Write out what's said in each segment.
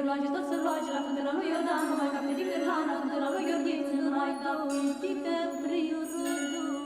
luage, tot să luage la fântâna lui Iordan, numai ca pe din Cârlan, la fântâna lui Gheorghe, numai ca uitică prin râdu.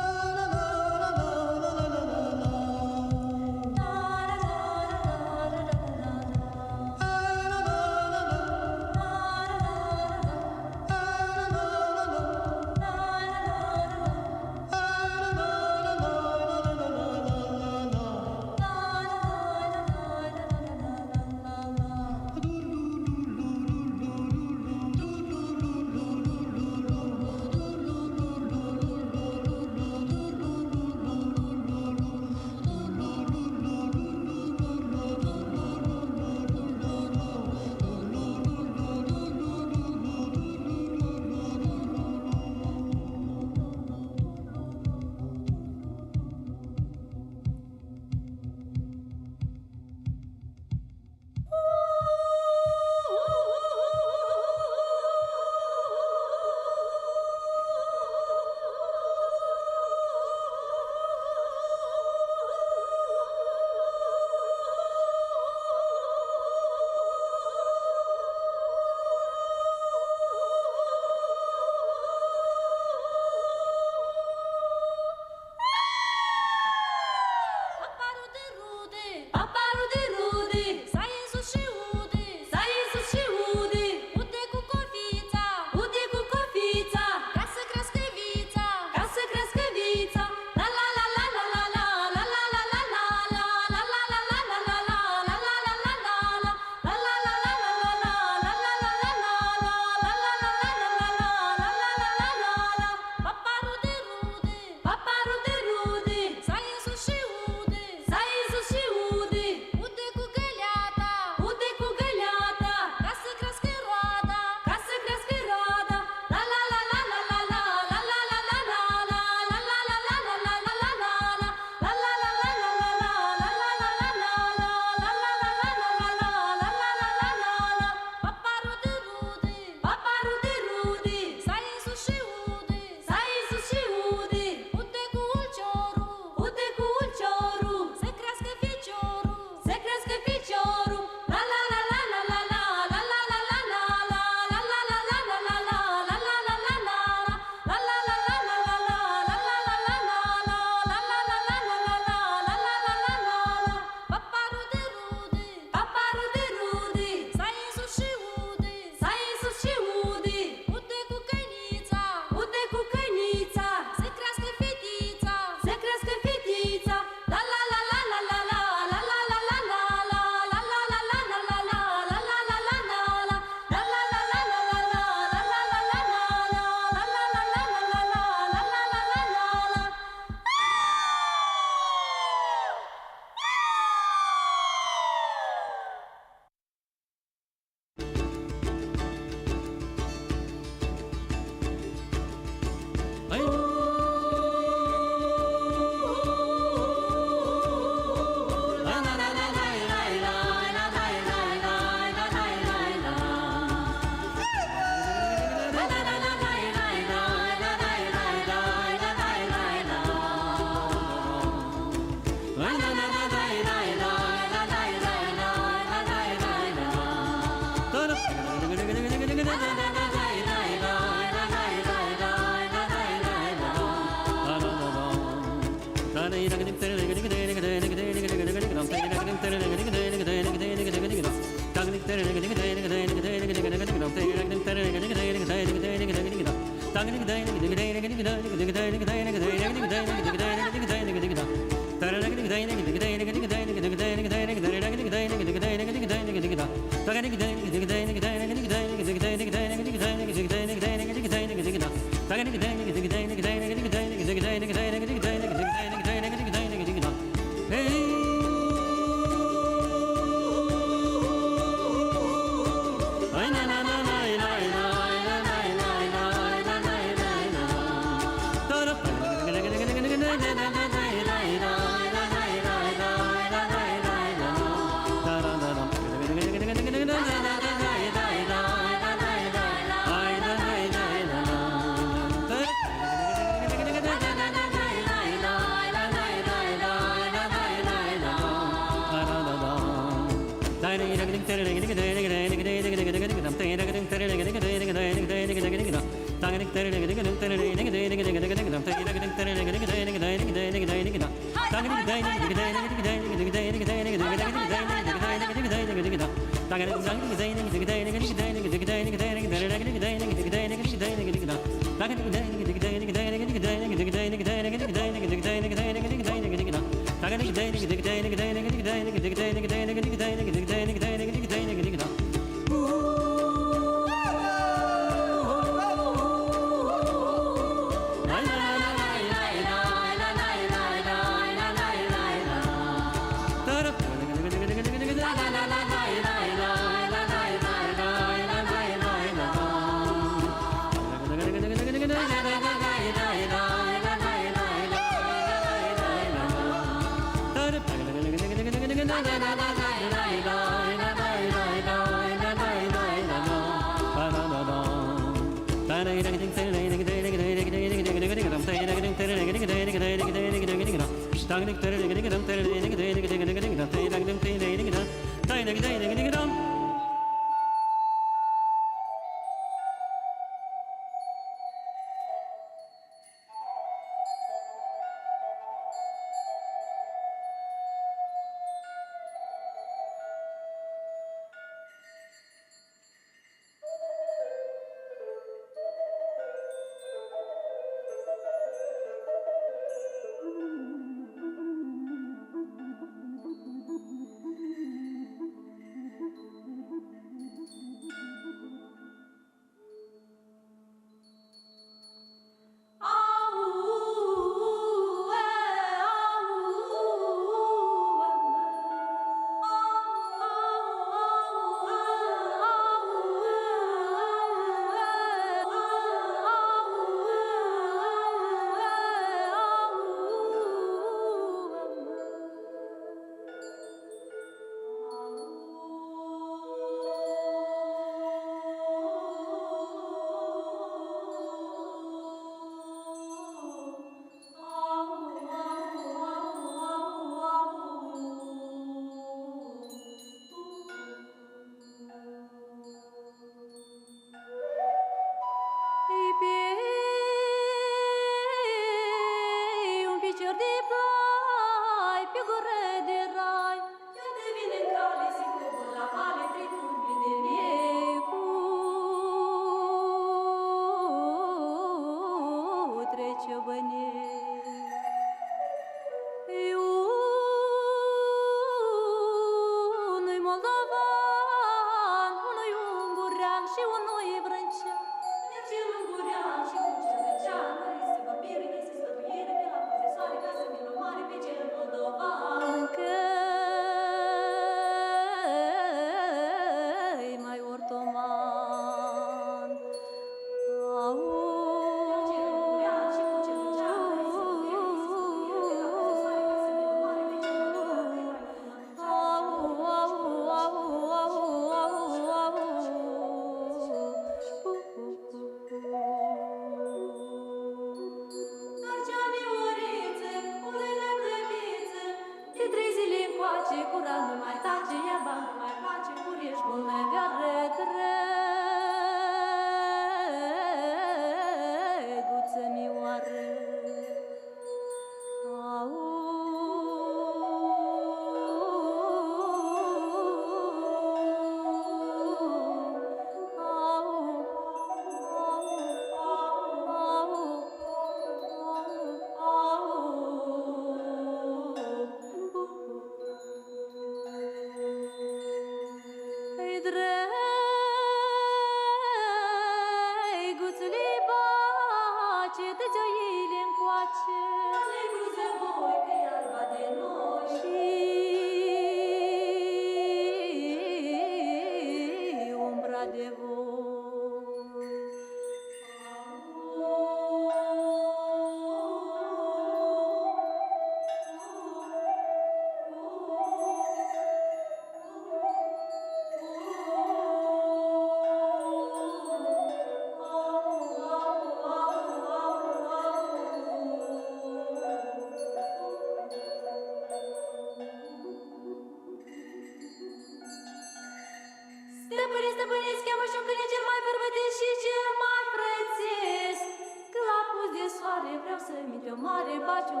părinți stăpâniți, cheamă și-un câine cel mai bărbătesc și cel mai prețesc. Că la pus de soare vreau să-mi te o mare baciu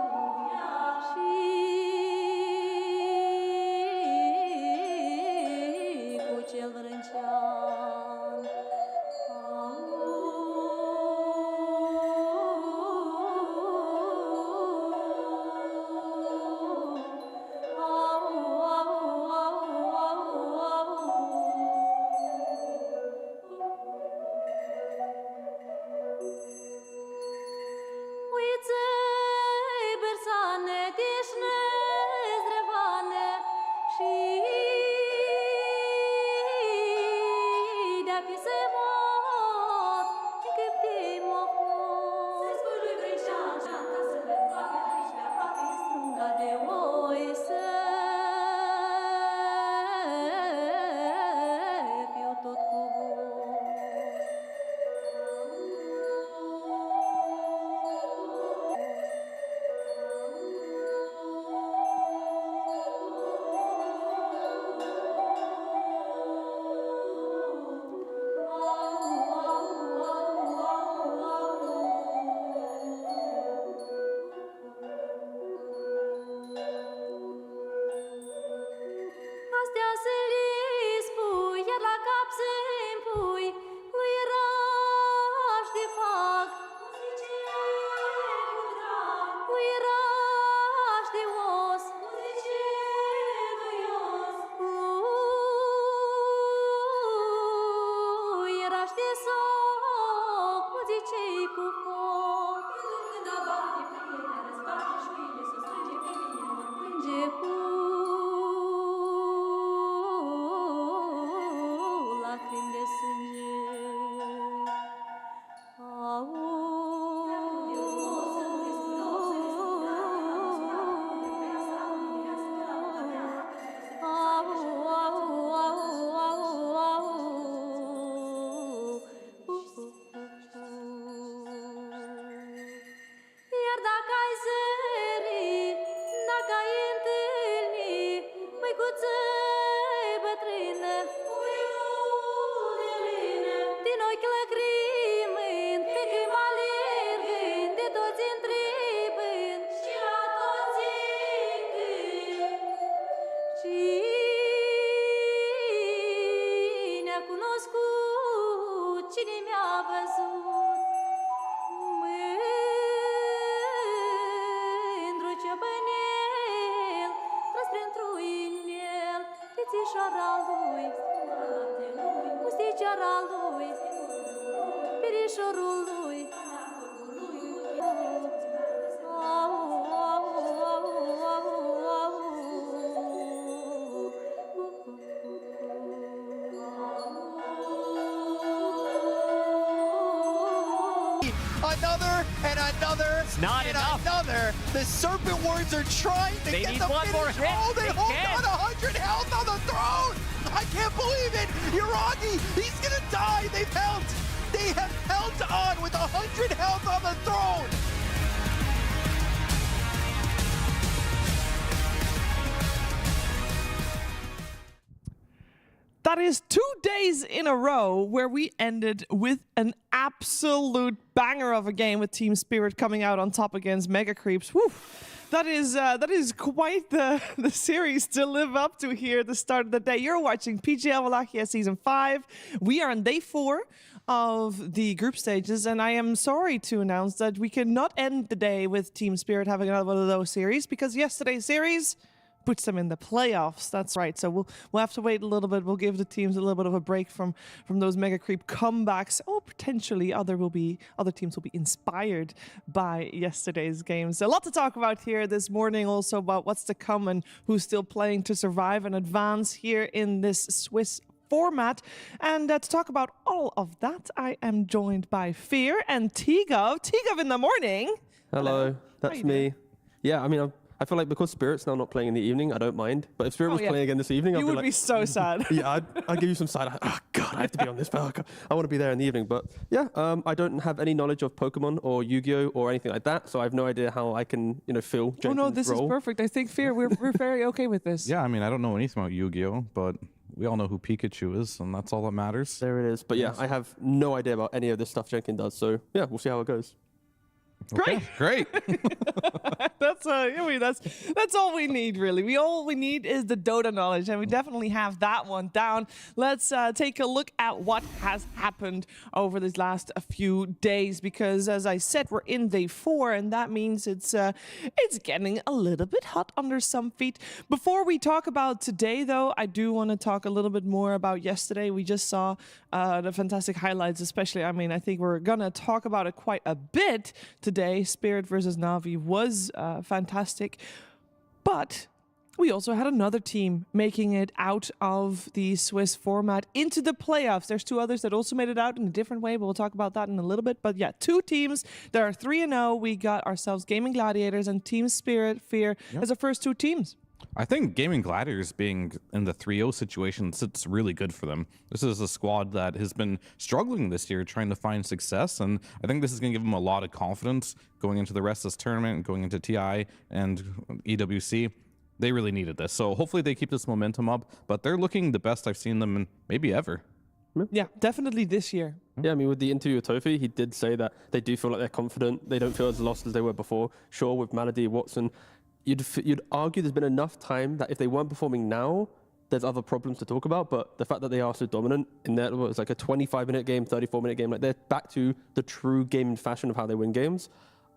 și cu cel vrâncean. Another and another not and enough. another. The Serpent Wards are trying to They get need the one more finish. hit. Oh, they hold can. on 100 health on the throne. I can't believe it. Uragi, he's gonna die. They have held on with 100 health on the throne. That is 2 days in a row where we ended with an absolute banger of a game with Team Spirit coming out on top against Mega Creeps. Woo. That is quite the series to live up to here at the start of the day. You're watching PGL Wallachia Season 5. We are on day 4 of the group stages, and I am sorry to announce that we cannot end the day with Team Spirit having another one of those series, because yesterday's series puts them in the playoffs. That's right. So we'll have to wait a little bit. We'll give the teams a little bit of a break from those Mega Creep comebacks. Oh, potentially other teams will be inspired by yesterday's games. So a lot to talk about here this morning, also about what's to come and who's still playing to survive and advance here in this Swiss format. And to talk about all of that, I am joined by Fear and Tigov. Tigov in the morning. Hello. That's me. Yeah, I mean, I feel like because Spirit's now not playing in the evening, I don't mind. But if Spirit was playing again this evening, I'd you be would like, be so sad. Yeah, I'd give you some side. Oh God, I have to be on this. I want to be there in the evening. But yeah, I don't have any knowledge of Pokemon or Yu-Gi-Oh or anything like that, so I have no idea how I can, fill Jenkin's Oh no, this role. is perfect. I think Fear, we're very okay with this. Yeah, I mean, I don't know anything about Yu-Gi-Oh, but we all know who Pikachu is, and that's all that matters. There it is. But yeah, I have no idea about any of this stuff Jenkins does. So yeah, we'll see how it goes. Okay, great. That's that's all we need, really. All we need is the Dota knowledge, and we definitely have that one down. Let's take a look at what has happened over these last few days, because as I said, we're in day 4, and that means it's getting a little bit hot under some feet. Before we talk about today, though, I do want to talk a little bit more about yesterday. We just saw the fantastic highlights, especially. I mean, I think we're gonna talk about it quite a bit today. Spirit versus Navi was fantastic, but we also had another team making it out of the Swiss format into the playoffs. There's 2 others that also made it out in a different way, but we'll talk about that in a little bit. But yeah, 2 teams that are 3-0. We got ourselves Gaimin Gladiators and Team Spirit Fear as the first 2 teams. I think Gaimin Gladiators being in the 3-0 situation sits really good for them. This is a squad that has been struggling this year trying to find success, and I think this is going to give them a lot of confidence going into the rest of this tournament, going into TI and EWC. They really needed this. So hopefully they keep this momentum up, but they're looking the best I've seen them in maybe ever. Yeah, definitely this year. Yeah, I mean, with the interview with Tofi, he did say that they do feel like they're confident. They don't feel as lost as they were before. Sure, with Malady, Watson, you'd argue there's been enough time that if they weren't performing now, there's other problems to talk about. But the fact that they are so dominant in that, it was like a 25-minute game, 34-minute game, like they're back to the true gaming fashion of how they win games.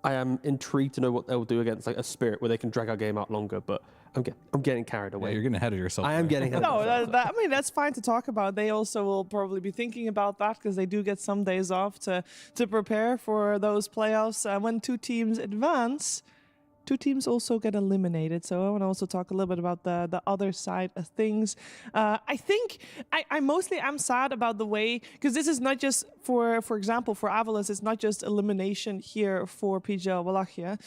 I am intrigued to know what they'll do against like a Spirit where they can drag our game out longer, but I'm getting carried away. Yeah, you're getting ahead of yourself. I am getting ahead of myself. I mean, that's fine to talk about. They also will probably be thinking about that because they do get some days off to prepare for those playoffs. When 2 teams advance, 2 teams also get eliminated. So I want to also talk a little bit about the other side of things. I think I mostly am sad about the way, because this is not just for example, for AVULUS, it's not just elimination here for PGL Wallachia,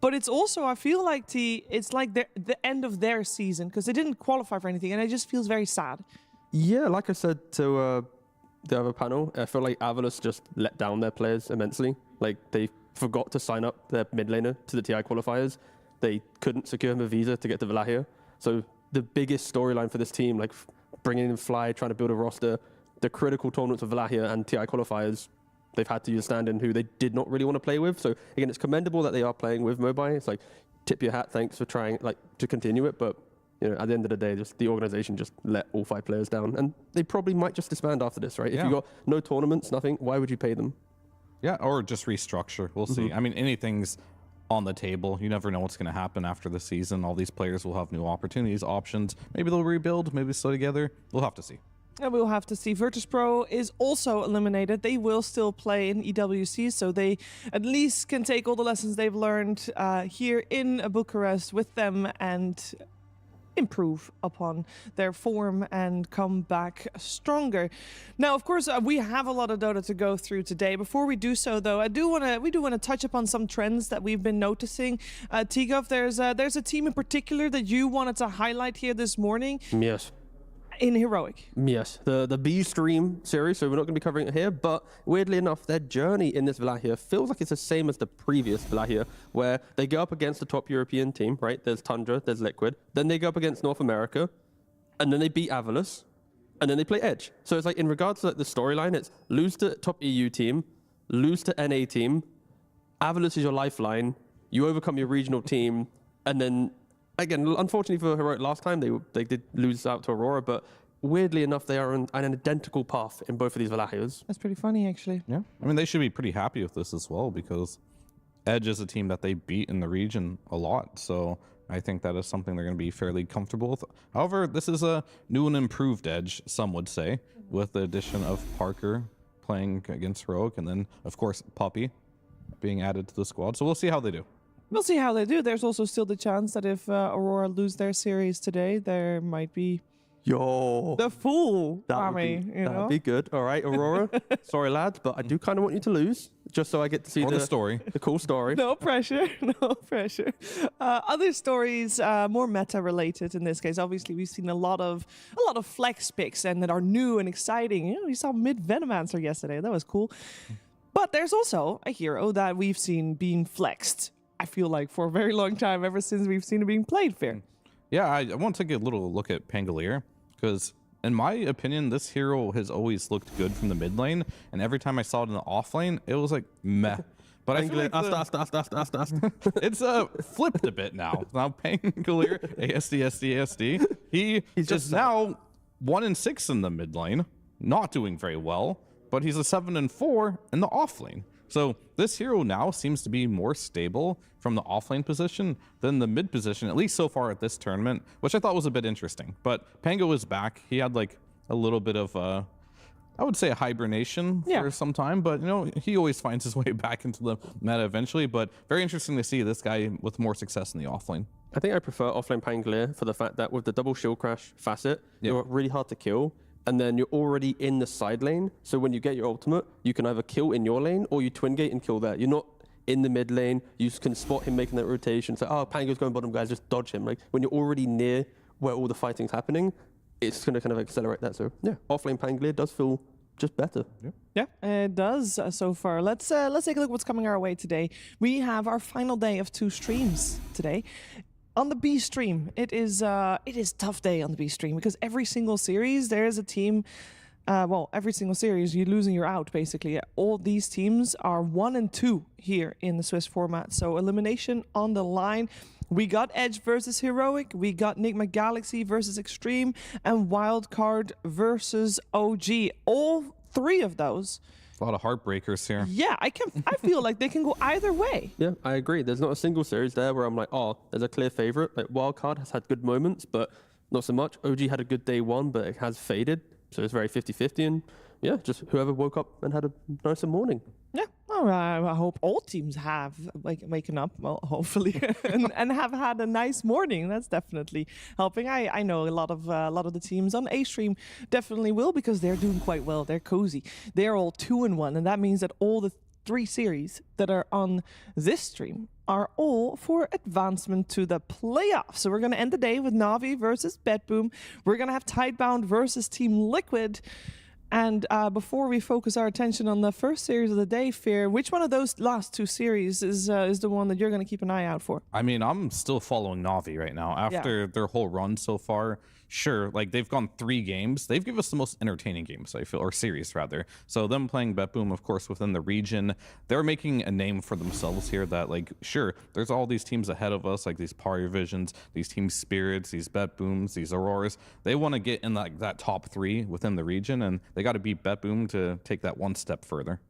but it's also, I feel like it's like the end of their season because they didn't qualify for anything, and it just feels very sad. Yeah, like I said to the other panel, I feel like AVULUS just let down their players immensely. Like they forgot to sign up their mid laner to the TI qualifiers. They couldn't secure him a visa to get to Wallachia. So the biggest storyline for this team, like bringing in Fly, trying to build a roster, the critical tournaments of Wallachia and TI qualifiers, they've had to use a stand-in who they did not really want to play with. So again, it's commendable that they are playing with Mobi. It's like, tip your hat, thanks for trying to continue it. But you know, at the end of the day, just the organization just let all 5 players down, and they probably might just disband after this, right? If you got no tournaments, nothing, why would you pay them? Yeah, or just restructure. We'll see. I mean, anything's on the table. You never know what's going to happen after the season. All these players will have new opportunities, options. Maybe they'll rebuild, maybe stay together. We'll have to see. And we'll have to see. Virtus.pro is also eliminated. They will still play in EWC, so they at least can take all the lessons they've learned here in Bucharest with them and improve upon their form and come back stronger. Now, of course, we have a lot of Dota to go through today. Before we do so, though, we do want to touch upon some trends that we've been noticing. Tigov, there's a team in particular that you wanted to highlight here this morning. Yes. In Heroic. Yes, the B Stream series, so we're not going to be covering it here, but weirdly enough, their journey in this Wallachia feels like it's the same as the previous Wallachia, where they go up against the top European team, right? There's Tundra, there's Liquid, then they go up against North America, and then they beat AVULUS, and then they play Edge. So it's like, in regards to the storyline, it's lose to top EU team, lose to NA team, AVULUS is your lifeline, you overcome your regional team, and then again, unfortunately for Heroic last time, they did lose out to Aurora, but weirdly enough, they are on an identical path in both of these Wallachias. That's pretty funny, actually. Yeah. I mean, they should be pretty happy with this as well, because Edge is a team that they beat in the region a lot. So I think that is something they're going to be fairly comfortable with. However, this is a new and improved Edge, some would say, with the addition of Parker playing against Heroic, and then, of course, Puppy being added to the squad. So we'll see how they do. We'll see how they do. There's also still the chance that if Aurora lose their series today, there might be the full army. That'd be good. All right, Aurora. Sorry, lads, but I do kind of want you to lose, just so I get to see the story, the cool story. No pressure. No pressure. Other stories, more meta related in this case. Obviously, we've seen a lot of flex picks and that are new and exciting. You know, we saw Mid Venomancer yesterday. That was cool. But there's also a hero that we've seen being flexed, I feel like, for a very long time, ever since we've seen it being played fair. Yeah, I want to take a little look at Pangolier, because in my opinion, this hero has always looked good from the mid lane, and every time I saw it in the off lane, it was like meh. But I feel like it's flipped a bit now. Now Pangolier, ASD, he's just now 1-6 in the mid lane, not doing very well, but he's a 7-4 in the off lane. So this hero now seems to be more stable from the offlane position than the mid position, at least so far at this tournament, which I thought was a bit interesting. But Pango is back. He had like a little bit of I would say a hibernation for some time, but you know, he always finds his way back into the meta eventually. But very interesting to see this guy with more success in the offlane. I think I prefer offlane Pangolier for the fact that with the double shield crash facet, you're really hard to kill. And then you're already in the side lane. So when you get your ultimate, you can either kill in your lane or you twin gate and kill there. You're not in the mid lane. You can spot him making that rotation. So, oh, Pango's going bottom, guys, just dodge him. Like when you're already near where all the fighting's happening, it's going to kind of accelerate that. So yeah, offlane Pangolier does feel just better. Yeah, it does so far. Let's take a look what's coming our way today. We have our final day of 2 streams today. On the B stream, it is tough day on the B stream because every single series there is a team. Well, every single series you're losing, you're out basically. All these teams are 1 and 2 here in the Swiss format. So elimination on the line. We got Edge versus Heroic. We got Nigma Galaxy versus Xtreme, and Wildcard versus OG. All 3 of those. A lot of heartbreakers here. Yeah, I feel like they can go either way. Yeah, I agree. There's not a single series there where I'm like, oh, there's a clear favorite. Like Wildcard has had good moments, but not so much. OG had a good day 1, but it has faded. So it's very 50-50. And yeah, just whoever woke up and had a nicer morning. Yeah, all right. I hope all teams have waken up, well, hopefully, and have had a nice morning. That's definitely helping. I know a lot of the teams on A stream definitely will because they're doing quite well. They're cozy. They're all 2-1, and that means that all the 3 series that are on this stream are all for advancement to the playoffs. So we're going to end the day with Navi versus BetBoom. We're going to have Tidebound versus Team Liquid. And before we focus our attention on the first series of the day, Fear, which one of those last 2 series is the one that you're going to keep an eye out for? I mean, I'm still following Navi right now. After their whole run so far, sure, like they've gone 3 games. They've given us the most entertaining games, I feel, or series rather. So them playing BetBoom, of course, within the region, they're making a name for themselves here that, like, sure, there's all these teams ahead of us, like these Power Visions, these Team Spirits, these BetBooms, these Auroras. They want to get in like that top 3 within the region, and they got to beat BetBoom to take that one step further.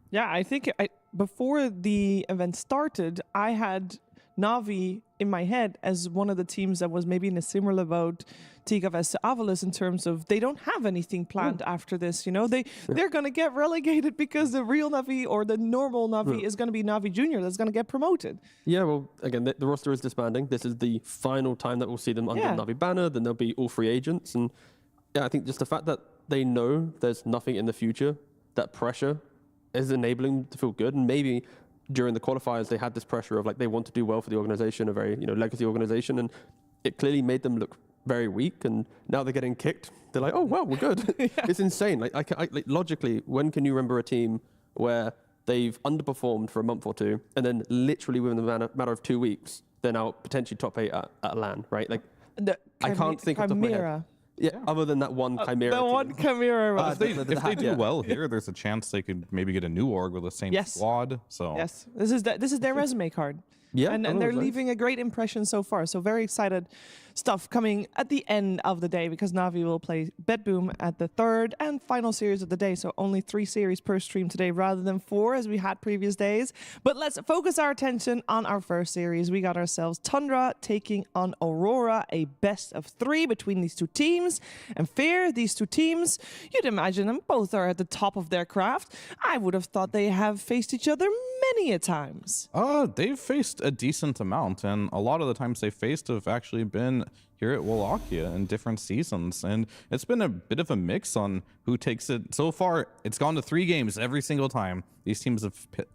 Yeah, I think before the event started, I had Navi in my head as one of the teams that was maybe in a similar boat TKFS to AVULUS in terms of they don't have anything planned after this. You know, they're going to get relegated because the real Navi or the normal Navi is going to be Navi Junior that's going to get promoted. Yeah, well, again, the roster is disbanding. This is the final time that we'll see them under the Navi banner. Then there'll be all free agents. And yeah, I think just the fact that they know there's nothing in the future, that pressure is enabling them to feel good. And maybe during the qualifiers, they had this pressure of like they want to do well for the organization, a very legacy organization, and it clearly made them look very weak. And now they're getting kicked. They're like, oh well, we're good. It's insane. Like, logically, when can you remember a team where they've underperformed for a month or 2, and then literally within the matter of 2 weeks, they're now potentially top 8 at LAN, right? Like, I can't think of the top of my head. Yeah, other than that one Chimera. The one Chimera. If they do well here, there's a chance they could maybe get a new org with the same squad. So yes, this is their resume card. Yeah, and they're leaving a great impression so far. So very excited stuff coming at the end of the day because Navi will play BetBoom at the 3rd and final series of the day. So only 3 series per stream today rather than 4 as we had previous days. But let's focus our attention on our first series. We got ourselves Tundra taking on Aurora, a best of 3 between these 2 teams. And Fear, these 2 teams, you'd imagine them both are at the top of their craft. I would have thought they have faced each other many a times. They've faced a decent amount, and a lot of the times they faced have actually been here at Wallachia in different seasons, and it's been a bit of a mix on who takes it. So far, it's gone to 3 games every single time these teams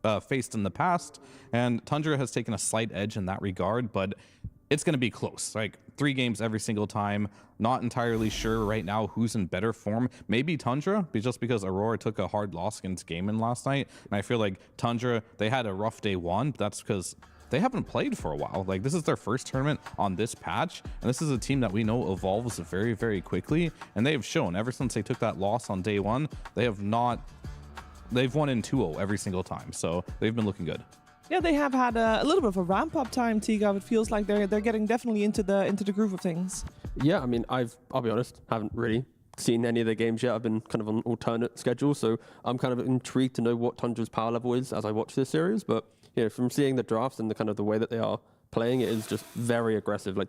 have faced in the past, and Tundra has taken a slight edge in that regard, but it's going to be close. Like 3 games every single time. Not entirely sure right now who's in better form. Maybe Tundra, just because Aurora took a hard loss against Gaimin last night. And I feel like Tundra, they had a rough day 1, but that's because they haven't played for a while. Like, this is their first tournament on this patch, and this is a team that we know evolves very, very quickly, and they've shown ever since they took that loss on day one, they've won in 2-0 every single time, so they've been looking good. Yeah, they have had a little bit of a ramp-up time, Tigov. It feels like they're getting definitely into the groove of things. Yeah, I mean, I'll be honest, haven't really seen any of their games yet. I've been kind of on alternate schedule, so I'm kind of intrigued to know what Tundra's power level is as I watch this series. But you know, from seeing the drafts and the kind of the way that they are playing, it is just very aggressive. Like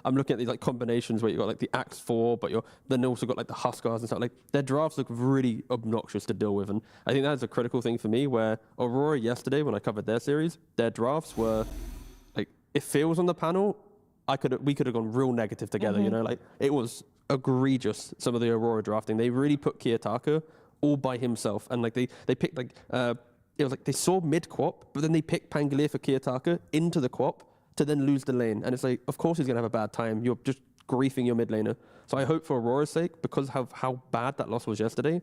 I'm looking at these like combinations where you got like the Axe 4, but you're then also got like the Huskars and stuff. Like their drafts look really obnoxious to deal with, and I think that's a critical thing for me. Where Aurora yesterday, when I covered their series, their drafts were like, if Phil was on the panel, we could have gone real negative together. You know, like it was egregious, some of the Aurora drafting. They really put Kiyotaka all by himself, and like they picked like it was like they saw mid quap, but then they picked Pangolier for Kiyotaka into the quap to then lose the lane, and it's like, of course he's gonna have a bad time. You're just griefing your mid laner. So I hope for Aurora's sake, because of how bad that loss was yesterday,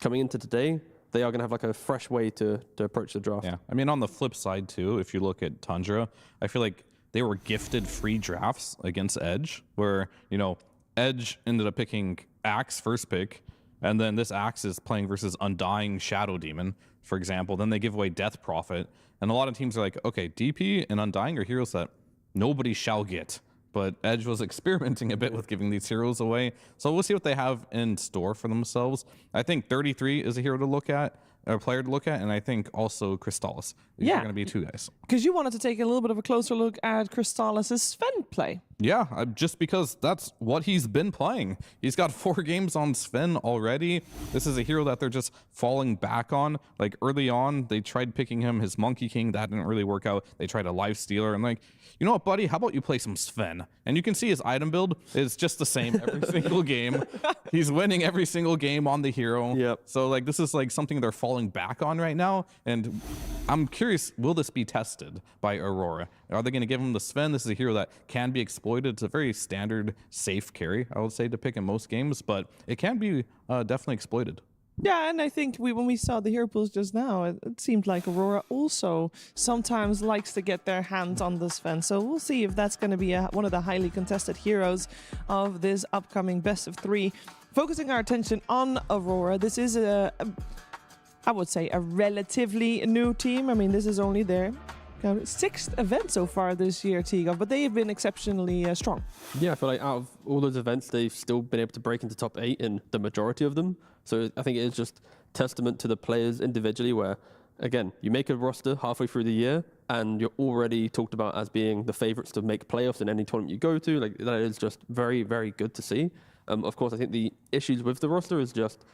coming into today, they are gonna have like a fresh way to approach the draft. Yeah, I mean, on the flip side too, if you look at Tundra, I feel like they were gifted free drafts against Edge, where, you know, Edge ended up picking Axe first pick, and then this Axe is playing versus Undying Shadow Demon, for example. Then they give away Death Prophet, and a lot of teams are like, okay, DP and Undying are heroes that nobody shall get. But Edge was experimenting a bit with giving these heroes away, so we'll see what they have in store for themselves. I think 33 is a hero to look at, a player to look at, and I think also Crystallis. These are going to be two guys. Because you wanted to take a little bit of a closer look at Crystallis' Sven play. Yeah, just because that's what he's been playing. He's got 4 games on Sven already. This is a hero that they're just falling back on. Like early on, they tried picking him his Monkey King. That didn't really work out. They tried a Lifestealer, and like, you know what, buddy? How about you play some Sven? And you can see his item build is just the same every single game. He's winning every single game on the hero. Yep. So like, this is like something they're falling back on right now. And I'm curious, will this be tested by Aurora? Are they going to give him the Sven? This is a hero that can be exploited. It's a very standard, safe carry, I would say, to pick in most games, but it can be definitely exploited. Yeah, and I think when we saw the hero pools just now, it seemed like Aurora also sometimes likes to get their hands on the Sven. So we'll see if that's going to be one of the highly contested heroes of this upcoming best of 3. Focusing our attention on Aurora, this is I would say a relatively new team. I mean, this is only their 6th event so far this year, Tigov, but they have been exceptionally strong. Yeah, I feel like out of all those events, they've still been able to break into top 8 in the majority of them. So I think it is just testament to the players individually where, again, you make a roster halfway through the year and you're already talked about as being the favorites to make playoffs in any tournament you go to. Like, that is just very, very good to see. Of course, I think the issues with the roster is just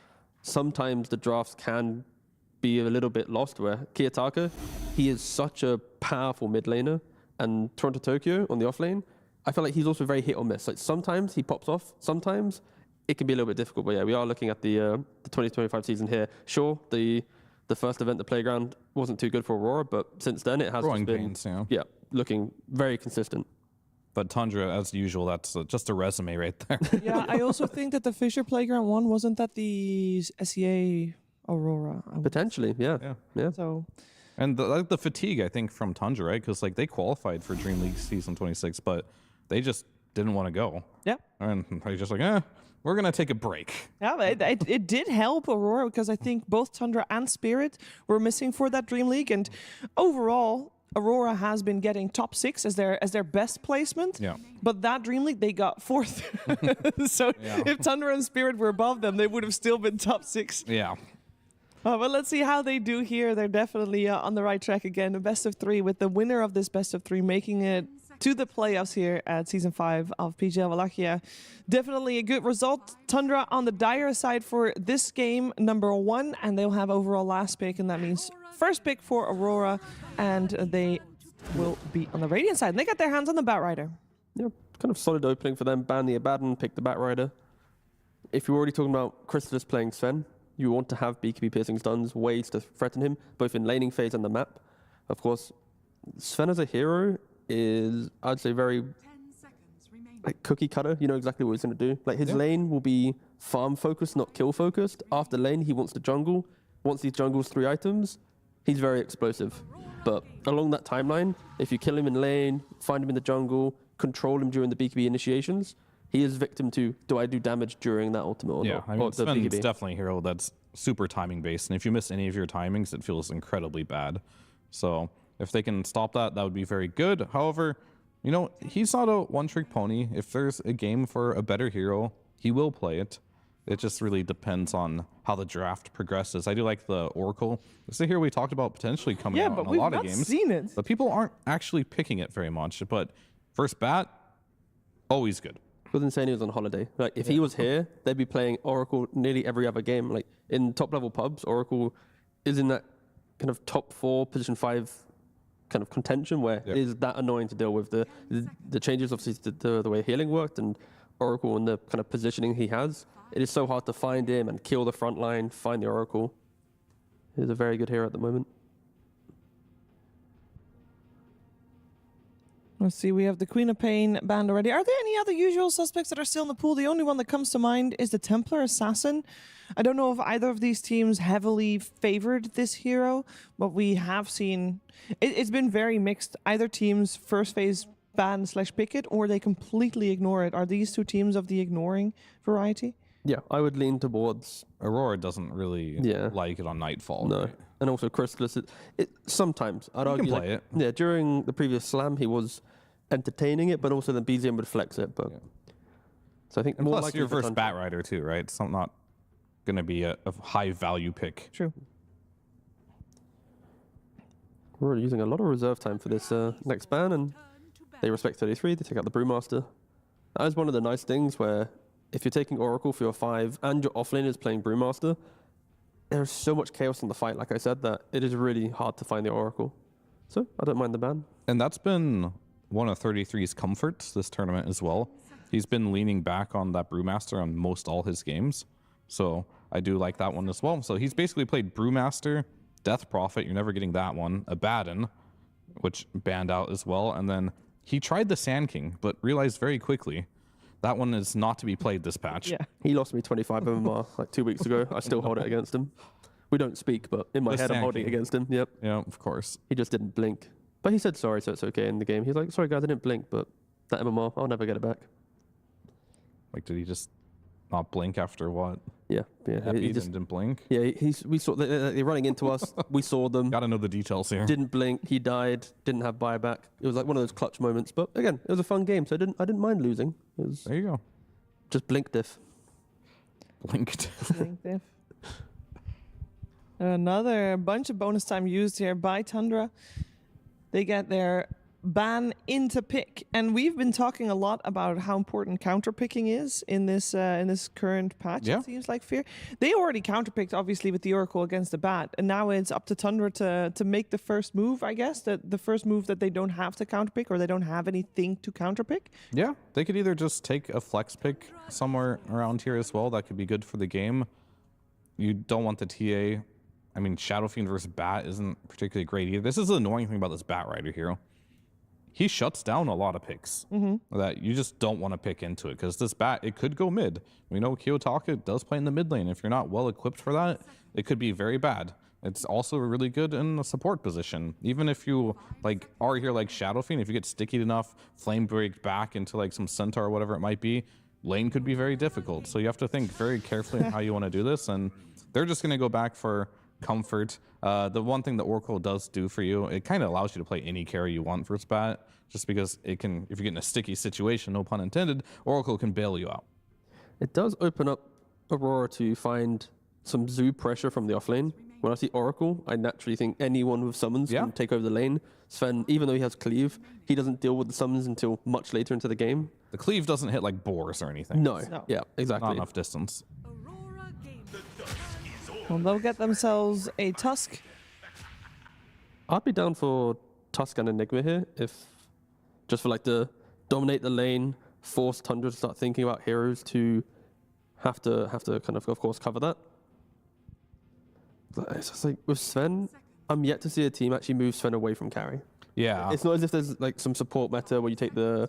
sometimes the drafts can be a little bit lost, where Kiyotaka, he is such a powerful mid laner, and Toronto Tokyo on the off lane, I feel like he's also very hit or miss. Like sometimes he pops off, sometimes it can be a little bit difficult. But yeah, we are looking at the 2025 season here. Sure, the first event, the Playground, wasn't too good for Aurora, but since then it has just been looking very consistent. But Tundra, as usual, that's just a resume right there. Yeah, I also think that the Fisher Playground one, wasn't that the SEA Aurora? Potentially, yeah. So, and the fatigue, I think, from Tundra, right? Because like they qualified for Dream League season 26, but they just didn't want to go. Yeah. And they're just like, we're going to take a break. Yeah, it did help Aurora, because I think both Tundra and Spirit were missing for that Dream League. And overall, Aurora has been getting top 6 as their best placement. Yeah. But that Dream League, they got 4th. So if Tundra and Spirit were above them, they would have still been top 6. Yeah. But let's see how they do here. They're definitely on the right track again. A best of 3 with the winner of this best of 3 making it to the playoffs here at Season 5 of PGL Wallachia. Definitely a good result. Tundra on the dire side for this game, number 1, and they'll have overall last pick, and that means first pick for Aurora, and they will be on the Radiant side. And they got their hands on the Batrider. Yeah, kind of solid opening for them. Ban the Abaddon, pick the Batrider. If you're already talking about Crystallis playing Sven, you want to have BKB Piercing Stuns, ways to threaten him, both in laning phase and the map. Of course, Sven as a hero is, I'd say, very like cookie cutter. You know exactly what he's going to do. Like his lane will be farm focused, not kill focused. After lane, he wants to jungle. Once he jungles 3 items, he's very explosive. But along that timeline, if you kill him in lane, find him in the jungle, control him during the BKB initiations, he is victim to, do I do damage during that ultimate or not? I mean, Or the Sven's BKB. definitely a hero that's super timing based, and if you miss any of your timings, it feels incredibly bad. So if they can stop that, that would be very good. However, you know, he's not a one-trick pony. If there's a game for a better hero, he will play it. It just really depends on how the draft progresses. I do like the Oracle. It's a hero we talked about potentially coming out in a lot of games. Seen it. But people aren't actually picking it very much. But first bat, always good. It was insane he was on holiday. Like, if he was here, they'd be playing Oracle nearly every other game. Like, in top-level pubs, Oracle is in that kind of top 4, position 5 kind of contention where it is that annoying to deal with. The changes, obviously, to the way healing worked and Oracle and the kind of positioning he has. It is so hard to find him and kill the front line, find the Oracle. He's a very good hero at the moment. Let's see, we have the Queen of Pain banned already. Are there any other usual suspects that are still in the pool? The only one that comes to mind is the Templar Assassin. I don't know if either of these teams heavily favored this hero, but we have seen... It's been very mixed. Either team's first phase ban/pick it, or they completely ignore it. Are these two teams of the ignoring variety? Yeah, I would lean towards... Aurora doesn't really like it on Nightfall. No. Right? And also Crystallis, sometimes, I'd argue... play it. Yeah, during the previous slam, he was entertaining it, but also the BZM would flex it. But So I think And more plus, likely your for first Tundra. Bat Rider too, right? It's not going to be a high-value pick. True. We're using a lot of reserve time for this next ban, and they respect 33, they take out the Brewmaster. That is one of the nice things where if you're taking Oracle for your 5 and your offlane is playing Brewmaster, there's so much chaos in the fight, like I said, that it is really hard to find the Oracle. So I don't mind the ban. And that's been one of 33's comforts this tournament as well. He's been leaning back on that Brewmaster on most all his games. So I do like that one as well. So he's basically played Brewmaster, Death Prophet, you're never getting that one, Abaddon, which banned out as well, and then he tried the Sand King, but realized very quickly that one is not to be played this patch. Yeah. He lost me 25 MMR like 2 weeks ago. I still hold it against him. We don't speak, but in my The head I'm Sand holding it King. against him. Yep. Yeah, of course. He just didn't blink. But he said sorry, so it's okay in the game. He's like, sorry guys, I didn't blink, but that MMR, I'll never get it back. Like, did he just not blink after what? Yeah. Epi He just, didn't blink? yeah, we saw they're running into us. We saw them. Gotta know the details here. Didn't blink. He died. Didn't have buyback. It was like one of those clutch moments. But again, it was a fun game, so I didn't mind losing. It was There you go. just blink diff. Blinked. Another bunch of bonus time used here by Tundra. They get their ban into pick, and we've been talking a lot about how important counter picking is in this current patch. Yeah. It seems like Fear. They already counter picked obviously with the Oracle against the Bat, and now it's up to Tundra to make the first move. I guess the first move that they don't have to counter pick, or they don't have anything to counter pick. Yeah, they could either just take a flex pick somewhere around here as well. That could be good for the game. You don't want the TA. I mean, Shadow Fiend versus Bat isn't particularly great either. This is the annoying thing about this Bat Rider hero. He shuts down a lot of picks that you just don't want to pick into it, because this Bat, it could go mid. We know Kiyotaka does play in the mid lane. If you're not well equipped for that, it could be very bad. It's also really good in the support position. Even if you like are here like Shadow Fiend, if you get sticky enough, flame break back into like some Centaur or whatever it might be, lane could be very difficult. So you have to think very carefully on how you want to do this, and they're just going to go back for comfort. The one thing that Oracle does do for you, it kind of allows you to play any carry you want versus Bat, just because it can, if you get in a sticky situation, no pun intended, Oracle can bail you out. It does open up Aurora to find some zoo pressure from the offlane. When I see Oracle, I naturally think anyone with summons can take over the lane. Sven, even though he has cleave, he doesn't deal with the summons until much later into the game. The cleave doesn't hit like Boris or anything. No. No. Yeah, exactly. Not enough distance. Well, they'll get themselves a Tusk. I'd be down for Tusk and Enigma here, if just for like to dominate the lane, force Tundra to start thinking about heroes to have to kind of course cover that. But it's just like with Sven, I'm yet to see a team actually move Sven away from carry. Yeah. It's not as if there's like some support meta where you take the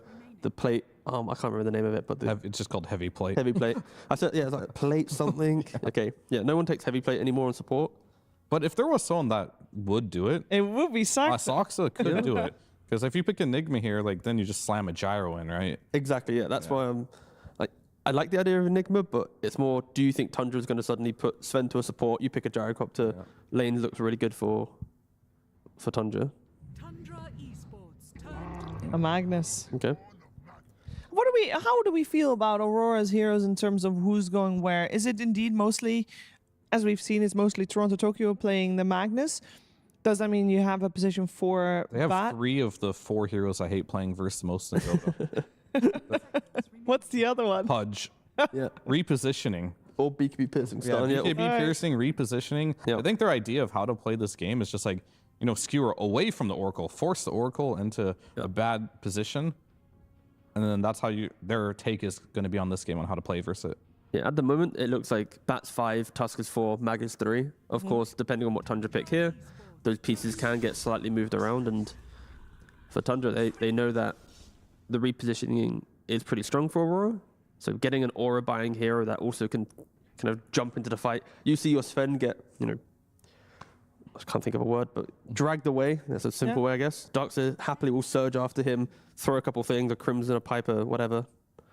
plate. I can't remember the name of it, but It's just called heavy plate. heavy plate. I said, yeah, it's like plate something. Okay, yeah, no one takes heavy plate anymore on support. But if there was someone that would do it, It would be Saxa. Saxa could do it. Because if you pick Enigma here, like then you just slam a gyro in, right? Exactly, yeah. That's why I'm like, I like the idea of Enigma, but it's more, do you think Tundra is going to suddenly put Sven to a support? You pick a gyrocopter, lane looks really good for Tundra. Tundra Esports. A Magnus. Okay. How do we feel about Aurora's heroes in terms of who's going where? Is it indeed mostly, as we've seen, it's mostly Toronto Tokyo playing the Magnus? Does that mean you have a position for They have that? 3 of the 4 heroes I hate playing versus most in Dota. What's the other one? Pudge. Yeah. Repositioning. Or BKB piercing stun. Yeah. BKB Alright. piercing, repositioning. Yeah. I think their idea of how to play this game is just like, skewer away from the Oracle, force the Oracle into a bad position. And then that's how their take is going to be on this game on how to play versus it. Yeah, at the moment, it looks like Bats 5, Tuskers 4, Magus 3. Of course, depending on what Tundra pick here, those pieces can get slightly moved around. And for Tundra, they know that the repositioning is pretty strong for Aurora. So getting an aura buying hero that also can kind of jump into the fight. You see your Sven get, I can't think of a word, but dragged away. That's a simple way, I guess. Darkseer happily will surge after him, throw a couple things, a Crimson, a Piper, whatever.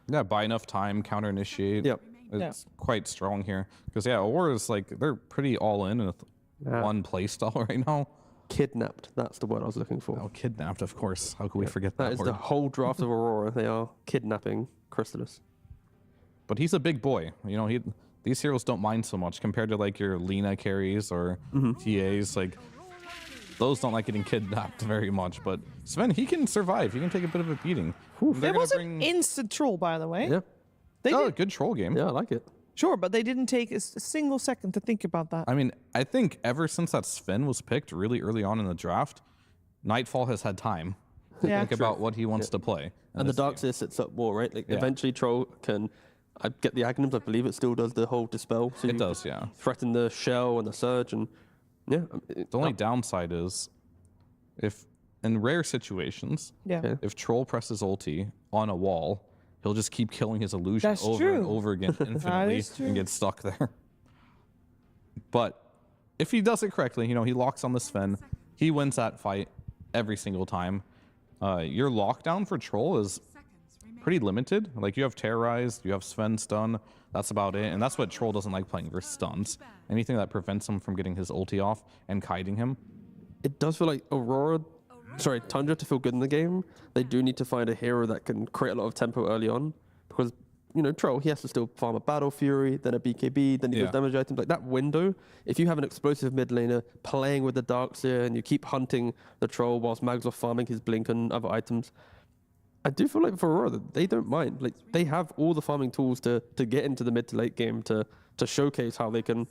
Yeah, buy enough time, counter initiate. Yep. It's quite strong here. Because, Aurora's like, they're pretty all in with one play style right now. Kidnapped. That's the word I was looking for. Oh, kidnapped, of course. How could we forget That that is word? the whole draft of Aurora. They are kidnapping Crystallis. But he's a big boy. These heroes don't mind so much compared to like your Lina carries or TAs. Like those don't like getting kidnapped very much. But Sven, he can survive. He can take a bit of a beating. It was an instant troll, by the way. Yeah. They Oh, did, good troll game. Yeah, I like it. sure, but they didn't take a single second to think about that. I mean, I think ever since that Sven was picked really early on in the draft, Nightfall has had time to Yeah. think about what he wants to play. And the Darkseer sets up more, right? Like eventually Troll can I get the Aghanims, I believe it still does the whole dispel. So It you does, yeah. threaten the shell and the surge and The only downside is if in rare situations, Yeah. Okay. if Troll presses ulti on a wall, he'll just keep killing his illusion That's over and true. over again infinitely is true. and get stuck there. But if he does it correctly, he locks on the Sven, he wins that fight every single time. Your lockdown for Troll is pretty limited. Like you have Terrorized, you have Sven stun, that's about it. And that's what Troll doesn't like playing versus stuns. Anything that prevents him from getting his ulti off and kiting him. it does feel like Tundra to feel good in the game, they do need to find a hero that can create a lot of tempo early on. Because, Troll, he has to still farm a Battle Fury, then a BKB, then he goes damage items. Like that window, if you have an explosive mid laner playing with the Darkseer and you keep hunting the Troll whilst Mags off farming his Blink and other items, I do feel like for Aurora, they don't mind. Like they have all the farming tools to get into the mid to late game to showcase how they can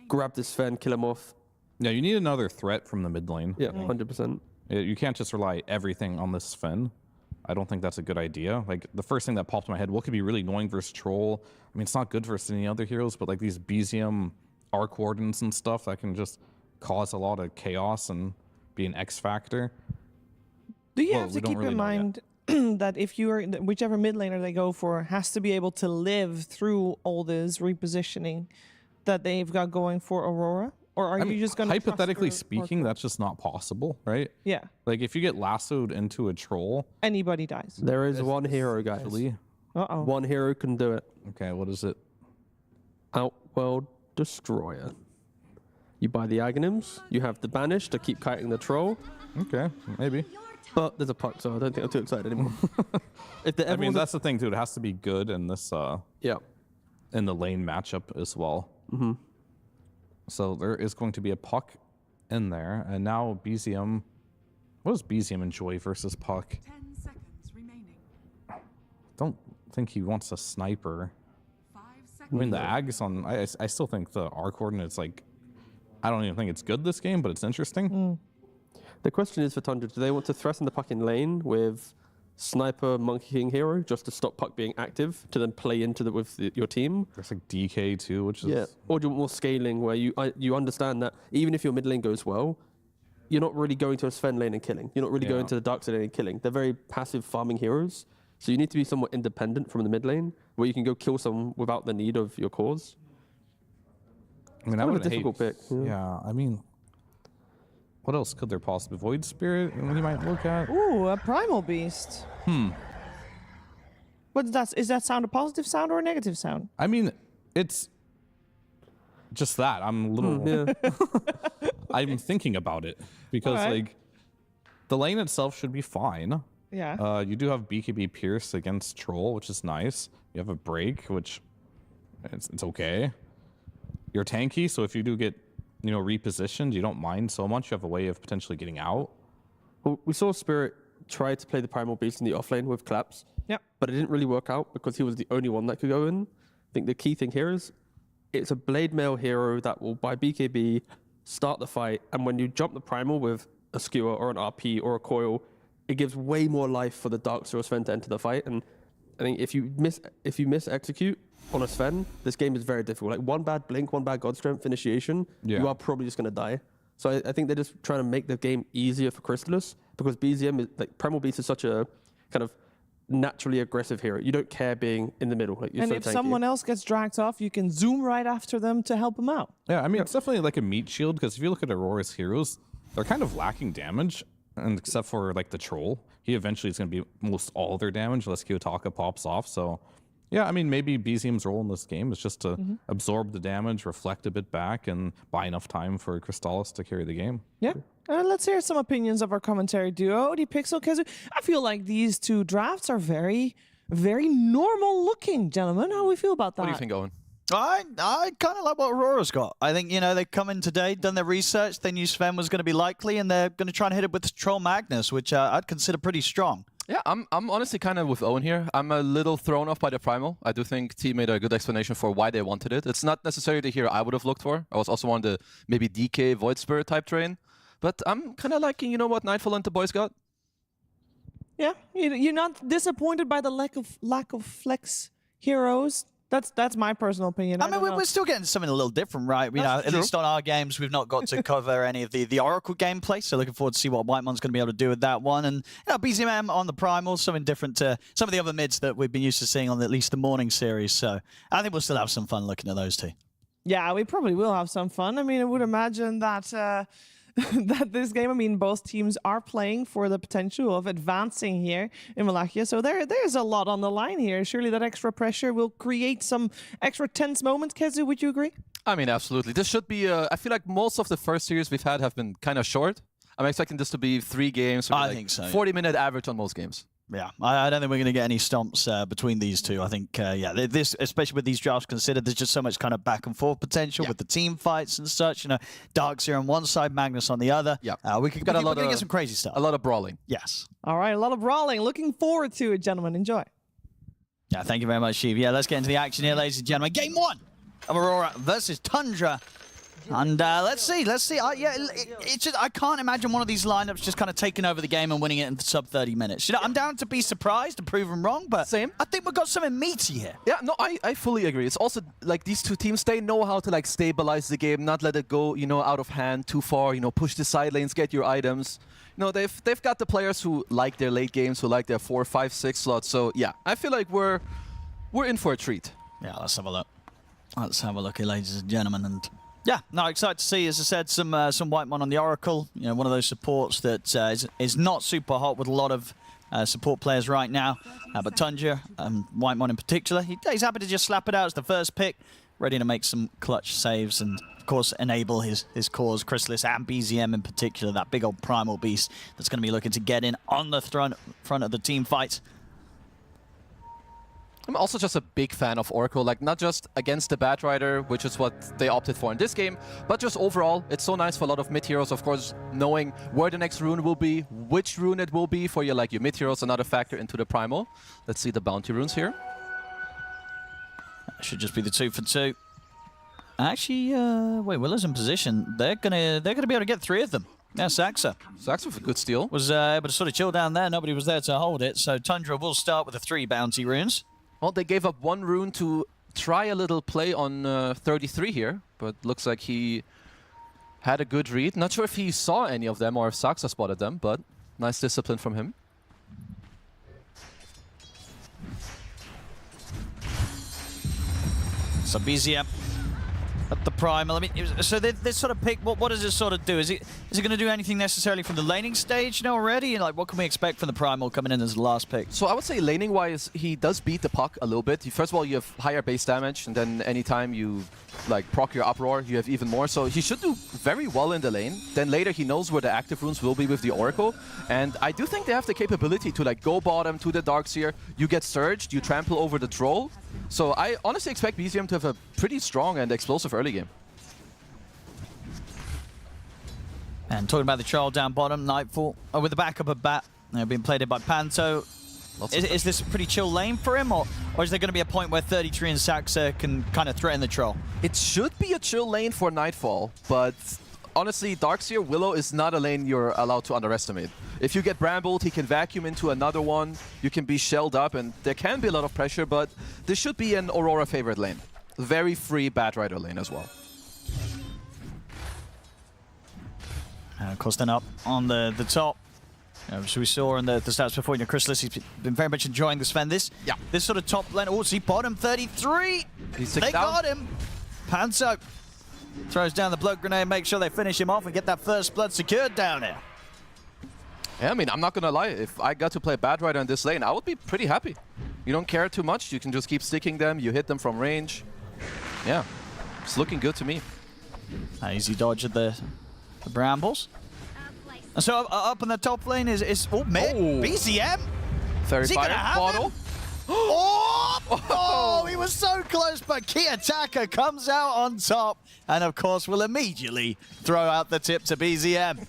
grab this Sven, kill him off. Yeah, you need another threat from the mid lane. Yeah, 100%. You can't just rely everything on this Sven. I don't think that's a good idea. Like the first thing that popped in my head, what could be really annoying versus Troll? I mean, it's not good versus any other heroes, but like these Bezium Arc Wardens and stuff that can just cause a lot of chaos and be an X factor. Do you Well, have to we don't keep really in know yet. mind that if you are whichever mid laner they go for has to be able to live through all this repositioning that they've got going for Aurora? Or are you just going to hypothetically speaking, that's just not possible, right? Yeah, Like if you get lassoed into a Troll, anybody dies. There is one hero, guys. actually, Uh-oh. One hero can do it. okay, what is it? Outworld Destroyer. You buy the Aghanims, you have the Banish to keep kiting the Troll, Okay, maybe. but there's a puck, so I don't think I'm too excited anymore. If the I mean, that's the thing too. It has to be good in this yeah. in the lane matchup as well. Mm-hmm. So there is going to be a puck in there, and now Bezium. What does Bezium enjoy versus puck? 10 seconds remaining. Don't think he wants a sniper. 5 I seconds. mean, the Ags on. I still think the R coordinates like. I don't even think it's good this game, but it's interesting. The question is for Tundra, do they want to threaten the puck in lane with Sniper, Monkey King hero, just to stop puck being active, to then play into your team? There's like DK too, which is Yeah. Or do you want more scaling where you understand that even if your mid lane goes well, you're not really going to a Sven lane and killing. You're not really going to the Darkseer lane and killing. They're very passive farming heroes. So you need to be somewhat independent from the mid lane, where you can go kill someone without the need of your cause. I mean, I kind of a would difficult pick. Yeah, I mean, what else could there possibly? Void Spirit, you might look at. Ooh, a Primal Beast. What's that? Is that sound a positive sound or a negative sound? I mean, it's just that. I'm a little. I'm thinking about it because Alright. like the lane itself should be fine. Yeah. You do have BKB Pierce against Troll, which is nice. You have a break, which it's okay. You're tanky, so if you do get repositioned, you don't mind so much. You have a way of potentially getting out. Well, we saw Spirit try to play the Primal Beast in the offlane with Claps. Yep. But it didn't really work out because he was the only one that could go in. I think the key thing here is it's a blade mail hero that will buy BKB, start the fight, and when you jump the Primal with a skewer or an RP or a coil, it gives way more life for the Dark Zero Sven to enter the fight. And I think if you miss execute on a Sven, this game is very difficult. Like one bad blink, one bad God Strength initiation, you are probably just gonna die. So I think they're just trying to make the game easier for Crystallis because BZM is like Primal Beast is such a kind of naturally aggressive hero. You don't care being in the middle. Like, you're And so if tanky. someone else gets dragged off, you can zoom right after them to help them out. Yeah, I mean, it's definitely like a meat shield because if you look at Aurora's heroes, they're kind of lacking damage, and except for like the Troll, he eventually is going to be most all their damage unless Kiyotaka pops off. So, yeah, I mean, maybe BZM's role in this game is just to absorb the damage, reflect a bit back, and buy enough time for Crystallis to carry the game. Yeah. Let's hear some opinions of our commentary duo, the Pixel Kezu. I feel like these two drafts are very, very normal looking, gentlemen. How do we feel about that? What do you think, Owen? I kind of like what Aurora's got. I think, they come in today, done their research, they knew Sven was going to be likely, and they're going to try and hit it with Troll Magnus, which I'd consider pretty strong. Yeah, I'm honestly kind of with Owen here. I'm a little thrown off by the Primal. I do think T made a good explanation for why they wanted it. It's not necessarily the hero I would have looked for. I was also on the maybe DK Void Spirit type train. But I'm kind of liking, what Nightfall and the boys got. Yeah, you're not disappointed by the lack of flex heroes. That's my personal opinion. I mean, we're still getting something a little different, right? At least on our games, we've not got to cover any of the Oracle gameplay, so looking forward to see what Whitemon's going to be able to do with that one. And BZM on the Primal, something different to some of the other mids that we've been used to seeing on at least the morning series. So I think we'll still have some fun looking at those two. Yeah, we probably will have some fun. I mean, I would imagine that that this game, I mean, both teams are playing for the potential of advancing here in Wallachia. So there's a lot on the line here. Surely that extra pressure will create some extra tense moments. Kezu, would you agree? I mean, absolutely. This should be, I feel like most of the first series we've had have been kind of short. I'm expecting this to be 3 games. I think so. 40-minute average on most games. Yeah, I don't think we're going to get any stomps between these two. I think, this, especially with these drafts considered, there's just so much kind of back and forth potential with the team fights and such. Dark Zero on one side, Magnus on the other. Yeah, we could get some crazy stuff. A lot of brawling. Yes. All right, a lot of brawling. Looking forward to it, gentlemen. Enjoy. Yeah, thank you very much, Sheev. Yeah, let's get into the action here, ladies and gentlemen. Game 1 of Aurora versus Tundra. And let's see. I can't imagine one of these lineups just kind of taking over the game and winning it in sub 30 minutes. I'm down to be surprised and proven wrong, but Same. I think we've got something meaty here. Yeah, no, I fully agree. It's also like these two teams, they know how to like stabilize the game, not let it go, out of hand too far, push the side lanes, get your items. They've got the players who like their late games, who like their 4, 5, 6 slots. So yeah, I feel like we're in for a treat. Yeah, let's have a look. Let's have a look here, ladies and gentlemen. And yeah, no, excited to see, as I said, some Whitemon on the Oracle. One of those supports that is not super hot with a lot of support players right now. But Tundra, Whitemon in particular, he's happy to just slap it out as the first pick, ready to make some clutch saves and, of course, enable his cause, Crystallis and BZM in particular, that big old Primal Beast that's going to be looking to get in on the front of the team fight. I'm also just a big fan of Oracle, like not just against the Batrider, which is what they opted for in this game, but just overall, it's so nice for a lot of mid heroes, of course, knowing where the next rune will be, which rune it will be for your mid heroes, another factor into the Primal. Let's see the bounty runes here. That should just be the 2 for 2. Actually, wait, Willow's in position. They're gonna be able to get 3 of them. Yeah, Saxa Saxa with a good steal. was able to sort of chill down there. Nobody was there to hold it, so Tundra will start with the 3 bounty runes. Well, they gave up 1 rune to try a little play on 33 here, but looks like he had a good read. Not sure if he saw any of them or if Saxa spotted them, but nice discipline from him. So BZM at the primal. I mean, so this sort of pick, what does it sort of do? Is it going to do anything necessarily from the laning stage now already? Like, what can we expect from the primal coming in as the last pick? So I would say laning-wise, he does beat the puck a little bit. First of all, you have higher base damage, and then anytime you like proc your uproar, you have even more. So he should do very well in the lane. Then later he knows where the active runes will be with the Oracle, and I do think they have the capability to like go bottom to the Darkseer. You get surged, you trample over the troll. So I honestly expect BZM to have a pretty strong and explosive early game. And talking about the trial down bottom, Nightfall with the backup of Bat, being played in by Panto. Is this a pretty chill lane for him, or is there going to be a point where 33 and Saxa can kind of threaten the troll? It should be a chill lane for Nightfall, but honestly, Darkseer Willow is not a lane you're allowed to underestimate. If you get brambled, he can vacuum into another one, you can be shelled up, and there can be a lot of pressure, but this should be an Aurora favorite lane. Very free Batrider lane as well. And of course then up on the top, so we saw in the stats before, Chrysalis, he's been very much enjoying the Sven. This sort of top lane, see bottom 33, they got him. Panto throws down the blood grenade, make sure they finish him off and get that first blood secured down here. Yeah, I mean, I'm not gonna lie, if I got to play Batrider in this lane, I would be pretty happy. You don't care too much, you can just keep sticking them, you hit them from range. Yeah, it's looking good to me. Easy dodge of the brambles. And so up in the top lane is mid, BZM. Fairy Fire, bottle. Oh, he was so close, but Kiyotaka comes out on top, and of course will immediately throw out the tip to BZM.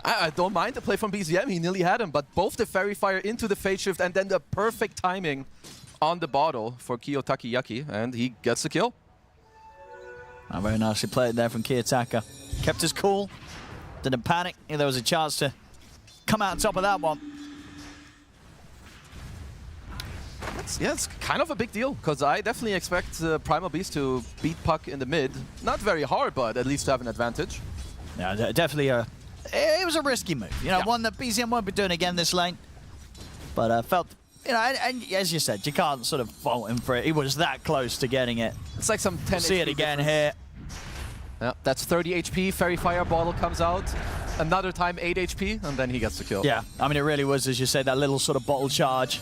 I don't mind the play from BZM, he nearly had him, but both the Fairy Fire into the Fate Shift and then the perfect timing on the bottle for Kiyotaki Yaki, and he gets the kill. Very nicely played there from Kiyotaka. Kept his cool, didn't panic. There was a chance to come out on top of that one. It's kind of a big deal, because I definitely expect Primal Beast to beat Puck in the mid. Not very hard, but at least have an advantage. Yeah, definitely it was a risky move. One that BZM won't be doing again this lane. But felt, and as you said, you can't sort of fault him for it. He was that close to getting it. It's like some 10 See HP it again difference. here. Yeah, that's 30 HP, Fairy Fire bottle comes out. Another time 8 HP, and then he gets the kill. Yeah, I mean, it really was, as you say, that little sort of bottle charge.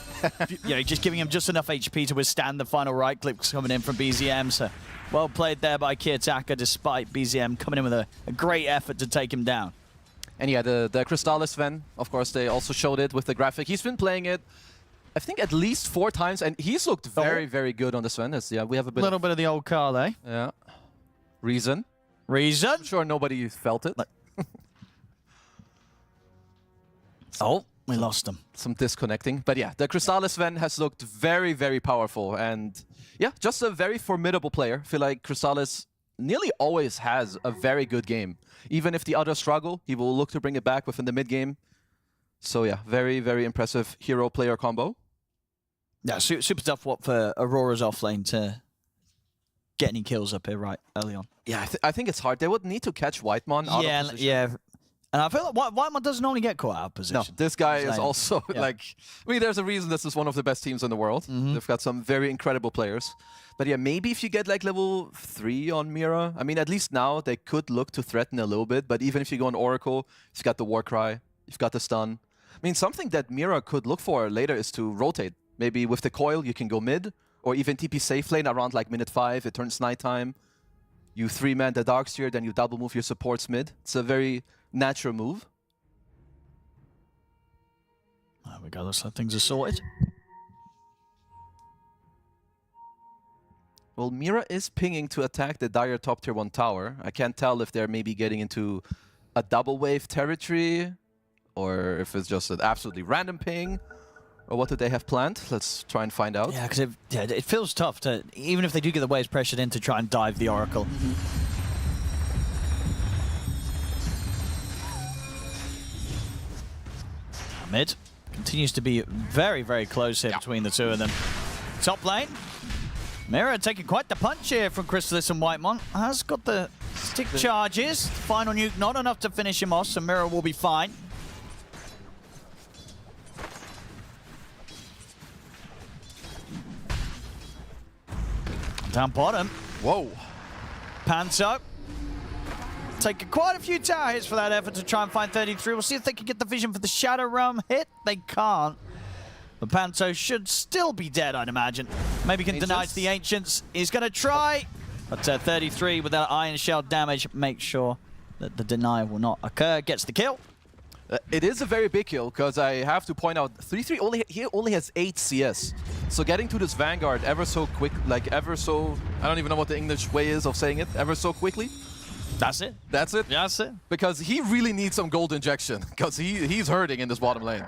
Just giving him just enough HP to withstand the final right clicks coming in from BZM. So well played there by Kiyotaka, despite BZM coming in with a great effort to take him down. And yeah, the Crystallis Sven, of course, they also showed it with the graphic. He's been playing it, I think, at least 4 times, and he's looked very, very good on the Sven. Yeah, we have a little bit of the old Carl, eh? Yeah. Reason? I'm sure nobody felt it. Oh, we lost him. Some disconnecting. But yeah, the Crystallis Sven has looked very, very powerful. And yeah, just a very formidable player. I feel like Crystallis nearly always has a very good game. Even if the others struggle, he will look to bring it back within the mid game. So yeah, very, very impressive hero-player combo. Yeah, super tough for Aurora's offlane to get any kills up here right early on. Yeah, I think it's hard. They would need to catch Whitemon out of position. Yeah. And I feel like Whitemon doesn't normally get caught out of position. No, this guy is also like... I mean, there's a reason this is one of the best teams in the world. They've got some very incredible players. But yeah, maybe if you get like level 3 on Mira, I mean, at least now they could look to threaten a little bit. But even if you go on Oracle, you've got the Warcry, you've got the stun. I mean, something that Mira could look for later is to rotate. Maybe with the coil, you can go mid, or even TP safe lane around like minute 5, it turns nighttime. You 3-man the Darkseer, then you double move your supports mid. It's a very natural move. There we go, looks like things are sorted. Well, Mira is pinging to attack the Dire top tier 1 tower. I can't tell if they're maybe getting into a double wave territory, or if it's just an absolutely random ping, or what do they have planned? Let's try and find out. Yeah, because it feels tough to, even if they do get the waves pressured in, to try and dive the Oracle. Mid continues to be very, very close here between the two of them. Top lane, Mira taking quite the punch here from Crystallis and Whitemon. Has got the stick charges. Final nuke, not enough to finish him off, so Mira will be fine. Down bottom. Whoa. Panto taking quite a few tower hits for that effort to try and find 33. We'll see if they can get the vision for the Shadow Realm hit. They can't. But Panto should still be dead, I'd imagine. Maybe can deny to the Ancients. He's going to try. But 33 with that Iron Shell damage, make sure that the deny will not occur. Gets the kill. It is a very big kill, because I have to point out, 33 he only has 8 CS. So getting to this Vanguard ever so quick, like ever so, I don't even know what the English way is of saying it, ever so quickly. That's it. That's it? That's it. Because he really needs some gold injection, because he's hurting in this bottom lane.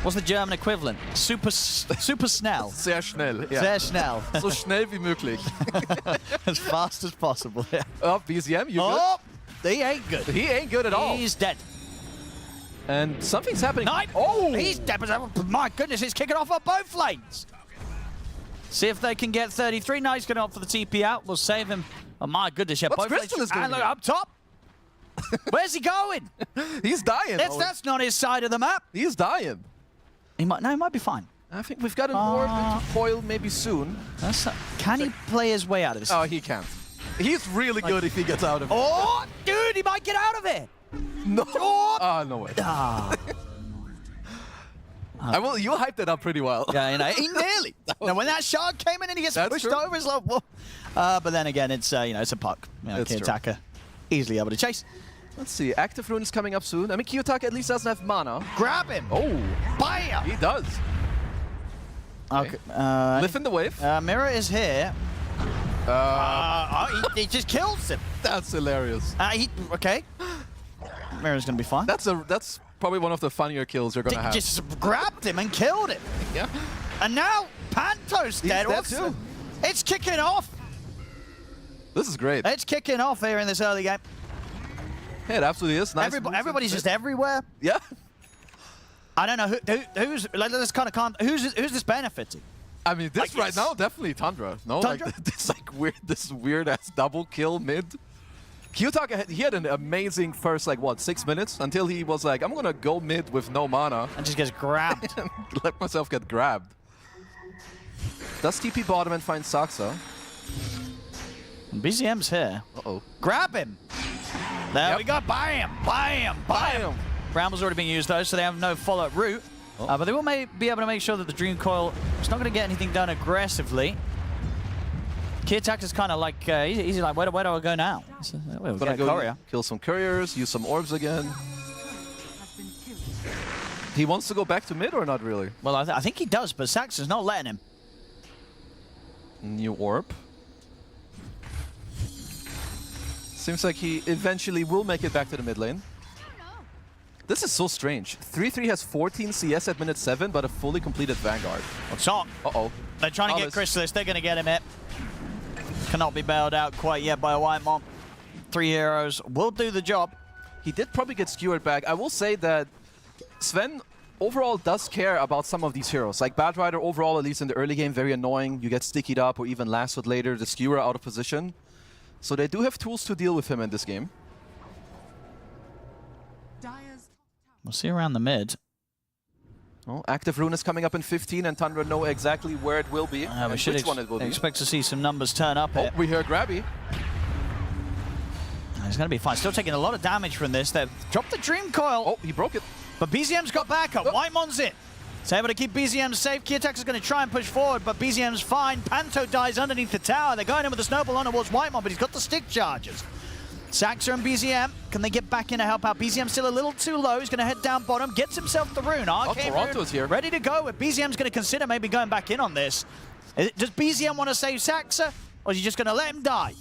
What's the German equivalent? Super schnell. Sehr schnell. Yeah. Sehr schnell. So schnell wie möglich. As fast as possible. Yeah. Oh, BZM, you Oh, he ain't good. good? He ain't good at all. He's dead. And something's happening. Oh, he's dead. My goodness, he's kicking off on both lanes. See if they can get 33. Now he's going to opt for the TP out. We'll save him. Oh my goodness, yeah. What's both Crystal lanes. is doing And look, here? up top. Where's he going? He's dying. That's not his side of the map. He's dying. He might be fine. I think we've got an orb into foil maybe soon. Can he play his way out of this? Oh, he can't. He's really good if he gets out of it. Oh, dude, he might get out of it. No. Oh. No way. Ah. You hyped it up pretty well. Yeah, you know, he nearly. Now, when that shard came in and he gets That's pushed true. over, it's like, whoa. But then again, it's it's a puck. You know, That's true. Kiyotaka easily able to chase. Let's see. Active Rune is coming up soon. I mean, Kiyotaka at least doesn't have mana. Grab him. Oh. Bam. He does. Okay. Lift in the wave. Mirror is here. He just kills him. That's hilarious. Okay. Mirror's gonna be fine. That's probably one of the funnier kills you're gonna have. Just grabbed him and killed him. Yeah. And now Panto's dead. dead Also. too. It's kicking off. This is great. It's kicking off here in this early game. Yeah, it absolutely is. Nice. Everybody's just everywhere. Yeah. I don't know who's like this kind of calm. Who's this benefiting? I mean, this Like, right now definitely Tundra. No, Tundra? like this weird ass double kill mid. Kiyotaka, he had an amazing first 6 minutes until he was like, I'm gonna go mid with no mana And just gets grabbed. and let myself get grabbed. Does TP bottom and find Saksa? And BZM's here. Uh-oh. Grab him. There Yep. we go. Bam, bam, bam. Brambles already being used though, so they have no follow-up route. But they will be able to make sure that the Dream Coil is not going to get anything done aggressively. Kiyotaka's kind of like, he's like, where do I go now? So, we'll Gonna get go Courier. kill some couriers, use some orbs again. He wants to go back to mid or not really? Well, I think he does, but Saxon's not letting him. New orb. Seems like he eventually will make it back to the mid lane. This is so strange. 3-3 has 14 CS at minute 7, but a fully completed Vanguard. What's on? Uh-oh. They're trying to get Chrysalis. They're going to get him hit. Cannot be bailed out quite yet by a White Mom. 3 heroes will do the job. He did probably get skewered back. I will say that Sven overall does care about some of these heroes. Like Bad Rider overall, at least in the early game, very annoying. You get stickied up or even lasted later. The skewer out of position. So they do have tools to deal with him in this game. Dyer's We'll see around the mid. Well, Active Rune is coming up in 15, and Tundra know exactly where it will be We and should which one it will be. expect to see some numbers turn up Oh, here. we hear Grabby. He's going to be fine. Still taking a lot of damage from this. They've dropped the Dream Coil, Oh, he broke it. but BZM's got backup. Whitemon's in. It's able to keep BZM safe. Kiyotaka's going to try and push forward, but BZM's fine. Panto dies underneath the tower. They're going in with the snowball on towards Whitemon, but he's got the stick charges. Saxa and BZM, can they get back in to help out? BZM's still a little too low. He's going to head down bottom, gets himself the rune. Arcane Toronto's rune here. ready to go. BZM's going to consider maybe going back in on this. Does BZM want to save Saxa, or is he just going to let him die?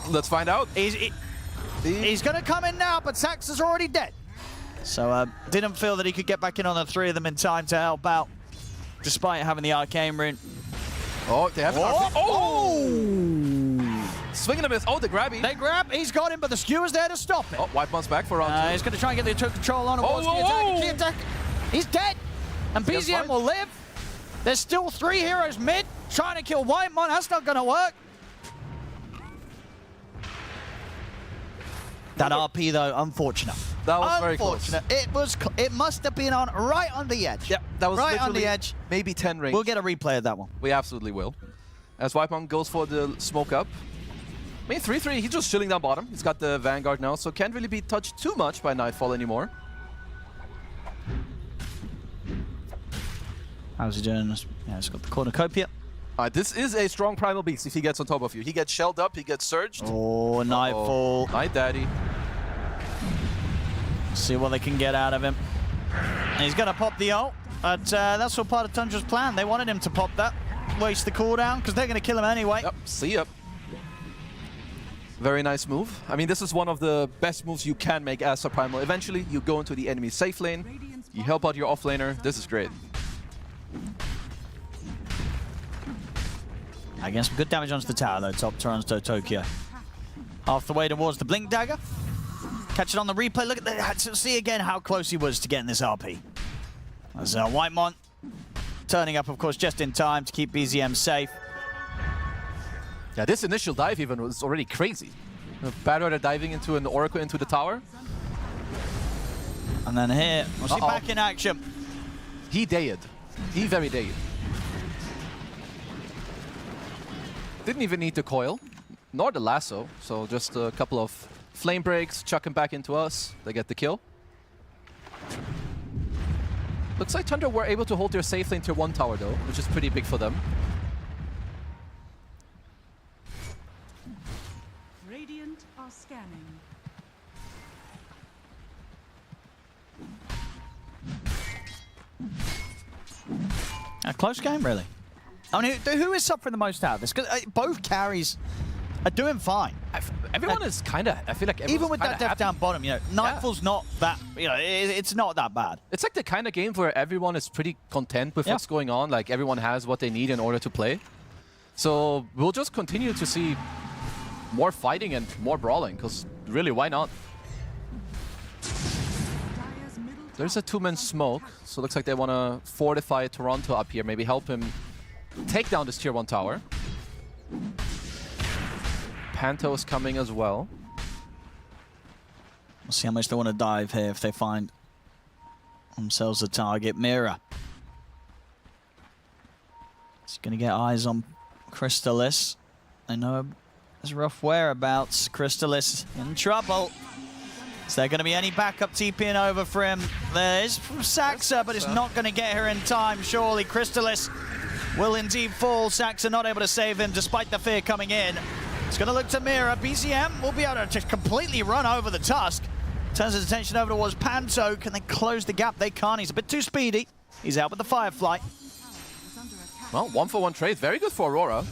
Let's find out. He's going to come in now, but Saxa's already dead. So didn't feel that he could get back in on the 3 of them in time to help out, despite having the Arcane rune. Oh, they have an RP. Oh! Swing and a miss. Oh, the Grabby. They grab, he's got him, but the skewer's there to stop it. Oh, Whitemon's back for round 2. He's going to try and get the control on towards Kiyotaka. He's dead, and BZM will live. There's still 3 heroes mid, trying to kill Whitemon. That's not going to work. That RP, though, unfortunate. That was very close. It must have been on right on the edge. Yep, that was right on the literally edge. maybe 10 range. We'll get a replay of that one. We absolutely will. as Whitemon goes for the smoke up. I mean, 3-3, he's just chilling down bottom. He's got the Vanguard now, so can't really be touched too much by Nightfall anymore. How's he doing? Yeah, he's got the cornucopia. This is a strong Primal Beast if he gets on top of you. He gets shelled up, he gets surged. Oh, Nightfall. Night Daddy. See what they can get out of him. And he's going to pop the ult, but that's all part of Tundra's plan. They wanted him to pop that, waste the cooldown, because they're going to kill him anyway. Yep, see ya. Very nice move. I mean, this is one of the best moves you can make as a Primal. Eventually, you go into the enemy safe lane, you help out your offlaner. This is great. Again, some good damage onto the tower, though, top Toronto Tokyo. Half the way towards the Blink Dagger. Catch it on the replay. Look at that. See again how close he was to getting this RP. As Whitemon turning up, of course, just in time to keep BZM safe. Yeah, this initial dive even was already crazy. Bad Rider diving into an Oracle into the tower. And then here, we'll see back in action. He dayed. He very dayed. Didn't even need the coil, nor the lasso. So just a couple of flame breaks, chuck him back into us. They get the kill. Looks like Tundra were able to hold their safe lane tier 1 tower though, which is pretty big for them. Radiant are scanning. A close game, really. I mean, who is suffering the most out of this? Because both carries are doing fine. Everyone is kind of, I feel like even with that death death down bottom, you know, Nightfall's not that, you know, it's not that bad. It's like the kind of game where everyone is pretty content with what's going on. Like everyone has what they need in order to play. So we'll just continue to see more fighting and more brawling, because really, why not? There's a 2-man smoke, so it looks like they want to fortify Toronto up here, maybe help him take down this tier 1 tower. Panto is coming as well. We'll see how much they want to dive here if they find themselves a target. Mira. He's going to get eyes on Crystallis. I know there's rough whereabouts. Crystallis in trouble. Is there going to be any backup TPing over for him? There is from Saxa, but it's not going to get here in time, surely. Crystallis will indeed fall. Saxa not able to save him despite the fear coming in. It's going to look to Mira. BZM will be able to just completely run over the Tusk. Turns his attention over towards Panto. Can they close the gap? They can't. He's a bit too speedy. He's out with the Firefly. Well, 1-for-1 trade. Very good for Aurora.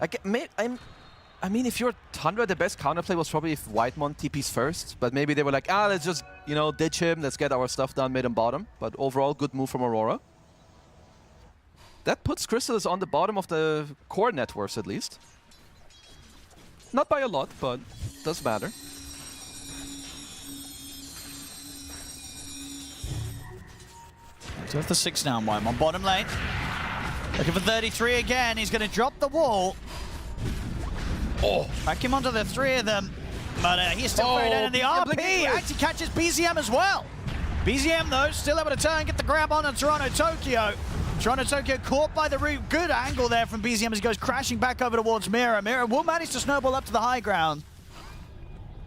I mean, if you're Tundra, the best counterplay was probably if Whitemon TPs first. But maybe they were like, let's just, you know, ditch him. Let's get our stuff done mid and bottom. But overall, good move from Aurora. That puts Crystallis on the bottom of the core net worth, at least. Not by a lot, but does matter. So the 6 down Whitemon. Bottom lane. Looking for 33 again. He's going to drop the wall. Back him onto the 3 of them. But he's still very dead in the RP. Actually catches BZM as well. BZM, though, still able to turn and get the grab on Toronto Tokyo. Toronto Tokyo caught by the root. Good angle there from BZM as he goes crashing back over towards Mira. Mira will manage to snowball up to the high ground.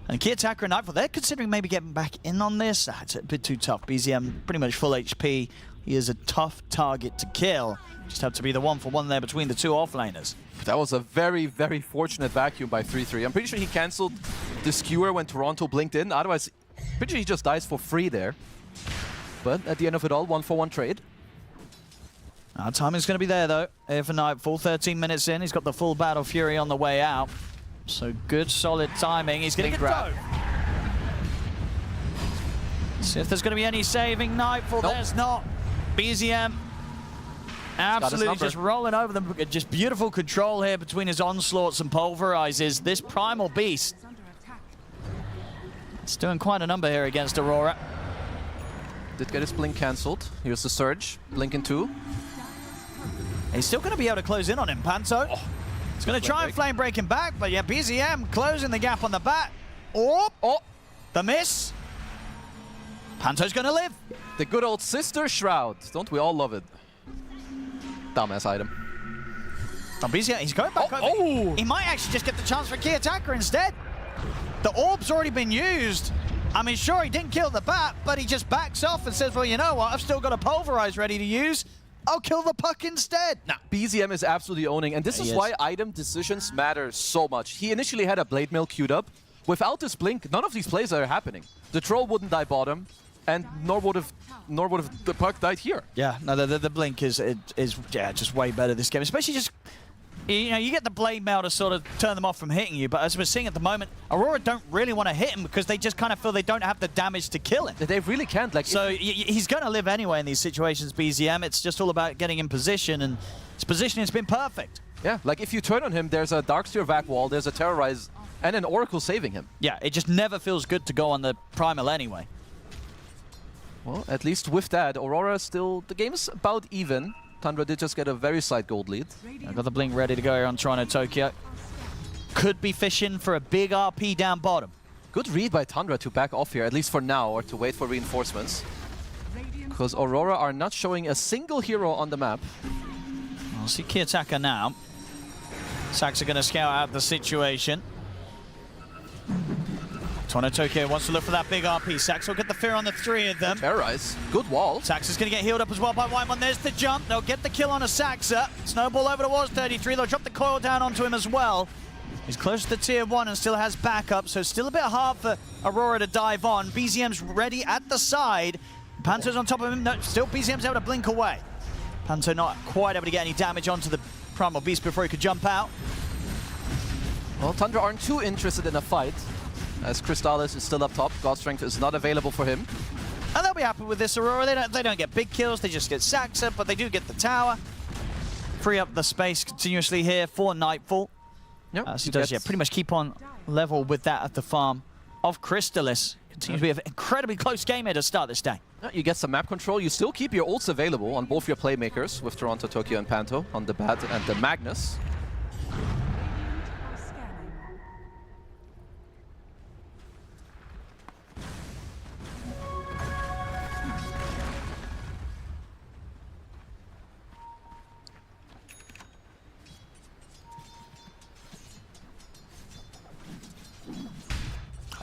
And key attacker and Nightfall, they're considering maybe getting back in on this. It's a bit too tough. BZM pretty much full HP. He is a tough target to kill. Just have to be the 1-for-1 there between the 2 offlaners. That was a very, very fortunate vacuum by 3-3. I'm pretty sure he cancelled the skewer when Toronto blinked in. Otherwise, pretty sure he just dies for free there. But at the end of it all, 1-for-1 trade. Timing's going to be there, though. Here for Nightfall, 13 minutes in. He's got the full Battle Fury on the way out. So good, solid timing. He's going to get dove. See if there's going to be any saving. Nightfall, there's not. BZM absolutely just rolling over them. Just beautiful control here between his onslaughts and pulverizes. This primal beast. It's doing quite a number here against Aurora. Did get his blink cancelled. Here's the surge. Blink in 2. He's still going to be able to close in on him, Panto. He's going to try and flame break him back, but yeah, BZM closing the gap on the bat. The miss. Panto's going to live. The good old Sister Shroud. Don't we all love it? Dumbass item. Oh, BZM, he's going back over. He might actually just get the chance for a key attacker instead. The orb's already been used. I mean, sure, he didn't kill the bat, but he just backs off and says, well, you know what? I've still got a pulverize ready to use. I'll kill the puck instead. Nah, BZM is absolutely owning, and this is why item decisions matter so much. He initially had a Blade Mail queued up. Without this blink, none of these plays are happening. The troll wouldn't die bottom, and nor would have the puck died here. Yeah, no, the blink is just way better this game, especially just. You know, you get the Blade Mail to sort of turn them off from hitting you, but as we're seeing at the moment, Aurora don't really want to hit him because they just kind of feel they don't have the damage to kill him. They really can't. Like, so he's going to live anyway in these situations, BZM. It's just all about getting in position, and his positioning has been perfect. Yeah, like if you turn on him, there's a Darkseer Vac Wall, there's a Terrorize, and an Oracle saving him. Yeah, it just never feels good to go on the Primal anyway. Well, at least with that, Aurora still, the game is about even. Tundra did just get a very slight gold lead. I've got the blink ready to go here on Toronto Tokyo. Could be fishing for a big RP down bottom. Good read by Tundra to back off here, at least for now, or to wait for reinforcements. Because Aurora are not showing a single hero on the map. I'll see key attacker now. Sax are going to scout out the situation. Toronto Tokyo wants to look for that big RP. Sax will get the fear on the three of them. Terrorize. Good wall. Sax is going to get healed up as well by Whitemon. There's the jump. They'll get the kill on a Saxa. Snowball over towards 33. They'll drop the coil down onto him as well. He's close to tier 1 and still has backup, so still a bit hard for Aurora to dive on. BZM's ready at the side. Panto's on top of him. No, still BZM's able to blink away. Panto not quite able to get any damage onto the Primal Beast before he could jump out. Well, Tundra aren't too interested in a fight, as Crystallis is still up top. God Strength is not available for him. And they'll be happy with this, Aurora. They don't get big kills, they just get Saxa, but they do get the tower. Free up the space continuously here for Nightfall. Yep, so he does, pretty much keep on level with that at the farm of Crystallis. Continues to be an incredibly close game here to start this day. You get some map control. You still keep your ults available on both your playmakers with Toronto, Tokyo, and Panto on the Bat and the Magnus.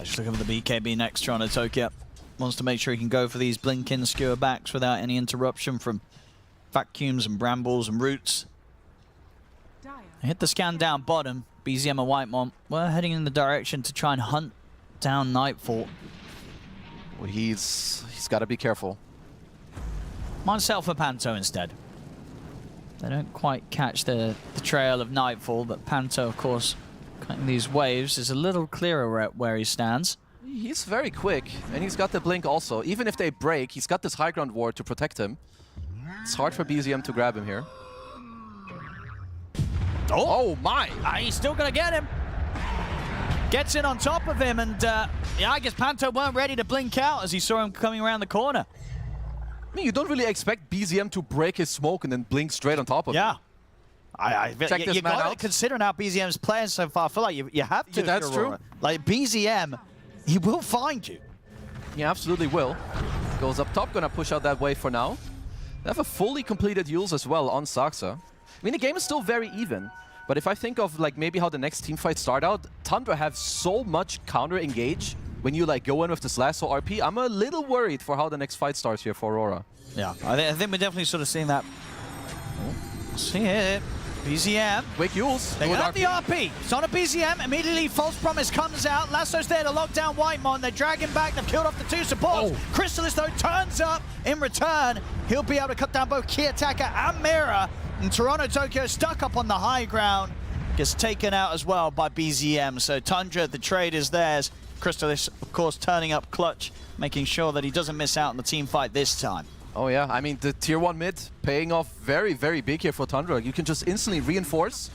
Just looking for the BKB next, Toronto Tokyo. Wants to make sure he can go for these blink-in skewer backs without any interruption from vacuums and brambles and roots. Hit the scan down bottom. BZM and Whitemon. We're heading in the direction to try and hunt down Nightfall. Well, he's got to be careful. Might settle for Panto instead. They don't quite catch the trail of Nightfall, but Panto, of course, cutting these waves is a little clearer where he stands. He's very quick, and he's got the blink also. Even if they break, he's got this high ground ward to protect him. It's hard for BZM to grab him here. Oh my! He's still going to get him. Gets in on top of him, and yeah, I guess Panto weren't ready to blink out as he saw him coming around the corner. I mean, you don't really expect BZM to break his smoke and then blink straight on top of him. Check this man out. Considering how BZM's playing so far, I feel like you have to. Yeah, that's true. Like BZM, he will find you. He absolutely will. Goes up top, gonna push out that wave for now. They have a fully completed Yules as well on Saxa. I mean, the game is still very even, but if I think of like maybe how the next team fight start out, Tundra have so much counter engage when you like go in with this lasso RP. I'm a little worried for how the next fight starts here for Aurora. Yeah, I think we're definitely sort of seeing that. See it. BZM. Quick Yules. They got the RP. It's on a BZM. Immediately, False Promise comes out. Lasso's there to lock down Whitemon. They drag him back. They've killed off the two supports. Crystallis, though, turns up in return. He'll be able to cut down both Key Attacker and Mira. And Toronto Tokyo stuck up on the high ground. Gets taken out as well by BZM. So Tundra, the trade is theirs. Crystallis, of course, turning up clutch, making sure that he doesn't miss out on the team fight this time. Oh yeah, I mean, the tier 1 mid paying off very, very big here for Tundra. You can just instantly reinforce.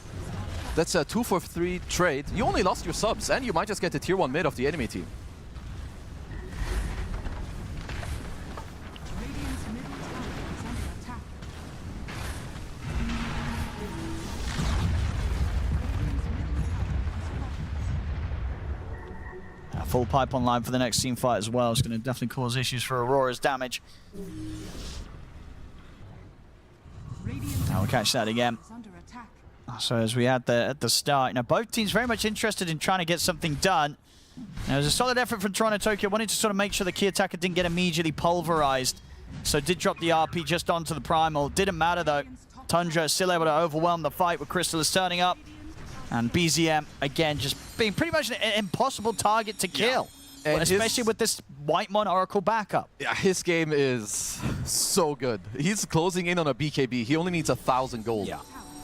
That's a 2-for-3 trade. You only lost your subs, and you might just get the tier 1 mid of the enemy team. Full pipe online for the next team fight as well. It's going to definitely cause issues for Aurora's damage. Now we'll catch that again. So as we had at the start, both teams very much interested in trying to get something done. Now, it was a solid effort from Toronto Tokyo, wanted to sort of make sure the key attacker didn't get immediately pulverized. So did drop the RP just onto the Primal. Didn't matter though. Tundra still able to overwhelm the fight with Crystallis turning up. And BZM, again, just being pretty much an impossible target to kill. And especially with this Whitemon Oracle backup. Yeah, his game is so good. He's closing in on a BKB. He only needs 1,000 gold.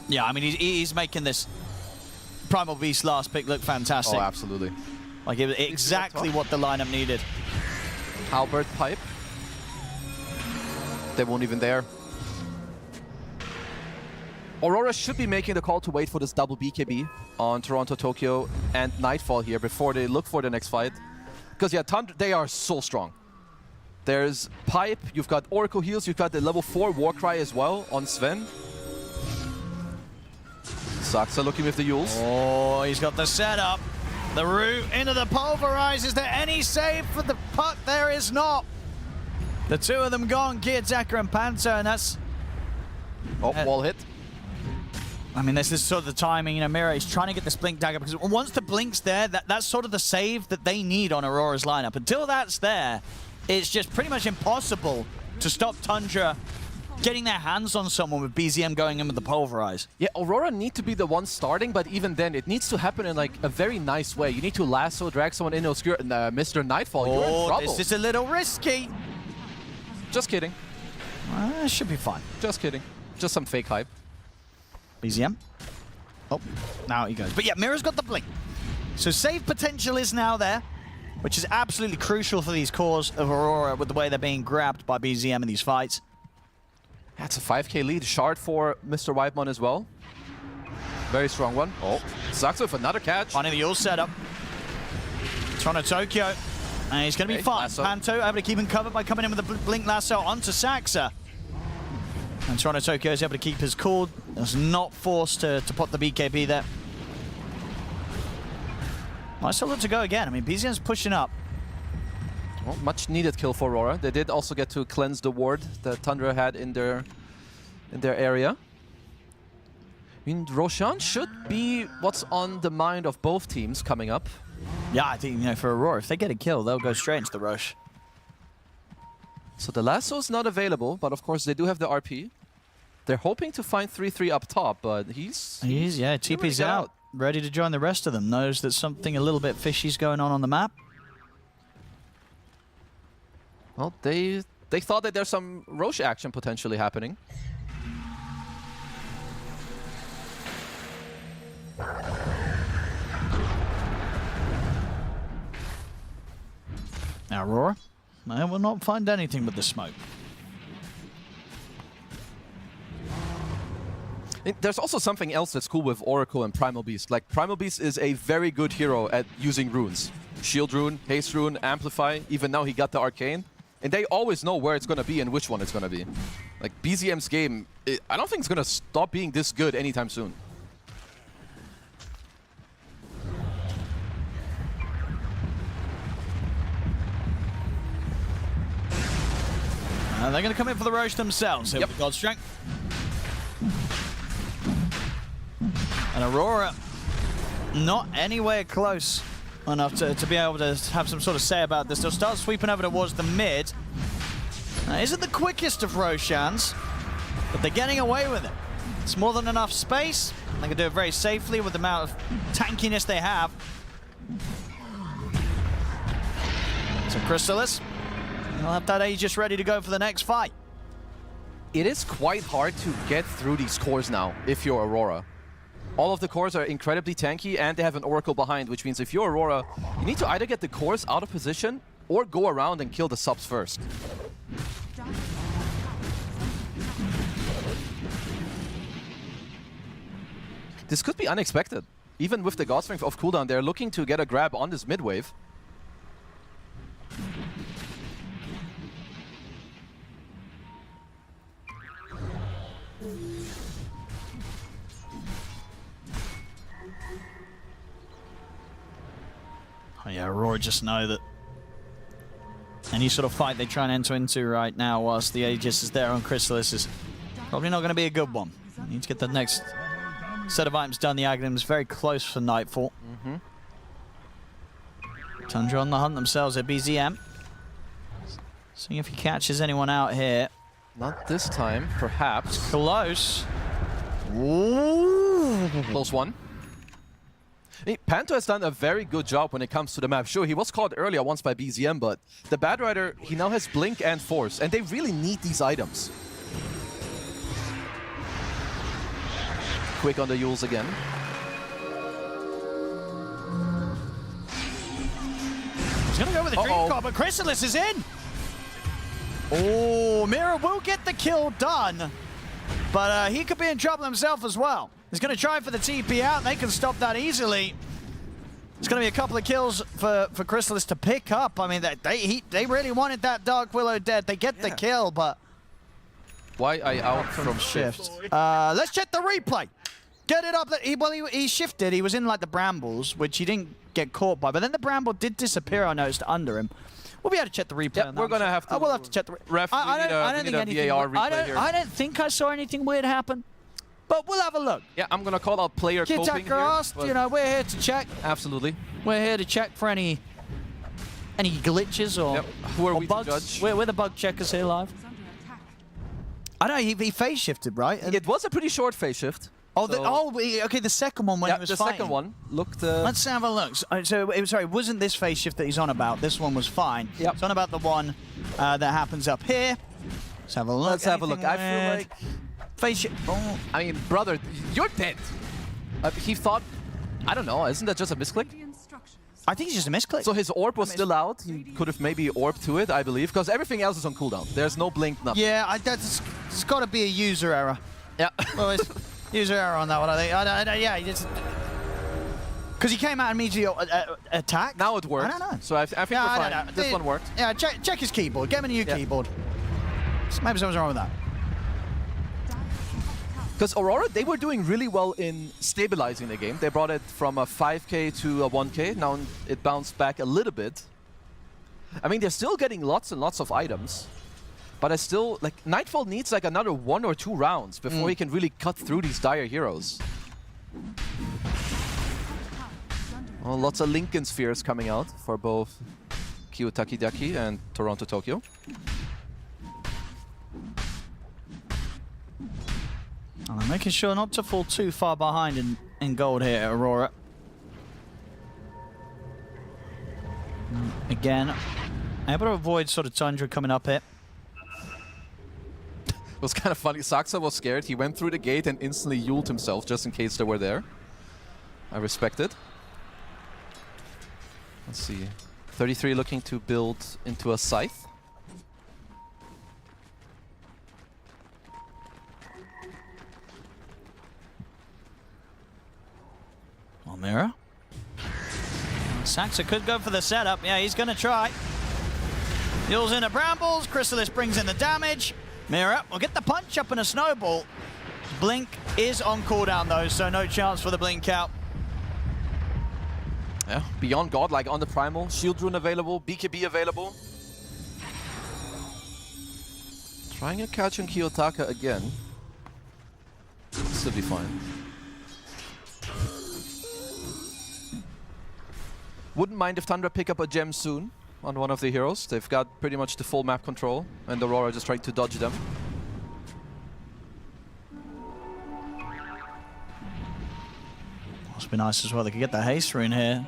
Yeah, I mean, he's making this Primal Beast last pick look fantastic. Oh, absolutely. Like, it was exactly what the lineup needed. Halberd pipe. They won't even dare. Aurora should be making the call to wait for this double BKB on Toronto, Tokyo, and Nightfall here before they look for the next fight. Because, yeah, Tundra, they are so strong. There's Pipe, you've got Oracle heals, you've got the level 4 Warcry as well on Sven. Saxa looking with the Yules. Oh, he's got the setup. The route into the Pulverize. Is there any save for the puck? There is not. The two of them gone, Kiyotaka and Panther, and that's... Oh, wall hit. I mean, this is sort of the timing. Mira is trying to get this Blink Dagger, because once the Blink's there, that's sort of the save that they need on Aurora's lineup. Until that's there, it's just pretty much impossible to stop Tundra getting their hands on someone with BZM going in with the Pulverize. Yeah, Aurora need to be the one starting, but even then, it needs to happen in like a very nice way. You need to lasso, drag someone in, obscure, Mr. Nightfall, you're in trouble. This is a little risky. Just kidding. Should be fine. Just kidding. Just some fake hype. BZM. Oh, now he goes. But yeah, Mira's got the Blink. So save potential is now there, which is absolutely crucial for these cores of Aurora with the way they're being grabbed by BZM in these fights. That's a 5k lead. Shard for Mr. Whitemon as well. Very strong one. Oh, Saxa with another catch. Finding the ult setup. Toronto Tokyo. And he's going to be fine. Lasso. Panto able to keep him covered by coming in with the Blink Lasso onto Saxa. And Toronto Tokyo is able to keep his cool. Was not forced to pop the BKB there. Well, I still look to go again. I mean, BZM's pushing up. Well, much needed kill for Aurora. They did also get to cleanse the ward that Tundra had in their area. I mean, Roshan should be what's on the mind of both teams coming up. Yeah, I think, for Aurora, if they get a kill, they'll go straight into the rush. So the lasso's not available, but of course they do have the RP. They're hoping to find 3-3 up top, but he's TP's out, ready to join the rest of them. Knows that something a little bit fishy's going on the map. Well, they thought that there's some Roche action potentially happening. Now, Aurora, I will not find anything but the smoke. There's also something else that's cool with Oracle and Primal Beast. Like, Primal Beast is a very good hero at using runes. Shield rune, haste rune, amplify. Even now he got the arcane. And they always know where it's going to be and which one it's going to be. Like, BZM's game, I don't think it's going to stop being this good anytime soon. They're going to come in for the Roche themselves here with God's Strength. And Aurora not anywhere close enough to be able to have some sort of say about this. They'll start sweeping over towards the mid. Now, isn't the quickest of Roshans, but they're getting away with it. It's more than enough space. They can do it very safely with the amount of tankiness they have. So Crystallis, he'll have that Aegis ready to go for the next fight. It is quite hard to get through these cores now if you're Aurora. All of the cores are incredibly tanky and they have an Oracle behind, which means if you're Aurora, you need to either get the cores out of position or go around and kill the subs first. This could be unexpected. Even with the God Strength off cooldown, they're looking to get a grab on this mid wave. Oh yeah, Aurora just know that any sort of fight they try and enter into right now whilst the Aegis is there on Crystallis is probably not going to be a good one. They need to get the next set of items down the Aghanims, very close for Nightfall. Tundra on the hunt themselves at BZM. Seeing if he catches anyone out here. Not this time, perhaps. Close. Ooh. Close one. Panto has done a very good job when it comes to the map. Sure, he was caught earlier once by BZM, but the Bad Rider, he now has Blink and Force, and they really need these items. Quick on the Yules again. He's going to go with the Dream Car, but Chrysalis is in. Oh, Mira will get the kill done, but he could be in trouble himself as well. He's going to try for the TP out, and they can stop that easily. It's going to be a couple of kills for Chrysalis to pick up. I mean, they really wanted that Dark Willow dead. They get the kill, but... Why I out from shift? Let's check the replay. Get it up. He shifted. He was in like the brambles, which he didn't get caught by. But then the bramble did disappear, I noticed, under him. We'll be able to check the replay. Yeah, we're going to have to... we'll have to check the Ref, I don't think anything... I don't think I saw anything weird happen. But we'll have a look. Yeah, I'm going to call out player Kid coping Tucker here, asked, you know, we're here to check. Absolutely. We're here to check for any glitches or, Who are we bugs. to judge? We're the bug checkers here live. I know, he phase shifted, right? It was a pretty short phase shift. Oh, so okay, the second one when he was the fighting. second one looked... Let's have a look. So, it wasn't this phase shift that he's on about. This one was fine. Yep. It's on about the one that happens up here. Let's have a look. Let's have a look. I feel like... Phase shift. Oh. I mean, brother, you're dead. He thought... I don't know, isn't that just a misclick? I think it's just a misclick. So his orb was still out. He could have maybe orbed to it, I believe, because everything else is on cooldown. There's no blink, nothing. Yeah, it's got to be a user error. Yeah. Well, it's user error on that one, I think. Yeah, he just... Because he came out and immediately attacked. Now it worked. I don't know. So I think we're fine. This one worked. Yeah, check his keyboard. Get him a new keyboard. Maybe something's wrong with that. Because Aurora, they were doing really well in stabilizing the game. They brought it from a 5k to a 1k. Now it bounced back a little bit. I mean, they're still getting lots and lots of items. But I still, like, Nightfall needs like another 1 or 2 rounds before he can really cut through these dire heroes. Well, lots of Lincoln Spheres coming out for both Kiyotaki and Toronto Tokyo. And I'm making sure not to fall too far behind in gold here, Aurora. Again, able to avoid sort of Tundra coming up here. It was kind of funny. Saxa was scared. He went through the gate and instantly ulted himself just in case they were there. I respect it. Let's see. 33 looking to build into a scythe. Mira. Saxa could go for the setup. Yeah, he's going to try. Yules into brambles. Chrysalis brings in the damage. Mira will get the punch up in a snowball. Blink is on cooldown though, so no chance for the blink out. Yeah, Beyond Godlike on the Primal. Shield Rune available. BKB available. Trying to catch on Kiyotaka again. Still be fine. Wouldn't mind if Tundra pick up a gem soon on one of the heroes. They've got pretty much the full map control, and Aurora just trying to dodge them. Must be nice as well. They could get the haste rune here.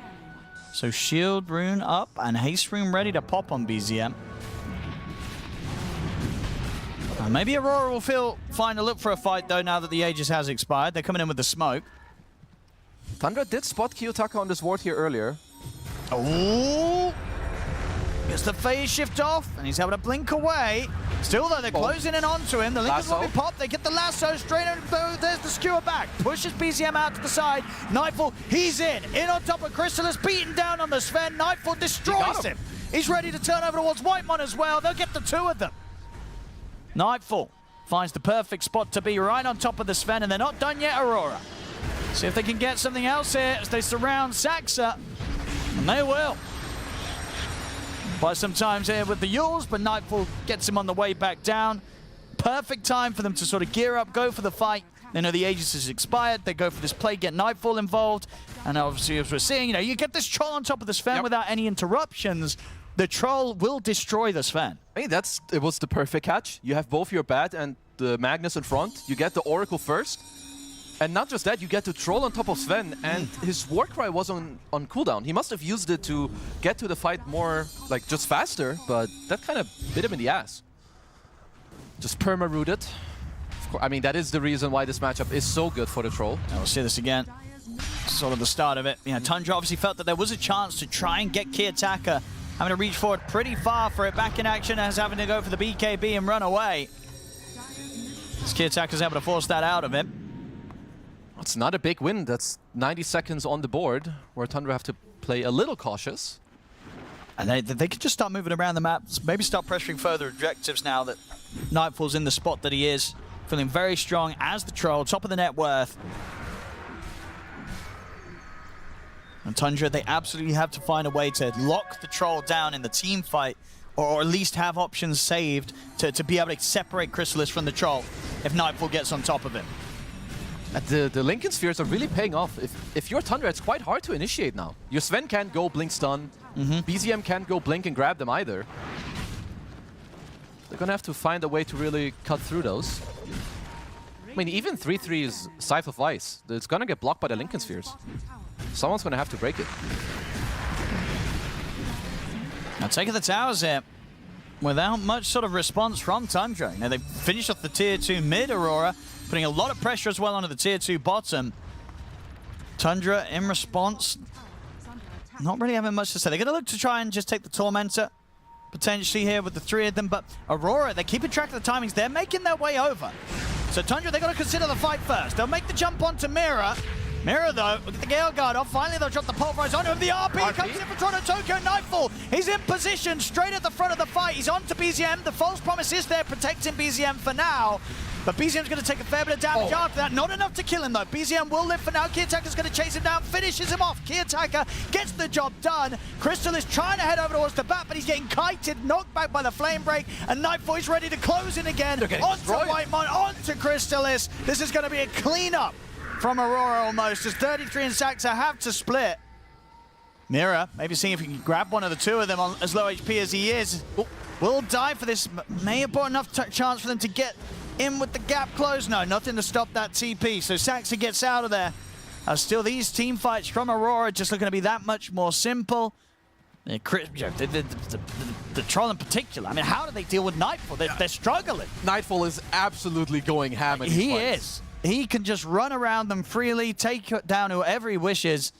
So shield rune up and haste rune ready to pop on BZM. Maybe Aurora will feel fine to look for a fight though now that the Aegis has expired. They're coming in with the smoke. Tundra did spot Kiyotaka on this ward here earlier. Oh! Gets the phase shift off, and he's able to blink away. Still, though, they're closing in onto him. The Linkers will be popped. They get the lasso straight in. There's the skewer back. Pushes BZM out to the side. Nightfall, he's in. In on top of Chrysalis, beaten down on the Sven. Nightfall destroys him. He's ready to turn over towards Whitemon as well. They'll get the 2 of them. Nightfall finds the perfect spot to be right on top of the Sven, and they're not done yet, Aurora. See if they can get something else here as they surround Saxa. And they will. By sometimes here with the Yules, but Nightfall gets him on the way back down. Perfect time for them to sort of gear up, go for the fight. They know the agency is expired. They go for this play, get Nightfall involved. And obviously, as we're seeing, you get this Troll on top of the Sven without any interruptions. The Troll will destroy the Sven. I mean, it was the perfect catch. You have both your Bat and the Magnus in front. You get the Oracle first. And not just that, you get the Troll on top of Sven, and his Warcry was on cooldown. He must have used it to get to the fight more, like, just faster, but that kind of bit him in the ass. Just perma-rooted. I mean, that is the reason why this matchup is so good for the Troll. And we'll see this again. Sort of the start of it. Tundra obviously felt that there was a chance to try and get Kiyotaka having to reach forward pretty far for it. Back in action as having to go for the BKB and run away. Kiyotaka's able to force that out of him. It's not a big win. That's 90 seconds on the board, where Tundra have to play a little cautious. And they could just start moving around the map, maybe start pressuring further objectives now that Nightfall's in the spot that he is. Feeling very strong as the Troll, top of the net worth. And Tundra, they absolutely have to find a way to lock the Troll down in the team fight, or at least have options saved to be able to separate Chrysalis from the Troll if Nightfall gets on top of him. The Lincoln Spheres are really paying off. If you're Tundra, it's quite hard to initiate now. Your Sven can't go Blink Stun. BZM can't go Blink and grab them either. They're gonna have to find a way to really cut through those. I mean, even 3-3 is Scythe of Ice. It's gonna get blocked by the Lincoln Spheres. Someone's gonna have to break it. Now taking the towers here without much sort of response from Tundra. They finished off the tier 2 mid Aurora, putting a lot of pressure as well onto the tier 2 bottom. Tundra in response, not really having much to say. They're going to look to try and just take the Tormentor potentially here with the 3 of them, but Aurora, they're keeping track of the timings. They're making their way over. So Tundra, they've got to consider the fight first. They'll make the jump onto Mira. Mira, though, with the Gale Guard off. Finally, they'll drop the Pulverize onto him. The RP comes in for Toronto Tokyo. Nightfall, he's in position straight at the front of the fight. He's on to BZM. The False Promise is there, protecting BZM for now. But BZM's going to take a fair bit of damage after that. Not enough to kill him, though. BZM will live for now. Kiyotaka's going to chase him down, finishes him off. Kiyotaka gets the job done. Crystal is trying to head over towards the bat, but he's getting kited, knocked back by the Flame Break, and Nightfall is ready to close in again. Onto Whitemon, onto Crystalis. This is going to be a cleanup from Aurora almost, as 33 and Saxa have to split. Mira, maybe seeing if he can grab one of the 2 of them on as low HP as he is. Will die for this. May have brought enough chance for them to get in with the gap closed. No, nothing to stop that TP. So Saxa gets out of there. Still, these team fights from Aurora just looking to be that much more simple. The Troll in particular. I mean, how do they deal with Nightfall? They're struggling. Nightfall is absolutely going ham in these fights. He can just run around them freely, take down whoever he wishes.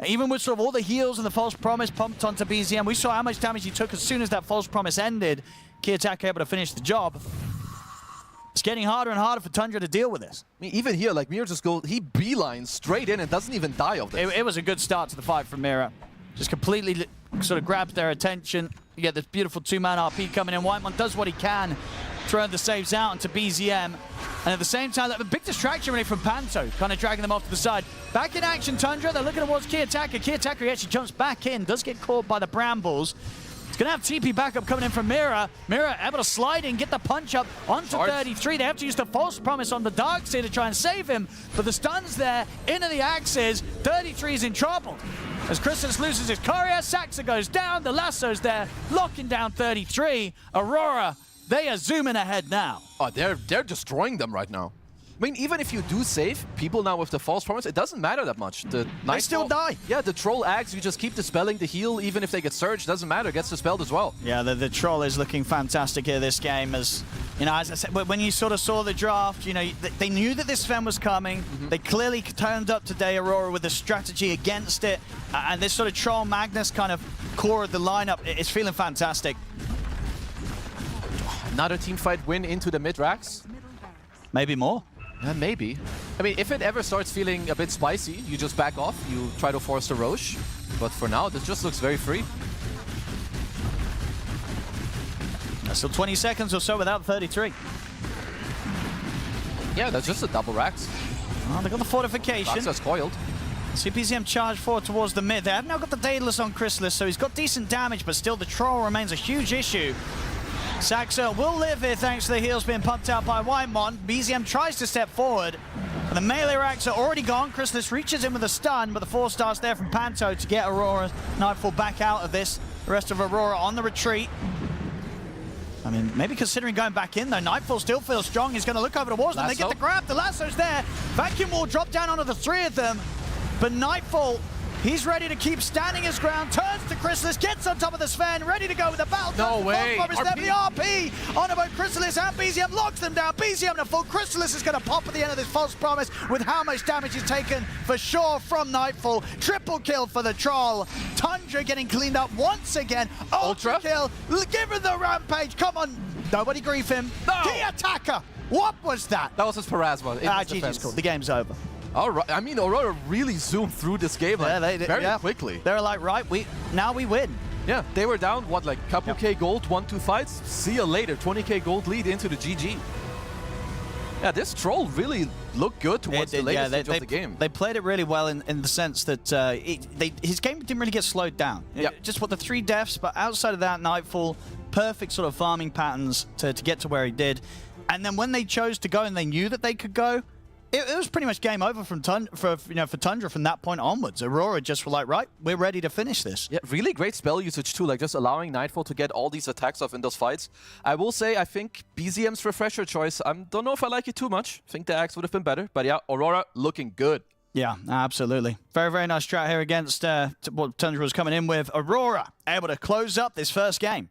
Even with sort of all the heals and the False Promise pumped onto BZM, we saw how much damage he took as soon as that False Promise ended. Kiyotaka able to finish the job. It's getting harder and harder for Tundra to deal with this. I mean, even here, like, Mira just goes, he beelines straight in and doesn't even die of this. It was a good start to the fight from Mira. Just completely sort of grabs their attention. You get this beautiful 2-man RP coming in. Whitemon does what he can, throwing the saves out into BZM. And at the same time, a big distraction really from Panto, kind of dragging them off to the side. Back in action, Tundra, they're looking towards Kiyotaka. Kiyotaka actually jumps back in, does get caught by the Brambles. He's going to have TP backup coming in from Mira. Mira able to slide in, get the punch up onto 33. They have to use the False Promise on the Darkseer to try and save him, but the stun's there, into the axes. 33 is in trouble. As Chrysalis loses his courier, Saxa goes down, the lasso's there, locking down 33. Aurora, they are zooming ahead now. Oh, they're destroying them right now. I mean, even if you do save people now with the False Promise, it doesn't matter that much. They still die. Yeah, the Troll Axe, you just keep dispelling the heal, even if they get surged, doesn't matter, gets dispelled as well. Yeah, the Troll is looking fantastic here this game. As as I said, when you sort of saw the draft, they knew that this Sven was coming. They clearly turned up today, Aurora, with a strategy against it. And this sort of Troll Magnus kind of core of the lineup is feeling fantastic. Another team fight win into the mid-racks. Maybe more. Yeah, maybe. I mean, if it ever starts feeling a bit spicy, you just back off, you try to force the Roche. But for now, this just looks very free. Still 20 seconds or so without 33. Yeah, that's just a double racks. Oh, they got the fortification. That's coiled. CPZM charge forward towards the mid. They have now got the Daedalus on Chrysalis, so he's got decent damage, but still the Troll remains a huge issue. Saxa will live here thanks to the heals being pumped out by Whitemon. BZM tries to step forward. And the melee racks are already gone. Chrysalis reaches in with a stun, but the 4 stars there from Panto to get Aurora Nightfall back out of this. The rest of Aurora on the retreat. I mean, maybe considering going back in, though. Nightfall still feels strong. He's going to look over towards them. They get the grab. The lasso's there. Vacuum wall drop down onto the 3 of them. But Nightfall, he's ready to keep standing his ground. Turns to Chrysalis, gets on top of the Sven, ready to go with the battle. No way. The RP on about Chrysalis and BZM locks them down. BZM to full. Chrysalis is going to pop at the end of this false promise with how much damage is taken for sure from Nightfall. Triple kill for the Troll. Tundra getting cleaned up once again. Ultra kill. Give him the rampage. Come on. Nobody grief him. No. Key attacker. What was that? That was his Parasma. GG's cool. The game's over. All right. I mean, Aurora really zoomed through this game very quickly. They're like, right, now we win. Yeah, they were down, what, like couple K gold, 1-2 fights? See you later. 20K gold lead into the GG. Yeah, this Troll really looked good towards the later stage of the game. They played it really well in the sense that his game didn't really get slowed down. Just what the 3 deaths, but outside of that, Nightfall, perfect sort of farming patterns to get to where he did. And then when they chose to go and they knew that they could go, it was pretty much game over for Tundra from that point onwards. Aurora just were like, right, we're ready to finish this. Yeah, really great spell usage too, like just allowing Nightfall to get all these attacks off in those fights. I will say, I think BZM's refresher choice, I don't know if I like it too much. I think the axe would have been better, but yeah, Aurora looking good. Yeah, absolutely. Very, very nice strat here against what Tundra was coming in with. Aurora able to close up this first game.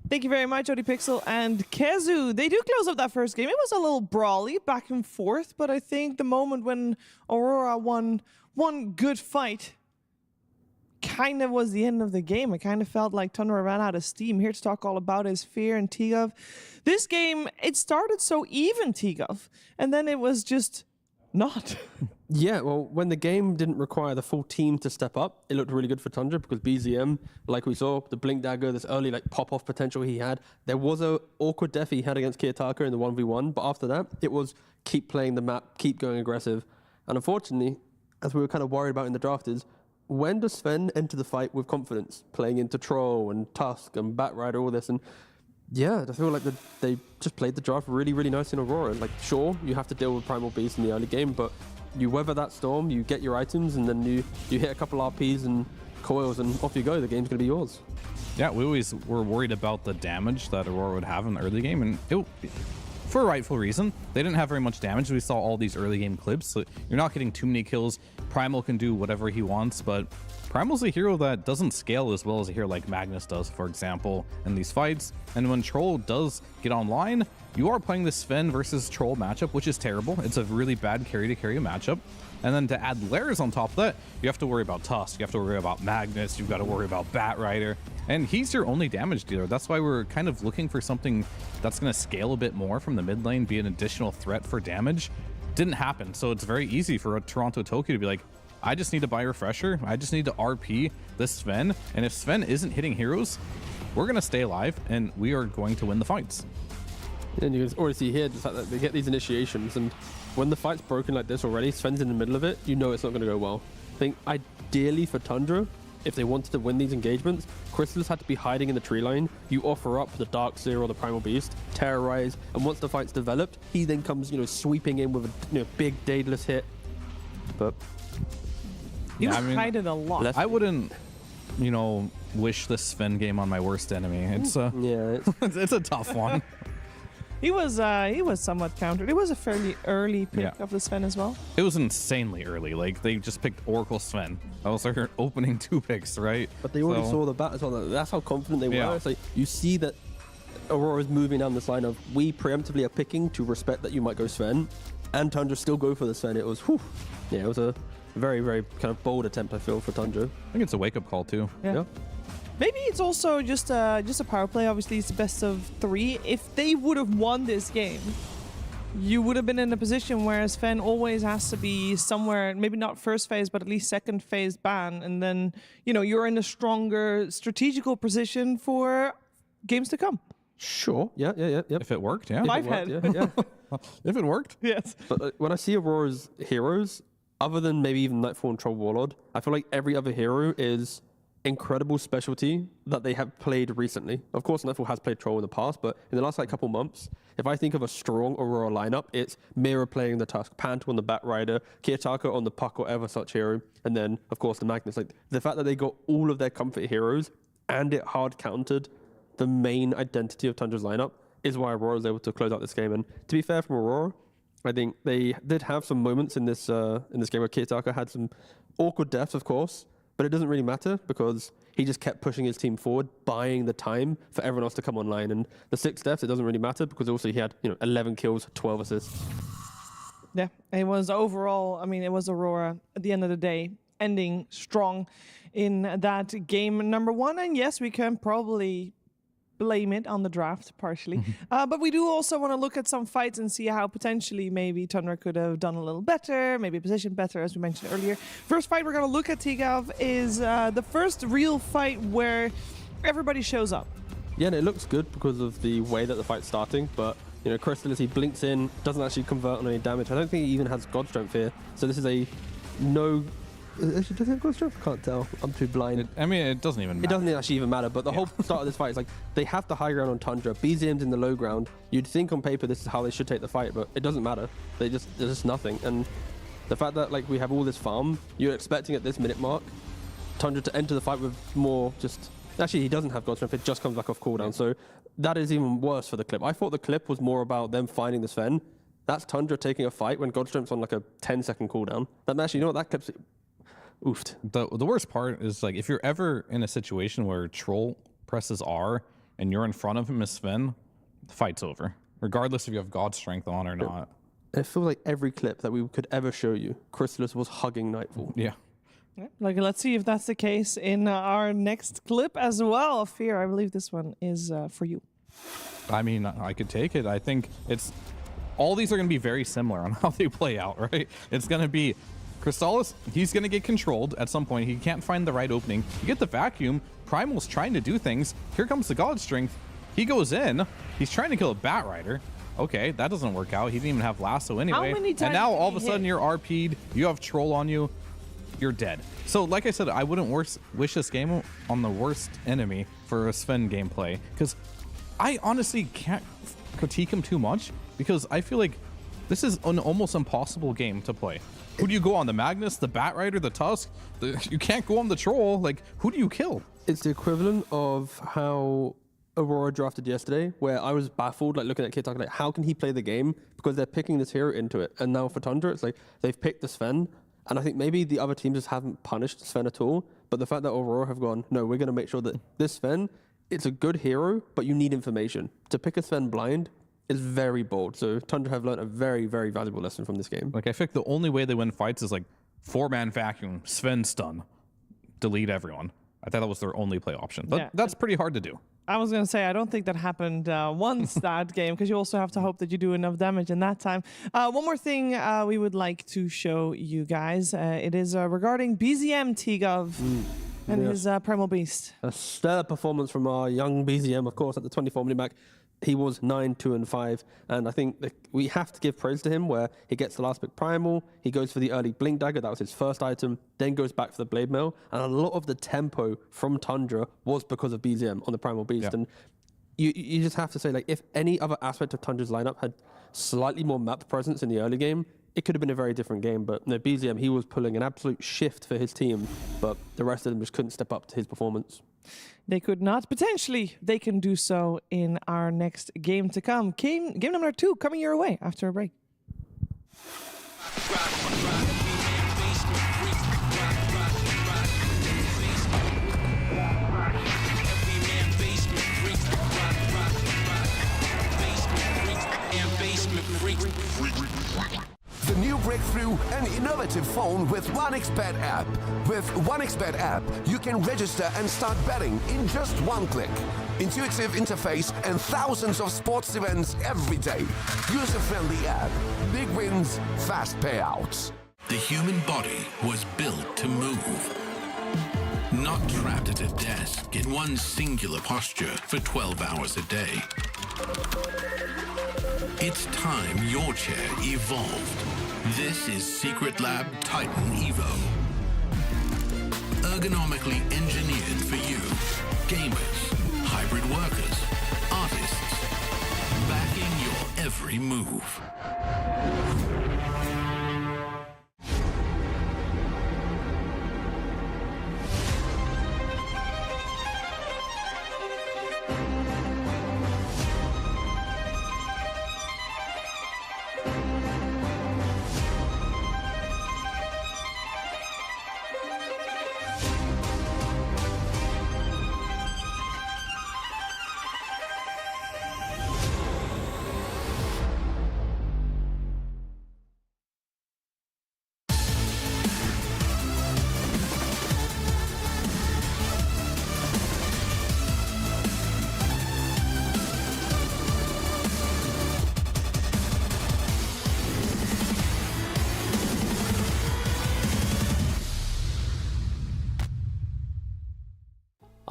Thank you very much, ODPixel and Kezu. They do close up that first game. It was a little brawly back and forth, but I think the moment when Aurora won one good fight kind of was the end of the game. I kind of felt like Tundra ran out of steam. Here to talk all about is Fear and Tigov. This game, it started so even, Tigov, and then it was just not. Yeah, well, when the game didn't require the full team to step up, it looked really good for Tundra because BZM, like we saw, the Blink Dagger, this early like pop-off potential he had. There was a awkward death he had against Kiyotaka in the 1v1, but after that, it was keep playing the map, keep going aggressive. And unfortunately, as we were kind of worried about in the draft is, when does Sven enter the fight with confidence, playing into Troll and Tusk and Batrider, all this, and yeah, I feel like they just played the draft really, really nice in Aurora. Like, sure, you have to deal with Primal Beast in the early game, but you weather that storm, you get your items, and then you hit a couple RPs and coils, and off you go. The game's going to be yours. Yeah, we always were worried about the damage that Aurora would have in the early game, and for a rightful reason. They didn't have very much damage. We saw all these early game clips, so you're not getting too many kills. Primal can do whatever he wants, but Primal's a hero that doesn't scale as well as a hero like Magnus does, for example, in these fights. And when Troll does get online, you are playing the Sven versus Troll matchup, which is terrible. It's a really bad carry-to-carry matchup. And then to add layers on top of that, you have to worry about Tusk, you have to worry about Magnus, you've got to worry about Batrider, and he's your only damage dealer. That's why we're kind of looking for something that's going to scale a bit more from the mid lane, be an additional threat for damage. Didn't happen, so it's very easy for a Toronto Tokyo to be like, I just need to buy Refresher, I just need to RP this Sven, and if Sven isn't hitting heroes, we're going to stay alive, and we are going to win the fights. And you can already see here the fact that they get these initiations, and when the fight's broken like this already, Sven's in the middle of it, you know it's not going to go well. I think ideally for Tundra, if they wanted to win these engagements, Chrysalis had to be hiding in the tree line. You offer up the Darkseer or the Primal Beast, terrorize, and once the fight's developed, he then comes, sweeping in with a big Daedalus hit. But he was hiding a lot. I wouldn't, wish this Sven game on my worst enemy. It's it's a tough one. He was somewhat countered. It was a fairly early pick of the Sven as well. It was insanely early. Like, they just picked Oracle Sven. That was their opening 2 picks, right? But they already saw the bat as well. That's how confident they were. It's like, you see that Aurora is moving down this line of, we preemptively are picking to respect that you might go Sven, and Tundra still go for the Sven. It was, it was a very, very kind of bold attempt, I feel, for Tundra. I think it's a wake-up call, too. Yeah. Maybe it's also just a power play. Obviously, it's the best of 3. If they would have won this game, you would have been in a position where Sven always has to be somewhere, maybe not first phase, but at least second phase ban. And then, you're in a stronger strategical position for games to come. Sure. Yeah. If it worked, yeah. Live head. If it worked. Yes. But when I see Aurora's heroes, other than maybe even Nightfall and Troll Warlord, I feel like every other hero is incredible specialty that they have played recently. Of course, Nightfall has played Troll in the past, but in the last couple months, if I think of a strong Aurora lineup, it's Mira playing the Tusk, Panther on the Bat Rider, Kiyotaka on the Puck or ever such hero, and then, of course, the Magnus. Like, the fact that they got all of their comfort heroes and it hard countered the main identity of Tundra's lineup is why Aurora was able to close out this game. And to be fair from Aurora, I think they did have some moments in this game where Kiyotaka had some awkward deaths, of course, but it doesn't really matter because he just kept pushing his team forward, buying the time for everyone else to come online. And the 6 deaths, it doesn't really matter because also he had 11 kills, 12 assists. Yeah, it was overall, I mean, it was Aurora at the end of the day, ending strong in that game number 1. And yes, we can probably blame it on the draft partially. But we do also want to look at some fights and see how potentially maybe Tundra could have done a little better, maybe positioned better, as we mentioned earlier. First fight we're going to look at, Tigov, is the first real fight where everybody shows up. Yeah, and it looks good because of the way that the fight's starting, but Crystal, as he blinks in, doesn't actually convert on any damage. I don't think he even has God Strength here. So this is a no... Does he have God Strength? I can't tell. I'm too blind. I mean, it doesn't even matter. It doesn't actually even matter, but the whole start of this fight is like, they have the high ground on Tundra. BZM's in the low ground. You'd think on paper this is how they should take the fight, but it doesn't matter. There's just nothing. And the fact that like we have all this farm, you're expecting at this minute mark, Tundra to enter the fight with more just... Actually, he doesn't have God Strength. It just comes back off cooldown. So that is even worse for the clip. I thought the clip was more about them finding the Sven. That's Tundra taking a fight when God Strength's on like a 10-second cooldown. That actually, that clip's... Oofed. The worst part is like if you're ever in a situation where Troll presses R and you're in front of him as Sven, the fight's over, regardless if you have God Strength on or not. It feels like every clip that we could ever show you, Chrysalis was hugging Nightfall. Yeah. Like, let's see if that's the case in our next clip as well. Fear, I believe this one is for you. I mean, I could take it. I think it's all these are going to be very similar on how they play out, right? It's going to be Crystallis, he's going to get controlled at some point. He can't find the right opening. You get the vacuum. Primal's trying to do things. Here comes the God Strength. He goes in. He's trying to kill a Bat Rider. Okay, that doesn't work out. He didn't even have lasso anyway. How many times and now all of a did he sudden hit? you're RP'd. You have Troll on you. You're dead. So like I said, I wouldn't wish this game on the worst enemy for a Sven gameplay because I honestly can't critique him too much because I feel like this is an almost impossible game to play. Who do you go on? The Magnus, the Bat Rider, the Tusk? You can't go on the Troll. Like, who do you kill? It's the equivalent of how Aurora drafted yesterday, where I was baffled, like looking at Kiyotaka, like how can he play the game? Because they're picking this hero into it. And now for Tundra, it's like they've picked the Sven. And I think maybe the other teams just haven't punished Sven at all. But the fact that Aurora have gone, no, we're going to make sure that this Sven, it's a good hero, but you need information. To pick a Sven blind is very bold. So Tundra have learned a very, very valuable lesson from this game. Like, I think the only way they win fights is like 4-man vacuum, Sven stun, delete everyone. I thought that was their only play option. But Yeah. that's pretty hard to do. I was going to say, I don't think that happened once that game, because you also have to hope that you do enough damage in that time. One more thing we would like to show you guys. It is regarding BZM Tigov and his Primal Beast. A stellar performance from our young BZM, of course, at the 24-minute mark. He was 9, 2, and 5, and I think that we have to give praise to him where he gets the last pick Primal, he goes for the early Blink Dagger, that was his first item, then goes back for the Blade Mail, and a lot of the tempo from Tundra was because of BZM on the Primal Beast, and you just have to say, like, if any other aspect of Tundra's lineup had slightly more map presence in the early game, it could have been a very different game, but no, BZM, he was pulling an absolute shift for his team, but the rest of them just couldn't step up to his performance. They could not. Potentially, they can do so in our next game to come. Game number 2 coming your way after a break. The new breakthrough, an innovative phone with 1xBet app. With 1xBet app, you can register and start betting in just one click. Intuitive interface and thousands of sports events every day. User-friendly app. Big wins, fast payouts. The human body was built to move. Not trapped at a desk in one singular posture for 12 hours a day. It's time your chair evolved. This is Secret Lab Titan Evo. A ergonomically engineered for you. Gamers, hybrid workers, artists, backing your every move.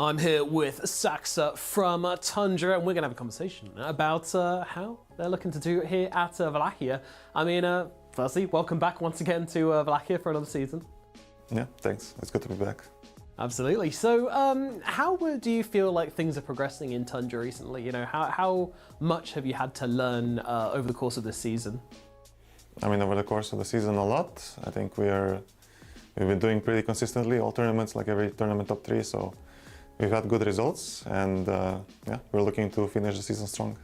I'm here with Saxa from Tundra, and we're going to have a conversation about how they're looking to do here at Wallachia. I mean, firstly, welcome back once again to Wallachia for another season. Yeah, thanks. It's good to be back. Absolutely. So, how do you feel like things are progressing in Tundra recently? You know, how much have you had to learn over the course of this season? I mean, over the course of the season, a lot. I think we've been doing pretty consistently all tournaments, like every tournament top 3. So we've had good results, and yeah, we're looking to finish the season strong.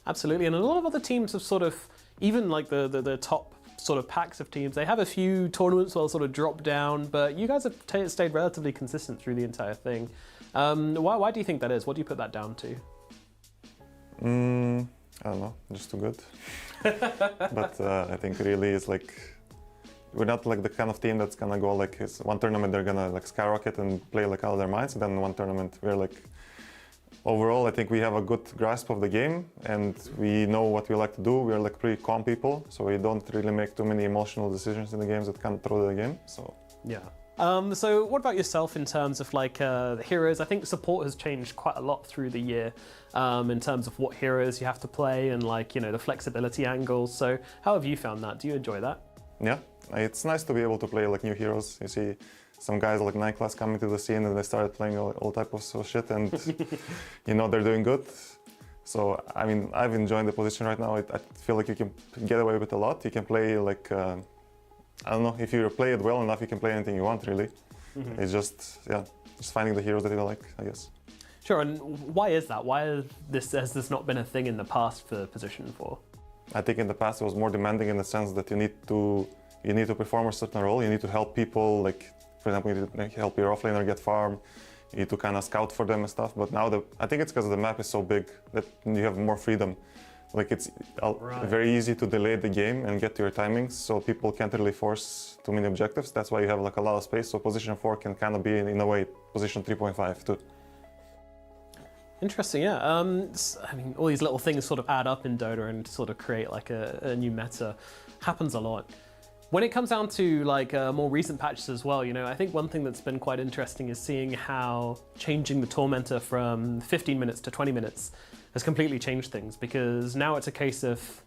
Absolutely, and a lot of other teams have sort of, even like the top sort of packs of teams, they have a few tournaments where they'll sort of drop down, but you guys have stayed relatively consistent through the entire thing. Why do you think that is? What do you put that down to? I don't know, just too good. But I think really it's like, we're not like the kind of team that's gonna go like, it's one tournament they're gonna like skyrocket and play like out of their minds, and then one tournament we're like, overall I think we have a good grasp of the game and we know what we like to do. We're like pretty calm people, so we don't really make too many emotional decisions in the games that can throw the game, so. Yeah. So what about yourself in terms of like the heroes? I think support has changed quite a lot through the year in terms of what heroes you have to play and like, you know, the flexibility angles. So how have you found that? Do you enjoy that? Yeah, it's nice to be able to play like new heroes. You see some guys like 9 class coming to the scene and they started playing all type of shit, and you know, they're doing good. So I mean, I've enjoyed the position right now. I feel like you can get away with a lot. You can play like, I don't know, if you play it well enough, you can play anything you want really. It's just, yeah, just finding the heroes that you like, I guess. Sure, and why is that? Why has this not been a thing in the past for Position 4? I think in the past it was more demanding in the sense that you need to perform a certain role. You need to help people, like for example, you need to help your offlaner get farm. You need to kind of scout for them and stuff. But now I think it's because the map is so big that you have more freedom. Like it's very easy to delay the game and get to your timings, so people can't really force too many objectives. That's why you have like a lot of space. So Position 4 can kind of be in a way Position 3.5 too. Interesting, yeah. I mean, all these little things sort of add up in Dota and sort of create like a new meta. Happens a lot. When it comes down to like more recent patches as well, you know, I think one thing that's been quite interesting is seeing how changing the Tormentor from 15 minutes to 20 minutes has completely changed things, because now it's a case of,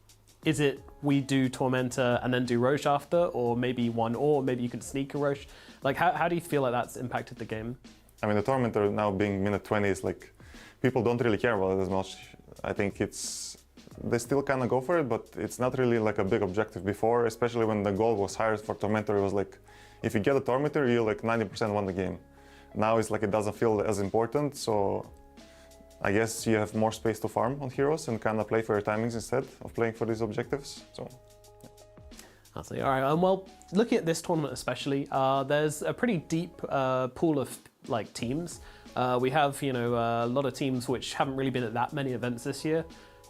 is it we do Tormentor and then do Roche after, or maybe maybe you can sneak a Roche? Like, how do you feel like that's impacted the game? I mean, the Tormentor now being minute 20 is like, people don't really care about it as much. I think they still kind of go for it, but it's not really like a big objective before, especially when the goal was higher for Tormentor. It was like, if you get a Tormentor, you like 90% won the game. Now it's like it doesn't feel as important, so I guess you have more space to farm on heroes and kind of play for your timings instead of playing for these objectives. So. Absolutely. All right. Well, looking at this tournament especially, there's a pretty deep pool of like teams. We have, you know, a lot of teams which haven't really been at that many events this year.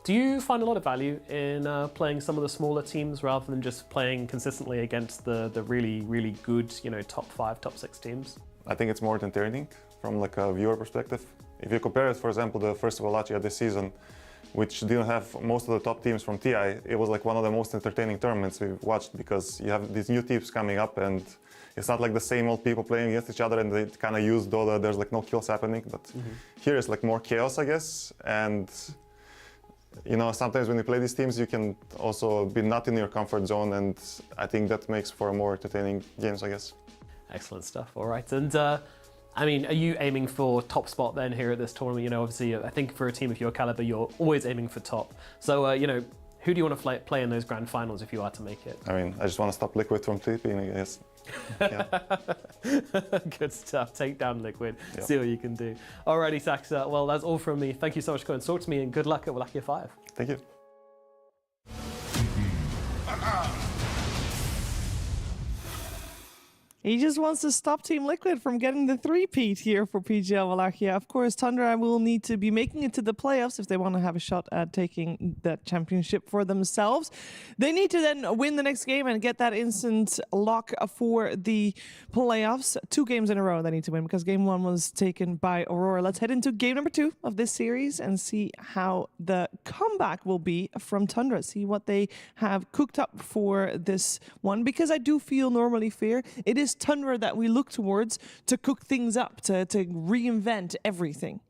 Do you find a lot of value in playing some of the smaller teams rather than just playing consistently against the really, really good, you know, top 5, top 6 teams? I think it's more entertaining from like a viewer perspective. If you compare it, for example, the first Wallachia this season, which didn't have most of the top teams from TI, it was like one of the most entertaining tournaments we've watched, because you have these new teams coming up and it's not like the same old people playing against each other and they kind of use Dota. There's like no kills happening, but here it's like more chaos, I guess. And you know, sometimes when you play these teams, you can also be not in your comfort zone, and I think that makes for more entertaining games, I guess. Excellent stuff. All right, and I mean, are you aiming for top spot then here at this tournament? You know, obviously, I think for a team of your caliber, you're always aiming for top. So, you know, who do you want to play in those grand finals if you are to make it? I mean, I just want to stop Liquid from creeping, I guess. Yeah. Good stuff. Take down Liquid. Yep. See what you can do. Alrighty, Saxa. Well, that's all from me. Thank you so much for coming and talk to me, and good luck at Wallachia 5. Thank you. He just wants to stop Team Liquid from getting the three-peat here for PGL Wallachia. Of course, Tundra will need to be making it to the playoffs if they want to have a shot at taking that championship for themselves. They need to then win the next game and get that instant lock for the playoffs. 2 games in a row they need to win because game 1 was taken by Aurora. Let's head into game number 2 of this series and see how the comeback will be from Tundra. See what they have cooked up for this one, because I do feel normally fair. It is Tundra that we look towards to cook things up, to reinvent everything.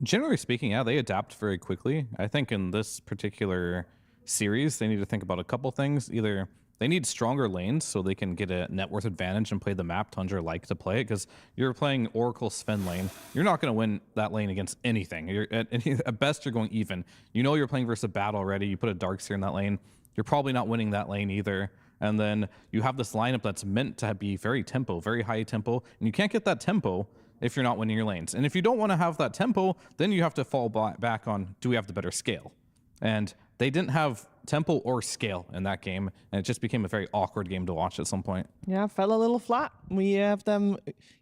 Generally speaking, yeah, they adapt very quickly. I think in this particular series, they need to think about a couple things. Either they need stronger lanes so they can get a net worth advantage and play the map Tundra like to play it, because you're playing Oracle Sven lane. You're not going to win that lane against anything. At best, you're going even. You know you're playing versus a bat already. You put a Darkseer in that lane. You're probably not winning that lane either. And then you have this lineup that's meant to be very tempo, very high tempo, and you can't get that tempo if you're not winning your lanes. And if you don't want to have that tempo, then you have to fall back on, do we have the better scale? And they didn't have tempo or scale in that game, and it just became a very awkward game to watch at some point. Yeah, fell a little flat. We have them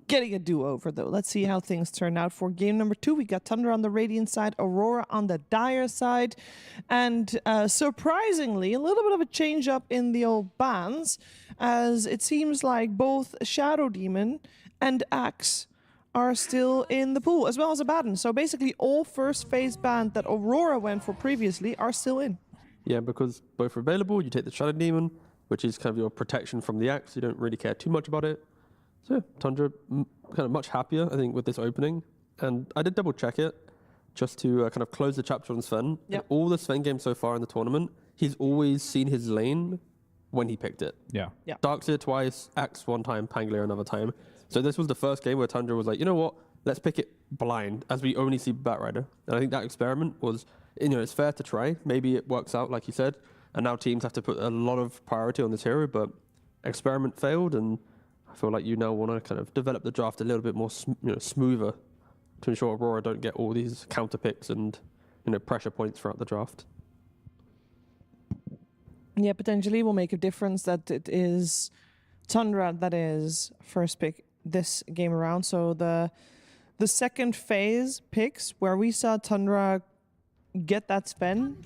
getting a do-over, though. Let's see how things turn out for game number 2. We got Tundra on the Radiant side, Aurora on the Dire side, and surprisingly, a little bit of a change-up in the old bans, as it seems like both Shadow Demon and Axe are still in the pool, as well as Abaddon. So basically, all first phase bans that Aurora went for previously are still in. Yeah, because both are available. You take the Shadow Demon, which is kind of your protection from the Axe. You don't really care too much about it. So yeah, Tundra kind of much happier, I think, with this opening. And I did double check it just to kind of close the chapter on Sven. Yep. All the Sven games so far in the tournament, he's always seen his lane when he picked it. Yeah. Darkseer twice, Axe one time, Pangolier another time. So this was the first game where Tundra was like, you know what, let's pick it blind, as we only see Batrider. And I think that experiment was, you know, it's fair to try. Maybe it works out, like you said. And now teams have to put a lot of priority on this hero, but experiment failed, and I feel like you now want to kind of develop the draft a little bit more smoother to ensure Aurora don't get all these counter picks and, you know, pressure points throughout the draft. Yeah, potentially will make a difference that it is Tundra that is first pick this game around. So the second phase picks where we saw Tundra get that Sven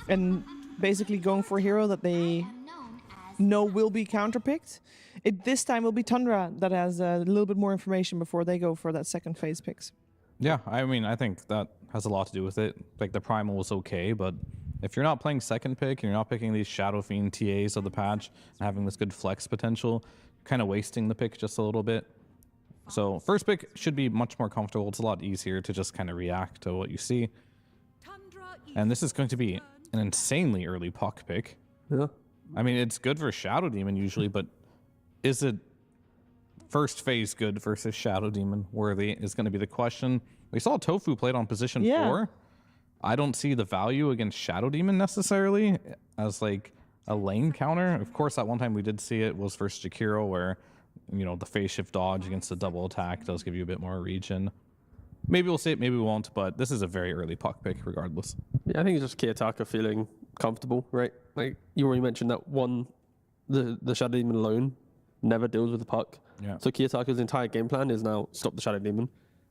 and basically going for a hero that they know will be counterpicked. This time will be Tundra that has a little bit more information before they go for that second phase picks. Yeah, I mean, I think that has a lot to do with it. Like, the Primal was okay, but if you're not playing second pick and you're not picking these Shadow Fiend TAs of the patch and having this good flex potential, kind of wasting the pick just a little bit. So first pick should be much more comfortable. It's a lot easier to just kind of react to what you see. And this is going to be an insanely early puck pick. Yeah. I mean, it's good for Shadow Demon usually, but is it first phase good versus Shadow Demon worthy is going to be the question. We saw Tofu played on position 4. I don't see the value against Shadow Demon necessarily as like a lane counter. Of course, at one time we did see it was versus Jakiro, where, you know, the phase shift dodge against the double attack does give you a bit more region. Maybe we'll see it, maybe we won't, but this is a very early puck pick regardless. Yeah, I think it's just Kiyotaka feeling comfortable, right? Like you already mentioned that the Shadow Demon alone never deals with the puck. Yeah. So Kiyotaka's entire game plan is now stop the Shadow Demon.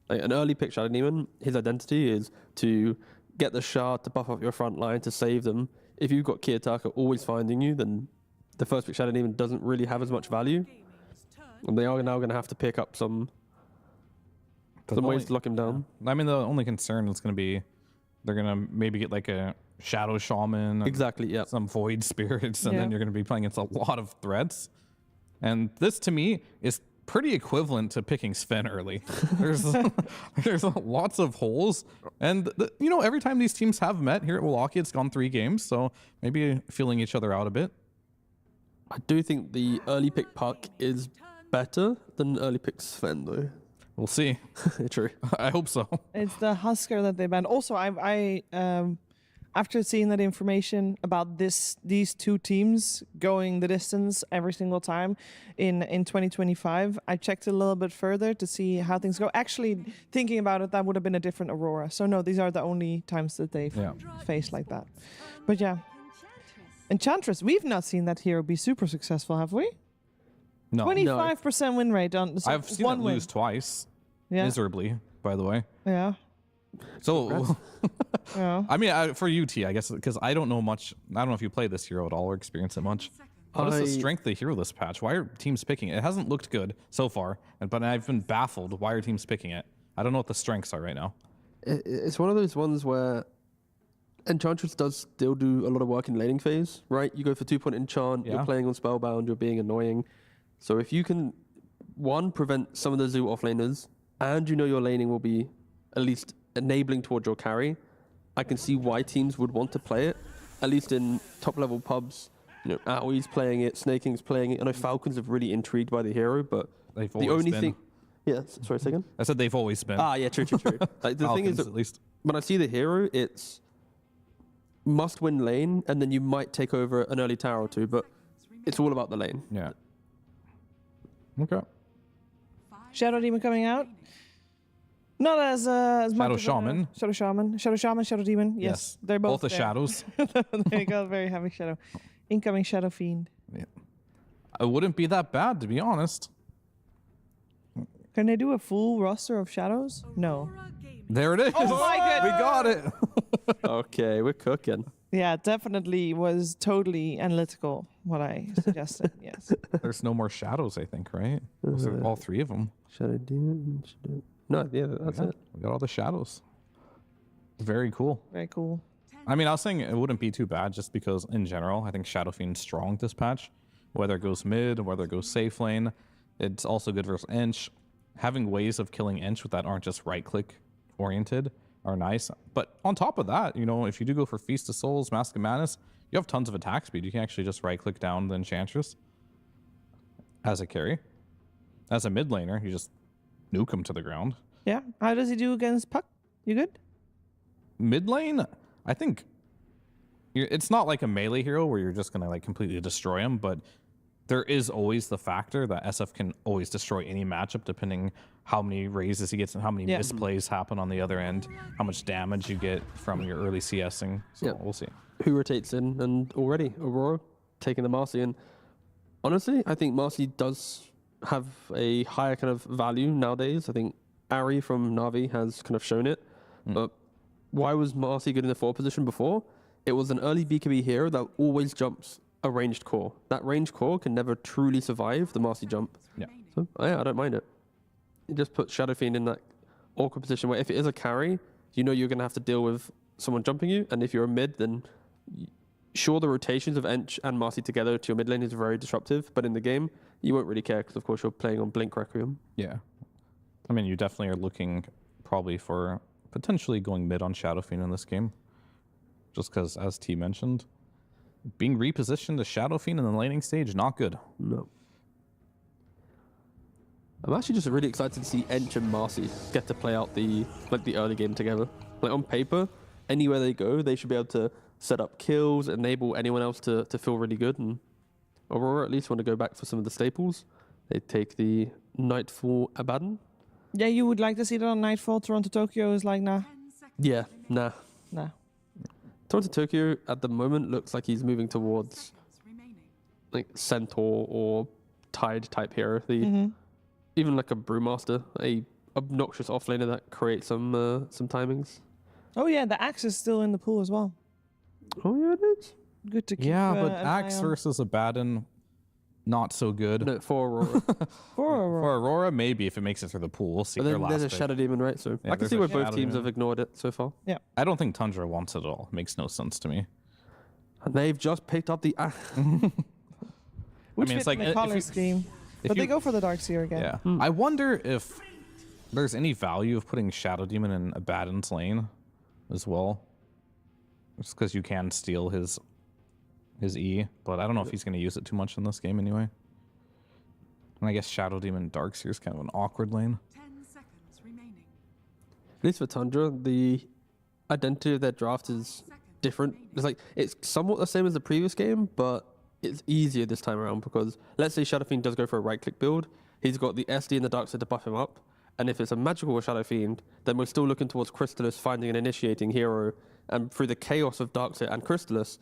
Like an early pick Shadow Demon, his identity is to get the shard to buff up your front line to save them. If you've got Kiyotaka always finding you, then the first pick Shadow Demon doesn't really have as much value. And they are now going to have to pick up some ways to lock him down. I mean, the only concern is going to be they're going to maybe get like a Shadow Shaman. Exactly, yeah. Some Void Spirits, and then you're going to be playing against a lot of threats. And this, to me, is pretty equivalent to picking Sven early. There's lots of holes. And, you know, every time these teams have met here at Wallachia, it's gone 3 games. So maybe feeling each other out a bit. I do think the early pick puck is better than early pick Sven, though. We'll see. True. I hope so. It's the Husker that they banned. Also, I after seeing that information about these two teams going the distance every single time in 2025, I checked a little bit further to see how things go. Actually, thinking about it, that would have been a different Aurora. So no, these are the only times that they've faced like that. But yeah. Enchantress, we've not seen that hero be super successful, have we? No. 25% win rate on I've seen one it win. lose twice. Yeah. Miserably, by the way. Yeah. So, Yeah. I mean, for UT, I guess, because I don't know much. I don't know if you play this hero at all or experience it much. What is the strength of the hero this patch? Why are teams picking it? It hasn't looked good so far, but I've been baffled. Why are teams picking it? I don't know what the strengths are right now. It's one of those ones where Enchantress does still do a lot of work in laning phase, right? You go for 2-point enchant, you're playing on Spellbound, you're being annoying. So if you can, one, prevent some of the Zoo offlaners, and you know your laning will be at least enabling towards your carry, I can see why teams would want to play it, at least in top-level pubs. You know, Aui's playing it, Snaking's playing it. I know Falcons are really intrigued by the hero, but They've the always only been. thing... Yeah, sorry, second. I said they've always been. Ah, yeah, true. Like, the thing is, Falcons, at least. when I see the hero, it's must-win lane, and then you might take over an early tower or two, but it's all about the lane. Yeah. Okay. Shadow Demon coming out. Not as much. Shadow Shaman. Shadow Shaman. Shadow Shaman, Shadow Demon. Yes. They're both the there. shadows. There you go. Very heavy Shadow. Incoming Shadow Fiend. Yeah. It wouldn't be that bad, to be honest. Can they do a full roster of shadows? No. There it is. Oh my goodness. We got it. Okay, we're cooking. Yeah, definitely was totally analytical what I suggested. Yes. There's no more shadows, I think, right? Those are all three of them. Shadow Demon. No, yeah, that's it. We got all the shadows. Very cool. Very cool. I mean, I was saying it wouldn't be too bad just because, in general, I think Shadow Fiend's strong this patch. Whether it goes mid, whether it goes safe lane, it's also good versus Ench. Having ways of killing Ench that aren't just right-click oriented are nice. But on top of that, you know, if you do go for Feast of Souls, Mask of Madness, you have tons of attack speed. You can actually just right-click down the Enchantress as a carry. As a mid laner, you just nuke him to the ground. Yeah. How does he do against Puck? You good? Mid lane, I think it's not like a melee hero where you're just gonna like completely destroy him, but there is always the factor that SF can always destroy any matchup depending how many raises he gets and how many misplays happen on the other end, how much damage you get from your early CSing. So we'll see. Who rotates in, and already Aurora taking the Marcy, and honestly, I think Marcy does have a higher kind of value nowadays. I think Ari from Navi has kind of shown it. But why was Marcy good in the 4 position before? It was an early BKB hero that always jumps a ranged core. That ranged core can never truly survive the Marcy jump. Yeah. So yeah, I don't mind it. You just put Shadow Fiend in that awkward position where if it is a carry, you know you're going to have to deal with someone jumping you, and if you're a mid, then sure, the rotations of Ench and Marcy together to your mid lane is very disruptive, but in the game, you won't really care because, of course, you're playing on Blink Requiem. Yeah. I mean, you definitely are looking probably for potentially going mid on Shadow Fiend in this game. Just because, as T mentioned, being repositioned to Shadow Fiend in the laning stage, not good. No. I'm actually just really excited to see Ench and Marcy get to play out the early game together. Like on paper, anywhere they go, they should be able to set up kills, enable anyone else to feel really good. And Aurora at least want to go back for some of the staples. They take the Nightfall Abaddon. Yeah, you would like to see that on Nightfall. Toronto Tokyo is like, nah. Yeah, nah. Nah. Toronto Tokyo at the moment looks like he's moving towards like Centaur or Tide type hero. Even like a Brewmaster, a obnoxious offlaner that creates some timings. Oh yeah, the Axe is still in the pool as well. Oh yeah, it is. Good to keep. Yeah, but an eye Axe on. versus Abaddon, not so good. No, for Aurora. For Aurora. For Aurora, maybe if it makes it through the pool. We'll see. But Their then there's a last pick. Shadow Demon, right? So Yeah, I can there's see a where both Shadow teams Demon. have ignored it so far. Yeah. I don't think Tundra wants it at all. Makes no sense to me. And they've just picked up the... Which it's fit like, in the if color you- scheme. if But they you- go for the Darkseer again. Yeah. I wonder if there's any value of putting Shadow Demon in Abaddon's lane as well. Just because you can steal his E, but I don't know if he's going to use it too much in this game anyway. And I guess Shadow Demon Darkseer is kind of an awkward lane. At least for Tundra, the identity of their draft is different. It's somewhat the same as the previous game, but it's easier this time around because let's say Shadow Fiend does go for a right-click build, he's got the SD and the Darkseer to buff him up, and if it's a magical or Shadow Fiend, then we're still looking towards Crystallis finding an initiating hero, and through the chaos of Darkseer and Crystallis,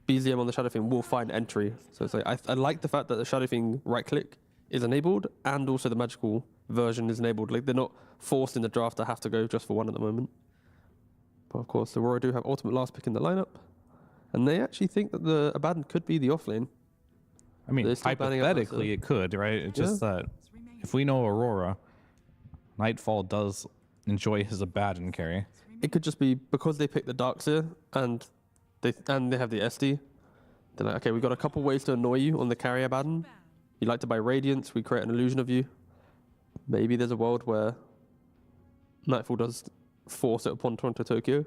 BZM on the Shadow Fiend will find entry. So it's like I like the fact that the Shadow Fiend right-click is enabled, and also the magical version is enabled. Like they're not forced in the draft to have to go just for one at the moment. But of course, Aurora do have ultimate last pick in the lineup, and they actually think that the Abaddon could be the offlane. I mean, hypothetically, it could, right? It's just that if we know Aurora, Nightfall does enjoy his Abaddon carry. It could just be because they picked the Darkseer and they have the SD. They're like, okay, we've got a couple ways to annoy you on the carry Abaddon. You like to buy Radiance, we create an illusion of you. Maybe there's a world where Nightfall does force it upon Toronto Tokyo.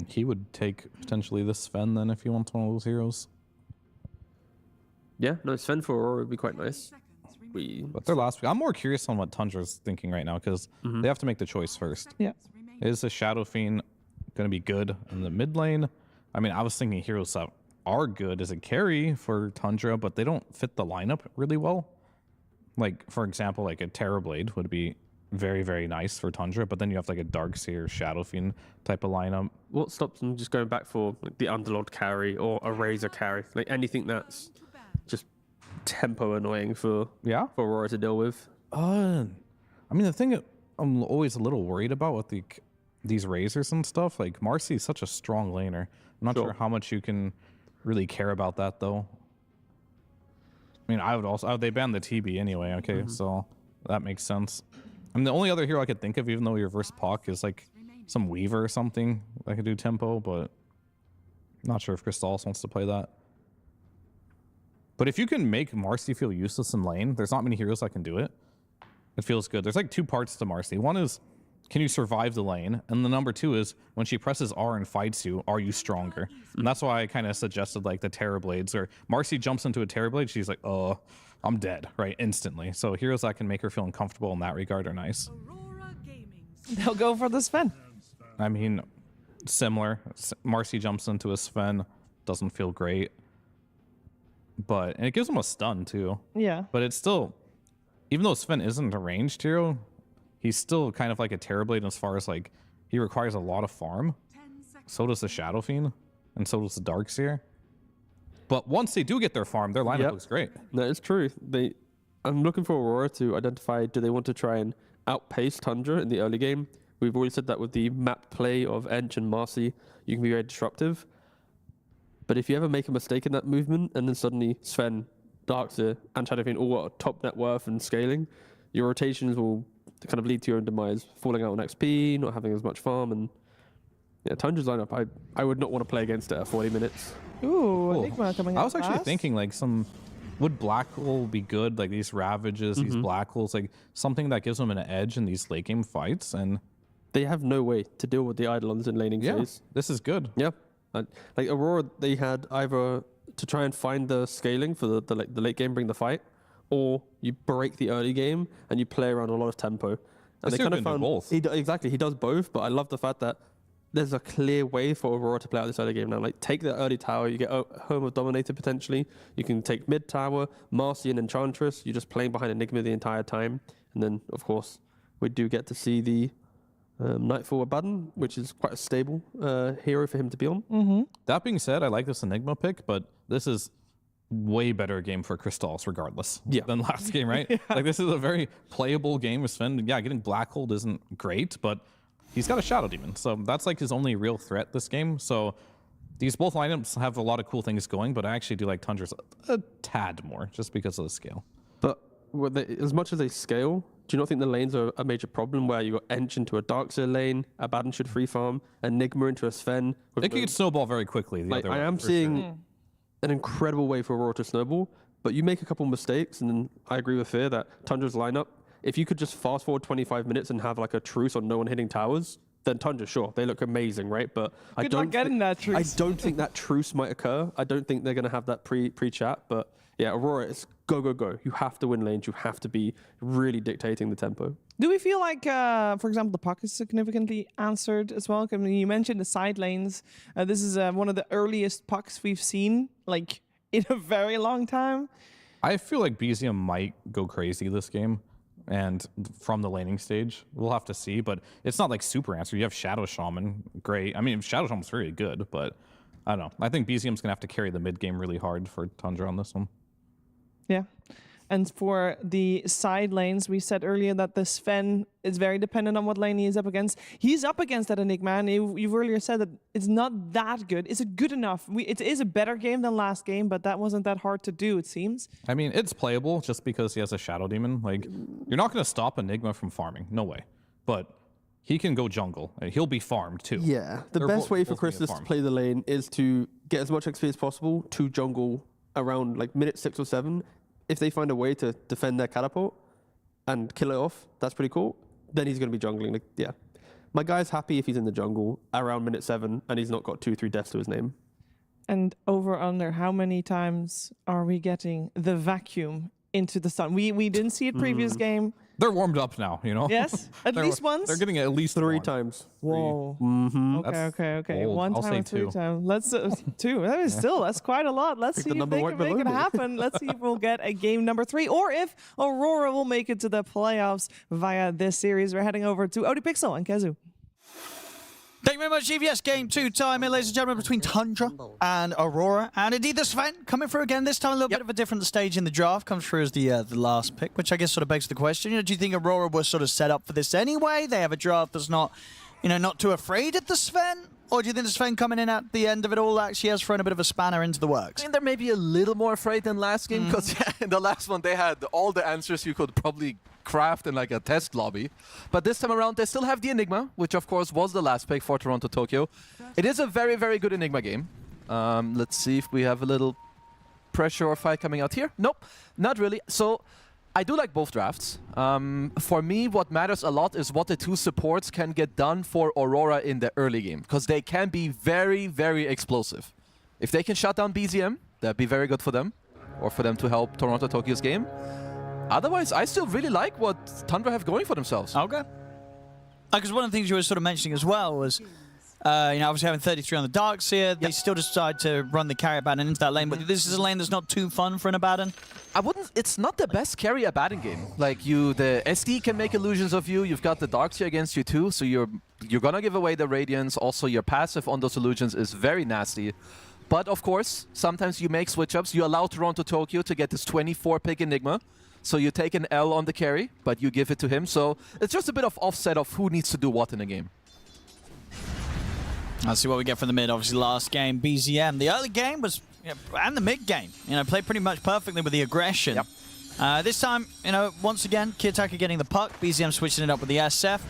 He would take potentially this Sven then if he wants one of those heroes. Yeah, no, Sven for Aurora would be quite nice. But their last pick, I'm more curious on what Tundra's thinking right now because they have to make the choice first. Yeah. Is a Shadow Fiend going to be good in the mid lane? I mean, I was thinking heroes that are good as a carry for Tundra, but they don't fit the lineup really well. Like, for example, like a Terrorblade would be very, very nice for Tundra, but then you have like a Darkseer, Shadow Fiend type of lineup. What stops them just going back for like the Underlord carry or a Razor carry? Like anything that's just tempo annoying for Aurora to deal with. I mean, the thing I'm always a little worried about with these Razors and stuff, like Marcy is such a strong laner. I'm not sure how much you can really care about that though. I mean, I would also, they banned the TB anyway, okay, so that makes sense. I mean, the only other hero I could think of, even though we reverse Puck, is like some Weaver or something that could do tempo, but I'm not sure if Crystallis wants to play that. But if you can make Marcy feel useless in lane, there's not many heroes that can do it. It feels good. There's like two parts to Marcy. One is, can you survive the lane? And the number two is, when she presses R and fights you, are you stronger? And that's why I kind of suggested like the Terrorblades, where Marcy jumps into a Terrorblade, she's like, oh, I'm dead, right, instantly. So heroes that can make her feel uncomfortable in that regard are nice. They'll go for the Sven. I mean, similar. Marcy jumps into a Sven, doesn't feel great. And it gives him a stun too. Yeah. But it's still, even though Sven isn't a ranged hero, he's still kind of like a Terrorblade as far as like, he requires a lot of farm. So does the Shadow Fiend, and so does the Darkseer. But once they do get their farm, their lineup looks great. That is true. I'm looking for Aurora to identify, do they want to try and outpace Tundra in the early game? We've already said that with the map play of Ench and Marcy, you can be very disruptive. But if you ever make a mistake in that movement, and then suddenly Sven, Darkseer, and Shadow Fiend all got top net worth and scaling, your rotations will kind of lead to your own demise, falling out on XP, not having as much farm, and yeah, Tundra's lineup, I would not want to play against it at 40 minutes. Ooh, Nigma coming up. I was actually thinking like would Black Hole be good? Like these Ravages, these Black Holes, like something that gives them an edge in these late game fights, and they have no way to deal with the Eidolons in laning phase. This is good. Yeah. Like Aurora, they had either to try and find the scaling for the late game, bring the fight, or you break the early game and you play around a lot of tempo. And they kind of found both. Exactly, he does both. But I love the fact that there's a clear way for Aurora to play out this early game now. Like take the early tower, you get home of Dominator potentially. You can take mid tower, Marcy and Enchantress. You're just playing behind Enigma the entire time, and then of course we do get to see the Nightfall Abaddon, which is quite a stable hero for him to be on. That being said, I like this Enigma pick, but this is way better game for Crystallis regardless than last game, right? Like this is a very playable game with Sven. Yeah, getting Black Hole isn't great, but he's got a Shadow Demon, so that's like his only real threat this game. So these both lineups have a lot of cool things going, but I actually do like Tundra's a tad more just because of the scale. But as much as they scale, do you not think the lanes are a major problem where you got Ench into a Darkseer lane, Abaddon should free farm, Enigma into a Sven? It could snowball very quickly. I am seeing an incredible way for Aurora to snowball, but you make a couple mistakes, and then I agree with Fear that Tundra's lineup, if you could just fast forward 25 minutes and have like a truce on no one hitting towers, then Tundra, sure, they look amazing, right? But I don't think that truce might occur. I don't think they're going to have that pre-chat, but yeah, Aurora, it's go, go, go. You have to win lanes. You have to be really dictating the tempo. Do we feel like, for example, the puck is significantly answered as well? I mean, you mentioned the side lanes. This is one of the earliest pucks we've seen, like, in a very long time. I feel like BZM might go crazy this game, and from the laning stage, we'll have to see. But it's not like super answer. You have Shadow Shaman, great. I mean, Shadow Shaman's very good, but I don't know. I think BZM's gonna have to carry the mid game really hard for Tundra on this one. Yeah. And for the side lanes, we said earlier that the Sven is very dependent on what lane he is up against. He's up against that Enigma, and you've earlier said that it's not that good. Is it good enough? It is a better game than last game, but that wasn't that hard to do, it seems. I mean, it's playable just because he has a Shadow Demon. Like, you're not going to stop Enigma from farming. No way. But he can go jungle, and he'll be farmed too. Yeah, the best way for Crystus to play the lane is to get as much XP as possible to jungle around like minute 6 or 7. If they find a way to defend their catapult and kill it off, that's pretty cool. Then he's going to be jungling. Like, yeah, my guy's happy if he's in the jungle around minute 7 and he's not got 2-3 deaths to his name. And over under, how many times are we getting the vacuum into the sun? We didn't see it previous game. They're warmed up now, you know? Yes, at least once? They're getting it at least 3 times. Whoa. Old. Okay. One I'll time say and 3 2. times. Let's 2. That is still, that's quite a lot. Let's see if they can make it happen. Let's see if we'll get a game number 3 or if Aurora will make it to the playoffs via this series. We're heading over to ODPixel and Kezu. Thank you very much, GVS. Game 2 time, ladies and gentlemen, between Tundra and Aurora. And indeed, the Sven coming through again. This time, a little bit of a different stage in the draft. Comes through as the last pick, which I guess sort of begs the question. You know, do you think Aurora was sort of set up for this anyway? They have a draft that's not, you know, not too afraid of the Sven? Or do you think the Sven coming in at the end of it all actually has thrown a bit of a spanner into the works? I think they're maybe a little more afraid than last game, because in the last one they had all the answers you could probably craft in like a test lobby. But this time around they still have the Enigma, which of course was the last pick for Toronto Tokyo. It is a very, very good Enigma game. Let's see if we have a little pressure or fight coming out here. Nope, not really. So I do like both drafts. For me, what matters a lot is what the 2 supports can get done for Aurora in the early game, because they can be very, very explosive. If they can shut down BZM, that'd be very good for them, or for them to help Toronto Tokyo's game. Otherwise, I still really like what Tundra have going for themselves. Okay. Because one of the things you were sort of mentioning as well was, you know, obviously having 33 on the darks here, they still decide to run the carry Abaddon into that lane, but this is a lane that's not too fun for an Abaddon. I wouldn't, it's not the best carry Abaddon game. Like, the SD can make illusions of you, you've got the darks here against you too, so you're gonna give away the Radiance. Also, your passive on those illusions is very nasty. But of course, sometimes you make switch-ups, you allow Toronto Tokyo to get this 24 pick Enigma. So you take an L on the carry, but you give it to him. So it's just a bit of offset of who needs to do what in a game. Let's see what we get from the mid. Obviously, last game, BZM. The early game was, and the mid game, you know, played pretty much perfectly with the aggression. Yep. This time, you know, once again, Kiyotaka getting the puck, BZM switching it up with the SF.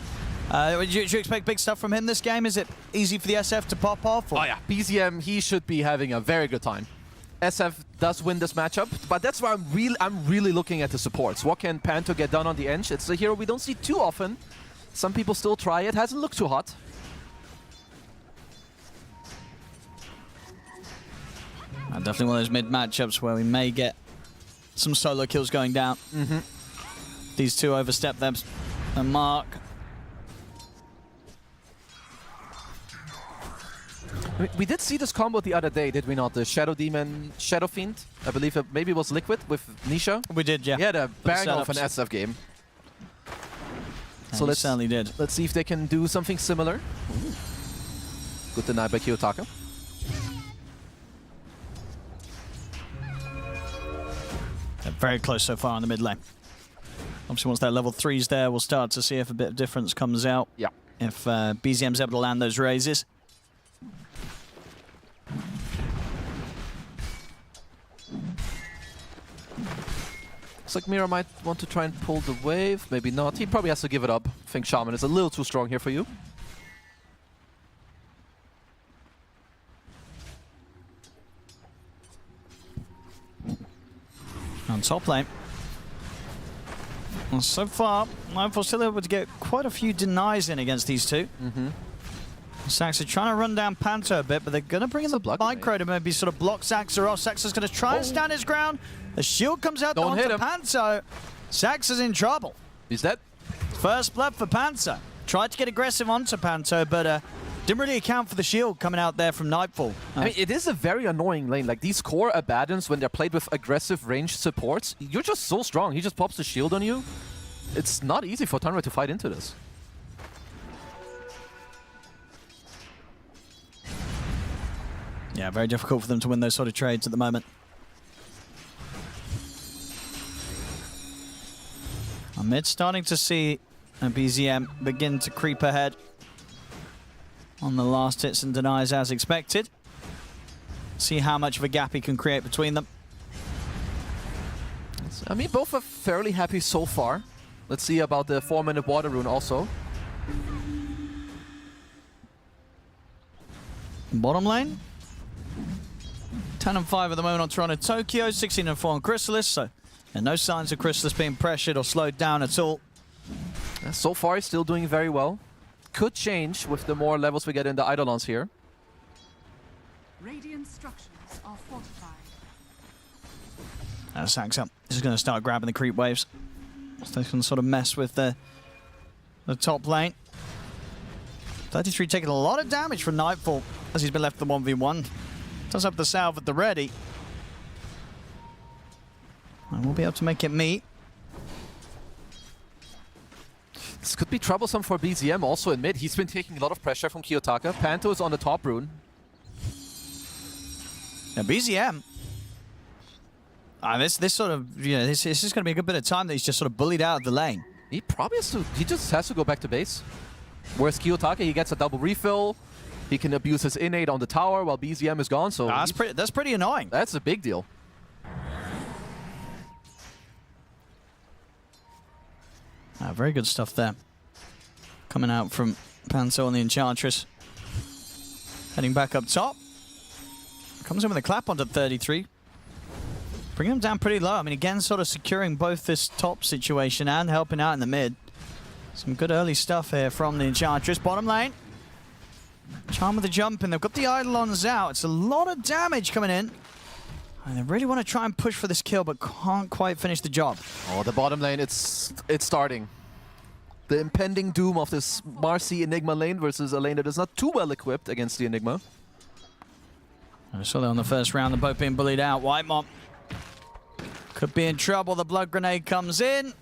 Do you expect big stuff from him this game? Is it easy for the SF to pop off? Or? Oh yeah, BZM, he should be having a very good time. SF does win this matchup, but that's why I'm really looking at the supports. What can Panto get done on the edge? It's a hero we don't see too often. Some people still try it. Hasn't looked too hot. Definitely one of those mid matchups where we may get some solo kills going down. These 2 overstep them and mark. We did see this combo the other day, did we not? The Shadow Demon, Shadow Fiend. I believe it maybe was Liquid with Nisha. We did, yeah. Yeah, the bang of an SF game. And so certainly did. Let's see if they can do something similar. Good deny by Kiyotaka. They're very close so far on the mid lane. Obviously, once that level 3's there, we'll start to see if a bit of difference comes out. Yeah. If BZM's able to land those raises. Looks like Mira might want to try and pull the wave. Maybe not. He probably has to give it up. I think Shaman is a little too strong here for you. On top lane. Well, so far, Mindful still able to get quite a few denies in against these 2. Sax are trying to run down Panto a bit, but they're going to bring in the micro to maybe sort of block Saxa off. Saxa's going to try and stand his ground. The shield comes out onto Panto. Sax is in trouble. He's dead. First blood for Panto. Tried to get aggressive onto Panto, but didn't really account for the shield coming out there from Nightfall. I mean, it is a very annoying lane. Like, these core Abaddons, when they're played with aggressive ranged supports, you're just so strong. He just pops the shield on you. It's not easy for Tundra to fight into this. Yeah, very difficult for them to win those sort of trades at the moment. Amid starting to see a BZM begin to creep ahead on the last hits and denies as expected. See how much of a gap he can create between them. I mean, both are fairly happy so far. Let's see about the 4-minute water rune also. Bottom lane. 10 and 5 at the moment on Toronto Tokyo, 16 and 4 on Chrysalis, so no signs of Chrysalis being pressured or slowed down at all. So far, he's still doing very well. Could change with the more levels we get in the Eidolons here. Radiant structures are fortified. Saxa is going to start grabbing the creep waves. So they can sort of mess with the top lane. 33 taking a lot of damage from Nightfall as he's been left the 1v1. Does have the salve at the ready. And we'll be able to make it meet. This could be troublesome for BZM also in mid. He's been taking a lot of pressure from Kiyotaka. Panto is on the top rune. Now BZM. This sort of, you know, this is going to be a good bit of time that he's just sort of bullied out of the lane. He probably has to, he just has to go back to base. Whereas Kiyotaka, he gets a double refill. He can abuse his innate on the tower while BZM is gone, so... That's pretty annoying. That's a big deal. Very good stuff there. Coming out from Panto on the Enchantress. Heading back up top. Comes in with a clap onto 33. Bringing him down pretty low. I mean, again, sort of securing both this top situation and helping out in the mid. Some good early stuff here from the Enchantress. Bottom lane. Charm with the jump, and they've got the Eidolons out. It's a lot of damage coming in. And they really want to try and push for this kill, but can't quite finish the job. Oh, the bottom lane, it's starting. The impending doom of this Marcy Enigma lane versus a lane that is not too well equipped against the Enigma. I saw that on the first round, they're both being bullied out. Whitemon could be in trouble. The blood grenade comes in.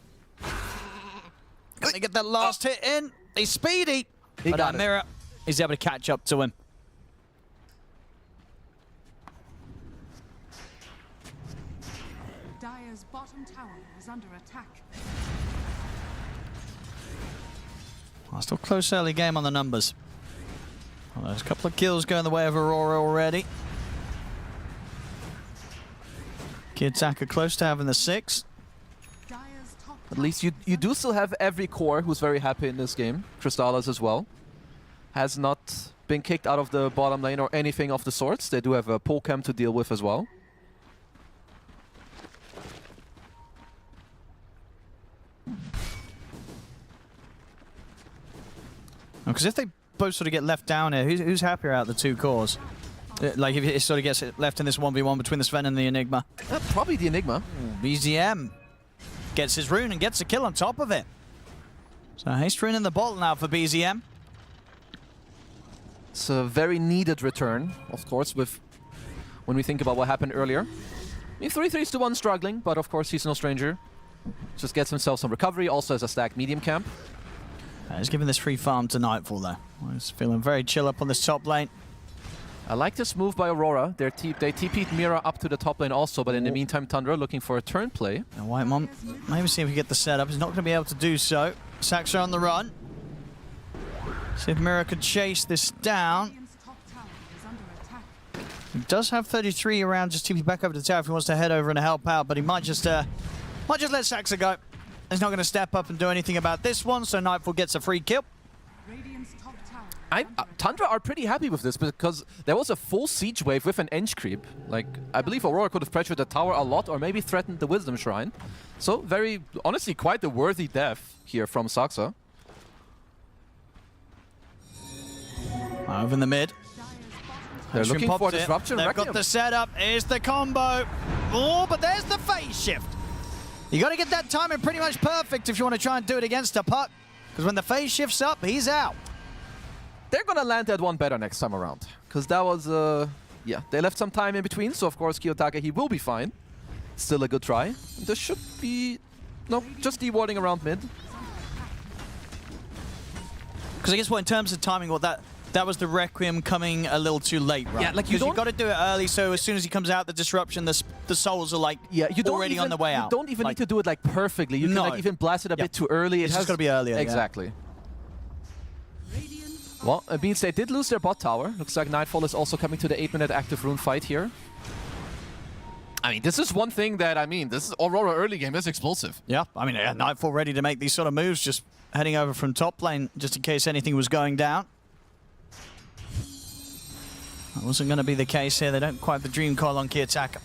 Can they get that last hit in? He's speedy. But Amira is able to catch up to him. Dire's bottom tower is under attack. Still close early game on the numbers. Well, there's a couple of kills going the way of Aurora already. Kiyotaka close to having the 6. At least you do still have every core who's very happy in this game. Crystallis as well. Has not been kicked out of the bottom lane or anything of the sorts. They do have a pole cam to deal with as well. Because if they both sort of get left down here, who's happier out of the two cores? Like if it sort of gets left in this 1v1 between the Sven and the Enigma. Probably the Enigma. BZM gets his rune and gets a kill on top of it. So haste rune in the bottle now for BZM. It's a very needed return, of course, with when we think about what happened earlier. I mean, 3-3 to 1 struggling, but of course he's no stranger. Just gets himself some recovery, also has a stacked medium camp. He's giving this free farm to Nightfall though. He's feeling very chill up on this top lane. I like this move by Aurora. They TP'd Mira up to the top lane also, but in the meantime, Tundra looking for a turn play. And Whitemon, maybe see if he can get the setup. He's not going to be able to do so. Saxa on the run. See if Mira could chase this down. He does have 33 around, just TP back over to the tower if he wants to head over and help out, but he might just let Saxa go. He's not going to step up and do anything about this one, so Nightfall gets a free kill. Tundra are pretty happy with this because there was a full siege wave with an Eng creep. Like, I believe Aurora could have pressured the tower a lot or maybe threatened the Wisdom Shrine. So very, honestly, quite a worthy death here from Saxa. Over in the mid. They're looking for disruption. They've got the setup. Here's the combo. Oh, but there's the phase shift. You got to get that timing pretty much perfect if you want to try and do it against a puck. Because when the phase shifts up, he's out. They're gonna land that one better next time around. Because that was, yeah, they left some time in between. So of course, Kiyotaka, he will be fine. Still a good try. This should be, no, just dewarding around mid. Because I guess what, in terms of timing, what that was the Requiem coming a little too late, right? Yeah, like you've got to do it early, so as soon as he comes out, the disruption, the souls are like already on the way out. You don't even need to do it like perfectly. You can like even blast it a bit too early. It's just got to be earlier. Exactly. Well, it means they did lose their bot tower. Looks like Nightfall is also coming to the 8-minute active rune fight here. I mean, this is one thing that, this is Aurora early game is explosive. Yeah, I mean, Nightfall ready to make these sort of moves, just heading over from top lane, just in case anything was going down. That wasn't going to be the case here. They don't quite have the Dream Coil on Kiyotaka.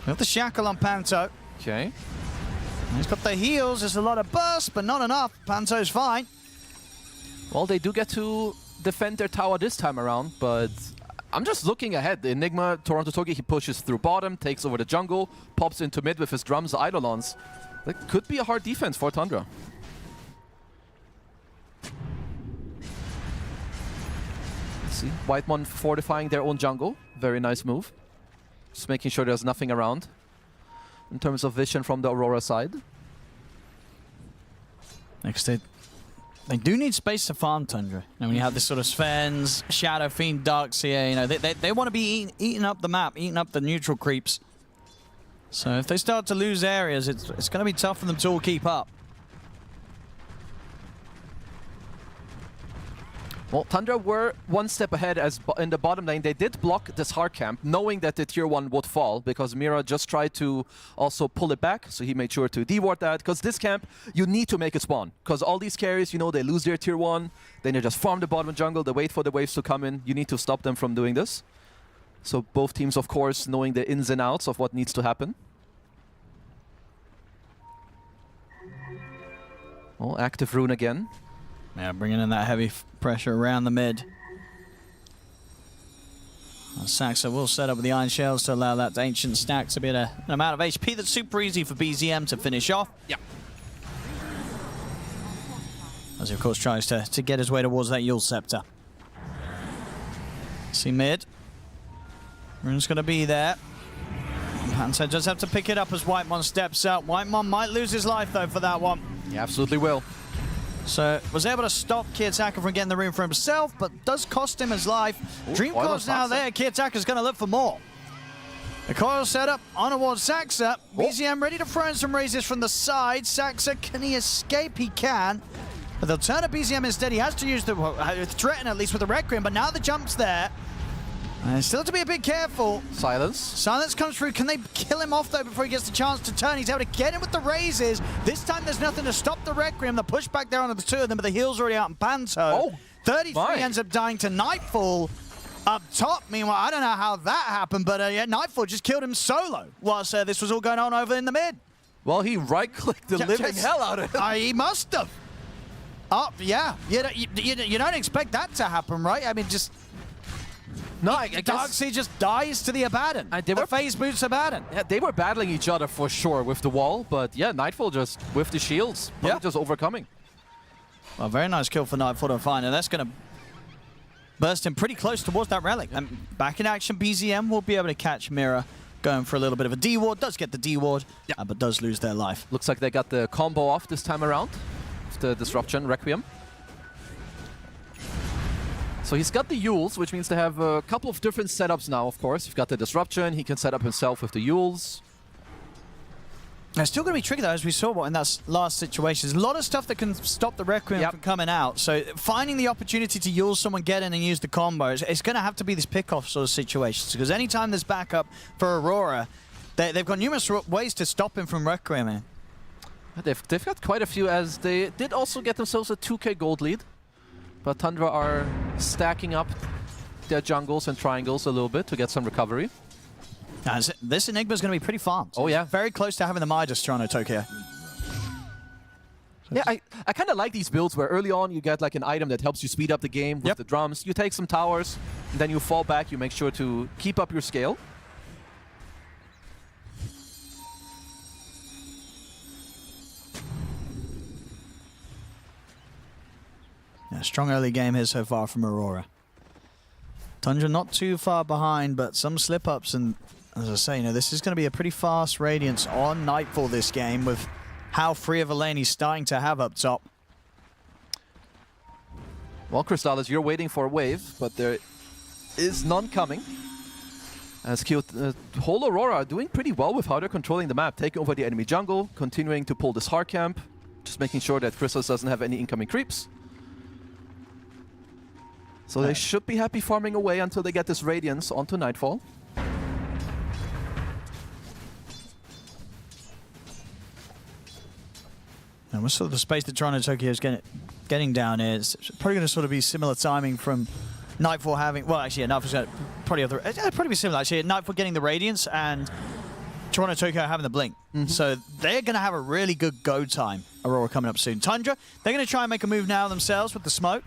Got the Shackle on Panto. Okay. He's got the heals. There's a lot of burst, but not enough. Panto's fine. Well, they do get to defend their tower this time around, but I'm just looking ahead. The Enigma, Toronto Togi, he pushes through bottom, takes over the jungle, pops into mid with his drums, Eidolons. That could be a hard defense for Tundra. See, Whitemon fortifying their own jungle. Very nice move. Just making sure there's nothing around in terms of vision from the Aurora side. Next, they do need space to farm Tundra. And when you have this sort of Sven's, Shadow Fiend, Darkseer, you know, they want to be eating up the map, eating up the neutral creeps. So if they start to lose areas, it's going to be tough for them to all keep up. Well, Tundra were one step ahead as in the bottom lane. They did block this hard camp, knowing that the tier 1 would fall, because Mira just tried to also pull it back, so he made sure to deward that, because this camp, you need to make it spawn, because all these carries, you know, they lose their tier 1, then they just farm the bottom jungle, they wait for the waves to come in. You need to stop them from doing this. So both teams, of course, knowing the ins and outs of what needs to happen. Well, active rune again. Yeah, bringing in that heavy pressure around the mid. Saxa will set up with the Iron Shells to allow that Ancient stack to be an amount of HP that's super easy for BZM to finish off. Yeah. As he, of course, tries to get his way towards that Yule Scepter. See mid. Rune's going to be there. Panto does have to pick it up as Whitemon steps out. Whitemon might lose his life, though, for that one. He absolutely will. So, was able to stop Kiyotaka from getting the rune for himself, but does cost him his life. Dream Coil's now there. Kiyotaka's going to look for more. The coil set up on towards Saxa. BZM ready to throw in some raises from the side. Saxa, can he escape? He can. But they'll turn to BZM instead. He has to use the threaten, at least with the Requiem, but now the jump's there. And still to be a bit careful. Silence. Silence comes through. Can they kill him off, though, before he gets the chance to turn? He's able to get him with the raises. This time there's nothing to stop the Requiem. The push back there onto the two of them, but the heal's already out in Panto. Oh, 33 ends up dying to Nightfall up top. Meanwhile, I don't know how that happened, but yeah, Nightfall just killed him solo whilst this was all going on over in the mid. Well, he right-clicked the living hell out of him. He must have. Yeah. You don't expect that to happen, right? I mean, just... No, I guess... Darkseer just dies to the Abaddon. The phase boots Abaddon. Yeah, they were battling each other for sure with the wall, but yeah, Nightfall just with the shields, just overcoming. Well, very nice kill for Nightfall to find, and that's going to burst him pretty close towards that relic. And back in action, BZM will be able to catch Mira going for a little bit of a D-ward. Does get the D-ward, but does lose their life. Looks like they got the combo off this time around with the Disruption Requiem. So he's got the Yules, which means they have a couple of different setups now, of course. You've got the Disruption, he can set up himself with the Yules. It's still going to be tricky, though, as we saw in that last situation. There's a lot of stuff that can stop the Requiem from coming out. So finding the opportunity to Yule someone, get in and use the combo, it's going to have to be this pick-off sort of situations. Because anytime there's backup for Aurora, they've got numerous ways to stop him from Requieming. They've got quite a few, as they did also get themselves a 2k gold lead. But Tundra are stacking up their jungles and triangles a little bit to get some recovery. This Enigma is going to be pretty farmed. Oh, yeah. Very close to having the Midas Toronto Tokyo. Yeah, I kind of like these builds where early on you get like an item that helps you speed up the game with the drums. You take some towers, and then you fall back. You make sure to keep up your scale. Yeah, strong early game here so far from Aurora. Tundra not too far behind, but some slip-ups, and as I say, you know, this is going to be a pretty fast Radiance on Nightfall this game with how free of a lane he's starting to have up top. Well, Crystallis, you're waiting for a wave, but there is none coming. As whole Aurora are doing pretty well with how they're controlling the map, taking over the enemy jungle, continuing to pull this hard camp, just making sure that Crystallis doesn't have any incoming creeps. So they should be happy farming away until they get this Radiance onto Nightfall. And we're sort of the space that Toronto Tokyo is getting down here. It's probably going to sort of be similar timing from Nightfall having... Well, actually, yeah, Nightfall's going to probably be similar, actually. Nightfall getting the Radiance and Toronto Tokyo having the Blink. So they're going to have a really good go time, Aurora coming up soon. Tundra, they're going to try and make a move now themselves with the smoke.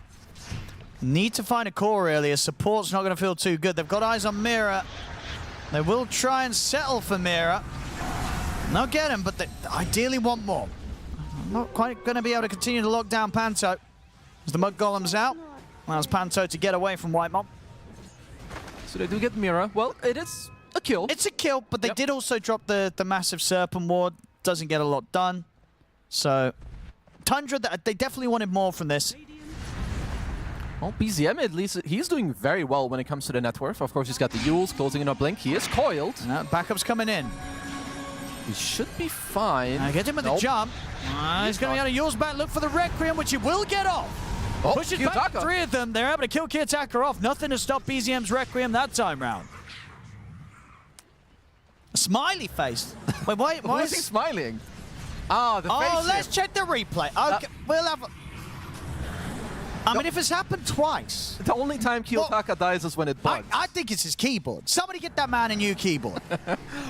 Need to find a core earlier. Support's not going to feel too good. They've got eyes on Mira. They will try and settle for Mira. They'll get him, but they ideally want more. Not quite going to be able to continue to lock down Panto. As the Mud Golem's out, allows Panto to get away from White Mob. So they do get Mira. Well, it is a kill. It's a kill, but they did also drop the massive Serpent Ward. Doesn't get a lot done. So, Tundra, they definitely wanted more from this. Well, BZM, at least, he's doing very well when it comes to the net worth. Of course, he's got the Yules closing in on Blink. He is coiled. Backup's coming in. He should be fine. Get him with the jump. He's going to be on a Yules back. Look for the Requiem, which he will get off. Pushes back 3 of them. They're able to kill Kiyotaka off. Nothing to stop BZM's Requiem that time round. A smiley face. Wait, why is he smiling? Ah, the face. Oh, let's check the replay. Okay, we'll have... I mean, if it's happened twice... The only time Kiyotaka dies is when it bugs. I think it's his keyboard. Somebody get that man a new keyboard.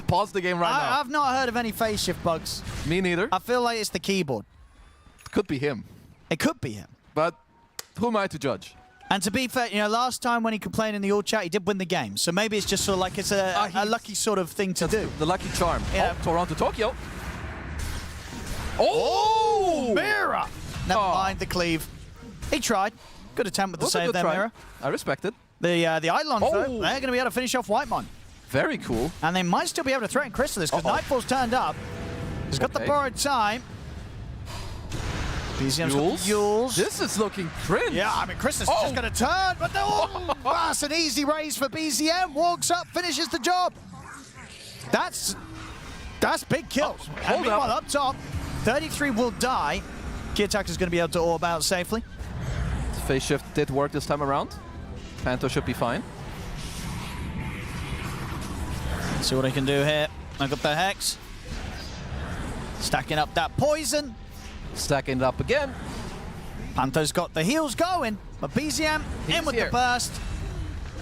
Pause the game now. I've not heard of any phase shift bugs. Me neither. I feel like it's the keyboard. Could be him. It could be him. But who am I to judge? And to be fair, you know, last time when he complained in the all chat, he did win the game. So maybe it's just sort of like it's a lucky sort of thing to do. The lucky charm. Yeah. Oh, Toronto Tokyo. Oh! Mira! Never mind the cleave. He tried. Good attempt with the save there, Mira. I respect it. The Eidolon, though, they're going to be able to finish off Whitemon. Very cool. And they might still be able to threaten Crystallis because Nightfall's turned up. He's got the borrowed time. BZM's got the Yules. This is looking cringe. Yeah, I mean, Crystallis is just going to turn, but that's an easy raise for BZM. Walks up, finishes the job. That's big kills. And meanwhile, up top, 33 will die. Kiyotaka's going to be able to orb out safely. Phase shift did work this time around. Panto should be fine. Let's see what I can do here. I got the Hex. Stacking up that poison. Stacking it up again. Panto's got the heals going, but BZM in with the burst.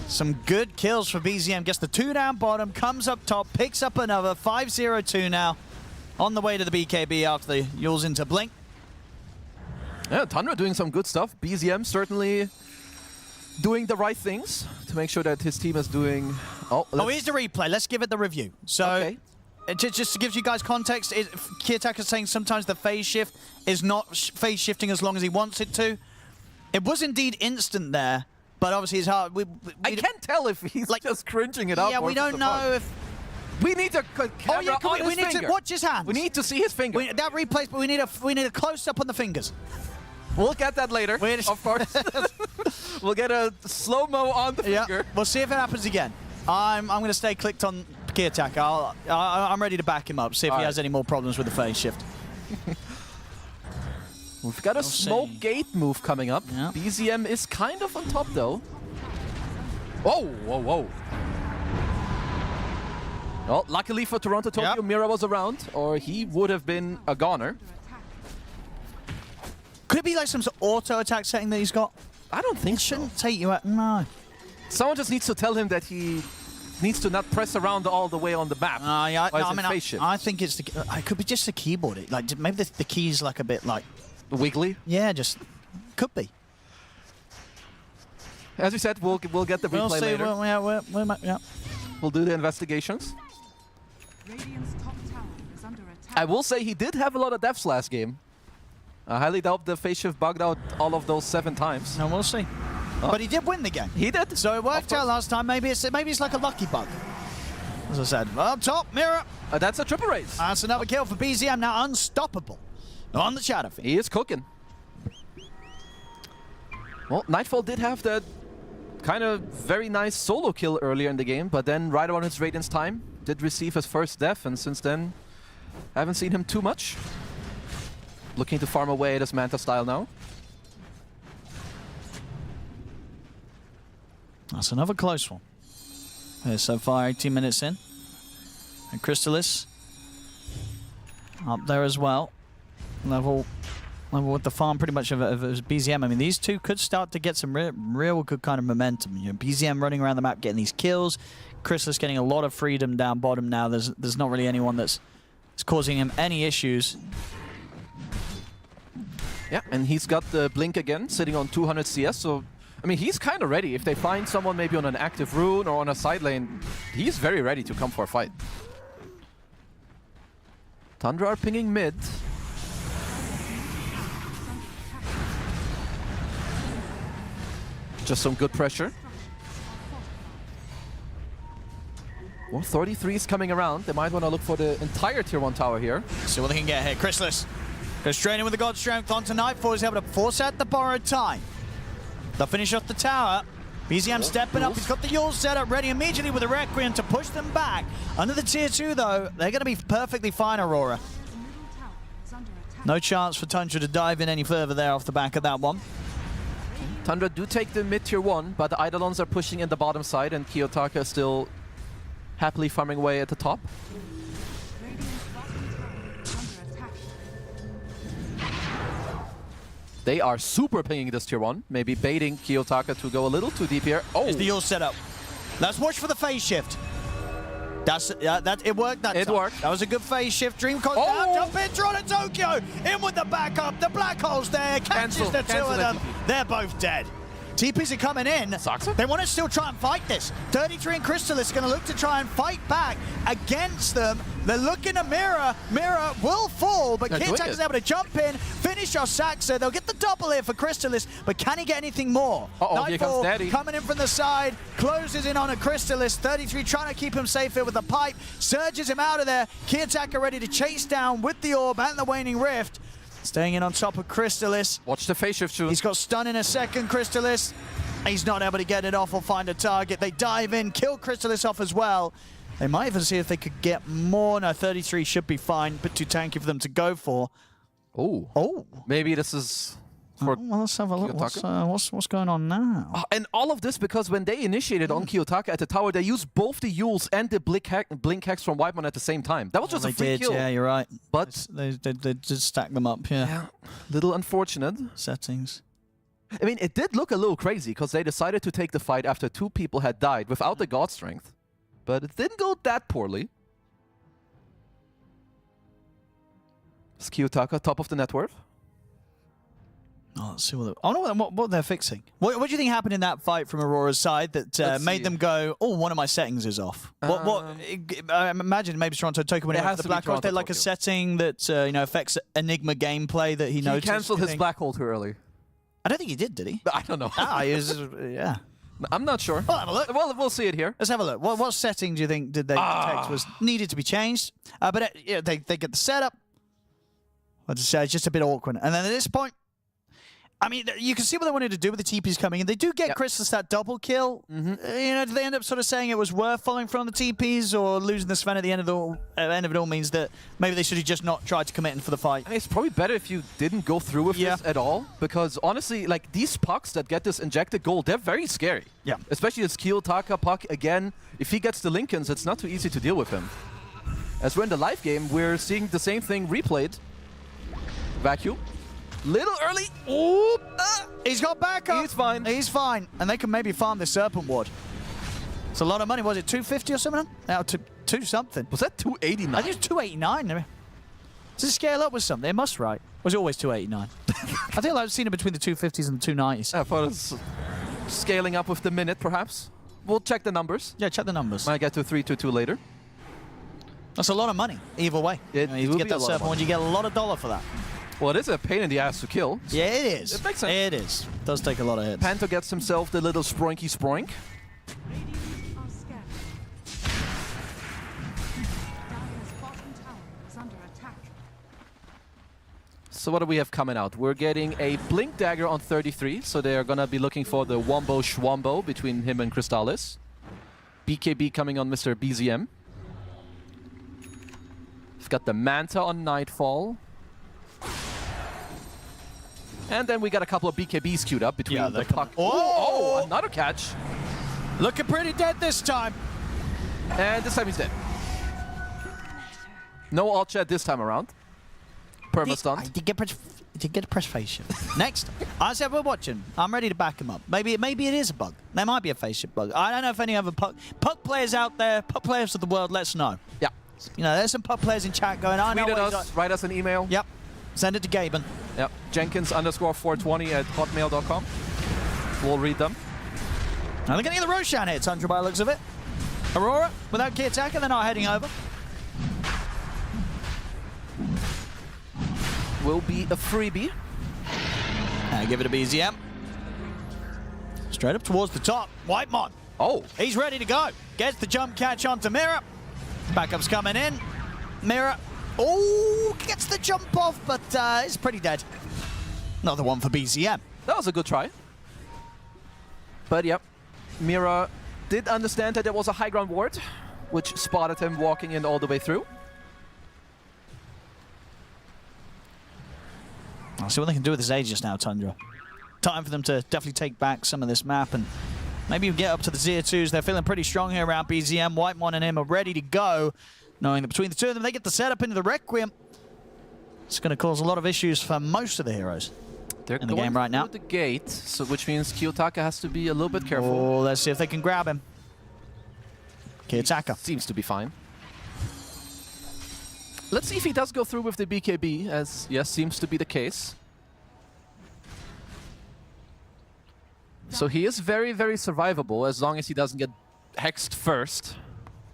Some good kills for BZM. Gets the 2 down bottom, comes up top, picks up another. 5-0-2 now. On the way to the BKB after the Yules into Blink. Yeah, Tundra doing some good stuff. BZM certainly doing the right things to make sure that his team is doing... Oh, here's the replay. Let's give it the review. So, just to give you guys context, Kiyotaka's saying sometimes the phase shift is not phase shifting as long as he wants it to. It was indeed instant there, but obviously it's hard. I can't tell if he's like just cringing it up. Yeah, we don't know if... We need to camera on we his need finger. to watch his hands. We need to see his finger. That replays, but we need a close-up on the fingers. We'll get that later, of course. We'll get a slow-mo on the finger. We'll see if it happens again. I'm going to stay clicked on Kiyotaka. I'm ready to back him up, see if he has any more problems with the phase shift. We've got a smoke gate move coming up. Yeah. BZM is kind of on top, though. Whoa, whoa, whoa. Well, luckily for Toronto Tokyo, Mira was around, or he would have been a goner. Could it be like some sort of auto-attack setting that he's got? I don't think so. Shouldn't take you out. No. Someone just needs to tell him that he needs to not press around all the way on the map. I think it's the... It could be just the keyboard. Like, maybe the key's like a bit like... Wiggly? Yeah, just... Could be. As we said, we'll get the replay later. We'll do the investigations. Radiant's top tower is under attack. I will say he did have a lot of deaths last game. I highly doubt the phase shift bugged out all of those 7 times. No, we'll see. But he did win the game. He did. So it worked out last time. Maybe it's like a lucky bug. As I said, up top, Mirror. That's a triple race. That's another kill for BZM, now unstoppable on the shadow feed. He is cooking. Well, Nightfall did have that kind of very nice solo kill earlier in the game, but then right around his Radiance time, did receive his first death, and since then, haven't seen him too much. Looking to farm away at his Manta style now. That's another close one. So far, 18 minutes in. And Crystalis up there as well. Level with the farm pretty much of BZM. I mean, these two could start to get some real good kind of momentum. You know, BZM running around the map getting these kills. Crystalis getting a lot of freedom down bottom now. There's not really anyone that's causing him any issues. Yeah, and he's got the Blink again, sitting on 200 CS, so I mean, he's kind of ready. If they find someone maybe on an active rune or on a side lane, he's very ready to come for a fight. Tundra are pinging mid. Just some good pressure. Well, 33 is coming around. They might want to look for the entire tier 1 tower here. See what they can get here. Crystalis goes straight in with the God Strength onto Nightfall. He's able to force out the borrowed time. They'll finish off the tower. BZM stepping up. He's got the Yule set up ready immediately with the Requiem to push them back. Under the tier 2, though, they're going to be perfectly fine, Aurora. No chance for Tundra to dive in any further there off the back of that one. Tundra do take the mid tier 1, but the Eidolons are pushing in the bottom side, and Kiyotaka is still happily farming away at the top. They are super pinging this tier 1, maybe baiting Kiyotaka to go a little too deep here. Oh! It's the Yule setup. Let's watch for the phase shift. It worked that time. It worked. That was a good phase shift. Dream comes down, jump in, Toronto Tokyo, in with the backup. The Black Hole's there, catches the two of them. They're both dead. TPs are coming in. They want to still try and fight this. 33 and Crystalis are going to look to try and fight back against them. They're looking at Mirror. Mirror will fall, but Kiyotaka is able to jump in, finish off Saxa. They'll get the double here for Crystalis, but can he get anything more? Nightfall coming in from the side, closes in on a Crystalis. 33 trying to keep him safe here with the pipe, surges him out of there. Kiyotaka ready to chase down with the orb and the Waning Rift. Staying in on top of Crystalis. Watch the phase shift shoot. He's got stun in a second, Crystalis. He's not able to get it off or find a target. They dive in, kill Crystalis off as well. They might even see if they could get more. No, 33 should be fine, but too tanky for them to go for. Oh. Maybe this is for well, let's have a look. What's going on now? And all of this because when they initiated on Kiyotaka at the tower, they used both the Yules and the Blink Hex from Whitemon at the same time. That was just a free kill. Yeah, you're right. But they did stack them up, yeah. Little unfortunate. Settings. I mean, it did look a little crazy because they decided to take the fight after 2 people had died without the God Strength. But it didn't go that poorly. Is Kiyotaka top of the net worth? Oh, let's see what they're fixing. What do you think happened in that fight from Aurora's side that made them go, oh, one of my settings is off? I imagine maybe Toronto Tokyo when it has the Black Hole. They like a setting that affects Enigma gameplay that he noticed. He cancelled his Black Hole too early. I don't think he did he? I don't know. Yeah. I'm not sure. We'll have a look. Well, we'll see it here. Let's have a look. What setting do you think did they detect was needed to be changed? But they get the setup. I'll just say it's just a bit awkward. And then at this point, I mean, you can see what they wanted to do with the TPs coming in. They do get Crystalis that double kill. Do they end up sort of saying it was worth following from the TPs, or losing the Sven at the end of it all means that maybe they should have just not tried to commit in for the fight? I mean, it's probably better if you didn't go through with this at all, because honestly, like these pucks that get this injected gold, they're very scary. Yeah. Especially this Kiyotaka puck again. If he gets the Lincolns, it's not too easy to deal with him. As we're in the live game, we're seeing the same thing replayed. Vacuum. Little early. He's got backup. He's fine. He's fine. And they can maybe farm the Serpent Ward. It's a lot of money. Was it 250 or something? Now to 2 something. Was that 289? I think it's 289. Does it scale up with something? It must, right? Was it always 289? I think I've seen it between the 250s and the 290s. I thought it's scaling up with the minute, perhaps. We'll check the numbers. Yeah, check the numbers. Might get to 322 later. That's a lot of money, either way. You get that Serpent Ward, you get a lot of dollar for that. Well, it is a pain in the ass to kill. Yeah, it is. It makes sense. It is. Does take a lot of hits. Panto gets himself the little sproinky sproink. Are scared. Dire's bottom tower is under attack. So what do we have coming out? We're getting a Blink Dagger on 33, so they're gonna be looking for the Wombo Schwombo between him and Crystallis. BKB coming on Mr. BZM. We've got the Manta on Nightfall. And then we got a couple of BKBs queued up between the puck. Oh, another catch. Looking pretty dead this time. And this time he's dead. No alt chat this time around. Perma stunt. I did get a press face shift. Next, I said we're watching. I'm ready to back him up. Maybe it is a bug. There might be a face shift bug. I don't know if any other puck players out there, puck players of the world, let us know. Yeah. You know, there's some puck players in chat going, I know Tweet what us, write us an email. Yep. Send it to Gaimin. Yep. Jenkins_420@hotmail.com. We'll read them. Now look at the Roshan here, Tundra, by the looks of it. Aurora, without key attacker, they're not heading over. Will be a freebie. Give it a BZM. Straight up towards the top. Whitemon. Oh. He's ready to go. Gets the jump catch onto Mirror. Backup's coming in. Mirror. Oh, gets the jump off, but it's pretty dead. Another one for BZM. That was a good try. But yep, Mira did understand that there was a high ground ward, which spotted him walking in all the way through. I'll see what they can do with this Aegis now, Tundra. Time for them to definitely take back some of this map and maybe get up to the Tier 2s. They're feeling pretty strong here around BZM. Whitemon and him are ready to go, knowing that between the two of them, they get the setup into the Requiem. It's going to cause a lot of issues for most of the heroes in the game right now. Through the gate, so which means Kiyotaka has to be a little bit careful. Oh, let's see if they can grab him. Kiyotaka seems to be fine. Let's see if he does go through with the BKB, as yes, seems to be the case. So he is very, very survivable as long as he doesn't get hexed first.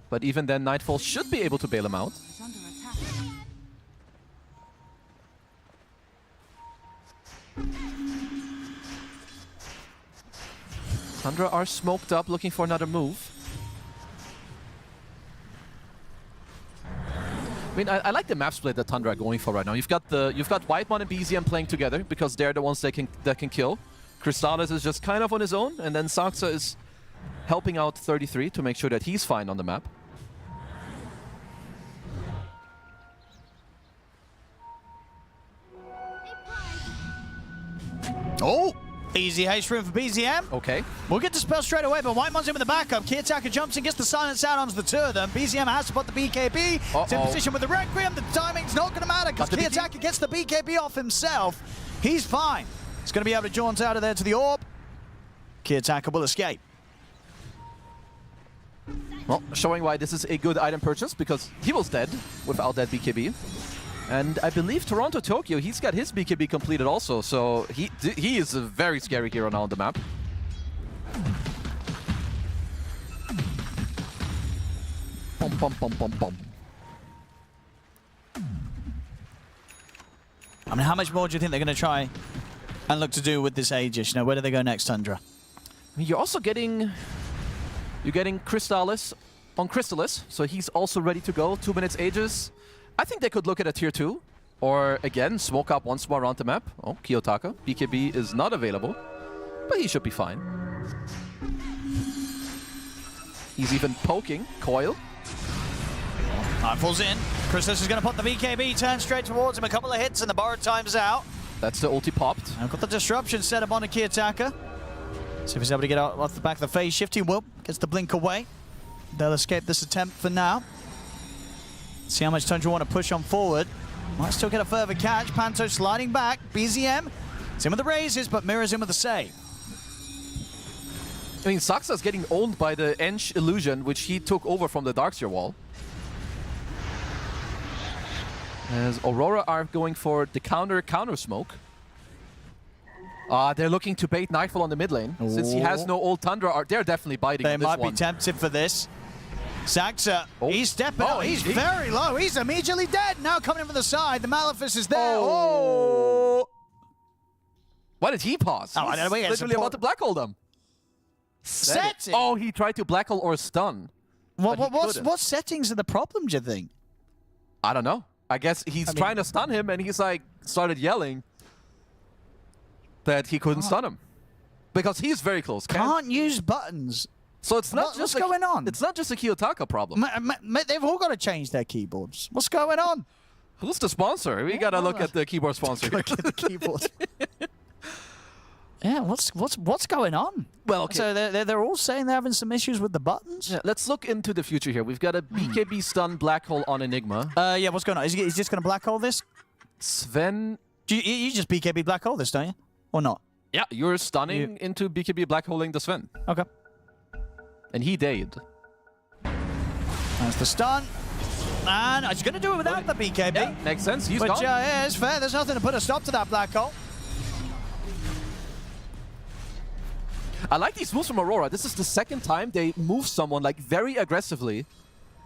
But even then, Nightfall should be able to bail him out. Tundra are smoked up, looking for another move. I mean, I like the map split that Tundra are going for right now. You've got Whitemon and BZM playing together because they're the ones that can kill. Crystallis is just kind of on his own, and then Saksa is helping out 33 to make sure that he's fine on the map. Oh! Easy haste room for BZM. Okay. We'll get the spell straight away, but Whitemon's in with the backup. Kiyotaka jumps in, gets the silence out onto the two of them. BZM has to put the BKB. It's in position with the Requiem. The timing's not going to matter because Kiyotaka gets the BKB off himself. He's fine. He's going to be able to jaunt out of there to the orb. Kiyotaka will escape. Well, showing why this is a good item purchase, because he was dead without that BKB. And I believe Toronto Tokyo, he's got his BKB completed also, so he is a very scary hero now on the map. Bum, bum, bum, bum, bum. I mean, how much more do you think they're going to try and look to do with this Aegis? You know, where do they go next, Tundra? I mean, you're also getting Crystallis on Crystallis, so he's also ready to go. 2 minutes Aegis. I think they could look at a tier 2, or again, smoke up once more around the map. Oh, Kiyotaka. BKB is not available, but he should be fine. He's even poking Coil. Nightfall's in. Crystallis is going to put the BKB, turn straight towards him. A couple of hits and the borrowed time's out. That's the ulti popped. I've got the disruption set up on a Kiyotaka. See if he's able to get out off the back of the phase shift. He will. Gets the blink away. They'll escape this attempt for now. See how much Tundra want to push on forward. Might still get a further catch. Panto sliding back. BZM. It's in with the raises, but Mirror's in with the save. I mean, Saksa's getting owned by the Ench illusion, which he took over from the Darkseer wall. As Aurora are going for the counter smoke. They're looking to bait Nightfall on the mid lane. Since he has no old Tundra, they're definitely biting They on this might one. be tempted for this. Saksa, he's stepping up. He's very low. He's immediately dead. Now coming in from the side. The Malefice is there. Oh! Why did he pause? Oh, I don't know. He's literally about to black hole them. Setting? Oh, he tried to black hole or stun. What settings are the problem, do you think? I don't know. I guess he's trying to stun him, and he's like started yelling that he couldn't stun him because he's very close. Can't use buttons. So it's not just what's going on? It's not just a Kiyotaka problem. They've all got to change their keyboards. What's going on? Who's the sponsor? We gotta look at the keyboard sponsor. Look at the keyboard. Yeah, what's going on? Well, okay. So they're all saying they're having some issues with the buttons. Yeah, let's look into the future here. We've got a BKB stun black hole on Enigma. Yeah, what's going on? Is he just going to black hole this? Sven, you just BKB black hole this, don't you? Or not? Yeah, you're stunning into BKB black holing the Sven. Okay. And he died. That's the stun. And he's going to do it without the BKB. Yeah, makes sense. He's Which, gone. yeah, it's fair. There's nothing to put a stop to that black hole. I like these moves from Aurora. This is the second time they move someone like very aggressively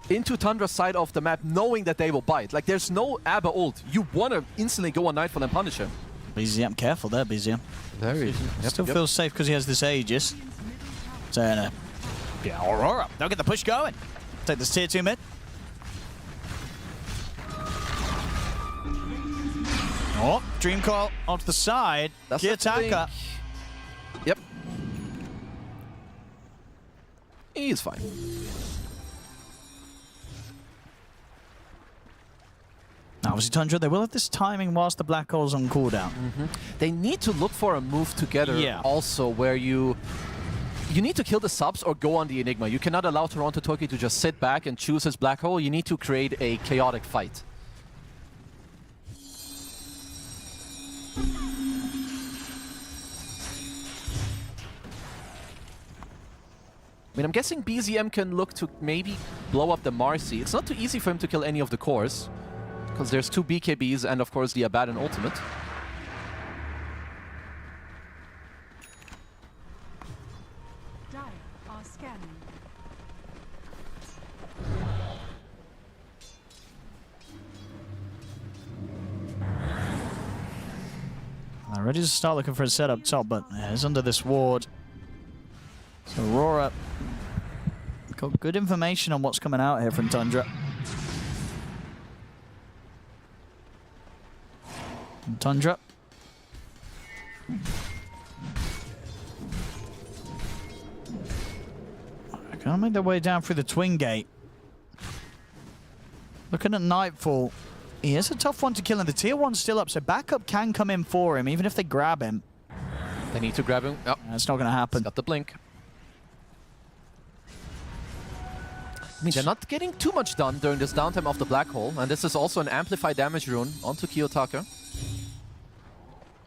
into Tundra's side of the map, knowing that they will bite. Like there's no ABBA ult. You want to instantly go on Nightfall and punish him. BZM, careful there, BZM. Very. Still feels safe because he has this Aegis. So, yeah, Aurora, they'll get the push going. Take this tier 2 mid. Oh, Dream Coil onto the side. That's Kiyotaka. Yep. He's fine. Now, obviously, Tundra, they will have this timing whilst the black hole's on cooldown. They need to look for a move together also where you need to kill the subs or go on the Enigma. You cannot allow Toronto Toki to just sit back and choose his black hole. You need to create a chaotic fight. I mean, I'm guessing BZM can look to maybe blow up the Marcy. It's not too easy for him to kill any of the cores, because there's 2 BKBs and, of course, the Abaddon ultimate. Dire are scanning. They're ready to start looking for a set up top, but he's under this ward. So Aurora got good information on what's coming out here from Tundra. And Tundra. Gonna make their way down through the twin gate. Looking at Nightfall. He is a tough one to kill, and the tier 1's still up, so backup can come in for him, even if they grab him. They need to grab him. Oh, that's not gonna happen. He's got the blink. I mean, they're not getting too much done during this downtime of the black hole, and this is also an amplified damage rune onto Kiyotaka.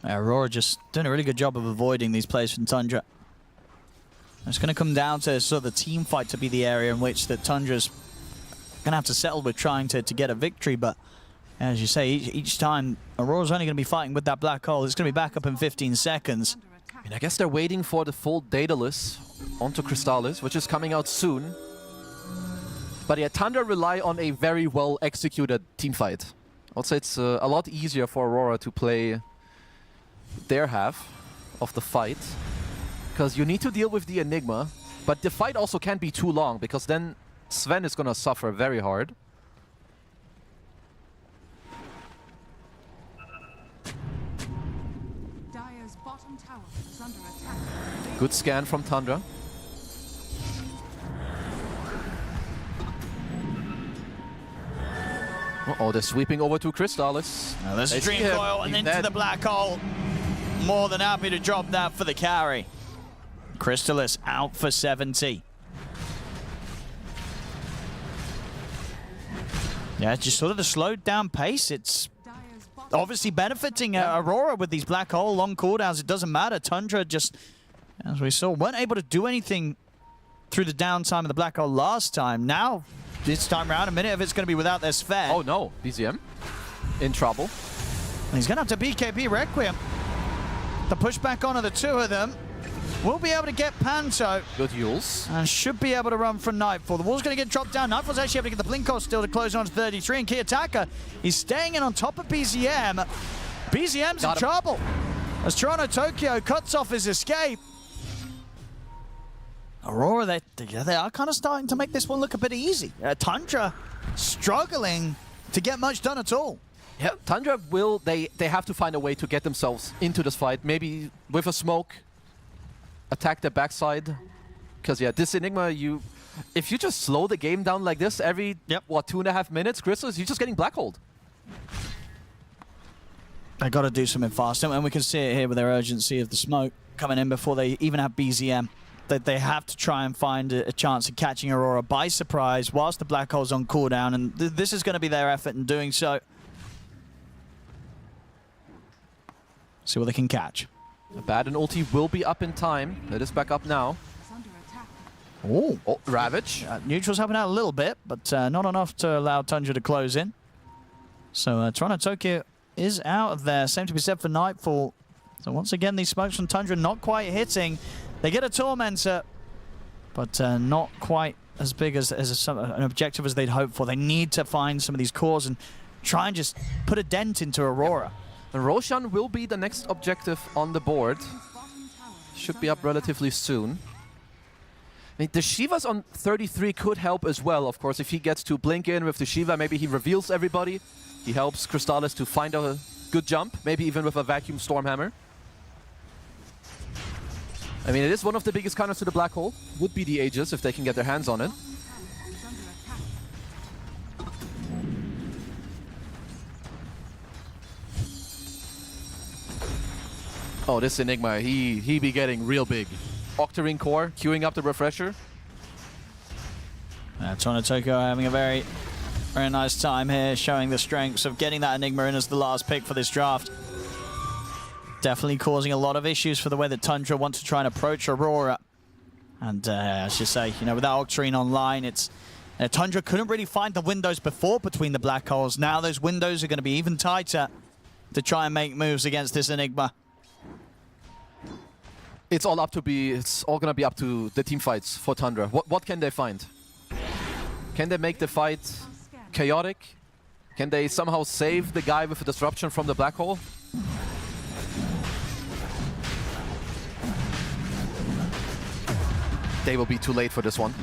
Aurora just doing a really good job of avoiding these plays from Tundra. It's going to come down to sort of the team fight to be the area in which that Tundra's going to have to settle with trying to get a victory, but as you say, each time Aurora's only going to be fighting with that black hole. It's going to be back up in 15 seconds. I mean, I guess they're waiting for the full Daedalus onto Crystallis, which is coming out soon. But yeah, Tundra rely on a very well executed team fight. I would say it's a lot easier for Aurora to play their half of the fight, because you need to deal with the Enigma, but the fight also can't be too long, because then Sven is gonna suffer very hard. Dire's bottom tower is under attack. Good scan from Tundra. Uh-oh, they're sweeping over to Crystallis. Now there's a Dream Coil and into the black hole. More than happy to drop that for the carry. Crystallis out for 70. Yeah, just sort of the slowed down pace. It's obviously benefiting Aurora with these black hole long cooldowns. It doesn't matter. Tundra just, as we saw, weren't able to do anything through the downtime of the black hole last time. Now, this time around, a minute of it's going to be without their Sphere. Oh no, BZM in trouble. And he's going to have to BKB Requiem. The pushback onto the 2 of them. Will be able to get Panto. Good Yules. And should be able to run from Nightfall. The wall's going to get dropped down. Nightfall's actually able to get the blink off still to close on to 33. And Kiyotaka is staying in on top of BZM. BZM's in trouble. as Toronto Tokyo cuts off his escape. Aurora, they are kind of starting to make this one look a bit easy. Tundra struggling to get much done at all. Yeah, Tundra will, they have to find a way to get themselves into this fight. Maybe with a smoke, attack their backside. Because yeah, this Enigma, if you just slow the game down like this every, what, 2.5 minutes, Crystals, you're just getting blackholed. They got to do something fast, and we can see it here with their urgency of the smoke coming in before they even have BZM. That they have to try and find a chance of catching Aurora by surprise whilst the black hole's on cooldown, and this is going to be their effort in doing so. See what they can catch. Abaddon ulti will be up in time. It is back up now. Oh, Ravage. Neutral's helping out a little bit, but not enough to allow Tundra to close in. So Toronto Tokyo is out of there. Same to be said for Nightfall. So once again, these smokes from Tundra not quite hitting. They get a Tormentor, but not quite as big as an objective as they'd hoped for. They need to find some of these cores and try and just put a dent into Aurora. And Roshan will be the next objective on the board. Should be up relatively soon. I mean, the Shivas on 33 could help as well, of course. If he gets to blink in with the Shiva, maybe he reveals everybody. He helps Crystallis to find a good jump, maybe even with a Vacuum Stormhammer. I mean, it is one of the biggest counters to the black hole. Would be the Aegis if they can get their hands on it. Oh, this Enigma, he be getting real big. Octarine core, queuing up the refresher. Toronto Tokyo having a very, very nice time here, showing the strengths of getting that Enigma in as the last pick for this draft. Definitely causing a lot of issues for the way that Tundra want to try and approach Aurora. And as you say, you know, without Octarine online, it's Tundra couldn't really find the windows before between the black holes. Now those windows are going to be even tighter to try and make moves against this Enigma. It's all gonna be up to the team fights for Tundra. What can they find? Can they make the fight chaotic? Can they somehow save the guy with a disruption from the black hole? They will be too late for this one.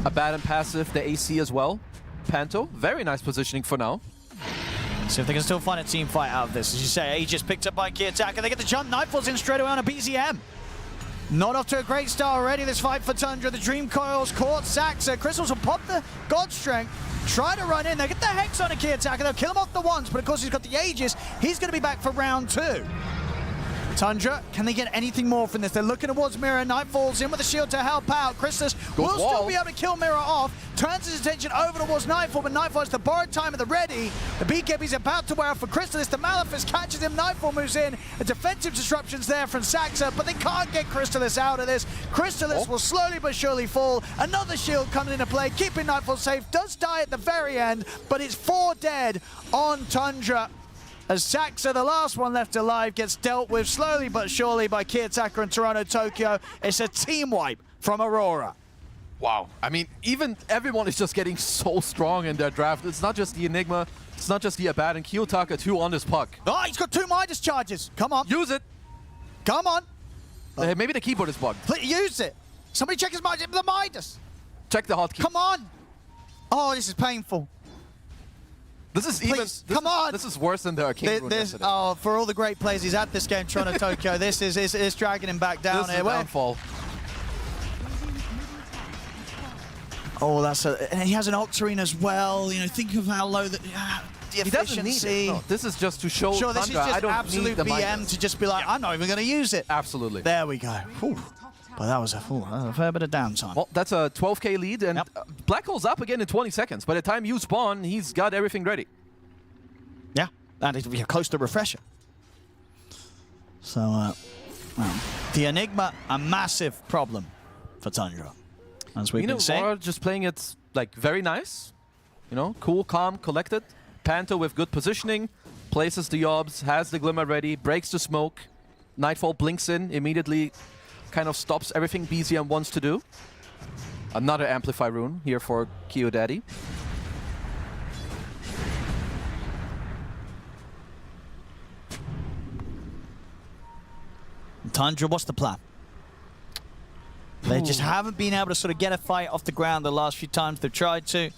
Abaddon passive, the AC as well. Panto, very nice positioning for now. See if they can still find a team fight out of this. As you say, Aegis picked up by Key Attacker. They get the jump. Nightfall's in straight away on a BZM. Not off to a great start already, this fight for Tundra. The Dream Coils caught Saxa. Crystals will pop the God Strength. Try to run in. They get the Hex on a Key Attacker. They'll kill him off the once, but of course he's got the Aegis. He's going to be back for round 2. Tundra, can they get anything more from this? They're looking towards Mirror. Nightfall's in with the shield to help out. Crystallis will still be able to kill Mirror off. Turns his attention over towards Nightfall, but Nightfall has the borrowed time at the ready. The BKB's about to wear off for Crystallis. The Malefice catches him. Nightfall moves in. A defensive disruption's there from Saxa, but they can't get Crystallis out of this. Crystallis will slowly but surely fall. Another shield coming into play, keeping Nightfall safe. Does die at the very end, but it's 4 dead on Tundra. As Saxa, the last one left alive, gets dealt with slowly but surely by Key Attacker and Toronto Tokyo. It's a team wipe from Aurora. Wow. I mean, even everyone is just getting so strong in their draft. It's not just the Enigma. It's not just the Abaddon. Key Attacker 2 on this puck. Oh, he's got 2 Midas charges. Come on. Use it. Come on. Maybe the keyboard is bugged. Use it. Somebody check his Midas. The Midas. Check the hotkey. Come on. Oh, this is painful. This is This is worse than the arcade rune yesterday. Oh, for all the great plays he's had this game, Toronto Tokyo, this is dragging him back down this here. Is a downfall. Oh, and he has an Octarine as well. You know, think of how low the efficiency. He doesn't need it. No, this is just to show Sure, this Tundra, is just I don't absolute need the BM Midas. to just be like, I'm not even going to use it. Absolutely. There we go. Whew. But that was a fair bit of downtime. Well, that's a 12k lead, and Black Hole's up again in 20 seconds. By the time you spawn, he's got everything ready. Yeah, and it'll be close to refresher. So, the Enigma, a massive problem for Tundra. As we've been saying. Aurora just playing it like very nice. You know, cool, calm, collected. Panto with good positioning, places the orbs, has the Glimmer ready, breaks the smoke. Nightfall blinks in, immediately kind of stops everything BZM wants to do. Another Amplify rune here for Kyodaddy. Tundra, what's the plan? They just haven't been able to sort of get a fight off the ground the last few times they've tried to.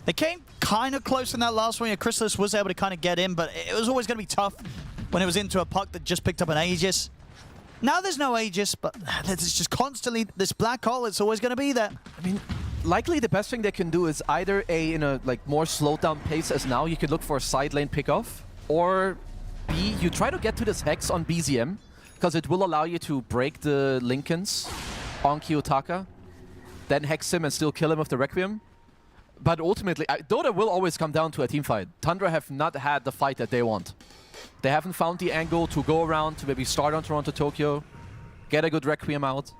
They came kind of close in that last one. Chrysalis was able to kind of get in, but it was always going to be tough when it was into a puck that just picked up an Aegis. Now there's no Aegis, but it's just constantly this black hole. It's always going to be there. I mean, likely the best thing they can do is either in a like more slowed down pace as now, you can look for a side lane pickoff, or B, you try to get to this Hex on BZM, because it will allow you to break the Lincolns on Kiyotaka, then Hex him and still kill him with the Requiem. But ultimately, Dota will always come down to a team fight. Tundra have not had the fight that they want. They haven't found the angle to go around to maybe start on Toronto, Tokyo, get a good Requiem out.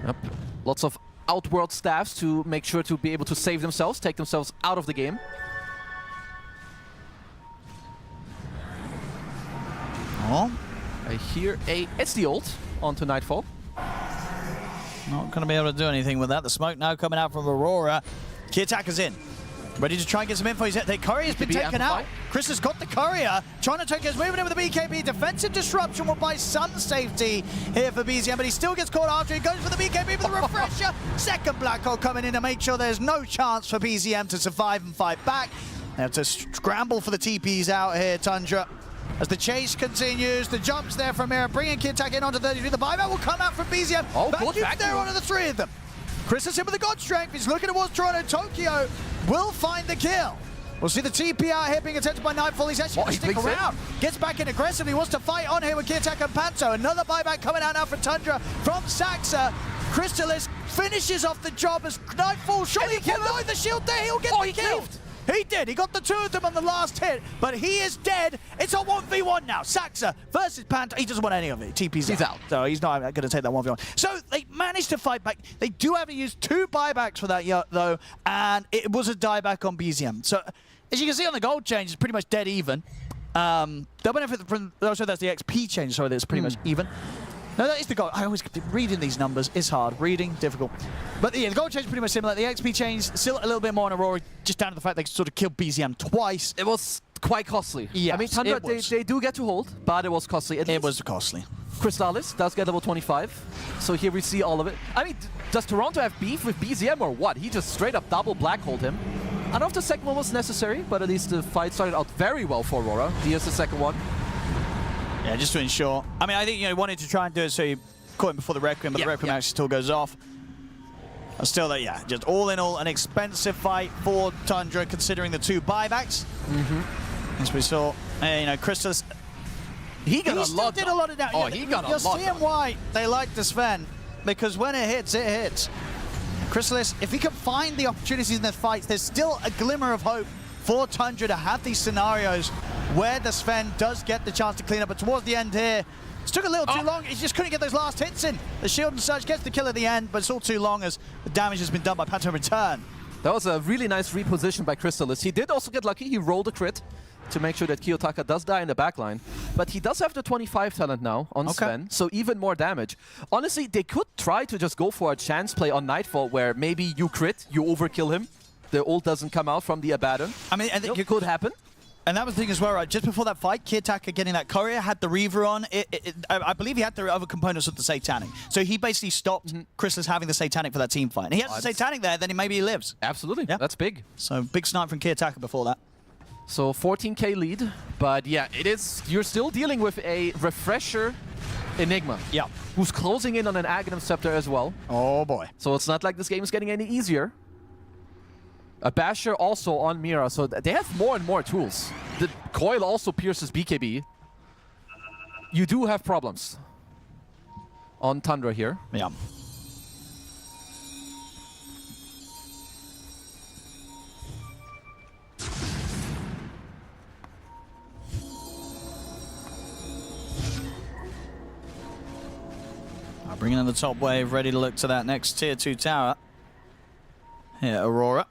Yep. Lots of outworld staffs to make sure to be able to save themselves, take themselves out of the game. Oh. I hear it's the ult onto Nightfall. Not going to be able to do anything with that. The smoke now coming out from Aurora. Key attacker's in. Ready to try and get some info. The courier's been taken out. Chris has got the courier. Trying to take his movement in with the BKB. Defensive disruption will buy some safety here for BZM, but he still gets caught after. He goes for the BKB for the refresher. Second black hole coming in to make sure there's no chance for BZM to survive and fight back. They have to scramble for the TPs out here, Tundra. As the chase continues, the jumps there from Mira, bringing Kid Attack in onto 33. The buyback will come out from BZM. Oh, back there onto the three of them. Chris is in with the God Strength. He's looking towards Toronto. Tokyo will find the kill. We'll see the TP out here being attempted by Nightfall. He's actually going to stick around. Gets back in aggressively. Wants to fight on here with Kid Attack and Panto. Another buyback coming out now for Tundra from Saxa. Crystalis finishes off the job as Nightfall. Surely he can load the shield there. He'll get the kill. He did. He got the two of them on the last hit, but he is dead. It's a 1v1 now. Saxa versus Panther. He doesn't want any of it. TP's out. So he's not going to take that 1v1. So they managed to fight back. They do have to use 2 buybacks for that, though, and it was a dieback on BZM. So as you can see on the gold change, it's pretty much dead even. They'll benefit from, also that's the XP change, sorry, that's pretty much even. No, that is the goal. I always reading these numbers is hard. Reading, difficult. But yeah, the goal change is pretty much similar. The XP change, still a little bit more on Aurora, just down to the fact they sort of killed BZM twice. It was quite costly. Yeah, I mean, Tundra, they do get to hold, but it was costly. It was costly. Crystalis does get level 25, so here we see all of it. I mean, does Toronto have beef with BZM or what? He just straight up double black-holed him. I don't know if the second one was necessary, but at least the fight started out very well for Aurora. Here's the second one. Yeah, just to ensure. I mean, I think he wanted to try and do it so you caught him before the Requiem, but the Requiem actually still goes off. And still, just all in all, an expensive fight for Tundra, considering the 2 buybacks. As we saw, Crystalis. He did a lot of damage. Oh, he got a lot. You're seeing why they like the Sven, because when it hits, it hits. Crystalis, if he can find the opportunities in the fights, there's still a glimmer of hope for Tundra to have these scenarios where the Sven does get the chance to clean up. But towards the end here, it took a little too long. He just couldn't get those last hits in. The shield and such gets the kill at the end, but it's all too long as the damage has been done by Panto return. That was a really nice reposition by Crystalis. He did also get lucky. He rolled a crit to make sure that Kiyotaka does die in the backline. But he does have the 25 talent now on Sven, so even more damage. Honestly, they could try to just go for a chance play on Nightfall where maybe you crit, you overkill him. The ult doesn't come out from the Abaddon. I mean, it could happen. And that was the thing as well, right? Just before that fight, Kiyotaka getting that courier had the Reaver on. I believe he had the other components of the Satanic. So he basically stopped Crystalis having the Satanic for that team fight. And he has the Satanic there, then maybe he lives. Absolutely, that's big. So big snipe from Kiyotaka before that. So 14k lead, but yeah, it is. You're still dealing with a refresher Enigma. Yeah. Who's closing in on an Aghanim Scepter as well. Oh boy. So it's not like this game is getting any easier. A Basher also on Mira, so they have more and more tools. The Coil also pierces BKB. You do have problems on Tundra here. Yeah. Bringing in the top wave, ready to look to that next tier 2 tower. Here, Aurora.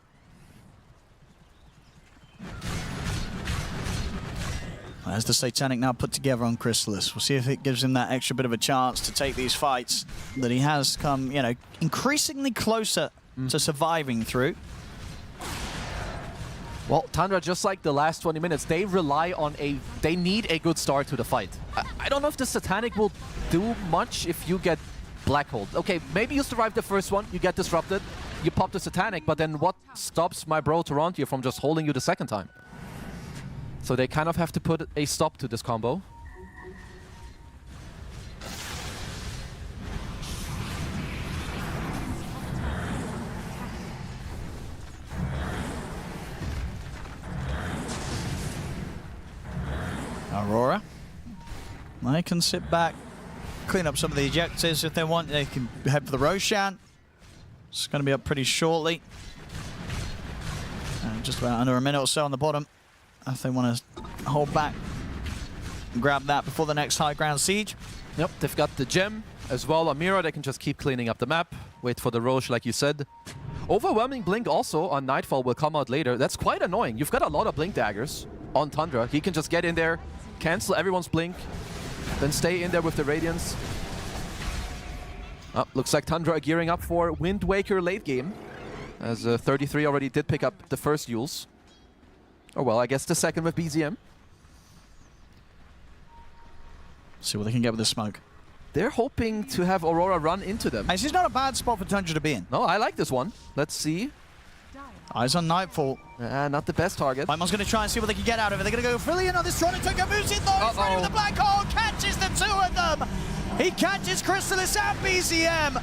As the Satanic now put together on Crystalis. We'll see if it gives him that extra bit of a chance to take these fights that he has come, increasingly closer to surviving through. Well, Tundra, just like the last 20 minutes, they rely on they need a good start to the fight. I don't know if the Satanic will do much if you get Black Hole. Okay, maybe you survive the first one, you get disrupted, you pop the Satanic, but then what stops my bro Toronto from just holding you the second time? So they kind of have to put a stop to this combo. Aurora. They can sit back, clean up some of the ejectors if they want. They can head for the Roshan. It's going to be up pretty shortly. Just about under a minute or so on the bottom. If they want to hold back and grab that before the next high ground siege. Yep, they've got the gem as well. Amira, they can just keep cleaning up the map. Wait for the Roche, like you said. Overwhelming Blink also on Nightfall will come out later. That's quite annoying. You've got a lot of Blink daggers on Tundra. He can just get in there, cancel everyone's Blink, then stay in there with the Radiance. Oh, looks like Tundra are gearing up for Wind Waker late game, as 33 already did pick up the first Yules. Oh well, I guess the second with BZM. See what they can get with the smoke. They're hoping to have Aurora run into them. This is not a bad spot for Tundra to be in. No, I like this one. Let's see. Eyes on Nightfall. Not the best target. Whitemon's going to try and see what they can get out of it. They're going to go fully in on this Toronto moves in though. He's ready with the black hole. Catches the two of them. He catches Crystallis and BZM.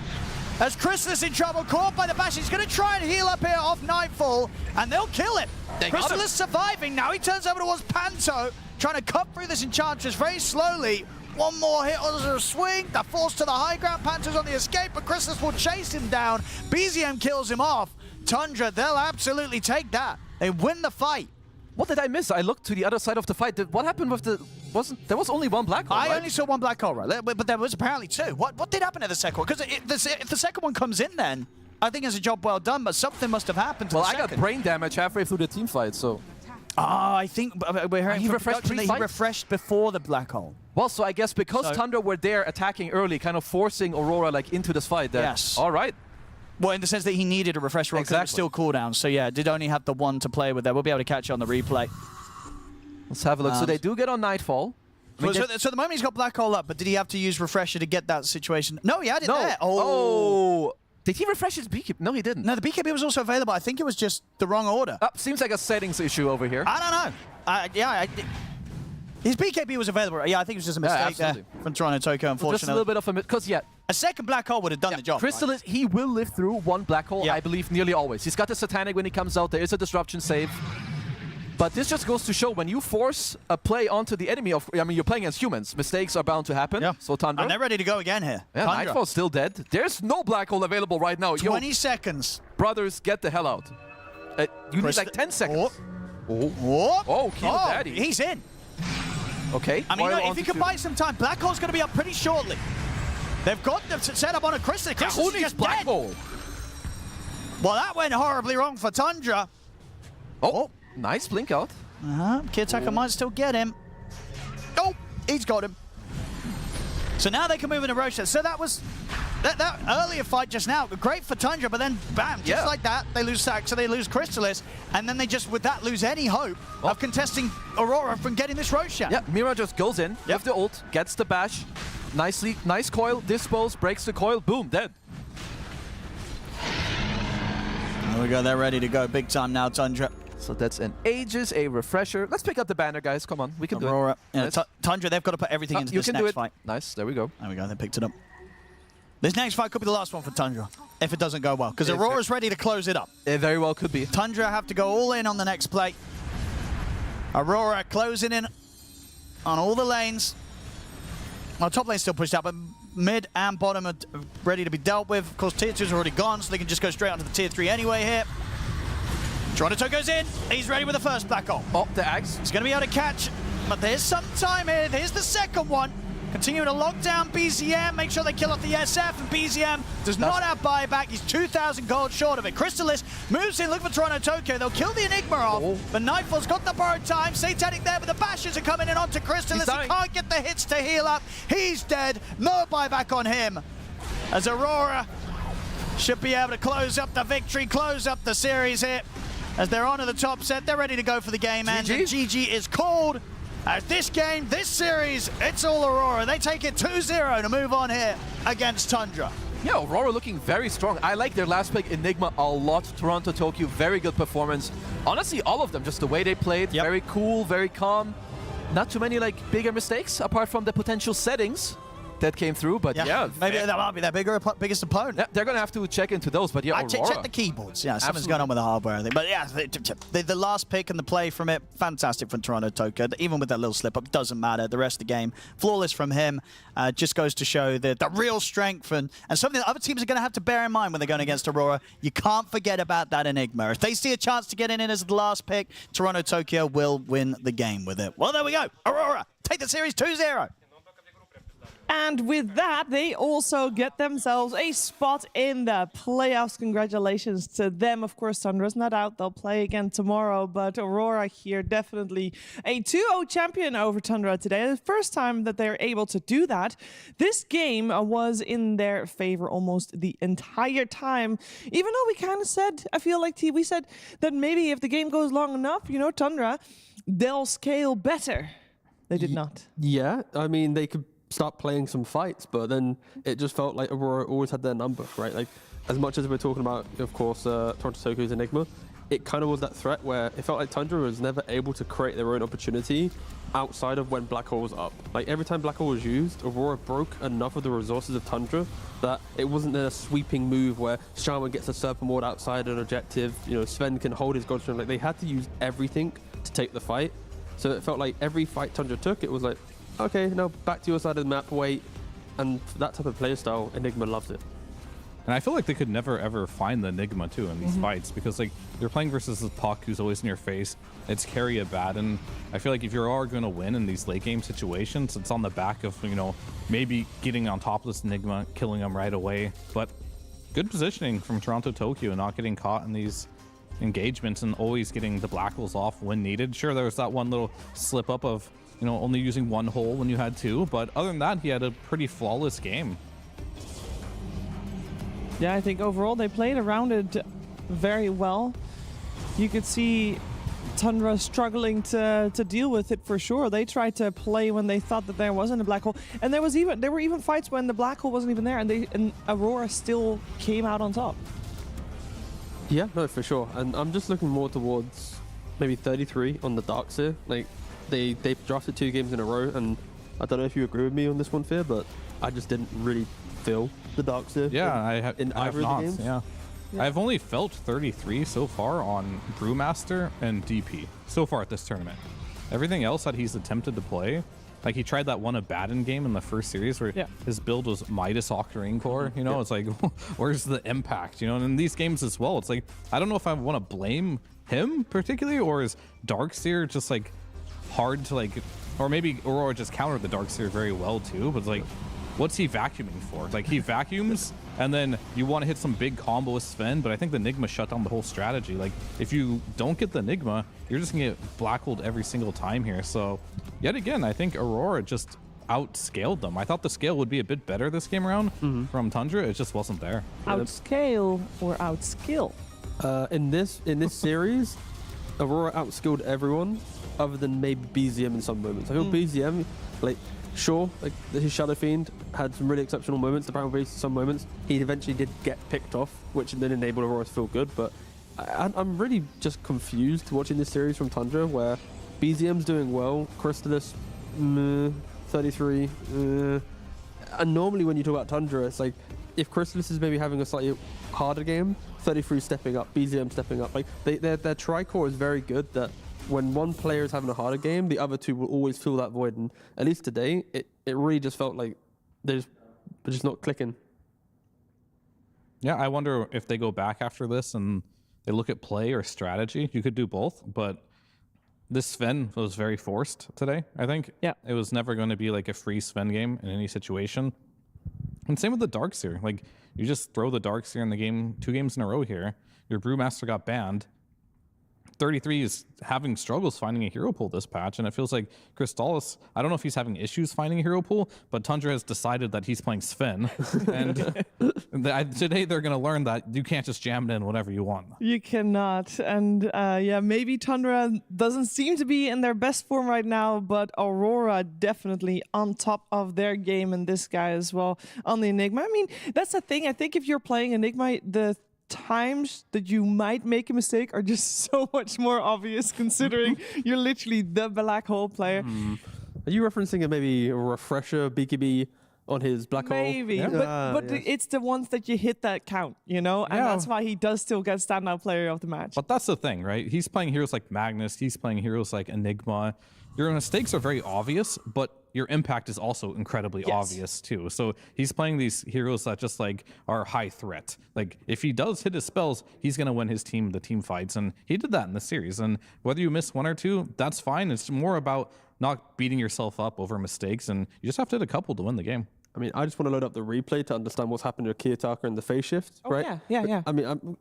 As Crystallis in trouble, caught by the bash. He's going to try and heal up here off Nightfall, and they'll kill him. Crystallis surviving. Now he turns over towards Panto, trying to cut through this Enchantress very slowly. One more hit on a swing. They're forced to the high ground. Panto's on the escape, but Crystallis will chase him down. BZM kills him off. Tundra, they'll absolutely take that. They win the fight. What did I miss? I looked to the other side of the fight. What happened with the... There was only one black hole, I right? only saw one black hole, right? But there was apparently two. What did happen to the second one? Because if the second one comes in then, I think it's a job well done, but something must have happened to the second. Well, I got brain damage halfway through the team fight, so... I think we're hearing he from refreshed production that he refreshed before the black hole. Well, so I guess because Tundra were there attacking early, kind of forcing Aurora like into this fight. Yes. All right. Well, in the sense that he needed a refresh roll because it was still cooldown. So yeah, did only have the one to play with there. We'll be able to catch it on the replay. Let's have a look. So they do get on Nightfall. So the moment he's got black hole up, but did he have to use refresher to get that situation? No, he had it there. Oh. Did he refresh his beekeeper? No, he didn't. No, the beekeeper was also available. I think it was just the wrong order. Seems like a settings issue over here. I don't know. His BKB was available. Yeah, I think it was just a mistake there from Toronto Tokyo, unfortunately. Just a little bit of a... Because, a second black hole would have done the job. Crystallis, he will live through one black hole, I believe, nearly always. He's got the Satanic when he comes out. There is a disruption save. But this just goes to show when you force a play onto the enemy of... I mean, you're playing against humans. Mistakes are bound to happen. Yeah. So Tundra... And they're ready to go again here. Yeah, Nightfall's still dead. There's no black hole available right now. 20 seconds. Brothers, get the hell out. You need like 10 seconds. Oh, Kill Daddy. He's in. Okay. I mean, if you can buy some time, black hole's going to be up pretty shortly. They've got them set up on a Crystal. Who needs black hole? Well, that went horribly wrong for Tundra. Oh, nice blink out. Kirtaka might still get him. Oh, he's got him. So now they can move into Roshan. So that was that earlier fight just now. Great for Tundra, but then bam, just like that, they lose Sack, so they lose Crystallis, and then they just, with that, lose any hope of contesting Aurora from getting this Roshan. Yeah, Mira just goes in with the ult, gets the bash. Nice coil, dispose, breaks the coil, boom, dead. There we go, they're ready to go big time now, Tundra. So that's an Aegis, a refresher. Let's pick up the banner, guys. Come on, we can do it. Yeah, Tundra, they've got to put everything into this next fight. Nice, there we go. There we go, they picked it up. This next fight could be the last one for Tundra, if it doesn't go well, because Aurora's ready to close it up. It very well could be. Tundra have to go all in on the next play. Aurora closing in on all the lanes. Well, top lane's still pushed out, but mid and bottom are ready to be dealt with. Of course, tier 2's already gone, so they can just go straight onto the tier 3 anyway here. Toronto goes in. He's ready with the first black hole. Oh, the axe. He's going to be able to catch, but there's some time here. Here's the second one. Continuing to lock down BZM, make sure they kill off the SF, and BZM does not have buyback. He's 2,000 gold short of it. Crystallis moves in, look for Toronto Tokyo. They'll kill the Enigma off, but Nightfall's got the borrowed time. Satanic there, but the bashes are coming in onto Crystallis. He can't get the hits to heal up. He's dead. No buyback on him. As Aurora should be able to close up the victory, close up the series here. as they're on to the top set. They're ready to go for the game, and GG is called. As this game, this series, it's all Aurora. They take it 2-0 to move on here against Tundra. Yeah, Aurora looking very strong. I like their last pick, Enigma, a lot. Toronto, Tokyo, very good performance. Honestly, all of them, just the way they played, very cool, very calm. Not too many like bigger mistakes, apart from the potential settings that came through, but yeah. Maybe that might be their biggest opponent. Yeah, they're going to have to check into those, but yeah, Aurora. Check the keyboards. Yeah, something's going on with the hardware, I think. But yeah, the last pick and the play from it, fantastic from Toronto Tokyo. Even with that little slip-up, doesn't matter. The rest of the game, flawless from him. Just goes to show the real strength and something that other teams are going to have to bear in mind when they're going against Aurora. You can't forget about that Enigma. If they see a chance to get in as the last pick, Toronto Tokyo will win the game with it. Well, there we go. Aurora take the series 2-0. And with that, they also get themselves a spot in the playoffs. Congratulations to them. Of course, Tundra's not out. They'll play again tomorrow. But Aurora here, definitely a 2-0 champion over Tundra today. The first time that they're able to do that. This game was in their favor almost the entire time. Even though we kind of said, I feel like we said that maybe if the game goes long enough, you know, Tundra, they'll scale better. They did not. Yeah, I mean, they could start playing some fights, but then it just felt like Aurora always had their number, right? Like, as much as we're talking about, of course, Toronto Tokyo's Enigma, it kind of was that threat where it felt like Tundra was never able to create their own opportunity outside of when Black Hole was up. Like, every time Black Hole was used, Aurora broke enough of the resources of Tundra that it wasn't a sweeping move where Shaman gets a Serpent Ward outside an objective, you know, Sven can hold his Gold String. Like, they had to use everything to take the fight. So it felt like every fight Tundra took, it was like, okay, now back to your side of the map, wait. And for that type of playstyle, Enigma loved it. And I feel like they could never ever find the Enigma too in these fights, because like you're playing versus the Puck who's always in your face. It's carry a bad, and I feel like if you are going to win in these late game situations, it's on the back of, you know, maybe getting on top of this Enigma, killing them right away. But good positioning from Toronto Tokyo and not getting caught in these engagements and always getting the Black Holes off when needed. Sure, there was that one little slip up of, you know, only using one hole when you had two, but other than that, he had a pretty flawless game. Yeah, I think overall they played around it very well. You could see Tundra struggling to deal with it for sure. They tried to play when they thought that there wasn't a black hole, and there were even fights when the black hole wasn't even there, and Aurora still came out on top. Yeah, no, for sure. And I'm just looking more towards maybe 33 on the Darkseer. Like, they drafted 2 games in a row, and I don't know if you agree with me on this one, Fear, but I just didn't really feel the Darkseer. Yeah, I have not. Games. Yeah. I've only felt 33 so far on Brewmaster and DP so far at this tournament. Everything else that he's attempted to play, like he tried that one Abaddon game in the first series where his build was Midas Octarine Core, you know, it's like, where's the impact, you know? And in these games as well, it's like, I don't know if I want to blame him particularly, or is Darkseer just like hard to like, or maybe Aurora just countered the Darkseer very well too, but it's like, what's he vacuuming for? Like, he vacuums and then you want to hit some big combo with Sven, but I think the Nigma shut down the whole strategy. Like, if you don't get the Nigma, you're just gonna get black-holed every single time here. So yet again, I think Aurora just outscaled them. I thought the scale would be a bit better this game around from Tundra. It just wasn't there. Outscale or outskill? In this series, Aurora outskilled everyone other than maybe BZM in some moments. I feel BZM, like, sure, like his Shadow Fiend had some really exceptional moments, the Primal Beast some moments. He eventually did get picked off, which then enabled Aurora to feel good, but I'm really just confused watching this series from Tundra, where BZM's doing well, Crystallis, 33, and normally when you talk about Tundra, it's like, if Crystallis is maybe having a slightly harder game, 33 stepping up, BZM stepping up. Like, their tri-core is very good, that when one player is having a harder game, the other two will always fill that void. And at least today, it really just felt like they're just not clicking. Yeah, I wonder if they go back after this and they look at play or strategy. You could do both, but this Sven was very forced today, I think. Yeah. It was never going to be like a free Sven game in any situation. And same with the Darkseer. Like, you just throw the Darkseer in the game 2 games in a row here. Your Brewmaster got banned. 33 is having struggles finding a hero pool this patch, and it feels like Crystallis, I don't know if he's having issues finding a hero pool, but Tundra has decided that he's playing Sven, and today they're going to learn that you can't just jam it in whatever you want. You cannot. And yeah, maybe Tundra doesn't seem to be in their best form right now, but Aurora definitely on top of their game, and this guy as well on the Enigma. I mean, that's the thing. I think if you're playing Enigma, the times that you might make a mistake are just so much more obvious, considering you're literally the black hole player. Are you referencing maybe a refresher BKB on his black hole? Maybe, but it's the ones that you hit that count, you know, and that's why he does still get standout player of the match. But that's the thing, right? He's playing heroes like Magnus, he's playing heroes like Enigma. Your mistakes are very obvious, but your impact is also incredibly obvious too. So he's playing these heroes that just like are high threat. Like if he does hit his spells, he's gonna win the team fights, and he did that in the series. And whether you miss one or two, that's fine. It's more about not beating yourself up over mistakes, and you just have to hit a couple to win the game. I mean, I just want to load up the replay to understand what's happened to Kiyotaka and the phase shift, right? Yeah. I mean,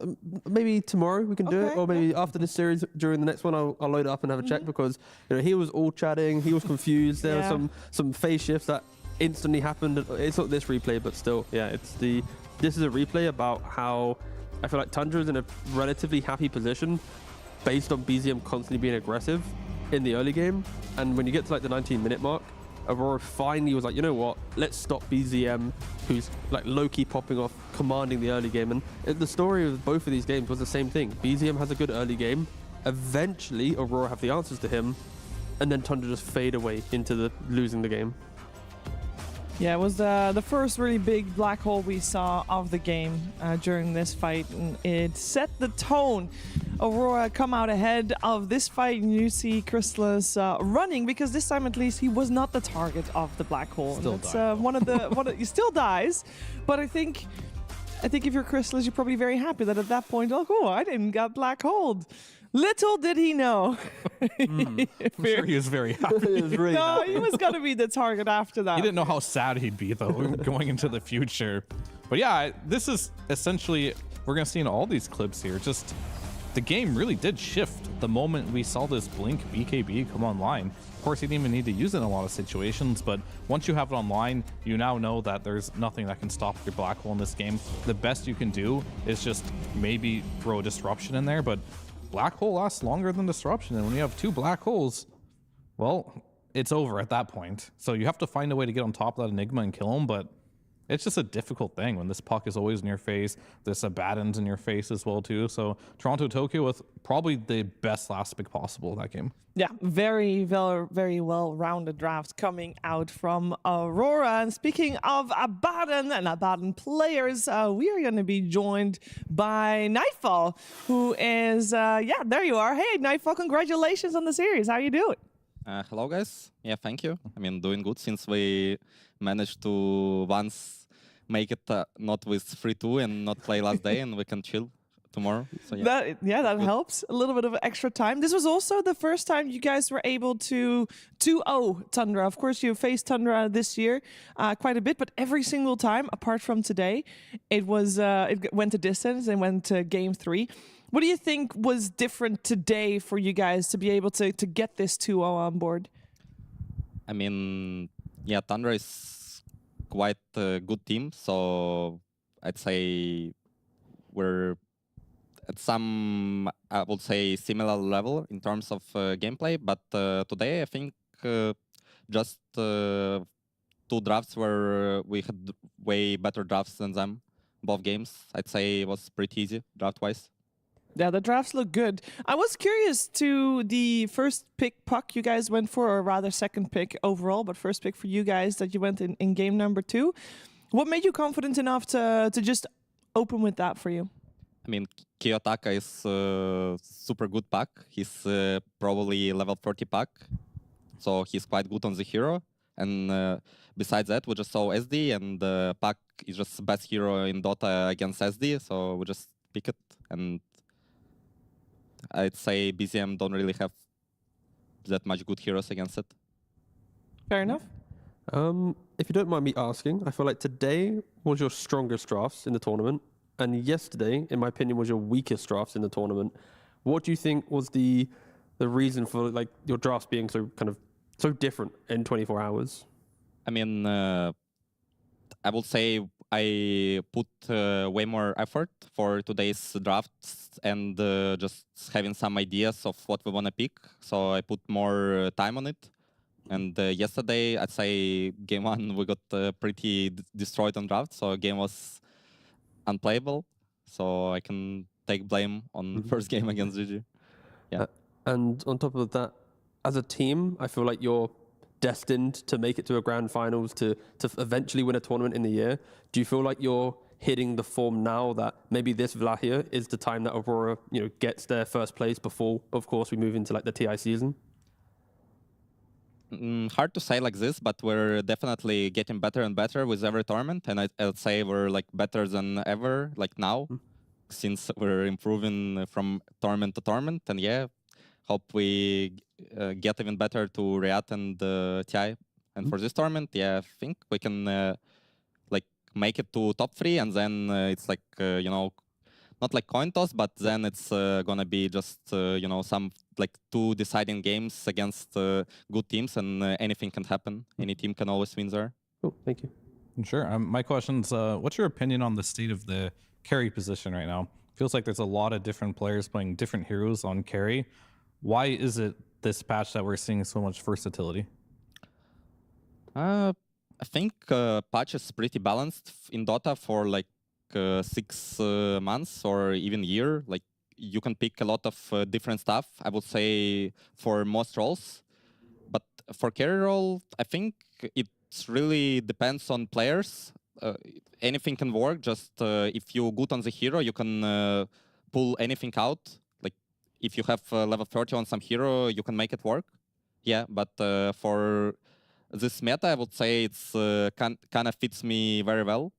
maybe tomorrow we can do it, or maybe after this series, during the next one, I'll load it up and have a check, because he was all chatting, he was confused. There were some phase shifts that instantly happened. It's not this replay, but still, this is a replay about how I feel like Tundra is in a relatively happy position based on BZM constantly being aggressive in the early game, and when you get to like the 19-minute mark, Aurora finally was like, you know what, let's stop BZM, who's like low-key popping off, commanding the early game. And the story of both of these games was the same thing. BZM has a good early game. Eventually, Aurora have the answers to him, and then Tundra just fade away into losing the game. Yeah, it was the first really big black hole we saw of the game during this fight, and it set the tone. Aurora come out ahead of this fight, and you see Crystallis running, because this time at least he was not the target of the black hole. Still He still dies, but I think if you're Crystallis, you're probably very happy that at that point, oh, I didn't get black holed. Little did he know. I'm sure he was very happy. He was going to be the target after that. He didn't know how sad he'd be, though, going into the future. But yeah, this is essentially, we're going to see in all these clips here, just the game really did shift the moment we saw this Blink BKB come online. Of course, you didn't even need to use it in a lot of situations, but once you have it online, you now know that there's nothing that can stop your black hole in this game. The best you can do is just maybe throw a disruption in there, but black hole lasts longer than disruption, and when you have two black holes, well, it's over at that point. So you have to find a way to get on top of that Enigma and kill him, but it's just a difficult thing when this puck is always in your face. This Abaddon's in your face as well too. So Toronto Tokyo with probably the best last pick possible in that game. Yeah, very well-rounded draft coming out from Aurora. And speaking of Abaddon and Abaddon players, we are going to be joined by Nightfall, who is, there you are. Hey, Nightfall, congratulations on the series. How you doing? Hello, guys. Yeah, thank you. I mean, doing good since we managed to once make it not with 3-2 and not play last day, and we can chill tomorrow. So that helps. A little bit of extra time. This was also the first time you guys were able to 2-0 Tundra. Of course, you faced Tundra this year quite a bit, but every single time, apart from today, it was it went to distance and went to game 3. What do you think was different today for you guys to be able to get this 2-0 on board? I mean, yeah, Tundra is quite a good team, so I'd say we're at some, I would say, similar level in terms of gameplay. But today, I think just 2 drafts where we had way better drafts than them. Both games, I'd say, it was pretty easy draft-wise. Yeah, the drafts look good. I was curious to the first pick puck you guys went for, or rather second pick overall, but first pick for you guys that you went in game number 2. What made you confident enough to just open with that for you? I mean, Kiyotaka is a super good puck. He's probably level 30 puck, so he's quite good on the hero. And besides that, we just saw SD, and puck is just the best hero in Dota against SD, so we just pick it. And I'd say BZM don't really have that much good heroes against it. Fair enough. If you don't mind me asking, I feel like today was your strongest drafts in the tournament, and yesterday, in my opinion, was your weakest drafts in the tournament. What do you think was the reason for like your drafts being so different in 24 hours? I mean, I would say I put way more effort for today's drafts and just having some ideas of what we want to pick. So I put more time on it. And yesterday, I'd say game 1, we got pretty destroyed on draft. So game was unplayable. So I can take blame on first game against GG. Yeah. And on top of that, as a team, I feel like you're destined to make it to a grand finals, to eventually win a tournament in the year. Do you feel like you're hitting the form now that maybe this Wallachia is the time that Aurora, gets their first place before, of course, we move into like the TI season? Hard to say like this, but we're definitely getting better and better with every tournament. And I'd say we're like better than ever, like now, since we're improving from tournament to tournament. And yeah, hope we get even better to Riot and TI. And for this tournament, yeah, I think we can like make it to top 3, and then it's like not like coin toss, but then it's gonna be just some like 2 deciding games against good teams, and anything can happen. Any team can always win there. Cool, thank you. Sure. My question's, what's your opinion on the state of the carry position right now? Feels like there's a lot of different players playing different heroes on carry. Why is it this patch that we're seeing so much versatility? I think patch is pretty balanced in Dota for like 6 months or even year. Like you can pick a lot of different stuff, I would say, for most roles. But for carry role, I think it really depends on players. Anything can work. Just if you're good on the hero, you can pull anything out. Like if you have level 30 on some hero, you can make it work. Yeah, but for this meta, I would say it's kind of fits me very well.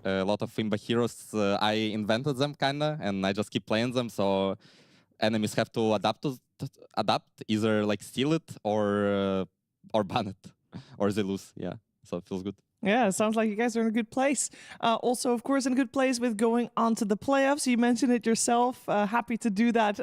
A lot of Imba heroes, I invented them kinda, and I just keep playing them. So enemies have to adapt, either like steal it or ban it, or they lose. Yeah, so it feels good. Yeah, it sounds like you guys are in a good place. Also, of course, in a good place with going on to the playoffs. You mentioned it yourself. Happy to do that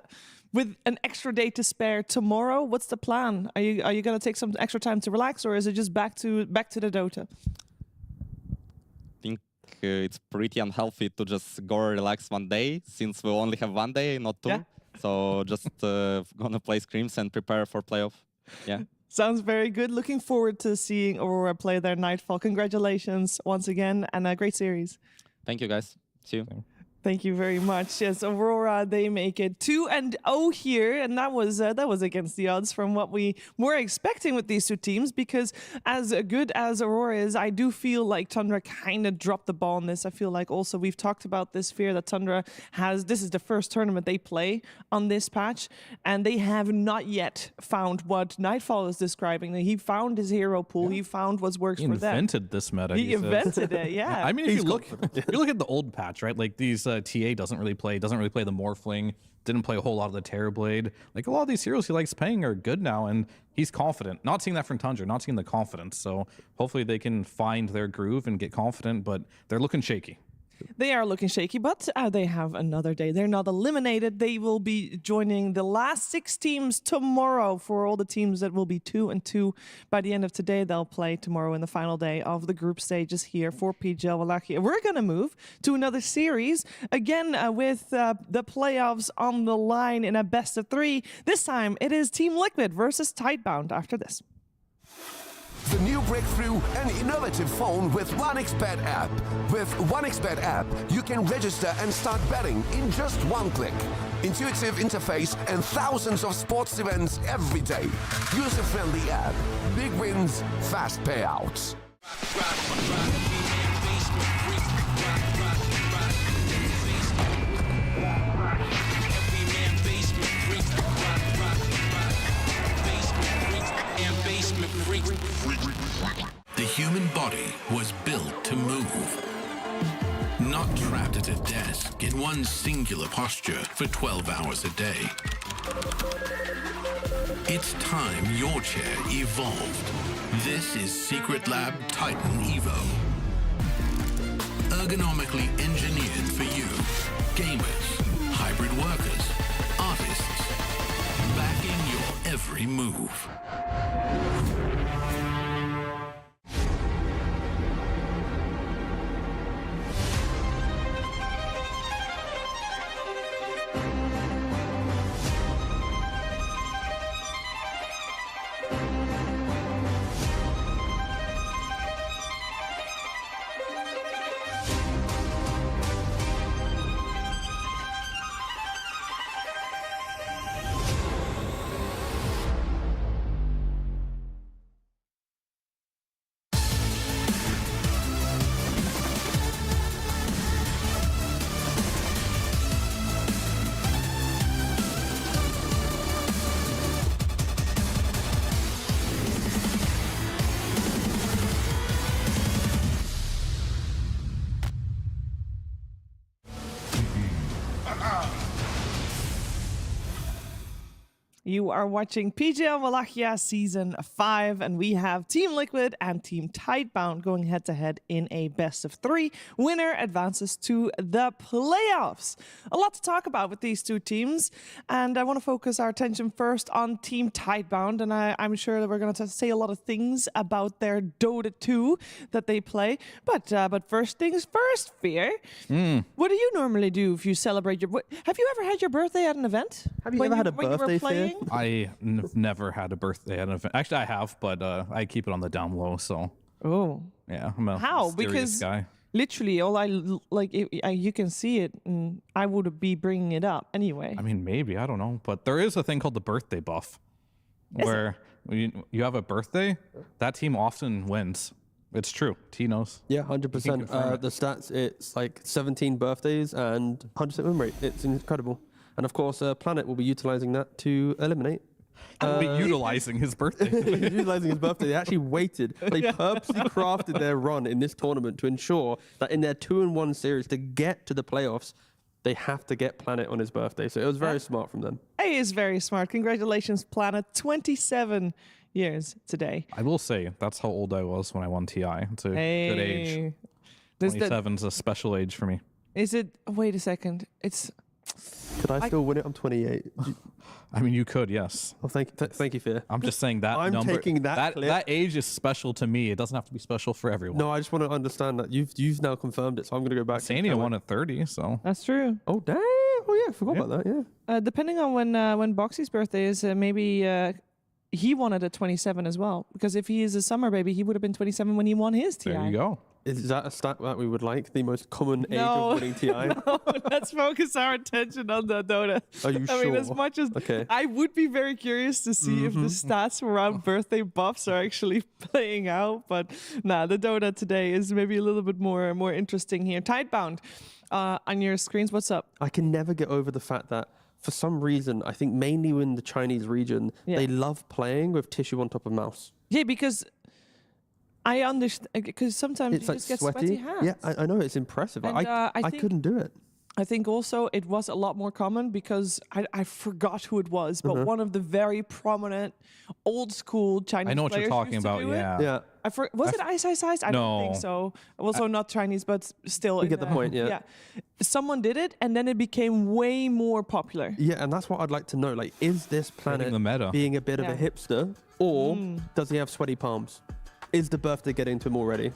with an extra day to spare tomorrow. What's the plan? Are you going to take some extra time to relax, or is it just back to the Dota? I think it's pretty unhealthy to just go relax one day, since we only have 1 day, not 2. Yeah. So just gonna play scrims and prepare for playoff. Yeah. Sounds very good. Looking forward to seeing Aurora play their Nightfall. Congratulations once again, and a great series. Thank you, guys. See you. Thank you very much. Yes, Aurora, they make it 2-0 here, and that was against the odds from what we were expecting with these two teams, because as good as Aurora is, I do feel like Tundra kind of dropped the ball on this. I feel like also we've talked about this fear that Tundra has. This is the first tournament they play on this patch, and they have not yet found what Nightfall is describing. He found his hero pool. Yeah. He found what works for them. He invented this meta. He invented it, yeah. I mean, if you look at the old patch, right? Like these TA doesn't really play the Morphling, didn't play a whole lot of the Terrorblade. Like a lot of these heroes he likes playing are good now, and he's confident. Not seeing that from Tundra, not seeing the confidence. So hopefully they can find their groove and get confident, but they're looking shaky. They are looking shaky, but they have another day. They're not eliminated. They will be joining the last 6 teams tomorrow. For all the teams that will be 2-2 by the end of today, they'll play tomorrow in the final day of the group stages here for PGL Wallachia. We're going to move to another series, again with the playoffs on the line in a best of 3. This time it is Team Liquid versus Tidebound after this. The new breakthrough and innovative phone with 1xBet app. With 1xBet app, you can register and start betting in just 1 click. Intuitive interface and thousands of sports events every day. User-friendly app. Big wins, fast payouts. The human body was built to move, not trapped at a desk in one singular posture for 12 hours a day. It's time your chair evolved. This is Secret Lab Titan Evo. Ergonomically engineered for you, gamers, hybrid workers, artists, backing your every move. You are watching PGL Wallachia Season 5, and we have Team Liquid and Team Tidebound going head-to-head in a best-of-3. Winner advances to the playoffs. A lot to talk about with these two teams, and I want to focus our attention first on Team Tidebound, and I'm sure that we're going to say a lot of things about their Dota 2 that they play. But first things first, Fear. What do you normally do if you celebrate your... Have you ever had your birthday at an event? Have you ever had a birthday, Fear? I've never had a birthday at an event. Actually, I have, but I keep it on the down low. So, yeah, I'm a How? mysterious Because guy. literally, all you can see it, and I would be bringing it up anyway. I mean, maybe, I don't know, but there is a thing called the birthday buff, where you have a birthday, that team often wins. It's true. T knows. Yeah, 100%. The stats, it's like 17 birthdays and 100% win rate. It's incredible. And of course, Planet will be utilizing that to eliminate. Utilizing his birthday. Utilizing his birthday. They actually waited. They purposely crafted their run in this tournament to ensure that in their 2-1 series to get to the playoffs, they have to get Planet on his birthday. So it was very smart from them. It is very smart. Congratulations, Planet. 27 years today. I will say, that's how old I was when I won TI. It's a good age. 27's a special age for me. Is it? Wait a second. It's... Could I still win it? I'm 28. I mean, you could, yes. Well, thank you, Fear. I'm just saying that I'm number, taking that clip. That age is special to me. It doesn't have to be special for everyone. No, I just want to understand that you've now confirmed it, so I'm going to go back. Sania won at 30, so that's true. Oh damn! Oh yeah, I forgot about that. Yeah. Depending on when Boxy's birthday is, maybe he won it at 27 as well. Because if he is a summer baby, he would have been 27 when he won his TI. There you go. Is that a stat that we would like? The most common age of winning TI? No, let's focus our attention on the Dota. Are you I sure? mean, as much as I would be very curious to see if the stats around birthday buffs are actually playing out, but the Dota today is maybe a little bit more interesting here. Tidebound, on your screens, what's up? I can never get over the fact that for some reason, I think mainly in the Chinese region, they love playing with tissue on top of mouse. Yeah, because I understand, because sometimes it's you like just get sweaty. sweaty hands. Yeah, I know, it's impressive. And, I think- couldn't do it. I think also it was a lot more common because I forgot who it was, but one of the very prominent old school Chinese I know what you're players talking used to about, do it. yeah. Was it Ice Ice Ice? I don't think No. so. Also not Chinese, but still. We get the point, yeah. Someone did it, and then it became way more popular. Yeah, and that's what I'd like to know. Like, is this Planet the meta. being a bit of a Yeah. hipster, or does he have sweaty palms? Is the birthday getting to him already?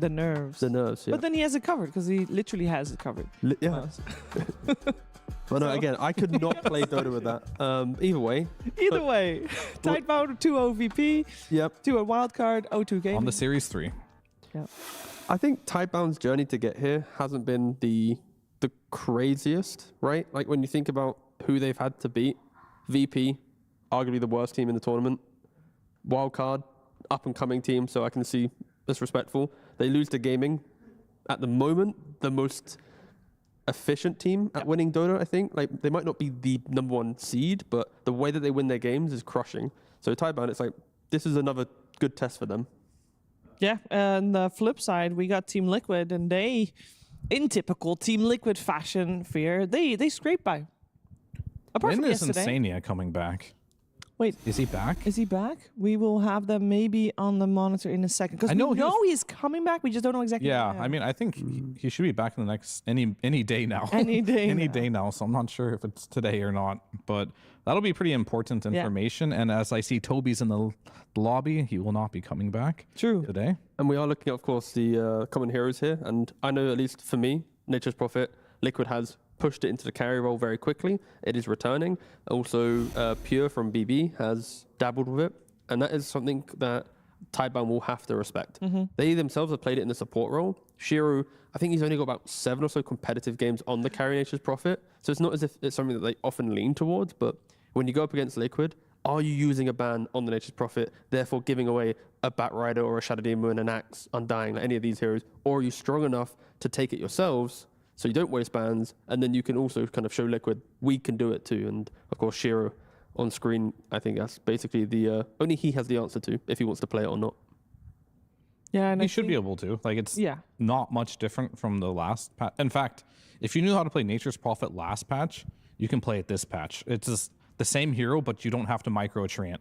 The nerves. The nerves, yeah. But then he has it covered because he literally has it covered. Yeah. But no, again, I could not play Dota with that. Either way. Either way, Tidebound 2-0 VP, Yep. 2 at Wildcard, 0-2 Gaming. on the Series 3. I think Tidebound's journey to get here hasn't been the craziest, right? Like when you think about who they've had to beat, VP, arguably the worst team in the tournament, Wildcard, up and coming team, so I can see that's respectful. They lose to Gaming, at the moment, the most efficient team at winning Dota, I think. Like they might not be the #1 seed, but the way that they win their games is crushing. So Tidebound, it's like this is another good test for them. Yeah, and the flip side, we got Team Liquid, and they, in typical Team Liquid fashion, Fear, they scraped by. Apart When from is yesterday. Insania coming back? Wait, Is he back? is he back? We will have them maybe on the monitor in a second. Because I know we he was- know he's coming back. We just don't know exactly. Yeah, when. I mean, I think he should be back in the next any day now. Any day any now. day now. So I'm not sure if it's today or not, but that'll be pretty important information. And as I see Toby's in the lobby, he will not be coming back. True. Today. And we are looking at, of course, the common heroes here. And I know, at least for me, Nature's Prophet, Liquid has pushed it into the carry role very quickly. It is returning. Also, Pure from BB has dabbled with it. And that is something that Tidebound will have to respect. They themselves have played it in the support role. Shiro, I think he's only got about 7 or so competitive games on the carry Nature's Prophet. So it's not as if it's something that they often lean towards. But when you go up against Liquid, are you using a ban on the Nature's Prophet, therefore giving away a Batrider or a Shadow Demon, an Axe, Undying, like any of these heroes? Or are you strong enough to take it yourselves so you don't waste bans, and then you can also kind of show Liquid, we can do it too. And of course, Shiro on screen, I think that's basically the only he has the answer to if he wants to play it or not. Yeah, and He should be able to. Like, it's Yeah. not much different from the last patch. In fact, if you knew how to play Nature's Prophet last patch, you can play it this patch. It's just the same hero, but you don't have to micro Treant.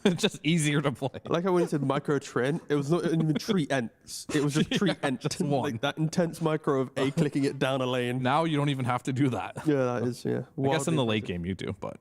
It's just easier to play. Like how when you said micro Trent, it was not even Treant. It was just Treant. just one. Like that intense micro of A clicking it down a lane. Now you don't even have to do that. Yeah, that is, yeah. I guess in the Wildly late game you do, but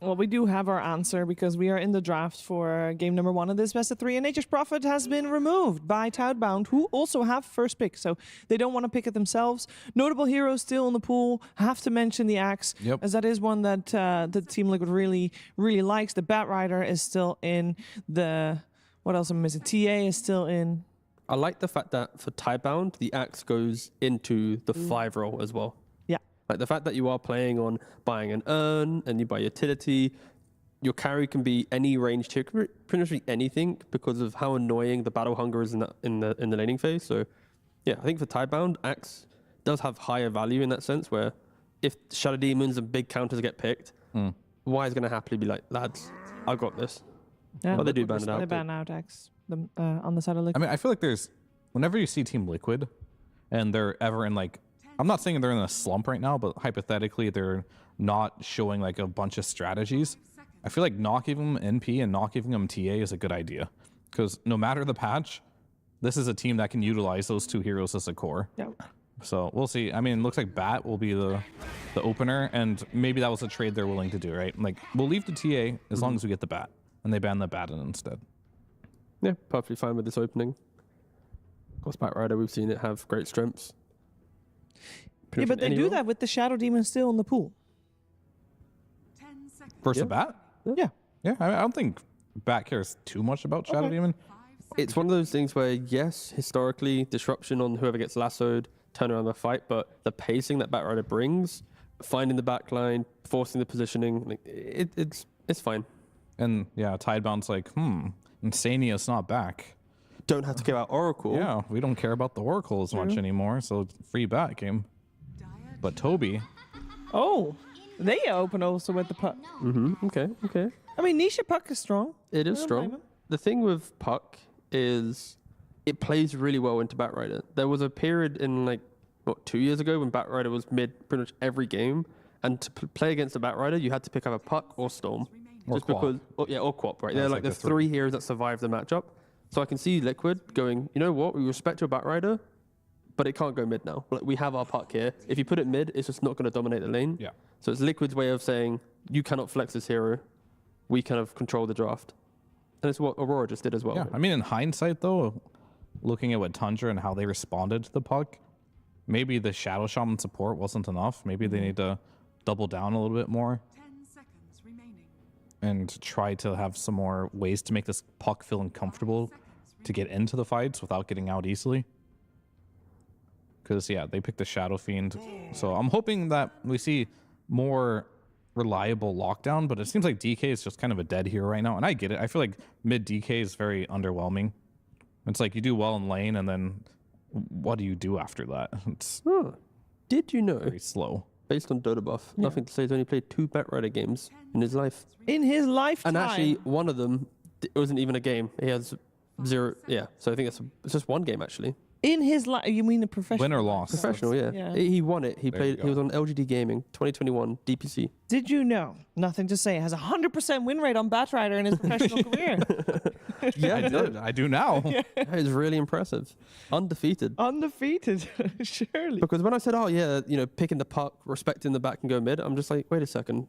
Well, we do have our answer because we are in the draft for game number 1 of this best of 3, and Nature's Prophet has been removed by Tidebound, who also have first pick, so they don't want to pick it themselves. Notable heroes still in the pool. Have to mention the Axe, as that is one that the Team Liquid really, really likes. The Batrider is still in. The what else am I missing? TA is still in. I like the fact that for Tidebound, the Axe goes into the 5 role as well. Like the fact that you are playing on buying an urn and you buy utility, your carry can be any ranged tier, pretty much be anything because of how annoying the battle hunger is in the laning phase. So yeah, I think for Tidebound, Axe does have higher value in that sense where if Shadow Demons and big counters get picked, Y is going to happily be like, lads, I got this. Yeah, but they do ban it out. They ban out Axe on the side of Liquid. I mean, I feel like whenever you see Team Liquid and they're ever in like, I'm not saying they're in a slump right now, but hypothetically they're not showing like a bunch of strategies. I feel like not giving them NP and not giving them TA is a good idea because no matter the patch, this is a team that can utilize those 2 heroes as a core. Yeah. So we'll see. I mean, it looks like Bat will be the opener, and maybe that was a trade they're willing to do, right? Like, we'll leave the TA as long as we get the Bat, and they ban the Baton instead. Yeah, perfectly fine with this opening. Of course, Batrider, we've seen it have great strengths. Yeah, but they do that with the Shadow Demon still in the pool. Versus Bat? Yeah. Yeah, I don't think Bat cares too much about Shadow Demon. It's one of those things where, yes, historically, disruption on whoever gets lassoed, turn around the fight, but the pacing that Batrider brings, finding the backline, forcing the positioning, like, it's fine. And yeah, Tidebound's like, Insania's not back. Don't have to care about Oracle. Yeah, we don't care about the Oracle as much anymore, so free Bat game. But Toby. Oh, they open also with the Puck. Okay. I mean, Nisha Puck is strong. It is I don't blame strong. him. The thing with Puck is it plays really well into Batrider. There was a period in 2 years ago when Batrider was mid pretty much every game, and to play against a Batrider, you had to pick up a Puck or Storm. Or Quap. Or Quap, right? They're That's like the the 3 heroes that survive the matchup. So I can see Liquid going, you know what, we respect your Batrider, but it can't go mid now. Like, we have our Puck here. If you put it mid, it's just not going to dominate the lane. Yeah. So it's Liquid's way of saying, you cannot flex this hero. We kind of control the draft. And it's what Aurora just did as well. Yeah, I mean, in hindsight, though, looking at what Tundra and how they responded to the Puck, maybe the Shadow Shaman support wasn't enough. Maybe they need to double down a little bit more. 10 seconds remaining. And try to have some more ways to make this Puck feel uncomfortable to get into the fights without getting out easily. Because, yeah, they picked the Shadow Fiend. So I'm hoping that we see more reliable lockdown, but it seems like DK is just kind of a dead hero right now. And I get it. I feel like mid DK is very underwhelming. It's like you do well in lane, and then what do you do after that? It's Did you know, very slow. based on Dota buff, Nothing to say, he's only played 2 Batrider games in his life. In his lifetime. And actually, one of them, it wasn't even a game. He has 0. Yeah, so I think it's just 1 game, actually. In his life, you mean a professional? Win or loss. Professional, yeah. Yeah. He won it. He There you played. He was on LGD Gaming 2021 DPC. Did you know? Nothing to say. Has a 100% win rate on Batrider in his professional career. Yeah, I do now. that is really impressive. Undefeated. Undefeated, surely. Because when I said, oh yeah, picking the puck, respecting the back and go mid, I'm just like, wait a second.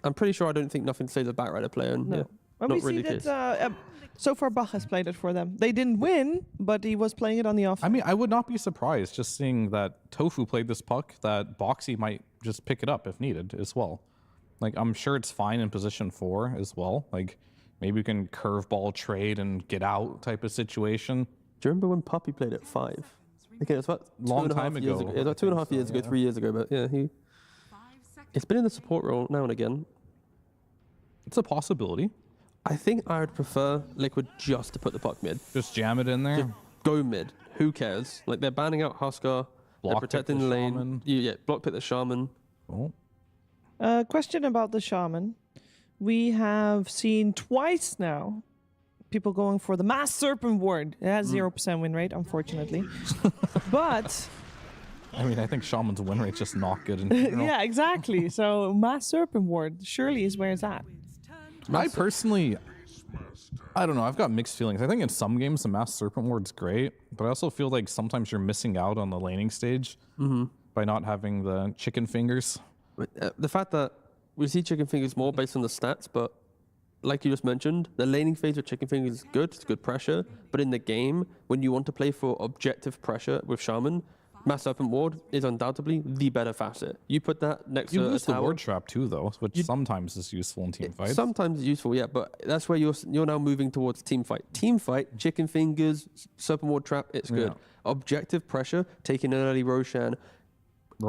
I'm pretty sure I don't think Nothing to Say is a Batrider player. And No. yeah, Well, not we really see the case. that so far Bach has played it for them. They didn't win, but he was playing it on the off. I mean, I would not be surprised just seeing that Tofu played this puck, that Boxy might just pick it up if needed as well. Like, I'm sure it's fine in position 4 as well. Like, maybe you can curveball trade and get out type of situation. Do you remember when Puppy played at 5? Okay, it's about Long 2.5 time years ago, It was like 2.5 years ago, 3 years ago, but yeah, it's been in the support role now and again. It's a possibility. I think I would prefer Liquid just to put the puck mid. Just jam it in there. Just go mid. Who cares? Like, they're banning out Huskar. They're Block pick protecting the the lane. Shaman. Yeah, block pick the Shaman. Oh. Question about the Shaman. We have seen twice now people going for the Mass Serpent Ward. It has 0% win rate, unfortunately. But... I mean, I think Shaman's win rate's just not good in general. yeah, exactly. So Mass Serpent Ward surely is where it's at. I personally, I don't know. I've got mixed feelings. I think in some games the Mass Serpent Ward's great, but I also feel like sometimes you're missing out on the laning stage by not having the chicken fingers. The fact that we see chicken fingers more based on the stats, but like you just mentioned, the laning phase with chicken fingers is good. It's good pressure. But in the game, when you want to play for objective pressure with Shaman, Mass Serpent Ward is undoubtedly the better facet. You put that next You to a lose the tower. ward trap too, though, which sometimes is useful in team fights. Sometimes it's useful, yeah, but that's where you're now moving towards team fight. Team fight, chicken fingers, Serpent Ward trap, it's good. Yeah. Objective pressure, taking an early Roshan,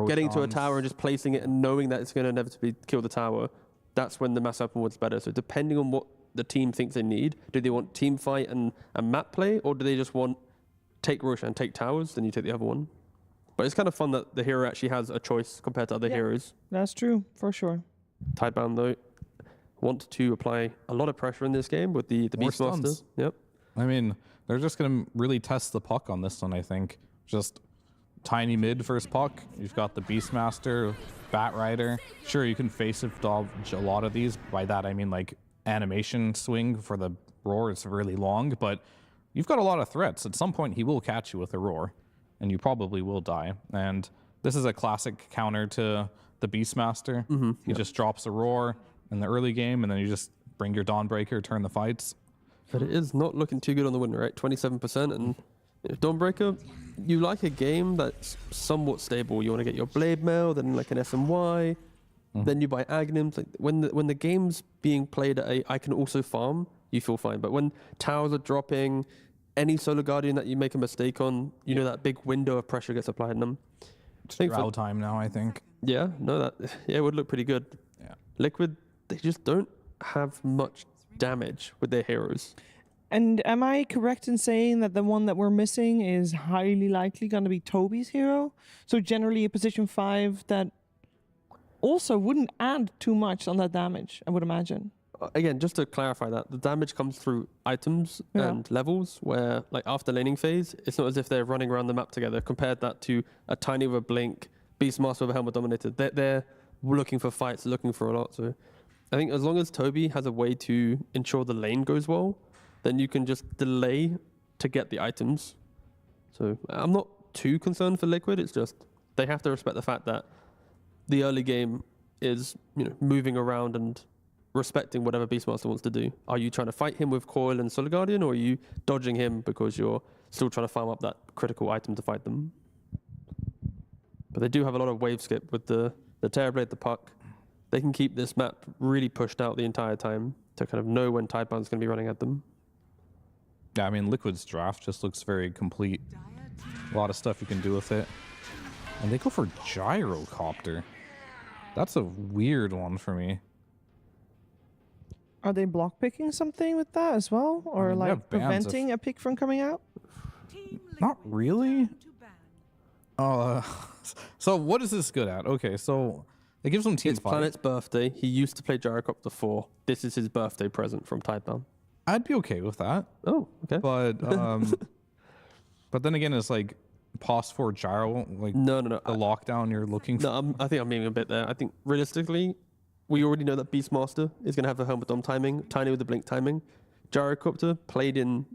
getting to a tower and just placing it and knowing that it's going to inevitably kill the tower, that's when the Mass Serpent Ward's better. So depending on what the team thinks they need, do they want team fight and map play, or do they just want take Roshan, take towers, then you take the other one? But it's kind of fun that the hero actually has a choice compared to other heroes. That's true, for sure. Tidebound, though, want to apply a lot of pressure in this game with the More Beastmaster. stuns. Yep. I mean, they're just going to really test the puck on this one, I think. Just tiny mid first puck. You've got the Beastmaster, Batrider. Sure, you can face it dodge a lot of these. By that, I mean, like, animation swing for the roar is really long, but you've got a lot of threats. At some point, he will catch you with a roar, and you probably will die. And this is a classic counter to the Beastmaster. He just drops a roar in the early game, and then you just bring your Dawnbreaker, turn the fights. But it is not looking too good on the win rate, 27%. And Dawnbreaker, you like a game that's somewhat stable. You want to get your Blade Mail, then like an SMY, then you buy Aghanim's. Like when the game's being played at I can also farm, you feel fine. But when towers are dropping, any Solar Guardian that you make a mistake on, you know that big window of pressure gets applied on them. It's drow time now, I think. Yeah, no, it would look pretty good. Yeah. Liquid, they just don't have much damage with their heroes. And am I correct in saying that the one that we're missing is highly likely going to be Toby's hero? So generally a position 5 that also wouldn't add too much on that damage, I would imagine. Again, just to clarify that, the damage comes through items and levels where, like, after laning phase, it's not as if they're running around the map together. Compared that to a tiny with a blink, Beastmaster with a Helmet Dominator. They're looking for fights, looking for a lot. So I think as long as Toby has a way to ensure the lane goes well, then you can just delay to get the items. So I'm not too concerned for Liquid. It's just they have to respect the fact that the early game is, moving around and respecting whatever Beastmaster wants to do. Are you trying to fight him with Coil and Solar Guardian, or are you dodging him because you're still trying to farm up that critical item to fight them? But they do have a lot of wave skip with the Terrorblade, the puck. They can keep this map really pushed out the entire time to kind of know when Tidebound's going to be running at them. Yeah, I mean, Liquid's draft just looks very complete. A lot of stuff you can do with it. And they go for Gyrocopter. That's a weird one for me. Are they block picking something with that as well? Or they like have bans preventing a pick from coming out? Not really. So what is this good at? Okay, so it gives them team It's fight. Planet's birthday. He used to play Gyrocopter 4. This is his birthday present from Tidebound. I'd be okay with that. Oh, okay. But But then again, it's like pause for gyro, like no. the lockdown you're looking for. No, I think I'm being a bit there. I think realistically, we already know that Beastmaster is going to have the helmet dom timing, Tiny with the blink timing. Gyrocopter played in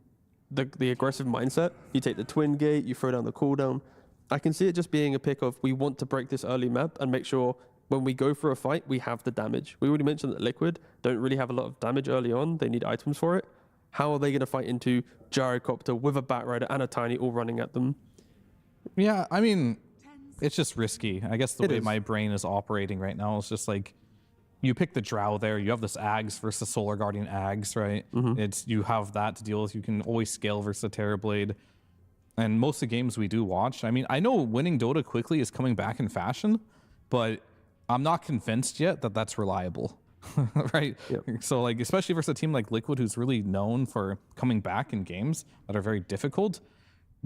the aggressive mindset. You take the twin gate, you throw down the cooldown. I can see it just being a pick of we want to break this early map and make sure when we go for a fight, we have the damage. We already mentioned that Liquid don't really have a lot of damage early on. They need items for it. How are they going to fight into Gyrocopter with a Batrider and a Tiny all running at them? Yeah, I mean, it's just risky. I guess the way is. my brain is operating right now is just like, you pick the Drow there, you have this Ags versus Solar Guardian Ags, right? You have that to deal with. You can always scale versus a Terrorblade. And most of the games we do watch, I mean, I know winning Dota quickly is coming back in fashion, but I'm not convinced yet that that's reliable, right? Yep. So, like, especially versus a team like Liquid, who's really known for coming back in games that are very difficult.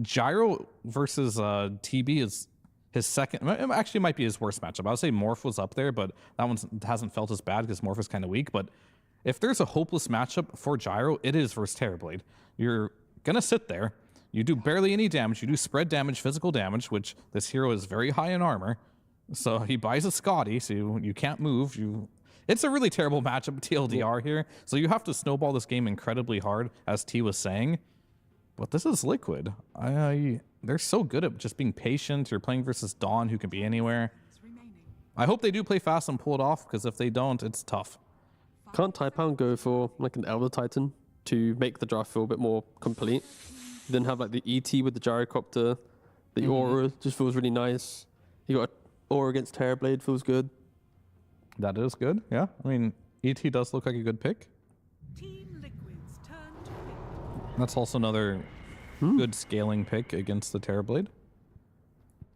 Gyro versus TB is his second, actually might be his worst matchup. I would say Morph was up there, but that one hasn't felt as bad because Morph is kind of weak. But if there's a hopeless matchup for Gyro, it is versus Terrorblade. You're going to sit there. You do barely any damage. You do spread damage, physical damage, which this hero is very high in armor. So he buys a Scotty, so you can't move. It's a really terrible matchup, TLDR here. So you have to snowball this game incredibly hard, as T was saying. But this is Liquid. They're so good at just being patient. You're playing versus Dawn, who can be anywhere. I hope they do play fast and pull it off, because if they don't, it's tough. Can't Tidebound go for like an Elder Titan to make the draft feel a bit more complete? Then have like the ET with the Gyrocopter, the Aura just feels really nice. You got Aura against Terrorblade, feels good. That is good, yeah. I mean, ET does look like a good pick. That's also another good scaling pick against the Terrorblade.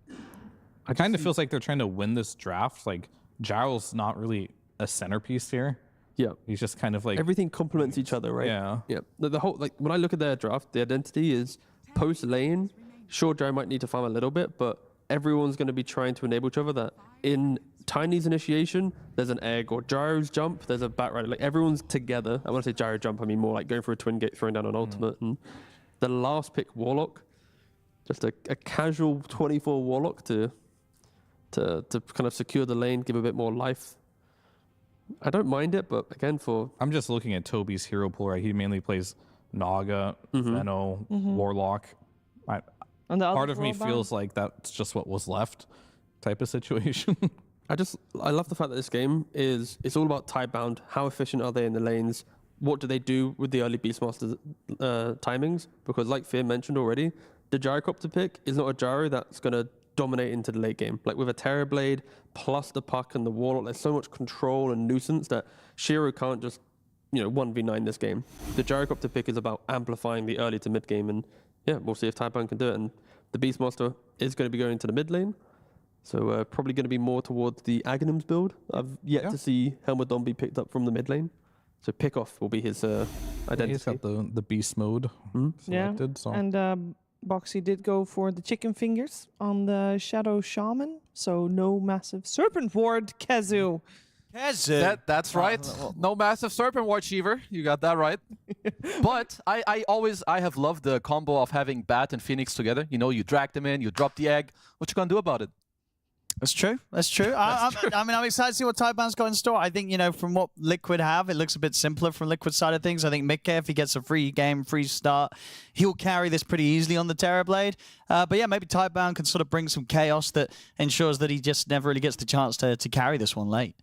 It kind of feels like they're trying to win this draft. Like, Gyro's not really a centerpiece here. Yeah. He's just kind of like... Everything complements each other, right? Yeah. Yeah. The whole, like, when I look at their draft, the identity is post-lane. Sure, Gyro might need to farm a little bit, but everyone's going to be trying to enable each other. That in Tiny's initiation, there's an egg, or Gyro's jump, there's a Batrider. Like, everyone's together. I want to say Gyro jump, I mean more like going for a twin gate, throwing down an ultimate. And the last pick, Warlock, just a casual 24 Warlock to kind of secure the lane, give a bit more life. I don't mind it, but again, I'm just looking at Toby's hero pool, right? He mainly plays Naga, Venno, Warlock. Part of me feels like that's just what was left type of situation. I love the fact that this game it's all about Tidebound. How efficient are they in the lanes? What do they do with the early Beastmaster timings? Because like Fear mentioned already, the Gyrocopter pick is not a Gyro that's going to dominate into the late game. Like with a Terrorblade plus the Puck and the Warlock, there's so much control and nuisance that Shiro can't just 1v9 this game. The Gyrocopter pick is about amplifying the early to mid game, and yeah, we'll see if Tidebound can do it. And the Beastmaster is going to be going to the mid lane, so probably going to be more towards the Aghanims build. I've yet to see Helmet Dom be picked up from the mid lane, so pick off will be his identity. He's got the beast mode selected. So. And Boxy did go for the chicken fingers on the Shadow Shaman, so no massive Serpent Ward, Kezu. That's right. No massive Serpent Ward, Cheever. You got that right. But I have loved the combo of having Bat and Phoenix together. You drag them in, you drop the egg. What you gonna do about it? That's true. I mean, I'm excited to see what Tidebound's got in store. I think, from what Liquid have, it looks a bit simpler from Liquid side of things. I think Mikke, if he gets a free game, free start, he'll carry this pretty easily on the Terrorblade. But yeah, maybe Tidebound can sort of bring some chaos that ensures that he just never really gets the chance to carry this one late.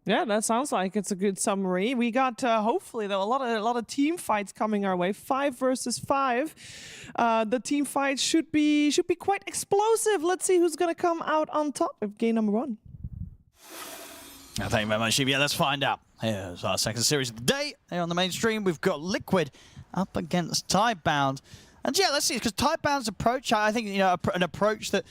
Yeah, that sounds like it's a good summary. We got hopefully though a lot of team fights coming our way. 5 versus 5. The team fight should be quite explosive. Let's see who's gonna come out on top of game number 1. Thank you very much, Shiva. Yeah, let's find out. Here's our second series of the day. Here on the main stream, we've got Liquid up against Tidebound. And yeah, let's see, because Tidebound's approach, I think, an approach that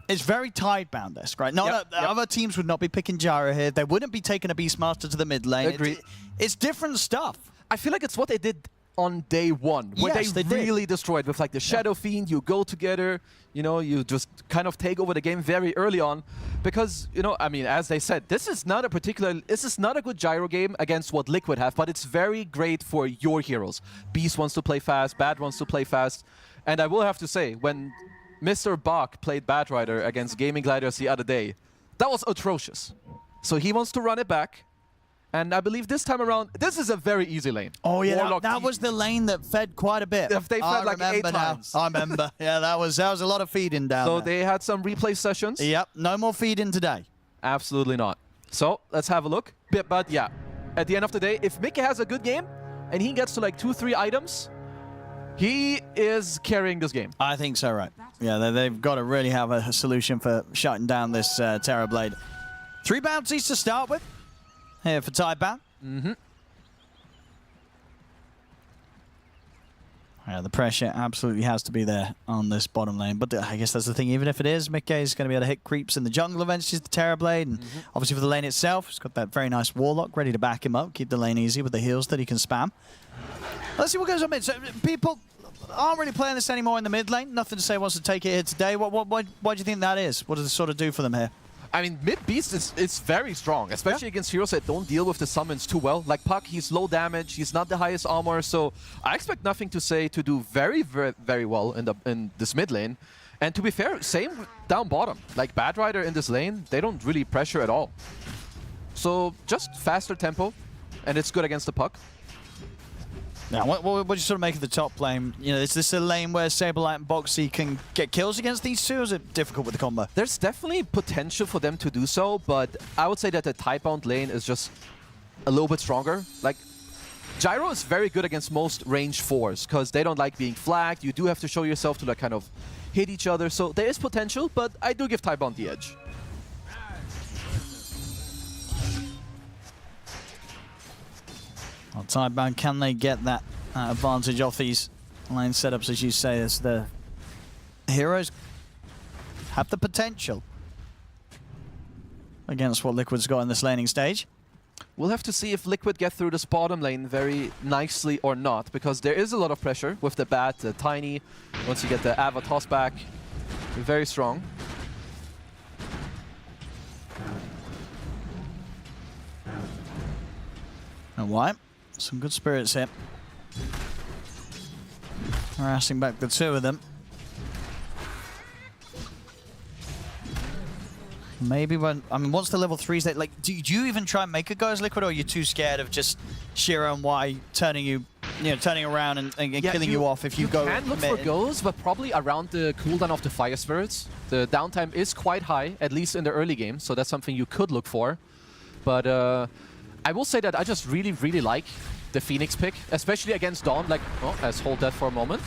is very Tidebound-esque, right? Other teams would not be picking Gyro here. They wouldn't be taking a Beastmaster to the mid lane. Agreed. It's different stuff. I feel like it's what they did on day one, where Yes, they really destroyed with like the Shadow Fiend. You go together, you know, you just kind of take over the game very early on, because, you know, I mean, as they said, this is not a good gyro game against what Liquid have, but it's very great for your heroes. Beast wants to play fast, Bad wants to play fast, and I will have to say, when Mr. Bach played Bad Rider against Gaimin Gladiators the other day, that was atrocious. So he wants to run it back. And I believe this time around, this is a very easy lane. Oh yeah, Warlock that was the lane that fed quite a bit. They fed like 8 times. I remember. Yeah, that was a lot of feeding down So there. they had some replay sessions. Yep, no more feeding today. Absolutely not. So let's have a look. But yeah, at the end of the day, if Mickey has a good game and he gets to like 2-3 items, he is carrying this game. I think so, right. Yeah, they've got to really have a solution for shutting down this Terror Blade. 3 bounties to start with here for Tidebound. Yeah, the pressure absolutely has to be there on this bottom lane. But I guess that's the thing. Even if it is, Mickey is going to be able to hit creeps in the jungle eventually, the Terror Blade. And obviously for the lane itself, he's got that very nice Warlock ready to back him up, keep the lane easy with the heals that he can spam. Let's see what goes on mid. So people aren't really playing this anymore in the mid lane. Nothing to say wants to take it here today. Why do you think that is? What does it sort of do for them here? I mean, mid Beast is very strong, especially against heroes that don't deal with the summons too well. Like Puck, he's low damage, he's not the highest armor, so I expect Nothing to Say to do very, very, very well in this mid lane. And to be fair, same down bottom. Like Bad Rider in this lane, they don't really pressure at all. So just faster tempo, and it's good against the Puck. Now, what do you sort of make of the top lane? You know, is this a lane where Saberlight and Boxy can get kills against these two, or is it difficult with the combo? There's definitely potential for them to do so, but I would say that the Tidebound lane is just a little bit stronger. Like, Gyro is very good against most range 4s, because they don't like being flagged. You do have to show yourself to like kind of hit each other, so there is potential, but I do give Tidebound the edge. Well, Tidebound, can they get that advantage off these lane setups, as you say, as the heroes have the potential against what Liquid's got in this laning stage? We'll have to see if Liquid get through this bottom lane very nicely or not, because there is a lot of pressure with the Bat, the Tiny. Once you get the Ava toss back, very strong. And why? Some good spirits here. Harassing back the two of them. Maybe when, I mean, once the level 3s, like, do you even try and make a go as Liquid, or are you too scared of just Shiro and Y turning around and killing you off if you go? You can look for goes, but probably around the cooldown of the Fire Spirits. The downtime is quite high, at least in the early game, so that's something you could look for. But I will say that I just really, really like the Phoenix pick, especially against Dawn. Like, oh, let's hold that for a moment.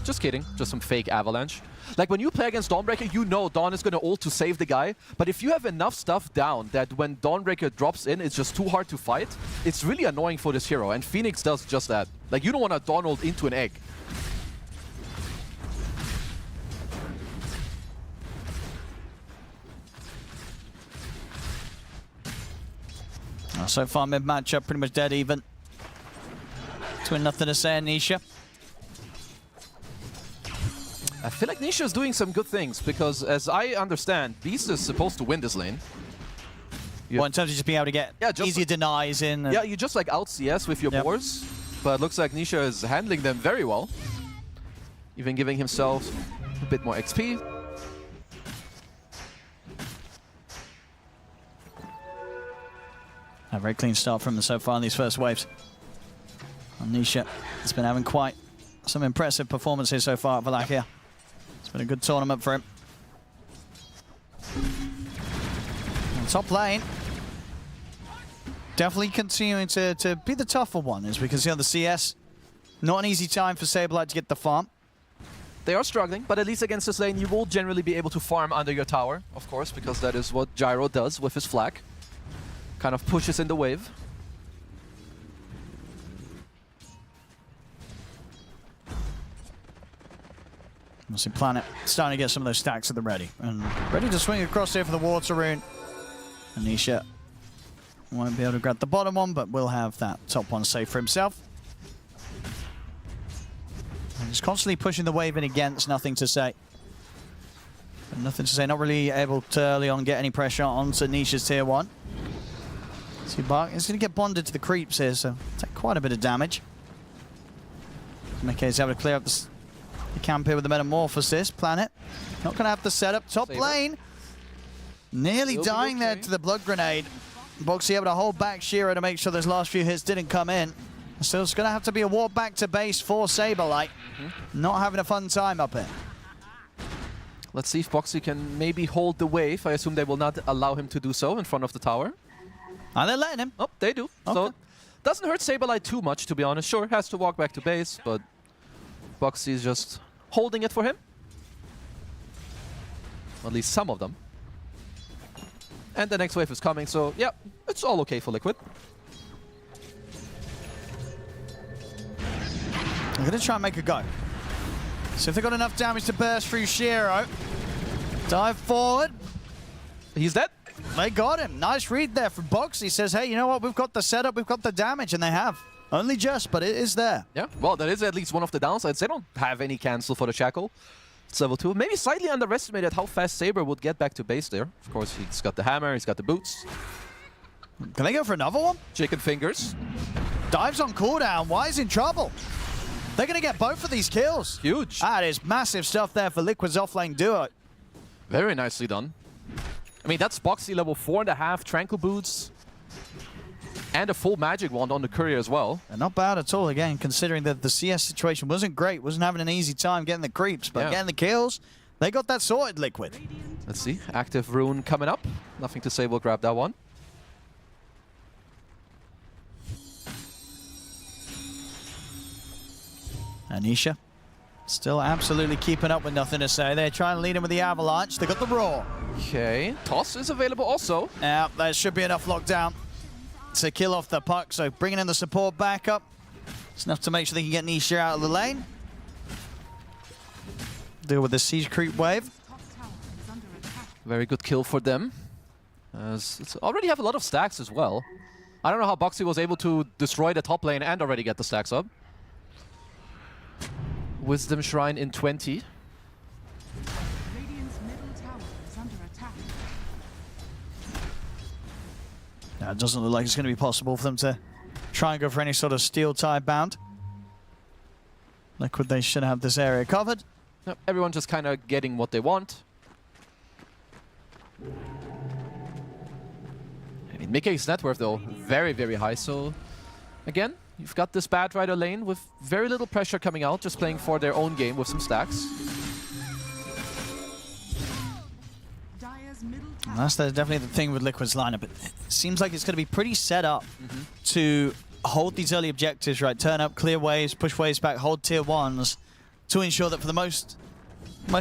Just kidding, just some fake Avalanche. Like, when you play against Dawnbreaker, you know Dawn is going to ult to save the guy. But if you have enough stuff down that when Dawnbreaker drops in, it's just too hard to fight, it's really annoying for this hero. And Phoenix does just that. Like, you don't want to Dawn ult into an egg. So far, mid matchup pretty much dead even. Between Nothing to Say and Nisha. I feel like Nisha is doing some good things, because as I understand, Beast is supposed to win this lane. Well, in terms of just being able to get easier denies in. Yeah, you just like out CS with your boars, but it looks like Nisha is handling them very well. Even giving himself a bit more XP. A very clean start from them so far in these first waves. And Nisha has been having quite some impressive performances so far at Wallachia. It's been a good tournament for him. And top lane, definitely continuing to be the tougher one, as we can see on the CS. Not an easy time for Saberlight to get the farm. They are struggling, but at least against this lane, you will generally be able to farm under your tower, of course, because that is what Gyro does with his flag. Kind of pushes in the wave. We'll see Planet starting to get some of those stacks at the ready. And ready to swing across here for the water rune. Anisha won't be able to grab the bottom one, but will have that top one safe for himself. He's constantly pushing the wave in against, nothing to say. Nothing to say, not really able to early on get any pressure onto Nisha's tier 1. See, Bark is going to get bonded to the creeps here, so take quite a bit of damage. Mickey's able to clear up the camp here with the Metamorphosis. Planet not going to have the setup. Top lane nearly dying there to the Blood Grenade. Boxy able to hold back Shira to make sure those last few hits didn't come in. So it's going to have to be a walk back to base for Saberlight. Not having a fun time up here. Let's see if Boxy can maybe hold the wave. I assume they will not allow him to do so in front of the tower. And they're letting him. Oh, they do. Okay. So doesn't hurt Saberlight too much, to be honest. Sure, has to walk back to base, but Boxy is just holding it for him. At least some of them. And the next wave is coming, so yeah, it's all okay for Liquid. I'm going to try and make a go. So if they've got enough damage to burst through Shiro, dive forward. He's dead. They got him. Nice read there from Boxy. Says, hey, you know what? We've got the setup, we've got the damage, and they have. Only just, but it is there. Yeah, well, that is at least one of the downsides. They don't have any cancel for the Shackle. It's level 2. Maybe slightly underestimated how fast Saber would get back to base there. Of course, he's got the hammer, he's got the boots. Can they go for another one? Chicken fingers. Dives on cooldown. Why is in trouble? They're going to get both of these kills. Huge. That is massive stuff there for Liquid's offlane duo. Very nicely done. I mean, that's Boxy level 4.5, Tranquil Boots, and a full magic wand on the courier as well. And not bad at all, again, considering that the CS situation wasn't great, wasn't having an easy time getting the creeps, but getting the kills, they got that sorted, Liquid. Let's see, active rune coming up. Nothing to say, we'll grab that one. Anisha still absolutely keeping up with nothing to say. They're trying to lead him with the Avalanche. They got the Roar. Okay, Toss is available also. Yeah, there should be enough lockdown to kill off the puck. So bringing in the support back up. It's enough to make sure they can get Nisha out of the lane. Deal with the siege creep wave. Very good kill for them. As it's already have a lot of stacks as well. I don't know how Boxy was able to destroy the top lane and already get the stacks up. Wisdom Shrine in 20. Radiant's middle tower is under attack. Now, it doesn't look like it's going to be possible for them to try and go for any sort of steel Tidebound. Liquid, they should have this area covered. Yep, everyone just kind of getting what they want. I mean, Mickey's net worth, though, very, very high. So, again, you've got this Bad Rider lane with very little pressure coming out, just playing for their own game with some stacks. And that's definitely the thing with Liquid's lineup. It seems like it's going to be pretty set up to hold these early objectives, right? Turn up, clear waves, push waves back, hold tier 1s to ensure that for the most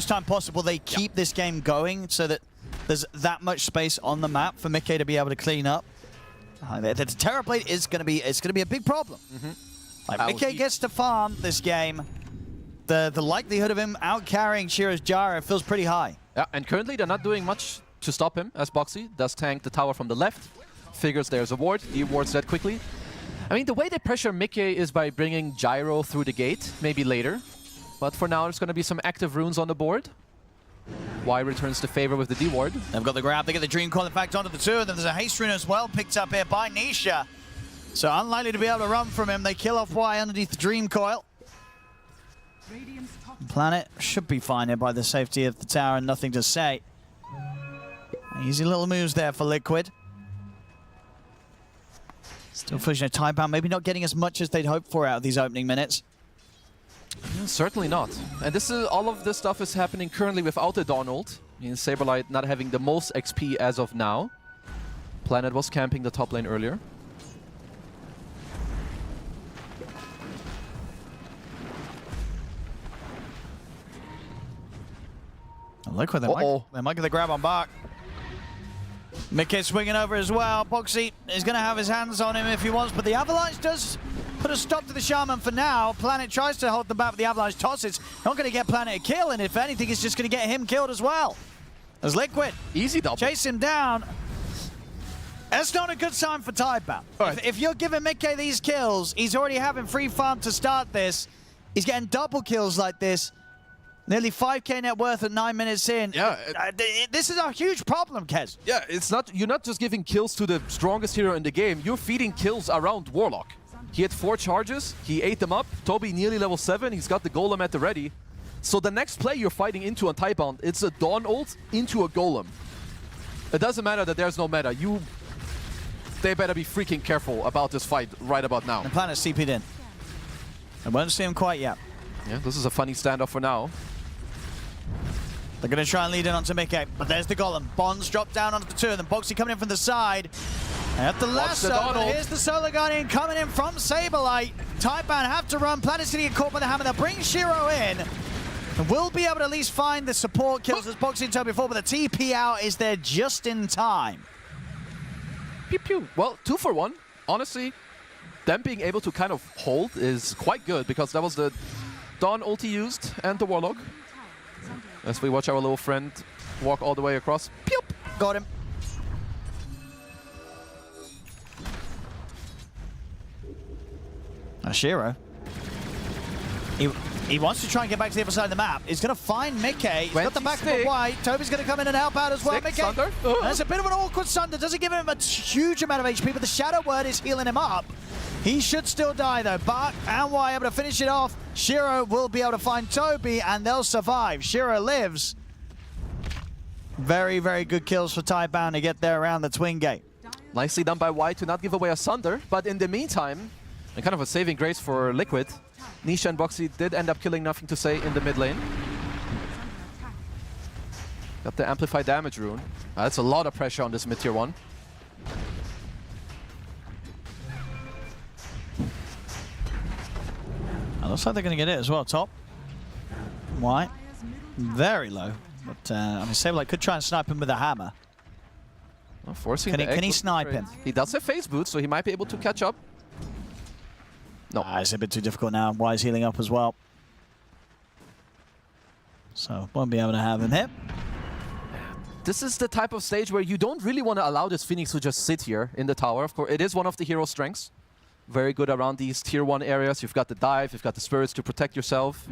time possible, they keep this game going so that there's that much space on the map for Mickey to be able to clean up. The Terrorblade is going to be a big problem. Like Mickey gets to farm this game, the likelihood of him out carrying Shira's Gyro feels pretty high. Yeah, and currently they're not doing much to stop him, as Boxy does tank the tower from the left. Figures there's a ward, he wards that quickly. I mean, the way they pressure Mickey is by bringing Gyro through the gate, maybe later. But for now, there's going to be some active runes on the board. Y returns to favor with the D-ward. They've got the grab, they get the Dream Coil, in fact, onto the two of them. There's a haste rune as well, picked up here by Nisha. So unlikely to be able to run from him. They kill off Y underneath the Dream Coil. Planet should be fine here by the safety of the tower and nothing to say. Easy little moves there for Liquid. Still pushing a Tidebound, maybe not getting as much as they'd hoped for out of these opening minutes. Certainly not. And this is all of this stuff is happening currently without the Dawn ult. I mean, Saberlight not having the most XP as of now. Planet was camping the top lane earlier. Liquid, they might get the grab on Bach. Mickey swinging over as well. Boxy is going to have his hands on him if he wants, but the Avalanche does put a stop to the Shaman for now. Planet tries to hold the back, but the Avalanche tosses. Not going to get Planet a kill, and if anything, it's just going to get him killed as well. As Liquid easy double. Chase him down. That's not a good sign for Tidebound. If you're giving Mickey these kills, he's already having free farm to start this. He's getting double kills like this. Nearly 5k net worth at 9 minutes in. Yeah. This is a huge problem, Kez. Yeah, you're not just giving kills to the strongest hero in the game, you're feeding kills around Warlock. He had 4 charges, he ate them up. Toby nearly level 7, he's got the Golem at the ready. So the next play you're fighting into on Tidebound, it's a Dawn ult into a Golem. It doesn't matter that there's no meta. They better be freaking careful about this fight right about now. The planet's CP'd in. I won't see him quite yet. Yeah, this is a funny standoff for now. They're going to try and lead in onto Mickey, but there's the Golem. Bonds drop down onto the 2 of them. Boxy coming in from the side. And at the lasso, here's the Solar Guardian coming in from Saberlight. Tidebound have to run. Planet's going to get caught by the hammer. They'll bring Shiro in. And we'll be able to at least find the support kills as Boxy and Toby before, but the TP out is there just in time. Pew pew. Well, 2 for 1. Honestly, them being able to kind of hold is quite good because that was the Dawn ulti used and the Warlock. As we watch our little friend walk all the way across. Pew! Got him. Shiro. He wants to try and get back to the other side of the map. He's going to find Mickey. He's got the back of the white. Toby's going to come in and help out as well. Mickey. That's a bit of an awkward Sunder. Doesn't give him a huge amount of HP, but the Shadow Word is healing him up. He should still die though. Bart and Y able to finish it off. Shiro will be able to find Toby and they'll survive. Shiro lives. Very, very good kills for Tidebound to get there around the Twin Gate. Nicely done by Y to not give away a Sunder, but in the meantime, and kind of a saving grace for Liquid, Nisha and Boxy did end up killing Nothing to Say in the mid lane. Got the Amplify Damage rune. That's a lot of pressure on this mid tier 1. Looks like they're going to get it as well, top. White. Very low. But, I mean, Saberlight could try and snipe him with a hammer. Well, forcing can he snipe him? He does have phase boots, so he might be able to catch up. No. It's a bit too difficult now. Y's healing up as well. So, won't be able to have him hit. This is the type of stage where you don't really want to allow this Phoenix to just sit here in the tower. Of course, it is one of the hero's strengths. Very good around these tier 1 areas. You've got the dive, you've got the spirits to protect yourself.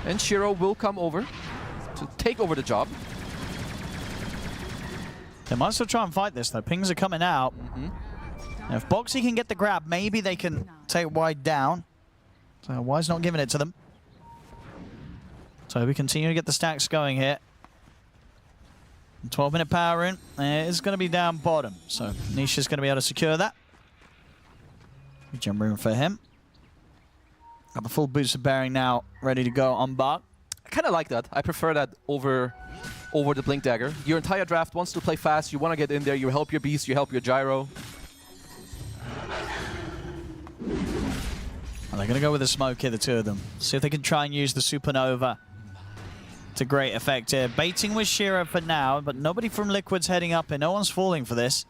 And Shiro will come over to take over the job. They might still try and fight this though. Pings are coming out. Now, if Boxy can get the grab, maybe they can take Wide down. So Wide's not giving it to them. So we continue to get the stacks going here. 12-minute power rune. It's going to be down bottom. So Nisha's going to be able to secure that. Regen rune for him. Got the full boost of bearing now, ready to go on Bart. I kind of like that. I prefer that over the Blink Dagger. Your entire draft wants to play fast. You want to get in there. You help your Beast. You help your Gyro. Well, they're going to go with the smoke here, the 2 of them. See if they can try and use the Supernova to great effect here. Baiting with Shiro for now, but nobody from Liquid's heading up here. No one's falling for this.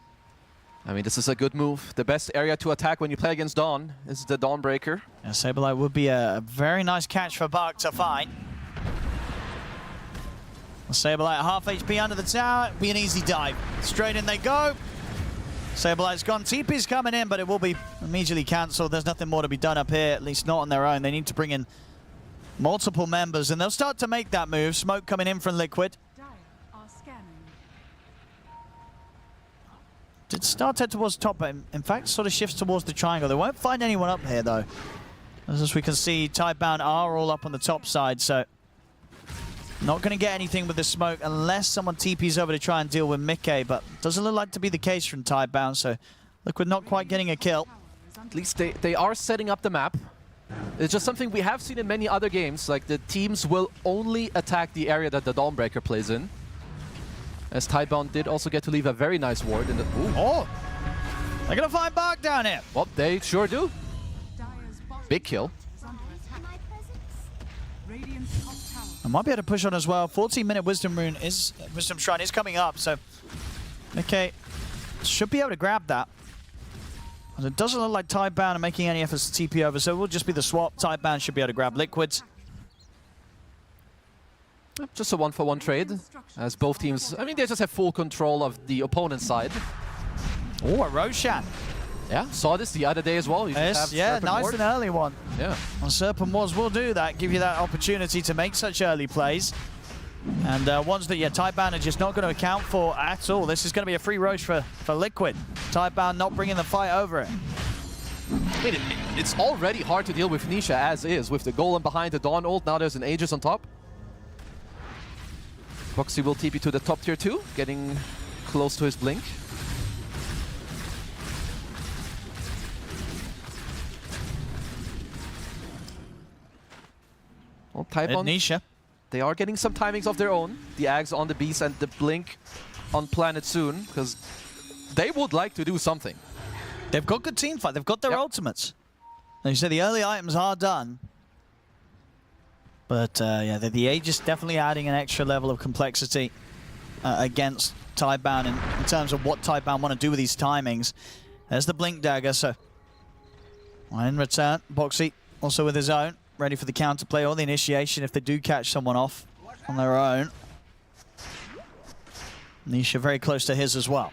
I mean, this is a good move. The best area to attack when you play against Dawn is the Dawnbreaker. Yeah, Saberlight would be a very nice catch for Buck to find. Saberlight half HP under the tower. Be an easy dive. Straight in they go. Saberlight's gone. TP's coming in, but it will be immediately cancelled. There's nothing more to be done up here, at least not on their own. They need to bring in multiple members, and they'll start to make that move. Smoke coming in from Liquid. Did start head towards top, but in fact sort of shifts towards the triangle. They won't find anyone up here though. As we can see, Tidebound are all up on the top side, so not going to get anything with the smoke unless someone TP's over to try and deal with Mickey, but doesn't look like to be the case from Tidebound, so Liquid not quite getting a kill. At least they are setting up the map. It's just something we have seen in many other games, like the teams will only attack the area that the Dawnbreaker plays in. As Tidebound did also get to leave a very nice ward in the... Ooh. Oh! They're going to find Bark down here. Well, they sure do. Big kill. I might be able to push on as well. 14-minute Wisdom Shrine is coming up, so... Okay. Should be able to grab that. And it doesn't look like Tidebound are making any efforts to TP over, so it will just be the swap. Tidebound should be able to grab Liquids. Just a 1-for-1 trade, as both teams, I mean, they just have full control of the opponent's side. Oh, a Roshan. Yeah, saw this the other day as well. You should Yes, have yeah, Serpent nice Ward. and early one. Yeah. And Serpent Wards will do that, give you that opportunity to make such early plays. And ones that, yeah, Tidebound are just not going to account for at all. This is going to be a free roach for Liquid. Tidebound not bringing the fight over it. I mean, it's already hard to deal with Nisha as is, with the golem behind the Dawn ult. Now there's an Aegis on top. Boxy will TP to the top tier 2, getting close to his blink. Well, Tidebound, Nisha. they are getting some timings of their own. The Ags on the Beast and the blink on Planet soon, because they would like to do something. They've got good team fight. They've got their ultimates. Like you said, the early items are done. But yeah, the Aegis definitely adding an extra level of complexity against Tidebound in terms of what Tidebound want to do with these timings. There's the Blink Dagger, so in return, Boxy also with his own, ready for the counterplay or the initiation if they do catch someone off on their own. Nisha very close to his as well.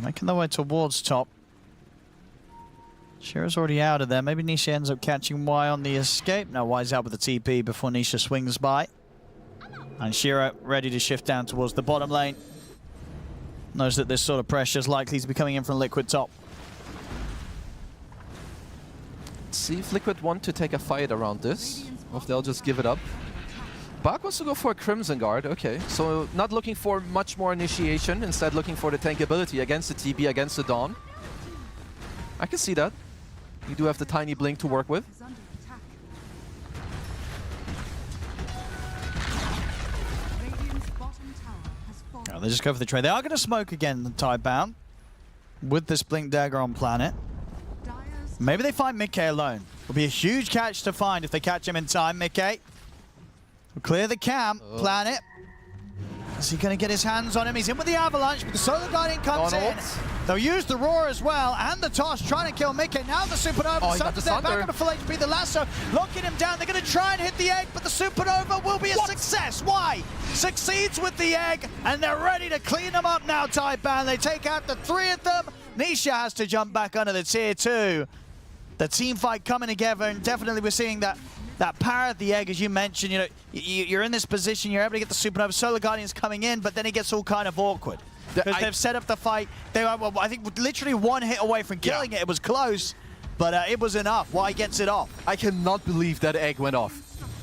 Making their way towards top. Shira's already out of there. Maybe Nisha ends up catching Y on the escape. No, Y's out with the TP before Nisha swings by. And Shira ready to shift down towards the bottom lane. Knows that this sort of pressure is likely to be coming in from Liquid top. Let's see if Liquid want to take a fight around this, or if they'll just give it up. Bak wants to go for a Crimson Guard, okay. So not looking for much more initiation, instead looking for the tankability against the TP, against the Dawn. I can see that. You do have the tiny blink to work with. Oh, they just go for the trade. They are going to smoke again, the Tidebound, with this Blink Dagger on Planet. Maybe they find Mickey alone. It'll be a huge catch to find if they catch him in time, Mickey. Clear the camp, Planet. Is he going to get his hands on him? He's in with the Avalanche, but the Solar Guardian comes in. They'll use the Roar as well, and the Toss trying to kill Mickey. Now the Supernova, they're back on the full HP. The Lasso locking him down. They're going to try and hit the egg, but the Supernova will be a success. Why? Succeeds with the egg, and they're ready to clean them up now, Tidebound. They take out the 3 of them. Nisha has to jump back under the tier 2. The team fight coming together, and definitely we're seeing that power of the egg, as you mentioned. You know, you're in this position, you're able to get the Supernova. Solar Guardian's coming in, but then it gets all kind of awkward. Because they've set up the fight. They were, well, I think, literally one hit away from killing it. It was close, but it was enough. Why gets it off? I cannot believe that egg went off.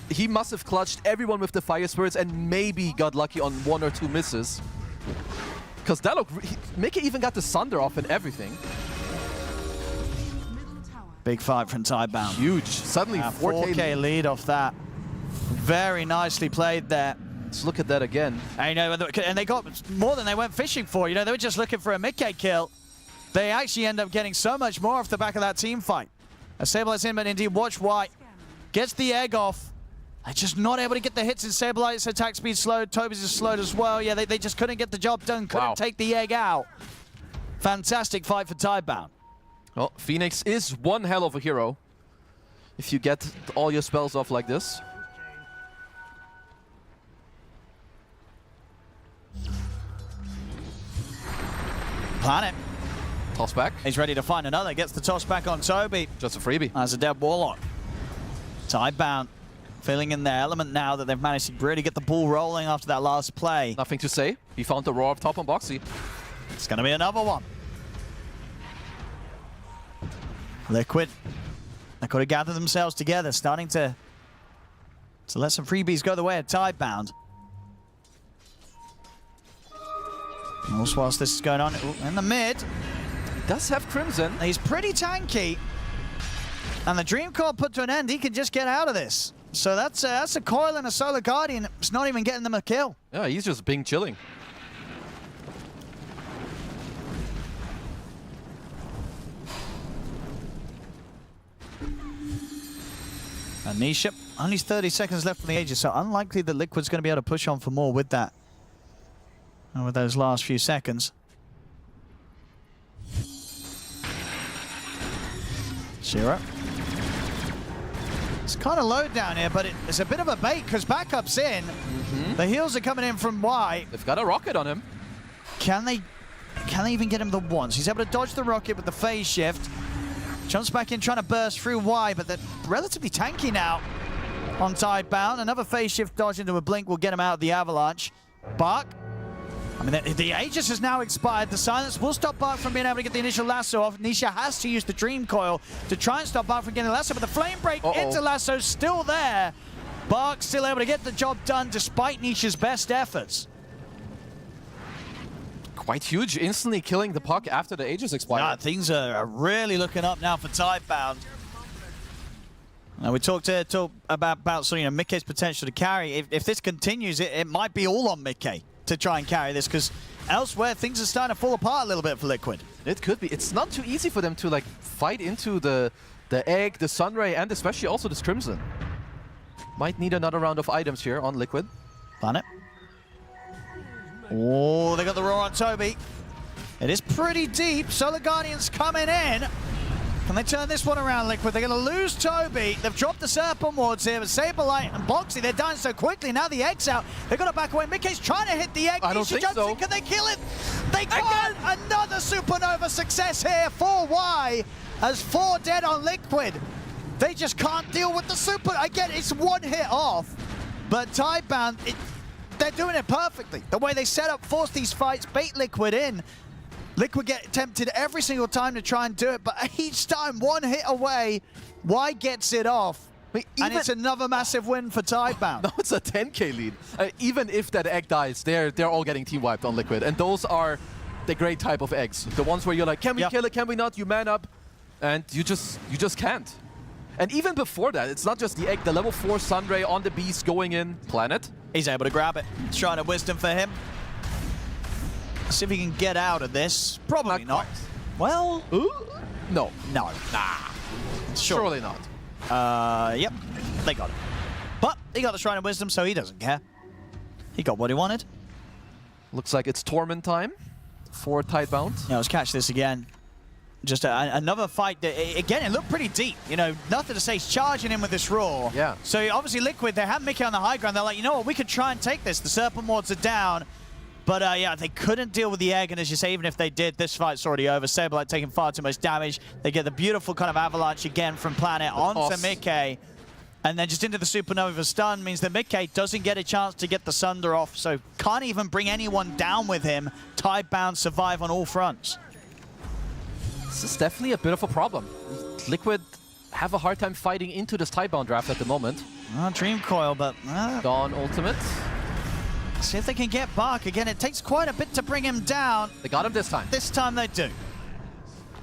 He must have clutched everyone with the Fire Spirits and maybe got lucky on 1 or 2 misses. Because that looked... Mickey even got the Sunder off and everything. Big fight from Tidebound. Huge. Suddenly 4K lead off that. Very nicely played there. Let's look at that again. I know, and they got more than they went fishing for. You know, they were just looking for a Mickey kill. They actually end up getting so much more off the back of that team fight. A Stabilize in, but indeed, watch White. Gets the egg off. They're just not able to get the hits in Stabilize. Attack speed slowed. Toby's is slowed as well. Yeah, they just couldn't get the job done. Couldn't take the egg out. Fantastic fight for Tidebound. Well, Phoenix is one hell of a hero if you get all your spells off like this. Planet. Toss back. He's ready to find another. Gets the toss back on Toby. Just a freebie. As a dead Warlock. Tidebound feeling in their element now that they've managed to really get the ball rolling after that last play. Nothing to say. He found the Roar up top on Boxy. It's going to be another one. Liquid. They've got to gather themselves together, starting to let some freebies go the way of Tidebound. Also, whilst this is going on, in the mid. He does have Crimson. He's pretty tanky. And the Dream Core put to an end, he can just get out of this. So that's a Coil and a Solar Guardian. It's not even getting them a kill. Yeah, he's just being chilling. Nisha, only 30 seconds left from the Aegis, so unlikely that Liquid's going to be able to push on for more with that. And with those last few seconds. Shira. It's kind of low down here, but it's a bit of a bait because backup's in. The heals are coming in from Y. They've got a rocket on him. Can they even get him the once? He's able to dodge the rocket with the phase shift. Jumps back in trying to burst through Y, but they're relatively tanky now on Tidebound. Another phase shift dodge into a blink will get him out of the avalanche. Bark. I mean, the Aegis has now expired. The silence will stop Bark from being able to get the initial lasso off. Nisha has to use the Dream Coil to try and stop Bark from getting the lasso, but the flame break into lasso still there. Bark still able to get the job done despite Nisha's best efforts. Quite huge, instantly killing the puck after the Aegis expired. Yeah, things are really looking up now for Tidebound. Now we talked about sort of, Mickey's potential to carry. If this continues, it might be all on Mickey to try and carry this, because elsewhere things are starting to fall apart a little bit for Liquid. It could be. It's not too easy for them to like fight into the Egg, the Sunray, and especially also the Crimson. Might need another round of items here on Liquid. Planet. Oh, they got the roar on Toby. It is pretty deep. Solar Guardians coming in. Can they turn this one around, Liquid? They're going to lose Toby. They've dropped the Serpent Wards here, but Saberlight and Boxy, they're dying so quickly. Now the Egg's out. They've got to back away. Mickey's trying to hit the Egg. I don't think so. Can they kill it? They can! Another Supernova success here for Y, as 4 dead on Liquid. They just can't deal with the Super. Again, it's one hit off, but Tidebound, they're doing it perfectly. The way they set up, force these fights, bait Liquid in. Liquid get tempted every single time to try and do it, but each time, one hit away, Y gets it off. And it's another massive win for Tidebound. No, it's a 10k lead. Even if that egg dies, they're all getting team wiped on Liquid. And those are the great type of eggs. The ones where you're like, can we kill it, can we not? You man up, and you just can't. And even before that, it's not just the egg, the level 4 Sunray on the beast going in. Planet. He's able to grab it. Shrine of Wisdom for him. See if he can get out of this. Probably not. Well, no. Nah. Surely not. Yep. They got it. But he got the Shrine of Wisdom, so he doesn't care. He got what he wanted. Looks like it's Torment time for Tidebound. Yeah, let's catch this again. Just another fight that, again, it looked pretty deep. You know, nothing to say. He's charging in with this roar. Yeah. So obviously Liquid, they have Mickey on the high ground. They're like, you know what, we could try and take this. The Serpent Wards are down. But yeah, they couldn't deal with the Egg, and as you say, even if they did, this fight's already over. Saberlight taking far too much damage. They get the beautiful kind of avalanche again from Planet onto Mickey. And then just into the Supernova stun means that Mickey doesn't get a chance to get the Sunder off, so can't even bring anyone down with him. Tidebound survive on all fronts. This is definitely a bit of a problem. Liquid have a hard time fighting into this Tidebound draft at the moment. Dream Coil, but... Dawn ultimate. See if they can get Bark. Again, it takes quite a bit to bring him down. They got him this time. This time they do.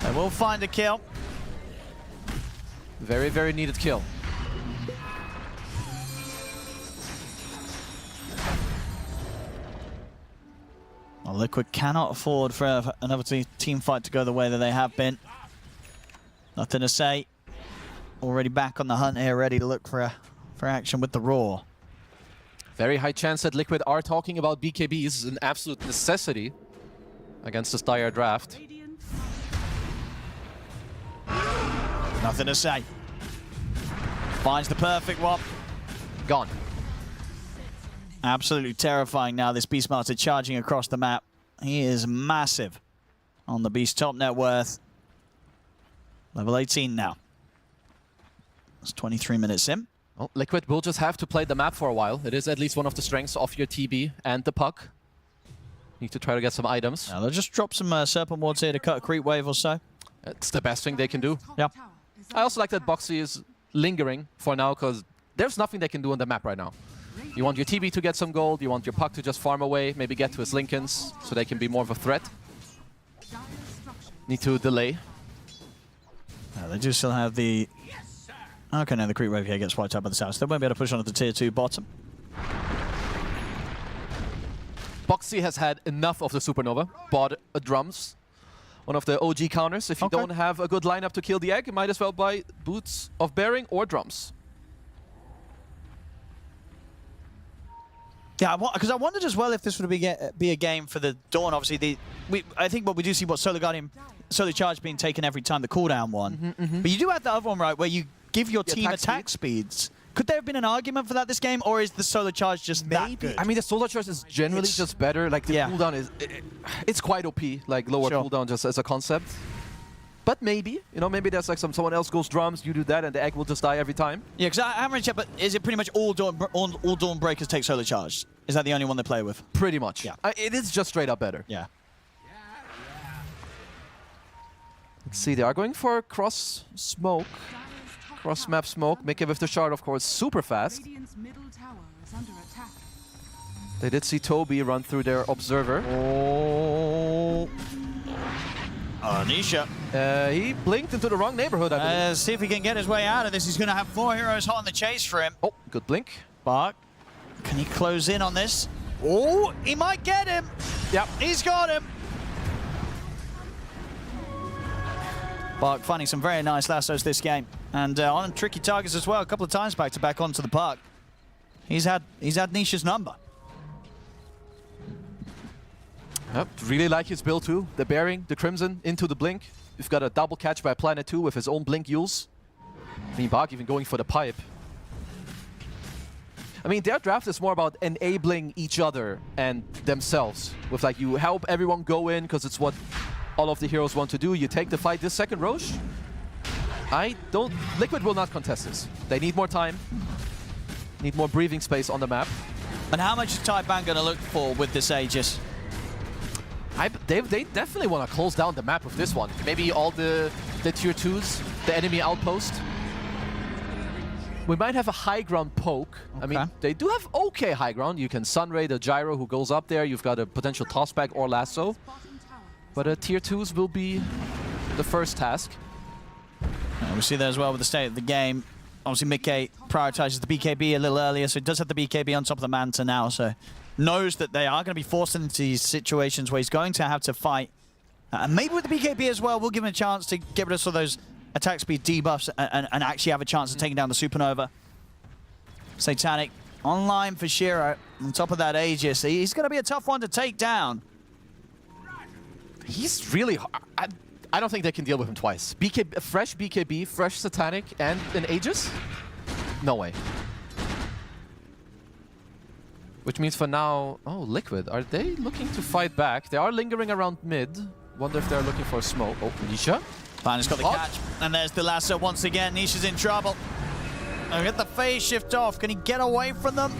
They will find a kill. Very, very needed kill. Well, Liquid cannot afford for another team fight to go the way that they have been. Nothing to say. Already back on the hunt here, ready to look for action with the Roar. Very high chance that Liquid are talking about BKBs. This is an absolute necessity against this dire draft. Nothing to say. Finds the perfect one. Gone. Absolutely terrifying now, this Beastmaster charging across the map. He is massive on the Beast top net worth. Level 18 now. It's 23 minutes in. Well, Liquid will just have to play the map for a while. It is at least one of the strengths of your TB and the puck. Need to try to get some items. Now they'll just drop some Serpent Wards here to cut a creep wave or so. It's the best thing they can do. Yeah. I also like that Boxy is lingering for now, because there's nothing they can do on the map right now. You want your TB to get some gold, you want your puck to just farm away, maybe get to his Lincolns, so they can be more of a threat. Need to delay. They do still have the... Okay, now the creep wave here gets wiped out by the south. They won't be able to push on to the tier 2 bottom. Boxy has had enough of the Supernova. Bought a drums. One of the OG counters. If you don't have a good lineup to kill the Egg, you might as well buy Boots of Bearing or drums. Yeah, because I wondered as well if this would be a game for the Dawn. Obviously, I think what we do see what Solar Charge being taken every time, the cooldown one. But you do have the other one, right, where you give your team attack speeds. Could there have been an argument for that this game, or is the solar charge just that good? I mean, the solar charge is generally just better. Like the cooldown is, it's quite OP. Like lower cooldown just as a concept. But maybe, you know, maybe there's like someone else goes drums, you do that, and the egg will just die every time. Yeah, because I haven't really checked, but is it pretty much all Dawn Breakers take solar charge? Is that the only one they play with? Pretty much. Yeah. It is just straight up better. Yeah. Let's see, they are going for cross smoke. Cross map smoke. Mickey with the shard, of course, super fast. They did see Toby run through their observer. Oh. Nisha. He blinked into the wrong neighborhood, I believe. See if he can get his way out of this. He's going to have 4 heroes hot on the chase for him. Oh, good blink. Bark. Can he close in on this? Oh, he might get him. Yep. He's got him. Bark finding some very nice lassos this game. And on tricky targets as well, a couple of times back-to-back onto the park. He's had Nisha's number. Yep, really like his build too. The bearing, the crimson, into the blink. We've got a double catch by Planet 2 with his own blink Yules. I mean, Bark even going for the pipe. I mean, their draft is more about enabling each other and themselves. With like, you help everyone go in because it's what all of the heroes want to do. You take the fight this second, Roche. Liquid will not contest this. They need more time. Need more breathing space on the map. And how much is Tidebound going to look for with this Aegis? They definitely want to close down the map with this one. Maybe all the tier 2s, the enemy outpost. We might have a high ground poke. Okay. I mean, they do have okay high ground. You can Sunray the Gyro who goes up there. You've got a potential tossback or lasso. But tier 2s will be the first task. We see that as well with the state of the game. Obviously, Mickey prioritizes the BKB a little earlier, so he does have the BKB on top of the Manta now, so knows that they are going to be forced into these situations where he's going to have to fight. And maybe with the BKB as well, we'll give him a chance to get rid of some of those attack speed debuffs and actually have a chance of taking down the Supernova. Satanic online for Shiro on top of that Aegis. He's going to be a tough one to take down. He's really hard. I don't think they can deal with him twice. Fresh BKB, fresh Satanic, and an Aegis? No way. Which means for now... Oh, Liquid. Are they looking to fight back? They are lingering around mid. Wonder if they're looking for a smoke. Oh, Nisha. Fine, has got the catch. And there's the lasso once again. Nisha's in trouble. Oh, get the phase shift off. Can he get away from them?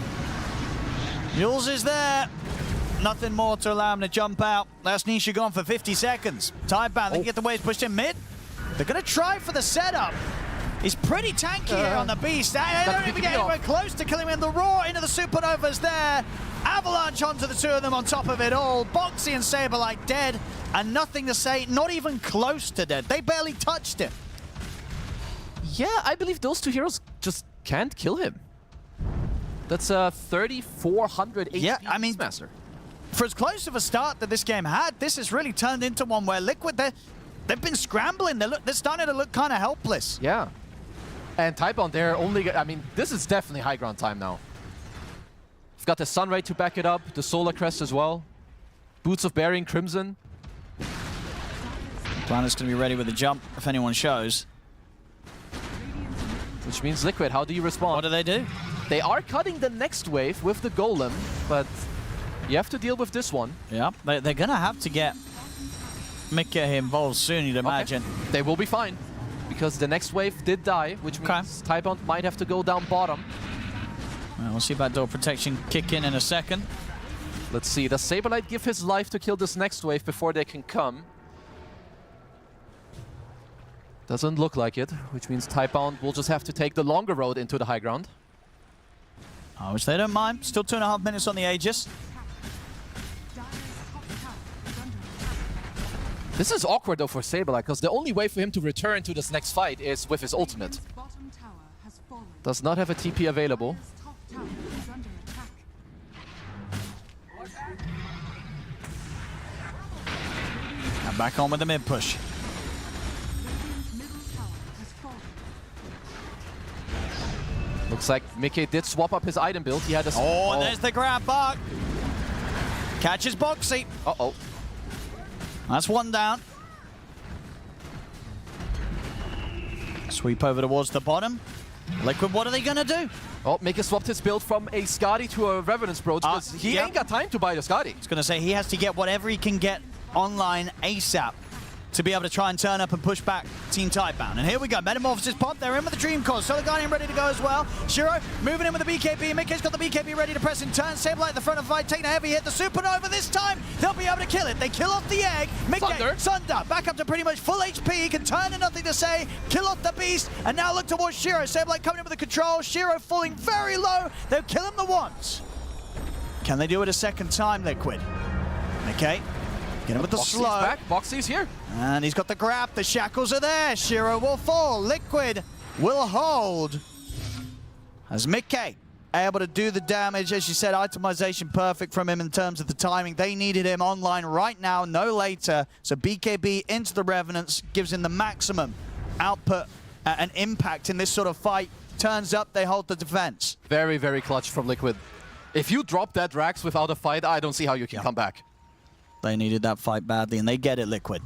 Yules is there. Nothing more to allow him to jump out. That's Nisha gone for 50 seconds. Tidebound, they can get the waves pushed in mid. They're going to try for the setup. He's pretty tanky here on the Beast. They don't even get anywhere close to killing him. The Roar into the Supernovas there. Avalanche onto the two of them on top of it all. Boxy and Saberlight dead. And nothing to say, not even close to dead. They barely touched him. Yeah, I believe those two heroes just can't kill him. That's 3,400 HP. Yeah, I mean, Master. For as close of a start that this game had, this has really turned into one where Liquid, they've been scrambling. They're starting to look kind of helpless. Yeah. And Tidebound, they're only... I mean, this is definitely high ground time now. We've got the Sunray to back it up, the Solar Crest as well. Boots of Bearing, Crimson. Planet's going to be ready with a jump if anyone shows. Which means Liquid, how do you respond? What do they do? They are cutting the next wave with the Golem, but you have to deal with this one. Yeah, they're going to have to get Mickey involved soon, you'd imagine. Okay. They will be fine, because the next wave did die, which means Tidebound might have to go down bottom. Well, we'll see backdoor protection kick in a second. Let's see, does Saberlight give his life to kill this next wave before they can come? Doesn't look like it, which means Tidebound will just have to take the longer road into the high ground. Which they don't mind. Still 2.5 minutes on the Aegis. This is awkward though for Saberlight, because the only way for him to return to this next fight is with his ultimate. Does not have a TP available. And back on with the mid push. Looks like Mickey did swap up his item build. He had a... and there's the grab back. Catches Boxy. Uh-oh. That's one down. Sweep over towards the bottom. Liquid, what are they gonna do? Oh, Mika swapped his build from a Skadi to a Revenant's Bro because he ain't got time to buy the Skadi. I was gonna say he has to get whatever he can get online ASAP to be able to try and turn up and push back Team Tidebound. And here we go, Metamorphosis pop, they're in with the Dream Core. Solar Guardian ready to go as well. Shiro moving in with the BKB. Mickey's got the BKB ready to press and turn. Sableye at the front of the fight, taking a heavy hit. The Supernova this time, they'll be able to kill it. They kill off the egg. Mickey, Sunder, back up to pretty much full HP. He can turn and nothing to say. Kill off the beast, and now look towards Shiro. Sableye coming in with the control. Shiro falling very low. They'll kill him the once. Can they do it a second time, Liquid? Okay. Get him with the slow. Back. Boxy's here. And he's got the grab. The shackles are there. Shiro will fall. Liquid will hold. As Mickey able to do the damage. As you said, itemization perfect from him in terms of the timing. They needed him online right now, no later. So BKB into the Revenants gives him the maximum output and impact in this sort of fight. Turns up, they hold the defense. Very, very clutch from Liquid. If you drop that Drax without a fight, I don't see how you can come back. They needed that fight badly, and they get it, Liquid.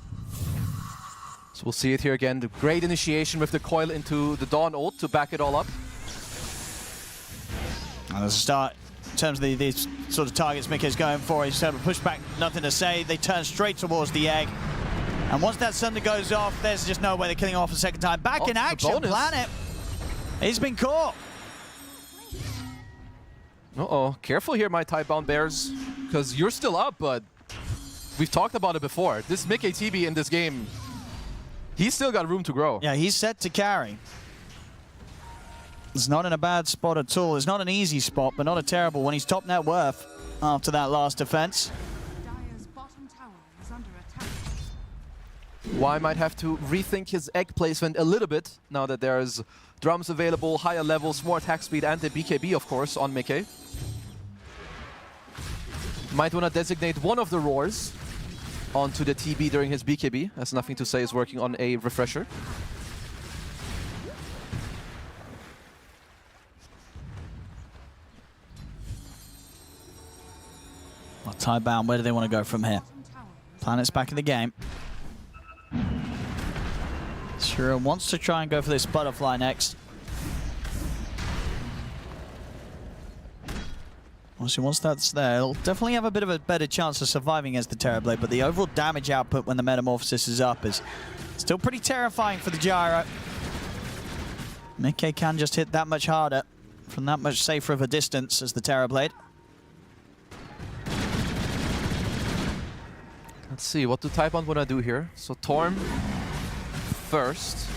So we'll see it here again. The great initiation with the coil into the Dawn ult to back it all up. And as a start, in terms of these sort of targets Mickey's going for, he's able to push back, nothing to say. They turn straight towards the egg. And once that Sunder goes off, there's just no way they're killing off a second time. Back in action, Planet. He's been caught. Uh-oh. Careful here, my Tidebound Bears, because you're still up, but we've talked about it before. This Mickey TB in this game, he's still got room to grow. Yeah, he's set to carry. It's not in a bad spot at all. It's not an easy spot, but not a terrible one. He's top net worth after that last defense. Dire's bottom tower is under attack. Y might have to rethink his egg placement a little bit now that there's drums available, higher levels, more attack speed, and the BKB, of course, on Mickey. Might want to designate one of the roars onto the TB during his BKB, as Nothing to Say is working on a refresher. Well, Tidebound, where do they want to go from here? Planet's back in the game. Shiro wants to try and go for this butterfly next. Obviously, once that's there, it'll definitely have a bit of a better chance of surviving against the Terrorblade, but the overall damage output when the Metamorphosis is up is still pretty terrifying for the Gyro. Mickey can just hit that much harder from that much safer of a distance as the Terrorblade. Let's see, what do Tidebound want to do here? So Torm first,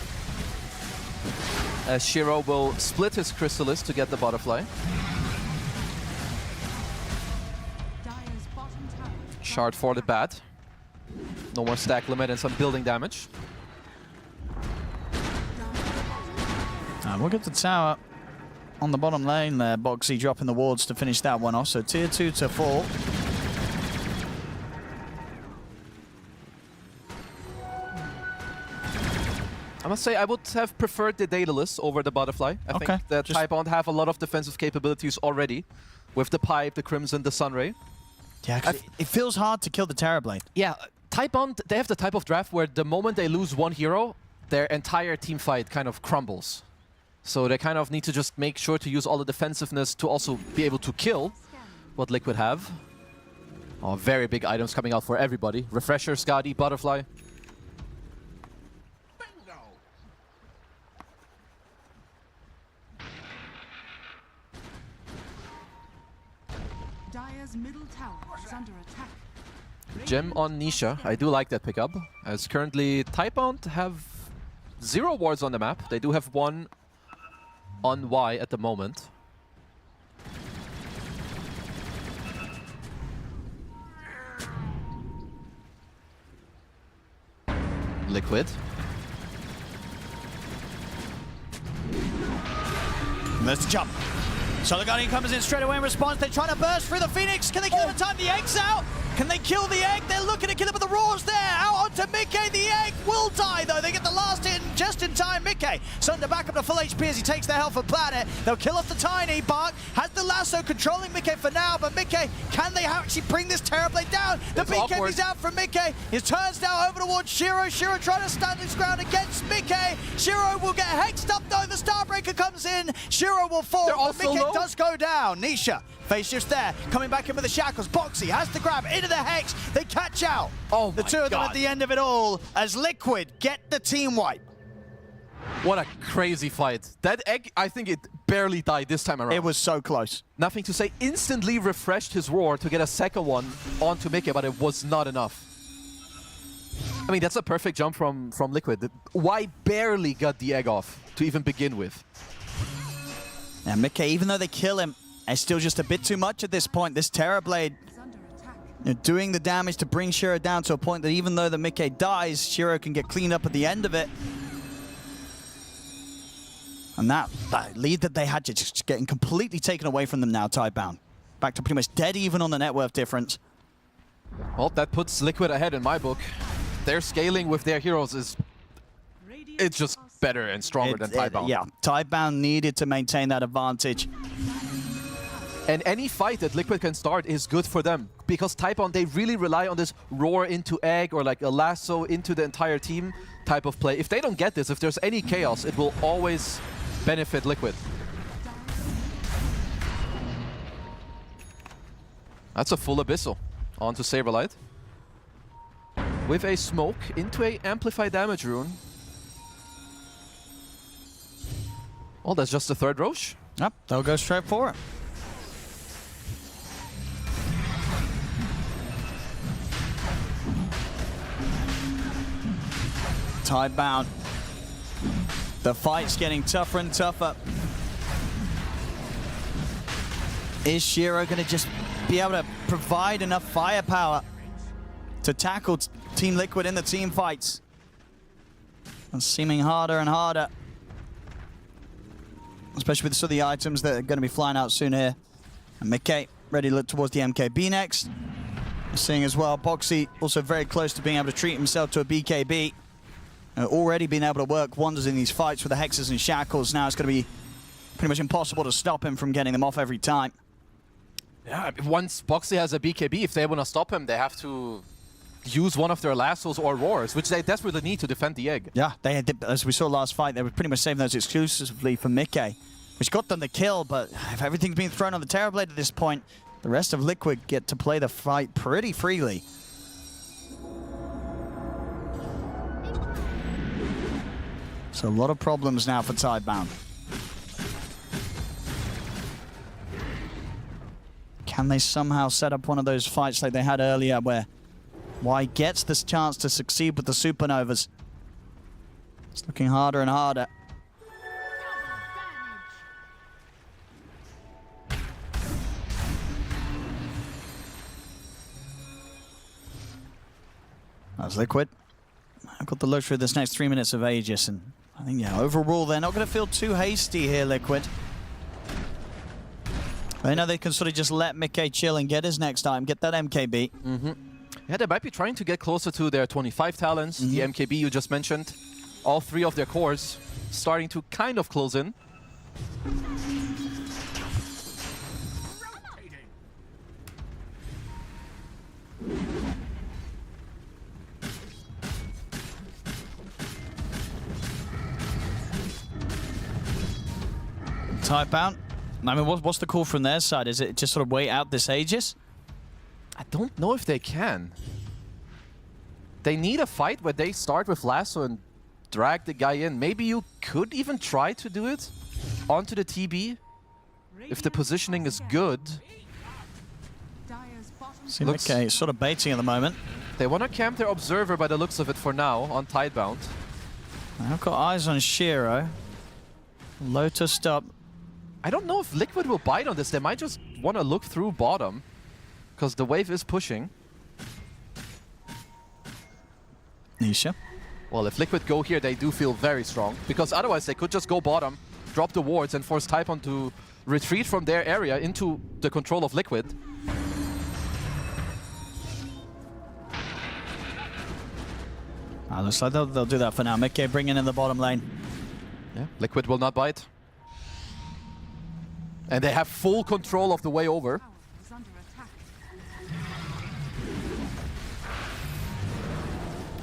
as Shiro will split his Chrysalis to get the butterfly. Shard for the bat. No more stack limit and some building damage. We'll get the tower on the bottom lane there. Boxy dropping the wards to finish that one off. So tier 2 to fall. I must say, I would have preferred the Daedalus over the Butterfly. I think that Tidebound have a lot of defensive capabilities already with the Pipe, the Crimson, the Sunray. Yeah, it feels hard to kill the Terrorblade. Yeah, Tidebound, they have the type of draft where the moment they lose one hero, their entire team fight kind of crumbles. So they kind of need to just make sure to use all the defensiveness to also be able to kill what Liquid have. Oh, very big items coming out for everybody. Refresher, Skadi, Butterfly. Dire's middle tower is under attack. Gem on Nisha. I do like that pickup, as currently Tidebound have 0 wards on the map. They do have 1 on Y at the moment. Liquid. There's the jump. Solar Guardian comes in straight away in response. They're trying to burst through the Phoenix. Can they kill him in time? The egg's out. Can they kill the egg? They're looking to kill him, but the roar's there. Out onto Mickey. The egg will die, though. They get the last hit just in time. Mickey, Sunder back up to full HP as he takes the health of Planet. They'll kill off the Tiny. Bark has the lasso controlling Mickey for now, but Mickey, can they actually bring this Terrorblade down? The BKB's out from Mickey. He turns now over towards Shiro. Shiro trying to stand his ground against Mickey. Shiro will get hexed up though. The Starbreaker comes in. Shiro will fall. But Mickey does go down. Nisha, face shifts there. Coming back in with the shackles. Boxy has the grab into the hex. They catch out. Oh the two of them at the end of it all as Liquid get the team wipe. What a crazy fight. That egg, I think it barely died this time around. It was so close. Nothing to say. Instantly refreshed his roar to get a second one onto Mickey, but it was not enough. I mean, that's a perfect jump from Liquid. Why barely got the egg off to even begin with? Now, Mickey, even though they kill him, it's still just a bit too much at this point. This Terrorblade doing the damage to bring Shiro down to a point that even though the Mickey dies, Shiro can get cleaned up at the end of it. And that lead that they had just getting completely taken away from them now, Tidebound. Back to pretty much dead even on the net worth difference. Well, that puts Liquid ahead in my book. Their scaling with their heroes is... It's just better and stronger than Tidebound. Yeah, Tidebound needed to maintain that advantage. And any fight that Liquid can start is good for them. Because Tidebound, they really rely on this roar into egg or like a lasso into the entire team type of play. If they don't get this, if there's any chaos, it will always benefit Liquid. That's a full Abyssal onto Saberlight. With a smoke into a Amplify damage rune. Well, that's just the third Roche. Yep, they'll go straight for it. Tidebound. The fight's getting tougher and tougher. Is Shiro going to just be able to provide enough firepower to tackle Team Liquid in the team fights? It's seeming harder and harder. Especially with some of the items that are going to be flying out soon here. And Mickey ready to look towards the MKB next. We're seeing as well, Boxy also very close to being able to treat himself to a BKB. Already been able to work wonders in these fights with the hexes and shackles. Now it's going to be pretty much impossible to stop him from getting them off every time. Yeah, once Boxy has a BKB, if they want to stop him, they have to use one of their lassos or roars, which they desperately need to defend the egg. Yeah, they had, as we saw last fight, they were pretty much saving those exclusively for Mickey, which got them the kill, but if everything's been thrown on the Terrorblade at this point, the rest of Liquid get to play the fight pretty freely. So a lot of problems now for Tidebound. Can they somehow set up one of those fights like they had earlier where Y gets this chance to succeed with the Supernovas? It's looking harder and harder. That's Liquid. I've got the luxury of this next 3 minutes of Aegis, and I think, yeah, overall, they're not going to feel too hasty here, Liquid. They know they can sort of just let Mickey chill and get his next item, get that MKB. Yeah, they might be trying to get closer to their 25 talents, the MKB you just mentioned. All three of their cores starting to kind of close in. Tidebound. I mean, what's the call from their side? Is it just sort of wait out this Aegis? I don't know if they can. They need a fight where they start with lasso and drag the guy in. Maybe you could even try to do it onto the TB if the positioning is good. Okay, sort of baiting at the moment. They want to camp their Observer by the looks of it for now on Tidebound. I've got eyes on Shiro. Lotus up. I don't know if Liquid will bite on this. They might just want to look through bottom because the wave is pushing. Nisha. Well, if Liquid go here, they do feel very strong because otherwise they could just go bottom, drop the wards and force Tidebound to retreat from their area into the control of Liquid. Looks like they'll do that for now. Mickey bringing in the bottom lane. Yeah, Liquid will not bite. And they have full control of the way over. Is under attack.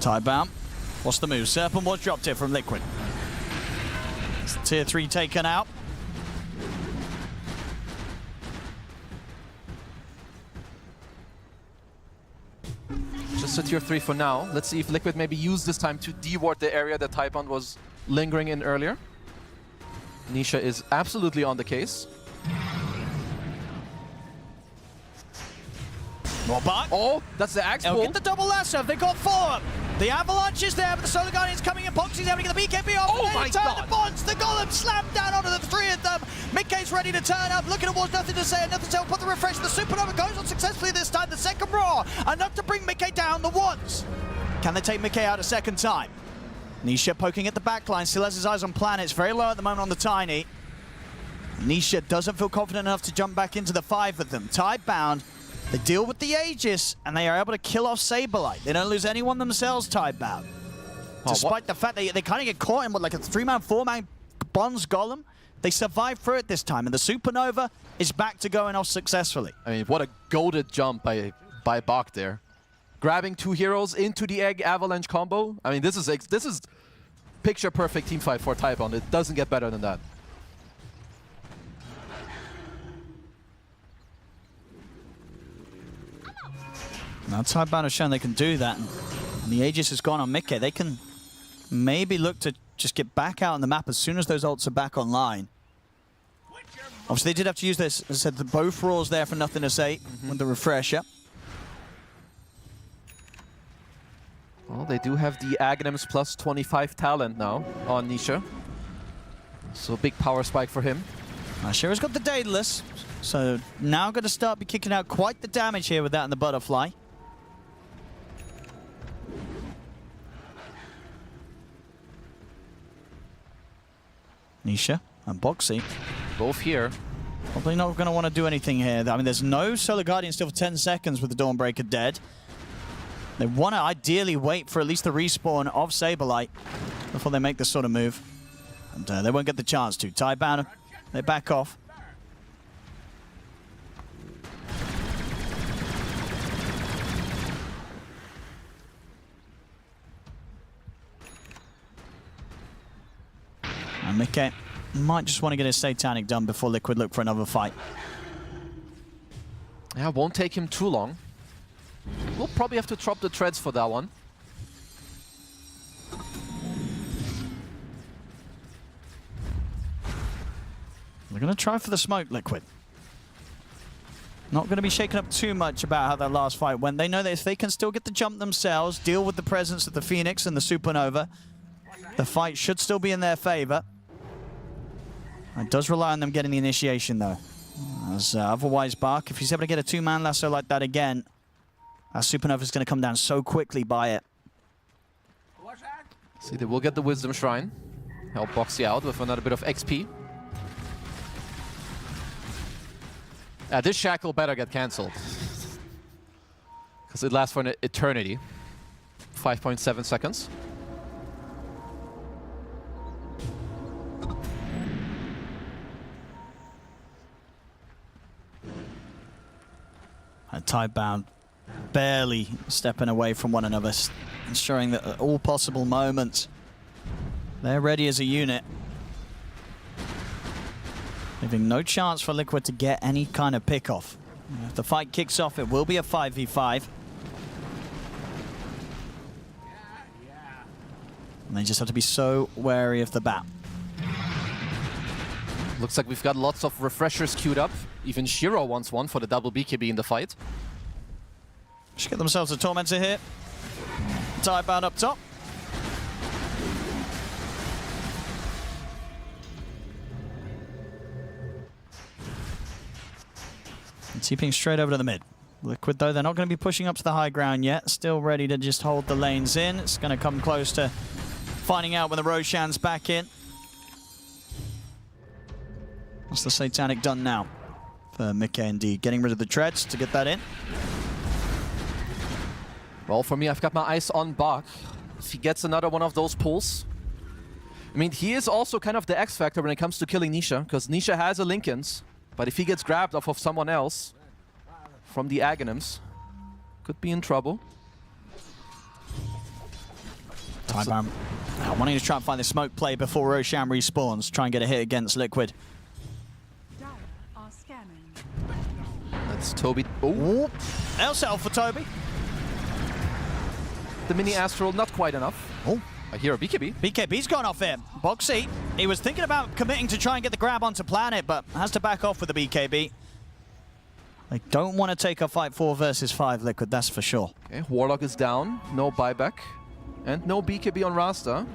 Tidebound. What's the move? Serpent was dropped here from Liquid. It's tier 3 taken out. Just a tier 3 for now. Let's see if Liquid maybe use this time to deward the area that Tidebound was lingering in earlier. Nisha is absolutely on the case. More back. Oh, that's the axe They'll pull. get the double lasso. They've got 4. The Avalanche is there, but the Solar Guardian's coming in. Poxy's having to get the BKB off. Oh my God. The bonds. The Golem slammed down onto the 3 of them. Mickey's ready to turn up. Looking towards nothing to say, nothing to tell. Put the refresh. The Supernova goes on successfully this time. The second Raw. Enough to bring Mickey down the once. Can they take Mickey out a second time? Nisha poking at the backline. Still has his eyes on Planets. Very low at the moment on the Tiny. Nisha doesn't feel confident enough to jump back into the 5 of them. Tidebound. They deal with the Aegis, and they are able to kill off Saberlight. They don't lose anyone themselves, Tidebound. Despite the fact they kind of get caught in what, like a 3-man, 4-man Bonds Golem. They survive through it this time, and the Supernova is back to going off successfully. I mean, what a goated jump by Bach there. Grabbing 2 heroes into the Egg Avalanche combo. I mean, this is picture-perfect teamfight for Tidebound. It doesn't get better than that. Now Tidebound has shown they can do that, and the Aegis has gone on Mickey. They can maybe look to just get back out on the map as soon as those ults are back online. Obviously, they did have to use this. As I said, the both roars there for nothing to say with the refresher. Well, they do have the Agnum's plus 25 talent now on Nisha. So big power spike for him. Shira's got the Daedalus, so now going to start be kicking out quite the damage here with that and the Butterfly. Nisha and Boxy. Both here. Probably not going to want to do anything here. I mean, there's no Solar Guardian still for 10 seconds with the Dawnbreaker dead. They want to ideally wait for at least the respawn of Saberlight before they make this sort of move. And they won't get the chance to. Tidebound, they back off. And Mickey might just want to get his Satanic done before Liquid look for another fight. Yeah, won't take him too long. We'll probably have to drop the treads for that one. They're going to try for the smoke, Liquid. Not going to be shaken up too much about how that last fight went. They know that if they can still get the jump themselves, deal with the presence of the Phoenix and the Supernova, the fight should still be in their favor. It does rely on them getting the initiation, though. As otherwise, Bach, if he's able to get a 2-man lasso like that again, our Supernova is going to come down so quickly by it. See, they will get the Wisdom Shrine. Help Boxy out with another bit of XP. This shackle better get cancelled. Because it lasts for an eternity. 5.7 seconds. And Tidebound barely stepping away from one another, ensuring that at all possible moments they're ready as a unit. Leaving no chance for Liquid to get any kind of pick-off. If the fight kicks off, it will be a 5v5. And they just have to be so wary of the bat. Looks like we've got lots of refreshers queued up. Even Shiro wants one for the double BKB in the fight. Should get themselves a Tormentor here. Tidebound up top. And TPing straight over to the mid. Liquid, though, they're not going to be pushing up to the high ground yet. Still ready to just hold the lanes in. It's going to come close to finding out when the Roshan's back in. What's the Satanic done now for Mickey indeed? Getting rid of the treads to get that in. Well, for me, I've got my eyes on Bach. If he gets another one of those pulls. I mean, he is also kind of the X factor when it comes to killing Nisha, because Nisha has a Linken's, but if he gets grabbed off of someone else from the Aghanims, could be in trouble. Tidebound wanting to try and find the smoke play before Roshan respawns. Try and get a hit against Liquid. Dire are scanning. That's Toby. Oh, L-cell for Toby. The mini Astral, not quite enough. Oh, I hear a BKB. BKB's gone off here. Boxy, he was thinking about committing to try and get the grab onto Planet, but has to back off with the BKB. They don't want to take a fight 4 versus 5, Liquid, that's for sure. Okay, Warlock is down, no buyback, and no BKB on Rasta.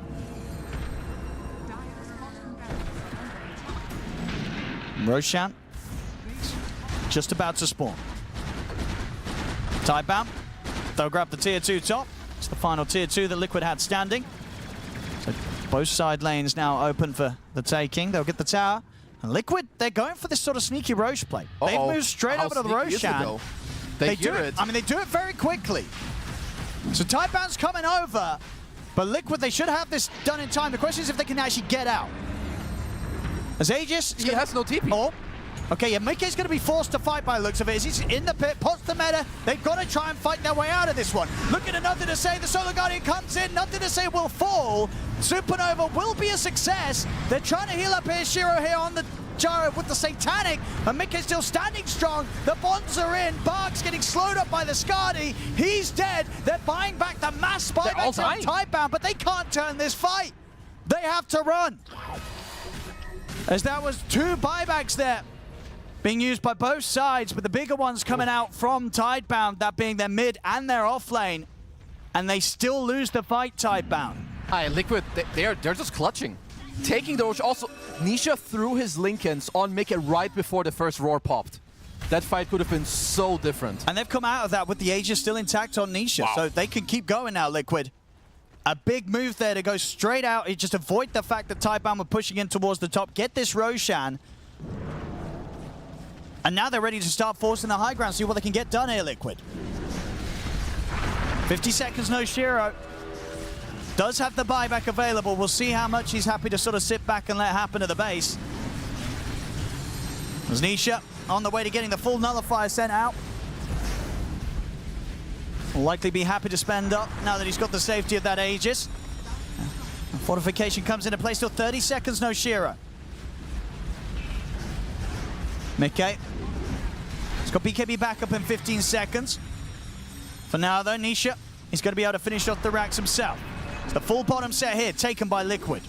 Roshan just about to spawn. Tidebound, they'll grab the tier 2 top. It's the final tier 2 that Liquid had standing. So both side lanes now open for the taking. They'll get the tower. And Liquid, they're going for this sort of sneaky Roche play. They've moved straight over to the Roshan. They do it. I mean, they do it very quickly. So Tidebound's coming over, but Liquid, they should have this done in time. The question is if they can actually get out. As Aegis... He has no TP. Oh. Okay, yeah, Mickey's going to be forced to fight by the looks of it. He's in the pit, pots the meta. They've got to try and fight their way out of this one. Look at Nothing to Say. The Solar Guardian comes in. Nothing to Say will fall. Supernova will be a success. They're trying to heal up here. Shiro here on the Gyro with the Satanic. And Mickey's still standing strong. The bonds are in. Bark's getting slowed up by the Skadi. He's dead. They're buying back the mass buybacks on Tidebound, but they can't turn this fight. They have to run. As that was 2 buybacks there being used by both sides, but the bigger ones coming out from Tidebound, that being their mid and their off lane, and they still lose the fight, Tidebound. Hi, Liquid, they're just clutching. Taking those, also, Nisha threw his Linken's on Mickey right before the first roar popped. That fight could have been so different. And they've come out of that with the Aegis still intact on Nisha, so they can keep going now, Liquid. A big move there to go straight out, just avoid the fact that Tidebound were pushing in towards the top, get this Roshan. And now they're ready to start forcing the high ground, see what they can get done here, Liquid. 50 seconds, no Shiro. Does have the buyback available. We'll see how much he's happy to sort of sit back and let happen at the base. There's Nisha on the way to getting the full nullifier sent out. Will likely be happy to spend up now that he's got the safety of that Aegis. Fortification comes into play, still 30 seconds, no Shiro. Mickey. He's got BKB back up in 15 seconds. For now, though, Nisha, he's going to be able to finish off the racks himself. It's the full bottom set here, taken by Liquid.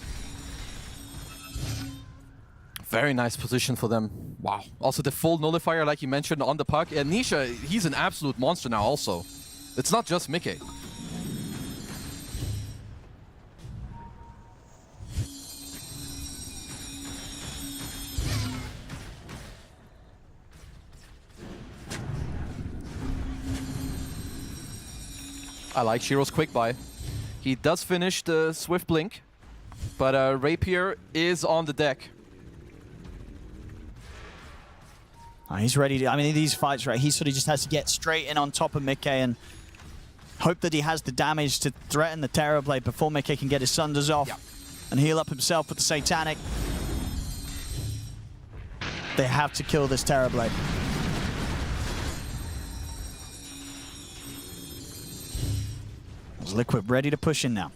Very nice position for them. Wow. Also the full nullifier, like you mentioned, on the puck. And Nisha, he's an absolute monster now also. It's not just Mickey. I like Shiro's quick buy. He does finish the Swift Blink, but Rapier is on the deck. He's ready to, I mean, these fights, right, he sort of just has to get straight in on top of Mickey and hope that he has the damage to threaten the Terror Blade before Mickey can get his Sunders off and heal up himself with the Satanic. They have to kill this Terror Blade. Liquid ready to push in now.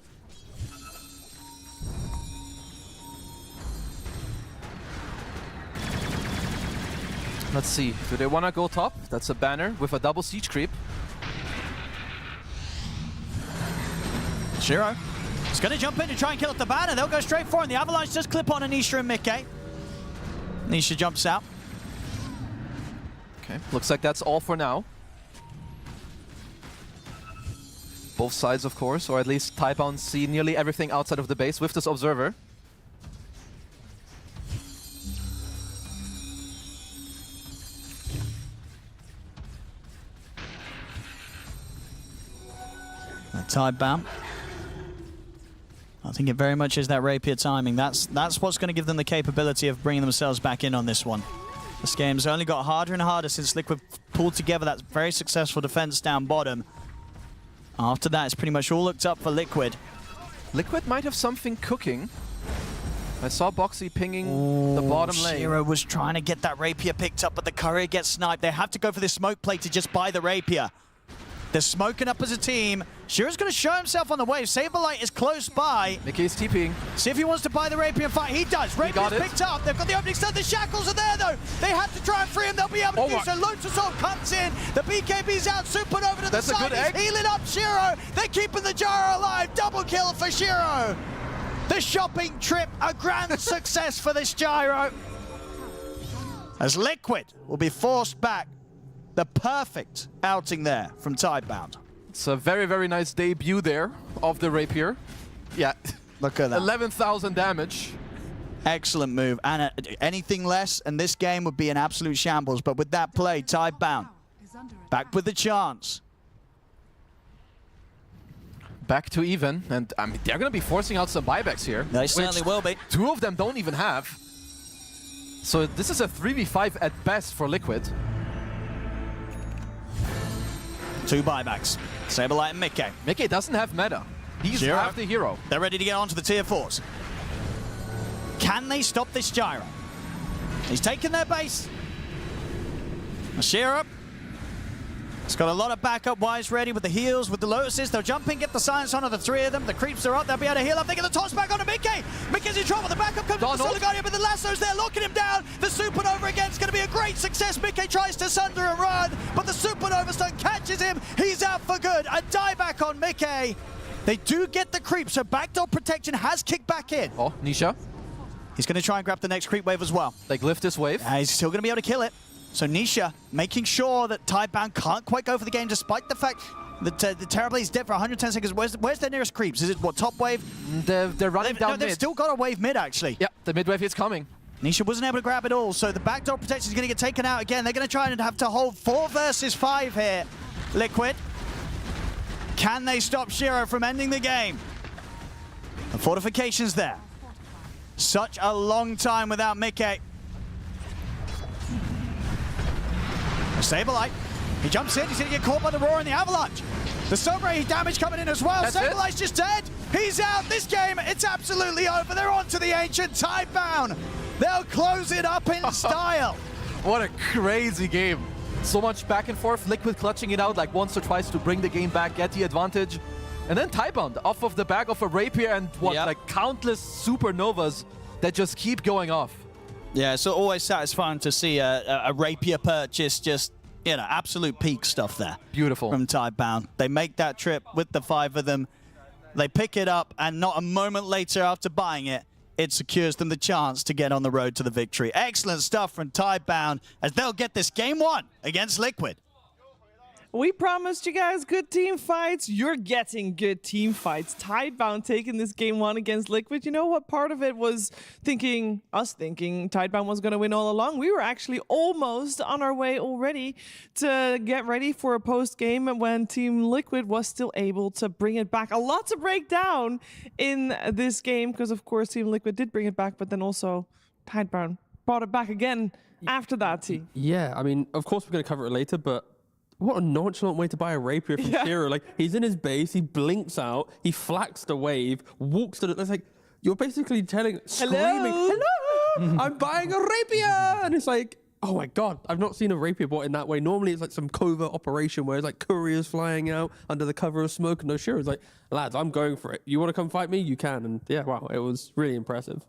Let's see, do they want to go top? That's a banner with a double siege creep. Shiro is going to jump in to try and kill up the banner. They'll go straight for him. The Avalanche does clip on Anisha and Mickey. Anisha jumps out. Okay, looks like that's all for now. Both sides, of course, or at least Tidebound see nearly everything outside of the base with this Observer. Tidebound. I think it very much is that Rapier timing. That's what's going to give them the capability of bringing themselves back in on this one. This game's only got harder and harder since Liquid pulled together that very successful defense down bottom. After that, it's pretty much all looked up for Liquid. Liquid might have something cooking. I saw Boxy pinging the bottom lane. Shiro was trying to get that Rapier picked up, but the courier gets sniped. They have to go for the smoke play to just buy the Rapier. They're smoking up as a team. Shiro's going to show himself on the wave. Saberlight is close by. Mickey's TPing. See if he wants to buy the Rapier and fight. He does. Rapier's picked up. They've got the opening stun. The shackles are there, though. They have to try and free him. They'll be able to do so. Lotus Assault comes in. The BKB's out. Supernova to the side. He's healing up Shiro. They're keeping the Gyro alive. Double kill for Shiro. The shopping trip, a grand success for this Gyro. As Liquid will be forced back. The perfect outing there from Tidebound. It's a very, very nice debut there of the Rapier. Yeah. Look at that. 11,000 damage. Excellent move. And anything less, and this game would be an absolute shambles. But with that play, Tidebound back with the chance. Back to even, and I mean, they're going to be forcing out some buybacks here. They certainly will be. 2 of them don't even have. So this is a 3v5 at best for Liquid. 2 buybacks. Saberlight and Mickey. Mickey doesn't have meta. He's half the hero. They're ready to get onto the tier 4s. Can they stop this Gyro? He's taken their base. Shiro. He's got a lot of backup wise ready with the heals, with the Lotuses. They'll jump in, get the silence onto the 3 of them. The creeps are up. They'll be able to heal up. They get the toss back onto Mickey. Mickey's in trouble. The backup comes to the Solar Guardian, but the lasso's there, locking him down. The Supernova again is going to be a great success. Mickey tries to sunder and run, but the Supernova stun catches him. He's out for good. A dieback on Mickey. They do get the creep, so backdoor protection has kicked back in. Oh, Nisha. He's going to try and grab the next creep wave as well. They glyph this wave. He's still going to be able to kill it. So Nisha making sure that Tidebound can't quite go for the game, despite the fact that the Terrorblade's dead for 110 seconds. Where's their nearest creeps? Is it what, top wave? They're running down mid. They've still got a wave mid, actually. Yeah, the mid wave is coming. Nisha wasn't able to grab it all, so the backdoor protection is going to get taken out again. They're going to try and have to hold 4 versus 5 here. Liquid. Can they stop Shiro from ending the game? The fortification's there. Such a long time without Mickey. Saberlight, he jumps in, he's going to get caught by the Roar and the Avalanche. The Sombra damage coming in as well. Saberlight's just dead. He's out. This game, it's absolutely over. They're on to the Ancient. Tidebound. They'll close it up in style. What a crazy game. So much back and forth. Liquid clutching it out like once or twice to bring the game back, get the advantage. And then Tidebound off of the back of a Rapier and like countless Supernovas that just keep going off. Yeah, so always satisfying to see a Rapier purchase, just, you know, absolute peak stuff there. Beautiful. From Tidebound. They make that trip with the 5 of them. They pick it up, and not a moment later after buying it, it secures them the chance to get on the road to the victory. Excellent stuff from Tidebound, as they'll get this game 1 against Liquid. We promised you guys good team fights. You're getting good team fights. Tidebound taking this game 1 against Liquid. You know what? Part of it was us thinking Tidebound was going to win all along. We were actually almost on our way already to get ready for a post game when Team Liquid was still able to bring it back. A lot to break down in this game because, of course, Team Liquid did bring it back, but then also Tidebound brought it back again after that, T. Yeah, I mean, of course we're going to cover it later, but what a nonchalant way to buy a Rapier from Shiro. Like, he's in his base, he blinks out, he flaks the wave, walks to the... It's like, you're basically screaming, hello, I'm buying a Rapier! And it's like, oh my god, I've not seen a Rapier bought in that way. Normally it's like some covert operation where it's like couriers flying out under the cover of smoke, and no Shiro's like, lads, I'm going for it. You want to come fight me? You can. And yeah, wow, it was really impressive.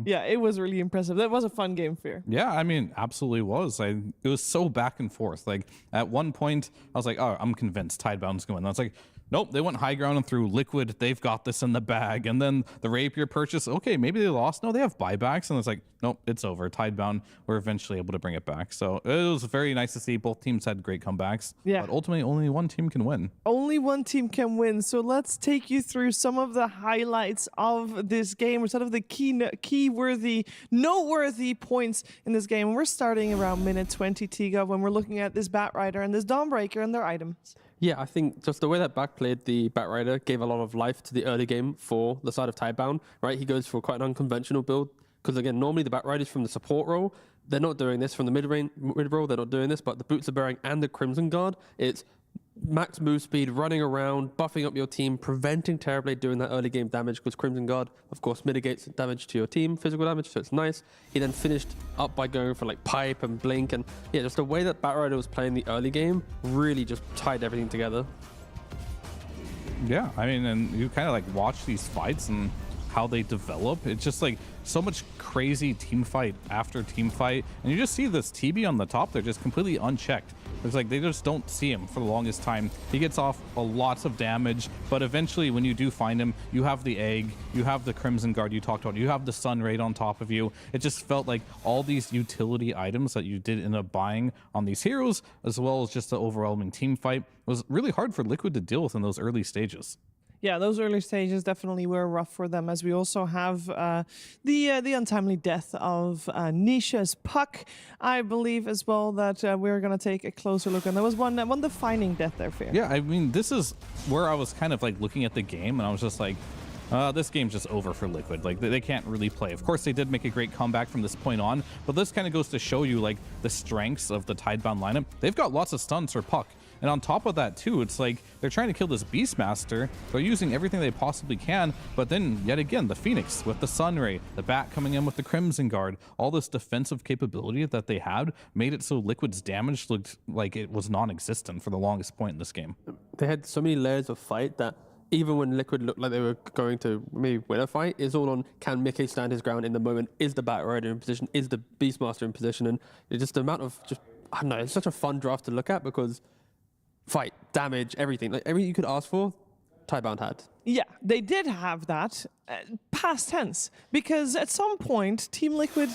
Yeah, it was really impressive. That was a fun game, Fear. Yeah, I mean, absolutely was. It was so back and forth. Like, at one point, I was like, oh, I'm convinced Tidebound's going to win. I was like, nope, they went high ground and through Liquid. They've got this in the bag. And then the Rapier purchase, okay, maybe they lost. No, they have buybacks. And it's like, nope, it's over. Tidebound were eventually able to bring it back. So it was very nice to see. Both teams had great comebacks. Yeah. But ultimately, only one team can win. Only one team can win. So let's take you through some of the highlights of this game, or some of the key-worthy, noteworthy points in this game. And we're starting around minute 20, Tiga, when we're looking at this Batrider and this Dawnbreaker and their items. Yeah, I think just the way that Back played the Batrider gave a lot of life to the early game for the side of Tidebound, right? He goes for quite an unconventional build, because again, normally the Batrider's from the support role. They're not doing this from the mid role, they're not doing this, but the Boots of Bearing and the Crimson Guard, it's max move speed, running around, buffing up your team, preventing Terrorblade doing that early game damage, because Crimson Guard, of course, mitigates damage to your team, physical damage, so it's nice. He then finished up by going for like Pipe and Blink, and yeah, just the way that Batrider was playing the early game really just tied everything together. Yeah, I mean, and you kind of like watch these fights and how they develop. It's just like so much crazy team fight after team fight, and you just see this TB on the top there just completely unchecked. It's like they just don't see him for the longest time. He gets off lots of damage, but eventually when you do find him, you have the egg, you have the Crimson Guard you talked about, you have the Sun Raid on top of you. It just felt like all these utility items that you did end up buying on these heroes, as well as just the overwhelming team fight, was really hard for Liquid to deal with in those early stages. Yeah, those early stages definitely were rough for them, as we also have the untimely death of Nisha's Puck, I believe as well, that we're going to take a closer look. And there was one defining death there, Fear. Yeah, I mean, this is where I was kind of like looking at the game, and I was just like, this game's just over for Liquid. Like, they can't really play. Of course, they did make a great comeback from this point on, but this kind of goes to show you, like, the strengths of the Tidebound lineup. They've got lots of stuns for Puck. And on top of that, too, it's like they're trying to kill this Beastmaster. They're using everything they possibly can. But then, yet again, the Phoenix with the Sunray, the Bat coming in with the Crimson Guard, all this defensive capability that they had made it so Liquid's damage looked like it was non-existent for the longest point in this game. They had so many layers of fight that even when Liquid looked like they were going to maybe win a fight, it's all on, can Mickey stand his ground in the moment? Is the Bat Rider in position? Is the Beastmaster in position? And it's just the amount of, I don't know, it's such a fun draft to look at, because fight, damage, everything. Like everything you could ask for, Tidebound had. Yeah, they did have that, past tense, because at some point, Team Liquid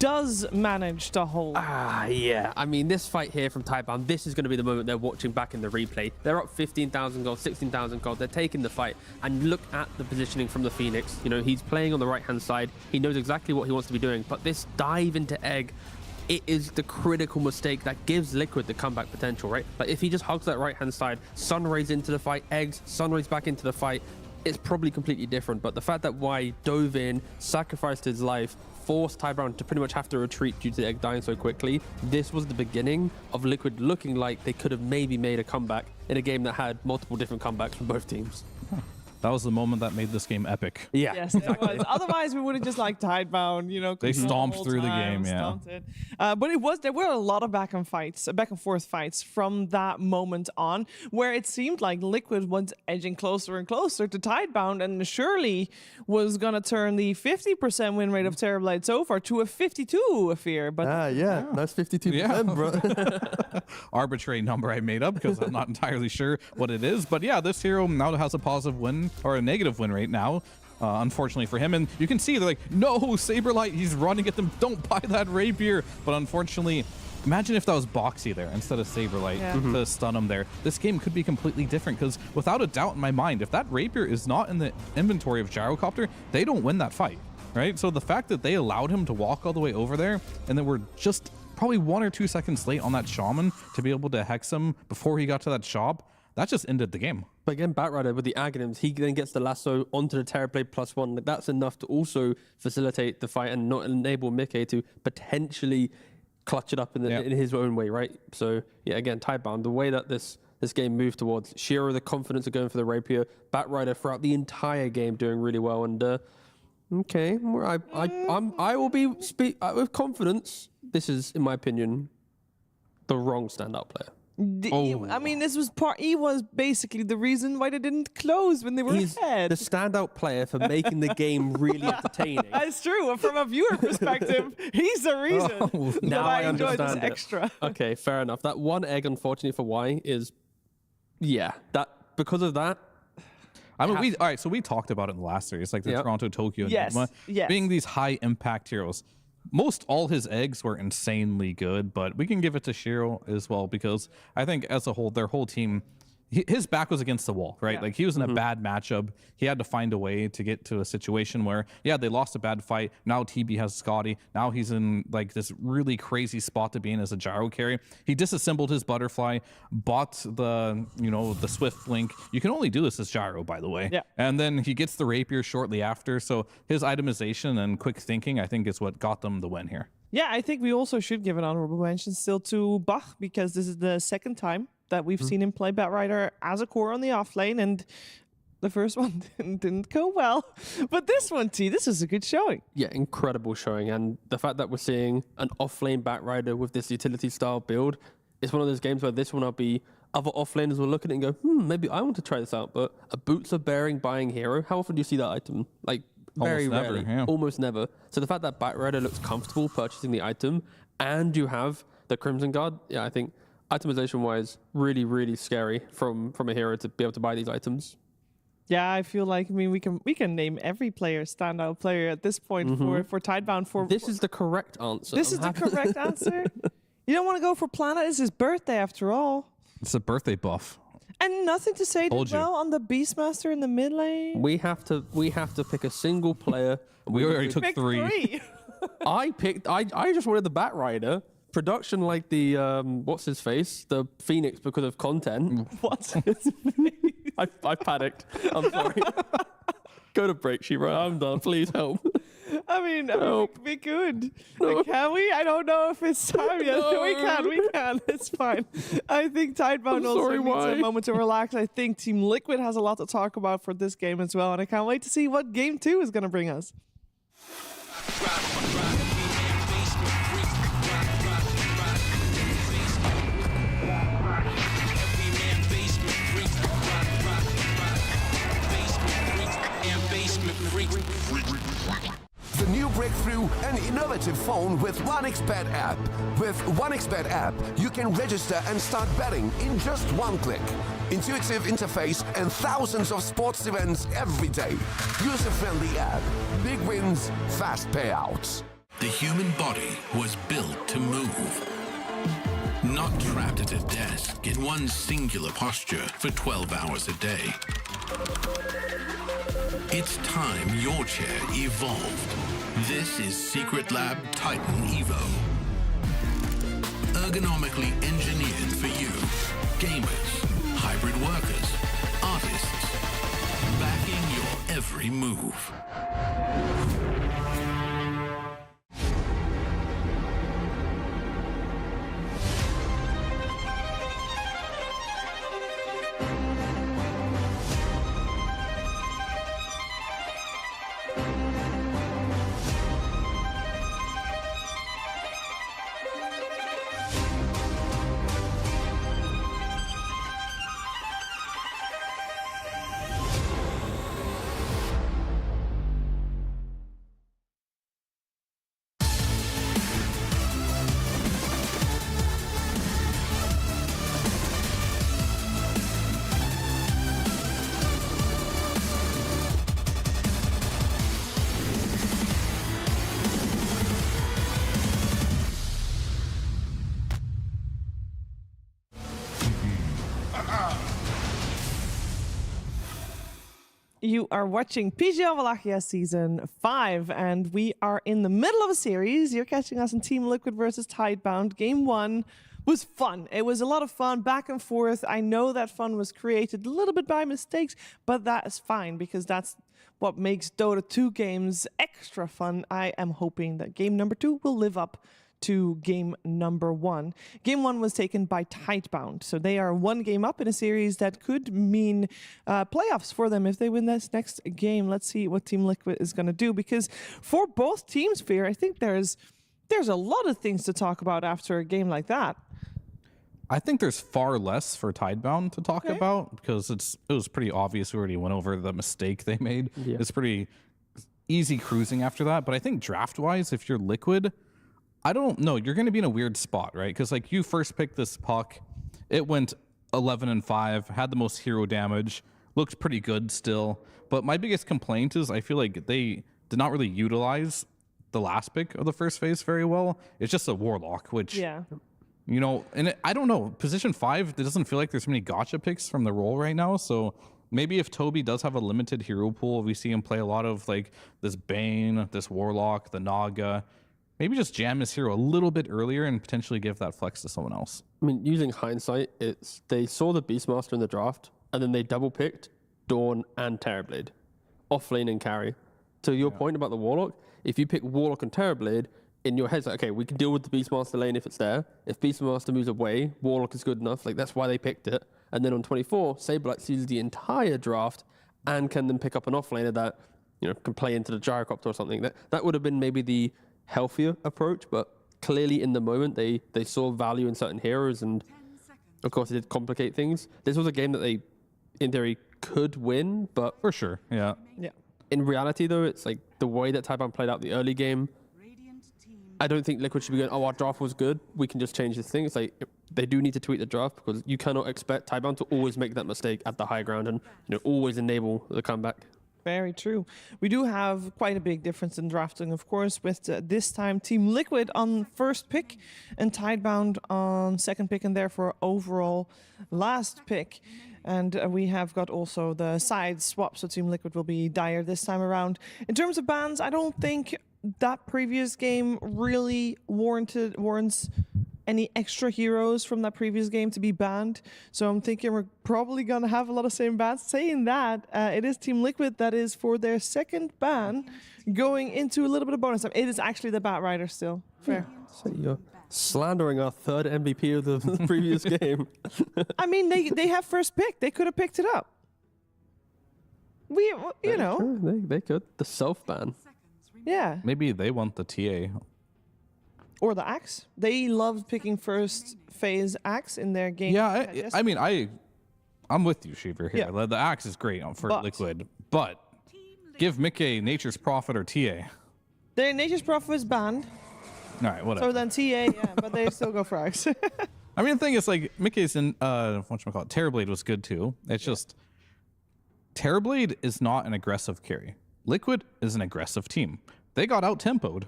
does manage to hold. Yeah. I mean, this fight here from Tidebound, this is going to be the moment they're watching back in the replay. They're up 15,000 gold, 16,000 gold. They're taking the fight. And look at the positioning from the Phoenix. You know, he's playing on the right-hand side. He knows exactly what he wants to be doing. But this dive into egg, it is the critical mistake that gives Liquid the comeback potential, right? Like if he just hugs that right-hand side, Sunrays into the fight, eggs, Sunrays back into the fight, it's probably completely different. But the fact that Y dove in, sacrificed his life, forced Tidebound to pretty much have to retreat due to the egg dying so quickly, this was the beginning of Liquid looking like they could have maybe made a comeback in a game that had multiple different comebacks from both teams. That was the moment that made this game epic. Yeah. Yes, it was. Otherwise, we would have just like Tidebound, you know. They stomped whole through the time, game, yeah. But there were a lot of back and forth fights from that moment on, where it seemed like Liquid was edging closer and closer to Tidebound, and surely was going to turn the 50% win rate of Terrorblade so far to a 52 Fear. But nice 52%, bro. Arbitrary number I made up because I'm not entirely sure what it is. But yeah, this hero now has a positive win, or a negative win rate now, unfortunately for him. And you can see they're like, no, Saberlight, he's running at them, don't buy that rapier. But unfortunately, imagine if that was Boxy there instead of Saberlight to stun him there. This game could be completely different, because without a doubt in my mind, if that rapier is not in the inventory of Gyrocopter, they don't win that fight, right? So the fact that they allowed him to walk all the way over there, and then we're just probably 1 or 2 seconds late on that Shaman to be able to hex him before he got to that shop, that just ended the game. But again, Batrider with the Aghanims, he then gets the lasso onto the Terrorblade +1. Like, that's enough to also facilitate the fight and not enable Mickey to potentially clutch it up in his own way, right? So yeah, again, Tidebound, the way that this game moved towards Shiro, the confidence of going for the rapier, Batrider throughout the entire game doing really well. And okay, I will be with confidence. This is, in my opinion, the wrong standout player. I mean, this was he was basically the reason why they didn't close when they were ahead. The standout player for making the game really entertaining. That's true. From a viewer perspective, he's the reason now that I enjoyed understand this extra. Okay, fair enough. That one egg, unfortunately for Y, is that because of that. I mean, all right, so we talked about it in the last series, like the Toronto, Tokyo, and Nigma, being these high impact heroes. Most all his eggs were insanely good, but we can give it to Shiro as well, because I think as a whole, their whole team, his back was against the wall, right? Yeah. Like he was in a bad matchup. He had to find a way to get to a situation where, yeah, they lost a bad fight. Now TB has Scotty. Now he's in like this really crazy spot to be in as a gyro carry. He disassembled his butterfly, bought the, the Swift Link. You can only do this as gyro, by the way. Yeah. And then he gets the rapier shortly after. So his itemization and quick thinking, I think, is what got them the win here. Yeah, I think we also should give an honorable mention still to Bach, because this is the second time that we've seen him play Batrider as a core on the offlane, and the first one didn't go well. But this one, this is a good showing. Yeah, incredible showing. And the fact that we're seeing an offlane Batrider with this utility style build, it's one of those games where this one I'll be, other offlaners will look at it and go, maybe I want to try this out. But a Boots of Bearing buying hero, how often do you see that item? Like, very Almost rarely. never, yeah. Almost never. So the fact that Batrider looks comfortable purchasing the item and you have the Crimson Guard, yeah, I think itemization-wise, really, really scary from a hero to be able to buy these items. Yeah, I feel like, I mean, we can name every player standout player at this point for Tidebound. This is the correct answer. This is the correct answer. You don't want to go for Planet. It's his birthday after all. It's a birthday buff. And nothing to say Told did you. well on the Beastmaster in the mid lane. We have to pick a single player. We already took Pick 3. I just wanted the Batrider. Production like the what's his face? The Phoenix because of content. What's his face? I panicked. I'm sorry. Go to break, Shira. I'm done. Please help. I mean, we could. No. Can we? I don't know if it's time yet. No. We can. It's fine. I think Tidebound also needs a moment to relax. I think Team Liquid has a lot to talk about for this game as well, and I can't wait to see what Game 2 is going to bring us. The new breakthrough and innovative phone with 1xBet app. With 1xBet app, you can register and start betting in just one click. Intuitive interface and thousands of sports events every day. User-friendly app. Big wins, fast payouts. The human body was built to move. Not trapped at a desk in one singular posture for 12 hours a day. It's time your chair evolved. This is Secret Lab Titan Evo. Ergonomically engineered for you, gamers, hybrid workers, artists, backing your every move. You are watching PGL Wallachia Season 5, and we are in the middle of a series. You're catching us in Team Liquid versus Tidebound. Game 1 was fun. It was a lot of fun, back and forth. I know that fun was created a little bit by mistakes, but that is fine because that's what makes Dota 2 games extra fun. I am hoping that game number 2 will live up to game number 1. Game 1 was taken by Tidebound, so they are one game up in a series that could mean playoffs for them if they win this next game. Let's see what Team Liquid is going to do, because for both teams, Fear, I think there's a lot of things to talk about after a game like that. I think there's far less for Tidebound to talk about because it was pretty obvious. We already went over the mistake they made. Yeah. It's pretty easy cruising after that. But I think draft-wise, if you're Liquid, I don't know. You're going to be in a weird spot, right? Because like you first picked this puck, it went 11-5, had the most hero damage, looked pretty good still. But my biggest complaint is I feel like they did not really utilize the last pick of the first phase very well. It's just a Warlock, which, you know, and I don't know. Position 5, it doesn't feel like there's many gotcha picks from the role right now. So maybe if Toby does have a limited hero pool, we see him play a lot of like this Bane, this Warlock, the Naga. Maybe just jam his hero a little bit earlier and potentially give that flex to someone else. I mean, using hindsight, they saw the Beastmaster in the draft, and then they double-picked Dawn and Terrorblade, off lane and carry. To your point about the Warlock, if you pick Warlock and Terrorblade, in your head, it's like, okay, we can deal with the Beastmaster lane if it's there. If Beastmaster moves away, Warlock is good enough. Like, that's why they picked it. And then on 24, Saberlight sees the entire draft and can then pick up an offlaner that, you know, can play into the Gyrocopter or something. That would have been maybe the healthier approach, but clearly in the moment they saw value in certain heroes, and of course it did complicate things. This was a game that they, in theory, could win, but For sure, yeah. in reality though, it's like the way that Tidebound played out the early game, I don't think Liquid should be going, oh, our draft was good, we can just change this thing. It's like they do need to tweak the draft, because you cannot expect Tidebound to always make that mistake at the high ground and, you know, always enable the comeback. Very true. We do have quite a big difference in drafting, of course, with this time Team Liquid on first pick and Tidebound on second pick, and therefore overall last pick. And we have got also the side swap, so Team Liquid will be dire this time around. In terms of bans, I don't think that previous game really warrants any extra heroes from that previous game to be banned. So I'm thinking we're probably going to have a lot of same bans. Saying that, it is Team Liquid that is for their second ban going into a little bit of bonus time. It is actually the Bat Rider still. Fair. So you're slandering our third MVP of the previous game. I mean, they have first pick. They could have picked it up. You know. True. They could. The self-ban. Yeah. Maybe they want the TA. Or the Axe. They loved picking first phase Axe in their game. Yeah, I mean, I'm with you, Shiver, here. Yeah. The Axe is great for Liquid, but give Mickey Nature's Prophet or TA. Their Nature's Prophet is banned. All right, whatever. So then TA, yeah, but they still go for Axe. I mean, the thing is, like, Mickey's in, whatchamacallit, Terrorblade was good too. It's just, Terrorblade is not an aggressive carry. Liquid is an aggressive team. They got out-tempoed.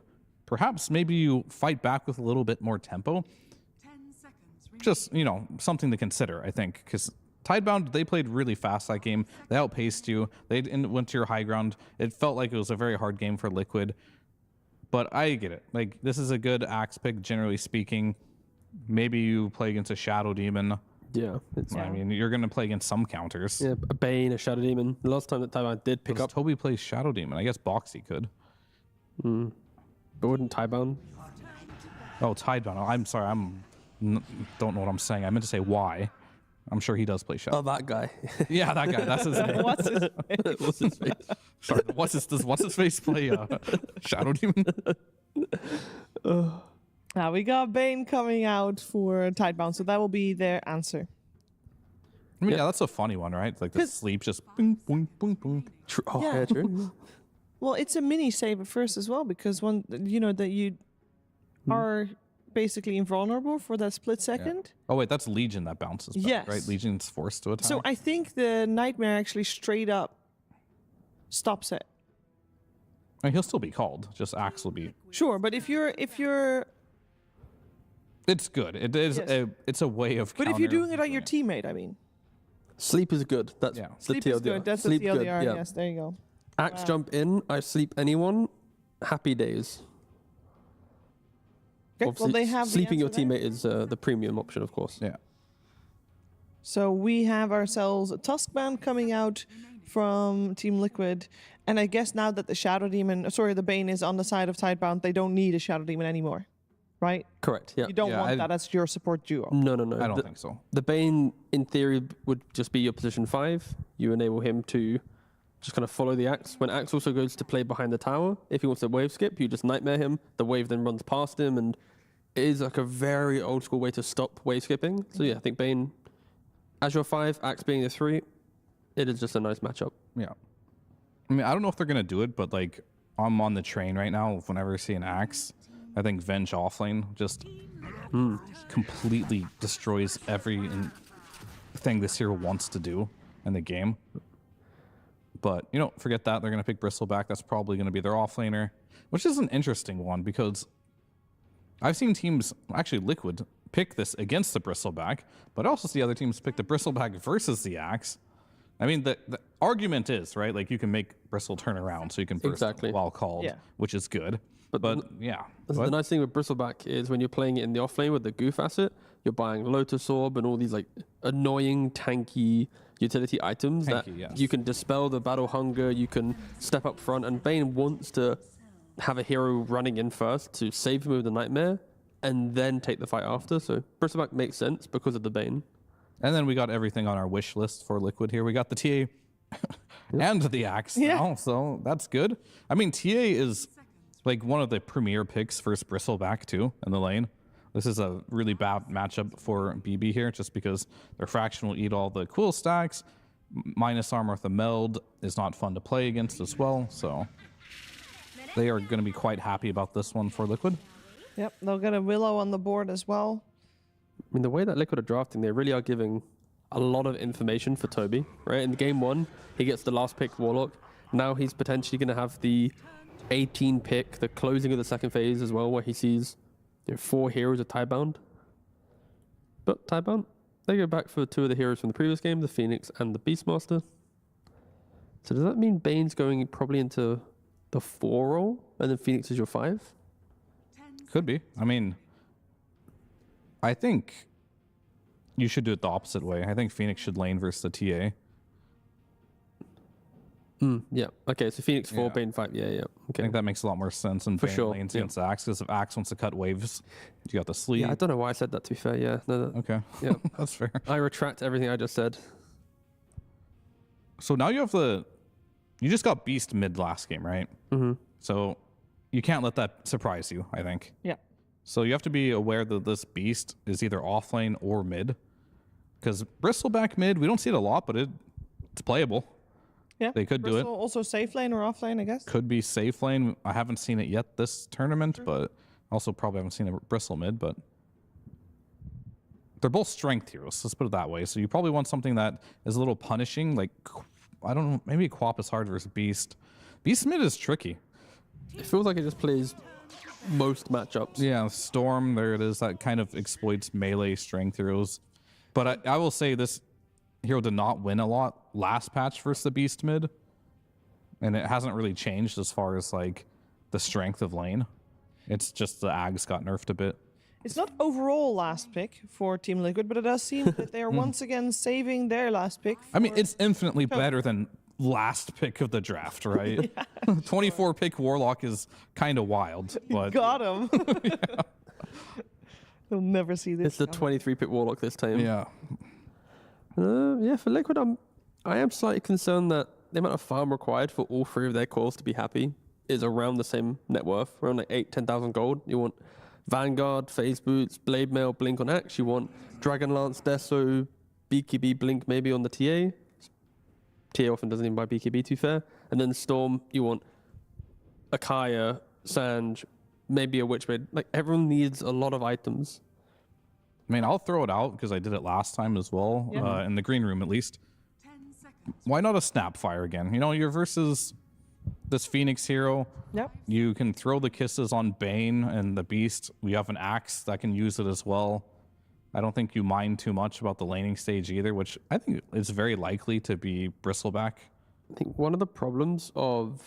Perhaps maybe you fight back with a little bit more tempo. Just, you know, something to consider, I think, because Tidebound, they played really fast that game. They outpaced you. They went to your high ground. It felt like it was a very hard game for Liquid. But I get it. Like, this is a good Axe pick, generally speaking. Maybe you play against a Shadow Demon. Yeah. I mean, you're going to play against some counters. Yeah, a Bane, a Shadow Demon. The last time that Tidebound did pick up... Toby plays Shadow Demon. I guess Boxy could. But wouldn't Tidebound? Oh, Tidebound. Oh, I'm sorry. Don't know what I'm saying. I meant to say why. I'm sure he does play Shadow. Oh, that guy. Yeah, that guy. That's his name. What's his face? What's his face? Sorry, what's his face play Shadow Demon? Now we got Bane coming out for Tidebound, so that will be their answer. I mean, yeah, that's a funny one, right? Like the sleep just boom, boom, boom, boom. Oh, Yeah. yeah, true. Well, it's a mini save at first as well, because one, you know, that you are basically invulnerable for that split second. Oh wait, that's Legion that bounces back, Yes. right? Legion's forced to attack. So I think the Nightmare actually straight up stops it. I mean, he'll still be called. Just Axe will be. Sure, but if you're It's good. It is. Yes. It's a way of. but if you're doing it on countering your teammate, I mean, Sleep is good. That's Yeah. the sleep TLDR. is good. That's Sleep the TLDR. good, yeah. Yes, there you go. Axe jump in, I sleep anyone, happy days. Okay, well, Obviously, they have the sleeping your answer there. teammate is the premium option, of course. Yeah. So we have ourselves a Tuskman coming out from Team Liquid. And I guess now that the Shadow Demon, sorry, the Bane is on the side of Tidebound, they don't need a Shadow Demon anymore, right? Correct, yeah. You don't Yeah, want that as your support duo. No. I don't think so. The Bane, in theory, would just be your position 5. You enable him to just kind of follow the Axe. When Axe also goes to play behind the tower, if he wants to wave skip, you just Nightmare him. The wave then runs past him, and it is like a very old school way to stop wave skipping. So yeah, I think Bane, as your 5, Axe being the 3, it is just a nice matchup. Yeah. I mean, I don't know if they're gonna do it, but like, I'm on the train right now. Whenever I see an Axe, I think Venge offlane just completely destroys everything this hero wants to do in the game. But, you know, forget that. They're going to pick Bristleback. That's probably going to be their offlaner, which is an interesting one because I've seen teams, actually Liquid, pick this against the Bristleback, but I also see other teams pick the Bristleback versus the Axe. I mean, the argument is, right, like you can make Bristle turn around so you can burst while called, which is good. But yeah. The nice thing with Bristleback is when you're playing it in the offlane with the Goof asset, you're buying Lotus Orb and all these like annoying, tanky utility items that you can dispel the battle hunger, you can step up front, and Bane wants to have a hero running in first to save him with the Nightmare and then take the fight after. So Bristleback makes sense because of the Bane. And then we got everything on our wish list for Liquid here. We got the TA and the Axe now, so that's good. I mean, TA is like one of the premier picks versus Bristleback too in the lane. This is a really bad matchup for BB here, just because their faction will eat all the cool stacks. Minus armor with the meld is not fun to play against as well, so they are going to be quite happy about this one for Liquid. Yep, they'll get a Willow on the board as well. I mean, the way that Liquid are drafting, they really are giving a lot of information for Toby, right? In game 1, he gets the last pick Warlock. Now he's potentially going to have the 18 pick, the closing of the second phase as well, where he sees 4 heroes of Tidebound. But Tidebound, they go back for 2 of the heroes from the previous game, the Phoenix and the Beastmaster. So does that mean Bane's going probably into the 4 role, and then Phoenix is your 5? Could be. I mean, I think you should do it the opposite way. I think Phoenix should lane versus the TA. Yeah. Okay, so Phoenix 4, Bane 5. Yeah. Okay. I think that makes a lot more sense than Bane lanes against Axe, because if Axe wants to cut waves, you got the sleeve. Yeah, I don't know why I said that, to be fair. Yeah. No, okay. Yeah. That's fair. I retract everything I just said. So now you have you just got Beast mid last game, right? Mm-hmm. So you can't let that surprise you, I think. Yeah. So you have to be aware that this Beast is either off lane or mid. Because Bristleback mid, we don't see it a lot, but it's playable. Yeah. They could do it. Also safe lane or off lane, I guess. Could be safe lane. I haven't seen it yet this tournament, but also probably haven't seen a Bristle mid, but they're both strength heroes, let's put it that way. So you probably want something that is a little punishing, like, I don't know, maybe Quap is hard versus Beast. Beast mid is tricky. It feels like it just plays most matchups. Yeah, Storm, there it is. That kind of exploits melee strength heroes. But I will say this hero did not win a lot last patch versus the Beast mid. And it hasn't really changed as far as like the strength of lane. It's just the Ags got nerfed a bit. It's not overall last pick for Team Liquid, but it does seem that they are once again saving their last pick. I mean, it's infinitely better than last pick of the draft, right? 24 pick Warlock is kind of wild, but got him. They'll never see this. It's the 23 pick Warlock this time. Yeah. Yeah, for Liquid, I am slightly concerned that the amount of farm required for all 3 of their cores to be happy is around the same net worth, around like 10,000 gold. You want Vanguard, Phase Boots, Blade Mail, Blink on Axe. You want Dragonlance, Deso, BKB, Blink maybe on the TA. TA often doesn't even buy BKB, to be fair. And then Storm, you want Akaya, Sanj, maybe a Witchblade. Like, everyone needs a lot of items. I mean, I'll throw it out because I did it last time as well, in the green room at least. Why not a Snapfire again? You know, you're versus this Phoenix hero. Yep. You can throw the kisses on Bane and the Beast. We have an Axe that can use it as well. I don't think you mind too much about the laning stage either, which I think is very likely to be Bristleback. I think one of the problems of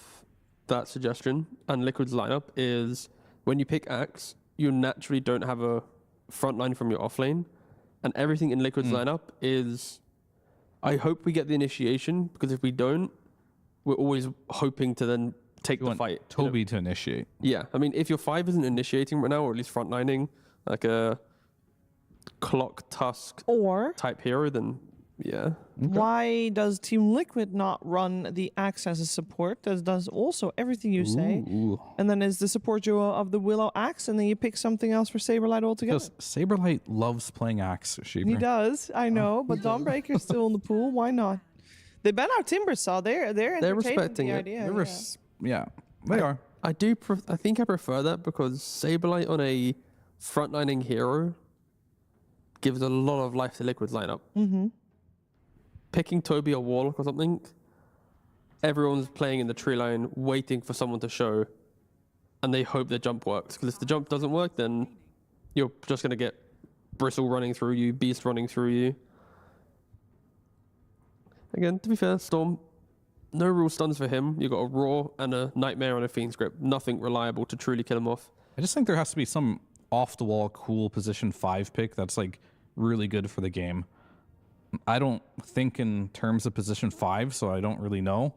that suggestion and Liquid's lineup is when you pick Axe, you naturally don't have a front line from your off lane, and everything in Liquid's lineup is, I hope we get the initiation, because if we don't, we're always hoping to then take the fight. Toby to initiate. Yeah, I mean, if your 5 isn't initiating right now, or at least front lining, like a Clock Tusk or type hero, then yeah. Why does Team Liquid not run the Axe as a support? Does also everything you say, and then is the support duo of the Willow Axe, and then you pick something else for Saberlight altogether? Because Saberlight loves playing Axe, Shiver. He does, I know, but Dawnbreaker's still in the pool. Why not? They ban out Timbersaw. They're respecting the it. idea. Yeah, they are. I think I prefer that because Saberlight on a frontlining hero gives a lot of life to Liquid's lineup. Mm-hmm. Picking Toby or Warlock or something, everyone's playing in the tree line, waiting for someone to show, and they hope their jump works. Because if the jump doesn't work, then you're just going to get Bristle running through you, Beast running through you. Again, to be fair, Storm, no real stuns for him. You've got a Roar and a Nightmare and a Fiend's Grip. Nothing reliable to truly kill him off. I just think there has to be some off-the-wall cool position 5 pick that's like really good for the game. I don't think in terms of position 5, so I don't really know.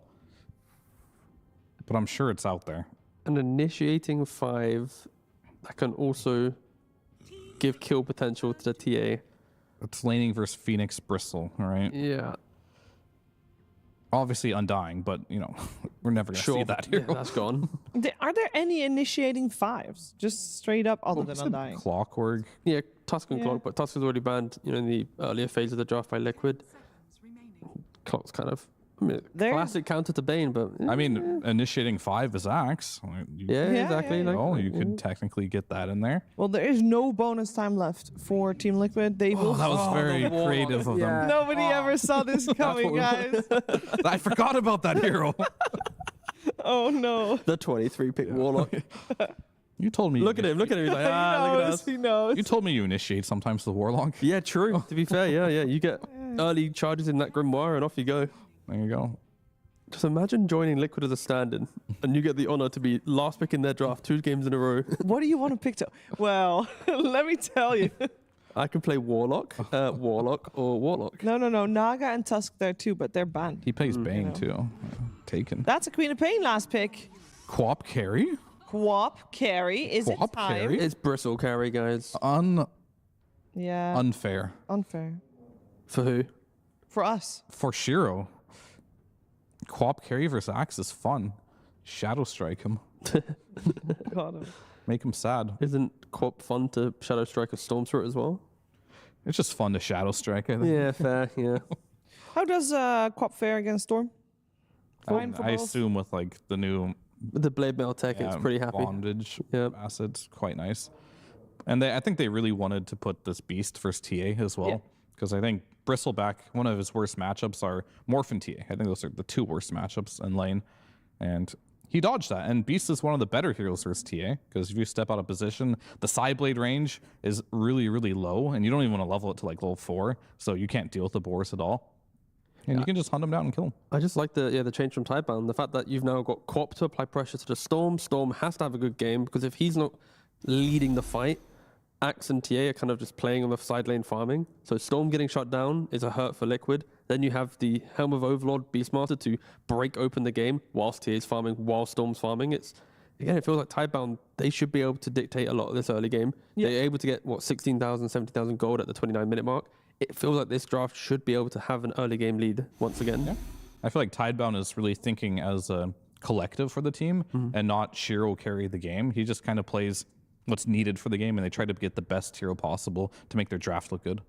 But I'm sure it's out there. an initiating 5 that can also give kill potential to the TA. It's laning versus Phoenix Bristle, all right? Yeah. Obviously Undying, but, you know, we're never going to see that hero. Yeah, that's gone. Are there any initiating 5s? Just straight up other than Undying? Clockwork. Yeah, Tusk and Clock, but Tusk is already banned, you know, in the earlier phase of the draft by Liquid. Clock's kind of, I mean, classic counter to Bane, but... I mean, initiating 5 is Axe. Exactly. Like, you could technically get that in there. Well, there is no bonus time left for Team Liquid. They will. That was very creative of them. Nobody ever saw this coming, guys. I forgot about that hero. Oh no. The 23-pick Warlock. You told me. Look at him. He's like, look at us. He knows. You told me you initiate sometimes the Warlock. Yeah, true. To be fair, yeah. You get early charges in that Grimoire and off you go. There you go. Just imagine joining Liquid as a stand-in, and you get the honor to be last pick in their draft 2 games in a row. What do you want to pick to? Well, let me tell you. I can play Warlock, Warlock, or Warlock. No. Naga and Tusk there too, but they're banned. He plays Bane too. Taken. That's a Queen of Pain last pick. Quap carry? Quap carry. Is it time? Carry? It's Bristle carry, guys. Yeah. Unfair. Unfair. For who? For us. For Shiro. Quap carry versus Axe is fun. Shadow strike him. Got him. Make him sad. Isn't Quap fun to Shadow Strike a Storm Throat as well? It's just fun to Shadow strike, I think. Yeah, fair, yeah. How does Quap fare against Storm? Fine for I both? assume with like the new With the Blade Mail tech, it's pretty happy. bondage acids, quite nice. And I think they really wanted to put this Beast versus TA as well. Because I think Bristleback, one of his worst matchups are Morph and TA. I think those are the 2 worst matchups in lane. And he dodged that. And Beast is one of the better heroes versus TA. Because if you step out of position, the side blade range is really, really low. And you don't even want to level it to like level 4. So you can't deal with the Boris at all. And you can just hunt him down and kill him. I just like the change from Tidebound. The fact that you've now got Quap to apply pressure to the Storm. Storm has to have a good game. Because if he's not leading the fight, Axe and TA are kind of just playing on the side lane farming. So Storm getting shut down is a hurt for Liquid. Then you have the Helm of Overlord Beastmaster to break open the game whilst TA's farming, while Storm's farming. It feels like Tidebound, they should be able to dictate a lot of this early game. They're able to get, 16,000, 17,000 gold at the 29-minute mark. It feels like this draft should be able to have an early game lead once again. Yeah. I feel like Tidebound is really thinking as a collective for the team and not Shiro carry the game. He just kind of plays what's needed for the game, and they try to get the best hero possible to make their draft look good.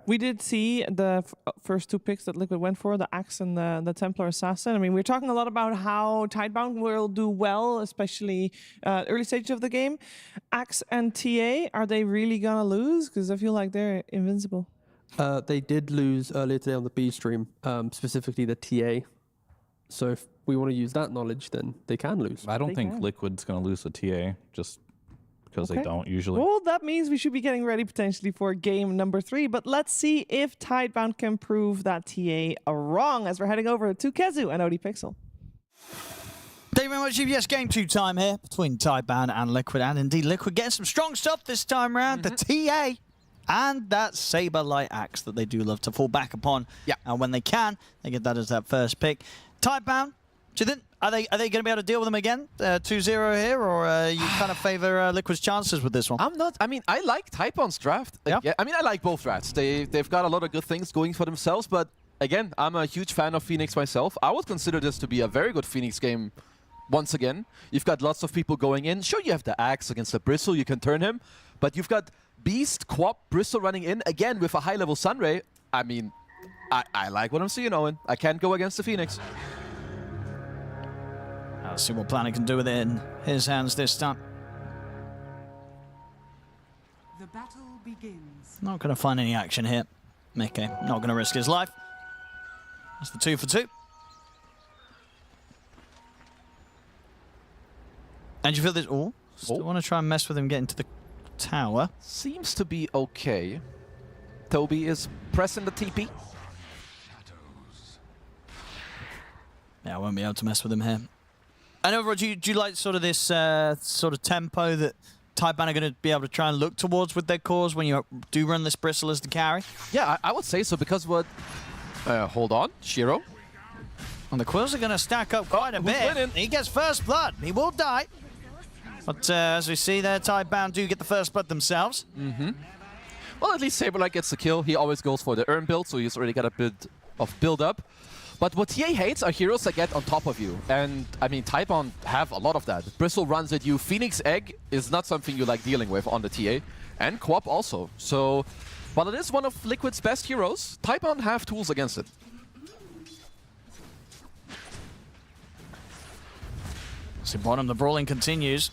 We did see the first 2 picks that Liquid went for, the Axe and the Templar Assassin. I mean, we're talking a lot about how Tidebound will do well, especially early stage of the game. Axe and TA, are they really going to lose? Because I feel like they're invincible. They did lose earlier today on the B stream, specifically the TA. So if we want to use that knowledge, then they can lose. I don't think Liquid's going to lose a TA, just because they don't usually. Well, that means we should be getting ready potentially for game number 3. But let's see if Tidebound can prove that TA are wrong as we're heading over to Kezu and OD Pixel. Thank you very much, GBS. Game 2 time here between Tidebound and Liquid. And indeed, Liquid getting some strong stuff this time around. The TA and that Saber Light Axe that they do love to fall back upon. Yeah. And when they can, they get that as that first pick. Tidebound, do you think, are they going to be able to deal with them again? 2-0 here, or you kind of favor Liquid's chances with this one? I'm not. I mean, I like Tidebound's draft. Yeah. I mean, I like both drafts. They've got a lot of good things going for themselves, but again, I'm a huge fan of Phoenix myself. I would consider this to be a very good Phoenix game once again. You've got lots of people going in. Sure, you have the Axe against the Bristle, you can turn him, but you've got Beast, Quap, Bristle running in, again with a high-level Sunray. I mean, I like what I'm seeing, Owen. I can't go against the Phoenix. Let's see what Planet can do with it in his hands this time. The battle begins. Not going to find any action here. Mickey, not going to risk his life. That's the 2 for 2. And you feel this? Oh, still want to try and mess with him getting to the tower. Seems to be okay. Toby is pressing the TP. Yeah, I won't be able to mess with him here. And overall, do you like sort of this sort of tempo that Tidebound are going to be able to try and look towards with their cores when you do run this Bristle as the carry? Yeah, I would say so, because what... hold on, Shiro. And the Quills are going to stack up quite a bit. Winning? He gets first blood. He will die. But as we see there, Tidebound do get the first blood themselves. Well, at least Saberlight gets the kill. He always goes for the Urn build, so he's already got a bit of build-up. But what TA hates are heroes that get on top of you. And, I mean, Tidebound have a lot of that. Bristle runs at you. Phoenix Egg is not something you like dealing with on the TA. And Quap also. So, while it is one of Liquid's best heroes, Tidebound have tools against it. So bottom, the brawling continues.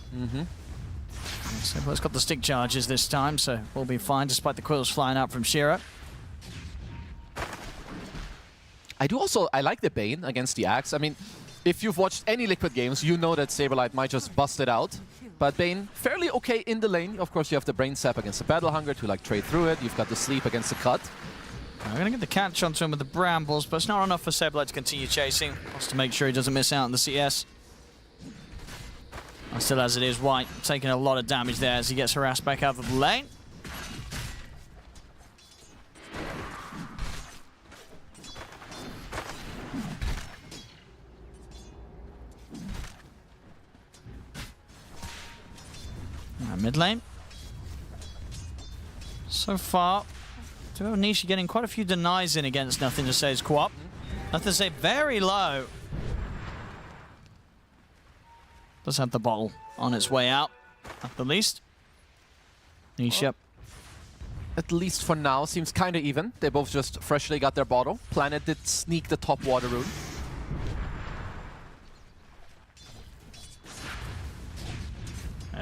Saberlight's got the stick charges this time, so we'll be fine despite the quills flying out from Shiro. I like the Bane against the Axe. I mean, if you've watched any Liquid games, you know that Saberlight might just bust it out. But Bane, fairly okay in the lane. Of course, you have the Brain Sap against the Battle Hunger to like trade through it. You've got the Sleep against the Cut. We're going to get the catch onto him with the Brambles, but it's not enough for Saberlight to continue chasing. Wants to make sure he doesn't miss out on the CS. And still as it is, White taking a lot of damage there as he gets harassed back out of the lane. Mid lane. So far, Nisha getting quite a few denies in against Nothing to Say's co-op. Nothing to Say very low. Does have the bottle on its way out, at the least. Nisha. At least for now, seems kind of even. They both just freshly got their bottle. Planet did sneak the top water rune.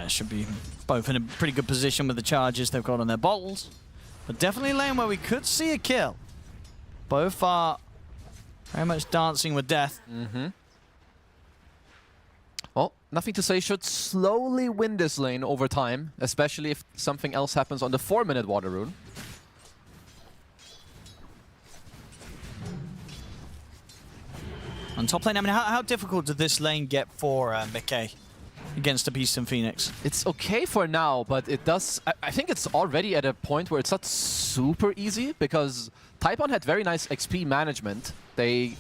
Should be both in a pretty good position with the charges they've got on their bottles. But definitely a lane where we could see a kill. Both are very much dancing with death. Well, Nothing to Say should slowly win this lane over time, especially if something else happens on the 4-minute water rune. On top lane, I mean, how difficult did this lane get for Mickey against the Beast and Phoenix? It's okay for now, but it does... I think it's already at a point where it's not super easy, because Tidebound had very nice XP management. They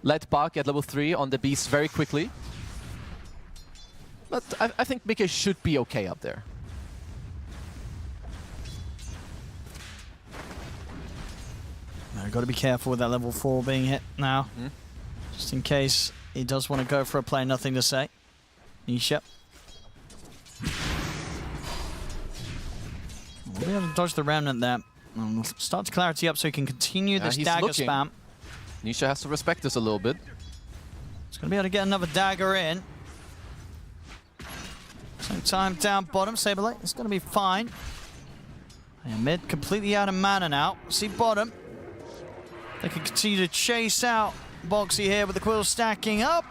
let Bak at level 3 on the Beast very quickly. But I think Mickey should be okay up there. I've got to be careful with that level 4 being hit now. Just in case he does want to go for a play, Nothing to Say. Nisha. We'll be able to dodge the Remnant there. And we'll start to clarity up so he can continue this dagger spam. Nisha has to respect this a little bit. He's going to be able to get another dagger in. Same time down bottom, Saberlight. It's going to be fine. And mid completely out of mana now. See bottom. They can continue to chase out Boxy here with the quill stacking up.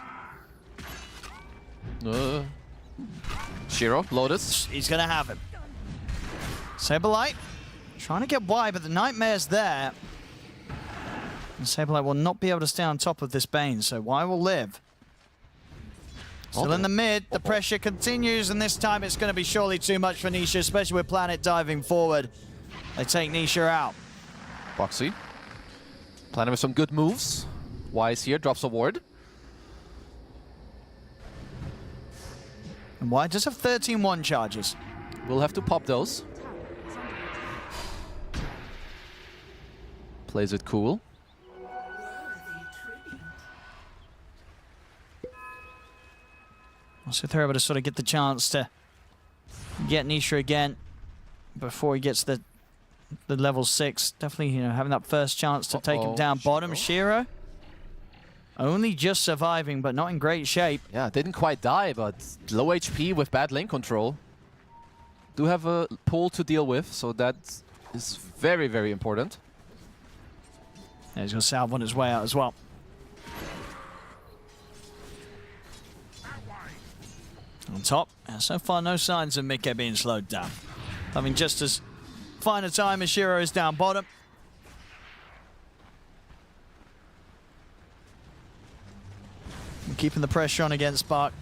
Shiro, Lotus. He's going to have him. Saberlight trying to get wide, but the Nightmare's there. And Saberlight will not be able to stay on top of this Bane, so Y will live. Still in the mid, the pressure continues, and this time it's going to be surely too much for Nisha, especially with Planet diving forward. They take Nisha out. Boxy. Planet with some good moves. Wise here, drops a ward. And Y does have 13-1 charges. We'll have to pop those. Plays it cool. So they're able to sort of get the chance to get Nisha again before he gets the level 6. Definitely, you know, having that first chance to take him down bottom. Shiro only just surviving, but not in great shape. Yeah, didn't quite die, but low HP with bad lane control. Do have a pull to deal with, so that is very, very important. Yeah, he's going to salve on his way out as well. On top, so far no signs of Mickey being slowed down. Having just as fine a time as Shiro is down bottom. And keeping the pressure on against Spark.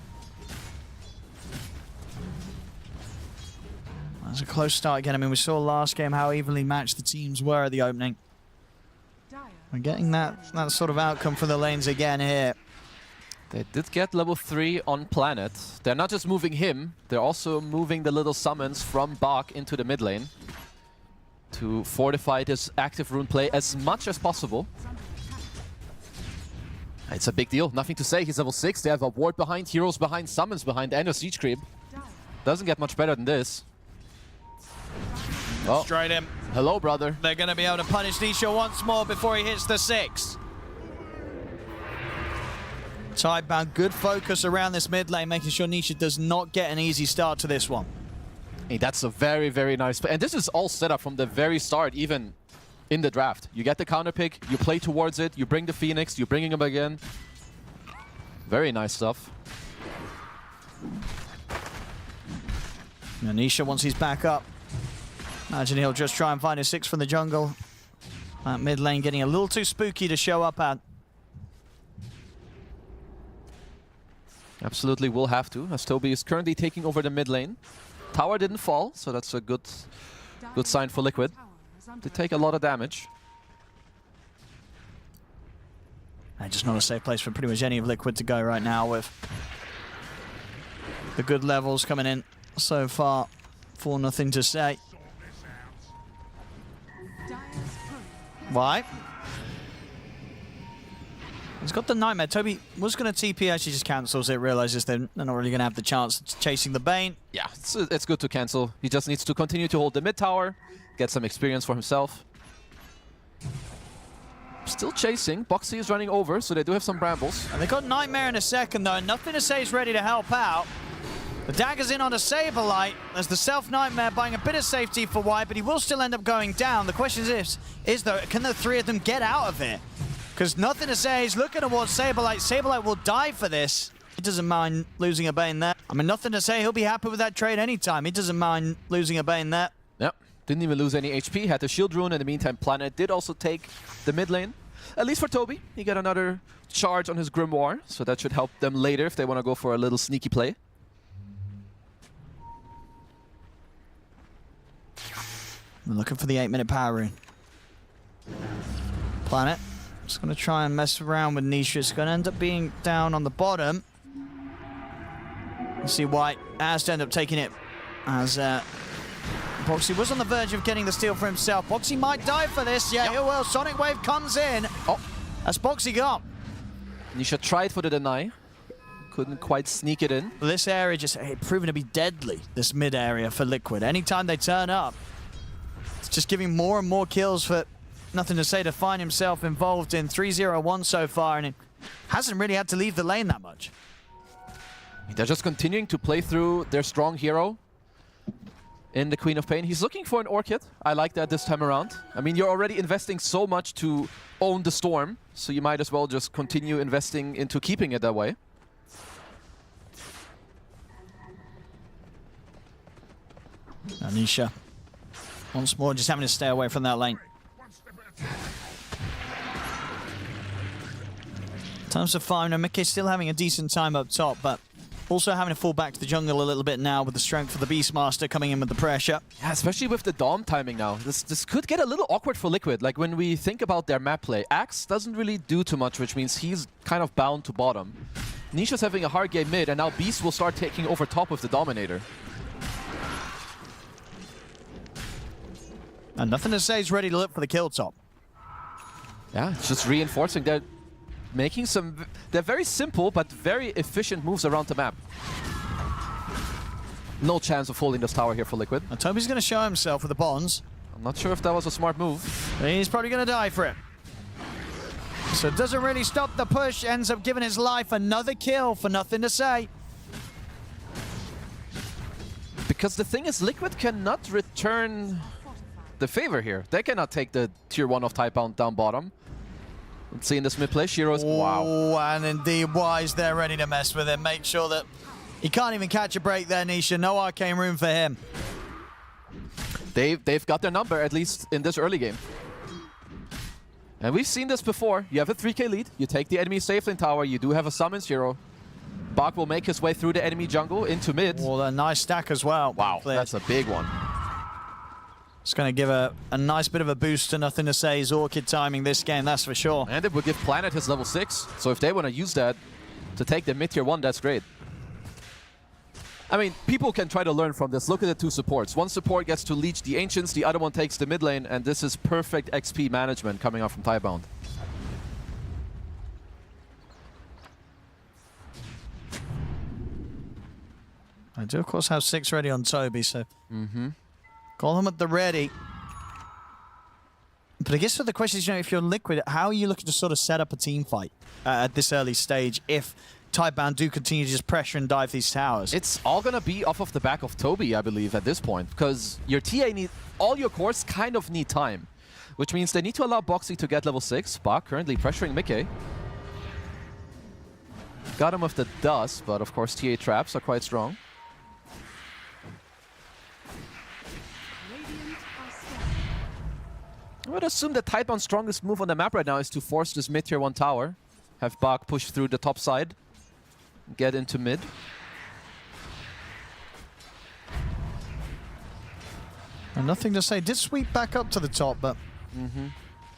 That's a close start again. I mean, we saw last game how evenly matched the teams were at the opening. We're getting that sort of outcome for the lanes again here. They did get level 3 on Planet. They're not just moving him, they're also moving the little summons from Bach into the mid lane to fortify this active rune play as much as possible. It's a big deal, nothing to say. He's level 6, they have a ward behind, heroes behind, summons behind, and a siege creep. Doesn't get much better than this. Oh, Straight in. Hello, brother. They're going to be able to punish Nisha once more before he hits the 6. Tidebound, good focus around this mid lane, making sure Nisha does not get an easy start to this one. Hey, that's a very, very nice play. And this is all set up from the very start, even in the draft. You get the counter pick, you play towards it, you bring the Phoenix, you're bringing him again. Very nice stuff. Now Nisha, once he's back up, imagine he'll just try and find a 6 from the jungle. That mid lane getting a little too spooky to show up at. Absolutely will have to, as Toby is currently taking over the mid lane. Tower didn't fall, so that's a good sign for Liquid. They take a lot of damage. And just not a safe place for pretty much any of Liquid to go right now, with the good levels coming in so far for nothing to say. Why? He's got the Nightmare. Toby was going to TP, actually just cancels it, realizes they're not really going to have the chance of chasing the Bane. Yeah, it's good to cancel. He just needs to continue to hold the mid tower, get some experience for himself. Still chasing. Boxy is running over, so they do have some brambles. And they got Nightmare in a second, though, and nothing to say is ready to help out. The dagger's in on a Saberlight, as the Self-Nightmare buying a bit of safety for White, but he will still end up going down. The question is though, can the 3 of them get out of it? Because nothing to say, he's looking towards Saberlight. Saberlight will die for this. He doesn't mind losing a Bane there. I mean, nothing to say, he'll be happy with that trade anytime. He doesn't mind losing a Bane there. Yep, didn't even lose any HP, had the shield rune. In the meantime, Planet did also take the mid lane. At least for Toby, he got another charge on his Grimoire, so that should help them later if they want to go for a little sneaky play. We're looking for the 8-minute power rune. Planet just going to try and mess around with Nisha. It's going to end up being down on the bottom. You see White has to end up taking it, as Boxy was on the verge of getting the steal for himself. Boxy might die for this. Yeah, he will. Sonic Wave comes in. Oh, that's Boxy gone. Nisha tried for the deny. Couldn't quite sneak it in. This area just proven to be deadly, this mid area for Liquid. Anytime they turn up, it's just giving more and more kills for nothing to say to find himself involved in 3-0-1 so far, and it hasn't really had to leave the lane that much. They're just continuing to play through their strong hero in the Queen of Pain. He's looking for an Orchid. I like that this time around. I mean, you're already investing so much to own the Storm, so you might as well just continue investing into keeping it that way. Nisha, once more, just having to stay away from that lane. In terms of fire, Mickey's still having a decent time up top, but also having to fall back to the jungle a little bit now with the strength of the Beastmaster coming in with the pressure. Yeah, especially with the Dom timing now. This could get a little awkward for Liquid. Like when we think about their map play, Axe doesn't really do too much, which means he's kind of bound to bottom. Nisha's having a hard game mid, and now Beast will start taking over top of the Dominator. And nothing to say, he's ready to look for the kill top. Yeah, it's just reinforcing. They're making some... They're very simple, but very efficient moves around the map. No chance of holding this tower here for Liquid. And Toby's going to show himself with the bonds. I'm not sure if that was a smart move. He's probably going to die for it. So it doesn't really stop the push, ends up giving his life another kill for nothing to say. Because the thing is, Liquid cannot return the favor here. They cannot take the tier 1 of Tidebound down bottom. Let's see in this mid play, Shiro's... Wow. And indeed, Wise, they're ready to mess with him. Make sure that he can't even catch a break there, Nisha. No arcane room for him. They've got their number, at least in this early game. And we've seen this before. You have a 3k lead, you take the enemy safe lane tower, you do have a summon Shiro. Bach will make his way through the enemy jungle into mid. Oh, a nice stack as well. Wow, that's a big one. It's going to give a nice bit of a boost to nothing to say's Orchid timing this game, that's for sure. And it will give Planet his level 6. So if they want to use that, to take the mid-tier 1, that's great. I mean, people can try to learn from this. Look at the two supports. One support gets to leech the Ancients, the other one takes the mid lane, and this is perfect XP management coming out from Tidebound. I do, of course, have 6 ready on Toby, so call him at the ready. But I guess the question is, you know, if you're Liquid, how are you looking to sort of set up a team fight at this early stage if Tidebound do continue to just pressure and dive these towers? It's all gonna be off of the back of Toby, I believe, at this point, because your TA need, all your cores kind of need time, which means they need to allow Boxy to get level 6. Bak currently pressuring Mickey. Got him with the dust, but of course TA traps are quite strong. I would assume that Tidebound's strongest move on the map right now is to force this mid-tier 1 tower, have Bak push through the top side, get into mid. And nothing to say. Did sweep back up to the top, but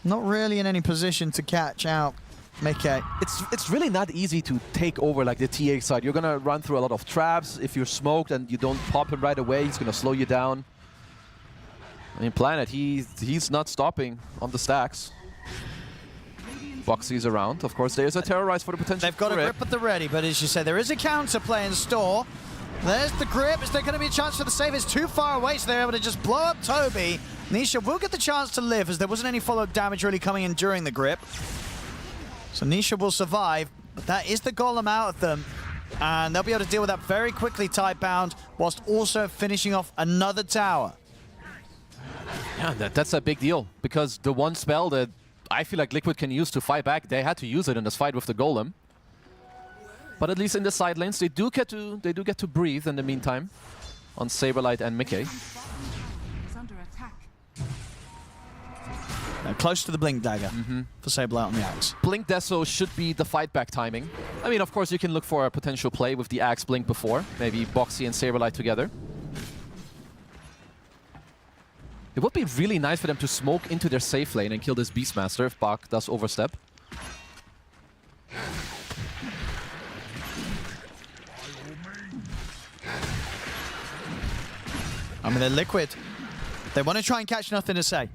not really in any position to catch out Mickey. It's really not easy to take over like the TA side. You're gonna run through a lot of traps. If you're smoked and you don't pop him right away, he's gonna slow you down. I mean, Planet, he's not stopping on the stacks. Boxy's around. Of course, there's a Terrorize for the potential. They've got a grip at the ready, but as you say, there is a counterplay in store. There's the grip. Is there going to be a chance for the save? It's too far away, so they're able to just blow up Toby. Nisha will get the chance to live, as there wasn't any follow-up damage really coming in during the grip. So Nisha will survive, but that is the golem out of them. And they'll be able to deal with that very quickly, Tidebound, whilst also finishing off another tower. Yeah, that's a big deal, because the one spell that I feel like Liquid can use to fight back, they had to use it in this fight with the golem. But at least in the side lanes, they do get to breathe in the meantime on Saberlight and Mickey. Close to the Blink Dagger for Saberlight on the Axe. Blink Deso should be the fight back timing. I mean, of course, you can look for a potential play with the Axe Blink before, maybe Boxy and Saberlight together. It would be really nice for them to smoke into their safe lane and kill this Beastmaster if Bak does overstep. I mean, they're Liquid. They want to try and catch nothing to say.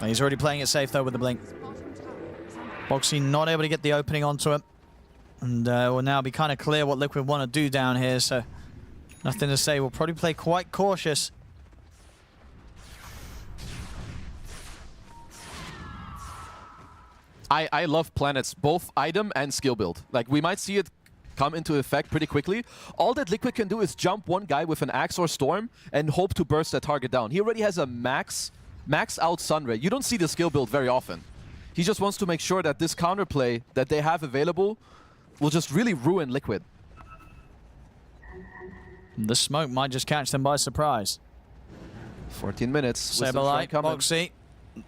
He's already playing it safe, though, with the Blink. Boxy not able to get the opening onto him. And will now be kind of clear what Liquid want to do down here, so nothing to say. We'll probably play quite cautious. I love Planet's both item and skill build. Like, we might see it come into effect pretty quickly. All that Liquid can do is jump one guy with an Axe or Storm and hope to burst that target down. He already has a max out Sunray. You don't see the skill build very often. He just wants to make sure that this counterplay that they have available will just really ruin Liquid. The smoke might just catch them by surprise. 14 minutes. Saberlight, Boxy.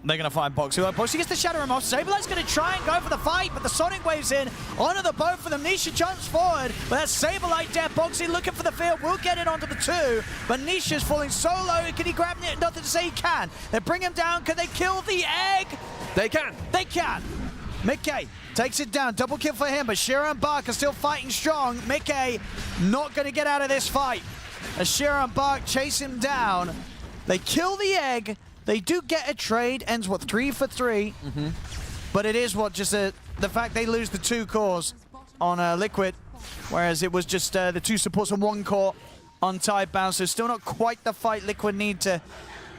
They're going to find Boxy. Well, Boxy gets the Shadow Him off. Saberlight's going to try and go for the fight, but the Sonic Wave's in. Onto the boat for them. Nisha jumps forward, but that's Saberlight dead. Boxy looking for the field. Will get it onto the 2, but Nisha's falling so low. Can he grab it? Nothing to say he can. They bring him down. Can they kill the egg? They can. They can. Mickey takes it down. Double kill for him, but Shira and Bak are still fighting strong. Mickey not going to get out of this fight. As Shira and Bak chase him down, they kill the egg. They do get a trade. Ends, what, 3 for 3? But it is, what, just the fact they lose the 2 cores on Liquid, whereas it was just the 2 supports and 1 core on Tidebound. So still not quite the fight Liquid need to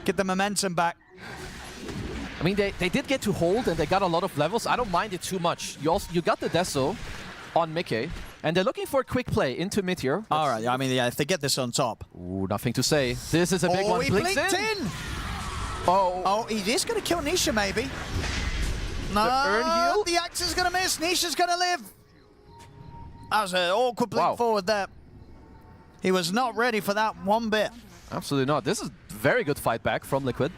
get the momentum back. I mean, they did get to hold and they got a lot of levels. I don't mind it too much. You got the Deso on Mickey, and they're looking for a quick play into mid here. All right, I mean, yeah, if they get this on top. Ooh, nothing to say. This is a big one. He blinked in. Oh, he is going to kill Nisha, maybe. No, the Urn heal? The Axe is going to miss. Nisha's going to live. That was an awkward blink forward there. He was not ready for that one bit. Absolutely not. This is very good fight back from Liquid.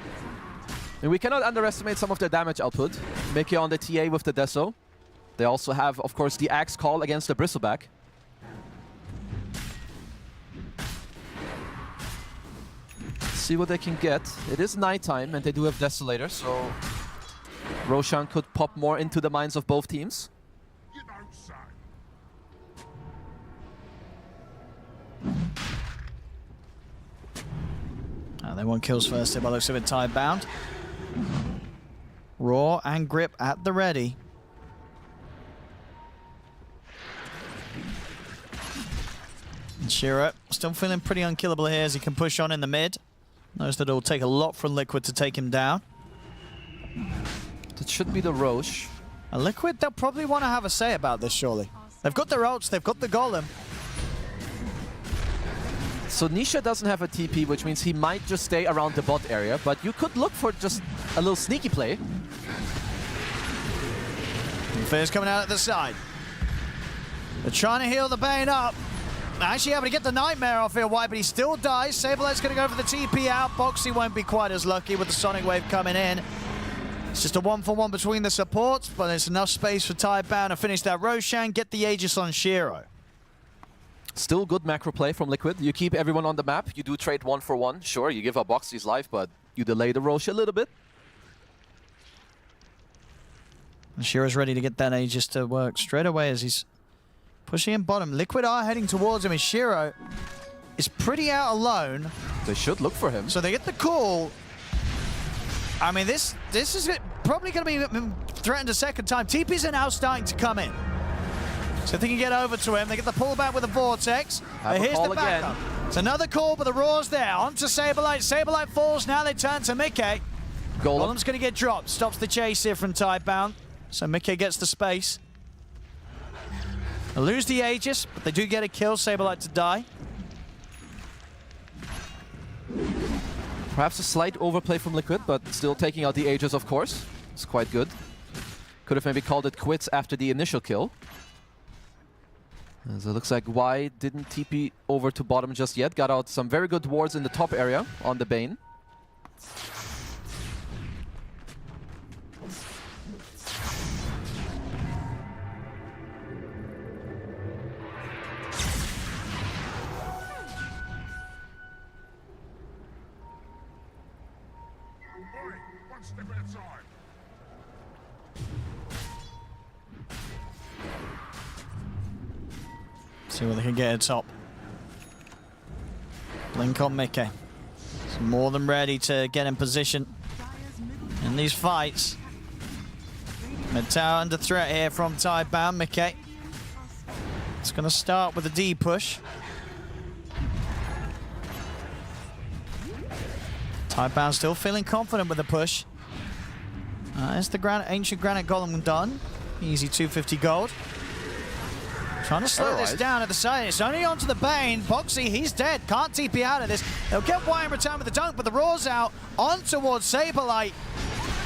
And we cannot underestimate some of their damage output. Mickey on the TA with the Deso. They also have, of course, the Axe call against the Bristleback. See what they can get. It is nighttime, and they do have Desolator, so Roshan could pop more into the minds of both teams. They want kills first here by the looks of it, Tidebound. Raw and Grip at the ready. And Shiro still feeling pretty unkillable here as he can push on in the mid. Knows that it'll take a lot from Liquid to take him down. That should be the Roche. Liquid, they'll probably want to have a say about this, surely. They've got their ults, they've got the Golem. So Nisha doesn't have a TP, which means he might just stay around the bot area, but you could look for just a little sneaky play. Fear's coming out at the side. They're trying to heal the Bane up. Actually able to get the Nightmare off here, White, but he still dies. Sablelight's going to go for the TP out. Boxy won't be quite as lucky with the Sonic Wave coming in. It's just a 1-for-1 between the supports, but there's enough space for Tidebound to finish that Roshan, get the Aegis on Shiro. Still good macro play from Liquid. You keep everyone on the map. You do trade 1-for-1. Sure, you give up Boxy's life, but you delay the Roche a little bit. And Shiro's ready to get that Aegis to work straight away as he's pushing in bottom. Liquid are heading towards him, and Shiro is pretty out alone. They should look for him. So they get the call. I mean, this is probably going to be threatened a second time. TPs are now starting to come in. So if they can get over to him, they get the pullback with the Vortex. Here's the backup. It's another call, but the Raw's there. On to Saberlight. Saberlight falls. Now they turn to Mickey. Golem's going to get dropped. Stops the chase here from Tidebound. So Mickey gets the space. They lose the Aegis, but they do get a kill. Saberlight to die. Perhaps a slight overplay from Liquid, but still taking out the Aegis, of course. It's quite good. Could have maybe called it quits after the initial kill. So it looks like Y didn't TP over to bottom just yet. Got out some very good wards in the top area on the Bane. See what they can get at top. Blink on Mickey. He's more than ready to get in position in these fights. Mid tower under threat here from Tidebound. Mickey. It's going to start with a D push. Tidebound still feeling confident with the push. There's the Ancient Granite Golem done. Easy 250 gold. Trying to slow this down at the side. It's only onto the Bane. Boxy, he's dead. Can't TP out of this. They'll get Y in return with the dunk, but the Raw's out. On towards Saberlight.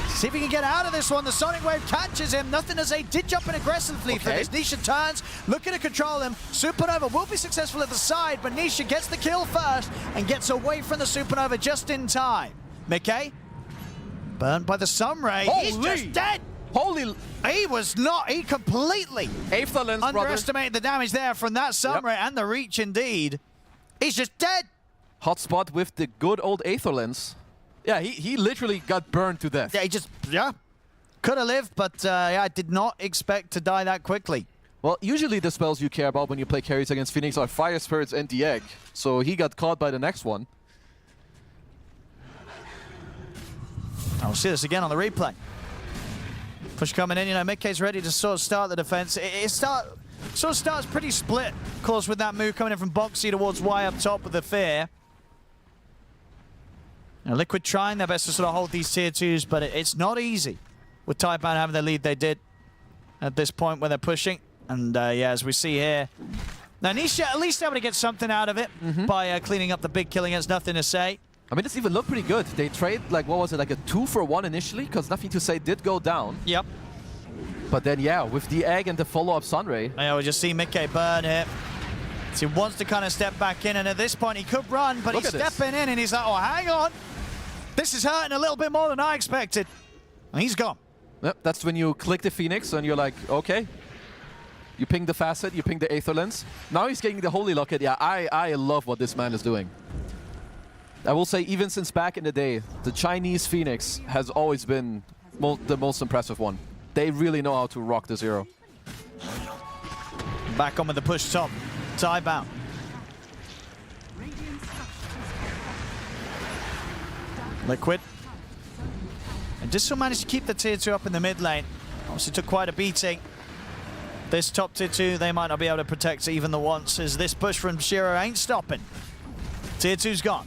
See if he can get out of this one. The Sonic Wave catches him. Nothing to say. Did jump in aggressively for this. Nisha turns, looking to control him. Supernova will be successful at the side, but Nisha gets the kill first and gets away from the Supernova just in time. Mickey, burnt by the Sunray. He's just dead. Holy! He was not. He completely underestimated the damage there from that Sunray and the reach indeed. He's just dead. Hotspot with the good old Aether Lens. Yeah, he literally got burned to death. Yeah, he just, could have lived, but yeah, I did not expect to die that quickly. Well, usually the spells you care about when you play carries against Phoenix are Fire Spirits and the Egg. So he got caught by the next one. I'll see this again on the replay. Push coming in, you know, Mickey's ready to sort of start the defense. It sort of starts pretty split, of course, with that move coming in from Boxy towards Y up top with the Fear. Now, Liquid trying their best to sort of hold these tier 2s, but it's not easy with Tidebound having the lead they did at this point where they're pushing. And yeah, as we see here, now Nisha at least able to get something out of it by cleaning up the big kill against Nothing to Say. I mean, this even looked pretty good. They trade, like, what was it, like a 2-for-1 initially? Because Nothing to Say did go down. Yep. But then, yeah, with the Egg and the follow-up Sunray. Yeah, we just see Mickey burn here. So he wants to kind of step back in, and at this point he could run, but he's stepping in and he's like, oh, hang on. This is hurting a little bit more than I expected. And he's gone. Yep, that's when you click the Phoenix and you're like, okay. You ping the Facet, you ping the Aether Lens. Now he's getting the Holy Locket. Yeah, I love what this man is doing. I will say, even since back in the day, the Chinese Phoenix has always been the most impressive one. They really know how to rock the zero. Back on with the push top. Tidebound. Liquid. And just still managed to keep the tier 2 up in the mid lane. Obviously took quite a beating. This top tier 2, they might not be able to protect even the once, as this push from Shiro ain't stopping. Tier 2's gone.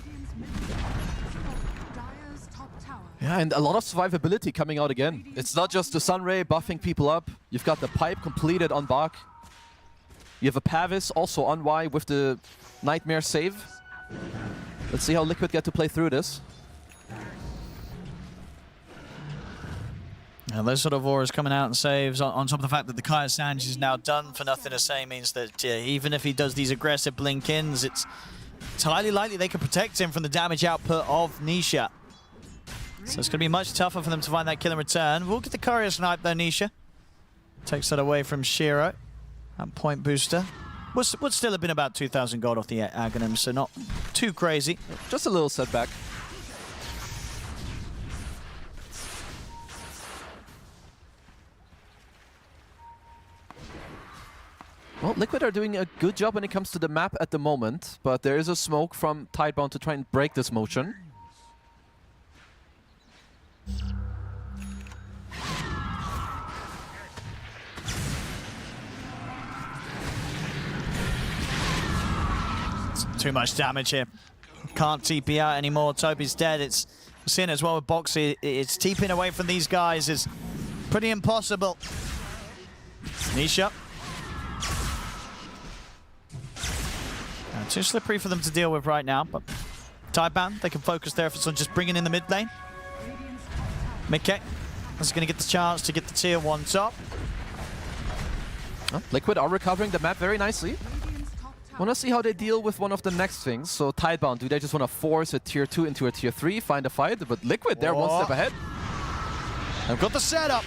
Yeah, and a lot of survivability coming out again. It's not just the Sunray buffing people up. You've got the pipe completed on Bach. You have a Pavis also on Y with the Nightmare save. Let's see how Liquid get to play through this. And those sort of auras coming out and saves, on top of the fact that the Kaya Sanj is now done for nothing to say, means that even if he does these aggressive blink-ins, it's highly likely they can protect him from the damage output of Nisha. So it's going to be much tougher for them to find that kill in return. We'll get the courier snipe though, Nisha. Takes that away from Shiro. And point booster. Would still have been about 2,000 gold off the Aghanim, so not too crazy. Just a little setback. Well, Liquid are doing a good job when it comes to the map at the moment, but there is a smoke from Tidebound to try and break this motion. It's too much damage here. Can't TP out anymore. Toby's dead. It's seen as well with Boxy. It's TPing away from these guys is pretty impossible. Nisha. Too slippery for them to deal with right now, but Tidebound, they can focus their efforts on just bringing in the mid lane. Mickey is going to get the chance to get the tier 1 top. Oh, Liquid are recovering the map very nicely. Want to see how they deal with one of the next things. So Tidebound, do they just want to force a tier 2 into a tier 3, find a fight? But Liquid, they're one step ahead. They've got the setup.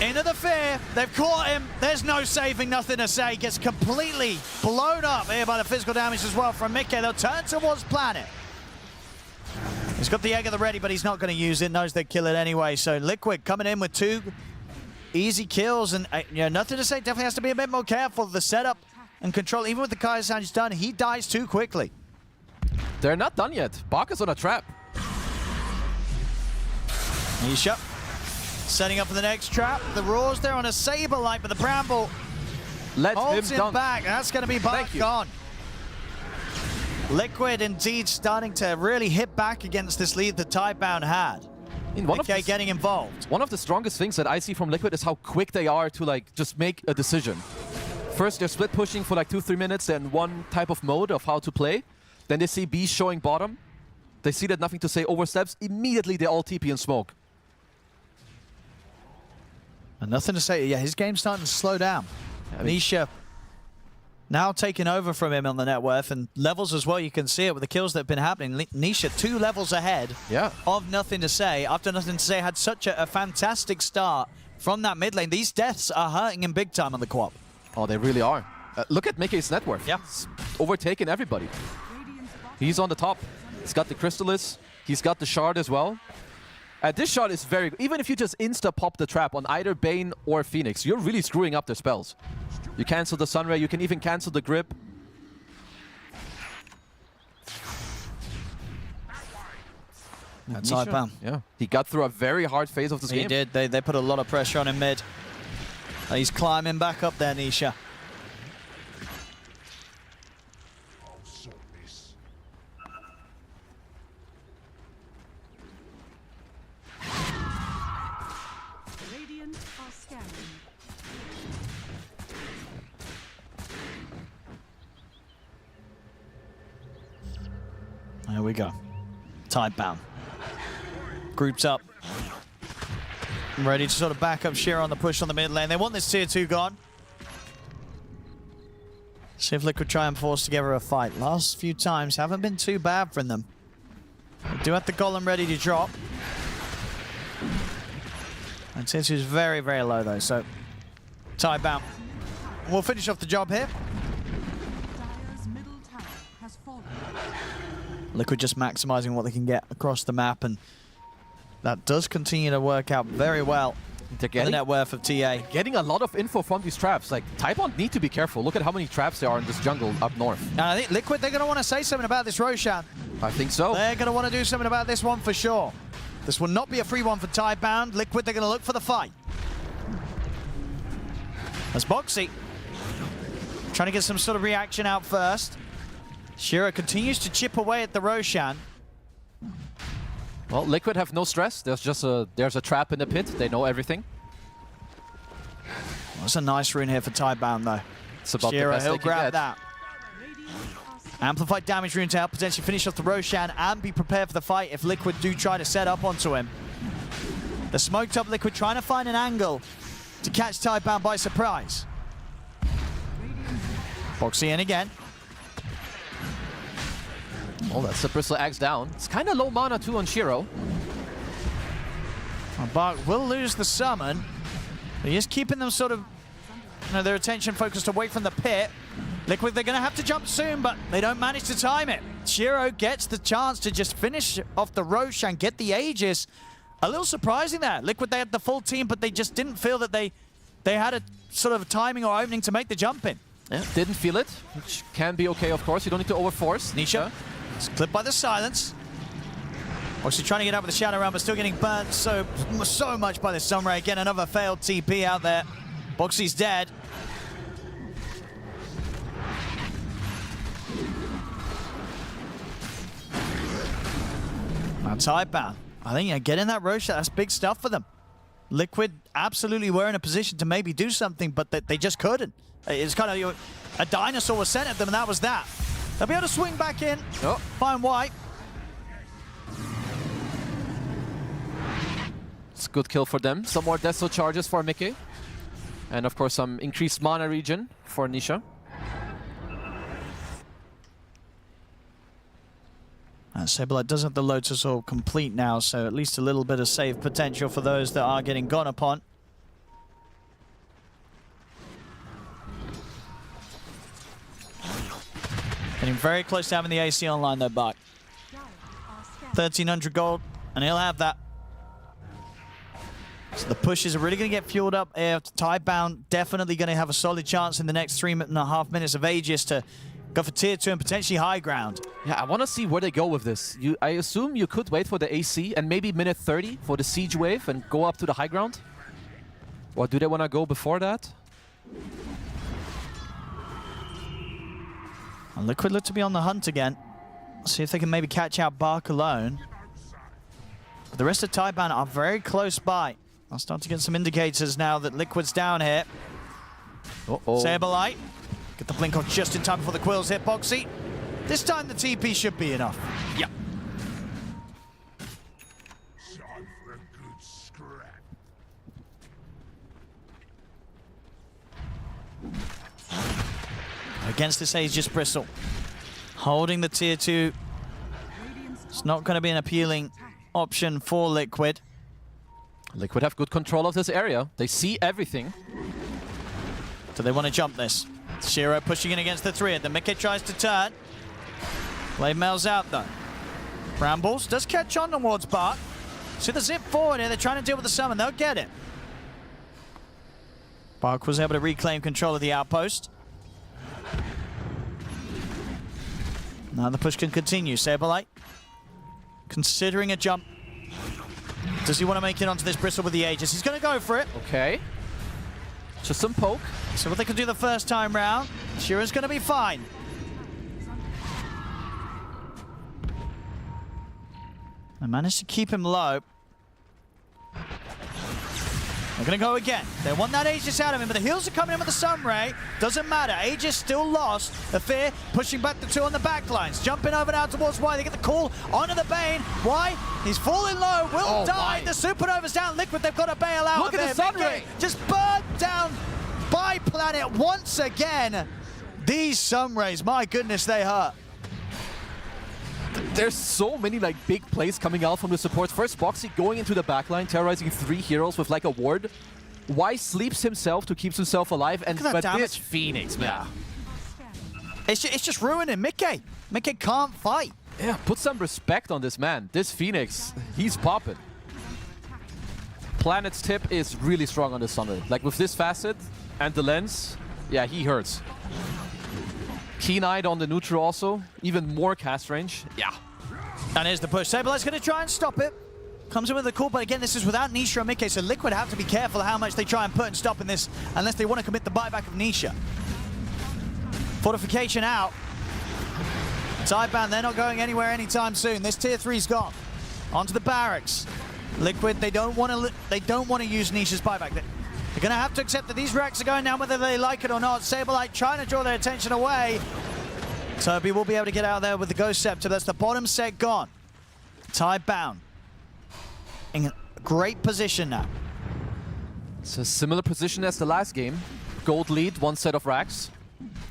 Into the fear. They've caught him. There's no saving, nothing to say. Gets completely blown up here by the physical damage as well from Mickey. They'll turn towards Planet. He's got the egg at the ready, but he's not going to use it. Knows they'd kill it anyway. So Liquid coming in with 2 easy kills. And nothing to say. Definitely has to be a bit more careful. The setup and control. Even with the Kaya Sanj done, he dies too quickly. They're not done yet. Bach is on a trap. Nisha. Setting up for the next trap. The Roar's there on a Saberlight, but the Bramble holds him back. That's going to be Bach gone. Liquid indeed starting to really hit back against this lead that Tidebound had. Mickey getting involved. One of the strongest things that I see from Liquid is how quick they are to just make a decision. First, they're split pushing for 2-3 minutes and one type of mode of how to play. Then they see B showing bottom. They see that nothing to say oversteps. Immediately they all TP and smoke. And nothing to say. Yeah, his game's starting to slow down. Nisha now taking over from him on the net worth and levels as well. You can see it with the kills that have been happening. Nisha 2 levels ahead of nothing to say. After nothing to say, had such a fantastic start from that mid lane. These deaths are hurting him big time on the co-op. Oh, they really are. Look at Mickey's net worth. Yeah. It's overtaken everybody. He's on the top. He's got the Crystallis. He's got the Shard as well. This shot is very good. Even if you just insta-pop the trap on either Bane or Phoenix, you're really screwing up their spells. You cancel the Sunray, you can even cancel the grip. That's Tidebound. Yeah, he got through a very hard phase of this game. He did. They put a lot of pressure on him mid. He's climbing back up there, Nisha. There we go. Tidebound. Groups up. Ready to sort of back up Shiro on the push on the mid lane. They want this tier 2 gone. See if Liquid try and force together a fight. Last few times haven't been too bad from them. They do have the Golem ready to drop. And tier 2 is very, very low though, so Tidebound. We'll finish off the job here. Liquid just maximizing what they can get across the map and That does continue to work out very well. They're The getting, net worth of TA. getting a lot of info from these traps. Like, Tidebound need to be careful. Look at how many traps there are in this jungle up north. And I think Liquid, they're going to want to say something about this Roshan. I think so. They're going to want to do something about this one for sure. This will not be a free one for Tidebound. Liquid, they're going to look for the fight. As Boxy trying to get some sort of reaction out first. Shiro continues to chip away at the Roshan. Well, Liquid have no stress. There's a trap in the pit. They know everything. That's a nice rune here for Tidebound, though. It's about Shiro, the best he'll they can grab get. that. Amplified damage rune to help potentially finish off the Roshan and be prepared for the fight if Liquid do try to set up onto him. The smoked up Liquid trying to find an angle to catch Tidebound by surprise. Boxy in again. Oh, that's the Bristle Axe down. It's kind of low mana too on Shiro. Bark will lose the summon. But he is keeping them sort of, their attention focused away from the pit. Liquid, they're going to have to jump soon, but they don't manage to time it. Shiro gets the chance to just finish off the Roshan, get the Aegis. A little surprising there. Liquid, they had the full team, but they just didn't feel that they had a sort of timing or opening to make the jump in. Yeah, didn't feel it, which can be okay, of course. You don't need to overforce. Nisha, it's clipped by the silence. Obviously trying to get out with the Shadow Realm, but still getting burnt so much by the Sunray. Again, another failed TP out there. Boxy's dead. Now Tidebound. I think getting that Roshan, that's big stuff for them. Liquid absolutely were in a position to maybe do something, but they just couldn't. It's kind of a dinosaur was sent at them, and that was that. They'll be able to swing back in, find White. It's a good kill for them. Some more Deso charges for Mickey. And of course some increased mana regen for Nisha. And Saberlight does have the Lotus Orb complete now, so at least a little bit of save potential for those that are getting gone upon. Getting very close to having the AC online though, Buck. 1,300 gold, and he'll have that. So the pushes are really going to get fueled up here. Tidebound definitely going to have a solid chance in the next 3.5 minutes of Aegis to go for tier 2 and potentially high ground. Yeah, I want to see where they go with this. I assume you could wait for the AC and maybe minute 30 for the siege wave and go up to the high ground? Or do they want to go before that? And Liquid look to be on the hunt again. See if they can maybe catch out Bark alone. But the rest of Tidebound are very close by. I'll start to get some indicators now that Liquid's down here. Saberlight. Get the blink off just in time before the Quills hit Boxy. This time the TP should be enough. Yeah. Against this Aegis Bristle. Holding the tier 2. It's not going to be an appealing option for Liquid. Liquid have good control of this area. They see everything. Do they want to jump this? Shiro pushing in against the 3. The Mickey tries to turn. Blade mail's out though. Brambles does catch on towards Bart. See the zip forward here. They're trying to deal with the summon. They'll get it. Bark was able to reclaim control of the outpost. Now the push can continue. Saberlight considering a jump. Does he want to make it onto this Bristle with the Aegis? He's going to go for it. Okay. Just some poke. So what they can do the first time round. Shiro's going to be fine. They managed to keep him low. They're going to go again. They want that Aegis out of him, but the heals are coming in with the Sunray. Doesn't matter. Aegis still lost. The Fear pushing back the 2 on the back lines. Jumping over now towards Y. They get the call onto the Bane. Y, he's falling low. Will die. The Supernova's down. Liquid, they've got to bail out. Look at the Sunray. Just burned down by Planet once again. These Sunrays, my goodness, they hurt. There's so many like big plays coming out from the supports. First, Boxy going into the backline, terrorizing 3 heroes with like a ward. Y sleeps himself to keep himself alive, and but this Phoenix, man. It's just ruining Mickey. Mickey can't fight. Yeah, put some respect on this man. This Phoenix, he's popping. Planet's tip is really strong on this Sunray. Like with this facet and the lens, yeah, he hurts. Keen-eyed on the neutral also, even more cast range. Yeah. And here's the push. Saberlight's going to try and stop it. Comes in with a call, but again, this is without Nisha and Mickey, so Liquid have to be careful how much they try and put and stop in this, unless they want to commit the buyback of Nisha. Fortification out. Tidebound, they're not going anywhere anytime soon. This tier 3's gone. Onto the barracks. Liquid, they don't want to use Nisha's buyback. They're going to have to accept that these racks are going down whether they like it or not. Saberlight trying to draw their attention away. Toby will be able to get out there with the Ghost Scepter. That's the bottom set gone. Tidebound in a great position now. It's a similar position as the last game. Gold lead, 1 set of racks.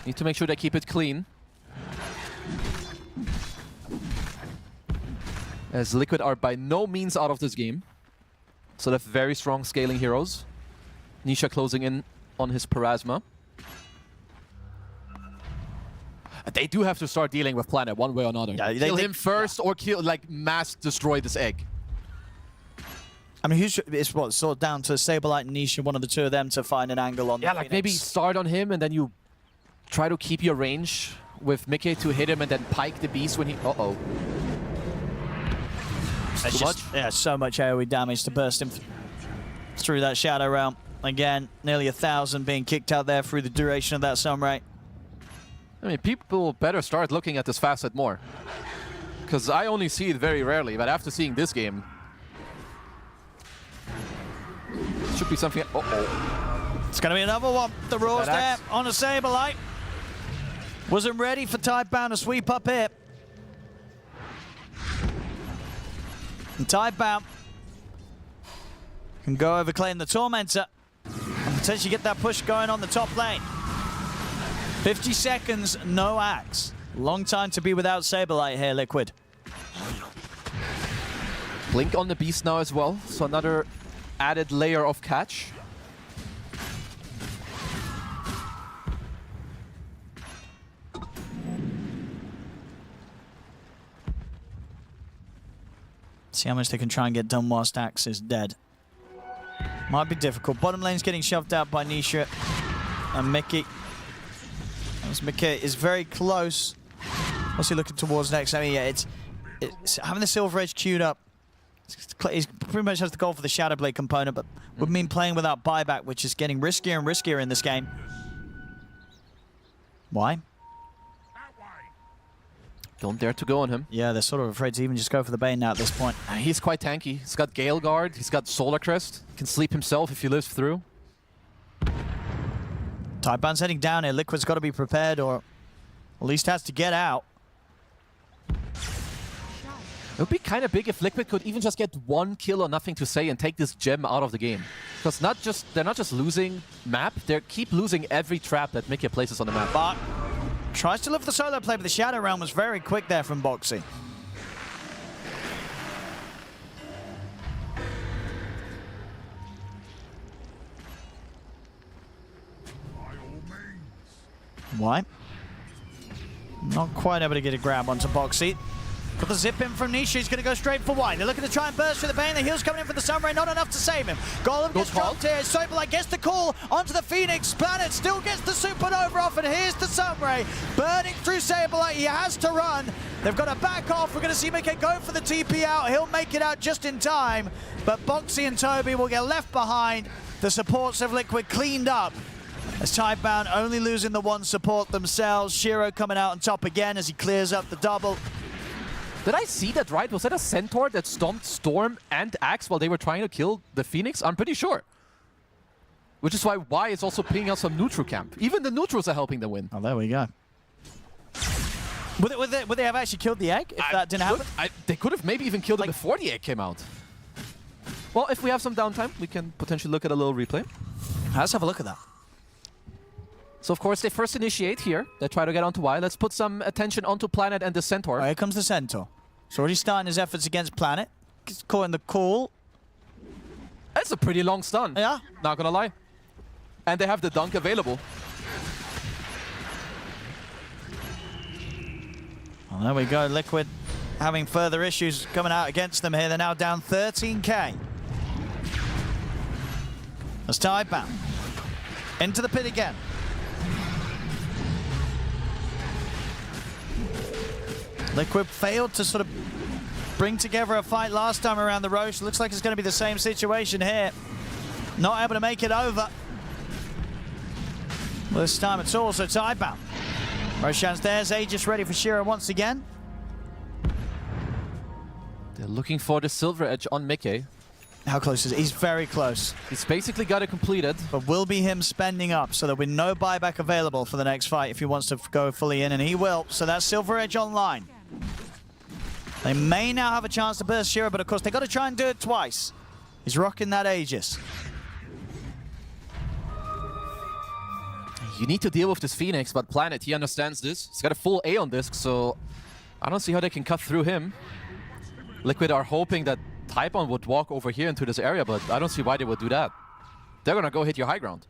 Need to make sure they keep it clean. As Liquid are by no means out of this game. So they have very strong scaling heroes. Nisha closing in on his Parasma. They do have to start dealing with Planet one way or another. Yeah, kill him first or kill, like, mass destroy this egg. I mean, it's what, sort of down to Saberlight and Nisha, one of the two of them to find an angle on the like Phoenix. maybe start on him and then you try to keep your range with Mickey to hit him and then pike the beast when he... Uh-oh. That's too just, much? yeah, so much AoE damage to burst him through that Shadow Realm. Again, nearly 1,000 being kicked out there through the duration of that Sunray. I mean, people better start looking at this facet more. Because I only see it very rarely, but after seeing this game... should be something... Uh-oh. It's going to be another one. The Raw's there on a Saberlight. Wasn't ready for Tidebound to sweep up here. And Tidebound can go overclaim the Tormentor and potentially get that push going on the top lane. 50 seconds, no axe. Long time to be without Saberlight here, Liquid. Blink on the beast now as well, so another added layer of catch. See how much they can try and get done whilst Axe is dead. Might be difficult. Bottom lane's getting shoved out by Nisha and Mickey. As Mickey is very close. What's he looking towards next? I mean, yeah, it's having the Silver Edge queued up. He pretty much has the goal for the Shadow Blade component, but would mean playing without buyback, which is getting riskier and riskier in this game. Why? Don't dare to go on him. Yeah, they're sort of afraid to even just go for the Bane now at this point. He's quite tanky. He's got Gale Guard, he's got Solar Crest. He can sleep himself if he lives through. Tidebound's heading down here. Liquid's got to be prepared, or at least has to get out. It would be kind of big if Liquid could even just get 1 kill or nothing to say and take this gem out of the game. Because they're not just losing map, they keep losing every trap that Mickey places on the map. But tries to lift the solo play, but the Shadow Realm was very quick there from Boxy. Why? Not quite able to get a grab onto Boxy. Got the zip in from Nisha. He's going to go straight for White. They're looking to try and burst through the Bane. The heal's coming in for the Sunray. Not enough to save him. Golem gets dropped here. Saberlight gets the call onto the Phoenix. Planet still gets the Supernova off. And here's the Sunray. Burning through Saberlight. He has to run. They've got to back off. We're going to see Mickey go for the TP out. He'll make it out just in time. But Boxy and Toby will get left behind. The supports of Liquid cleaned up. As Tidebound only losing the 1 support themselves. Shiro coming out on top again as he clears up the double. Did I see that right? Was that a Centaur that stomped Storm and Axe while they were trying to kill the Phoenix? I'm pretty sure. Which is why Y is also pinging out some neutral camp. Even the neutrals are helping them win. Oh, there we go. Would they have actually killed the egg if that didn't happen? They could have maybe even killed it before the egg came out. Well, if we have some downtime, we can potentially look at a little replay. Let's have a look at that. So, of course, they first initiate here. They try to get onto Y. Let's put some attention onto Planet and the Centaur. Oh, here comes the Centaur. He's already starting his efforts against Planet. He's calling the call. That's a pretty long stun. Yeah. Not gonna lie. And they have the dunk available. Well, there we go. Liquid having further issues coming out against them here. They're now down 13k. As Tidebound into the pit again. Liquid failed to sort of bring together a fight last time around the Roche. Looks like it's going to be the same situation here. Not able to make it over. Well, this time it's also Tidebound. Roshan's there's Aegis ready for Shiro once again. They're looking for the silver edge on Mickey. How close is it? He's very close. He's basically got it completed. But will be him spending up, so there'll be no buyback available for the next fight if he wants to go fully in, and he will. So that's silver edge online. They may now have a chance to burst Shiro, but of course they got to try and do it twice. He's rocking that Aegis. You need to deal with this Phoenix, but Planet, he understands this. He's got a full A on disc, so I don't see how they can cut through him. Liquid are hoping that Tidebound would walk over here into this area, but I don't see why they would do that. They're gonna go hit your high ground.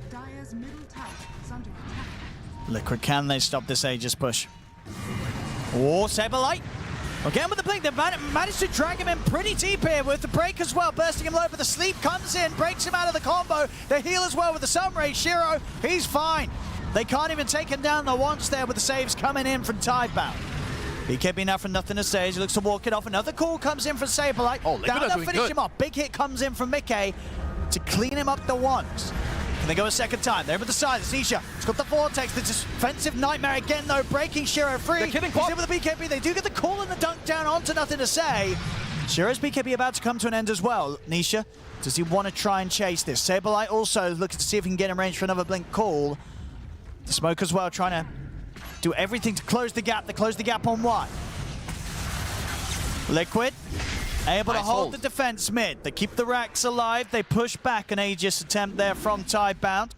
Dire's middle tower is under attack. Liquid, can they stop this Aegis push? Oh, Saberlight. Again with the blink, they've managed to drag him in pretty deep here with the break as well, bursting him low, but the sleep comes in, breaks him out of the combo. The heal as well with the Sunray. Shiro, he's fine. They can't even take him down the once there with the saves coming in from Tidebound. BKB now from nothing to say as he looks to walk it off. Another call comes in from Saberlight. Oh, down to finish him off. Big hit comes in from Mickey to clean him up the once. Can they go a second time? They're with the silence. Nisha, it's got the Vortex. The defensive nightmare again, though, breaking Shiro free. They're killing He's in with the BKB. They do get the call and the dunk down onto nothing to say. Shiro's BKB about to come to an end as well. Nisha, does he want to try and chase this? Saberlight also looking to see if he can get in range for another blink call. The smoke as well, trying to do everything to close the gap. They close the gap on one. Liquid, able to hold the defense mid. They keep the racks alive. They push back an Aegis attempt there from Tidebound.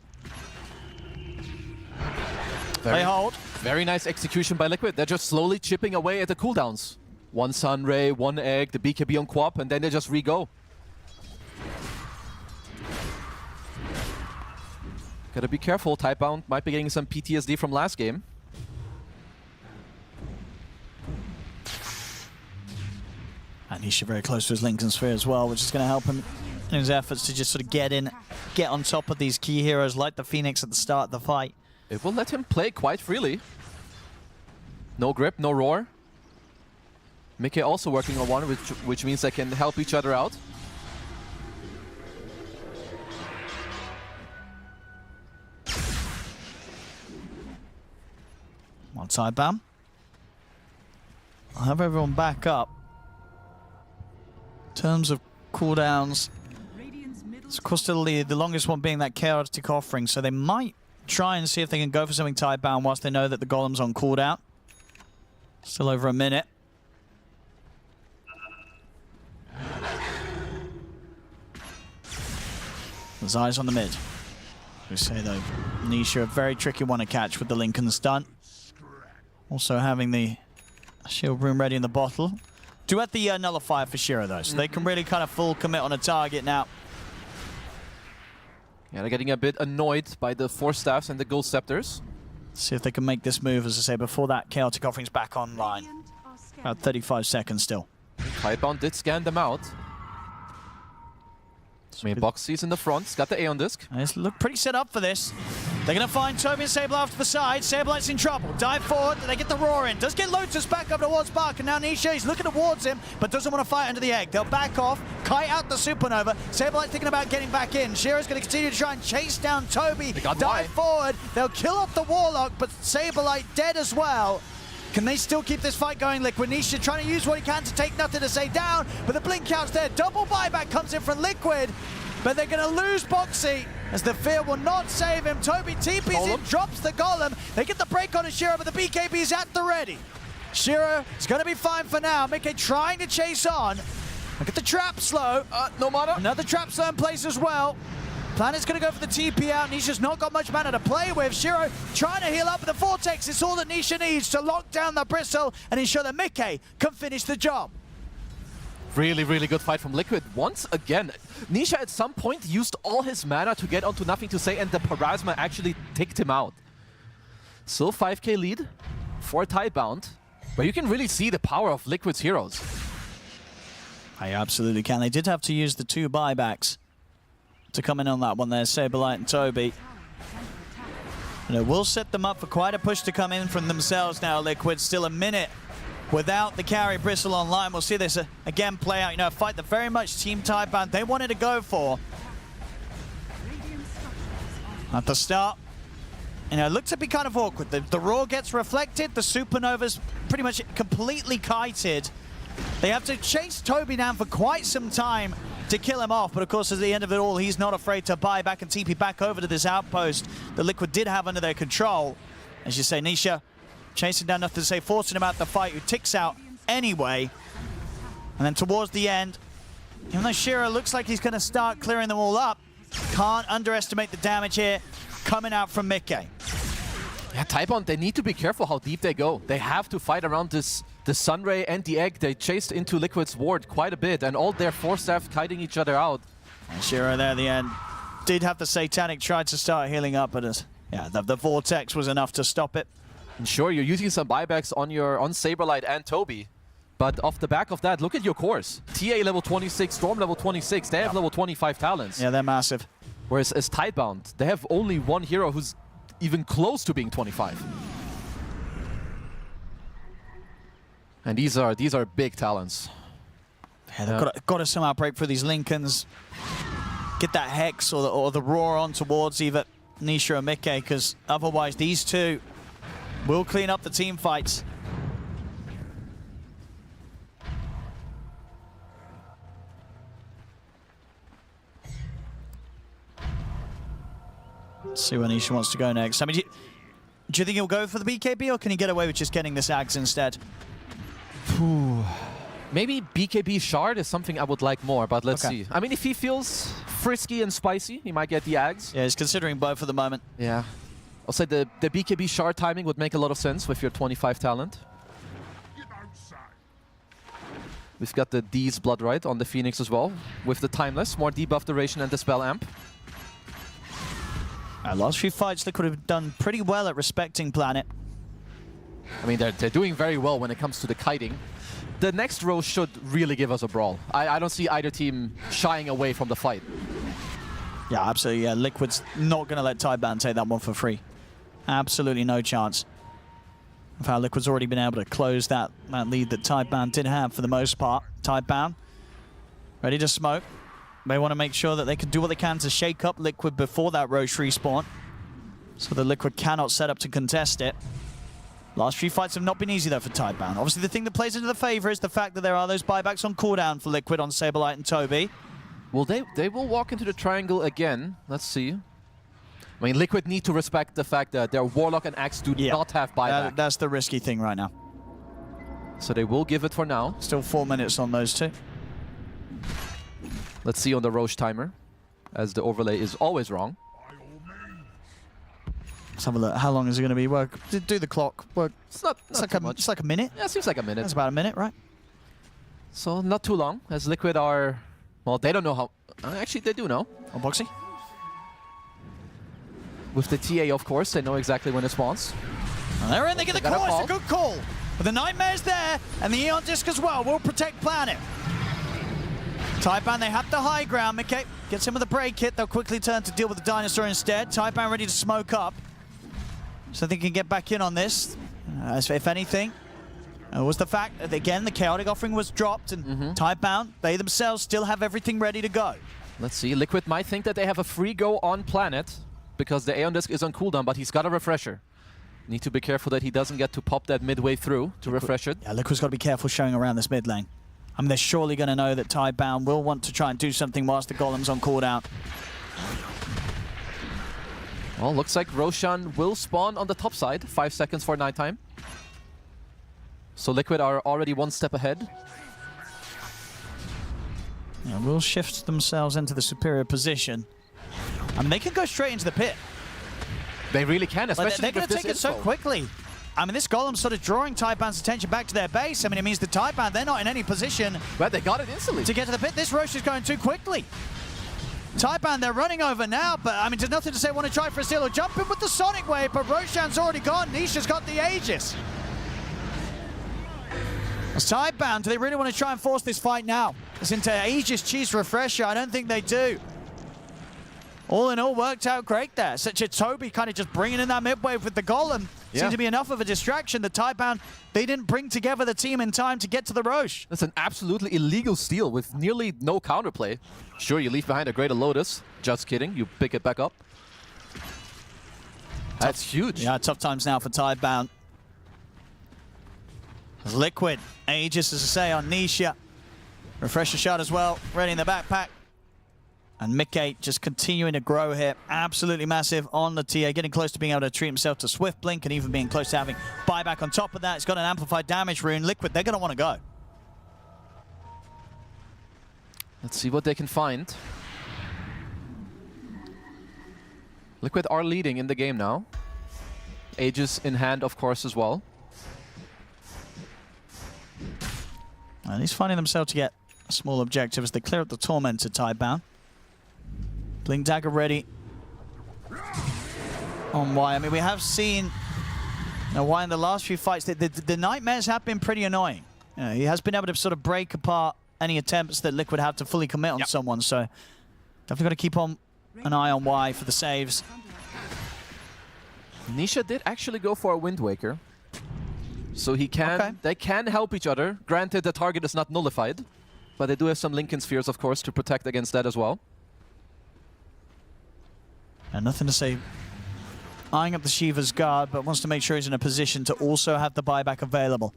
They hold. Very nice execution by Liquid. They're just slowly chipping away at the cooldowns. One Sunray, one Egg, the BKB on Quap, and then they just re-go. Gotta be careful, Tidebound might be getting some PTSD from last game. And Nisha very close to his Lincoln Sphere as well, which is going to help him in his efforts to just sort of get in, get on top of these key heroes like the Phoenix at the start of the fight. It will let him play quite freely. No grip, no roar. Mickey also working on one, which means they can help each other out. One side bam. I'll have everyone back up. In terms of cooldowns, it's of course still the longest one being that chaotic offering, so they might try and see if they can go for something Tidebound whilst they know that the golem's on cooldown. Still over a minute. There's eyes on the mid. We say though, Nisha a very tricky one to catch with the Lincoln stunt. Also having the shield room ready in the bottle. Do at the nullifier for Shiro though, so they can really kind of full commit on a target now. Yeah, they're getting a bit annoyed by the Force Staffs and the Gold Scepters. See if they can make this move, as I say, before that chaotic offering's back online. About 35 seconds still. Tidebound did scan them out. I mean, Boxy's in the front. He's got the A on disc. They look pretty set up for this. They're going to find Toby and Sable off to the side. Sablelight's in trouble. Dive forward. They get the roar in. Does get Lotus back up towards Bark. And now Nisha, he's looking towards him, but doesn't want to fight under the egg. They'll back off. Kite out the Supernova. Sablelight's thinking about getting back in. Shiro's going to continue to try and chase down Toby. Dive forward. They'll kill off the Warlock, but Saberlight dead as well. Can they still keep this fight going? Liquid Nisha trying to use what he can to take nothing to say down, but the blink out's there. Double buyback comes in from Liquid, but they're going to lose Boxy as the fear will not save him. Toby TP's in, drops the Golem. They get the break on Shiro, but the BKB is at the ready. Shiro is going to be fine for now. Mickey trying to chase on. Look at the trap slow. No mana. Another trap slow in place as well. Planet's going to go for the TP out. Nisha's not got much mana to play with. Shiro trying to heal up with the Vortex. It's all that Nisha needs to lock down the Bristle and ensure that Mickey can finish the job. Really, really good fight from Liquid. Once again, Nisha at some point used all his mana to get onto nothing to say, and the Parasma actually ticked him out. Still 5k lead for Tidebound. But you can really see the power of Liquid's heroes. I absolutely can. They did have to use the 2 buybacks to come in on that one there, Saberlight and Toby. And it will set them up for quite a push to come in from themselves now, Liquid. Still a minute without the carry Bristle online. We'll see this again play out. You know, a fight that very much Team Tidebound they wanted to go for at the start. You know, it looked to be kind of awkward. The Roar gets reflected. The Supernova's pretty much completely kited. They have to chase Toby down for quite some time to kill him off. But of course, at the end of it all, he's not afraid to buy back and TP back over to this outpost that Liquid did have under their control. As you say, Nisha chasing down nothing to say, forcing him out the fight, who ticks out anyway. And then towards the end, even though Shira looks like he's going to start clearing them all up, can't underestimate the damage here coming out from Mickey. Yeah, Tidebound, they need to be careful how deep they go. They have to fight around the Sunray and the Egg. They chased into Liquid's ward quite a bit, and all their 4 staff kiting each other out. And Shira there at the end did have the Satanic try to start healing up, but the Vortex was enough to stop it. And sure, you're using some buybacks on Saberlight and Toby, but off the back of that, look at your cores. TA level 26, Storm level 26, they have level 25 talents. Yeah, they're massive. Whereas as Tidebound, they have only one hero who's even close to being 25. And these are big talents. Yeah, they've got to somehow break through these Lincolns, get that Hex or the Roar on towards either Nisha or Mickey, because otherwise these two will clean up the team fights. Let's see where Nisha wants to go next. I mean, do you think he'll go for the BKB, or can he get away with just getting this Axe instead? Maybe BKB Shard is something I would like more, but let's see. I mean, if he feels frisky and spicy, he might get the Ags. Yeah, he's considering both for the moment. Yeah. I'll say the BKB Shard timing would make a lot of sense with your 25 talent. We've got the D's Bloodrite on the Phoenix as well, with the Timeless, more debuff duration and the Spell Amp. Last few fights, Liquid have done pretty well at respecting Planet. I mean, they're doing very well when it comes to the kiting. The next row should really give us a brawl. I don't see either team shying away from the fight. Yeah, absolutely. Yeah, Liquid's not going to let Tidebound take that one for free. Absolutely no chance. In fact, Liquid's already been able to close that lead that Tidebound did have for the most part. Tidebound ready to smoke. They want to make sure that they can do what they can to shake up Liquid before that Roche respawn, so that Liquid cannot set up to contest it. Last few fights have not been easy, though, for Tidebound. Obviously, the thing that plays into the favor is the fact that there are those buybacks on cooldown for Liquid on Saberlight and Toby. Well, they will walk into the triangle again. Let's see. I mean, Liquid need to respect the fact that their Warlock and Axe do not have buyback. That's the risky thing right now. So they will give it for now. Still 4 minutes on those two. Let's see on the Roche timer, as the overlay is always wrong. Let's have a look. How long is it going to be? Work. Do the clock. Work. It's not too much. It's like a minute? Yeah, it seems like a minute. That's about a minute, right? So not too long, as Liquid are... Well, they don't know how... actually, they do know. Unboxing? With the TA, of course, they know exactly when it spawns. And they're in, they get the call. It's a good call. But the Nightmare's there, and the Eon Disc as well will protect Planet. Tidebound, they have the high ground. Mickey gets him with a break hit. They'll quickly turn to deal with the Dinosaur instead. Tidebound ready to smoke up, so they can get back in on this. If anything, it was the fact that, again, the Chaotic Offering was dropped, and Tidebound, they themselves still have everything ready to go. Let's see. Liquid might think that they have a free go on Planet, because the Aeon Disc is on cooldown, but he's got a refresher. Need to be careful that he doesn't get to pop that midway through to refresh it. Yeah, Liquid's got to be careful showing around this mid lane. I mean, they're surely going to know that Tidebound will want to try and do something whilst the Golem's on cooldown. Well, looks like Roshan will spawn on the top side. 5 seconds for nighttime. So Liquid are already 1 step ahead. Yeah, will shift themselves into the superior position. I mean, they can go straight into the pit. They really can, especially they're going to take it so quickly. I mean, this Golem's sort of drawing Tidebound's attention back to their base. I mean, it means the Tidebound, they're not in any position. But they got it instantly. To get to the pit. This Roche is going too quickly. Tidebound, they're running over now, but I mean, there's nothing to say want to try for a steal or jump in with the Sonic Wave, but Roshan's already gone. Nisha's got the Aegis. It's Tidebound. Do they really want to try and force this fight now? It's into Aegis Chief's Refresher. I don't think they do. All in all, worked out great there. Such a Toby kind of just bringing in that mid-wave with the Golem. Seemed to be enough of a distraction. The Tidebound, they didn't bring together the team in time to get to the Roche. That's an absolutely illegal steal with nearly no counterplay. Sure, you leave behind a Greater Lotus. Just kidding. You pick it back up. That's huge. Yeah, tough times now for Tidebound. Liquid. Aegis, as I say, on Nisha. Refresher shot as well. Ready in the backpack. And Mickey just continuing to grow here. Absolutely massive on the TA. Getting close to being able to treat himself to Swift Blink and even being close to having buyback on top of that. He's got an amplified damage rune. Liquid, they're going to want to go. Let's see what they can find. Liquid are leading in the game now. Aegis in hand, of course, as well. And he's finding themselves to get a small objective as they clear up the Tormented Tidebound. Blink Dagger ready on Y. I mean, we have seen Y in the last few fights. The Nightmares have been pretty annoying. You know, he has been able to sort of break apart any attempts that Liquid have to fully commit on someone. So definitely got to keep on an eye on Y for the saves. Nisha did actually go for a Wind Waker. So he can, they can help each other. Granted, the target is not nullified, but they do have some Lincoln Spheres, of course, to protect against that as well. And nothing to say. Eyeing up the Shiva's guard, but wants to make sure he's in a position to also have the buyback available.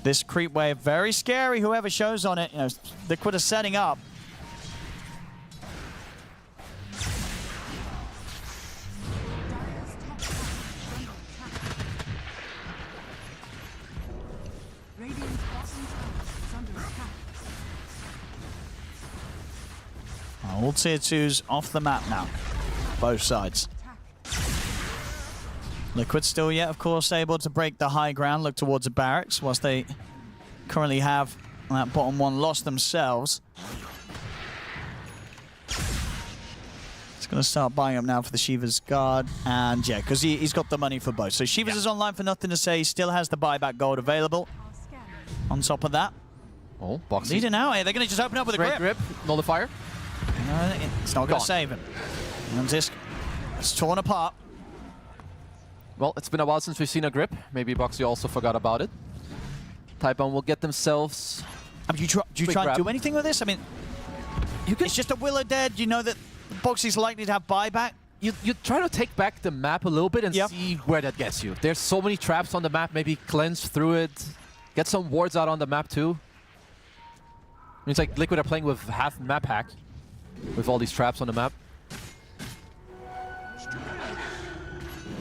This creep wave, very scary, whoever shows on it. You know, Liquid is setting up. All tier 2s off the map now, both sides. Liquid still yet, of course, able to break the high ground, look towards the barracks, whilst they currently have that bottom one lost themselves. It's going to start buying up now for the Shiva's guard, and yeah, because he's got the money for both. So Shiva's is online for nothing to say, he still has the buyback gold available. On top of that. Oh, Boxy. Leader now, they're going to just open up with a grip. Nullifier. No, it's not going to save him. And Zisk, it's torn apart. Well, it's been a while since we've seen a grip. Maybe Boxy also forgot about it. Tidebound will get themselves. I mean, do you try and do anything with this? I mean, it's just a Willow dead. You know that Boxy's likely to have buyback. You try to take back the map a little bit and see where that gets you. There's so many traps on the map. Maybe cleanse through it. Get some wards out on the map too. I mean, it's like Liquid are playing with half map hack. With all these traps on the map.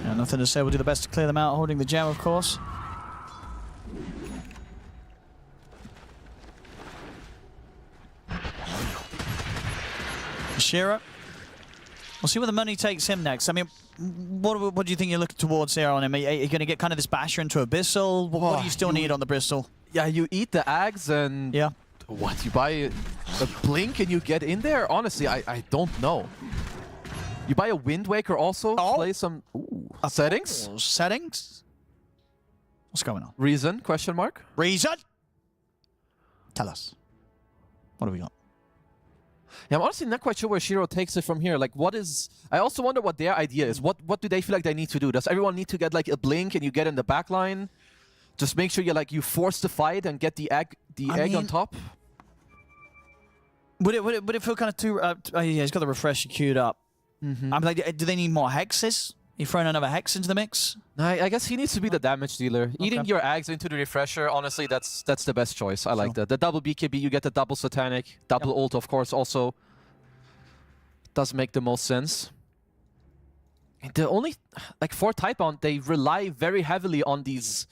Yeah, nothing to say. We'll do the best to clear them out, holding the gem, of course. Shira. We'll see where the money takes him next. I mean, what do you think you're looking towards here on him? Are you going to get kind of this basher into Abyssal? What do you still need on the Bristol? Yeah, you eat the Ags and... Yeah. What, you buy a Blink and you get in there? Honestly, I don't know. You buy a Wind Waker also? Play some settings? Settings? What's going on? Reason? Question mark? Reason? Tell us. What do we got? Yeah, I'm honestly not quite sure where Shiro takes it from here. Like, what is... I also wonder what their idea is. What do they feel like they need to do? Does everyone need to get, like, a Blink and you get in the back line? Just make sure you force the fight and get the egg on top? Would it feel kind of too... yeah, he's got the refresher queued up. I'm like, do they need more hexes? You throwing another hex into the mix? I guess he needs to be the damage dealer. Okay. Eating your Ags into the refresher, honestly, that's the best choice. I like that. The double BKB, you get the double Satanic. Double ult, of course, also does make the most sense. The only... Like, for Tidebound, they rely very heavily on these...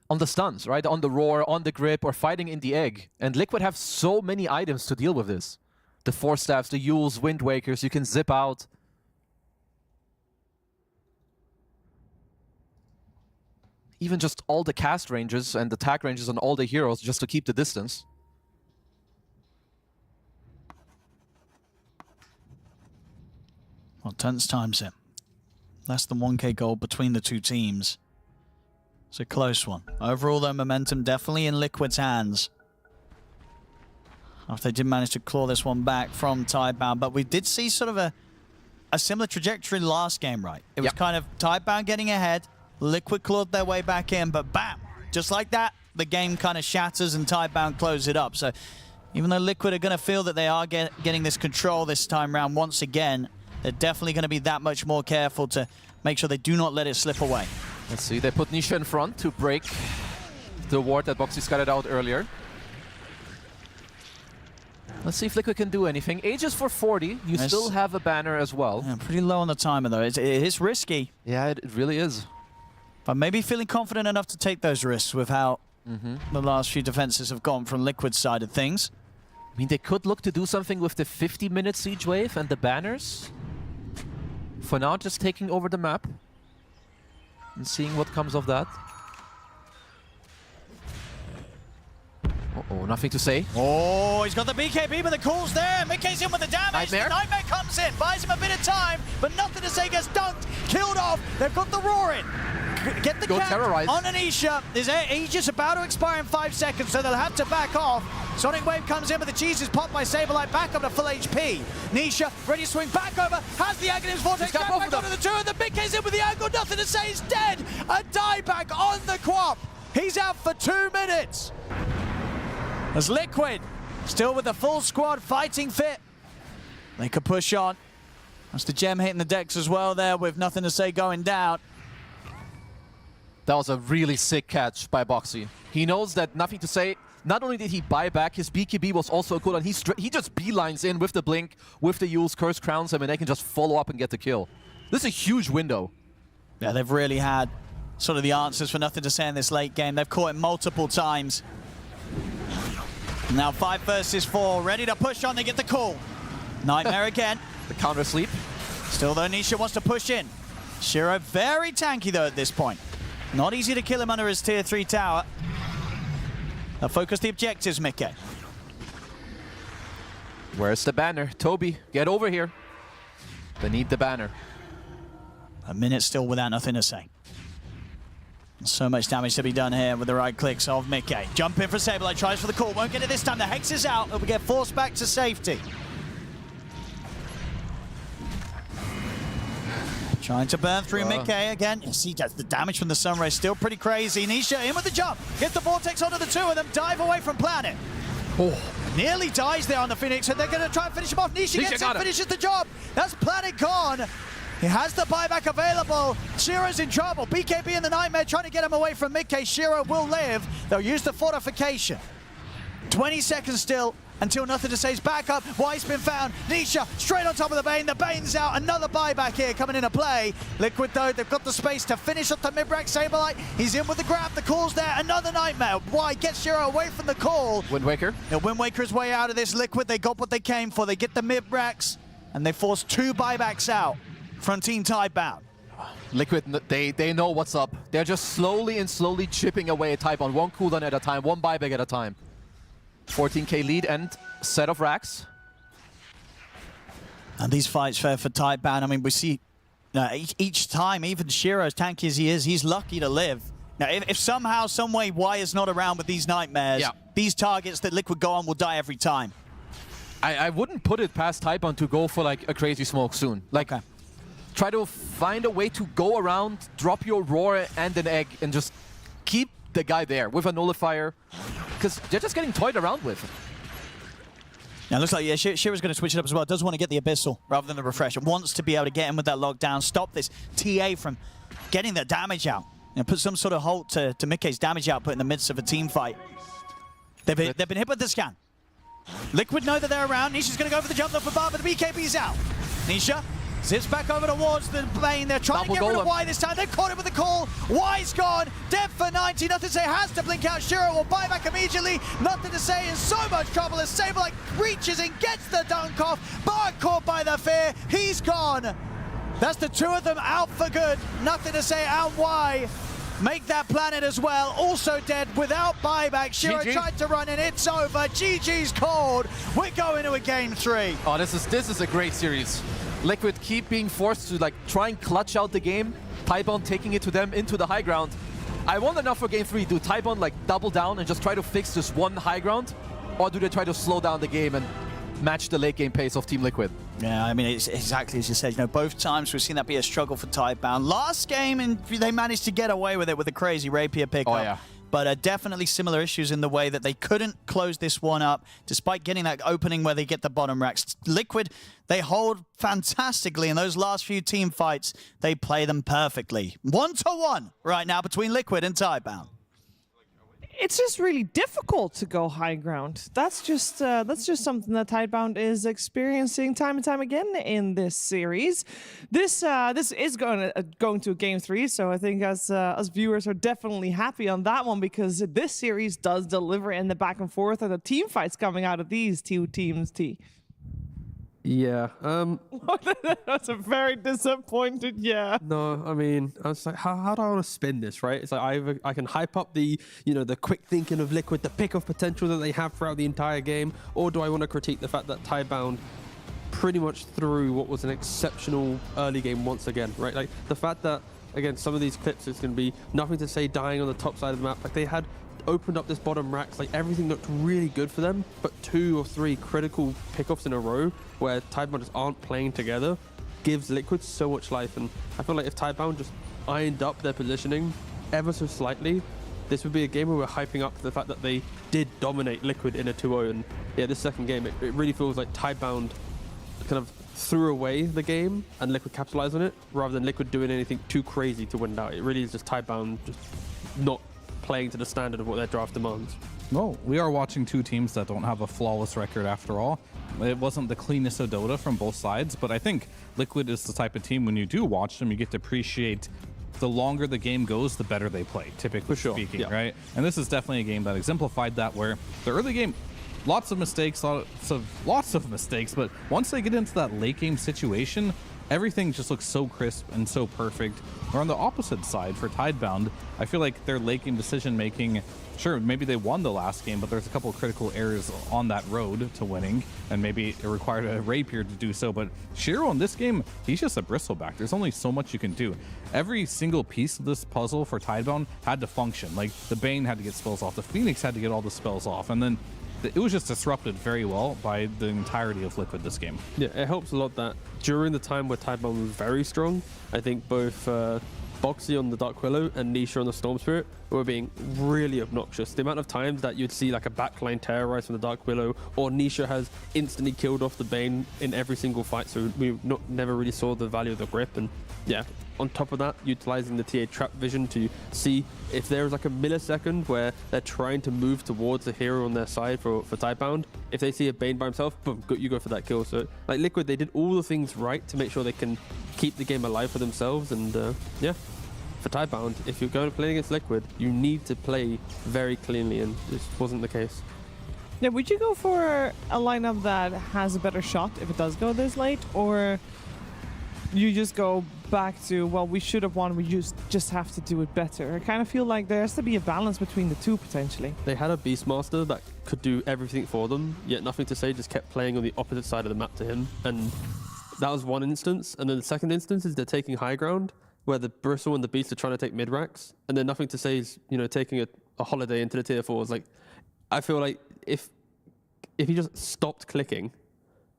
On the stuns, right? On the roar, on the grip, or fighting in the egg. And Liquid have so many items to deal with this. The Force Staffs, the Yules, Wind Wakers, you can zip out. Even just all the cast ranges and attack ranges on all the heroes just to keep the distance. Well, tense times it. Less than 1k gold between the two teams. It's a close one. Overall, though, momentum definitely in Liquid's hands. After they did manage to claw this one back from Tidebound, but we did see sort of a similar trajectory last game, right? It was kind of Tidebound getting ahead, Liquid clawed their way back in, but bam! Just like that, the game kind of shatters and Tidebound closes it up. So even though Liquid are going to feel that they are getting this control this time round once again, they're definitely going to be that much more careful to make sure they do not let it slip away. Let's see, they put Nisha in front to break the ward that Boxy scattered out earlier. Let's see if Liquid can do anything. Aegis for 40. You still have a banner as well. Yeah, pretty low on the timer, though. It is risky. Yeah, it really is. But maybe feeling confident enough to take those risks with how the last few defenses have gone from Liquid's side of things. I mean, they could look to do something with the 50-minute siege wave and the banners. For now, just taking over the map and seeing what comes of that. Uh-oh, nothing to say. Oh, he's got the BKB, but the call's there. Mickey's in with the damage. Nightmare. The Nightmare comes in, buys him a bit of time, but nothing to say, gets dunked, killed off. They've got the roar in. Get the cap on Anisha. His Aegis about to expire in 5 seconds, so they'll have to back off. Sonic Wave comes in, but the cheese is popped by Saberlight back up to full HP. Nisha ready to swing back over, has the Aghanim's Vortex, back onto the two, and the big case in with the angle, nothing to say, he's dead. A dieback on the Quap. He's out for 2 minutes. As Liquid, still with the full squad fighting fit. They could push on. That's the gem hitting the decks as well there with nothing to say going down. That was a really sick catch by Boxy. He knows that nothing to say. Not only did he buy back, his BKB was also cool, and he just beelines in with the blink, with the use, curse crowns him, and they can just follow up and get the kill. This is a huge window. Yeah, they've really had sort of the answers for nothing to say in this late game. They've caught him multiple times. Now 5 versus 4, ready to push on, they get the call. Nightmare again. The counter sleep. Still though, Nisha wants to push in. Shiro very tanky though at this point. Not easy to kill him under his tier 3 tower. Now focus the objectives, Mickey. Where's the banner? Toby, get over here. They need the banner. A minute still without nothing to say. So much damage to be done here with the right clicks of Mickey. Jump in for Saberlight, tries for the call, won't get it this time. The Hex is out, it will get forced back to safety. Trying to burn through Mickey again. You see the damage from the Sunray still pretty crazy. Nisha in with the jump, gets the Vortex onto the two of them, dive away from Planet. Oh, nearly dies there on the Phoenix, and they're going to try and finish him off. Nisha gets it, finishes the job. That's Planet gone. He has the buyback available. Shiro's in trouble. BKB and the Nightmare trying to get him away from Mickey. Shiro will live. They'll use the fortification. 20 seconds still until nothing to say is back up. Why's been found. Nisha straight on top of the Bane. The Bane's out. Another buyback here coming into play. Liquid though, they've got the space to finish up the mid-rack. Saberlight, he's in with the grab. The call's there. Another Nightmare. Why gets Shiro away from the call. Wind Waker. The Wind Waker's way out of this. Liquid, they got what they came for. They get the mid-racks and they force 2 buybacks out from Team Tidebound. Liquid, they know what's up. They're just slowly chipping away at Tidebound, 1 cooldown at a time, 1 buyback at a time. 14k lead and set of racks. And these fights for Tidebound, I mean, we see each time, even Shiro, as tanky as he is, he's lucky to live. Now, if somehow, some way, Y is not around with these Nightmares, these targets that Liquid go on will die every time. I wouldn't put it past Tidebound to go for like a crazy smoke soon. Like, try to find a way to go around, drop your roar and an egg, and just keep the guy there with a nullifier, because they're just getting toyed around with. Now, it looks like, Shiro's going to switch it up as well. Does want to get the Abyssal rather than the Refresher. Wants to be able to get in with that lockdown, stop this TA from getting the damage out. Put some sort of halt to Mickey's damage output in the midst of a team fight. They've been hit with the scan. Liquid know that they're around. Nisha's going to go for the jump off the bar, but the BKB's out. Nisha zips back over towards the Bane. They're trying to get rid of Y this time. They've caught him with the call. Y's gone. Dead for 90. Nothing to say. Has to blink out. Shiro will buy back immediately. Nothing to say. In so much trouble as Saberlight reaches and gets the dunk off. Bard caught by the fear. He's gone. That's the 2 of them out for good. Nothing to say. Out Y. Make that Planet as well. Also dead without buyback. Shiro tried to run in. It's over. GG's called. We're going to a game 3. Oh, this is a great series. Liquid keep being forced to like try and clutch out the game. Tidebound taking it to them into the high ground. I wonder now for game 3, do Tidebound like double down and just try to fix this one high ground? Or do they try to slow down the game and match the late game pace of Team Liquid? Yeah, I mean, it's exactly as you said. You know, both times we've seen that be a struggle for Tidebound. Last game, and they managed to get away with it with a crazy Rapier pickup. Oh, yeah. But definitely similar issues in the way that they couldn't close this one up, despite getting that opening where they get the bottom racks. Liquid, they hold fantastically in those last few team fights. They play them perfectly. 1-1 right now between Liquid and Tidebound. It's just really difficult to go high ground. That's just something that Tidebound is experiencing time and time again in this series. This is going to game 3, so I think us viewers are definitely happy on that one, because this series does deliver in the back and forth and the team fights coming out of these two teams. Yeah. That's a very disappointed yeah. No, I mean, I was like, how do I want to spin this, right? It's like either I can hype up the quick thinking of Liquid, the pick-off potential that they have throughout the entire game, or do I want to critique the fact that Tidebound pretty much threw what was an exceptional early game once again, right? Like the fact that, again, some of these clips, it's going to be nothing to say dying on the top side of the map. Like they had opened up this bottom racks, like everything looked really good for them, but 2 or 3 critical pickoffs in a row where Tidebound just aren't playing together gives Liquid so much life. And I feel like if Tidebound just ironed up their positioning ever so slightly, this would be a game where we're hyping up the fact that they did dominate Liquid in a 2-0. And yeah, this second game, it really feels like Tidebound kind of threw away the game and Liquid capitalized on it, rather than Liquid doing anything too crazy to win it out. It really is just Tidebound just not playing to the standard of what their draft demands. Well, we are watching two teams that don't have a flawless record after all. It wasn't the cleanest of Dota from both sides, but I think Liquid is the type of team, when you do watch them, you get to appreciate the longer the game goes, the better they play, typically speaking, yeah. Right? And this is definitely a game that exemplified that, where the early game, lots of mistakes, lots of mistakes, but once they get into that late game situation, everything just looks so crisp and so perfect. Or on the opposite side for Tidebound, I feel like their late game decision making, sure, maybe they won the last game, but there's a couple of critical errors on that road to winning, and maybe it required a Rapier to do so. But Shiro in this game, he's just a bristleback. There's only so much you can do. Every single piece of this puzzle for Tidebound had to function. Like the Bane had to get spells off, the Phoenix had to get all the spells off, and then it was just disrupted very well by the entirety of Liquid this game. Yeah, it helps a lot that during the time where Tidebound was very strong, I think both Boxy on the Dark Willow and Nisha on the Storm Spirit were being really obnoxious. The amount of times that you'd see like a backline terrorize from the Dark Willow, or Nisha has instantly killed off the Bane in every single fight, so we never really saw the value of the grip. And yeah, on top of that, utilizing the TA trap vision to see if there is like a millisecond where they're trying to move towards the hero on their side for Tidebound. If they see a Bane by himself, boom, you go for that kill. So like Liquid, they did all the things right to make sure they can keep the game alive for themselves. And yeah, for Tidebound, if you're going to play against Liquid, you need to play very cleanly, and this wasn't the case. Now, would you go for a lineup that has a better shot if it does go this late, or you just go back to, well, we should have won, we just have to do it better? I kind of feel like there has to be a balance between the two, potentially. They had a Beastmaster that could do everything for them, yet nothing to say, just kept playing on the opposite side of the map to him. And that was one instance. And then the second instance is they're taking high ground, where the Bristle and the Beast are trying to take mid racks, and then nothing to say is, taking a holiday into the tier 4s. Like, I feel like if he just stopped clicking,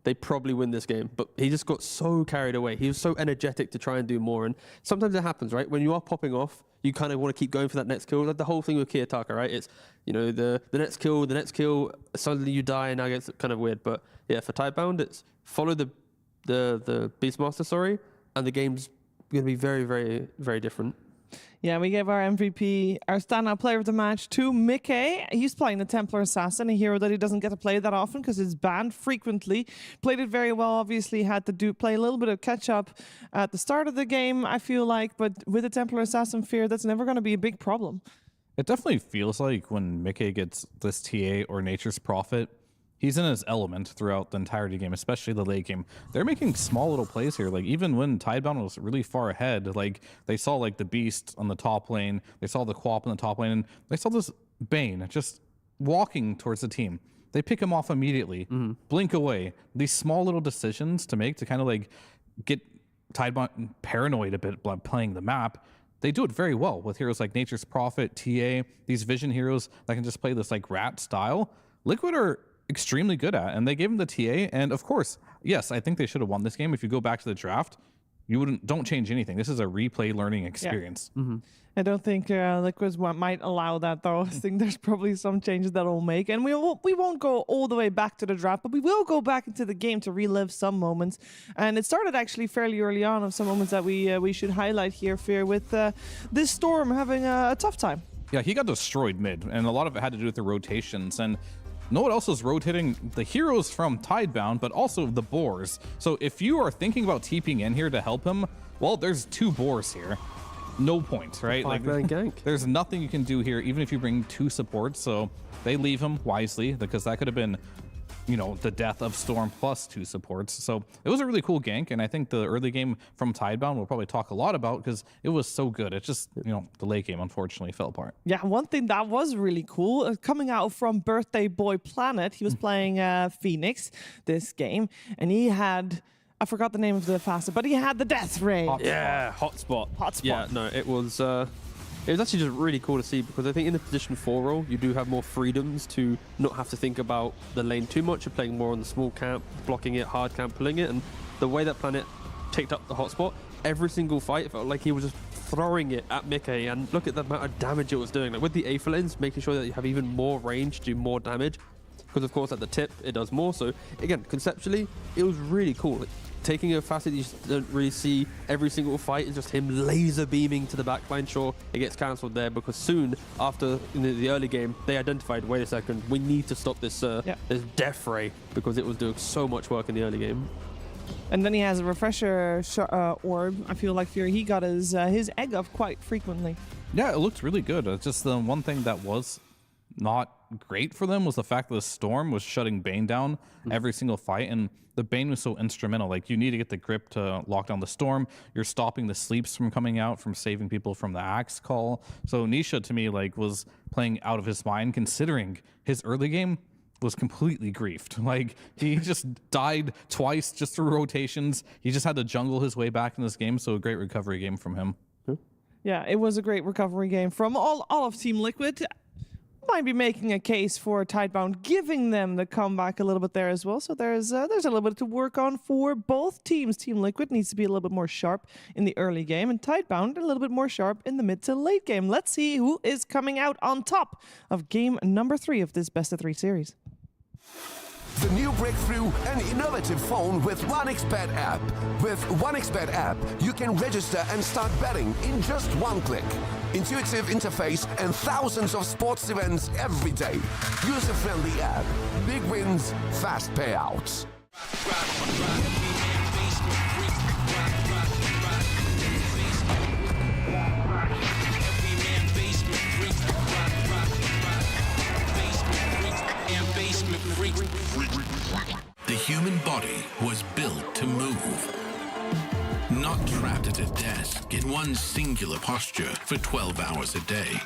they probably win this game. But he just got so carried away. He was so energetic to try and do more. And sometimes it happens, right? When you are popping off, you kind of want to keep going for that next kill. Like the whole thing with Kiyotaka, right? It's, the next kill, suddenly you die, and now it gets kind of weird. But yeah, for Tidebound, it's follow the Beastmaster, and the game's going to be very, very, very different. Yeah, we gave our MVP, our standout player of the match, to Mickey. He's playing the Templar Assassin, a hero that he doesn't get to play that often because it's banned frequently. Played it very well, obviously had to play a little bit of catch-up at the start of the game, I feel like, but with the Templar Assassin fear, that's never going to be a big problem. It definitely feels like when Mickey gets this TA or Nature's Prophet, he's in his element throughout the entirety game, especially the late game. They're making small little plays here. Like even when Tidebound was really far ahead, like they saw like the Beast on the top lane, they saw the Quap on the top lane, and they saw this Bane just walking towards the team. They pick him off immediately, blink away. These small little decisions to make to kind of like get Tidebound paranoid a bit by playing the map. they do it very well with heroes like Nature's Prophet, TA, these vision heroes that can just play this like rat style. Liquid are extremely good at, and they gave him the TA. And of course, yes, I think they should have won this game. If you go back to the draft, don't change anything. This is a replay learning experience. Yeah. I don't think Liquids might allow that, though. I think there's probably some changes that will make, and we won't go all the way back to the draft, but we will go back into the game to relive some moments. And it started actually fairly early on of some moments that we should highlight here, Fear, with this Storm having a tough time. Yeah, he got destroyed mid, and a lot of it had to do with the rotations. And know what else is rotating? The heroes from Tidebound, but also the boars. So if you are thinking about TPing in here to help him, well, there's 2 boars here. No point, right? Like, there's nothing you can do here, even if you bring 2 supports. So they leave him wisely, because that could have been, you know, the death of Storm plus 2 supports. So it was a really cool gank, and I think the early game from Tidebound we'll probably talk a lot about, because it was so good. It just, you know, the late game unfortunately fell apart. Yeah, one thing that was really cool, coming out from Birthday Boy Planet, he was playing Phoenix this game, and he had, I forgot the name of the facet, but he had the Death Ray. Hotspot. Hotspot. Yeah, no, it was actually just really cool to see, because I think in the position 4 role, you do have more freedoms to not have to think about the lane too much. You're playing more on the small camp, blocking it, hard camp, pulling it, and the way that Planet ticked up the hotspot, every single fight, it felt like he was just throwing it at Mickey, and look at the amount of damage it was doing. Like with the Aether lanes, making sure that you have even more range to do more damage, because of course at the tip, it does more. So again, conceptually, it was really cool. Like, taking a facet you just don't really see every single fight is just him laser beaming to the backline. Sure, it gets cancelled there, because soon after in the early game they identified, wait a second, we need to stop this this Death Ray, because it was doing so much work in the early game. And then he has a refresher orb. I feel like Fury, he got his egg up quite frequently. Yeah, it looked really good. It's just the one thing that was not great for them was the fact that the Storm was shutting Bane down every single fight, and the Bane was so instrumental. Like, you need to get the grip to lock down the Storm. You're stopping the sleeps from coming out, from saving people from the axe call. So Nisha, to me, like, was playing out of his mind, considering his early game was completely griefed. Like, he just died twice just through rotations. He just had to jungle his way back in this game, so a great recovery game from him. Yeah, it was a great recovery game from all of Team Liquid. Might be making a case for Tidebound, giving them the comeback a little bit there as well. So there's a little bit to work on for both teams. Team Liquid needs to be a little bit more sharp in the early game, and Tidebound a little bit more sharp in the mid to late game. Let's see who is coming out on top of game number 3 of this best of 3 series. The new breakthrough and innovative phone with 1xBet app. With 1xBet app, you can register and start betting in just 1 click. Intuitive interface and thousands of sports events every day. User-friendly app. Big wins, fast payouts. The human body was built to move. Not trapped at a desk in one singular posture for 12 hours a day.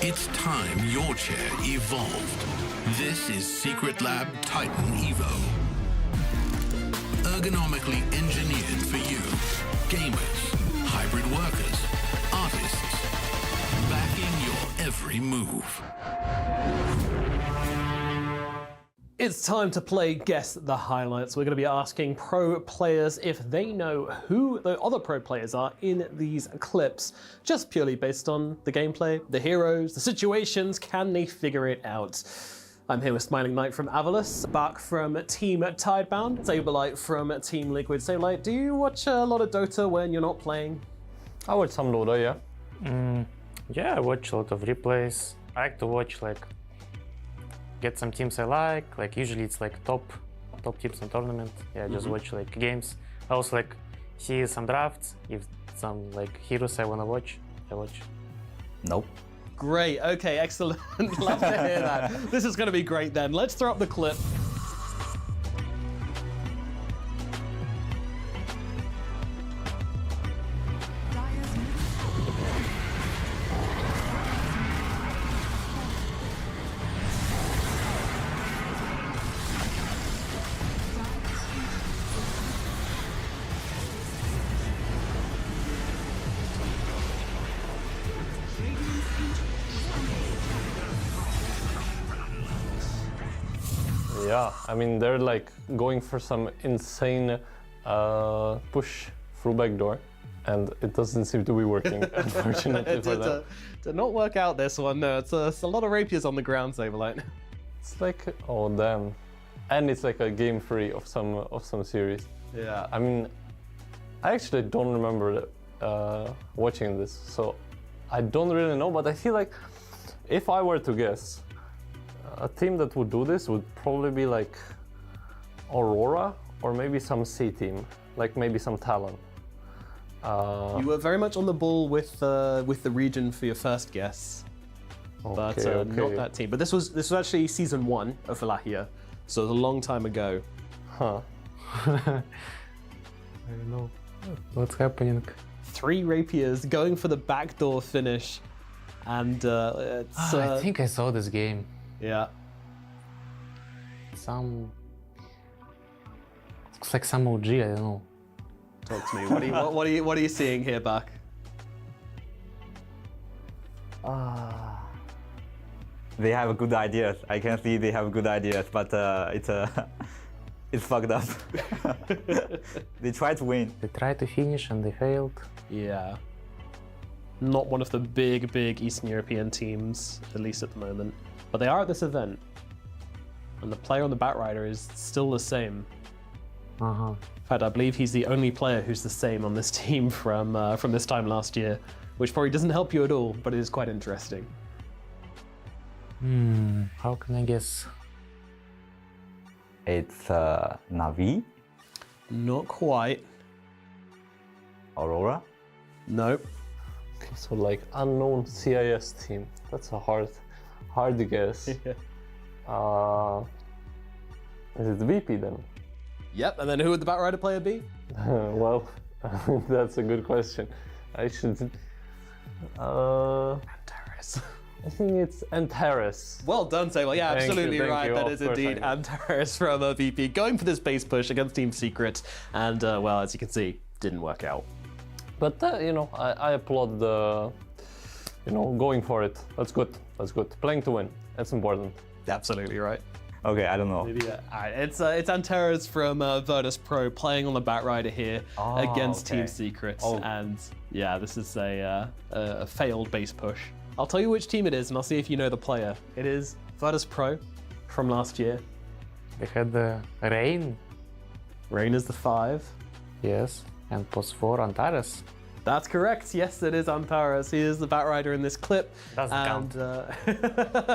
It's time your chair evolved. This is Secret Lab Titan Evo. Ergonomically engineered for you. Gamers, hybrid workers, artists. Backing your every move. It's time to play Guess the Highlights. We're going to be asking pro players if they know who the other pro players are in these clips, just purely based on the gameplay, the heroes, the situations. Can they figure it out? I'm here with Smiling Knight from AVULUS, Buck from Team Tidebound, Saberlight from Team Liquid. Saberlight, do you watch a lot of Dota when you're not playing? I watch some Dota, yeah. Yeah, I watch a lot of replays. I like to watch, like, get some teams I like usually it's like top teams in tournament. Yeah, I just watch like games. I also like see some drafts. If some like heroes I wanna watch, I watch. Nope. Great, okay, excellent. Love to hear that. This is gonna be great then. Let's throw up the clip. Yeah, I mean, they're like going for some insane push through backdoor, and it doesn't seem to be working, unfortunately for them. Did not work out this one. No, it's a lot of rapiers on the ground, Saberlight. It's like, oh damn, and it's like a game 3 of some series. Yeah. I mean, I actually don't remember watching this, so I don't really know. But I feel like if I were to guess, a team that would do this would probably be like Aurora or maybe some C team, like maybe some Talon. You were very much on the ball with the region for your first guess, but not that team. But this was actually season 1 of Wallachia, so it was a long time ago. Huh. I don't know what's happening. 3 rapiers going for the backdoor finish, and it's. I think I saw this game. Yeah. Looks like some OG. I don't know. Talk to me. What are you seeing here, Buck? They have good ideas. I can see they have good ideas, but it's fucked up. They tried to win. They tried to finish and they failed. Yeah. Not one of the big Eastern European teams, at least at the moment. But they are at this event. And the player on the Batrider is still the same. Uh-huh. In fact, I believe he's the only player who's the same on this team from this time last year, which probably doesn't help you at all, but it is quite interesting. How can I guess? It's NAVI. Not quite. Aurora. Nope. So like unknown CIS team. That's a hard to guess. Yeah. Is it VP then? Yep, and then who would the Batrider player be? Well, that's a good question. I should. Antares. I think it's Antares. Well done, Saber. Yeah, Thank absolutely you, right. you. That Of is course indeed I Antares from VP going for this base push against Team Secret, and well, as you can see, didn't work out. But you know, I applaud the, going for it. That's good. That's good. Playing to win. That's important. Absolutely right. Okay, I don't know. It's Antares from Virtus.pro playing on the Batrider here against Team Secret, and yeah, this is a failed base push. I'll tell you which team it is, and I'll see if you know the player. It is Virtus.pro from last year. They had the Rain. Rain is the 5. Yes, and +4 Antares. That's correct. Yes, it is Antares. He is the Batrider in this clip. Doesn't count.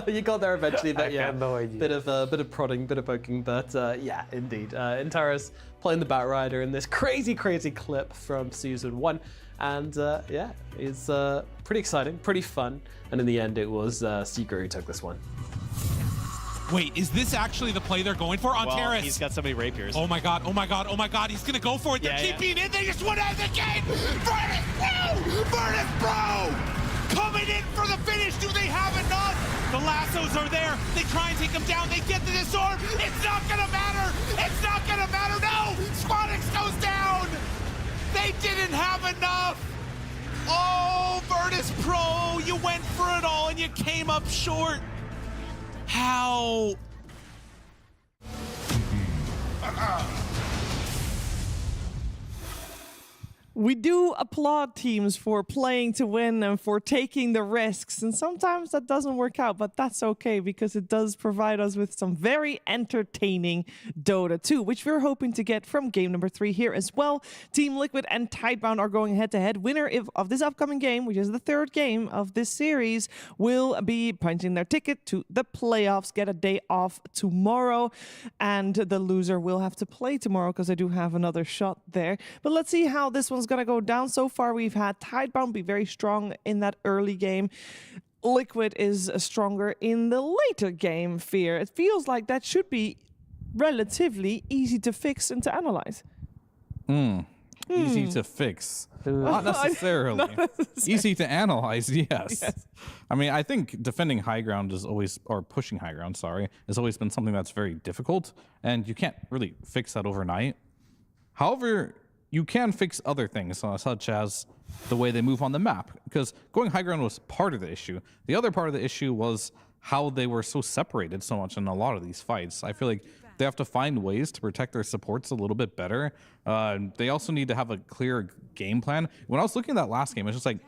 You got there eventually, but I had no idea. bit of prodding, bit of poking, but yeah, indeed. Antares playing the Batrider in this crazy clip from season 1, and yeah, it's pretty exciting, pretty fun, and in the end, it was Secret who took this one. Wait, is this actually the play they're going for on Well, Terrace? he's got so many rapiers. Oh my god, oh my god, oh my god, he's gonna go for it. They're keeping it, they just went out of the game! Virtus.pro! Coming in for the finish, do they have enough? The lassos are there, they try and take him down, they get the disarm, it's not gonna matter! It's not gonna matter, no! Squadix goes down! They didn't have enough! Oh, Virtus.pro, you went for it all and you came up short. How? We do applaud teams for playing to win and for taking the risks, and sometimes that doesn't work out, but that's okay because it does provide us with some very entertaining Dota 2, which we're hoping to get from game number 3 here as well. Team Liquid and Tidebound are going head-to-head. Winner of this upcoming game, which is the 3rd game of this series, will be punching their ticket to the playoffs, get a day off tomorrow, and the loser will have to play tomorrow because I do have another shot there. But let's see how this one's going to go down. So far, we've had Tidebound be very strong in that early game. Liquid is stronger in the later game, Fear. It feels like that should be relatively easy to fix and to analyze. Easy to fix. Not necessarily. Easy to analyze, yes. I mean, I think defending high ground is always, or pushing high ground, sorry, has always been something that's very difficult, and you can't really fix that overnight. However, you can fix other things, such as the way they move on the map, because going high ground was part of the issue. The other part of the issue was how they were so separated so much in a lot of these fights. I feel like they have to find ways to protect their supports a little bit better. They also need to have a clear game plan. When I was looking at that last game, it's just like,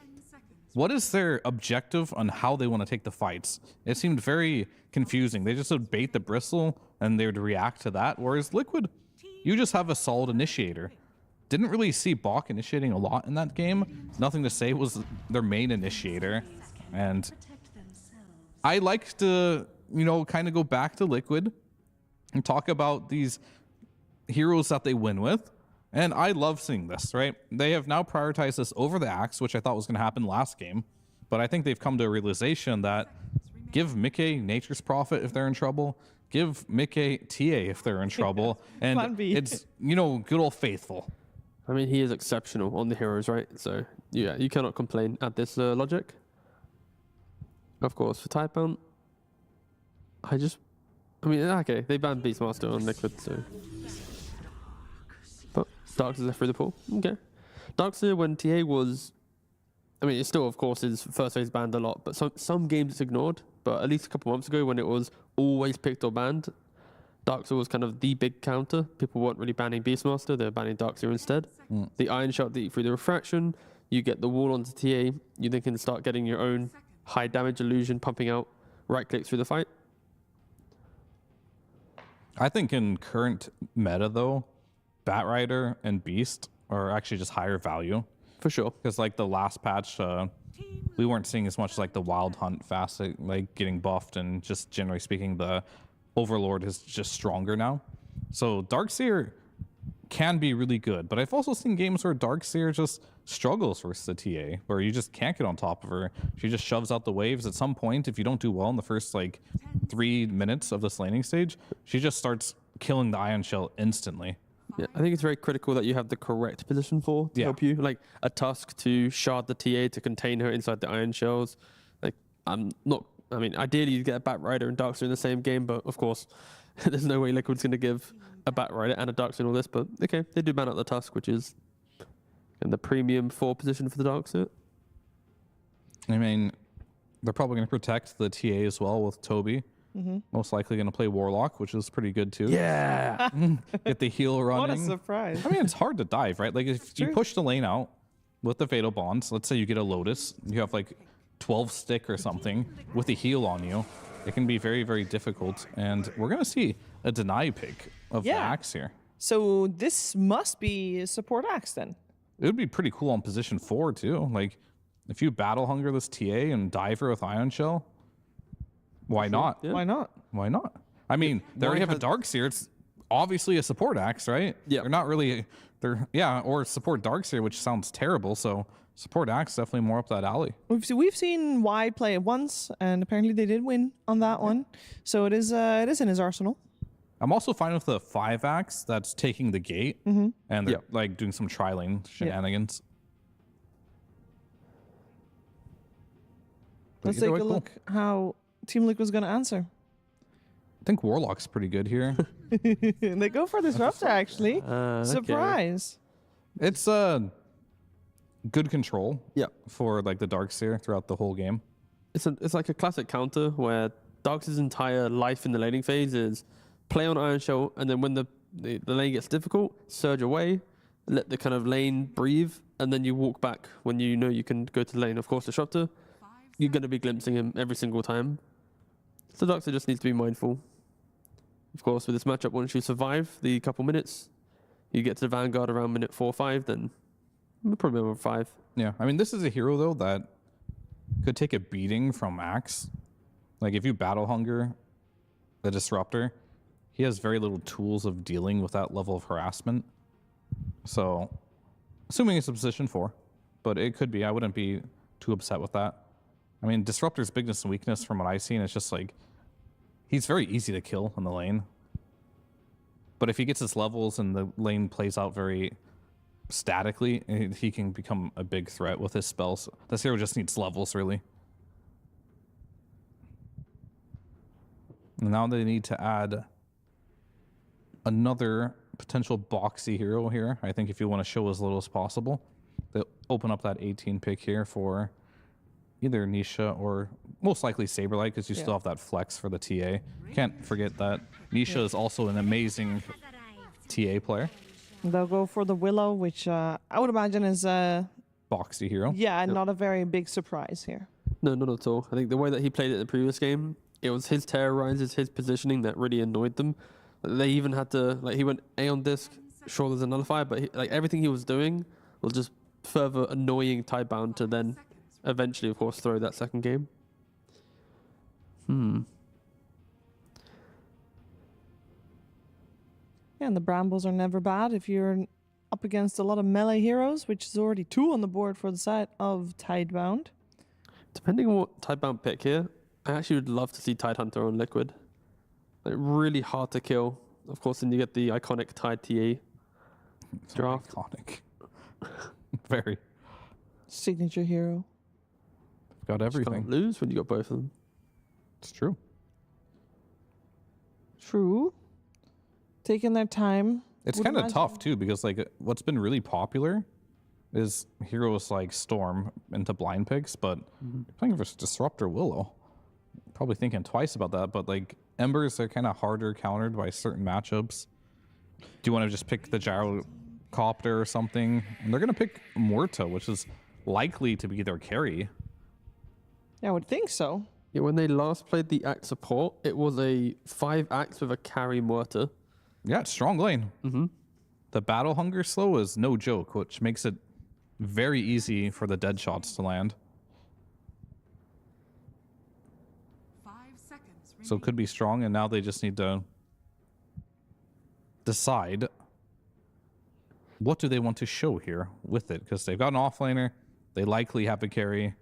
what is their objective on how they want to take the fights? It seemed very confusing. They just would bait the bristle and they would react to that. Whereas Liquid, you just have a solid initiator. Didn't really see Bach initiating a lot in that game. Nothing to say was their main initiator. And I like to, you know, kind of go back to Liquid and talk about these heroes that they win with. And I love seeing this, right? They have now prioritized this over the Axe, which I thought was going to happen last game. But I think they've come to a realization that give Mickey Nature's Prophet if they're in trouble. Give Mickey TA if they're in trouble. And it's, you know, good old faithful. I mean, he is exceptional on the heroes, right? So, yeah, you cannot complain at this logic. Of course, for Tidebound, I mean, okay, they banned Beastmaster on Liquid, so... But Darkseer left through the pool. Okay. Darkseer, when TA was... I mean, it still, of course, is first phase banned a lot, but some games it's ignored. But at least a couple months ago, when it was always picked or banned, Darkseer was kind of the big counter. People weren't really banning Beastmaster, they were banning Darkseer instead. The Iron Shot that through the refraction, you get the wall onto TA, you then can start getting your own high damage illusion pumping out right clicks through the fight. I think in current meta though, Batrider and Beast are actually just higher value. For sure. Because like the last patch, we weren't seeing as much like the Wild Hunt Facet like getting buffed, and just generally speaking, the Overlord is just stronger now. So Darkseer can be really good, but I've also seen games where Darkseer just struggles versus the TA, where you just can't get on top of her. She just shoves out the waves. At some point, if you don't do well in the first like 3 minutes of this laning stage, she just starts killing the Ion Shell instantly. Yeah, I think it's very critical that you have the correct position to help you. Like a Tusk to shard the TA to contain her inside the Iron Shells. Like, I mean, ideally you'd get a Batrider and Darkseer in the same game, but of course, there's no way Liquid's going to give a Batrider and a Darkseer and all this. But okay, they do ban out the Tusk, which is in the premium 4 position for the Darkseer. I mean, they're probably going to protect the TA as well with Toby. Most likely going to play Warlock, which is pretty good too. Yeah. Get the heal running. What a surprise. I mean, it's hard to dive, right? Like if you push the lane out with the Fatal Bonds, let's say you get a Lotus, you have like 12 stick or something with the heal on you. It can be very, very difficult. And we're going to see a deny pick of the Axe here. So this must be a support Axe then. It would be pretty cool on position 4 too. Like if you battle hunger this TA and dive her with Ion Shell, why not? Yeah. Why not? Why not? I mean, they already have a Darkseer. It's obviously a support Axe, right? Yeah. They're not really, or support Darkseer, which sounds terrible. So support Axe definitely more up that alley. We've seen Y play it once, and apparently they did win on that one. So it is in his arsenal. I'm also fine with the 5 Axe that's taking the gate, and they're like doing some tri-lane shenanigans. Let's take a look how Team Liquid's going to answer. I think Warlock's pretty good here. They go for Disruptor, actually. Surprise. Okay. It's good control for like the Darkseer throughout the whole game. It's like a classic counter where Darkseer's entire life in the laning phase is play on Iron Shell, and then when the lane gets difficult, surge away, let the kind of lane breathe, and then you walk back when you know you can go to the lane. Of course, Disruptor, you're going to be glimpsing him every single time. So Darkseer just needs to be mindful. Of course, with this matchup, once you survive the couple minutes, you get to the Vanguard around minute 4 or 5, then probably over 5. Yeah, I mean, this is a hero, though, that could take a beating from Axe. Like, if you battle hunger the Disruptor, he has very little tools of dealing with that level of harassment. So, assuming it's a position 4, but it could be. I wouldn't be too upset with that. I mean, Disruptor's biggest and weakness from what I've seen is just like, he's very easy to kill in the lane. But if he gets his levels and the lane plays out very statically, he can become a big threat with his spells. This hero just needs levels, really. And now they need to add another potential boxy hero here. I think if you want to show as little as possible, they'll open up that 18 pick here for either Nisha or most likely Saberlight, because you Yeah. still have that flex for the TA. Can't forget that. Nisha is also an amazing TA player. They'll go for the Willow, which I would imagine is Boxy hero. yeah, not a very big surprise here. No, not at all. I think the way that he played it in the previous game, it was his terrorizes, his positioning that really annoyed them. They even had to, like, he went A on disc, sure there's a nullifier, but like everything he was doing was just further annoying Tidebound to then eventually, of course, throw that second game. Yeah, and the Brambles are never bad if you're up against a lot of melee heroes, which is already 2 on the board for the side of Tidebound. Depending on what Tidebound pick here, I actually would love to see Tidehunter on Liquid. Like, really hard to kill. Of course, then you get the iconic Tide TA draft. Iconic. Very. Signature hero. Got everything. Can't lose when you got both of them. It's true. True. Taking their time. It's Would kind of imagine- tough too, because like what's been really popular is heroes like Storm into blind picks, but playing versus Disruptor Willow, probably thinking twice about that. But like Embers are kind of harder countered by certain matchups. Do you want to just pick the Gyrocopter or something? And they're gonna pick Morta, which is likely to be their carry. Yeah, I would think so. Yeah, when they last played the Axe support, it was a 5 Axe with a carry Mortar. Yeah, it's strong lane. The battle hunger slow is no joke, which makes it very easy for the dead shots to land. 5 seconds. So it could be strong, and now they just need to decide what do they want to show here with it, because they've got an offlaner, they likely have a carry.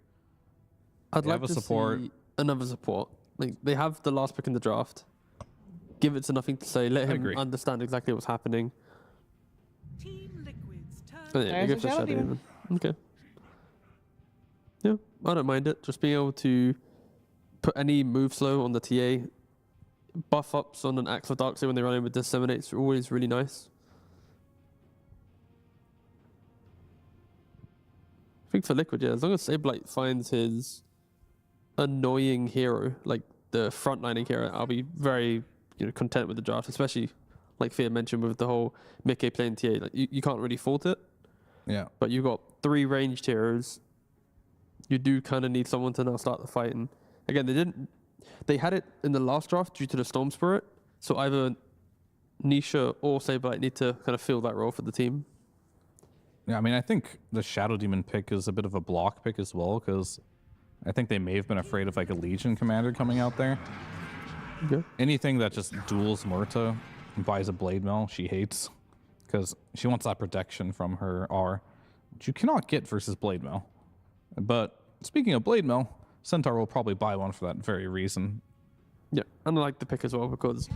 I'd They like have a to support. see another support. Like, they have the last pick in the draft. Give it to Nothing to say. Let him agree. understand exactly what's happening. Team Liquid's turn. Oh, yeah, There's go a for Shadow Shadow Demon. Demon. Okay. Yeah, I don't mind it. Just being able to put any move slow on the TA. Buff ups on an Axe of Darkseid when they run in with Disseminates are always really nice. I think for Liquid, yeah, as long as Saberlight finds his annoying hero, like the frontlining hero, I'll be very content with the draft, especially like Fear mentioned with the whole Mickey playing TA. Like, you can't really fault it. Yeah. But you've got 3 ranged heroes. You do kind of need someone to now start the fight. And again, they had it in the last draft due to the Storm Spirit. So either Nisha or Saberlight need to kind of fill that role for the team. Yeah, I mean, I think the Shadow Demon pick is a bit of a block pick as well, because I think they may have been afraid of like a Legion commander coming out there. Okay. Anything that just duels Murta and buys a Blade Mail, she hates, because she wants that protection from her R, which you cannot get versus Blade Mail. But speaking of Blade Mail, Centaur will probably buy one for that very reason. Yeah, and I like the pick as well, because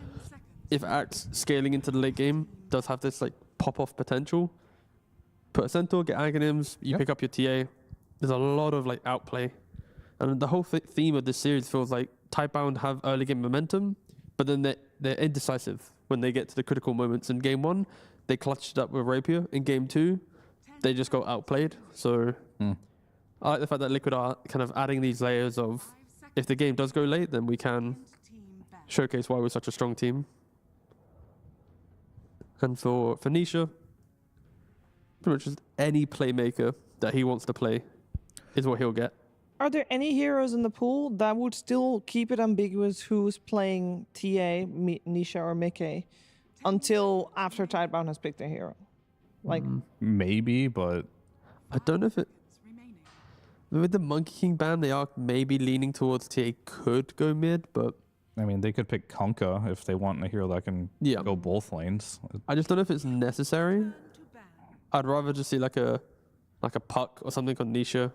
if Axe scaling into the late game does have this like pop-off potential, put a Centaur, get Aghanim's, you pick up your TA. There's a lot of like outplay. And the whole theme of this series feels like Tidebound have early game momentum, but then they're indecisive when they get to the critical moments. In game 1, they clutched up with Rapier. In game 2, they just got outplayed. So I like the fact that Liquid are kind of adding these layers of, if the game does go late, then we can showcase why we're such a strong team. And for Nisha, pretty much just any playmaker that he wants to play is what he'll get. Are there any heroes in the pool that would still keep it ambiguous who's playing TA, Nisha, or Mickey until after Tidebound has picked a hero? Like Maybe, but I don't know if it. With the Monkey King ban, they are maybe leaning towards TA could go mid, but I mean, they could pick Kunkka if they want a hero that can go both lanes. I just don't know if it's necessary. I'd rather just see like a puck or something on Nisha,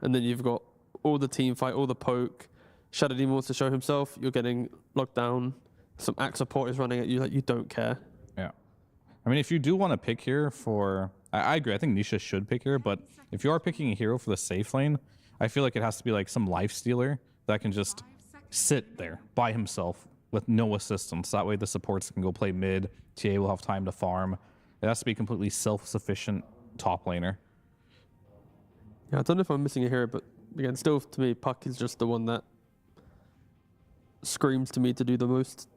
and then you've got all the team fight, all the poke. Shadow Demon wants to show himself. You're getting locked down. Some Axe support is running at you. Like, you don't care. Yeah. I mean, if you do want to pick here for... I agree. I think Nisha should pick here, but if you are picking a hero for the safe lane, I feel like it has to be like some lifestealer that can just sit there by himself with no assistance. That way the supports can go play mid. TA will have time to farm. It has to be completely self-sufficient top laner. Yeah, I don't know if I'm missing a hero, but again, still to me, Puck is just the one that screams to me to do the most.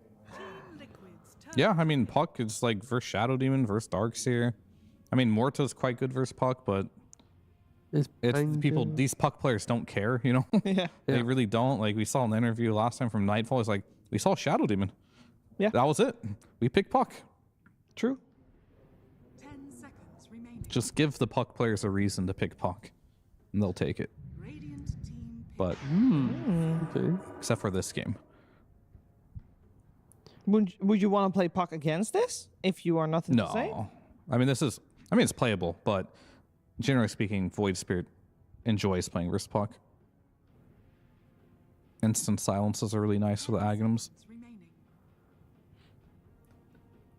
Yeah, I mean, Puck is like versus Shadow Demon versus Darkseer. I mean, Morta's quite good versus Puck, but it's people. These Puck players don't care, you know. Yeah, they really don't. Like we saw in the interview last time from Nightfall. It's like we saw Shadow Demon. Yeah, that was it. We picked Puck. True. 10 seconds remaining. Just give the Puck players a reason to pick Puck, and they'll take it. But except for this game. Would you want to play Puck against this if you are nothing to say? No, I mean it's playable, but generally speaking, Void Spirit enjoys playing versus Puck. Instant silences are really nice for the Aghanims.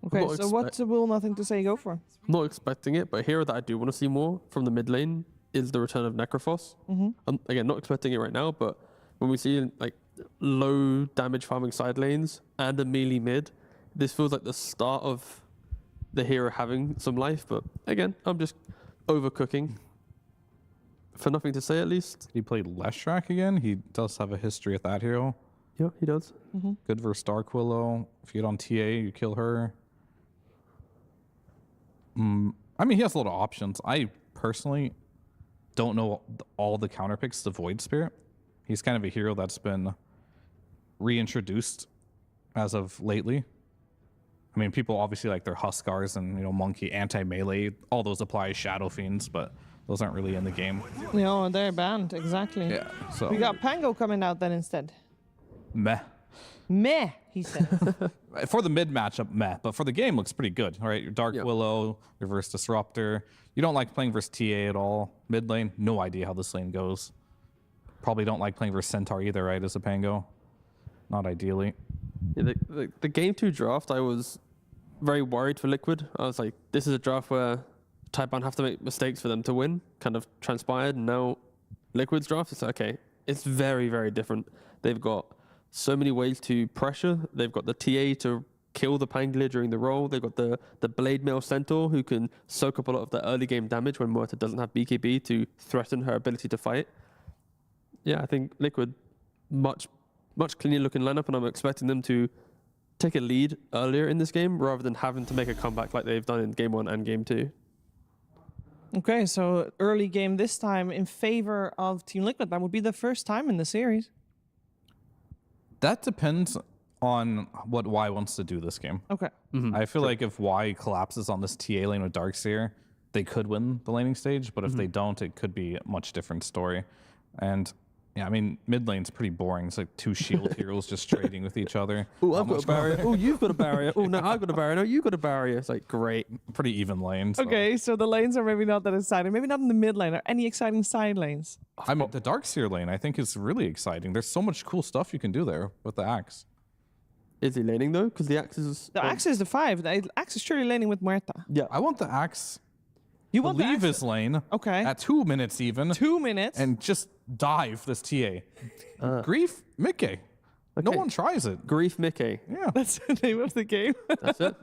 Okay, so what's Will Nothing to Say go for? Not expecting it, but a hero that I do want to see more from the mid lane is the return of Necrophos. Again, not expecting it right now, but when we see like low damage farming side lanes and a melee mid, this feels like the start of the hero having some life. But again, I'm just overcooking. For Nothing to Say, at least. He played Leshrac again. He does have a history with that hero. Yeah, he does. Good versus Dark Willow. If you get on TA, you kill her. I mean, he has a lot of options. I personally don't know all the counter picks to Void Spirit. He's kind of a hero that's been reintroduced as of lately. I mean, people obviously like their Huskars and, you know, Monkey, anti-melee. All those apply as Shadow Fiends, but those aren't really in the game. No, they're banned, exactly. Yeah, so... We got Pango coming out then instead. Meh. Meh, he said. For the mid matchup, meh. But for the game, looks pretty good. All right, your Dark Willow, your versus Disruptor. You don't like playing versus TA at all. Mid lane, no idea how this lane goes. Probably don't like playing versus Centaur either, right, as a Pango? Not ideally. Yeah, the game 2 draft, I was very worried for Liquid. I was like, this is a draft where Tidebound have to make mistakes for them to win. Kind of transpired, and now Liquid's draft, it's okay. It's very, very different. They've got so many ways to pressure. They've got the TA to kill the Pangolier during the roll. They've got the Blade Mail Centaur who can soak up a lot of the early game damage when Morta doesn't have BKB to threaten her ability to fight. Yeah, I think Liquid, much cleaner looking lineup, and I'm expecting them to take a lead earlier in this game rather than having to make a comeback like they've done in game 1 and game 2. Okay, so early game this time in favor of Team Liquid. That would be the first time in the series. That depends on what Y wants to do this game. Okay. I feel like if Y collapses on this TA lane with Darkseer, they could win the laning stage, but if they don't, it could be a much different story. And yeah, I mean, mid lane's pretty boring. It's like two shield heroes just trading with each other. Oh, I've got a barrier. Oh, you've got a barrier. Oh, no, I've got a barrier. No, you've got a barrier. It's like, great. Pretty even lane. So. Okay, so the lanes are maybe not that exciting. Maybe not in the mid lane. Are any exciting side lanes? I mean, the Darkseer lane, I think, is really exciting. There's so much cool stuff you can do there with the axe. Is he laning, though? Because the axe is... The axe is the 5. The axe is surely laning with Muerta. Yeah. I want the axe... You want leave his lane. Okay. At 2 minutes even. 2 minutes. And just dive this TA. Grief Mickey. Okay. No one tries it. Grief Mickey. Yeah. That's the name of the game. That's it.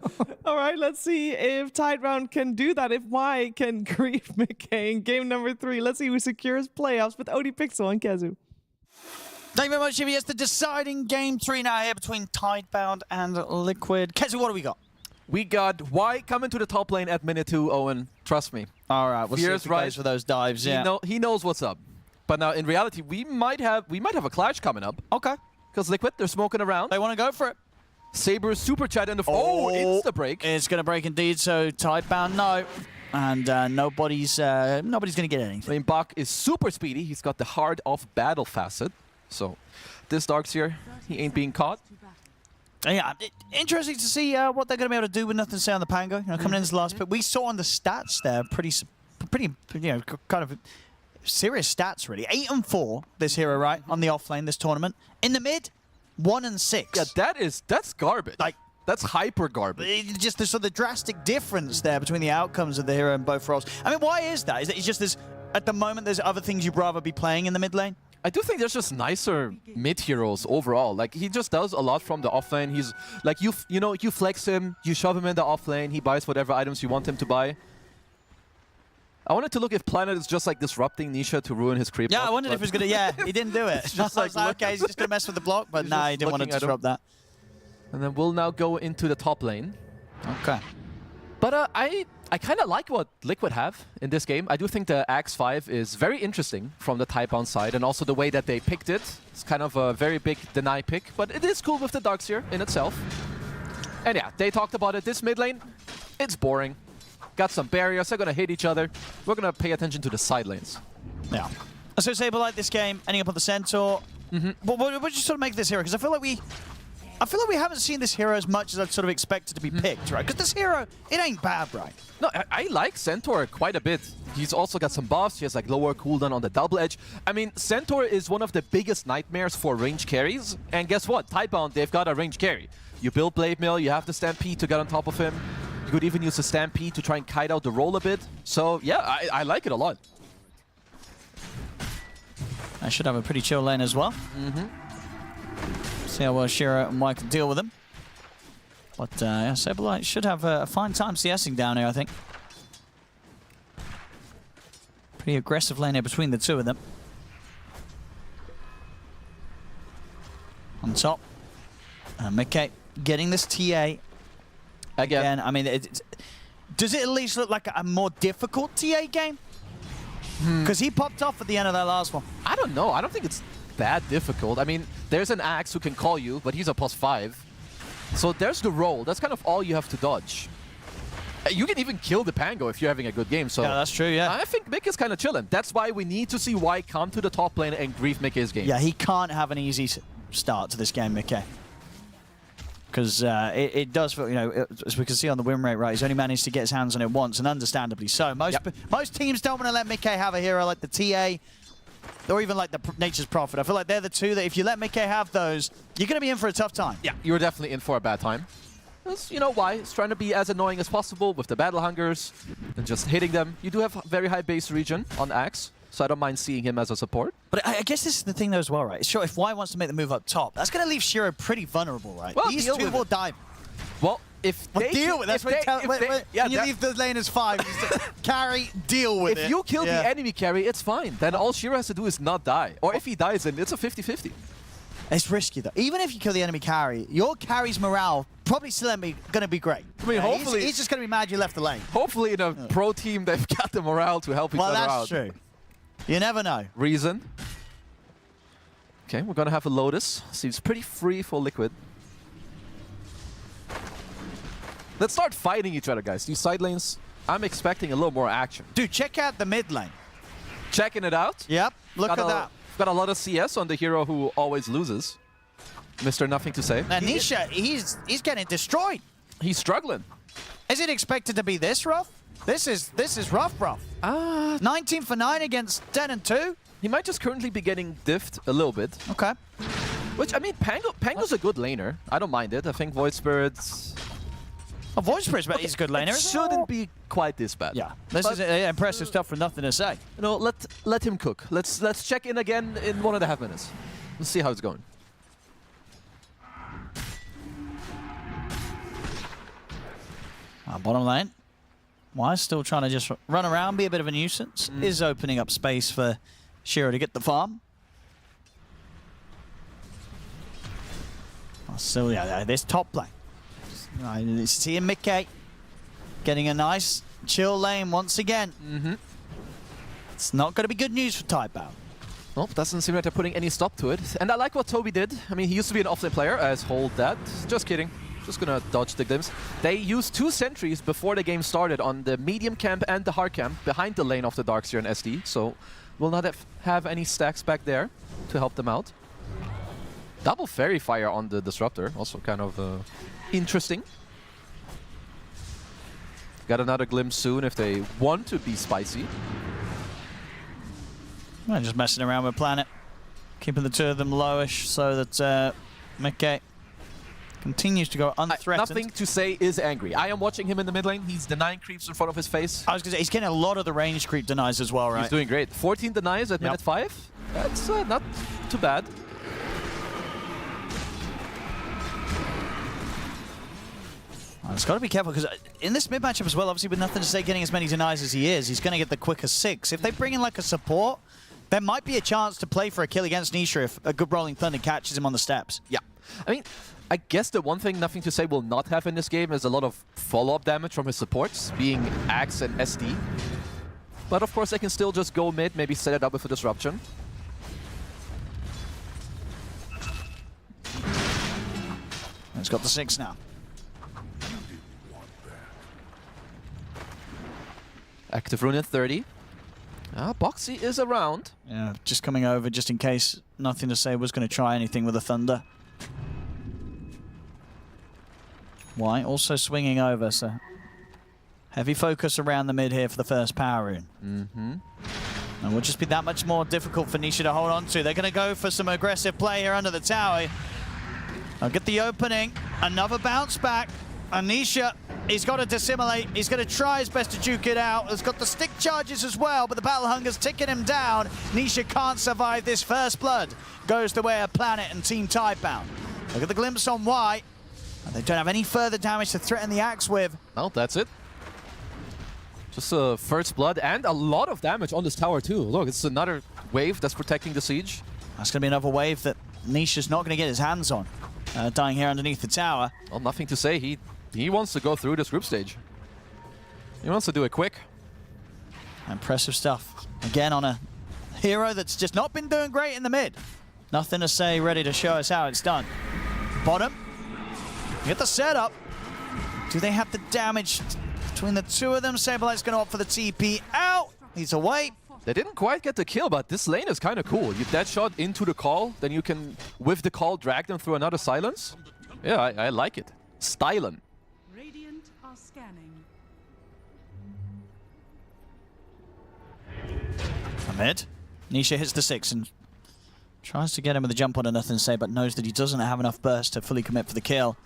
All right, let's see if Tidebound can do that. If Y can Grief Mickey in game number 3. Let's see who secures playoffs with ODPixel and Kezu. Thank you very much, Jimmy. It's the deciding game 3 now here between Tidebound and Liquid. Kezu, what do we got? We got Y coming to the top lane at minute 2, Owen. Trust me. All right, we'll see if he goes for those dives. Yeah, he knows what's up. But now, in reality, we might have a clash coming up. Okay. Because Liquid, they're smoking around. They want to go for it. Saber super chat in the... Oh, it's the break. It's going to break indeed, so Tidebound, no. And nobody's going to get anything. I mean, Bach is super speedy. He's got the Heart of Battle facet. So, this Darkseer, he ain't being caught. Yeah, interesting to see what they're going to be able to do with nothing to say on the Pango. You know, coming into the last bit, we saw on the stats there pretty, you know, kind of serious stats really. 8 and 4, this hero, right, on the offlane this tournament. In the mid, 1 and 6. Yeah, that's garbage. Like, that's hyper garbage. Just the sort of drastic difference there between the outcomes of the hero in both roles. I mean, why is that? Is it just there's at the moment there's other things you'd rather be playing in the mid lane? I do think there's just nicer mid heroes overall. Like, he just does a lot from the offlane. He's like, you flex him, you shove him in the offlane, he buys whatever items you want him to buy. I wanted to look if Planet is just like disrupting Nisha to ruin his creep. Yeah, I wondered if he was gonna. Yeah, he didn't do it. just I was like, okay, he's just gonna mess with the block, but nah, he didn't want to disrupt that. And then we'll now go into the top lane. Okay. But I kind of like what Liquid have in this game. I do think the Axe 5 is very interesting from the Tidebound side, and also the way that they picked it. It's kind of a very big deny pick, but it is cool with the Darkseer in itself. And yeah, they talked about it. This mid lane, it's boring. Got some barriers, they're gonna hit each other. We're gonna pay attention to the side lanes. Yeah. So Saber like this game, ending up on the Centaur. What do you sort of make of this hero? Because I feel like we haven't seen this hero as much as I'd sort of expected to be picked, right? Because this hero, it ain't bad, right? No, I like Centaur quite a bit. He's also got some buffs. He has like lower cooldown on the double edge. I mean, Centaur is one of the biggest nightmares for range carries. And guess what? Tidebound, they've got a range carry. You build Blade Mill, you have the Stampede to get on top of him. You could even use the Stampede to try and kite out the roll a bit. So yeah, I like it a lot. I should have a pretty chill lane as well. See how well Shiro and Mike can deal with him. But yeah, Saberlight should have a fine time CSing down here, I think. Pretty aggressive lane here between the two of them. On top. Mickey getting this TA. Again, I mean, does it at least look like a more difficult TA game? Because he popped off at the end of that last one. I don't know. I don't think it's that difficult. I mean, there's an Axe who can call you, but he's a +5. So there's the roll. That's kind of all you have to dodge. You can even kill the Pango if you're having a good game. So yeah, that's true, yeah. I think Mick is kind of chilling. That's why we need to see Y come to the top lane and grief Mickey's game. Yeah, he can't have an easy start to this game, Mickey. Because it does feel, you know, as we can see on the win rate, right, he's only managed to get his hands on it once, and understandably so. Most teams don't want to let Mickey have a hero like the TA, or even like the Nature's Prophet. I feel like they're the two that if you let Mickey have those, you're going to be in for a tough time. Yeah, you're definitely in for a bad time. That's, you know why? It's trying to be as annoying as possible with the Battle Hungers and just hitting them. You do have very high base region on Axe, so I don't mind seeing him as a support. But I guess this is the thing though as well, right? Sure, if Y wants to make the move up top, that's going to leave Shiro pretty vulnerable, right? Well, these two will die. Well, if they deal with it. That's when you leave the lane as 5. Carry, deal with it. If you kill the enemy carry, it's fine. Then all Shiro has to do is not die. Or if he dies, then it's a 50-50. It's risky though. Even if you kill the enemy carry, your carry's morale probably still going to be great. I mean, hopefully he's just going to be mad you left the lane. Hopefully in a pro team, they've got the morale to help each other out. Well, that's true. You never know. Reason. Okay, we're going to have a Lotus. Seems pretty free for Liquid. Let's start fighting each other, guys. These side lanes, I'm expecting a little more action. Dude, check out the mid lane. Checking it out? Yep, look at that. Got a lot of CS on the hero who always loses. Mr. Nothing to say. And Nisha, he's getting destroyed. He's struggling. Is it expected to be this rough? This is rough. 19 for 9 against 10 and 2. He might just currently be getting diffed a little bit. Okay. Which, I mean, Pango's a good laner. I don't mind it. I think Void Spirit's... Oh, Void Spirit's he's a good laner. It shouldn't be quite this bad. Yeah. This is impressive stuff for nothing to say. You know, let him cook. Let's check in again in 1.5 minutes. Let's see how it's going. Bottom lane. Why still trying to just run around, be a bit of a nuisance. Is opening up space for Shiro to get the farm. So yeah, this top lane. Seeing Mickey getting a nice chill lane once again. It's not going to be good news for Tidebound. Nope, doesn't seem like they're putting any stop to it. And I like what Toby did. I mean, he used to be an offlane player, as hold that. Just kidding. Just gonna dodge the glimpse. They used 2 sentries before the game started on the medium camp and the hard camp behind the lane of the Darkseer and SD. So we'll not have any stacks back there to help them out. Double Fairy Fire on the Disruptor, also kind of interesting. Got another glimpse soon if they want to be spicy. Well, just messing around with Planet. Keeping the two of them lowish so that Mickey continues to go unthreatened. Nothing to say is angry. I am watching him in the mid lane. He's denying creeps in front of his face. I was going to say, he's getting a lot of the range creep denies as well, right? He's doing great. 14 denies at minute 5. That's not too bad. It's got to be careful, because in this mid matchup as well, obviously with nothing to say getting as many denies as he is, he's going to get the quicker 6. If they bring in like a support, there might be a chance to play for a kill against Nisha if a good Rolling Thunder catches him on the steps. Yeah. I mean, I guess the one thing Nothing to Say will not have in this game is a lot of follow-up damage from his supports, being Axe and SD. But of course, they can still just go mid, maybe set it up with a disruption. He's got the 6 now. Active rune at 30. Boxy is around. Yeah, just coming over just in case Nothing to Say was going to try anything with the Thunder. White also swinging over, so heavy focus around the mid here for the first power rune. And will just be that much more difficult for Nisha to hold on to. They're going to go for some aggressive play here under the tower. I'll get the opening. Another bounce back. And Nisha, he's got to dissimulate. He's going to try his best to juke it out. He's got the stick charges as well, but the Battle Hunger's ticking him down. Nisha can't survive this first blood. Goes the way of Planet and Team Tidebound. Look at the glimpse on White. And they don't have any further damage to threaten the Axe with. Well, that's it. Just a first blood and a lot of damage on this tower too. Look, it's another wave that's protecting the siege. That's going to be another wave that Nisha's not going to get his hands on. Dying here underneath the tower. Well, Nothing to Say. He wants to go through this group stage. He wants to do it quick. Impressive stuff. Again on a hero that's just not been doing great in the mid. Nothing to Say, ready to show us how it's done. Bottom. Get the setup. Do they have the damage between the two of them? Saberlight's going to opt for the TP out. He's away. They didn't quite get the kill, but this lane is kind of cool. You dead shot into the call, then you can, with the call, drag them through another silence. Yeah, I like it. Stylen. Radiant are scanning. Amid. Nisha hits the 6 and tries to get him with a jump on a Nothing to Say, but knows that he doesn't have enough burst to fully commit for the kill.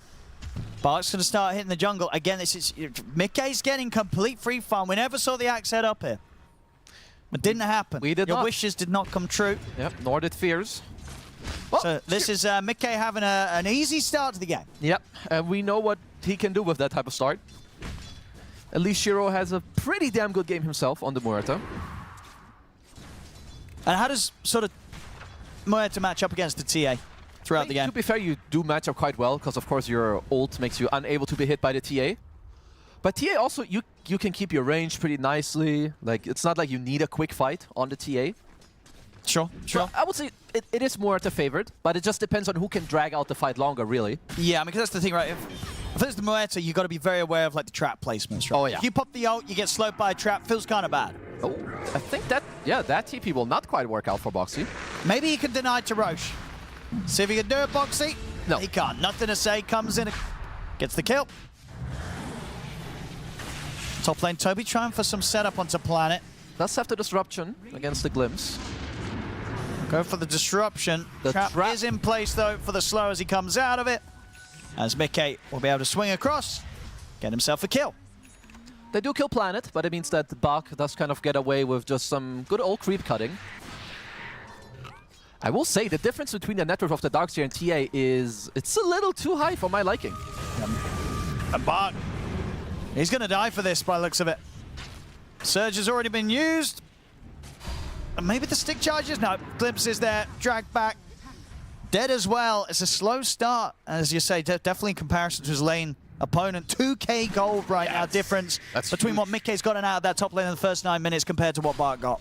Bark's going to start hitting the jungle. Again, this is Mickey's getting complete free farm. We never saw the Axe head up here. It didn't happen. We did Your not. wishes did not come true. Yep, nor did fears. So this is Mickey having an easy start to the game. Yep, and we know what he can do with that type of start. At least Shiro has a pretty damn good game himself on the Muerta. And how does sort of Muerta match up against the TA throughout the game? To be fair, you do match up quite well, because of course your ult makes you unable to be hit by the TA. But TA also, you can keep your range pretty nicely. Like, it's not like you need a quick fight on the TA. Sure. So I would say it is more to favored, but it just depends on who can drag out the fight longer, really. Yeah, I mean, because that's the thing, right? If it's the Muerta, you got to be very aware of like the trap placements, right? Oh, yeah. If you pop the ult, you get slowed by a trap, feels kind of bad. Oh, I think that, yeah, that TP will not quite work out for Boxy. Maybe he can deny to Roche. See if he can do it, Boxy. No. He can't. Nothing to Say, comes in, gets the kill. Top lane, Toby trying for some setup onto Planet. Does have the disruption against the Glimpse. Go for the disruption. The trap is in place, though, for the slow as he comes out of it. As Mickey will be able to swing across, get himself a kill. They do kill Planet, but it means that Bak does kind of get away with just some good old creep cutting. I will say the difference between the network of the Darkseer and TA is it's a little too high for my liking. And Bak, he's going to die for this by the looks of it. Surge has already been used. And maybe the stick charges? No, Glimpse is there, dragged back. Dead as well. It's a slow start, as you say, definitely in comparison to his lane opponent. 2k gold right now difference between what Mickey's gotten out of that top lane in the first 9 minutes compared to what Bart got.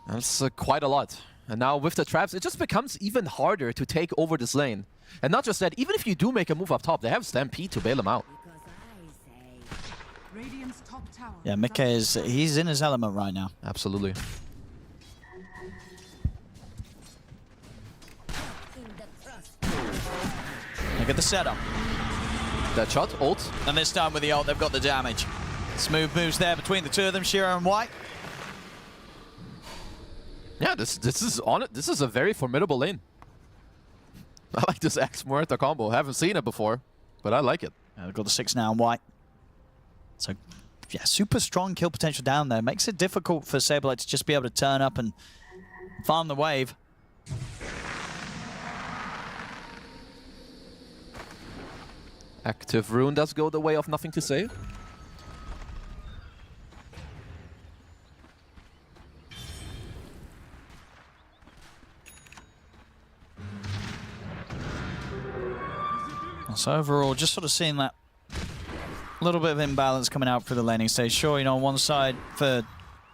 That's quite a lot. And now with the traps, it just becomes even harder to take over this lane. And not just that, even if you do make a move up top, they have Stampede to bail him out. Radiant's top tower. Yeah, Mickey he's in his element right now. Absolutely. Look at the setup. That shot, ult. And this time with the ult, they've got the damage. Smooth moves there between the two of them, Shiro and White. Yeah, this is a very formidable lane. I like this Axe Muerta combo. Haven't seen it before, but I like it. They've got the 6 now on White. So, yeah, super strong kill potential down there. Makes it difficult for Saberlight to just be able to turn up and farm the wave. Active Rune does go the way of nothing to say. So overall, just sort of seeing that little bit of imbalance coming out through the laning stage. Sure, you know, on one side for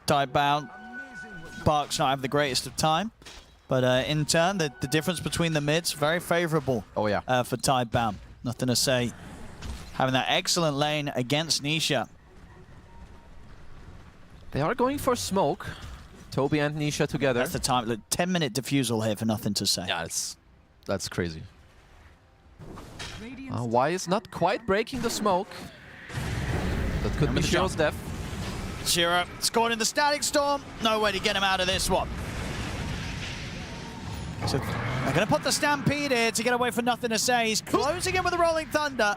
Tidebound, Bark's not having the greatest of time, but in turn, the difference between the mids, very favorable. Oh yeah. For Tidebound. Nothing to say. Having that excellent lane against Nisha. They are going for smoke. Toby and Nisha together. That's the time. Look, 10-minute diffusal here for nothing to say. Yeah, that's crazy. Y is not quite breaking the smoke. That could be Shiro's death. Shiro scored in the Static Storm. No way to get him out of this one. So they're going to put the Stampede here to get away for nothing to say. He's closing in with the Rolling Thunder.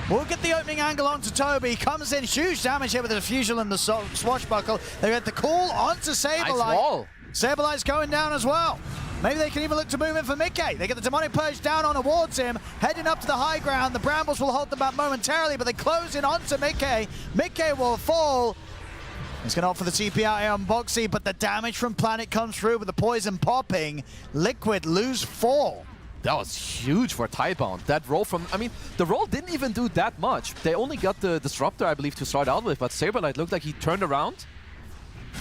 We'll get the opening angle onto Toby. Comes in, huge damage here with the Diffusal and the Swashbuckle. They get the call onto Saberlight. Nice wall. Saberlight's going down as well. Maybe they can even look to move in for Mickey. They get the Demonic Purge down on towards him, heading up to the high ground. The Brambles will hold them back momentarily, but they close in onto Mickey. Mickey will fall. He's going to opt for the TP out here on Boxy, but the damage from Planet comes through with the poison popping. Liquid lose 4. That was huge for Tidebound. That roll from, I mean, the roll didn't even do that much. They only got the Disruptor, I believe, to start out with, but Saberlight looked like he turned around.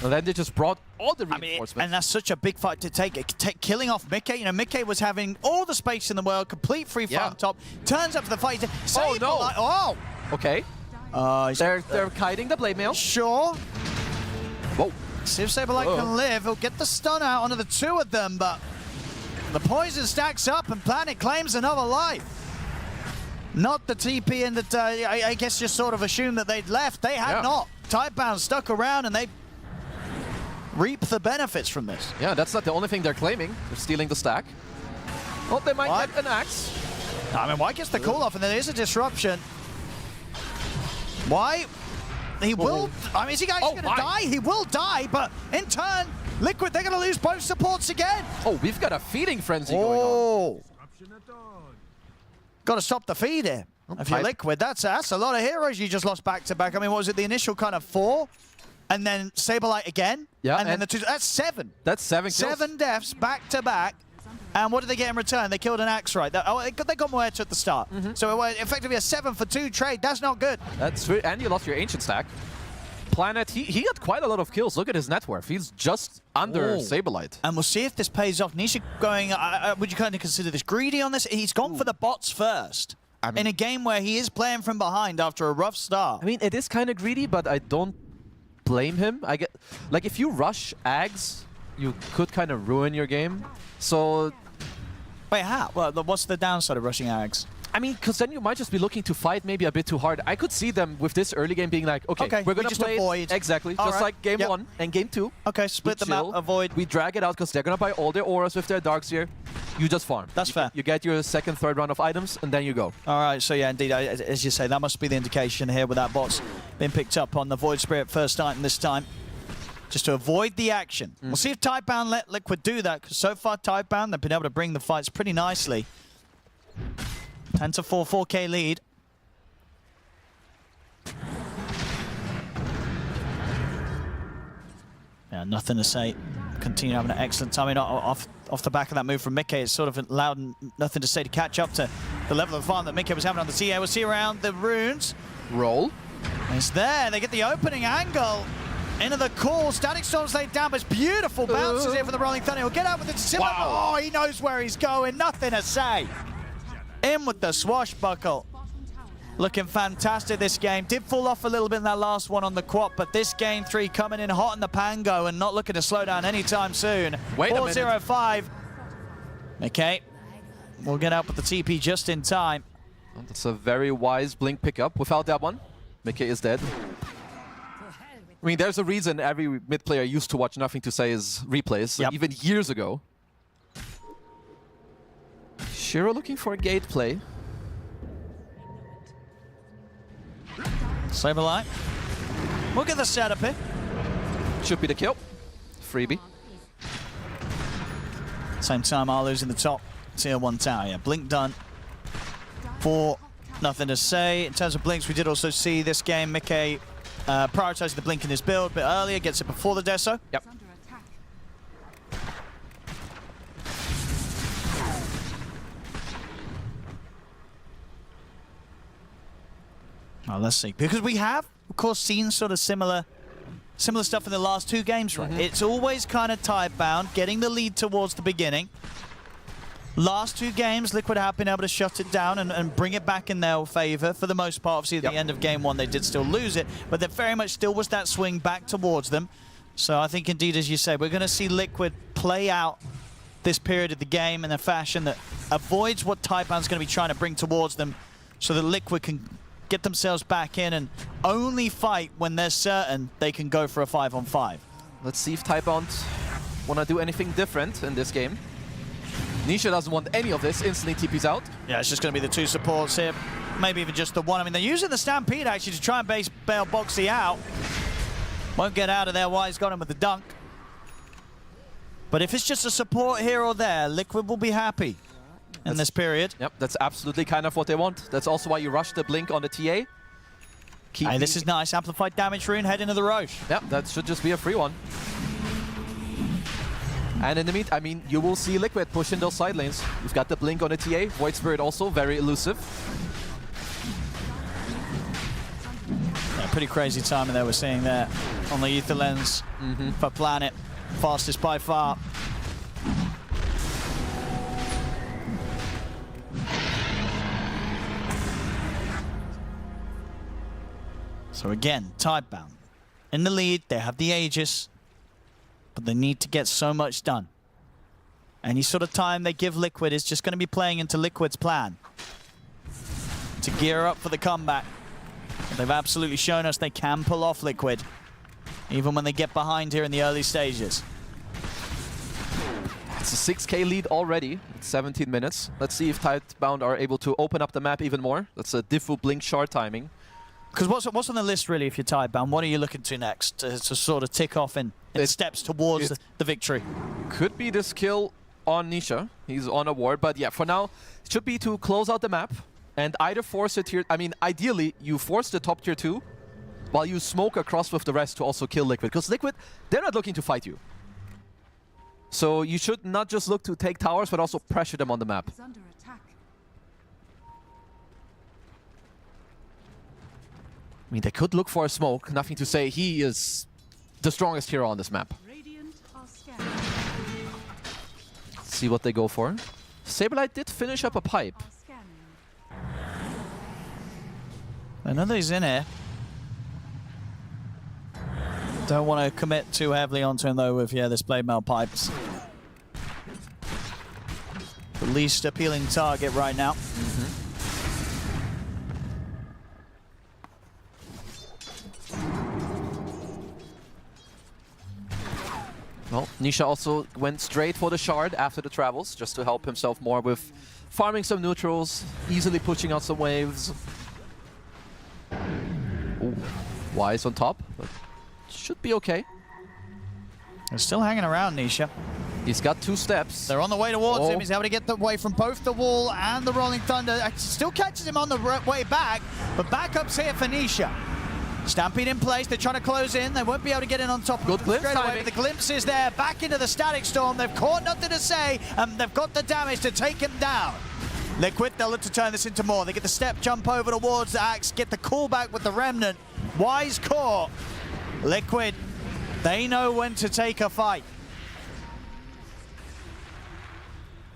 And then they just brought all the reinforcements. And that's such a big fight to take. Killing off Mickey. You know, Mickey was having all the space in the world, complete free farm top. Turns up for the fight. Oh, no. Oh! Okay. They're kiting the Blade Mail. Sure. Whoa. See if Saberlight can live. He'll get the stun out onto the 2 of them, but the poison stacks up and Planet claims another life. Not the TP and that I guess just sort of assumed that they'd left. They had not. Tidebound stuck around and they reap the benefits from this. Yeah, that's not the only thing they're claiming. They're stealing the stack. Oh, they might get an axe. I mean, why gets the call off and there is a disruption? Why? He will. I mean, is he guys going to die? He will die, but in turn, Liquid, they're going to lose both supports again. Oh, we've got a feeding frenzy going on. Got to stop the feed here. If you're Liquid, that's a lot of heroes you just lost back to back. I mean, what was it? The initial kind of 4, and then Saberlight again. Yeah, and then the 2. That's 7. That's 7 kills. 7 deaths back to back. And what did they get in return? They killed an Axe, right? They got more hits at the start. So it was effectively a 7-for-2 trade. That's not good. That's true. And you lost your Ancient stack. Planet, he got quite a lot of kills. Look at his net worth. He's just under Saberlight. And we'll see if this pays off. Nisha going, would you kind of consider this greedy on this? He's gone for the bots first. I mean, in a game where he is playing from behind after a rough start. I mean, it is kind of greedy, but I don't blame him. I get, like, if you rush Ags, you could kind of ruin your game. So... Wait, how? Well, what's the downside of rushing Ags? I mean, because then you might just be looking to fight maybe a bit too hard. I could see them with this early game being like, okay we're going to play avoid. Exactly, just like game 1 and game 2. Okay, split them out, avoid. We drag it out because they're going to buy all their auras with their Darkseer. You just farm. That's fair. You get your 2nd, 3rd round of items, and then you go. All right, so yeah, indeed, as you say, that must be the indication here with that bot's been picked up on the Void Spirit first item this time. Just to avoid the action. We'll see if Tidebound let Liquid do that, because so far Tidebound, they've been able to bring the fights pretty nicely. 10-4, 4K lead. Yeah, nothing to say. Continue having an excellent time. I mean, off the back of that move from Mickey, it's sort of allowed nothing to say to catch up to the level of fun that Mickey was having on the TA. We'll see around the runes. Roll. It's there. They get the opening angle. Into the call. Static Storm's laid down, but it's beautiful bounces here for the Rolling Thunder. He'll get out with it. Wow. Oh, he knows where he's going. Nothing to say. In with the Swashbuckle. Looking fantastic this game. Did fall off a little bit in that last one on the quad, but this game 3 coming in hot in the Pango and not looking to slow down anytime soon. Wait a minute. 4-0-5. Okay. We'll get out with the TP just in time. That's a very wise Blink pickup. Without that one, Mickey is dead. I mean, there's a reason every mid player used to watch Nothing to Say's replays, even years ago. Shiro looking for a gate play. Saberlight. We'll get the setup here. Should be the kill. Freebie. Same time, Arlu's in the top tier 1 tower. Yeah, Blink done for Nothing to say. In terms of blinks, we did also see this game, Mickey prioritizing the blink in his build a bit earlier, gets it before the Deso. Yep. Oh, let's see. Because we have, of course, seen sort of similar stuff in the last 2 games, right? It's always kind of Tidebound, getting the lead towards the beginning. Last 2 games, Liquid have been able to shut it down and bring it back in their favor for the most part. Obviously, at the end of game 1, they did still lose it, but there very much still was that swing back towards them. So I think, indeed, as you say, we're going to see Liquid play out this period of the game in a fashion that avoids what Tidebound's going to be trying to bring towards them, so that Liquid can get themselves back in and only fight when they're certain they can go for a 5-on-5. Let's see if Tidebound want to do anything different in this game. Nisha doesn't want any of this, instantly TP's out. Yeah, it's just going to be the 2 supports here. Maybe even just the 1. I mean, they're using the Stampede actually to try and bail Boxy out. Won't get out of there. Wise got him with the dunk. But if it's just a support here or there, Liquid will be happy in this period. Yep, that's absolutely kind of what they want. That's also why you rush the blink on the TA. Hey, this is nice. Amplified damage rune, head into the Roche. Yep, that should just be a free one. And in the meantime, I mean, you will see Liquid push in those side lanes. You've got the blink on the TA. Void Spirit also very elusive. Yeah, pretty crazy timing there we're seeing there on the Ether Lens for Planet. Fastest by far. So again, Tidebound in the lead. They have the Aegis, but they need to get so much done. Any sort of time they give Liquid is just going to be playing into Liquid's plan to gear up for the comeback. But they've absolutely shown us they can pull off Liquid, even when they get behind here in the early stages. It's a 6k lead already. It's 17 minutes. Let's see if Tidebound are able to open up the map even more. That's a diffu blink shard timing. Because what's on the list really if you're Tidebound? What are you looking to next to sort of tick off in steps towards the victory? Could be this kill on Nisha. He's on a ward, but yeah, for now, it should be to close out the map and either force it here. I mean, ideally, you force the top tier 2 while you smoke across with the rest to also kill Liquid. Because Liquid, they're not looking to fight you. So you should not just look to take towers, but also pressure them on the map. I mean, they could look for a smoke. Nothing to say. He is the strongest hero on this map. Let's see what they go for. Saberlight did finish up a pipe. I know that he's in here. Don't want to commit too heavily onto him though with this blade mail pipes. The least appealing target right now. Well, Nisha also went straight for the shard after the travels, just to help himself more with farming some neutrals, easily pushing out some waves. Ooh, Wise on top, but should be okay. They're still hanging around, Nisha. He's got 2 steps. They're on the way towards him. He's able to get away from both the wall and the Rolling Thunder. Still catches him on the way back, but backup's here for Nisha. Stampede in place, they're trying to close in. They won't be able to get in on top of Good glimpse straight away, timing. but the glimpse is there. Back into the Static Storm. They've caught nothing to say, and they've got the damage to take him down. Liquid, they'll look to turn this into more. They get the step jump over towards the Axe, get the callback with the Remnant. Wise caught. Liquid, they know when to take a fight.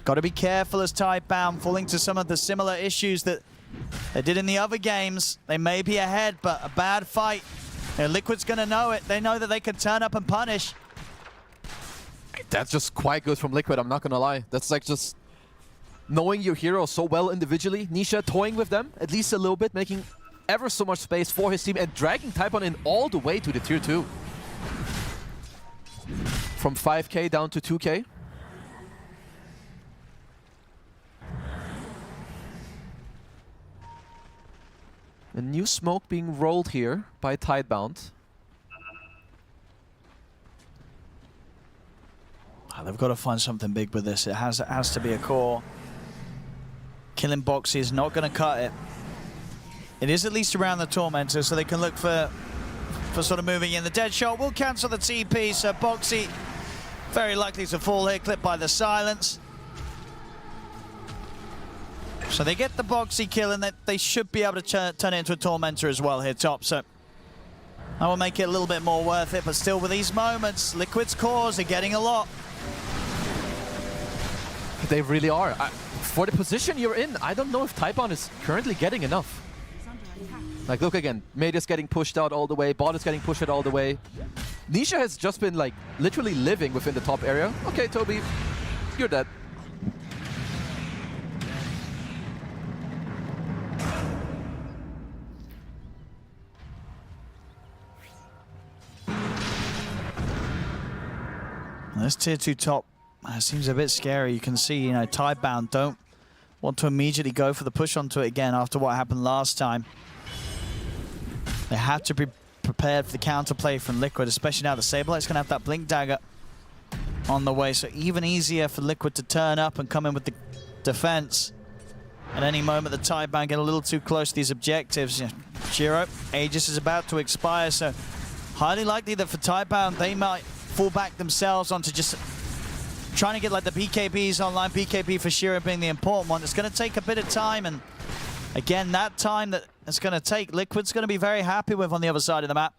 Got to be careful as Tidebound, falling to some of the similar issues that they did in the other games. They may be ahead, but a bad fight. Liquid's going to know it. They know that they can turn up and punish. That's just quite good from Liquid, I'm not going to lie. That's like just knowing your hero so well individually. Nisha toying with them at least a little bit, making ever so much space for his team and dragging Tidebound in all the way to the tier 2. From 5k down to 2k. A new smoke being rolled here by Tidebound. They've got to find something big with this. It has to be a core. Killing Boxy is not going to cut it. It is at least around the Tormentor, so they can look for sort of moving in. The dead shot will cancel the TP, so Boxy very likely to fall here, clipped by the silence. So they get the Boxy kill, and they should be able to turn it into a Tormentor as well here top, so that will make it a little bit more worth it, but still with these moments, Liquid's cores are getting a lot. They really are. For the position you're in, I don't know if Tidebound is currently getting enough. Like, look again, Made is getting pushed out all the way, Bot is getting pushed out all the way. Nisha has just been, like, literally living within the top area. Okay, Toby, you're dead. This tier 2 top seems a bit scary. You can see, you know, Tidebound don't want to immediately go for the push onto it again after what happened last time. They have to be prepared for the counterplay from Liquid, especially now the Saberlight's going to have that Blink Dagger on the way, so even easier for Liquid to turn up and come in with the defense. At any moment, the Tidebound get a little too close to these objectives. Shiro, Aegis is about to expire, so highly likely that for Tidebound, they might fall back themselves onto just trying to get like the BKBs online, BKB for Shiro being the important one. It's going to take a bit of time, and again, that time that it's going to take, Liquid's going to be very happy with on the other side of the map.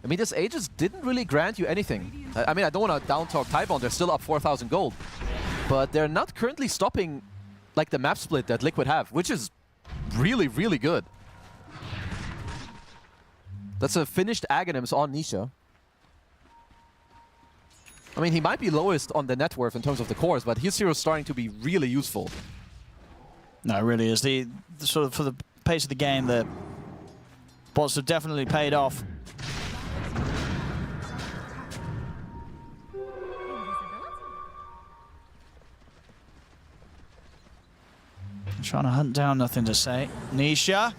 I mean, this Aegis didn't really grant you anything. I mean, I don't want to down-talk Tidebound, they're still up 4,000 gold. But they're not currently stopping like the map split that Liquid have, which is really, really good. That's a finished Aghanims on Nisha. I mean, he might be lowest on the net worth in terms of the cores, but his hero is starting to be really useful. No, it really is. The sort of for the pace of the game, the bots have definitely paid off. Trying to hunt down, nothing to say. Nisha.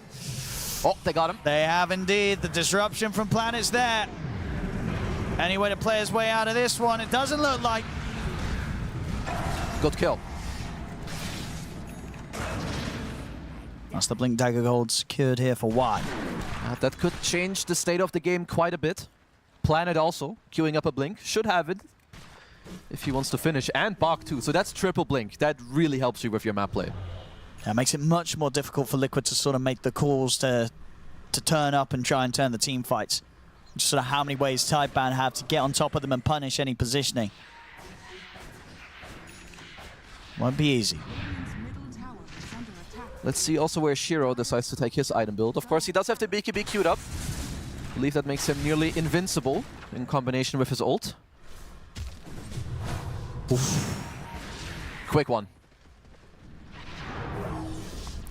Oh, they got him. They have indeed. The disruption from Planet's there. Any way to play his way out of this one? It doesn't look like. Good kill. That's the Blink Dagger gold secured here for Y. That could change the state of the game quite a bit. Planet also queuing up a Blink. Should have it if he wants to finish. And Bach too. So that's triple Blink. That really helps you with your map play. Yeah, it makes it much more difficult for Liquid to sort of make the calls to turn up and try and turn the team fights. Just sort of how many ways Tidebound have to get on top of them and punish any positioning. Won't be easy. Let's see also where Shiro decides to take his item build. Of course, he does have the BKB queued up. I believe that makes him nearly invincible in combination with his ult. Oof. Quick one.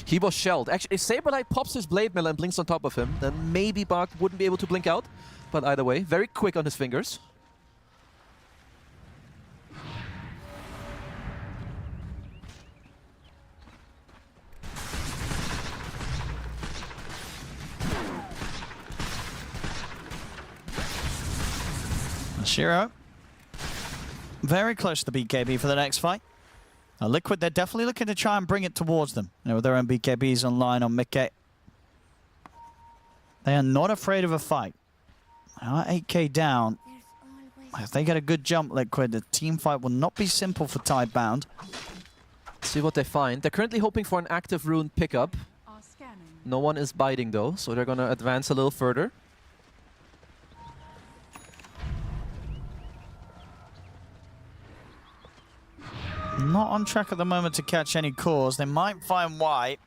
He was shelled. Actually, if Saberlight pops his Blade Mill and blinks on top of him, then maybe Bach wouldn't be able to blink out. But either way, very quick on his fingers. Shiro. Very close to the BKB for the next fight. Liquid, they're definitely looking to try and bring it towards them. You know, with their own BKBs online on Mickey. They are not afraid of a fight. 8k down. If they get a good jump, Liquid, the team fight will not be simple for Tidebound. See what they find. They're currently hoping for an active rune pickup. No one is biting though, so they're gonna advance a little further. Not on track at the moment to catch any cores. They might find White.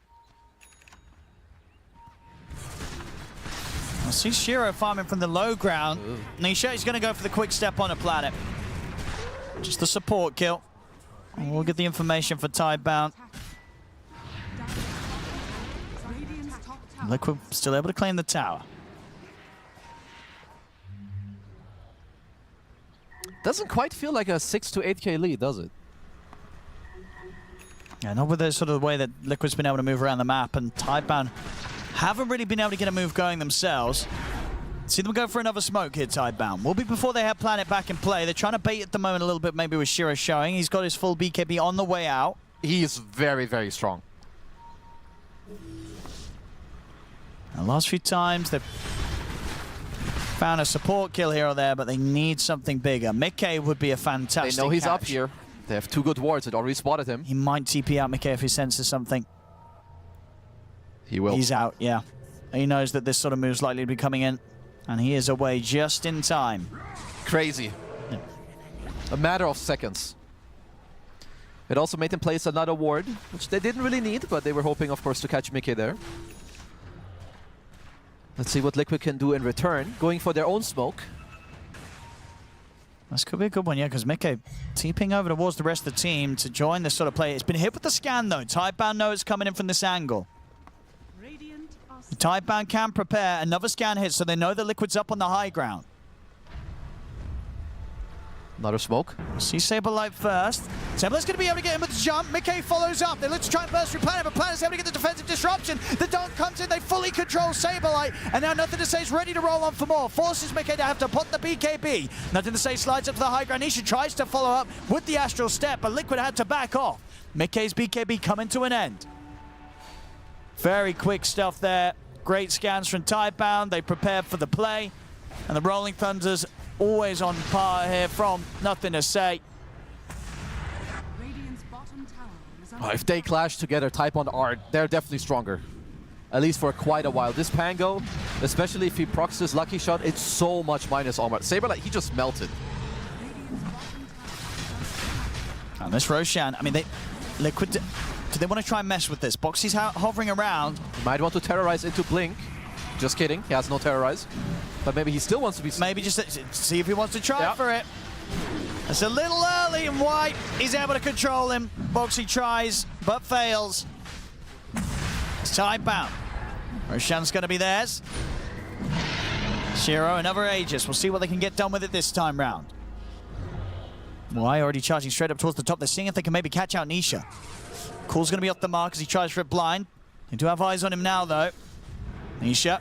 I see Shiro farming from the low ground. Nisha is going to go for the quick step on a Planet. Just the support kill. And we'll get the information for Tidebound. Liquid still able to claim the tower. Doesn't quite feel like a 6 to 8k lead, does it? Yeah, not with the sort of way that Liquid's been able to move around the map, and Tidebound haven't really been able to get a move going themselves. See them go for another smoke here, Tidebound. Will be before they have Planet back in play. They're trying to bait at the moment a little bit, maybe with Shiro showing. He's got his full BKB on the way out. He is very, very strong. The last few times they've found a support kill here or there, but they need something bigger. Mickey would be a fantastic They know he's up catch. here. They have 2 good wards. It already spotted him. He might TP out Mickey if he senses something. He will. He's out, yeah. He knows that this sort of move's likely to be coming in, and he is away just in time. Crazy. Yeah. A matter of seconds. It also made them place another ward, which they didn't really need, but they were hoping, of course, to catch Mickey there. Let's see what Liquid can do in return, going for their own smoke. This could be a good one, yeah, because Mickey TPing over towards the rest of the team to join this sort of play. It's been hit with the scan, though. Tidebound knows it's coming in from this angle. Tidebound can prepare. Another scan hit, so they know that Liquid's up on the high ground. Another smoke. See Saberlight first. Saberlight's going to be able to get him with the jump. Mickey follows up. They look to try and burst through Planet, but Planet's able to get the defensive disruption. The dunk comes in. They fully control Saberlight. And now Nothing to Say is ready to roll on for more. Forces Mickey to have to put the BKB. Nothing to Say slides up to the high ground. Nisha tries to follow up with the Astral Step, but Liquid had to back off. Mickey's BKB coming to an end. Very quick stuff there. Great scans from Tidebound. They prepared for the play. And the Rolling Thunders always on par here from Nothing to Say. If they clash together, Tidebound they're definitely stronger. At least for quite a while. This Pango, especially if he procs his lucky shot, it's so much minus armor. Saberlight, he just melted. And this Roshan, I mean, Liquid, do they want to try and mess with this? Boxy's hovering around. Might want to terrorize into Blink. Just kidding, he has no terrorize. But maybe he still wants to be... Maybe just see if he wants to try for it. It's a little early, and White, he's able to control him. Boxy tries, but fails. It's Tidebound. Roshan's going to be theirs. Shiro, another Aegis. We'll see what they can get done with it this time round. Why already charging straight up towards the top. They're seeing if they can maybe catch out Nisha. Cool's going to be off the mark as he tries for it blind. They do have eyes on him now, though. Nisha.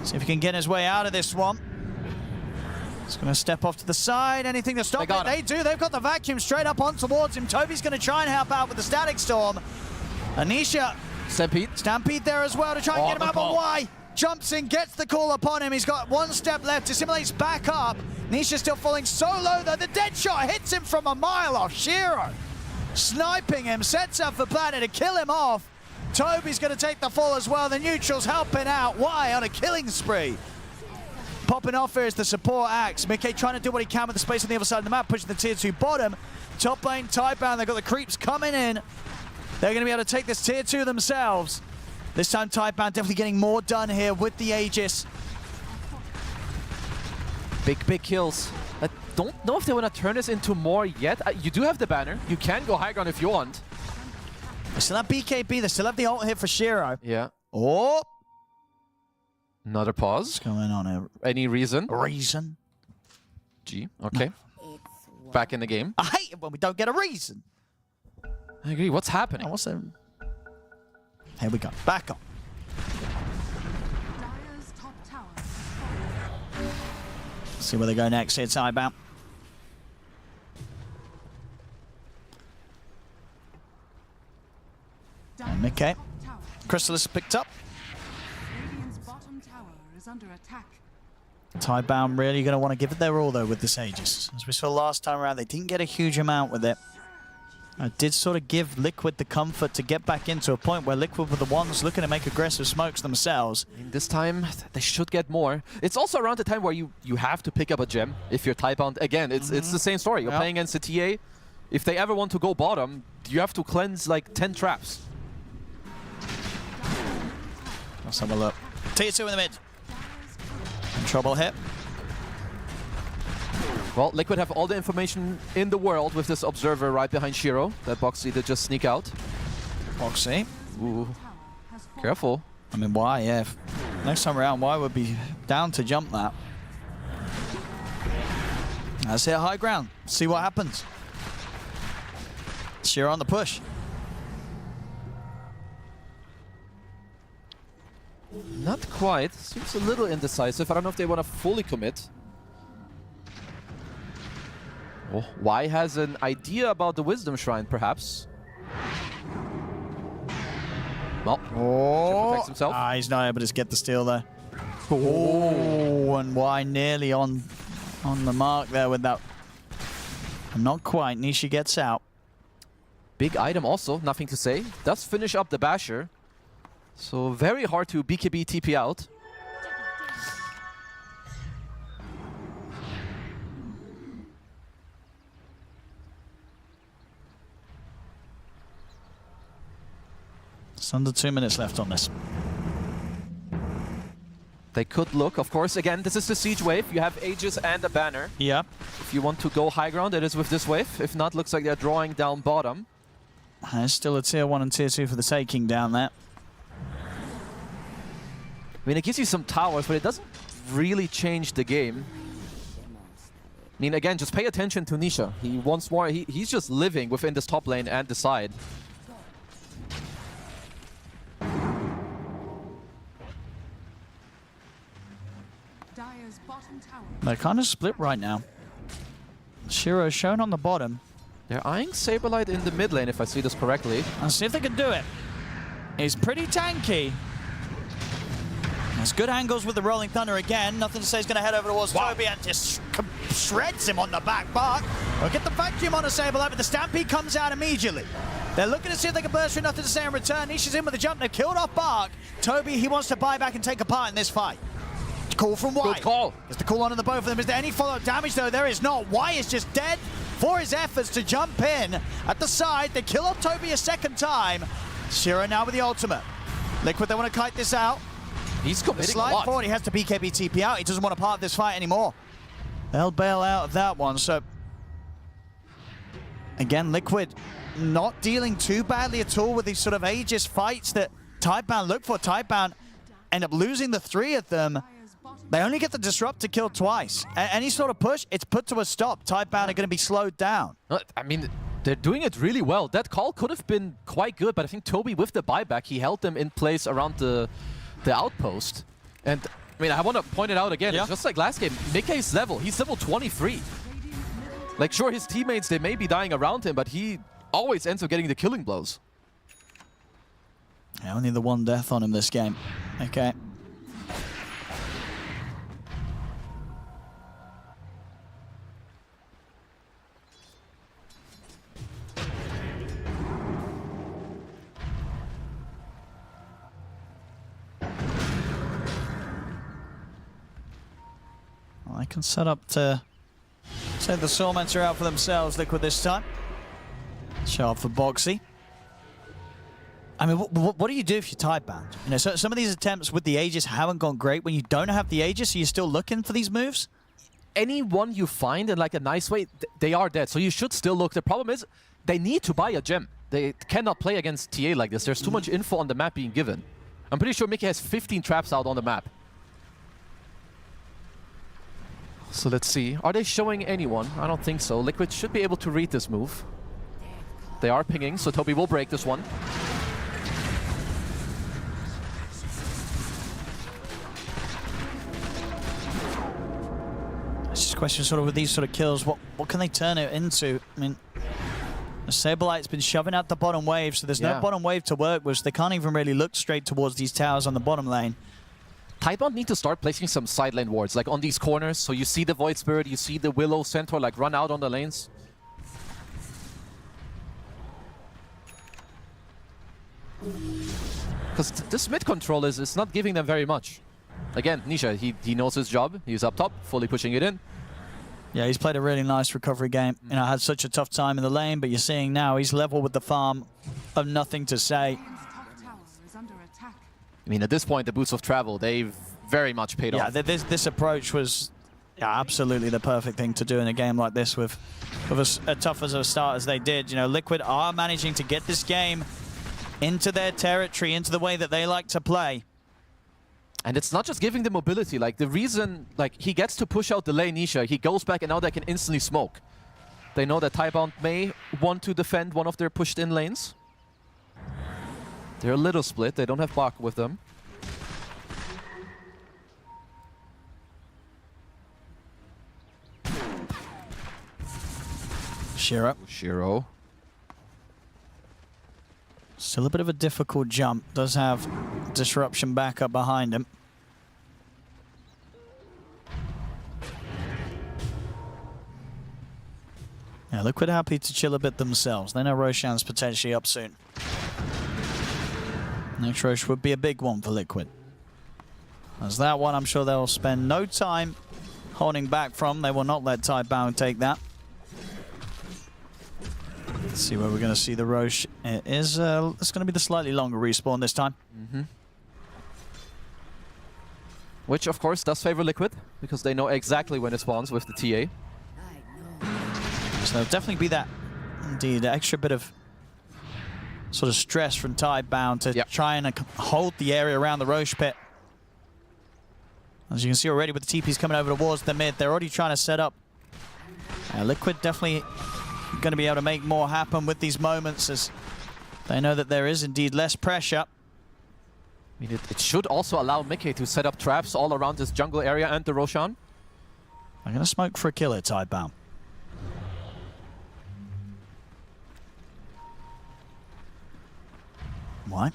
See if he can get his way out of this one. He's going to step off to the side. Anything to stop it? They do. They've got the vacuum straight up on towards him. Toby's going to try and help out with the Static Storm. Anisha. Stampede there as well to try and get him out. But why? Jumps in, gets the call upon him. He's got one step left. Dissimulates back up. Nisha still falling so low, though. The dead shot hits him from a mile off. Shiro sniping him. Sets up for Planet to kill him off. Toby's going to take the fall as well. The neutral's helping out. Why? On a killing spree. Popping off here is the support axe. Mickey trying to do what he can with the space on the other side of the map, pushing the tier 2 bottom. Top lane, Tidebound. They've got the creeps coming in. They're going to be able to take this tier 2 themselves. This time, Tidebound definitely getting more done here with the Aegis. Big kills. I don't know if they want to turn this into more yet. You do have the banner. You can go high ground if you want. They still have BKB. They still have the ult hit for Shiro. Yeah. Oh! Another pause. What's going on here? Any reason? Reason? G. Okay. Back in the game. I hate it when we don't get a reason. I agree. What's happening? What's that? Here we go. Back up. See where they go next. Here, Tidebound. And Mickey. Chrysalis picked up. Tidebound really going to want to give it their all, though, with this Aegis. As we saw last time around, they didn't get a huge amount with it. It did sort of give Liquid the comfort to get back into a point where Liquid were the ones looking to make aggressive smokes themselves. This time, they should get more. It's also around the time where you have to pick up a gem if you're Tidebound. Again, it's the same story. You're playing against the TA. If they ever want to go bottom, you have to cleanse like 10 traps. Let's have a look. Tier 2 in the mid. Trouble hit. Well, Liquid have all the information in the world with this observer right behind Shiro. That Boxy did just sneak out. Boxy. Ooh. Careful. I mean, why? Yeah. Next time around, why would be down to jump that? Let's hit high ground. See what happens. Shiro on the push. Not quite. Seems a little indecisive. I don't know if they want to fully commit. Oh, Y has an idea about the Wisdom Shrine, perhaps. Well, protects himself. He's not able to get the steal there. Oh, and Y nearly on the mark there with that. Not quite. Nisha gets out. Big item also, nothing to say. Does finish up the Basher. So very hard to BKB TP out. It's under 2 minutes left on this. They could look, of course, again, this is the siege wave. You have Aegis and a banner. Yeah. If you want to go high ground, it is with this wave. If not, looks like they're drawing down bottom. There's still a tier 1 and tier 2 for the taking down there. I mean, it gives you some towers, but it doesn't really change the game. I mean, again, just pay attention to Nisha. He wants more. He's just living within this top lane and the side. Dire's bottom tower. They're kind of split right now. Shiro shown on the bottom. They're eyeing Saberlight in the mid lane, if I see this correctly. Let's see if they can do it. He's pretty tanky. There's good angles with the Rolling Thunder again. Nothing to say he's going to head over towards Toby and just shreds him on the back bark. We'll get the vacuum on a Saberlight, but the Stampede comes out immediately. They're looking to see if they can burst through. Nothing to say in return. Nisha's in with the jump. They've killed off Bark. Toby, he wants to buy back and take a part in this fight. Call from Y. Good call. Gets the call onto the both of them. Is there any follow-up damage, though? There is not. Y is just dead for his efforts to jump in at the side. They kill off Toby a second time. Shiro now with the ultimate. Liquid, they want to kite this out. He's committing a Slide lot. forward. He has to BKB TP out. He doesn't want to part of this fight anymore. They'll bail out of that one. So, again, Liquid not dealing too badly at all with these sort of Aegis fights that Tidebound look for. Tidebound end up losing the 3 of them. They only get the Disrupt to kill twice. Any sort of push, it's put to a stop. Tidebound are going to be slowed down. I mean, they're doing it really well. That call could have been quite good, but I think Toby, with the buyback, he held them in place around the outpost. And, I mean, I want to point it out again. It's just like last game. Mickey's level. He's level 23. Like, sure, his teammates, they may be dying around him, but he always ends up getting the killing blows. Yeah, only the 1 death on him this game. Okay. Well, I can set up to say the Sawments are out for themselves, Liquid this time. Show up for Boxy. I mean, what do you do if you're Tidebound? You know, so some of these attempts with the Aegis haven't gone great. When you don't have the Aegis, are you still looking for these moves? Anyone you find in like a nice way, they are dead. So you should still look. The problem is they need to buy a gem. They cannot play against TA like this. There's too much info on the map being given. I'm pretty sure Mickey has 15 traps out on the map. So let's see. Are they showing anyone? I don't think so. Liquid should be able to read this move. They are pinging, so Toby will break this one. It's just a question sort of with these sort of kills, what can they turn it into? I mean, the Saberlight's been shoving out the bottom wave, so there's no bottom wave to work with, so they can't even really look straight towards these towers on the bottom lane. Tidebound need to start placing some side lane wards, like on these corners, so you see the Void Spirit, you see the Willow Centaur, like run out on the lanes. Because this mid control is not giving them very much. Again, Nisha, he knows his job. He's up top, fully pushing it in. Yeah, he's played a really nice recovery game. You know, had such a tough time in the lane, but you're seeing now he's level with the farm of nothing to say. I mean, at this point, the boots of travel, they've very much paid off. Yeah, this approach was absolutely the perfect thing to do in a game like this with as tough as a start as they did. You know, Liquid are managing to get this game into their territory, into the way that they like to play. And it's not just giving them mobility. Like, the reason, like, he gets to push out the lane Nisha, he goes back and now they can instantly smoke. They know that Tidebound may want to defend one of their pushed-in lanes. They're a little split. They don't have Bach with them. Shiro. Still a bit of a difficult jump. Does have disruption back up behind him. Yeah, Liquid happy to chill a bit themselves. They know Roshan's potentially up soon. Next Rosh would be a big one for Liquid. As that one, I'm sure they'll spend no time holding back from. They will not let Tidebound take that. Let's see where we're going to see the Rosh. It is, it's going to be the slightly longer respawn this time. Which, of course, does favor Liquid, because they know exactly when it spawns with the TA. So there'll definitely be that, indeed, extra bit of sort of stress from Tidebound to try and hold the area around the Rosh pit. As you can see already with the TPs coming over towards the mid, they're already trying to set up. Liquid definitely going to be able to make more happen with these moments, as they know that there is indeed less pressure. I mean, it should also allow Mickey to set up traps all around this jungle area and the Roshan. I'm going to smoke for a kill here, Tidebound. Why?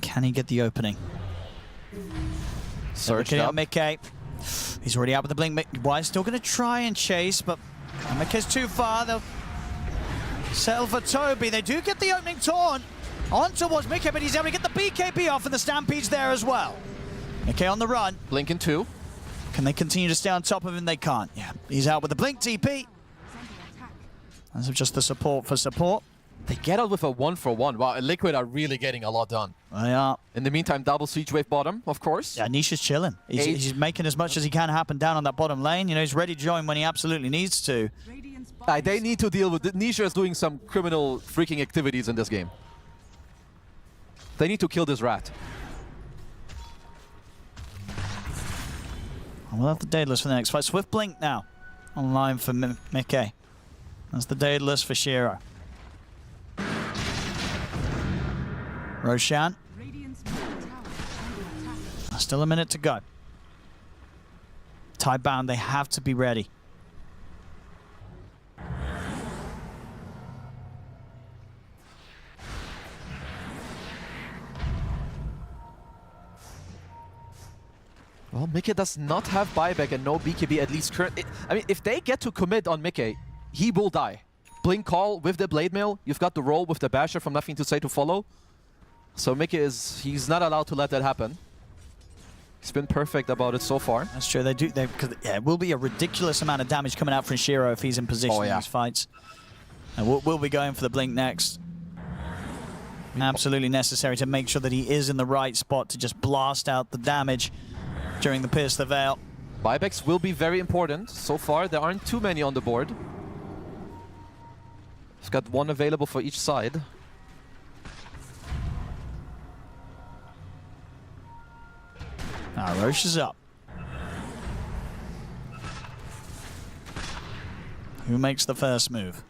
Can he get the opening? Searched up up. Mickey. He's already out with the blink. Why still going to try and chase, but Mickey's too far. They'll settle for Toby. They do get the opening torn on towards Mickey, but he's able to get the BKB off, and the Stampede's there as well. Mickey on the run. Blink in 2. Can they continue to stay on top of him? They can't. Yeah, he's out with the blink TP. As of just the support for support. They get out with a 1-for-1. Wow, Liquid are really getting a lot done. They are. In the meantime, double siege wave bottom, of course. Yeah, Nisha's chilling. He's making as much as he can happen down on that bottom lane. You know, he's ready to join when he absolutely needs to. They need to deal with it. Nisha is doing some criminal freaking activities in this game. They need to kill this rat. We'll have the Daedalus for the next fight. Swift Blink now online for Mickey. That's the Daedalus for Shiro. Roshan. Still a minute to go. Tidebound, they have to be ready. Well, Mickey does not have buyback and no BKB, at least currently. I mean, if they get to commit on Mickey, he will die. Blink call with the Blade Mail. You've got the roll with the Basher from Nothing to Say to follow. So Mickey he's not allowed to let that happen. He's been perfect about it so far. That's true. Because it will be a ridiculous amount of damage coming out from Shiro if he's in position in these fights. And we'll be going for the Blink next. Absolutely necessary to make sure that he is in the right spot to just blast out the damage during the Pierce the Veil. Buybacks will be very important. So far, there aren't too many on the board. He's got one available for each side. Now Roche is up. Who makes the first move?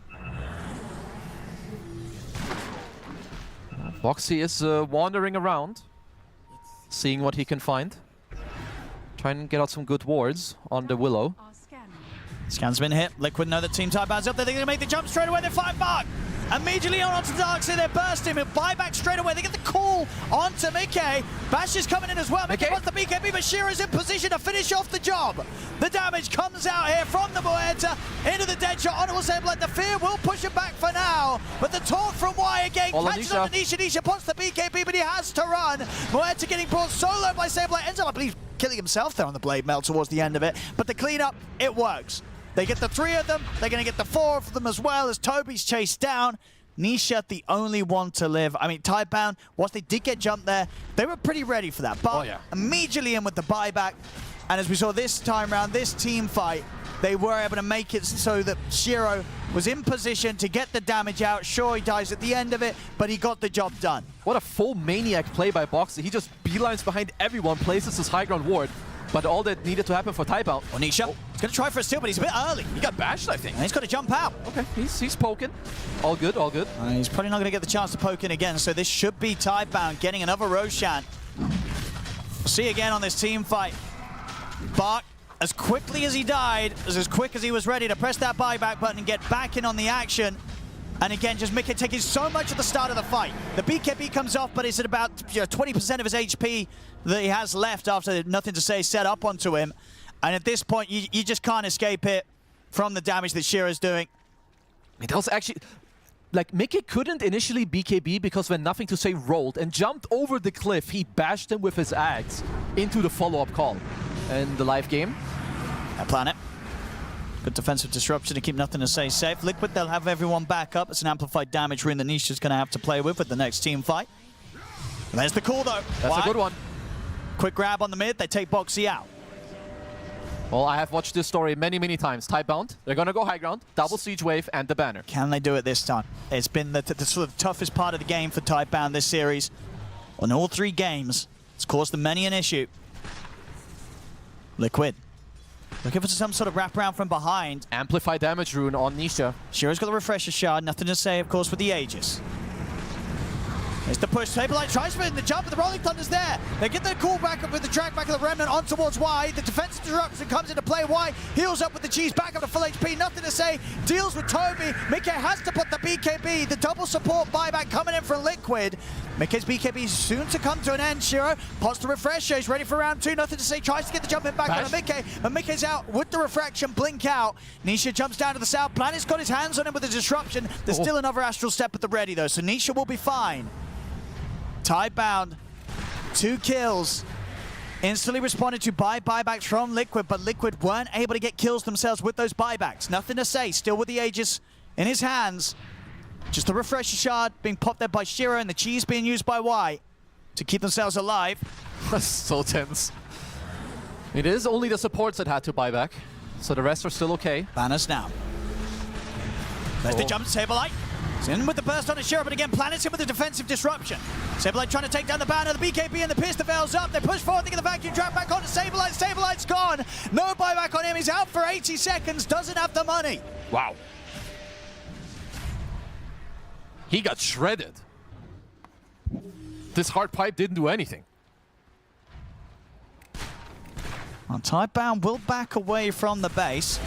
Boxy is wandering around, seeing what he can find. Trying to get out some good wards on the Willow. Scan's been hit. Liquid know that Team Tidebound's up there. They're going to make the jump straight away. They fight back. Immediately onto Darkseid. They're bursting. Buyback straight away. They get the call onto Mickey. Bash is coming in as well. Mickey wants the BKB, but Shiro's in position to finish off the job. The damage comes out here from the Muerta into the dead shot. Honorable Sableye. The fear will push him back for now. But the taunt from Y again catches on the Nisha. Nisha pots the BKB, but he has to run. Muerta getting brought solo by Sableye. Ends up, I believe, killing himself there on the Blade Mail towards the end of it. But the cleanup, it works. They get the 3 of them. They're going to get the 4 of them as well as Toby's chased down. Nisha, the only one to live. I mean, Tidebound, whilst they did get jumped there, they were pretty ready for that. But immediately in with the buyback. And as we saw this time round, this team fight, they were able to make it so that Shiro was in position to get the damage out. Sure, he dies at the end of it, but he got the job done. What a full maniac play by Boxy. He just beelines behind everyone, places his high ground ward. But all that needed to happen for Tidebound. Onisha, he's going to try for a steal, but he's a bit early. He got bashed, I think. And he's got to jump out. Okay, he's poking. All good, all good. He's probably not going to get the chance to poke in again, so this should be Tidebound getting another Roshan. We'll see again on this team fight. Bart, as quickly as he died, was as quick as he was ready to press that buyback button and get back in on the action. And again, just Mickey taking so much at the start of the fight. The BKB comes off, but it's at about 20% of his HP that he has left after Nothing to Say set up onto him. And at this point, you just can't escape it from the damage that Shira's doing. That was actually... Like, Mickey couldn't initially BKB because when Nothing to Say rolled and jumped over the cliff, he bashed him with his axe into the follow-up call. And the live game. Planet. Good defensive disruption to keep Nothing to Say safe. Liquid, they'll have everyone back up. It's an amplified damage rune that Nisha's going to have to play with the next team fight. And there's the call, though. That's a good one. Quick grab on the mid. They take Boxy out. Well, I have watched this story many, many times. Tidebound, they're going to go high ground, double siege wave, and the banner. Can they do it this time? It's been the sort of toughest part of the game for Tidebound this series. On all 3 games, it's caused them many an issue. Liquid. Looking for some sort of wraparound from behind. Amplify damage rune on Nisha. Shira's got the Refresher Shard. Nothing to Say, of course, with the Aegis. It's the push. Saberlight tries for it, and the jump, but the Rolling Thunder's there. They get the call back up with the drag back of the Remnant on towards Y. The defensive disruption comes into play. Y heals up with the cheese, back up to full HP. Nothing to Say. Deals with Toby. Mickey has to put the BKB. The double support buyback coming in from Liquid. Mickey's BKB soon to come to an end. Shiro pots the Refresher. He's ready for round 2. Nothing to Say. Tries to get the jump in back on Mickey, but Mickey's out with the refraction. Blink out. Nisha jumps down to the south. Planet's got his hands on him with the disruption. There's still another Astral Step at the ready, though, so Nisha will be fine. Tidebound, 2 kills. Instantly responded to by buybacks from Liquid, but Liquid weren't able to get kills themselves with those buybacks. Nothing to Say, still with the Aegis in his hands. Just the Refresher Shard being popped there by Shiro and the cheese being used by Y to keep themselves alive. That's so tense. It is only the supports that had to buy back, so the rest are still okay. Banners now. There's the jump to Saberlight. He's in with the burst on his Shiro, but again, Planet's in with the defensive disruption. Saberlight trying to take down the banner, the BKB and the Pierce the Veil's up. They push forward, they get the vacuum trap back onto Saberlight. Saberlight's gone. No buyback on him. He's out for 80 seconds, doesn't have the money. Wow. He got shredded. This hard pipe didn't do anything. Well, Tidebound will back away from the base.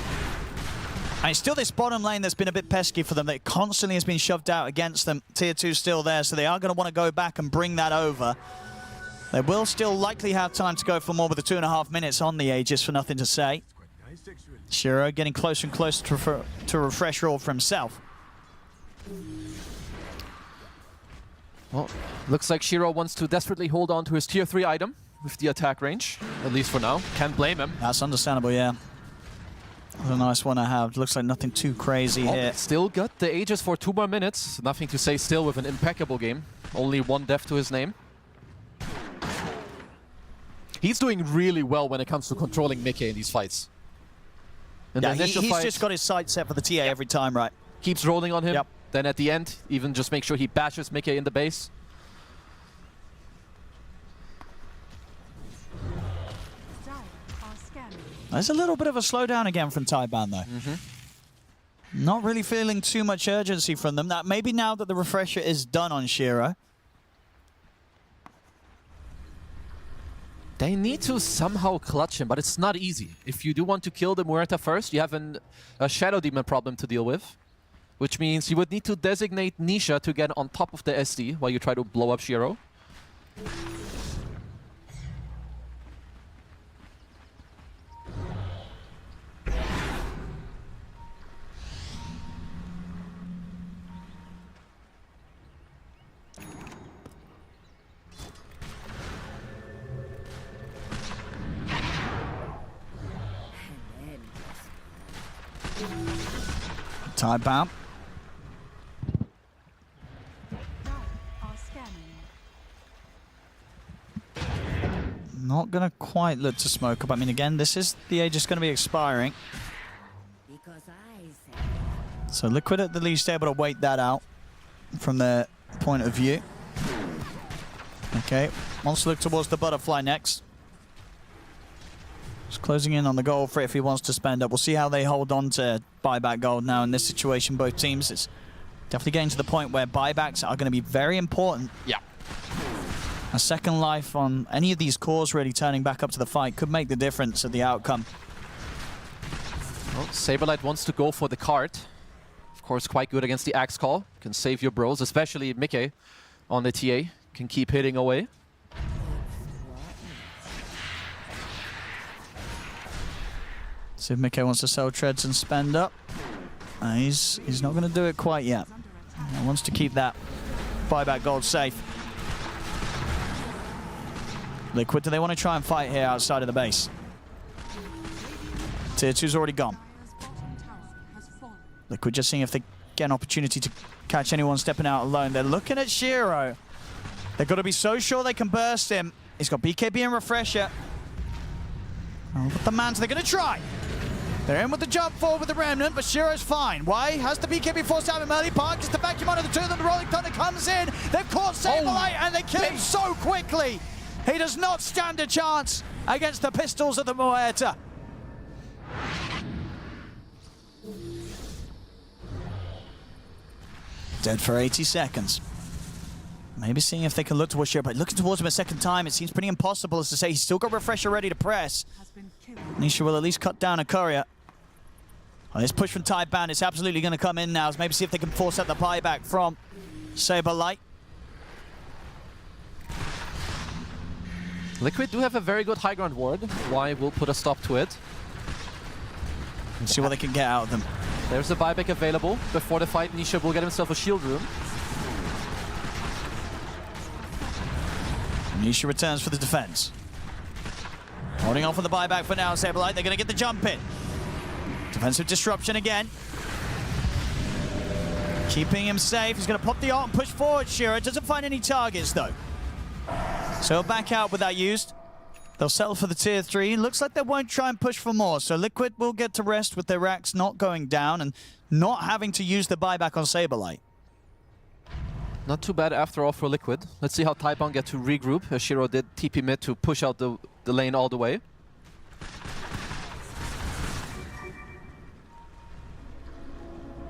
And it's still this bottom lane that's been a bit pesky for them, that constantly has been shoved out against them. Tier 2 still there, so they are going to want to go back and bring that over. They will still likely have time to go for more with the 2.5 minutes on the Aegis for Nothing to Say. Shiro getting closer and closer to a refresh roll for himself. Well, looks like Shiro wants to desperately hold on to his tier 3 item with the attack range, at least for now. Can't blame him. That's understandable, yeah. What a nice one to have. Looks like nothing too crazy here. Still got the Aegis for 2 more minutes. Nothing to Say still with an impeccable game. Only 1 death to his name. He's doing really well when it comes to controlling Mickey in these fights. In yeah, the initial he's fight, just got his sights set for the TA every time, right? Keeps rolling on him. Yep. Then at the end, even just make sure he bashes Mickey in the base. There's a little bit of a slowdown again from Tidebound, though. Not really feeling too much urgency from them. That maybe now that the refresher is done on Shiro. They need to somehow clutch him, but it's not easy. If you do want to kill the Muerta first, you have a Shadow Demon problem to deal with, which means you would need to designate Nisha to get on top of the SD while you try to blow up Shiro. Tidebound. Not going to quite look to smoke up. I mean, again, this is the Aegis going to be expiring. So Liquid at the least able to wait that out from their point of view. Okay, wants to look towards the butterfly next. Just closing in on the gold for it if he wants to spend up. We'll see how they hold on to buyback gold now in this situation. Both teams, it's definitely getting to the point where buybacks are going to be very important. Yeah. A second life on any of these cores really turning back up to the fight could make the difference of the outcome. Well, Saberlight wants to go for the card. Of course, quite good against the Axe Call. Can save your bros, especially Mickey on the TA. Can keep hitting away. See if Mickey wants to sell treads and spend up. He's not going to do it quite yet. He wants to keep that buyback gold safe. Liquid, do they want to try and fight here outside of the base? Tier 2's already gone. Liquid just seeing if they get an opportunity to catch anyone stepping out alone. They're looking at Shiro. They've got to be so sure they can burst him. He's got BKB and Refresher. Oh, but the Mans, they're going to try. They're in with the jump forward with the Remnant, but Shiro's fine. Why? Has the BKB forced out him early. Park just to vacuum under the two of them. The Rolling Thunder comes in. They've caught Saberlight and they kill him so quickly. He does not stand a chance against the pistols of the Muerta. Dead for 80 seconds. Maybe seeing if they can look towards Shiro, but looking towards him a second time, it seems pretty impossible, as to say he's still got Refresher ready to press. Nisha will at least cut down a courier. Well, this push from Tidebound is absolutely going to come in now. So maybe see if they can force out the buyback from Saberlight. Liquid do have a very good high ground ward. Why will put a stop to it. Let's see what they can get out of them. There's a buyback available. Before the fight, Nisha will get himself a shield room. Nisha returns for the defense. Holding off on the buyback for now, Saberlight. They're going to get the jump in. Defensive disruption again. Keeping him safe. He's going to pop the ult and push forward. Shiro doesn't find any targets, though. So he'll back out with that used. They'll settle for the tier 3. Looks like they won't try and push for more. So Liquid will get to rest with their racks not going down and not having to use the buyback on Saberlight. Not too bad after all for Liquid. Let's see how Tidebound get to regroup, as Shiro did TP mid to push out the lane all the way.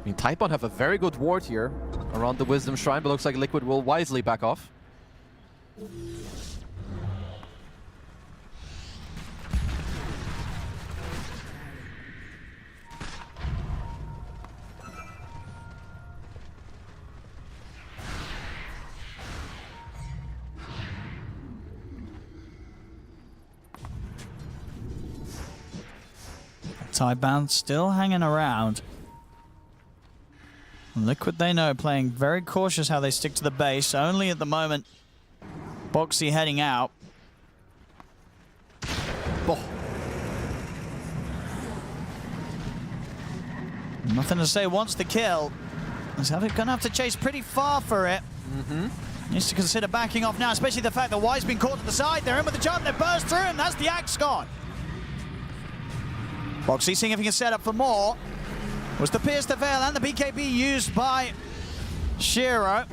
I mean, Tidebound have a very good ward here around the Wisdom Shrine, but looks like Liquid will wisely back off. Tidebound still hanging around. Liquid, they know, playing very cautious how they stick to the base. Only at the moment, Boxy heading out. Oh. Nothing to say, wants the kill. He's going to have to chase pretty far for it. Needs to consider backing off now, especially the fact that Y's been caught to the side. They're in with the jump, they burst through, and that's the axe gone. Boxy seeing if he can set up for more. Was the Pierce the Veil and the BKB used by Shiro.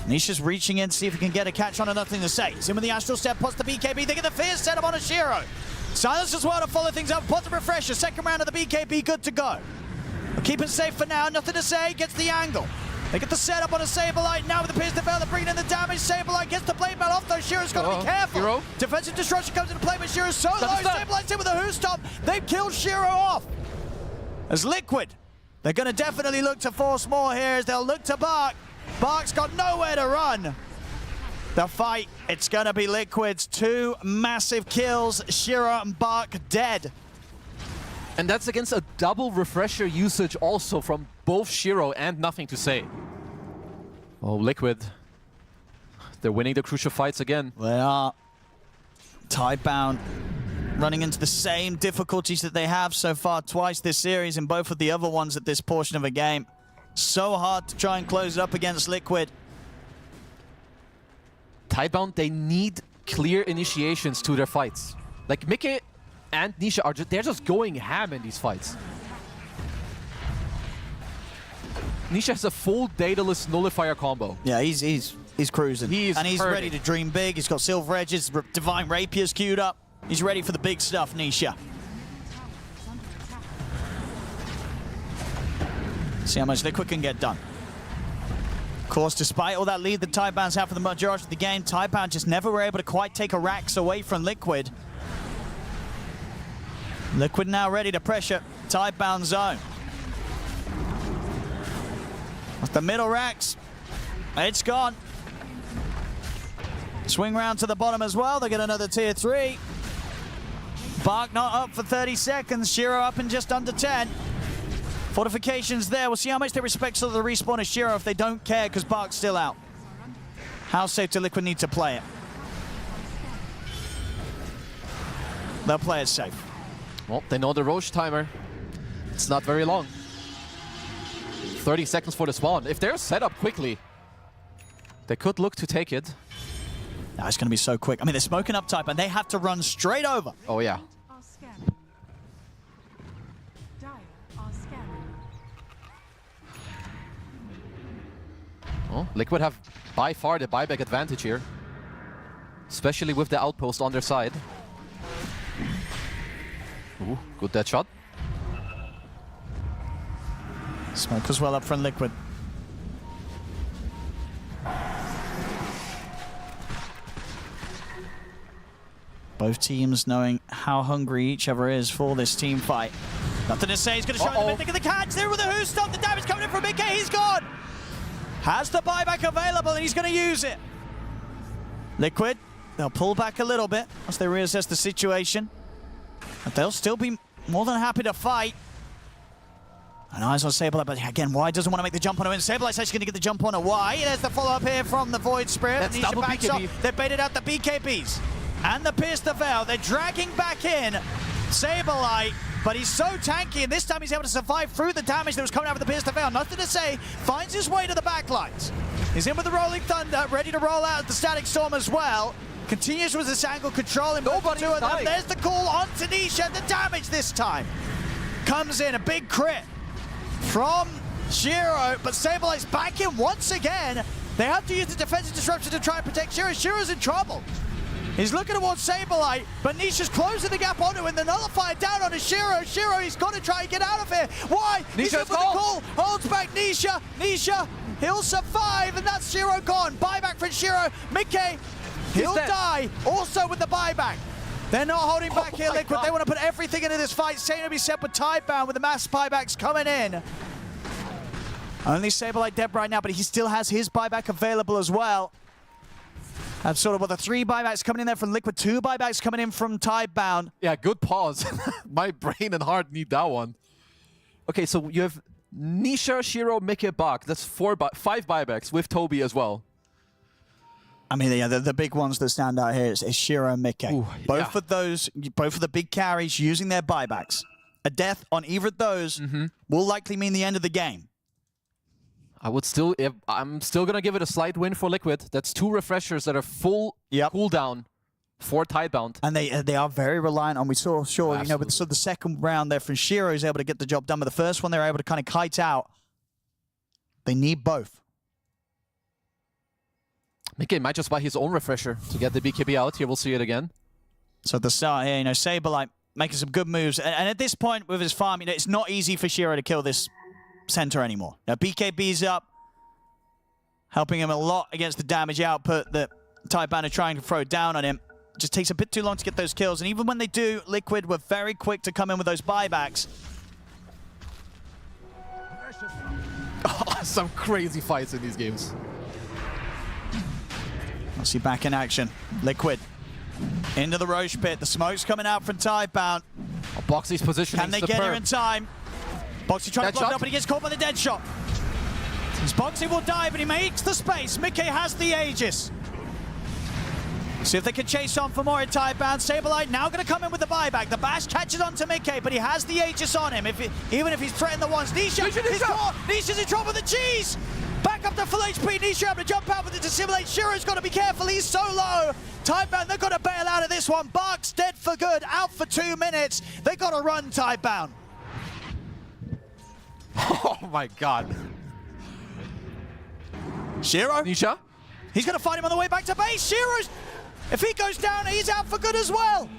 Nisha's reaching in to see if he can get a catch on and nothing to say. He's in with the Astral Step, puts the BKB. They get the Fierce set up on a Shiro. Silence as well to follow things up. Puts the Refresher. Second round of the BKB, good to go. We'll keep it safe for now. Nothing to say. Gets the angle. They get the setup on a Saberlight. Now with the Pierce the Veil, they're bringing in the damage. Saberlight gets the blade mail off, though. Shiro's got to be careful. Shiro. Defensive destruction comes into play, but Shiro's so low. Saberlight's in with a Who Stomp. They've killed Shiro off. As Liquid, they're going to definitely look to force more here as they'll look to Bark. Bark's got nowhere to run. The fight, it's going to be Liquid's 2 massive kills. Shiro and Bark dead. And that's against a double Refresher usage also from both Shiro and Nothing to Say. Oh, Liquid. They're winning the crucial fights again. They are. Tidebound running into the same difficulties that they have so far twice this series and both of the other ones at this portion of a game. So hard to try and close it up against Liquid. Tidebound, they need clear initiations to their fights. Like Mickey and Nisha are they're just going ham in these fights. Nisha has a full Daedalus Nullifier combo. Yeah, he's cruising. He's ready to dream big. He's got Silver Edges, Divine Rapiers queued up. He's ready for the big stuff, Nisha. See how much Liquid can get done. Of course, despite all that lead that Tidebound's had for the majority of the game, Tidebound just never were able to quite take a racks away from Liquid. Liquid now ready to pressure Tidebound zone. Off the middle racks. It's gone. Swing round to the bottom as well. They get another tier 3. Bark not up for 30 seconds. Shiro up in just under 10. Fortifications there. We'll see how much they respect sort of the respawn of Shiro if they don't care because Bark's still out. How safe do Liquid need to play it? They'll play it safe. Well, they know the Roche timer. It's not very long. 30 seconds for the spawn. If they're set up quickly, they could look to take it. No, it's going to be so quick. I mean, they're smoking up type, and they have to run straight over. Oh, yeah. Well, Liquid have by far the buyback advantage here. Especially with the outpost on their side. Ooh, good dead shot. Smoke as well up from Liquid. Both teams knowing how hungry each other is for this team fight. Nothing to say, he's going to show the mythic of the catch there with the who stop. The damage coming in from Mickey, he's gone. Has the buyback available and he's going to use it. Liquid, they'll pull back a little bit as they reassess the situation. But they'll still be more than happy to fight. And eyes on Sableye, but again, Y doesn't want to make the jump on her. And Sableye's actually going to get the jump on a Y. There's the follow-up here from the Void Spirit. That's double BKB. They baited out the BKBs. And the Pierce the Veil. They're dragging back in Sableye, but he's so tanky, and this time he's able to survive through the damage that was coming out with the Pierce the Veil. Nothing to say. Finds his way to the backlines. He's in with the Rolling Thunder, ready to roll out the Static Storm as well. Continues with this angle, controlling both the two of them. There's the call on Tanisha. The damage this time comes in, a big crit from Shiro, but Sableye's back in once again. They have to use the defensive disruption to try and protect Shiro. Shiro's in trouble. He's looking towards Sableye, but Nisha's closing the gap onto him. The nullifier down on Shiro. Shiro, he's got to try and get out of here. Why? He's in with the call. Holds back Nisha. Nisha, he'll survive, and that's Shiro gone. Buyback from Shiro. Mickey, he'll die. Also with the buyback. They're not holding back here, Liquid. God. They want to put everything into this fight. Same to be said with Tidebound with the mass buybacks coming in. Only Sableye dead right now, but he still has his buyback available as well. And sort of with the 3 buybacks coming in there from Liquid, 2 buybacks coming in from Tidebound. Yeah, good pause. My brain and heart need that one. Okay, so you have Nisha, Shiro, Mickey, Bak. That's 5 buybacks with Toby as well. I mean, yeah, the big ones that stand out here is Shiro and Mickey. Ooh, both of the big carries using their buybacks. A death on either of those will likely mean the end of the game. I'm still gonna give it a slight win for Liquid. That's 2 refreshers that are full cooldown for Tidebound. And they are very reliant on, we saw, you know, with the second round there from Shiro, he's able to get the job done. But the first one, they're able to kind of kite out. They need both. Mickey might just buy his own refresher to get the BKB out. Here, we'll see it again. So at the start here, you know, Sableye making some good moves. And at this point with his farm, you know, it's not easy for Shiro to kill this center anymore. Now BKB's up, helping him a lot against the damage output that Tidebound are trying to throw down on him. Just takes a bit too long to get those kills, and even when they do, Liquid were very quick to come in with those buybacks. Oh, some crazy fights in these games. Let's see back in action. Liquid into the Roche pit. The smoke's coming out from Tidebound. Oh, Boxy's positioning. Can they get here in time? Boxy trying to block it up, but he gets caught by the dead shot. His Boxy will die, but he makes the space. Mickey has the Aegis. See if they can chase on for more in Tidebound. Sableye now going to come in with the buyback. The bash catches on to Mickey, but he has the Aegis on him. Even if he's threatened the ones. Nisha is caught. Nisha's in trouble with the cheese. Back up to full HP. Nisha able to jump out with it to simulate. Shiro's got to be careful. He's so low. Tidebound, they've got to bail out of this one. Bark's dead for good. Out for 2 minutes. They've got to run, Tidebound. Oh my god. Shiro? Nisha? He's going to find him on the way back to base. Shiro's... If he goes down, he's out for good as well.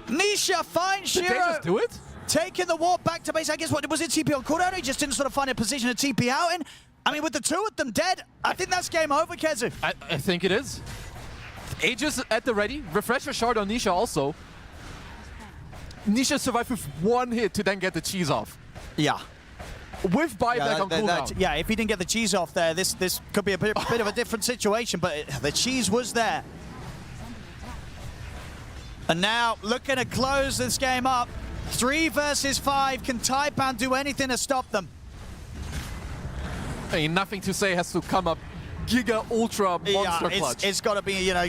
Nisha finds Shiro. Did they just do it? Taking the warp back to base. I guess, was it TP on cooldown? He just didn't sort of find a position to TP out in. I mean, with the 2 of them dead, I think that's game over, Kezu. I think it is. Aegis at the ready. Refresher shard on Nisha also. Nisha survived with 1 hit to then get the cheese off. Yeah. with buyback on cooldown. Yeah, if he didn't get the cheese off there, this could be a bit of a different situation, but the cheese was there. And now looking to close this game up. 3 versus 5. Can Tidebound do anything to stop them? I mean, nothing to say has to come up. Giga Ultra Monster Clutch. It's got to be, you know,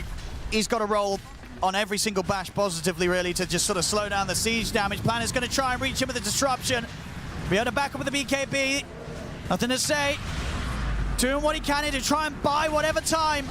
he's got to roll on every single bash positively, really, to just sort of slow down the siege damage. Plan is going to try and reach him with a disruption. Be able to back up with the BKB. Nothing to say. Doing what he can to try and buy whatever time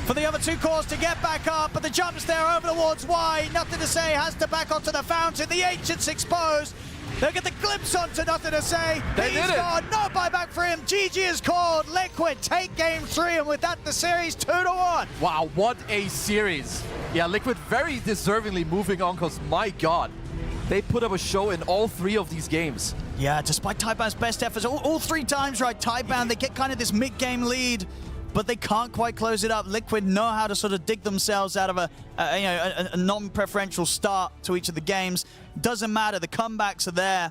for the other 2 cores to get back up, but the jump's there over towards Y. Nothing to say, has to back onto the fountain. The Ancient's exposed. They'll get the glimpse onto Nothing to Say. He's gone. No buyback for him. GG is called. Liquid take game 3, and with that, the series 2-1. Wow, what a series. Yeah, Liquid very deservingly moving on, because my God, they put up a show in all 3 of these games. Yeah, despite Tidebound's best efforts, all 3 times, right, Tidebound, they get kind of this mid-game lead, but they can't quite close it up. Liquid know how to sort of dig themselves out of a non-preferential start to each of the games. Doesn't matter, the comebacks are there.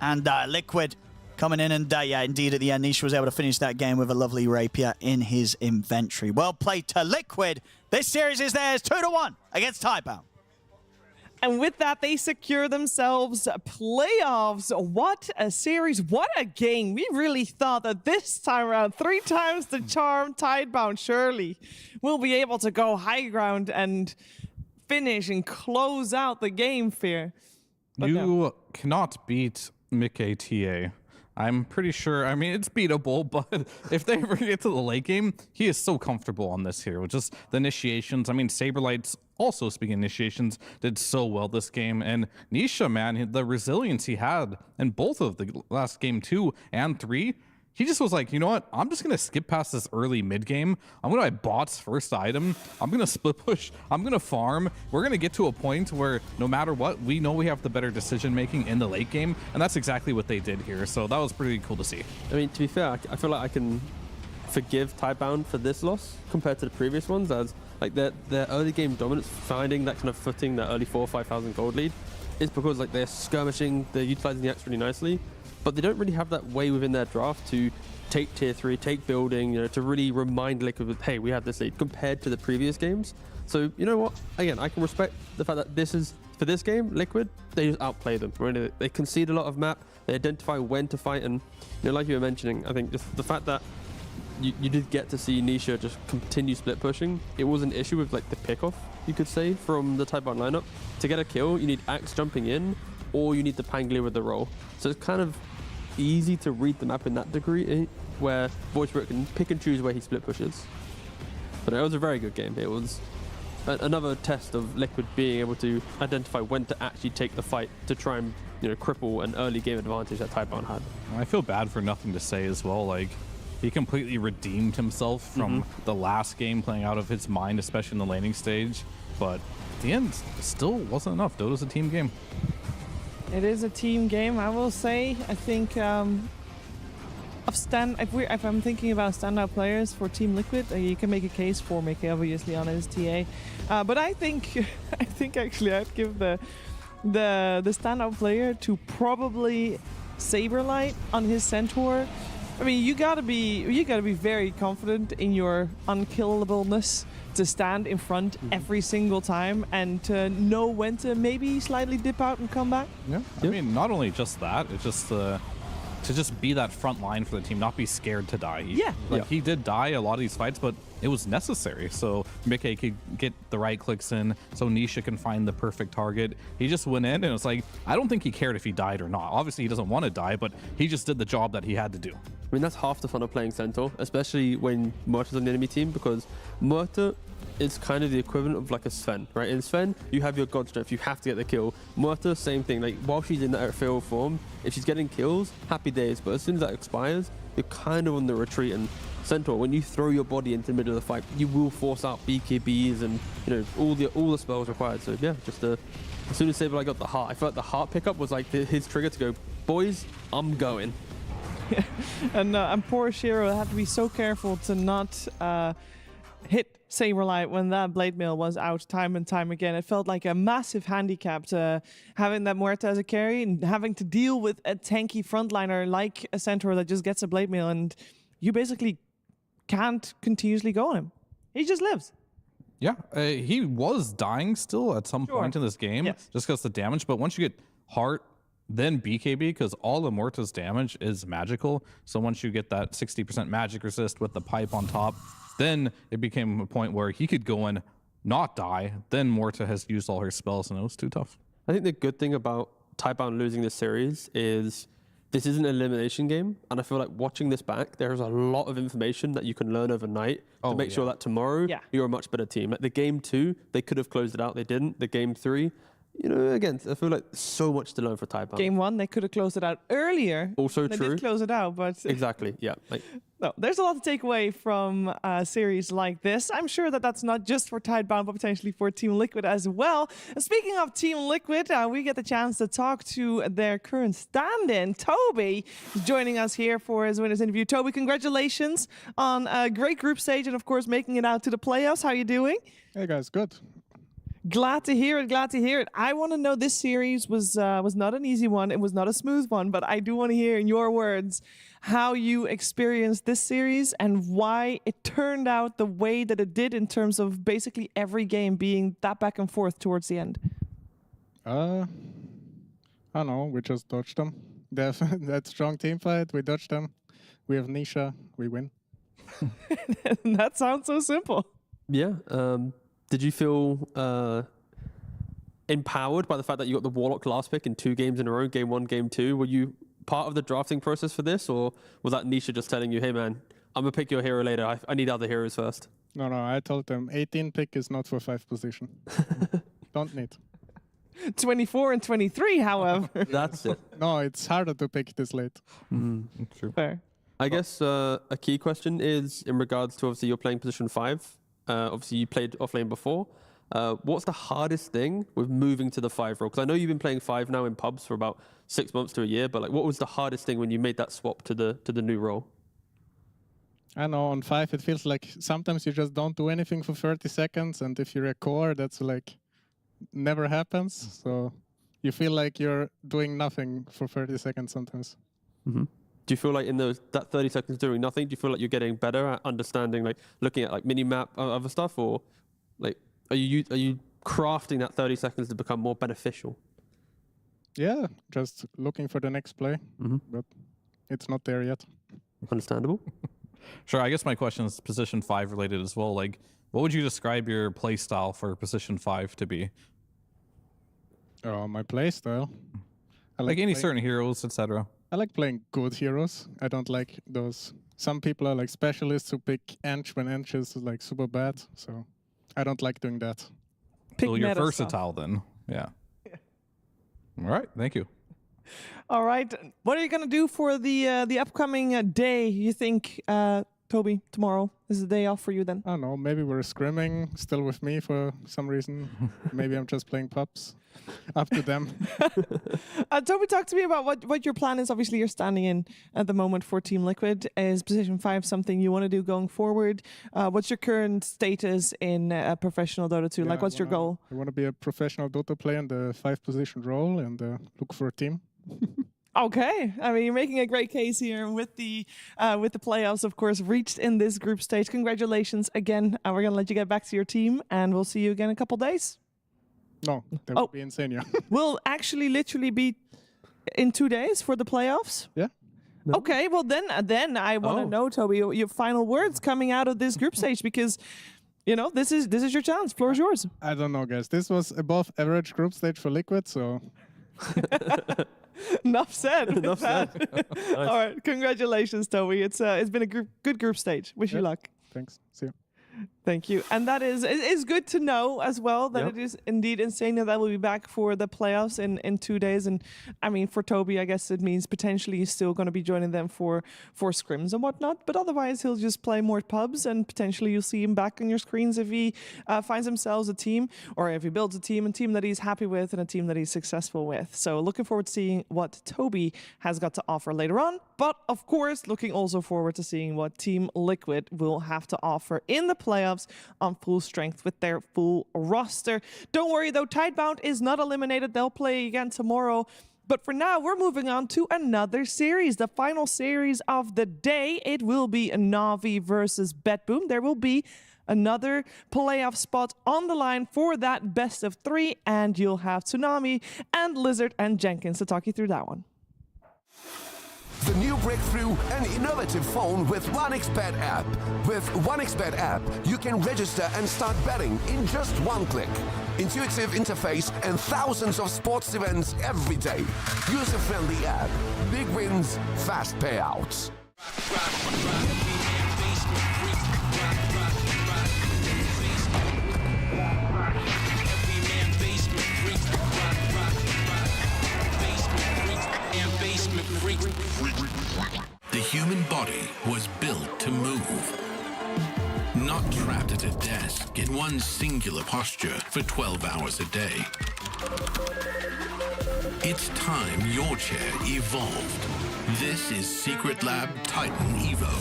And Liquid coming in, and yeah, indeed, at the end, Nisha was able to finish that game with a lovely rapier in his inventory. Well played to Liquid. This series is theirs, 2-1 against Tidebound. And with that, they secure themselves playoffs. What a series. What a game. We really thought that this time around, 3 times the charm, Tidebound surely will be able to go high ground and finish and close out the game, Fear. But you cannot beat Mickey TA. I'm pretty sure, I mean, it's beatable, but if they ever get to the late game, he is so comfortable on this here with just the initiations. I mean, Saberlight's also, speaking of initiations, did so well this game. And Nisha, man, the resilience he had in both of the last game 2 and 3, he just was like, you know what? I'm just going to skip past this early mid game. I'm going to buy bot's first item. I'm going to split push. I'm going to farm. We're going to get to a point where no matter what, we know we have the better decision making in the late game. And that's exactly what they did here. So that was pretty cool to see. I mean, to be fair, I feel like I can forgive Tidebound for this loss compared to the previous ones, as like their early game dominance, finding that kind of footing, that early 4,000 or 5,000 gold lead, is because like they're skirmishing, they're utilizing the X really nicely. But they don't really have that way within their draft to take tier 3, take building, you know, to really remind Liquid, hey, we have this lead compared to the previous games. So, you know what? Again, I can respect the fact that this is, for this game, Liquid, they just outplay them. Really. They concede a lot of map, they identify when to fight, and, you know, like you were mentioning, I think just the fact that you did get to see Nisha just continue split pushing, it was an issue with, like, the pickoff, you could say, from the Tidebound lineup. To get a kill, you need Axe jumping in, or you need the Pangolier with the roll. So it's kind of easy to read the map in that degree, where Voicebrook can pick and choose where he split pushes. But it was a very good game. It was another test of Liquid being able to identify when to actually take the fight to try and, you know, cripple an early game advantage that Tidebound had. I feel bad for Nothing to Say as well. Like, he completely redeemed himself from the last game, playing out of his mind, especially in the laning stage. But at the end, still wasn't enough. Dota's a team game. it is a team game, I will say. I think if I'm thinking about standout players for Team Liquid, you can make a case for Mickey, obviously, on his TA. But I think actually I'd give the standout player to probably Saberlight on his Centaur. I mean, you gotta be very confident in your unkillableness to stand in front every single time and to know when to maybe slightly dip out and come back. Yeah, I mean, not only just that, it's just to just be that front line for the team, not be scared to die. He did die a lot of these fights, but it was necessary. So Mickey could get the right clicks in, so Nisha can find the perfect target. He just went in, and it's like, I don't think he cared if he died or not. Obviously, he doesn't want to die, but he just did the job that he had to do. I mean, that's half the fun of playing Centaur, especially when Murta's on the enemy team, because Murta is kind of the equivalent of like a Sven, right? In Sven, you have your god strength, you have to get the kill. Murta, same thing. Like, while she's in that field form, if she's getting kills, happy days. But as soon as that expires, you're kind of on the retreat. And Centaur, when you throw your body into the middle of the fight, you will force out BKBs and, you know, all the spells required. So yeah, just as soon as Saberlight got the heart, I felt like the heart pickup was like his trigger to go, boys, I'm going. And poor Shiro had to be so careful to not hit Saberlight when that blade mail was out time and time again. It felt like a massive handicap to having that Muerta as a carry and having to deal with a tanky frontliner like a Centaur that just gets a blade mail, and you basically can't continuously go on him. He just lives. Yeah, he was dying still at some point in this game, just because the damage. But once you get Heart, then BKB, because all of Muerta's damage is magical. So once you get that 60% magic resist with the pipe on top, then it became a point where he could go in, not die. Then Muerta has used all her spells, and it was too tough. I think the good thing about Tidebound losing this series is this is an elimination game, and I feel like watching this back, there's a lot of information that you can learn overnight to make sure that tomorrow you're a much better team. Like the game 2, they could have closed it out, they didn't. The game 3, you know, again, I feel like so much to learn for Tidebound. Game 1, they could have closed it out earlier. Also they true. They did close it out, but... Exactly, yeah. No, there's a lot to take away from a series like this. I'm sure that that's not just for Tidebound, but potentially for Team Liquid as well. And speaking of Team Liquid, we get the chance to talk to their current stand-in, Toby, joining us here for his winners interview. Toby, congratulations on a great group stage and, of course, making it out to the playoffs. How are you doing? Hey, guys, good. Glad to hear it. Glad to hear it. I want to know, this series was not an easy one. It was not a smooth one, but I do want to hear in your words how you experienced this series and why it turned out the way that it did in terms of basically every game being that back and forth towards the end. I don't know. We just dodged them. They have that strong team fight. We dodged them. We have Nisha. We win. That sounds so simple. Yeah. Did you feel empowered by the fact that you got the Warlock last pick in 2 games in a row, game 1, game 2? Were you part of the drafting process for this, or was that Nisha just telling you, hey man, I'm going to pick your hero later, I need other heroes first? No, I told them 18 pick is not for 5 position. Don't need. 24 and 23, however. That's it. No, it's harder to pick this late. True. Fair. I guess a key question is in regards to, obviously, you're playing position 5. Obviously, you played offlane before. What's the hardest thing with moving to the 5 role? Because I know you've been playing 5 now in pubs for about 6 months to a year, but like, what was the hardest thing when you made that swap to the new role? I know, on 5 it feels like sometimes you just don't do anything for 30 seconds, and if you're a core, that's like never happens. So you feel like you're doing nothing for 30 seconds sometimes. Mm-hmm. Do you feel like in that 30 seconds doing nothing, do you feel like you're getting better at understanding, like looking at like mini-map other stuff, or like are you crafting that 30 seconds to become more beneficial? Yeah, just looking for the next play, but it's not there yet. Understandable. Sure, I guess my question is position 5 related as well. Like, what would you describe your play style for position 5 to be? Oh, my play style? I like any certain heroes, etc. I like playing good heroes. I don't like those. Some people are like specialists who pick Ench when Ench is like super bad. So I don't like doing that. So you're versatile then. Yeah. All right. Thank you. All right. What are you going to do for the upcoming day, you think, Toby, tomorrow? Is the day off for you then? I don't know. Maybe we're scrimming still with me for some reason. Maybe I'm just playing pubs. Up to them. Toby, talk to me about what your plan is. Obviously, you're standing in at the moment for Team Liquid. Is position 5 something you want to do going forward? What's your current status in professional Dota 2? Like, what's your goal? I want to be a professional Dota player in the 5 position role and look for a team. Okay, I mean, you're making a great case here with the playoffs, of course, reached in this group stage. Congratulations again. We're gonna let you get back to your team, and we'll see you again in a couple days. No, that would be insane. Yeah. We'll actually literally be in 2 days for the playoffs. Yeah. No. Okay, well then I want to know, Toby, your final words coming out of this group stage, because you know this is your chance. Floor is yours. I don't know, guys. This was above average group stage for Liquid, so. Enough said. Enough said. Nice. All right, congratulations, Toby. It's been a good group stage. Wish you luck. Thanks. See you. Thank you. And that is good to know as well, that it is indeed insane that will be back for the playoffs in 2 days. And I mean, for Toby, I guess it means potentially he's still going to be joining them for scrims and whatnot. But otherwise, he'll just play more pubs, and potentially you'll see him back on your screens if he finds himself a team, or if he builds a team that he's happy with and a team that he's successful with. So looking forward to seeing what Toby has got to offer later on. But of course, looking also forward to seeing what Team Liquid will have to offer in the playoffs themselves on full strength with their full roster. Don't worry though, Tidebound is not eliminated. They'll play again tomorrow. But for now, we're moving on to another series, the final series of the day. It will be a NAVI versus BetBoom. There will be another playoff spot on the line for that best of 3, and you'll have Tsunami and Lizard and Jenkins to talk you through that one. The new breakthrough and innovative phone with 1xBet app. With 1xBet app, you can register and start betting in just one click. Intuitive interface and thousands of sports events every day. User-friendly app. Big wins, fast payouts. The human body was built to move. Not trapped at a desk in one singular posture for 12 hours a day. It's time your chair evolved. This is Secret Lab Titan Evo.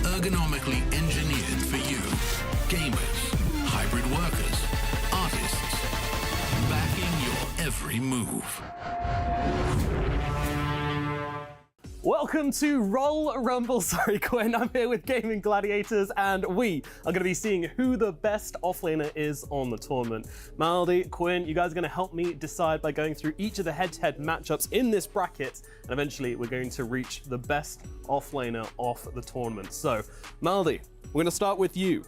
Ergonomically engineered for you, gamers, hybrid workers, artists, backing your every move. Welcome to Roll Rumble. Sorry, Quinn. I'm here with Gaimin Gladiators, and we are going to be seeing who the best offlaner is on the tournament. Maldi, Quinn, you guys are going to help me decide by going through each of the head-to-head matchups in this bracket, and eventually we're going to reach the best offlaner of the tournament. So, Maldi, we're going to start with you.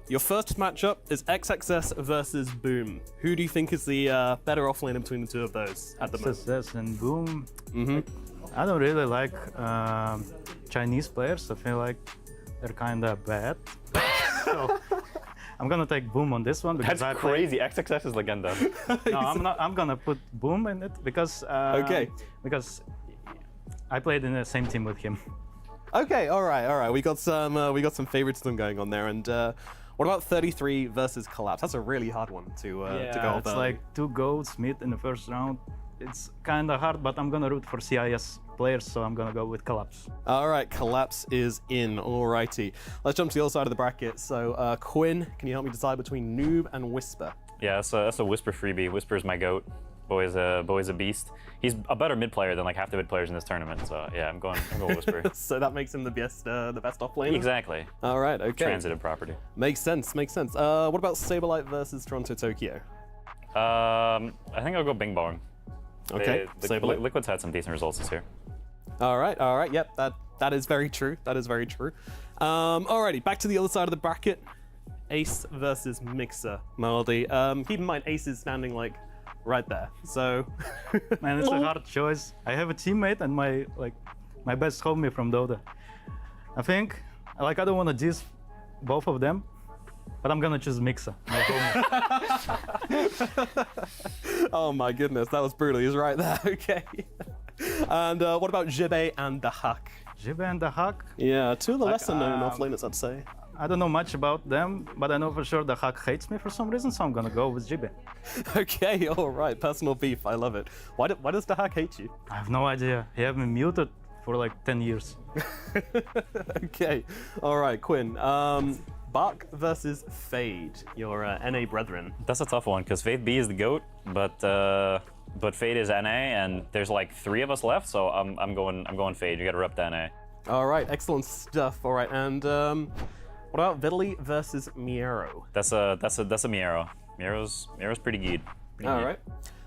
Your first matchup is XXS versus Boom. Who do you think is the better offlaner between the two of those at the moment? XXS and Boom. I don't really like Chinese players. I feel like they're kind of bad. So I'm gonna take Boom on this one because that's crazy. XXS is Legenda. No, I'm not. I'm gonna put Boom in it because because I played in the same team with him. Okay, all right. We got some favoritism going on there. And what about 33 versus Collapse? That's a really hard one to go about. It's like 2 goats meet in the first round. It's kind of hard, but I'm gonna root for CIS players, so I'm gonna go with Collapse. All right, Collapse is in. Alrighty, let's jump to the other side of the bracket. So, Quinn, can you help me decide between Noob and Whisper? Yeah, that's a Whisper freebie. Whisper is my goat. Boy's a beast. He's a better mid player than like half the mid players in this tournament. So yeah, I'm going Whisper. So that makes him the best offlaner. Exactly. All right. Okay. Transitive property. Makes sense. What about Saberlight versus Toronto Tokyo? I think I'll go Bing Bong. Okay. Liquid's had some decent results this year. All right. Yep. That is very true. Alrighty. Back to the other side of the bracket. Ace versus Mixer. Maldi. Keep in mind, Ace is standing like right there. So. Man, it's a hard choice. I have a teammate and my best homie from Dota. I think I don't want to diss both of them, but I'm gonna choose Mixer. Oh my goodness, that was brutal. He's right there. Okay. And what about Jibe and the Hack? Jibe and the Hack? Yeah, two of the lesser known offlaners, I'd say. I don't know much about them, but I know for sure the Hack hates me for some reason, so I'm gonna go with Jibe. Okay, all right. Personal beef. I love it. Why does the Hack hate you? I have no idea. He had me muted for like 10 years. Okay. All right, Quinn. Bark versus Fade, your NA brethren. That's a tough one because Fade B is the GOAT, but Fade is NA, and there's like 3 of us left, so I'm going Fade. You got to rep the NA. All right, excellent stuff. All right, and what about Vitaly versus Miero? That's a Miero. Miero's pretty good. All right,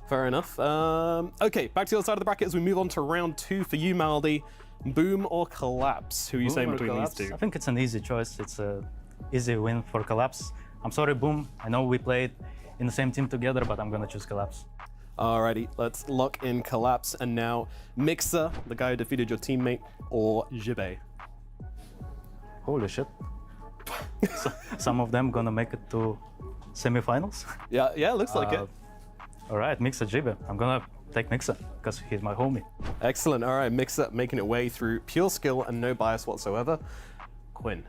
fair enough. Okay, back to the other side of the bracket as we move on to round 2 for you, Maldi. Boom or Collapse? Who are you saying between these two? I think it's an easy choice. It's a easy win for Collapse. I'm sorry, Boom. I know we played in the same team together, but I'm gonna choose Collapse. Alrighty, let's lock in Collapse. And now Mixer, the guy who defeated your teammate, or Jibe? Holy shit. Some of them gonna make it to semifinals? Yeah, looks like it. All right, Mixer, Jibe. I'm gonna take Mixer because he's my homie. Excellent. All right, Mixer making it way through pure skill and no bias whatsoever. Quinn,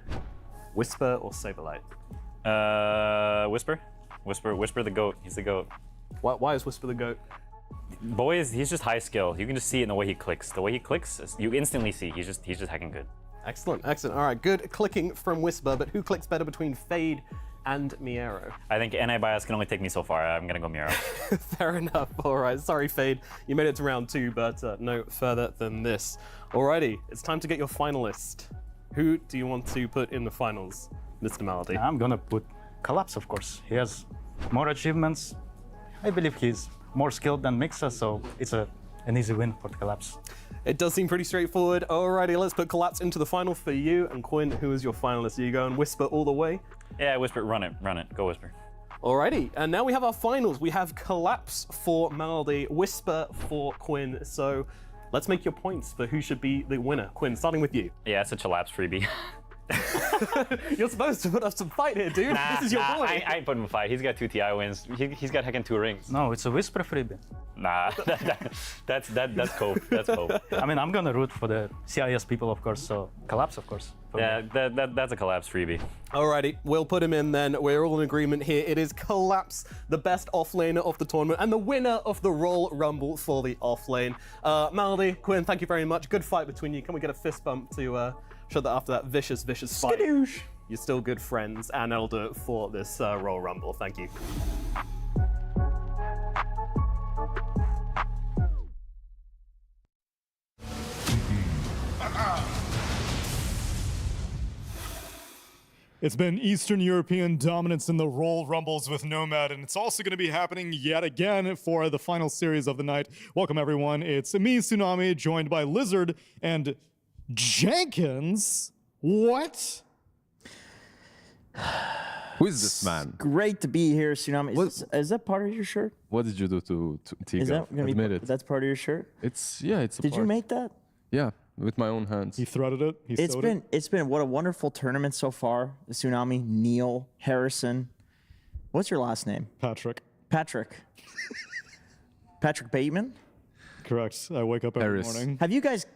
Whisper or Saberlight? Whisper the GOAT. He's the GOAT. Why is Whisper the GOAT? He's just high skill. You can just see it in the way he clicks. The way he clicks, you instantly see he's just heckin' good. Excellent, excellent. All right, good clicking from Whisper, but who clicks better between Fade and Miero? I think NA bias can only take me so far. I'm gonna go Miero. Fair enough. All right, sorry, Fade. You made it to round 2, but no further than this. Alrighty, it's time to get your finalist. Who do you want to put in the finals, Mr. Malady? I'm gonna put Collapse, of course. He has more achievements. I believe he's more skilled than Mixa, so it's an easy win for Collapse. It does seem pretty straightforward. Alrighty, let's put Collapse into the final for you. And Quinn, who is your finalist? Are you going Whisper all the way? Yeah, Whisper, run it, go Whisper. Alrighty, and now we have our finals. We have Collapse for Malady, Whisper for Quinn. So let's make your points for who should be the winner. Quinn, starting with you. Yeah, it's a Collapse freebie. You're supposed to put up some fight here, dude. This is your boy. I ain't putting him a fight. He's got 2 TI wins. He's got heckin' 2 rings. No, it's a Whisper freebie. Nah, that's cope. That's cope. I mean, I'm gonna root for the CIS people, of course. So Collapse, of course. Yeah, that's a Collapse freebie. Alrighty, we'll put him in then. We're all in agreement here. It is Collapse, the best offlaner of the tournament and the winner of the Royal Rumble for the offlane. Malady, Quinn, thank you very much. Good fight between you. Can we get a fist bump to show that after that vicious fight, Skadoosh. you're still good friends, and that'll do it for this Royal Rumble. Thank you. It's been Eastern European dominance in the Royal Rumbles with Nomad, and it's also going to be happening yet again for the final series of the night. Welcome, everyone. It's me, Tsunami, joined by Lizard and Jenkins. What? Who is this man? Great to be here, Tsunami. Is that part of your shirt? What did you do to Tiga? Is that gonna Admit be, it. that's part of your shirt? It's a Did you part. make that? Yeah, with my own hands. He threaded it. He It's sewed been it. it's been what a wonderful tournament so far. The Tsunami, Neil, Harrison. What's your last name? Patrick. Patrick. Patrick Bateman? Correct. I wake up every morning. Have you guys,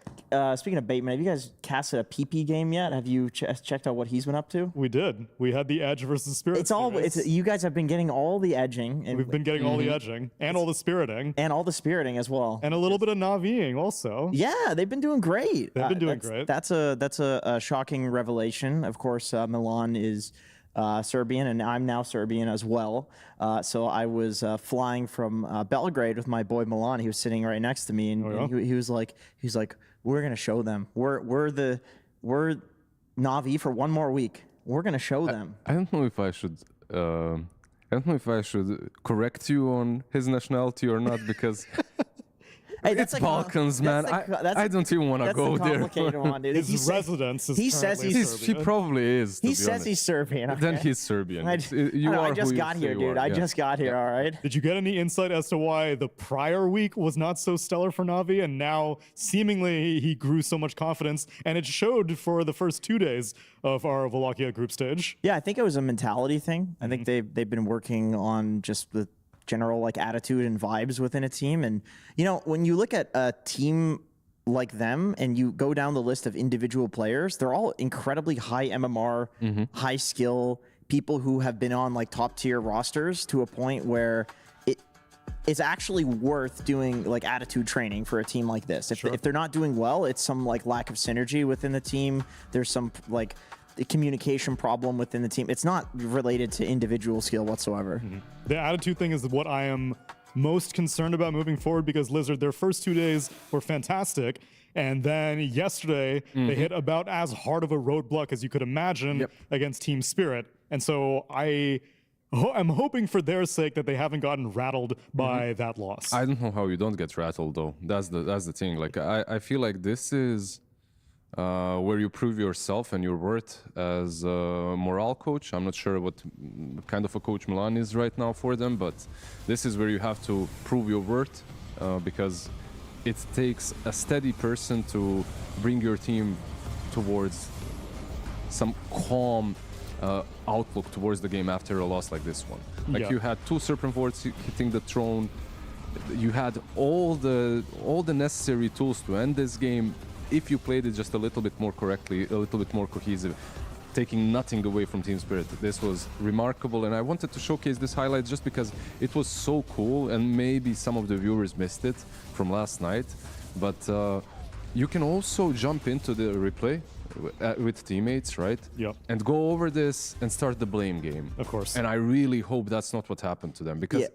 speaking of Bateman, have you guys casted a PP game yet? Have you checked out what he's been up to? We did. We had the Edge versus Spirit. It's all. series. It's you guys have been getting all the edging. And, We've been getting all the edging and all the spiriting. and all the spiriting as well. And a little bit of Naviing also. Yeah, they've been doing great. They've been doing great. That's a shocking revelation. Of course, Milan is Serbian, and I'm now Serbian as well. So I was flying from Belgrade with my boy Milan. He was sitting right next to me, and, and he was like, "We're gonna show them. We're Navi for one more week. We're gonna show them." I don't know if I should. I don't know if I should correct you on his nationality or not, because Hey, it's Balkans, man. I don't even want to go there. One, His residence is he says he's He probably is. He to be says honest. he's Serbian. Okay? Then he's Serbian. I I just got here, dude. I just got here. All right. Did you get any insight as to why the prior week was not so stellar for Navi, and now seemingly he grew so much confidence, and it showed for the first 2 days of our Wallachia group stage? Yeah, I think it was a mentality thing. I think they've been working on just the general like attitude and vibes within a team. And you know, when you look at a team like them and you go down the list of individual players, they're all incredibly high MMR, high skill people who have been on like top tier rosters to a point where it's actually worth doing like attitude training for a team like this. If they're not doing well, it's some like lack of synergy within the team. There's some like the communication problem within the team. It's not related to individual skill whatsoever. The attitude thing is what I am most concerned about moving forward, because Lizard, their first 2 days were fantastic. And then yesterday, they hit about as hard of a roadblock as you could imagine against Team Spirit. And so I'm hoping for their sake that they haven't gotten rattled by that loss. I don't know how you don't get rattled, though. That's the thing. Like I feel like this is where you prove yourself and your worth as a morale coach. I'm not sure what kind of a coach Milan is right now for them, but this is where you have to prove your worth, because it takes a steady person to bring your team towards some calm outlook towards the game after a loss like this one. Like you had 2 Serpent Wards hitting the throne. You had all the necessary tools to end this game if you played it just a little bit more correctly, a little bit more cohesive, taking nothing away from Team Spirit. This was remarkable, and I wanted to showcase this highlight just because it was so cool, and maybe some of the viewers missed it from last night. But you can also jump into the replay with teammates, right? Yep. And go over this and start the blame game. Of course. And I really hope that's not what happened to them, because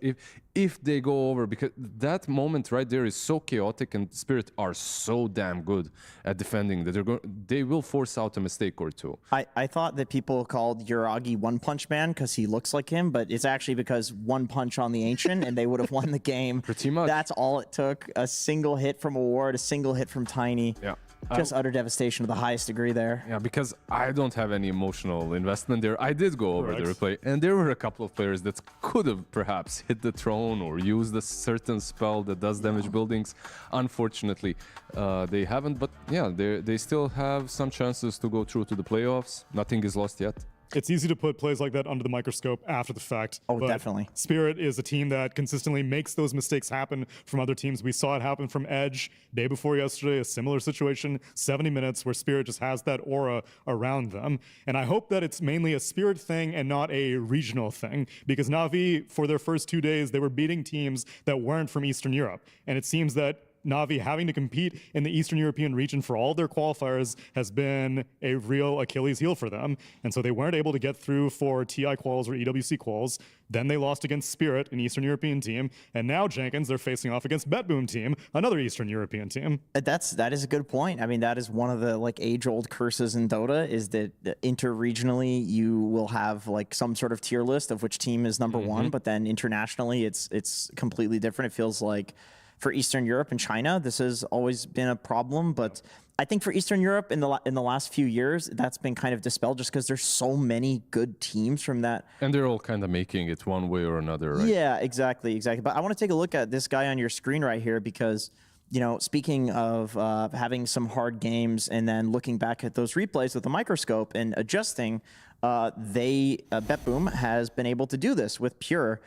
if they go over, because that moment right there is so chaotic, and Spirit are so damn good at defending that they will force out a mistake or two. I thought that people called Yuragi One Punch Man because he looks like him, but it's actually because one punch on the Ancient and they would have won the game. Pretty much. That's all it took. A single hit from Award, a single hit from Tiny. Yeah. Just utter devastation to the highest degree there. Yeah, because I don't have any emotional investment there. I did go over the replay, and there were a couple of players that could have perhaps hit the throne or used a certain spell that does damage buildings. Unfortunately, they haven't, but yeah, they still have some chances to go through to the playoffs. Nothing is lost yet. It's easy to put plays like that under the microscope after the fact. Oh, but definitely. Spirit is a team that consistently makes those mistakes happen from other teams. We saw it happen from Edge day before yesterday, a similar situation, 70 minutes, where Spirit just has that aura around them. And I hope that it's mainly a Spirit thing and not a regional thing, because NAVI, for their first 2 days, they were beating teams that weren't from Eastern Europe. And it seems that NAVI having to compete in the Eastern European region for all their qualifiers has been a real Achilles heel for them. And so they weren't able to get through for TI quals or EWC quals. Then they lost against Spirit, an Eastern European team. And now, Jenkins, they're facing off against BetBoom Team, another Eastern European team. That is a good point. I mean, that is one of the age-old curses in Dota, is that inter-regionally you will have some sort of tier list of which team is number one, but then internationally it's completely different. It feels like for Eastern Europe and China, this has always been a problem, but I think for Eastern Europe in the last few years, that's been kind of dispelled just because there's so many good teams from that. And they're all kind of making it one way or another, right? Yeah, exactly. But I want to take a look at this guy on your screen right here because, speaking of having some hard games and then looking back at those replays with a microscope and adjusting, BetBoom has been able to do this with Pure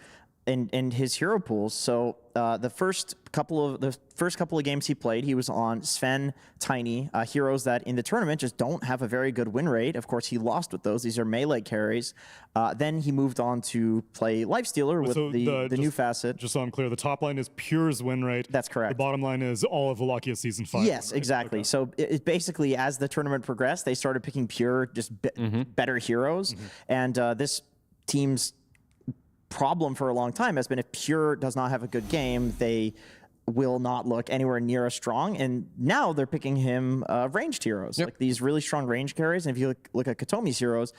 in his hero pools. So the first couple of games he played, he was on Sven, Tiny, heroes that in the tournament just don't have a very good win rate. Of course, he lost with those. These are melee carries. Then he moved on to play Lifestealer with the new facet. Just so I'm clear, the top line is Pure's win rate. That's correct. The bottom line is all of Wallachia Season 5. Yes, exactly. Okay. So it basically, as the tournament progressed, they started picking Pure, just better heroes. And this team's problem for a long time has been if Pure does not have a good game, they will not look anywhere near as strong. And now they're picking him ranged heroes, like these really strong range carries. And if you look at Katomi's heroes,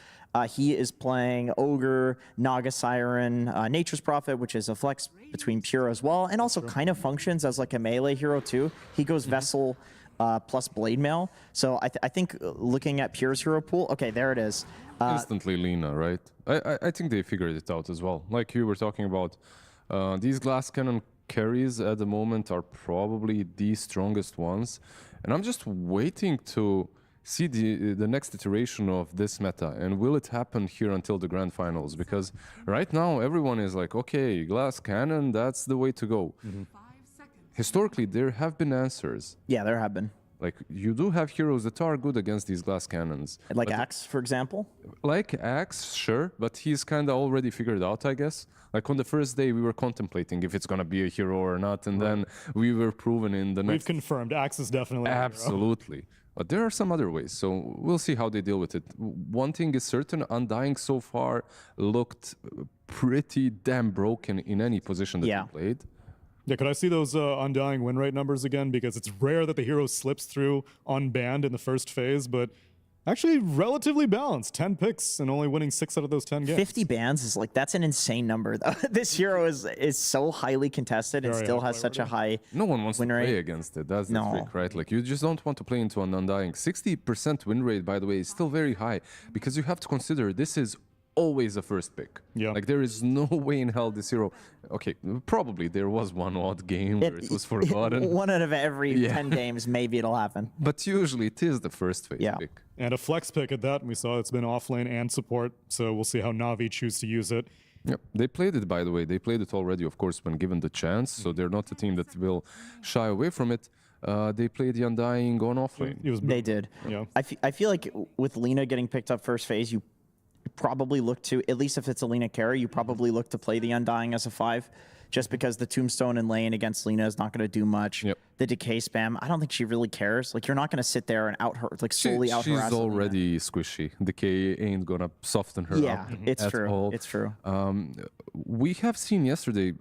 he is playing Ogre, Naga Siren, Nature's Prophet, which is a flex between Pure as well, and also kind of functions as like a melee hero too. He goes Vessel plus Blade Mail. So I think looking at Pure's hero pool, okay, there it is. Instantly Lina, right? I think they figured it out as well. Like you were talking about, these glass cannon carries at the moment are probably the strongest ones. And I'm just waiting to see the next iteration of this meta. And will it happen here until the grand finals? Because right now everyone is like, okay, glass cannon, that's the way to go. Historically, there have been answers. Yeah, there have been. Like, you do have heroes that are good against these glass cannons. Like Axe, for example? Like Axe, sure, but he's kind of already figured out, I guess. Like, on the first day, we were contemplating if it's going to be a hero or not, and then we were proven in the next... We've confirmed, Axe is definitely a hero. Absolutely. But there are some other ways, so we'll see how they deal with it. One thing is certain, Undying so far looked pretty damn broken in any position that he played. Yeah, could I see those Undying win rate numbers again? Because it's rare that the hero slips through unbanned in the first phase, but actually relatively balanced. 10 picks and only winning 6 out of those 10 games. 50 bans is that's an insane number, though. This hero is so highly contested and still has such a high No one wants to win rate. play against it. That's the trick, right? Like, you just don't want to play into an Undying. 60% win rate, by the way, is still very high because you have to consider this is always a first pick. Yeah. Like, there is no way in hell this hero... Okay, probably there was one odd game where it was forgotten. One out of every 10 games, maybe it'll happen. But usually it is the first phase pick. And a flex pick at that, and we saw it's been off lane and support, so we'll see how Navi choose to use it. Yep, they played it, by the way. They played it already, of course, when given the chance, so they're not a team that will shy away from it. They played the Undying on offlane. They did. Yeah. I feel like with Lina getting picked up first phase, you probably look to, at least if it's a Lina carry, you probably look to play the Undying as a 5, just because the Tombstone and lane against Lina is not going to do much. the decay spam. I don't think she really cares. Like, you're not going to sit there and solely out harass. She's already squishy. Decay ain't gonna soften her Yeah, up it's at true. all. It's true. We have seen yesterday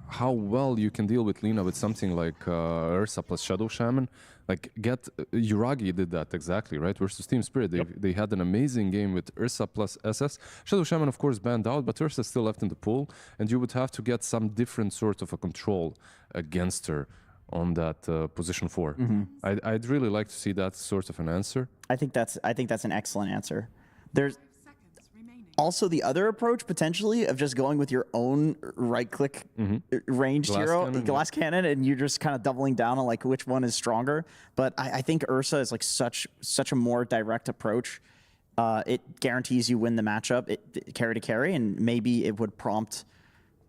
how well you can deal with Lina with something like Ursa plus Shadow Shaman. Like, Yuragi did that exactly, right? Versus Team Spirit. They had an amazing game with Ursa plus SS. Shadow Shaman, of course, banned out, but Ursa still left in the pool, and you would have to get some different sort of a control against her on that position 4. I'd really like to see that sort of an answer. I think that's an excellent answer. There's also the other approach potentially of just going with your own right-click ranged glass cannon, and you're just kind of doubling down on like which one is stronger. But I think Ursa is like such a more direct approach. It guarantees you win the matchup, carry to carry, and maybe it would prompt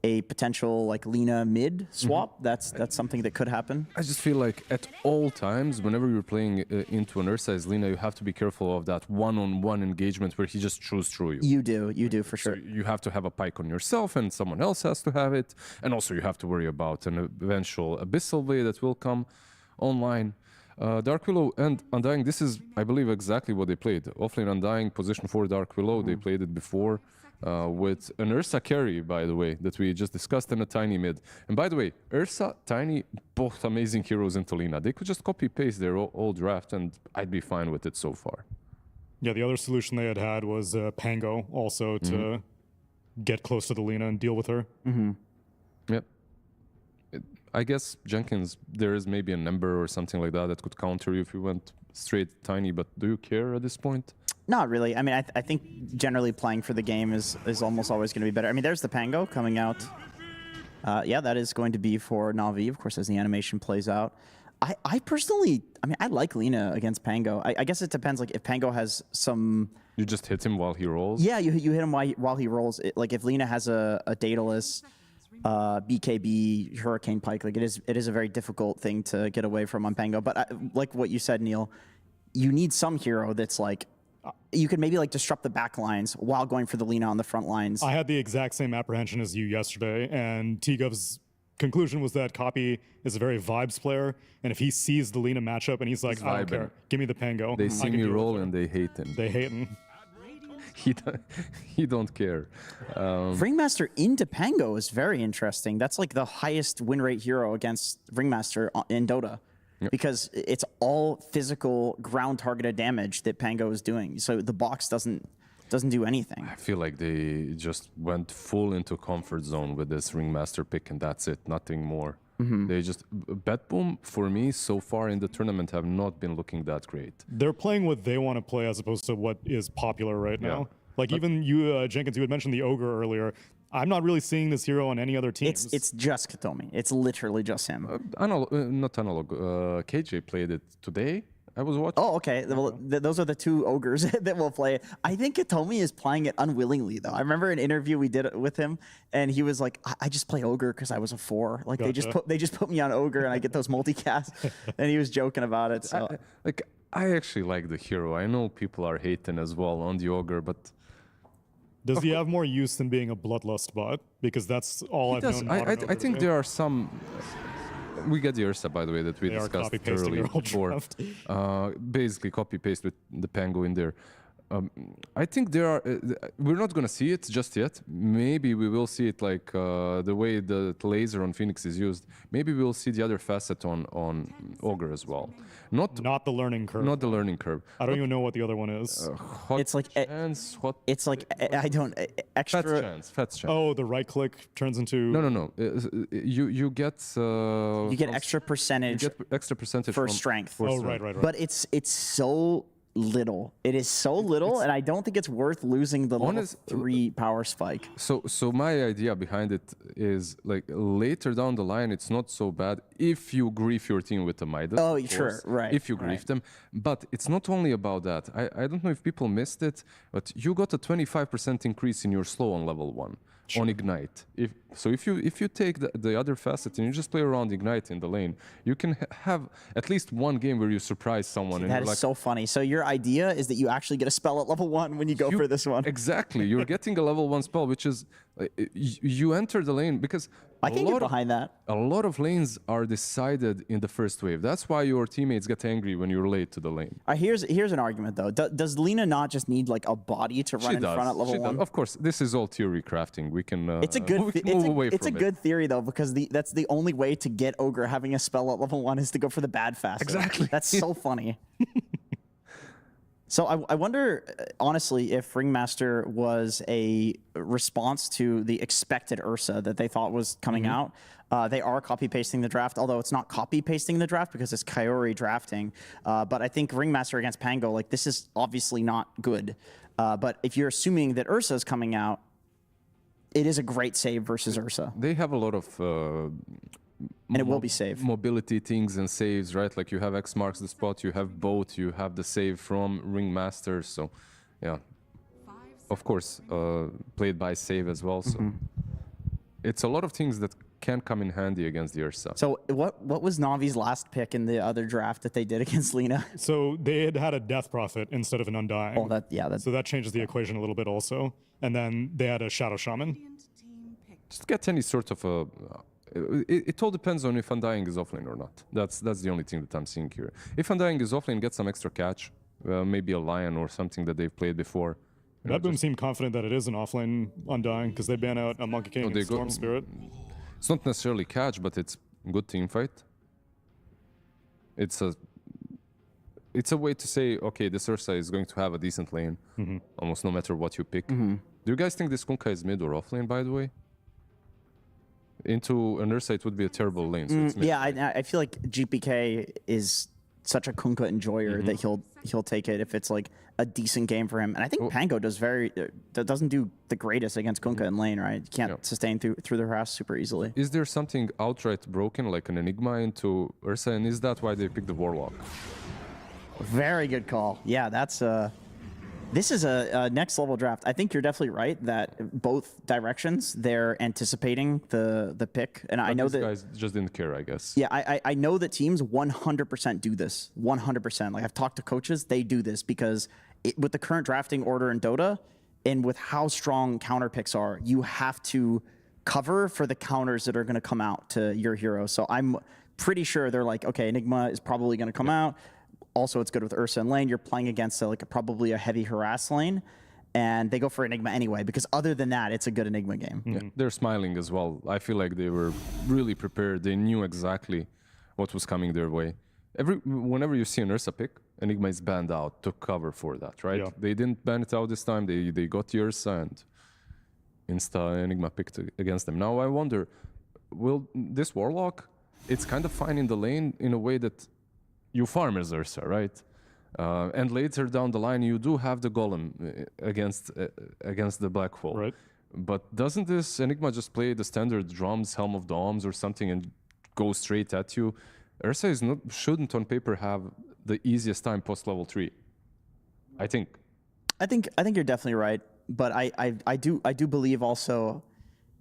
a potential like Lina mid swap. That's something that could happen. I just feel like at all times, whenever you're playing into an Ursa as Lina, you have to be careful of that one-on-one engagement where he just chews through you. You do for sure. So you have to have a pike on yourself, and someone else has to have it, and also you have to worry about an eventual Abyssal Blade that will come online. Dark Willow and Undying, this is, I believe, exactly what they played. Offlane Undying, position 4 Dark Willow, they played it before. With an Ursa carry, by the way, that we just discussed, in a Tiny mid. And by the way, Ursa, Tiny, both amazing heroes into Lina. They could just copy-paste their old draft, and I'd be fine with it so far. Yeah, the other solution they had was Pango, also to get close to the Lina and deal with her. Yep. I guess Jenkins, there is maybe a number or something like that that could counter you if you went straight Tiny, but do you care at this point? Not really. I mean, I think generally playing for the game is almost always going to be better. I mean, there's the Pango coming out. Yeah, that is going to be for Navi, of course, as the animation plays out. I personally, I mean, I like Lina against Pango. I guess it depends, like, if Pango has some... You just hit him while he rolls? Yeah, you hit him while he rolls. Like, if Lina has a Daedalus, BKB, Hurricane Pike, like, it is a very difficult thing to get away from on Pango. But like what you said, Neil, you need some hero that's like, you could maybe like disrupt the back lines while going for the Lina on the front lines. I had the exact same apprehension as you yesterday, and T-Gov's conclusion was that Copy is a very vibes player, and if he sees the Lina matchup and he's like, I don't care, give me the Pango. They see me roll and they hate him. They hate him. He don't care. Ringmaster into Pango is very interesting. That's like the highest win rate hero against Ringmaster in Dota. Because it's all physical ground targeted damage that Pango is doing. So the box doesn't do anything. I feel like they just went full into comfort zone with this Ringmaster pick, and that's it, nothing more. They just, BetBoom, for me, so far in the tournament have not been looking that great. They're playing what they want to play as opposed to what is popular right now. Like, even you, Jenkins, you had mentioned the Ogre earlier. I'm not really seeing this hero on any other teams. It's just Katomi. It's literally just him. Not analog. KJ played it today. I was watching. Oh, okay. Well, those are the two ogres that will play it. I think Katomi is playing it unwillingly, though. I remember an interview we did with him, and he was like, "I just play ogre because I was a 4. Like they just put me on ogre, and I get those multicasts." And he was joking about it. So. I actually like the hero. I know people are hating as well on the ogre, but. Does he have more use than being a Bloodlust bot? Because that's all I've known. I think there are some. We get the Ursa, by the way, that we discussed earlier before. Basically, copy paste with the Pango in there. I think there are. We're not gonna see it just yet. Maybe we will see it like the way the laser on Phoenix is used. Maybe we will see the other facet on Ogre as well. Not the learning curve. Not the learning curve. I don't even know what the other one is. It's like it's like I don't extra fat chance. Oh, the right click turns into no. You get extra percentage. You get extra percentage for strength. Right. But it's so little. It is so little, and I don't think it's worth losing the level 3 power spike. So my idea behind it is like later down the line, it's not so bad if you grief your team with the Midas. Oh, sure, right. If you grief them, but it's not only about that. I don't know if people missed it, but you got a 25% increase in your slow on level 1. On Ignite. If you take the other facet and you just play around Ignite in the lane, you can have at least one game where you surprise someone. That is so funny. So your idea is that you actually get a spell at level 1 when you go for this one. Exactly. You're getting a level 1 spell, which is You enter the lane because I can get behind that. A lot of lanes are decided in the first wave. That's why your teammates get angry when you're late to the lane. Here's an argument though. Does Lina not just need like a body to run in front at level 1? Of course, this is all theory crafting. We can It's a good move away it's a from it. good theory though, because that's the only way to get Ogre having a spell at level 1 is to go for the bad fast. Exactly. That's so funny. So I wonder, honestly, if Ringmaster was a response to the expected Ursa that they thought was coming out. They are copy-pasting the draft, although it's not copy-pasting the draft because it's Kaori drafting. But I think Ringmaster against Pango, like, this is obviously not good. But if you're assuming that Ursa is coming out, it is a great save versus Ursa. They have a lot of and it will be save. Mobility things and saves, right? Like you have X marks the spot, you have both, you have the save from Ringmaster. So, yeah, of course, played by save as well. So it's a lot of things that can come in handy against the Ursa. So what was Navi's last pick in the other draft that they did against Lina? So they had a Death Prophet instead of an Undying. Oh, so that changes the equation a little bit also. And then they had a Shadow Shaman. Just get any sort of a... It all depends on if Undying is offlane or not. That's the only thing that I'm seeing here. If Undying is offlane, get some extra catch, maybe a Lion or something that they've played before. BetBoom seem confident that it is an offlane Undying because they ban out a Monkey King and Storm Spirit. It's not necessarily catch, but it's good team fight. It's a way to say, okay, this Ursa is going to have a decent lane, almost no matter what you pick. Do you guys think this Kunkka is mid or offlane, by the way? Into an Ursa, it would be a terrible lane. So it's mid. Yeah, I feel like GPK is such a Kunkka enjoyer that he'll take it if it's like a decent game for him. And I think Pango doesn't do the greatest against Kunkka in lane, right? You can't sustain through the harass super easily. Is there something outright broken, like an Enigma into Ursa, and is that why they picked the Warlock? Very good call. Yeah, this is a next level draft. I think you're definitely right that both directions they're anticipating the pick, and I know that guys just didn't care, I guess. Yeah, I know that teams 100% do this. 100%. Like I've talked to coaches, they do this because with the current drafting order in Dota, and with how strong counter picks are, you have to cover for the counters that are going to come out to your hero. So I'm pretty sure they're like, okay, Enigma is probably going to come out. Also, it's good with Ursa in lane. You're playing against probably a heavy harass lane, and they go for Enigma anyway, because other than that, it's a good Enigma game. Yeah, they're smiling as well. I feel like they were really prepared. They knew exactly what was coming their way. Whenever you see an Ursa pick, Enigma is banned out to cover for that, right? Yeah. They didn't ban it out this time. They got the Ursa and Insta Enigma picked against them. Now I wonder, will this Warlock, it's kind of fine in the lane in a way that you farm as Ursa, right? And later down the line, you do have the Golem against the Black Hole. Right. But doesn't this Enigma just play the standard drums, Helm of Doms or something and go straight at you? Ursa shouldn't on paper have the easiest time post level 3. I think you're definitely right, but I do believe also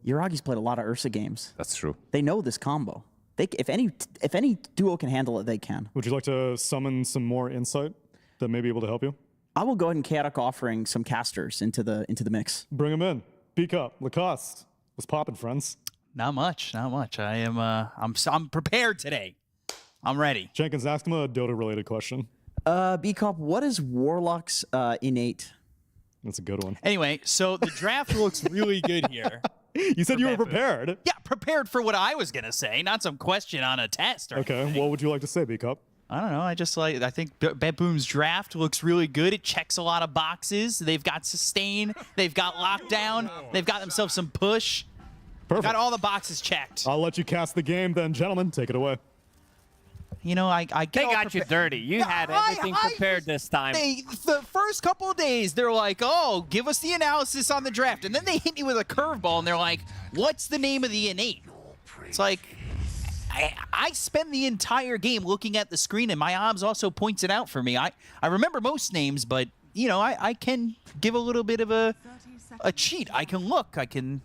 Yuragi's played a lot of Ursa games. That's true. They know this combo. If any duo can handle it, they can. Would you like to summon some more insight that may be able to help you? I will go ahead and chaotic offering some casters into the mix. Bring them in. Peek up. Lacoste. What's poppin', friends? Not much. I am. I'm prepared today. I'm ready. Jenkins, ask him a Dota-related question. B-Cop, what is Warlock's innate? That's a good one. Anyway, so the draft looks really good here. You said you were prepared. Yeah, prepared for what I was going to say, not some question on a test or anything. What would you like to say, B-Cup? I don't know. I think BetBoom's draft looks really good. It checks a lot of boxes. They've got sustain. They've got lockdown. They've got themselves some push. Perfect. Got all the boxes checked. I'll let you cast the game then. Gentlemen, take it away. You know, I They got you dirty. You had everything prepared this time. The first couple of days, they're like, oh, give us the analysis on the draft. And then they hit me with a curveball, and they're like, what's the name of the innate? It's like, I spend the entire game looking at the screen, and my obs also points it out for me. I remember most names, but, you know, I can give a little bit of a cheat. I can look. I can...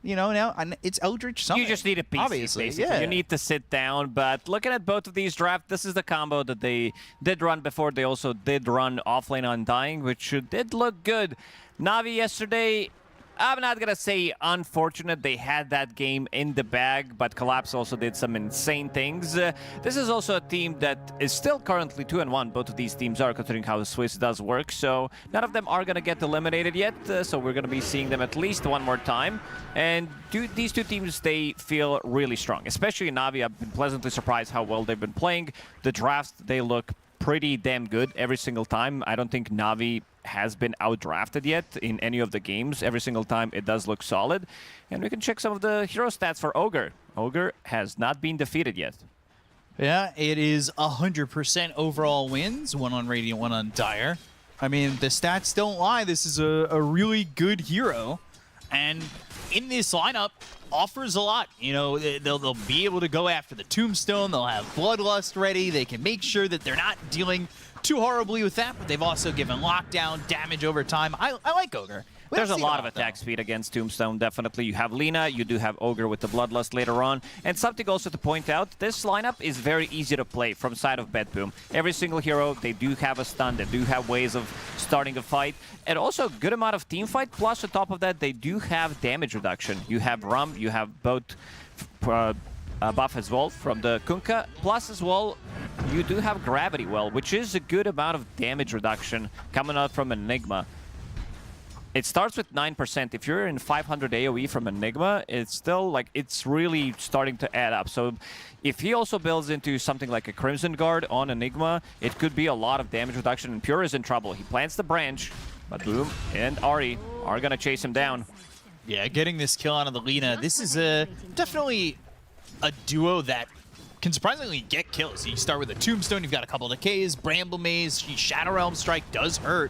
You know, now it's Eldritch Summon. You just need a PC, obviously. basically. Yeah. You need to sit down. But looking at both of these drafts, this is the combo that they did run before. They also did run offlane Undying, which did look good. Navi yesterday I'm not gonna say unfortunate. They had that game in the bag, but Collapse also did some insane things. This is also a team that is still currently 2-1. Both of these teams are, considering how the Swiss does work. So none of them are gonna get eliminated yet. So we're gonna be seeing them at least one more time. And these two teams, they feel really strong. Especially in NAVI, I've been pleasantly surprised how well they've been playing. The drafts, they look pretty damn good every single time. I don't think NAVI has been outdrafted yet in any of the games. Every single time it does look solid. And we can check some of the hero stats for Ogre. Ogre has not been defeated yet. Yeah, it is 100% overall wins, 1 on Radiant, 1 on Dire. I mean, the stats don't lie. This is a really good hero. And in this lineup, offers a lot. You know, they'll be able to go after the Tombstone. They'll have Bloodlust ready. They can make sure that they're not dealing too horribly with that, but they've also given lockdown, damage over time. I like Ogre. There's a lot of attack speed against Tombstone, definitely. You have Lina, you do have Ogre with the Bloodlust later on. And something also to point out, this lineup is very easy to play from side of BetBoom. Every single hero, they do have a stun, they do have ways of starting a fight, and also a good amount of team fight, plus on top of that, they do have damage reduction. You have Rum, you have both buff as well from the Kunkka, plus as well, you do have Gravity Well, which is a good amount of damage reduction coming out from Enigma. It starts with 9%. If you're in 500 AoE from Enigma, it's still like, it's really starting to add up. So if he also builds into something like a Crimson Guard on Enigma, it could be a lot of damage reduction, and Pure is in trouble. He plants the branch, but Boom and Ari are gonna chase him down. Yeah, getting this kill out of the Lina, this is definitely a duo that can surprisingly get kills. You start with a Tombstone, you've got a couple of decays, Bramble Maze, Shadow Realm Strike does hurt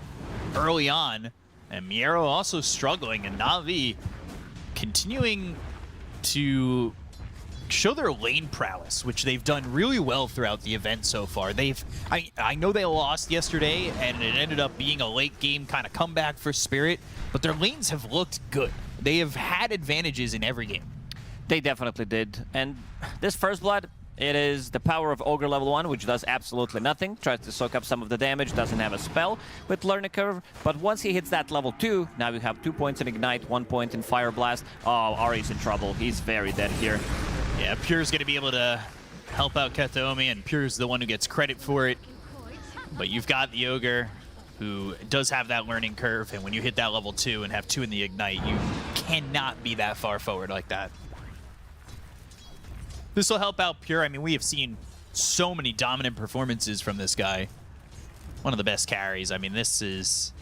early on. And Miero also struggling, and Navi continuing to show their lane prowess, which they've done really well throughout the event so far. I know they lost yesterday, and it ended up being a late game kind of comeback for Spirit, but their lanes have looked good. They have had advantages in every game. They definitely did. And this First Blood, it is the power of Ogre level 1, which does absolutely nothing. Tries to soak up some of the damage, doesn't have a spell with Learning Curve. But once he hits that level 2, now you have 2 points in Ignite, 1 point in Fire Blast. Oh, Ari's in trouble. He's very dead here. Yeah, Pure's going to be able to help out Kataomi, and Pure's the one who gets credit for it. But you've got the Ogre, who does have that Learning Curve, and when you hit that level 2 and have 2 in the Ignite, you cannot be that far forward like that. This will help out Pure. I mean, we have seen so many dominant performances from this guy. One of the best carries. I mean, this is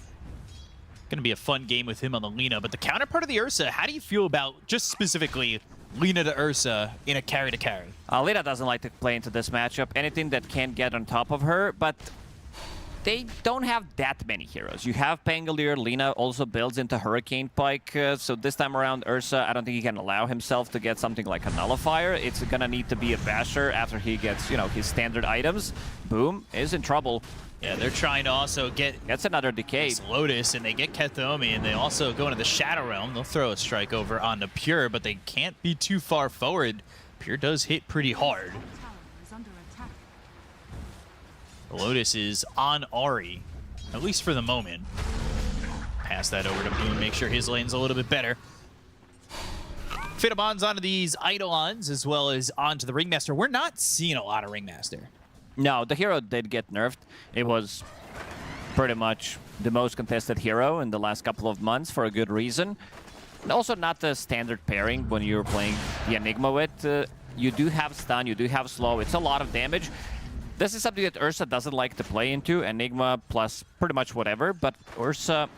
going to be a fun game with him on the Lina. But the counterpart of the Ursa, how do you feel about just specifically Lina to Ursa in a carry-to-carry? Lina doesn't like to play into this matchup. Anything that can get on top of her, but they don't have that many heroes. You have Pangolier, Lina also builds into Hurricane Pike, so this time around Ursa, I don't think he can allow himself to get something like a Nullifier. It's gonna need to be a Basher after he gets, you know, his standard items. Boom is in trouble. Yeah, they're trying to also That's another decay. Lotus, and they get Kethomi, and they also go into the Shadow Realm. They'll throw a strike over onto Pure, but they can't be too far forward. Pure does hit pretty hard. Lotus is on Ari, at least for the moment. Pass that over to Boom, make sure his lane's a little bit better. Fitabon's onto these Eidolons, as well as onto the Ringmaster. We're not seeing a lot of Ringmaster. No, the hero did get nerfed. It was pretty much the most contested hero in the last couple of months for a good reason. And also not the standard pairing when you're playing the Enigma with. You do have stun, you do have slow, it's a lot of damage. This is something that Ursa doesn't like to play into, Enigma plus pretty much whatever, but Ursa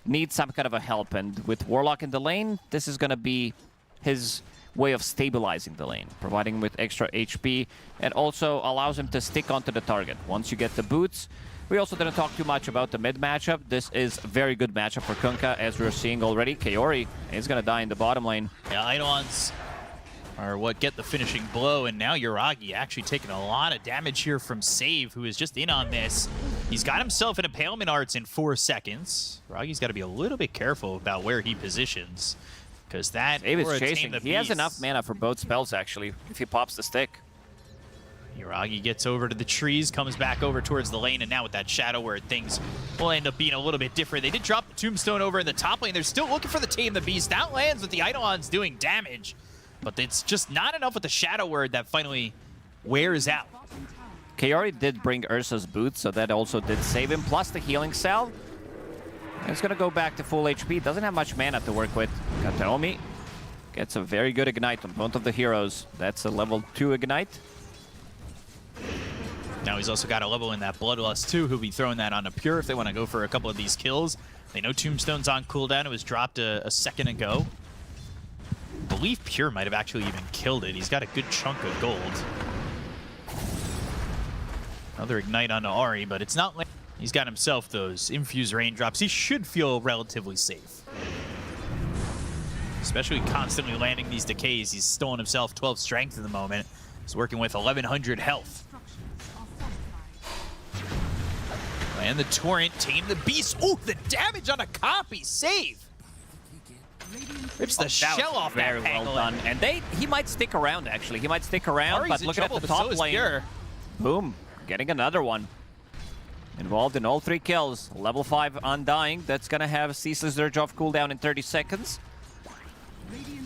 needs some kind of a help, and with Warlock in the lane, this is going to be his way of stabilizing the lane, providing him with extra HP, and also allows him to stick onto the target. Once you get the boots, we also didn't talk too much about the mid matchup. This is a very good matchup for Kunkka, as we're seeing already. Kaori is going to die in the bottom lane. Yeah, Eidolons are what get the finishing blow, and now Yuragi actually taking a lot of damage here from Save, who is just in on this. He's got himself an Impalement Arts in 4 seconds. Yuragi's got to be a little bit careful about where he positions, because that Save is chasing. He has enough mana for both spells, actually, if he pops the stick. Iragi gets over to the trees, comes back over towards the lane, and now with that Shadow Word, things will end up being a little bit different. They did drop the Tombstone over in the top lane. They're still looking for the Tame the Beast. That lands with the Eidolons doing damage, but it's just not enough with the Shadow Word that finally wears out. Kaori did bring Ursa's boots, so that also did save him, plus the healing cell. It's gonna go back to full HP. Doesn't have much mana to work with. Got Naomi. Gets a very good ignite on both of the heroes. That's a level 2 ignite. Now he's also got a level in that Bloodlust too, who'll be throwing that on a Pure if they want to go for a couple of these kills. They know Tombstone's on cooldown. It was dropped a second ago. I believe Pure might have actually even killed it. He's got a good chunk of gold. Another ignite onto Ahri, but it's not like he's got himself those infused raindrops. He should feel relatively safe. Especially constantly landing these decays. He's stolen himself 12 strength at the moment. He's working with 1100 health. And the Torrent, Tame the Beast. Oh, the damage on a copy. Save. Rips the shell off that very well done. And he might stick around, actually. He might stick around, Ahri's but in looking trouble, at the but so top is lane. Pure. Boom. Getting another one. Involved in all 3 kills. Level 5 Undying. That's going to have Ceaseless Surge off cooldown in 30 seconds.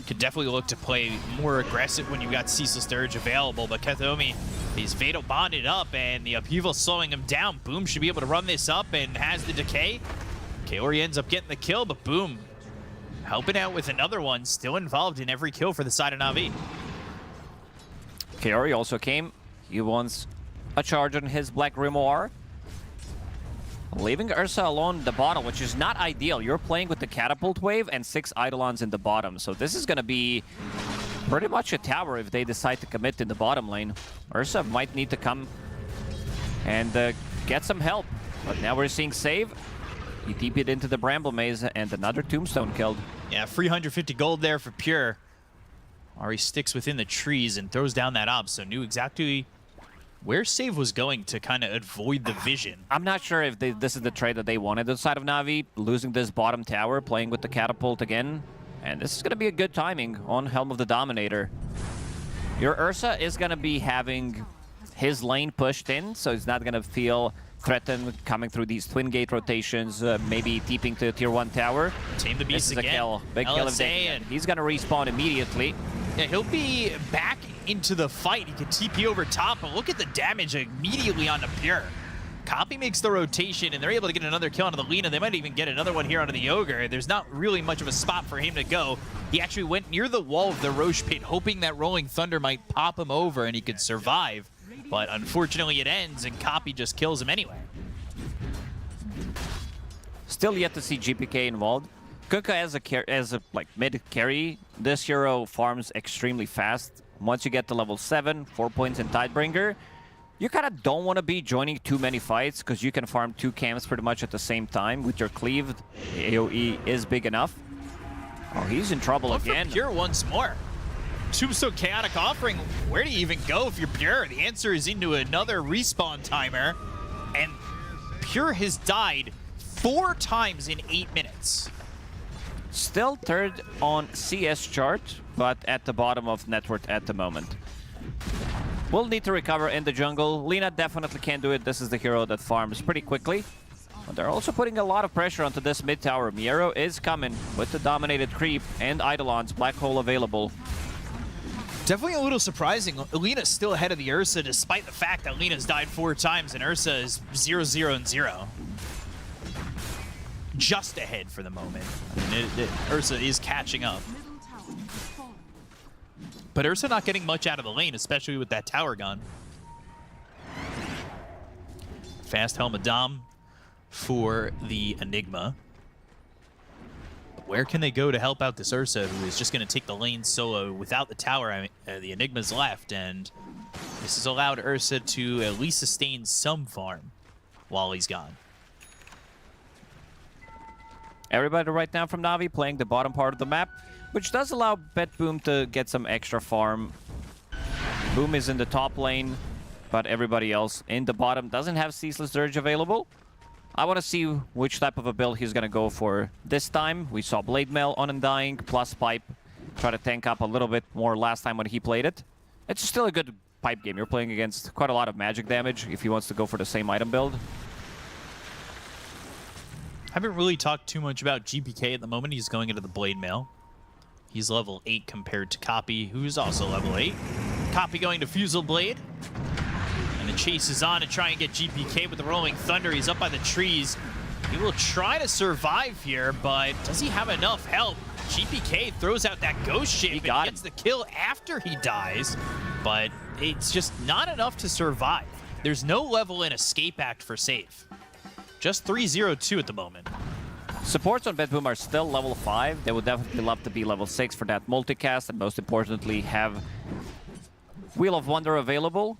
Could definitely look to play more aggressive when you got Ceaseless Surge available, but Kethomi is Fatal bonded up, and the upheaval slowing him down. Boom should be able to run this up and has the decay. Kaori ends up getting the kill, but Boom helping out with another one, still involved in every kill for the side of Na'Vi. Kaori also came. He wants a charge on his Black Grimoire. Leaving Ursa alone in the bottom, which is not ideal. You're playing with the Catapult Wave and 6 Eidolons in the bottom. So this is going to be pretty much a tower if they decide to commit in the bottom lane. Ursa might need to come and get some help. But now we're seeing save. He TP'd into the Bramble Maze and another Tombstone killed. Yeah, 350 gold there for Pure. Ahri sticks within the trees and throws down that op, so knew exactly where save was going to kind of avoid the vision. I'm not sure if this is the trade that they wanted outside of Na'Vi, losing this bottom tower, playing with the Catapult again. And this is going to be a good timing on Helm of the Dominator. Your Ursa is going to be having his lane pushed in, so he's not going to feel threatened coming through these twin gate rotations, maybe TPing to tier 1 tower. Tame the Beast this is again. A kill. Big kill if they can. He's going to respawn immediately. Yeah, he'll be back into the fight. He can TP over top, but look at the damage immediately onto Pure. Copy makes the rotation, and they're able to get another kill onto the Lina. They might even get another one here onto the Ogre. There's not really much of a spot for him to go. He actually went near the wall of the Roche Pit, hoping that Rolling Thunder might pop him over and he could survive. But unfortunately it ends, and Copy just kills him anyway. Still yet to see GPK involved. Kunkka as a like mid carry, this hero farms extremely fast. Once you get to level 7, 4 points in Tidebringer, you kind of don't want to be joining too many fights because you can farm 2 camps pretty much at the same time. With your cleave, the AoE is big enough. Oh, he's in trouble again. Pure once more. Tombstone Chaotic Offering, where do you even go if you're Pure? The answer is into another respawn timer, and Pure has died 4 times in 8 minutes. Still third on CS chart, but at the bottom of net worth at the moment. We'll need to recover in the jungle. Lina definitely can do it. This is the hero that farms pretty quickly. But they're also putting a lot of pressure onto this mid tower. Miero is coming with the dominated creep and Eidolons, Black Hole available. Definitely a little surprising. Lina's still ahead of the Ursa, despite the fact that Lina's died 4 times and Ursa is 0-0-0. Just ahead for the moment. I mean, Ursa is catching up. But Ursa not getting much out of the lane, especially with that tower gun. Fast Helm of Dom for the Enigma. Where can they go to help out this Ursa, who is just going to take the lane solo without the tower? I mean, the Enigma's left, and this has allowed Ursa to at least sustain some farm while he's gone. Everybody right now from Na'Vi playing the bottom part of the map, which does allow BetBoom to get some extra farm. Boom is in the top lane, but everybody else in the bottom doesn't have Ceaseless Surge available. I want to see which type of a build he's going to go for this time. We saw Blade Mail on Undying plus Pipe try to tank up a little bit more last time when he played it. It's still a good pipe game. You're playing against quite a lot of magic damage if he wants to go for the same item build. Haven't really talked too much about GPK at the moment. He's going into the Blade Mail. He's level 8 compared to Copy, who's also level 8. Copy going to Fusel Blade. And the chase is on to try and get GPK with the Rolling Thunder. He's up by the trees. He will try to survive here, but does he have enough help? GPK throws out that Ghost Shape and gets the kill after he dies, but it's just not enough to survive. There's no level in Escape Act for save. Just 3-0-2 at the moment. Supports on BetBoom are still level 5. They would definitely love to be level 6 for that multicast, and most importantly have Wheel of Wonder available.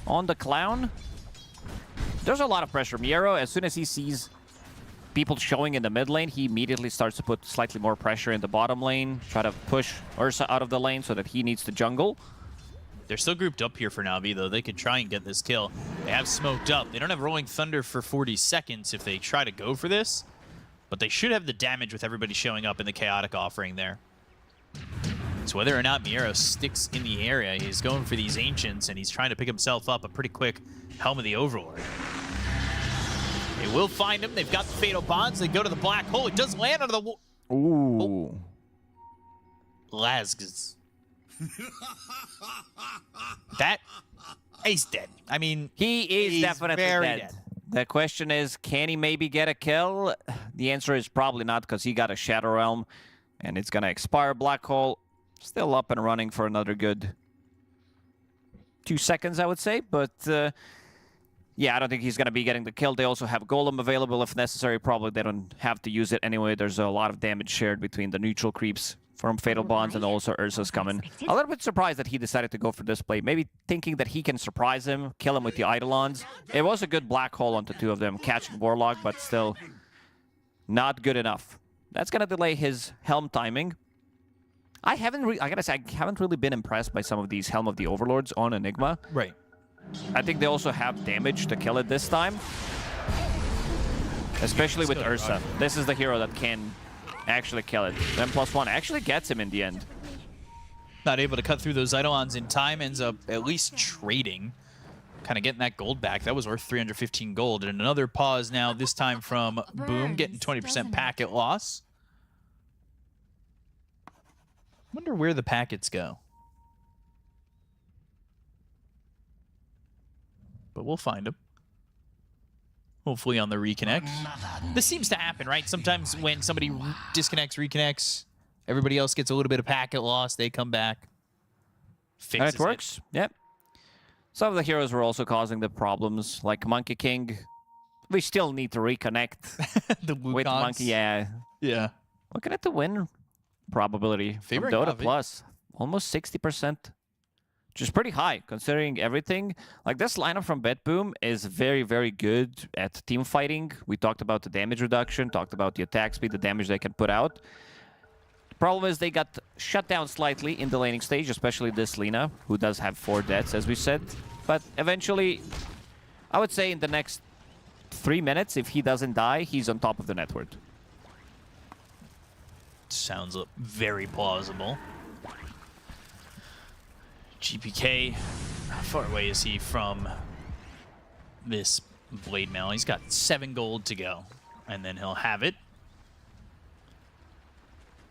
On the Clown, there's a lot of pressure. Miero, as soon as he sees people showing in the mid lane, he immediately starts to put slightly more pressure in the bottom lane, try to push Ursa out of the lane so that he needs to jungle. They're still grouped up here for Navi, though. They could try and get this kill. They have smoked up. They don't have Rolling Thunder for 40 seconds if they try to go for this, but they should have the damage with everybody showing up in the Chaotic offering there. So whether or not Miero sticks in the area, he's going for these Ancients, and he's trying to pick himself up a pretty quick Helm of the Overlord. They will find him. They've got the Fatal Bonds. They go to the Black Hole. It does land under the wall. Ooh. Lasgs. That he's dead. I mean, he is he's definitely very dead. The question is, can he maybe get a kill? The answer is probably not, because he got a Shadow Realm, and it's gonna expire. Black Hole still up and running for another good 2 seconds, I would say, but yeah, I don't think he's going to be getting the kill. They also have Golem available if necessary. Probably they don't have to use it anyway. There's a lot of damage shared between the neutral creeps from Fatal Bonds, and also Ursa's coming. A little bit surprised that he decided to go for this play. Maybe thinking that he can surprise him, kill him with the Eidolons. It was a good Black Hole onto two of them, catching Warlock, but still not good enough. That's going to delay his Helm timing. I gotta say, I haven't really been impressed by some of these Helm of the Overlords on Enigma. Right. I think they also have damage to kill it this time. Especially with Ursa. This is the hero that can actually kill it. Then +1 actually gets him in the end. Not able to cut through those Eidolons in time, ends up at least trading. Kind of getting that gold back. That was worth 315 gold. And another pause now, this time from Boom, getting 20% packet loss. Wonder where the packets go. But we'll find them. Hopefully on the reconnect. This seems to happen, right? Sometimes when somebody disconnects, reconnects, everybody else gets a little bit of packet loss, they come back. Fixes it works. Yep. Some of the heroes were also causing the problems, like Monkey King. We still need to reconnect with Monkey. Yeah. Yeah. Looking at the win probability from Dota Plus, almost 60%, which is pretty high considering everything. Like, this lineup from BetBoom is very, very good at team fighting. We talked about the damage reduction, talked about the attack speed, the damage they can put out. The problem is they got shut down slightly in the laning stage, especially this Lina, who does have 4 deaths, as we said. But eventually, I would say in the next 3 minutes, if he doesn't die, he's on top of the net worth. Sounds very plausible. GPK, how far away is he from this Blade Mail? He's got 7 gold to go, and then he'll have it.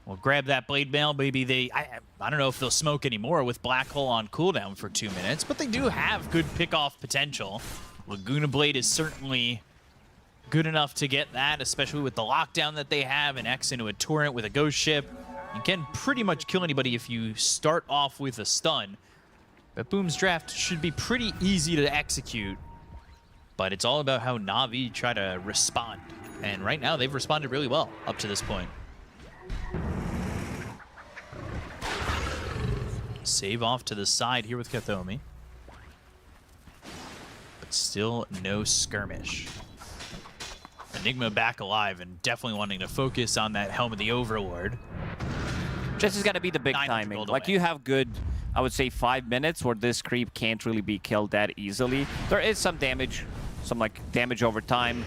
We'll grab that Blade Mail. Maybe I don't know if they'll smoke anymore with Black Hole on cooldown for 2 minutes, but they do have good pick-off potential. Laguna Blade is certainly good enough to get that, especially with the lockdown that they have, and X into a turret with a ghost ship. You can pretty much kill anybody if you start off with a stun. But Boom's draft should be pretty easy to execute, but it's all about how Navi try to respond. And right now, they've responded really well up to this point. Save off to the side here with Kathomi. But still no skirmish. Enigma back alive and definitely wanting to focus on that Helm of the Overlord. This is going to be the big timing. Like, you have good, I would say, 5 minutes where this creep can't really be killed that easily. There is some damage, some like damage over time.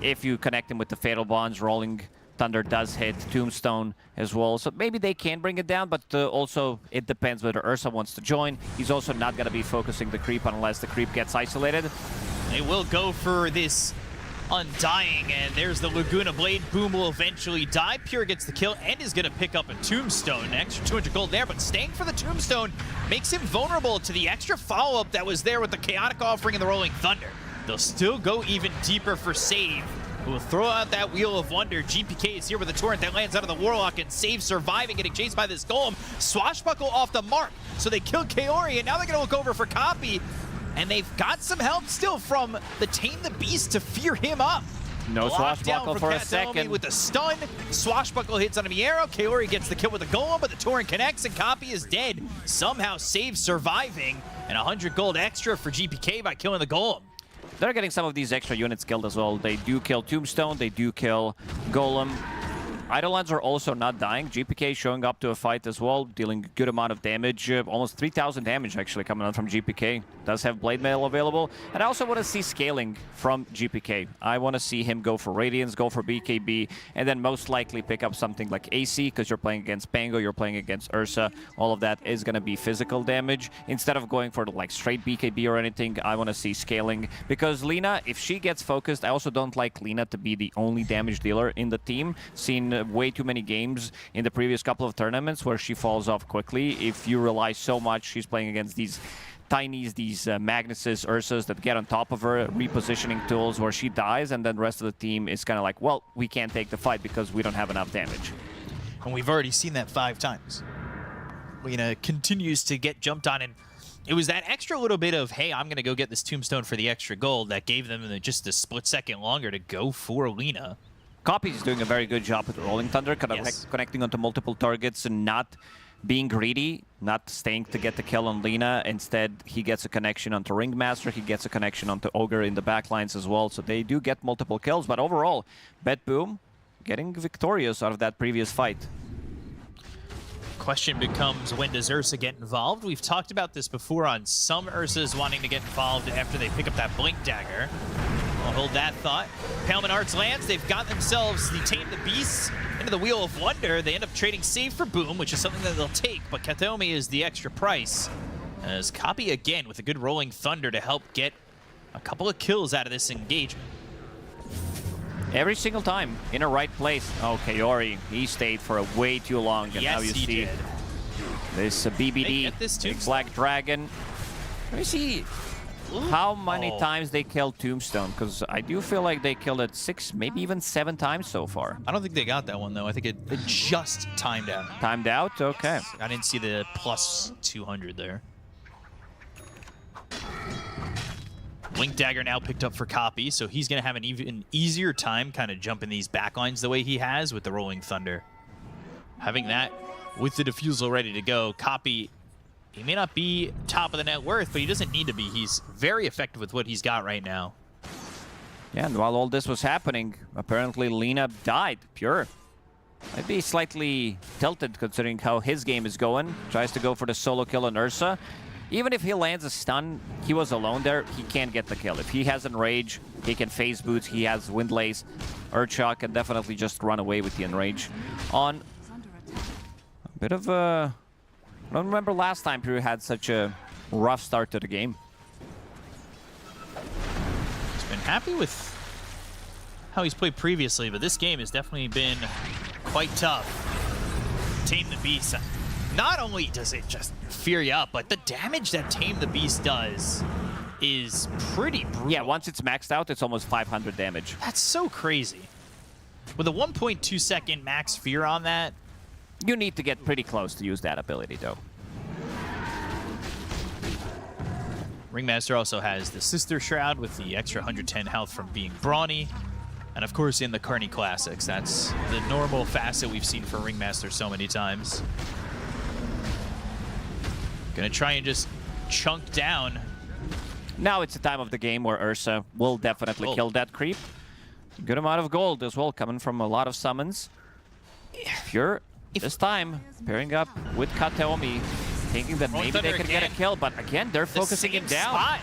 If you connect him with the Fatal Bonds, rolling Thunder does hit Tombstone as well, so maybe they can bring it down, but also it depends whether Ursa wants to join. He's also not going to be focusing the creep unless the creep gets isolated. They will go for this Undying, and there's the Laguna Blade. Boom will eventually die. Pure gets the kill and is going to pick up a Tombstone. An extra 200 gold there, but staying for the Tombstone makes him vulnerable to the extra follow-up that was there with the Chaotic Offering and the Rolling Thunder. They'll still go even deeper for Save, who will throw out that Wheel of Wonder. GPK is here with a Torrent that lands out of the Warlock, and Save surviving, getting chased by this Golem. Swashbuckle off the mark, so they kill Kaori, and now they're going to look over for Copy. And they've got some help still from the Tame the Beast to fear him up. No Swashbuckle for a Kataomi second. with the stun. Swashbuckle hits on the arrow. Kaori gets the kill with the Golem, but the Torrent connects and Copy is dead. Somehow Save surviving, and 100 gold extra for GPK by killing the Golem. They're getting some of these extra units killed as well. They do kill Tombstone, they do kill Golem. Eidolons are also not dying. GPK showing up to a fight as well, dealing a good amount of damage. Almost 3,000 damage actually coming out from GPK. Does have Blade Mail available. And I also want to see scaling from GPK. I want to see him go for Radiance, go for BKB, and then most likely pick up something like AC, because you're playing against Pango, you're playing against Ursa. All of that is going to be physical damage. Instead of going for like straight BKB or anything, I want to see scaling. Because Lina, if she gets focused, I also don't like Lina to be the only damage dealer in the team. Seen way too many games in the previous couple of tournaments where she falls off quickly. If you rely so much, she's playing against these Tinies, these Magnuses, Ursas that get on top of her, repositioning tools where she dies, and then the rest of the team is kind of like, well, we can't take the fight because we don't have enough damage. And we've already seen that 5 times. Lina continues to get jumped on, and it was that extra little bit of, hey, I'm going to go get this Tombstone for the extra gold that gave them just a split second longer to go for Lina. Copy's doing a very good job with Rolling Thunder, connecting onto multiple targets and not being greedy, not staying to get the kill on Lina. Instead, he gets a connection onto Ringmaster, he gets a connection onto Ogre in the backlines as well, so they do get multiple kills, but overall, BetBoom getting victorious out of that previous fight. Question becomes, when does Ursa get involved? We've talked about this before on some Ursas wanting to get involved after they pick up that Blink Dagger. I'll hold that thought. Paleman Arts lands. They've got themselves the Tame the Beast into the Wheel of Wonder. They end up trading Save for Boom, which is something that they'll take, but Kataomi is the extra price. As Copy again with a good Rolling Thunder to help get a couple of kills out of this engagement. Every single time in a right place. Oh, Kaori, he stayed for a way too long, and yes, now you he see did. this BBD, big Black Dragon. Let me see how many times they killed Tombstone, because I do feel like they killed it 6, maybe even 7 times so far. I don't think they got that one, though. I think it just timed out. Timed out? Okay. I didn't see the plus 200 there. Blink Dagger now picked up for Copy, so he's going to have an even easier time kind of jumping these backlines the way he has with the Rolling Thunder. Having that with the Diffusal ready to go, Copy, he may not be top of the net worth, but he doesn't need to be. He's very effective with what he's got right now. Yeah, and while all this was happening, apparently Lina died. Pure. Might be slightly tilted considering how his game is going. Tries to go for the solo kill on Ursa. Even if he lands a stun, he was alone there, he can't get the kill. If he has Enrage, he can phase boots, he has Windlace. Urcha can definitely just run away with the Enrage. On a bit of a... I don't remember last time Pure had such a rough start to the game. He's been happy with how he's played previously, but this game has definitely been quite tough. Tame the Beast. Not only does it just fear you up, but the damage that Tame the Beast does is pretty brutal. Yeah, once it's maxed out, it's almost 500 damage. That's so crazy. With a 1.2 second max fear on that, you need to get pretty close to use that ability, though. Ringmaster also has the Sister Shroud with the extra 110 health from being brawny. And of course, in the Carney Classics, that's the normal facet we've seen for Ringmaster so many times. Gonna try and just chunk down. Now it's the time of the game where Ursa will definitely kill that creep. Good amount of gold as well, coming from a lot of summons. Pure, this time, pairing up with Kataomi, thinking that maybe they could get a kill, but again, they're focusing him down. Spot.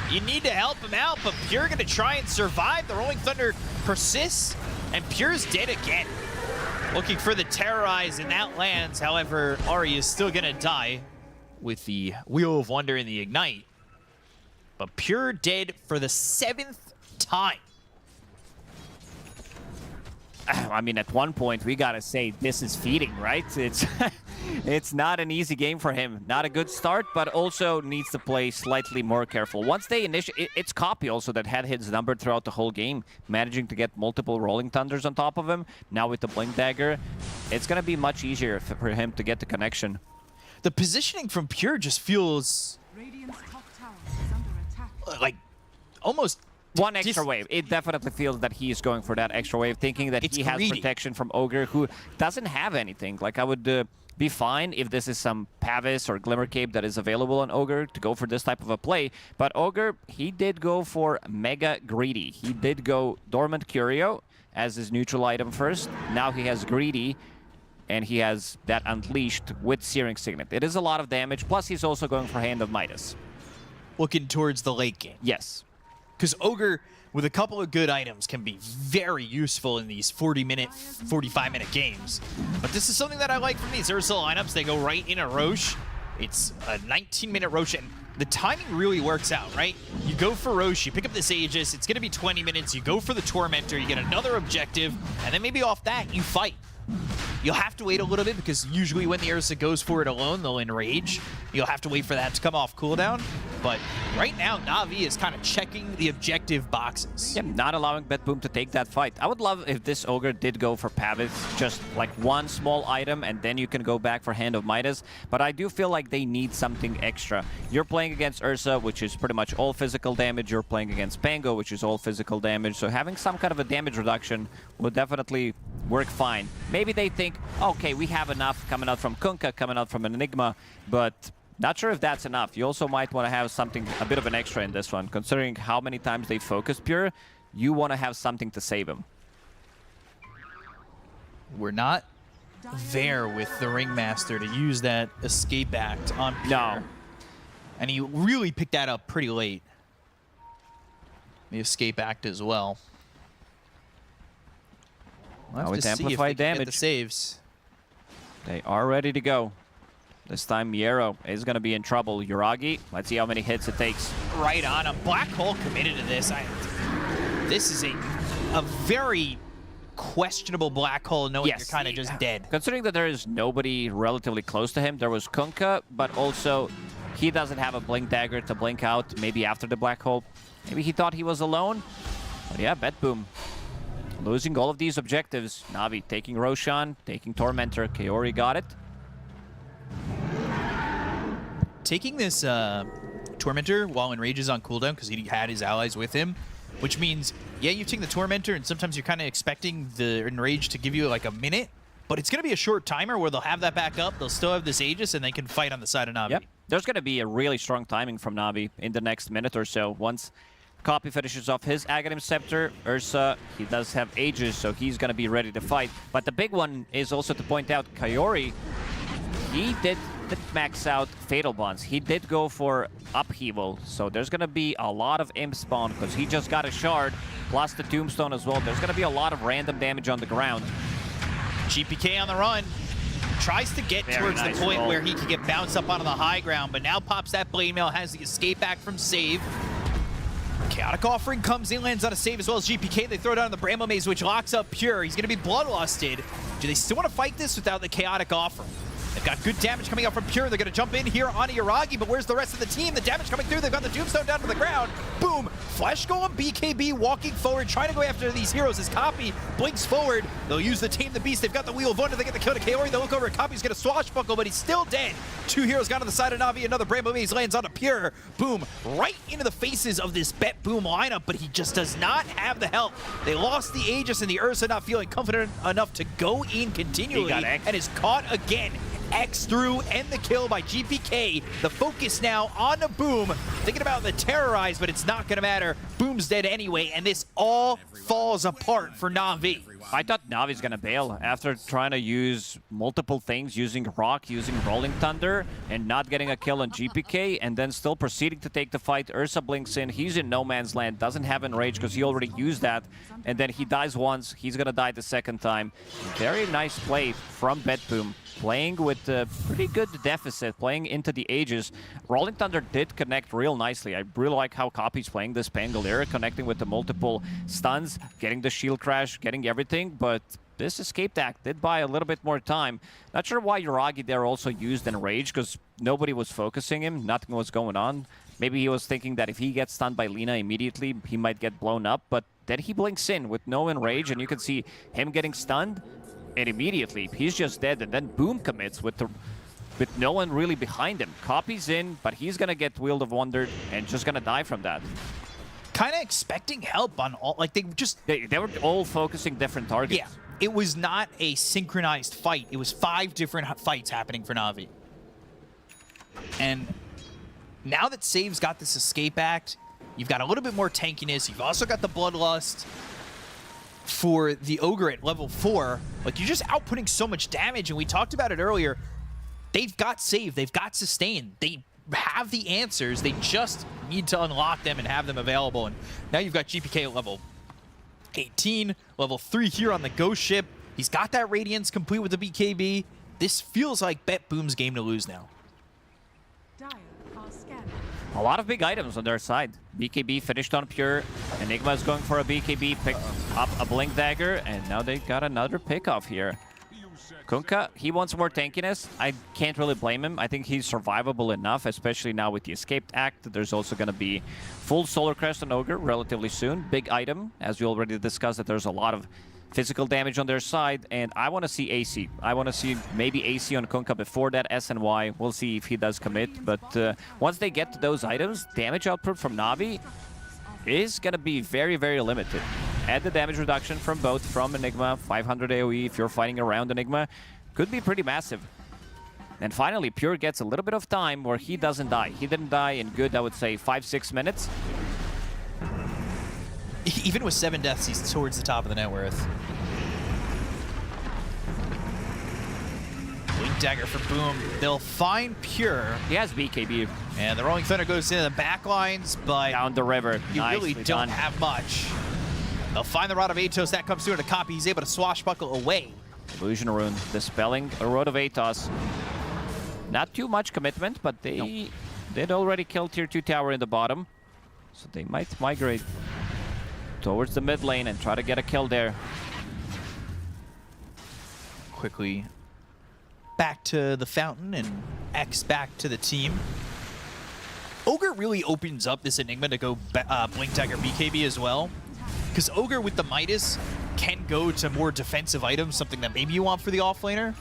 You need to help him out, but Pure gonna try and survive. The Rolling Thunder persists. And Pure's dead again. Looking for the Terrorize, and that lands. However, Ari is still going to die with the Wheel of Wonder and the Ignite. But Pure dead for the 7th time. I mean, at one point, we gotta say this is feeding, right? It's it's not an easy game for him. Not a good start, but also needs to play slightly more careful. Once they initiate, it's Copy also that had his number throughout the whole game, managing to get multiple Rolling Thunders on top of him. Now with the Blink Dagger, it's gonna be much easier for him to get the connection. The positioning from Pure just feels like almost one extra wave. It definitely feels that he is going for that extra wave, thinking that he has protection from Ogre, who doesn't have anything. Like, I would be fine if this is some Pavis or Glimmer Cape that is available on Ogre to go for this type of a play. But Ogre, he did go for Mega Greedy. He did go Dormant Curio as his neutral item first. Now he has Greedy, and he has that Unleashed with Searing Signet. It is a lot of damage, plus he's also going for Hand of Midas. Looking towards the late game. Yes. Because Ogre, with a couple of good items, can be very useful in these 40-minute, 45-minute games. But this is something that I like from these Ursa lineups. They go right in a Roche. It's a 19-minute Roche, and the timing really works out, right? You go for Roche, you pick up this Aegis, it's going to be 20 minutes, you go for the Tormentor, you get another objective, and then maybe off that, you fight. You'll have to wait a little bit because usually when the Ursa goes for it alone, they'll enrage. You'll have to wait for that to come off cooldown. But right now, Na'Vi is kind of checking the objective boxes. Yeah, not allowing BetBoom to take that fight. I would love if this Ogre did go for Pavis, just like one small item, and then you can go back for Hand of Midas. But I do feel like they need something extra. You're playing against Ursa, which is pretty much all physical damage. You're playing against Pango, which is all physical damage. So having some kind of a damage reduction would definitely work fine. Maybe they think, okay, we have enough coming out from Kunkka, coming out from Enigma, but not sure if that's enough. You also might want to have something, a bit of an extra in this one. Considering how many times they focus Pure, you want to have something to save him. We're not there with the Ringmaster to use that Escape Act on Pure. No. And he really picked that up pretty late. The Escape Act as well. We'll Now have with to see if they amplified can get damage, the saves. They are ready to go. This time Miero is going to be in trouble. Yuragi, let's see how many hits it takes. Right on him. Black Hole committed to this. This is a very questionable Black Hole, knowing you're kind of just dead. Considering that there is nobody relatively close to him, there was Kunkka, but also he doesn't have a Blink Dagger to blink out maybe after the Black Hole. Maybe he thought he was alone. But yeah, BetBoom losing all of these objectives. Navi taking Roshan, taking Tormentor. Kaori got it. Taking this Tormentor while Enrage is on cooldown because he had his allies with him, which means, yeah, you take the Tormentor and sometimes you're kind of expecting the Enrage to give you like a minute, but it's going to be a short timer where they'll have that back up, they'll still have this Aegis, and they can fight on the side of Navi. Yep. There's going to be a really strong timing from Navi in the next minute or so. Once Copy finishes off his Aghanim Scepter, Ursa, he does have Aegis, so he's going to be ready to fight. But the big one is also to point out, Kaori, he did max out Fatal Bonds. He did go for Upheaval, so there's going to be a lot of Imp spawn because he just got a Shard, plus the Tombstone as well. There's going to be a lot of random damage on the ground. GPK on the run. Tries to get towards the point where he can get bounced up onto the high ground, but now pops that Blade Mail, has the escape back from save. Chaotic Offering comes in, lands on a save as well as GPK. They throw down the Bramble Maze, which locks up Pure. He's going to be Bloodlusted. Do they still want to fight this without the Chaotic Offering? They've got good damage coming out from Pure. They're going to jump in here onto Yuragi, but where's the rest of the team? The damage coming through. They've got the Tombstone down to the ground. Boom! Flesh Golem, BKB walking forward, trying to go after these heroes. As Copy blinks forward, they'll use the Tame the Beast. They've got the Wheel of Wonder. They get the kill to Kaori. They look over at Copy's going to swashbuckle, but he's still dead. Two heroes got on the side of Navi. Another Bramble Maze lands onto Pure. Boom! Right into the faces of this BetBoom lineup, but he just does not have the help. They lost the Aegis and the Ursa not feeling confident enough to go in continually, and is caught again. X through and the kill by GPK. The focus now on the Boom. Thinking about the Terrorize, but it's not going to matter. Boom's dead anyway, and this all falls apart for Na'Vi. I thought Navi's gonna bail after trying to use multiple things, using Rock, using Rolling Thunder, and not getting a kill on GPK, and then still proceeding to take the fight. Ursa blinks in, he's in no man's land, doesn't have Enrage because he already used that, and then he dies once, he's gonna die the second time. Very nice play from BetBoom, playing with a pretty good deficit, playing into the ages. Rolling Thunder did connect real nicely. I really like how Copy's playing this Pangolier, connecting with the multiple stuns, getting the shield crash, getting everything, but this escape act did buy a little bit more time. Not sure why Yuragi there also used Enrage, because nobody was focusing him, nothing was going on. Maybe he was thinking that if he gets stunned by Lina immediately, he might get blown up, but then he blinks in with no Enrage, and you can see him getting stunned, and immediately he's just dead, and then Boom commits with no one really behind him. Copy's in, but he's gonna get Wheel of Wonder and just gonna die from that. Kind of expecting help on all, like they were all focusing different targets. Yeah, it was not a synchronized fight. It was 5 different fights happening for Navi. And now that Save's got this escape act, you've got a little bit more tankiness. You've also got the Bloodlust. For the Ogre at level 4, like, you're just outputting so much damage, and we talked about it earlier. They've got Save, they've got Sustain. They have the answers, they just need to unlock them and have them available. And now you've got GPK at level 18, level 3 here on the Ghost Ship. He's got that Radiance complete with the BKB. This feels like BetBoom's game to lose now. A lot of big items on their side. BKB finished on Pure. Enigma is going for a BKB, pick up a Blink Dagger, and now they got another pickoff here. Kunkka, he wants more tankiness. I can't really blame him. I think he's survivable enough, especially now with the Escaped Act. There's also going to be full Solar Crest on Ogre relatively soon. Big item, as we already discussed, that there's a lot of physical damage on their side, and I want to see AC. I want to see maybe AC on Kunkka before that SNY. We'll see if he does commit, but once they get to those items, damage output from Navi is going to be very, very limited. Add the damage reduction from both, from Enigma, 500 AoE if you're fighting around Enigma, could be pretty massive. And finally, Pure gets a little bit of time where he doesn't die. He didn't die in good, I would say, 5-6 minutes. Even with 7 deaths, he's towards the top of the net worth. Blink Dagger for Boom. They'll find Pure. He has BKB. And the Rolling Thunder goes into the back lines, but down the river. You really don't have much. They'll find the Rod of Atos. That comes through to Copy. He's able to swashbuckle away. Illusion Rune dispelling a Rod of Atos. Not too much commitment, but they did already kill Tier 2 tower in the bottom. So they might migrate towards the mid lane and try to get a kill there. Quickly back to the fountain and X back to the team. Ogre really opens up this Enigma to go Blink Dagger BKB as well. Because Ogre with the Midas can go to more defensive items, something that maybe you want for the offlaner.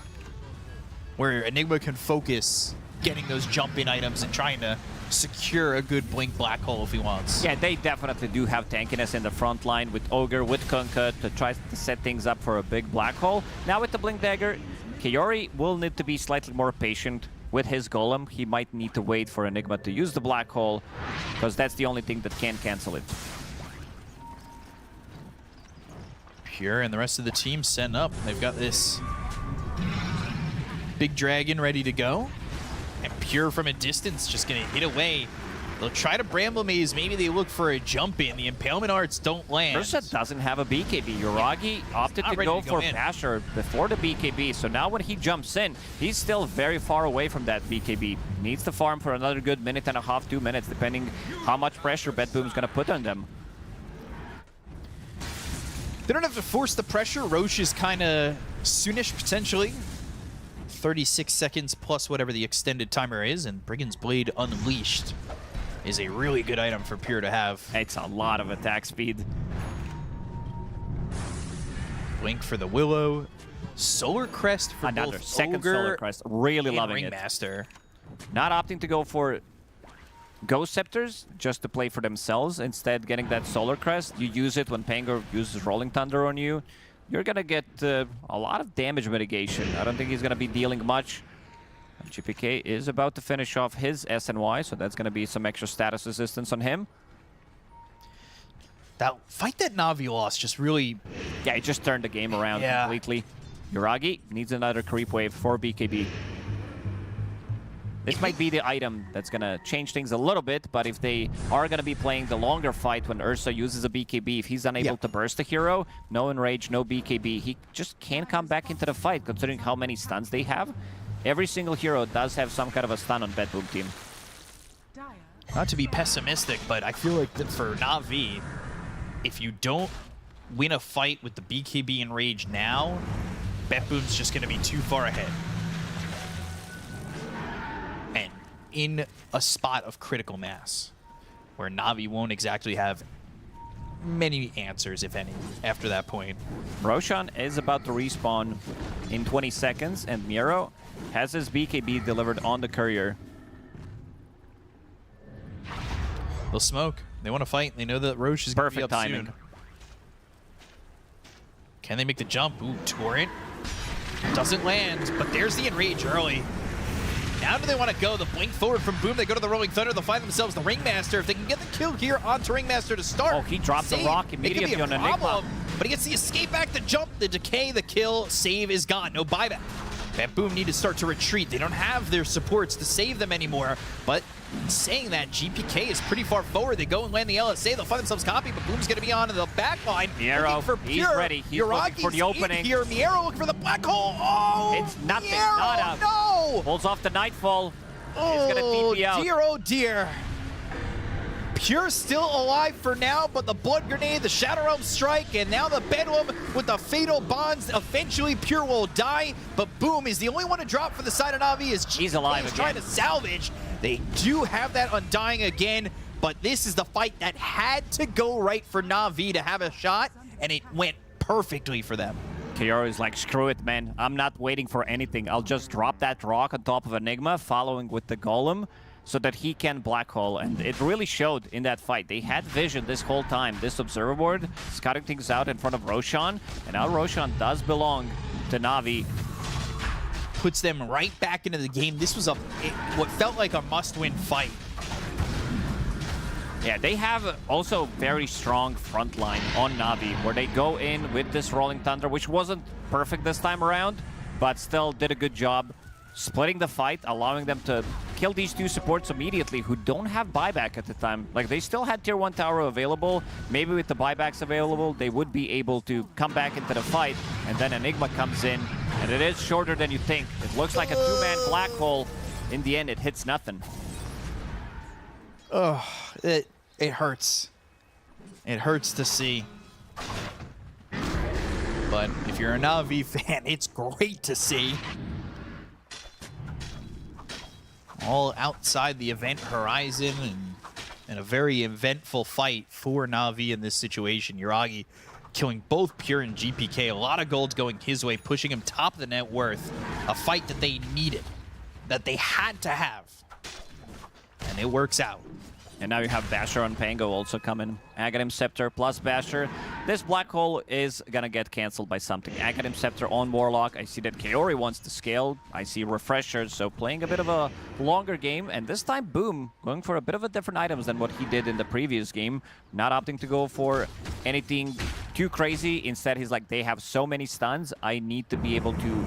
Where Enigma can focus getting those jump-in items and trying to secure a good Blink Black Hole if he wants. Yeah, they definitely do have tankiness in the front line with Ogre, with Kunkka to try to set things up for a big Black Hole. Now with the Blink Dagger, Kaori will need to be slightly more patient with his Golem. He might need to wait for Enigma to use the Black Hole, because that's the only thing that can cancel it. Pure and the rest of the team setting up. They've got this big dragon ready to go. And Pure from a distance just going to hit away. They'll try to Bramble Maze. Maybe they look for a jump in. The Impalement Arts don't land. Ursa doesn't have a BKB. Yuragi opted to go for Pasher before the BKB. So now when he jumps in, he's still very far away from that BKB. Needs to farm for another good minute and a half, 2 minutes, depending how much pressure BetBoom's going to put on them. They don't have to force the pressure. Roche is kind of soonish, potentially. 36 seconds plus whatever the extended timer is, and Brigand's Blade Unleashed is a really good item for Pure to have. It's a lot of attack speed. Blink for the Willow. Solar Crest for another both second Ogre Solar Crest. Really loving Ringmaster. Not opting to go for Ghost Scepters just to play for themselves. Instead, getting that Solar Crest. You use it when Pango uses Rolling Thunder on you. You're going to get a lot of damage mitigation. I don't think he's going to be dealing much. GPK is about to finish off his SNY, so that's going to be some extra status resistance on him. That fight that Navi lost just really... Yeah, it just turned the game around completely. Yuragi needs another creep wave for BKB. This might be the item that's going to change things a little bit, but if they are going to be playing the longer fight when Ursa uses a BKB, if he's unable to burst the hero, no enrage, no BKB, he just can't come back into the fight considering how many stuns they have. Every single hero does have some kind of a stun on BetBoom Team. Not to be pessimistic, but I feel like that for Na'Vi, if you don't win a fight with the BKB enrage now, BetBoom's just going to be too far ahead. And in a spot of critical mass, where Na'Vi won't exactly have many answers, if any, after that point. Roshan is about to respawn in 20 seconds, and Miro has his BKB delivered on the courier. They'll smoke. They want to fight. They know that Roche is going to be up timing. soon. Can they make the jump? Ooh, Torrent. Doesn't land, but there's the enrage early. Now do they want to go? The blink forward from Boom. They go to the Rolling Thunder. They'll find themselves the Ringmaster. If they can get the kill here onto Ringmaster to start. Oh, he dropped the rock immediately on Enigma. But he gets the escape back, the jump, the decay, the kill, save is gone. No buyback. BetBoom need to start to retreat. They don't have their supports to save them anymore. But saying that, GPK is pretty far forward. They go and land the LSA. They'll find themselves copy, but Boom's going to be on the back line. Miero, he's ready. He's looking for the opening. Here, Miero looking for the black hole. Oh, it's nothing. Miero, Nada. No! Pulls off the Nightfall. Oh, he's going to TP out. Dear, oh dear. Pure still alive for now, but the Blood Grenade, the Shadow Realm Strike, and now the Bedlam with the Fatal Bonds. Eventually, Pure will die, but Boom is the only one to drop for the side of Na'Vi as he's alive again. Trying to salvage. They do have that Undying again, but this is the fight that had to go right for Na'Vi to have a shot, and it went perfectly for them. Kiyoru is like, screw it, man. I'm not waiting for anything. I'll just drop that rock on top of Enigma, following with the Golem, so that he can black hole, and it really showed in that fight. They had vision this whole time. This observer board, scouting things out in front of Roshan, and now Roshan does belong to Na'Vi. Puts them right back into the game. This was what felt like a must-win fight. Yeah, they have also very strong front line on Na'Vi, where they go in with this Rolling Thunder, which wasn't perfect this time around, but still did a good job splitting the fight, allowing them to kill these two supports immediately who don't have buyback at the time. Like, they still had tier 1 tower available. Maybe with the buybacks available, they would be able to come back into the fight, and then Enigma comes in, and it is shorter than you think. It looks like a two-man black hole. In the end, it hits nothing. Oh, it hurts. It hurts to see. But if you're a Na'Vi fan, it's great to see. All outside the event horizon, and a very eventful fight for Na'Vi in this situation. Yuragi killing both Pure and GPK. A lot of gold going his way, pushing him top of the net worth. A fight that they needed, that they had to have. And it works out. And now you have Basher on Pango also coming. Aghanim Scepter plus Basher. This black hole is gonna get cancelled by something. Aghanim Scepter on Warlock. I see that Kaori wants to scale. I see Refreshers, so playing a bit of a longer game. And this time, Boom, going for a bit of a different items than what he did in the previous game. Not opting to go for anything too crazy. Instead, he's like, they have so many stuns. I need to be able to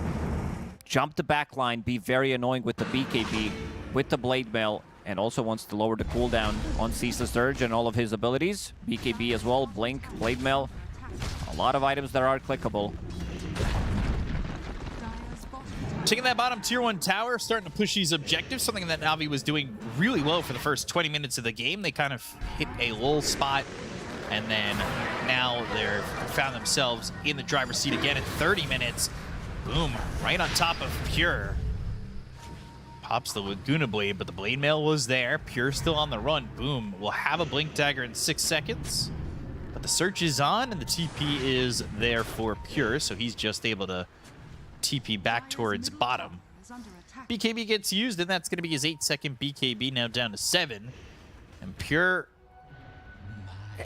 jump the back line, be very annoying with the BKB, with the Blade Mail, and also wants to lower the cooldown on Ceaseless Surge and all of his abilities. BKB as well, Blink, Blade Mail. A lot of items that are clickable. Taking that bottom tier 1 tower, starting to push these objectives, something that Na'Vi was doing really well for the first 20 minutes of the game. They kind of hit a lull spot, and then now they've found themselves in the driver's seat again at 30 minutes. Boom, right on top of Pure. Pops the Laguna Blade, but the Blade Mail was there. Pure still on the run. Boom will have a Blink Dagger in 6 seconds. But the search is on, and the TP is there for Pure, so he's just able to TP back towards bottom. BKB gets used, and that's going to be his 8-second BKB, now down to 7. And Pure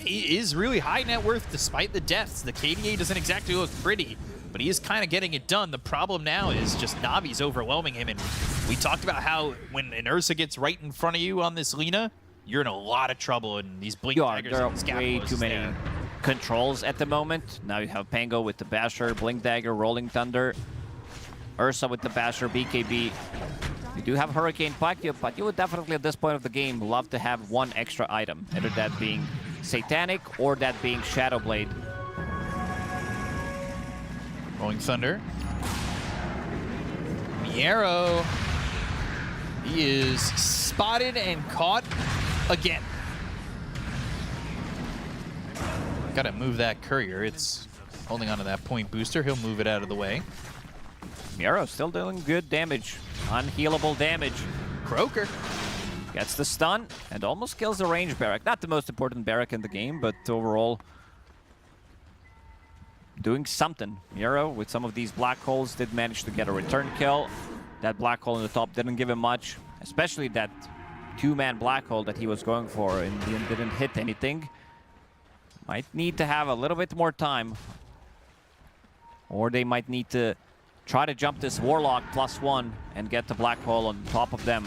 is really high net worth despite the deaths. The KDA doesn't exactly look pretty, but he is kind of getting it done. The problem now is just Navi's overwhelming him, and we talked about how when an Ursa gets right in front of you on this Lina, you're in a lot of trouble, and these Blink Daggers and Scavengers way too many there. controls at the moment. Now you have Pango with the Basher, Blink Dagger, Rolling Thunder, Ursa with the Basher, BKB. You do have Hurricane Pike, but you would definitely at this point of the game love to have one extra item, either that being Satanic or that being Shadow Blade. Rolling Thunder. Miero. He is spotted and caught again. Gotta move that courier. It's holding onto that point booster. He'll move it out of the way. Miero still doing good damage. Unhealable damage. Croaker gets the stun and almost kills the range barrack. Not the most important barrack in the game, but overall doing something. Miero with some of these black holes did manage to get a return kill. That black hole in the top didn't give him much, especially that two-man black hole that he was going for and didn't hit anything. Might need to have a little bit more time, or they might need to try to jump this Warlock +1 and get the black hole on top of them.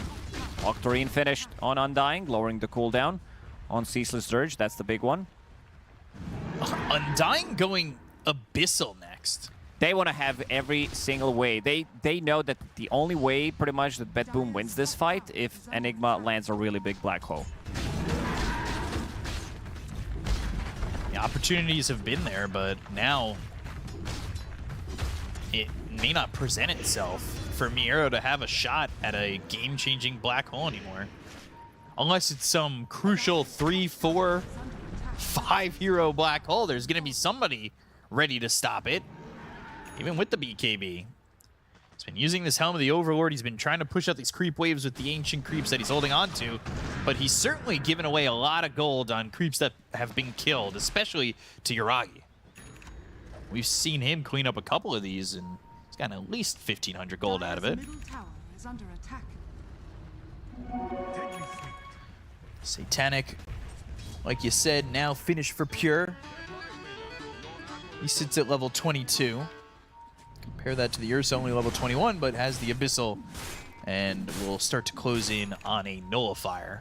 Octarine finished on Undying, lowering the cooldown on Ceaseless Surge. That's the big one. Undying going Abyssal next. They want to have every single way. They know that the only way, pretty much, that BetBoom wins this fight if Enigma lands a really big black hole. The opportunities have been there, but now it may not present itself for Miero to have a shot at a game-changing black hole anymore. Unless it's some crucial 3, 4, 5 hero black hole, there's going to be somebody ready to stop it. Even with the BKB. He's been using this Helm of the Overlord. He's been trying to push out these creep waves with the ancient creeps that he's holding on to. But he's certainly given away a lot of gold on creeps that have been killed, especially to Yuragi. We've seen him clean up a couple of these, and he's gotten at least 1,500 gold out of it. Satanic, like you said, now finished for Pure. He sits at level 22. Compare that to the Ursa, only level 21, but has the Abyssal, and will start to close in on a Nullifier.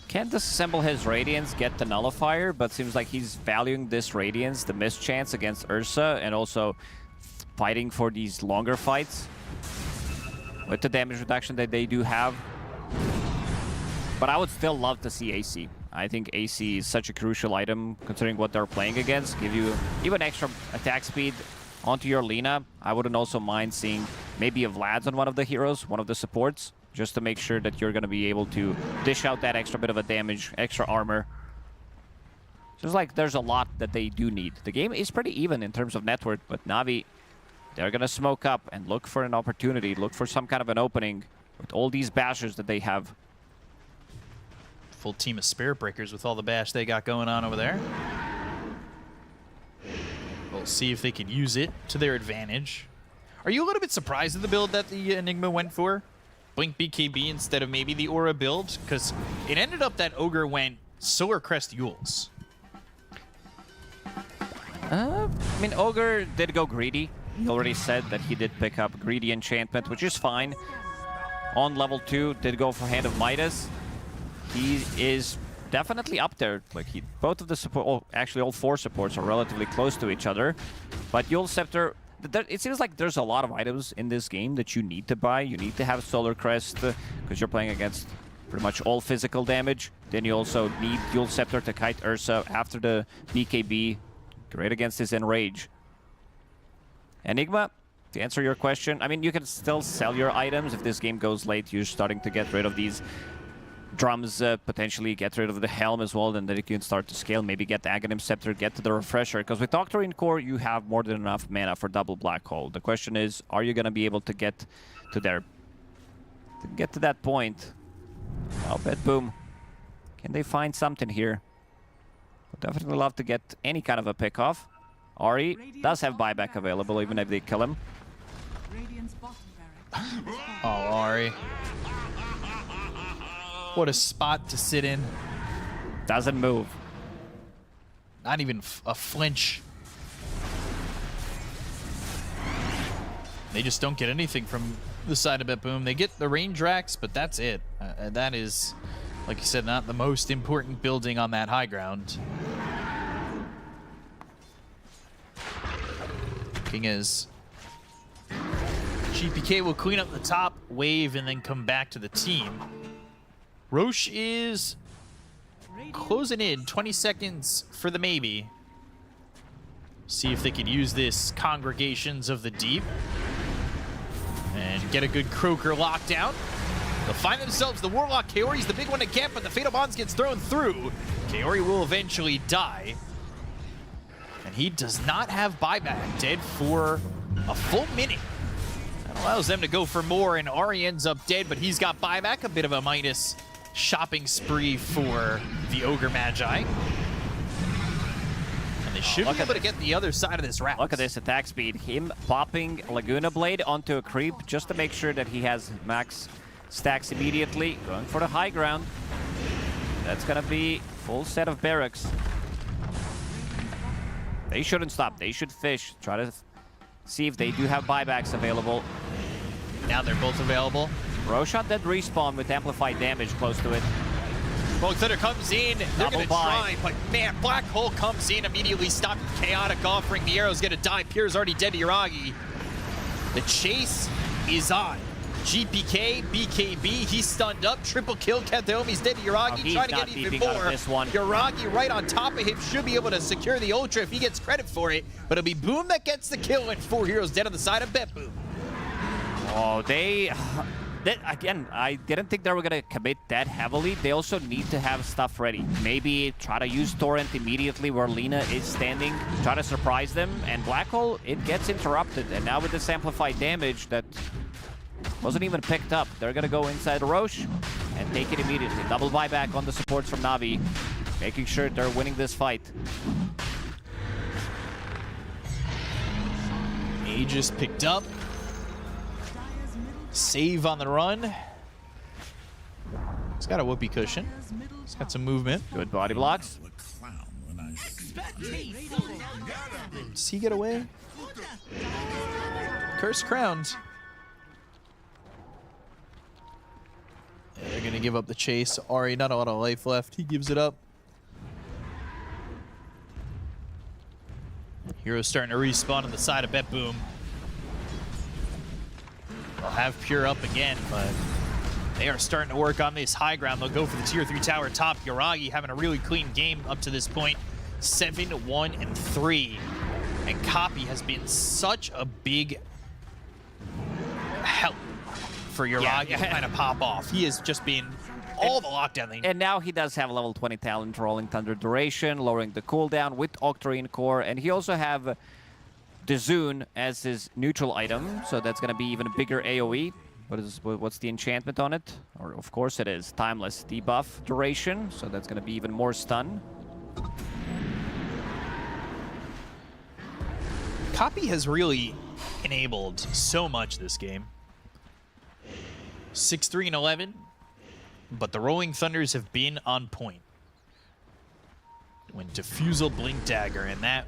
Can't disassemble his Radiance, get the Nullifier, but seems like he's valuing this Radiance, the miss chance against Ursa, and also fighting for these longer fights with the damage reduction that they do have. But I would still love to see AC. I think AC is such a crucial item considering what they're playing against. Give you even extra attack speed onto your Lina. I wouldn't also mind seeing maybe a Vlad's on one of the heroes, one of the supports, just to make sure that you're going to be able to dish out that extra bit of a damage, extra armor. Just like there's a lot that they do need. The game is pretty even in terms of network, but Navi, they're going to smoke up and look for an opportunity, look for some kind of an opening with all these bashers that they have. Full team of Spirit Breakers with all the bash they got going on over there. We'll see if they can use it to their advantage. Are you a little bit surprised at the build that the Enigma went for? Blink BKB instead of maybe the Aura build? Because it ended up that Ogre went Solar Crest Yules. I mean, Ogre did go greedy. He already said that he did pick up Greedy Enchantment, which is fine. On level 2, did go for Hand of Midas. He is definitely up there. Like both of the support, oh, actually all 4 supports are relatively close to each other. But Yule Scepter, it seems like there's a lot of items in this game that you need to buy. You need to have Solar Crest because you're playing against pretty much all physical damage. Then you also need Yule Scepter to kite Ursa after the BKB. Great against his Enrage. Enigma, to answer your question, I mean, you can still sell your items. If this game goes late, you're starting to get rid of these drums, potentially get rid of the Helm as well, and then you can start to scale, maybe get the Aghanim Scepter, get to the Refresher, because with Octarine Core, you have more than enough mana for double Black Hole. The question is, are you going to be able to get to that point? Oh, BetBoom. Can they find something here? Would definitely love to get any kind of a pick-off. Ari does have buyback available, even if they kill him. Oh, Ari. What a spot to sit in. Doesn't move. Not even a flinch. They just don't get anything from the side of BetBoom. They get the range racks, but that's it. That is, like you said, not the most important building on that high ground. Looking as GPK will clean up the top wave and then come back to the team. Roche is closing in 20 seconds for the maybe. See if they can use this Congregations of the Deep and get a good Croaker lockdown. They'll find themselves the Warlock. Kaori's the big one to get, but the Fatal Bonds gets thrown through. Kaori will eventually die. And he does not have buyback, dead for a full minute. That allows them to go for more, and Ari ends up dead, but he's got buyback. A bit of a minus shopping spree for the Ogre Magi. And they should be able to get the other side of this route. Look at this attack speed. Him popping Laguna Blade onto a creep just to make sure that he has max stacks immediately. Going for the high ground. That's gonna be full set of barracks. They shouldn't stop. They should fish. Try to see if they do have buybacks available. Now they're both available. Roshan did respawn with amplified damage close to it. Rolling Thunder comes in. They're going to buy. try, but man, Black Hole comes in, immediately stopping Chaotic, offering the arrow's going to die. Pierre's already dead to Yuragi. The chase is on. GPK, BKB, he's stunned up. Triple kill, Katheomi's dead to Yuragi, trying to get even more. Yuragi right on top of him, should be able to secure the Ultra if he gets credit for it, but it'll be Boom that gets the kill, and 4 heroes dead on the side of BetBoom. Oh, again, I didn't think they were going to commit that heavily. They also need to have stuff ready. Maybe try to use Torrent immediately where Lina is standing, try to surprise them, and Black Hole, it gets interrupted. And now with this amplified damage that wasn't even picked up, they're going to go inside Roche and take it immediately. Double buyback on the supports from Navi, making sure they're winning this fight. Aegis picked up. Save on the run. He's got a whoopee cushion. He's got some movement. Good body blocks. Does he get away? Curse crowned. They're gonna give up the chase. Ari, not a lot of life left. He gives it up. Heroes starting to respawn on the side of BetBoom. They'll have Pure up again, but they are starting to work on this high ground. They'll go for the tier 3 tower top. Yuragi having a really clean game up to this point. 7-1-3. And Copy has been such a big help for Yuragi to kind of pop off. He has just been all the lockdown lane. And now he does have level 20 talent, rolling Thunder Duration, lowering the cooldown with Octarine Core, and he also have Dazun as his neutral item, so that's going to be even a bigger AoE. What's the enchantment on it? Or of course it is Timeless debuff duration, so that's going to be even more stun. Copy has really enabled so much this game. 6-3-11, but the Rolling Thunders have been on point. When Diffusal Blink Dagger and that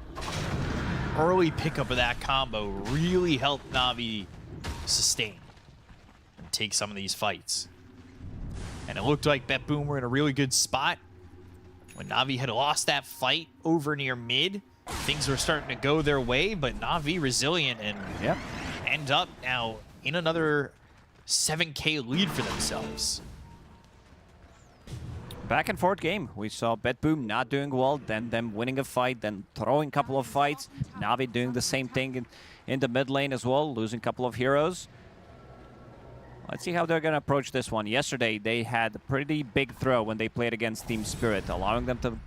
early pickup of that combo really helped Navi sustain and take some of these fights. And it looked like BetBoom were in a really good spot. When Navi had lost that fight over near mid, things were starting to go their way, but Navi resilient and end up now in another 7K lead for themselves. Back and forth game. We saw BetBoom not doing well, then them winning a fight, then throwing a couple of fights. Navi doing the same thing in the mid lane as well, losing a couple of heroes. Let's see how they're going to approach this one. Yesterday, they had a pretty big throw when they played against Team Spirit, allowing them to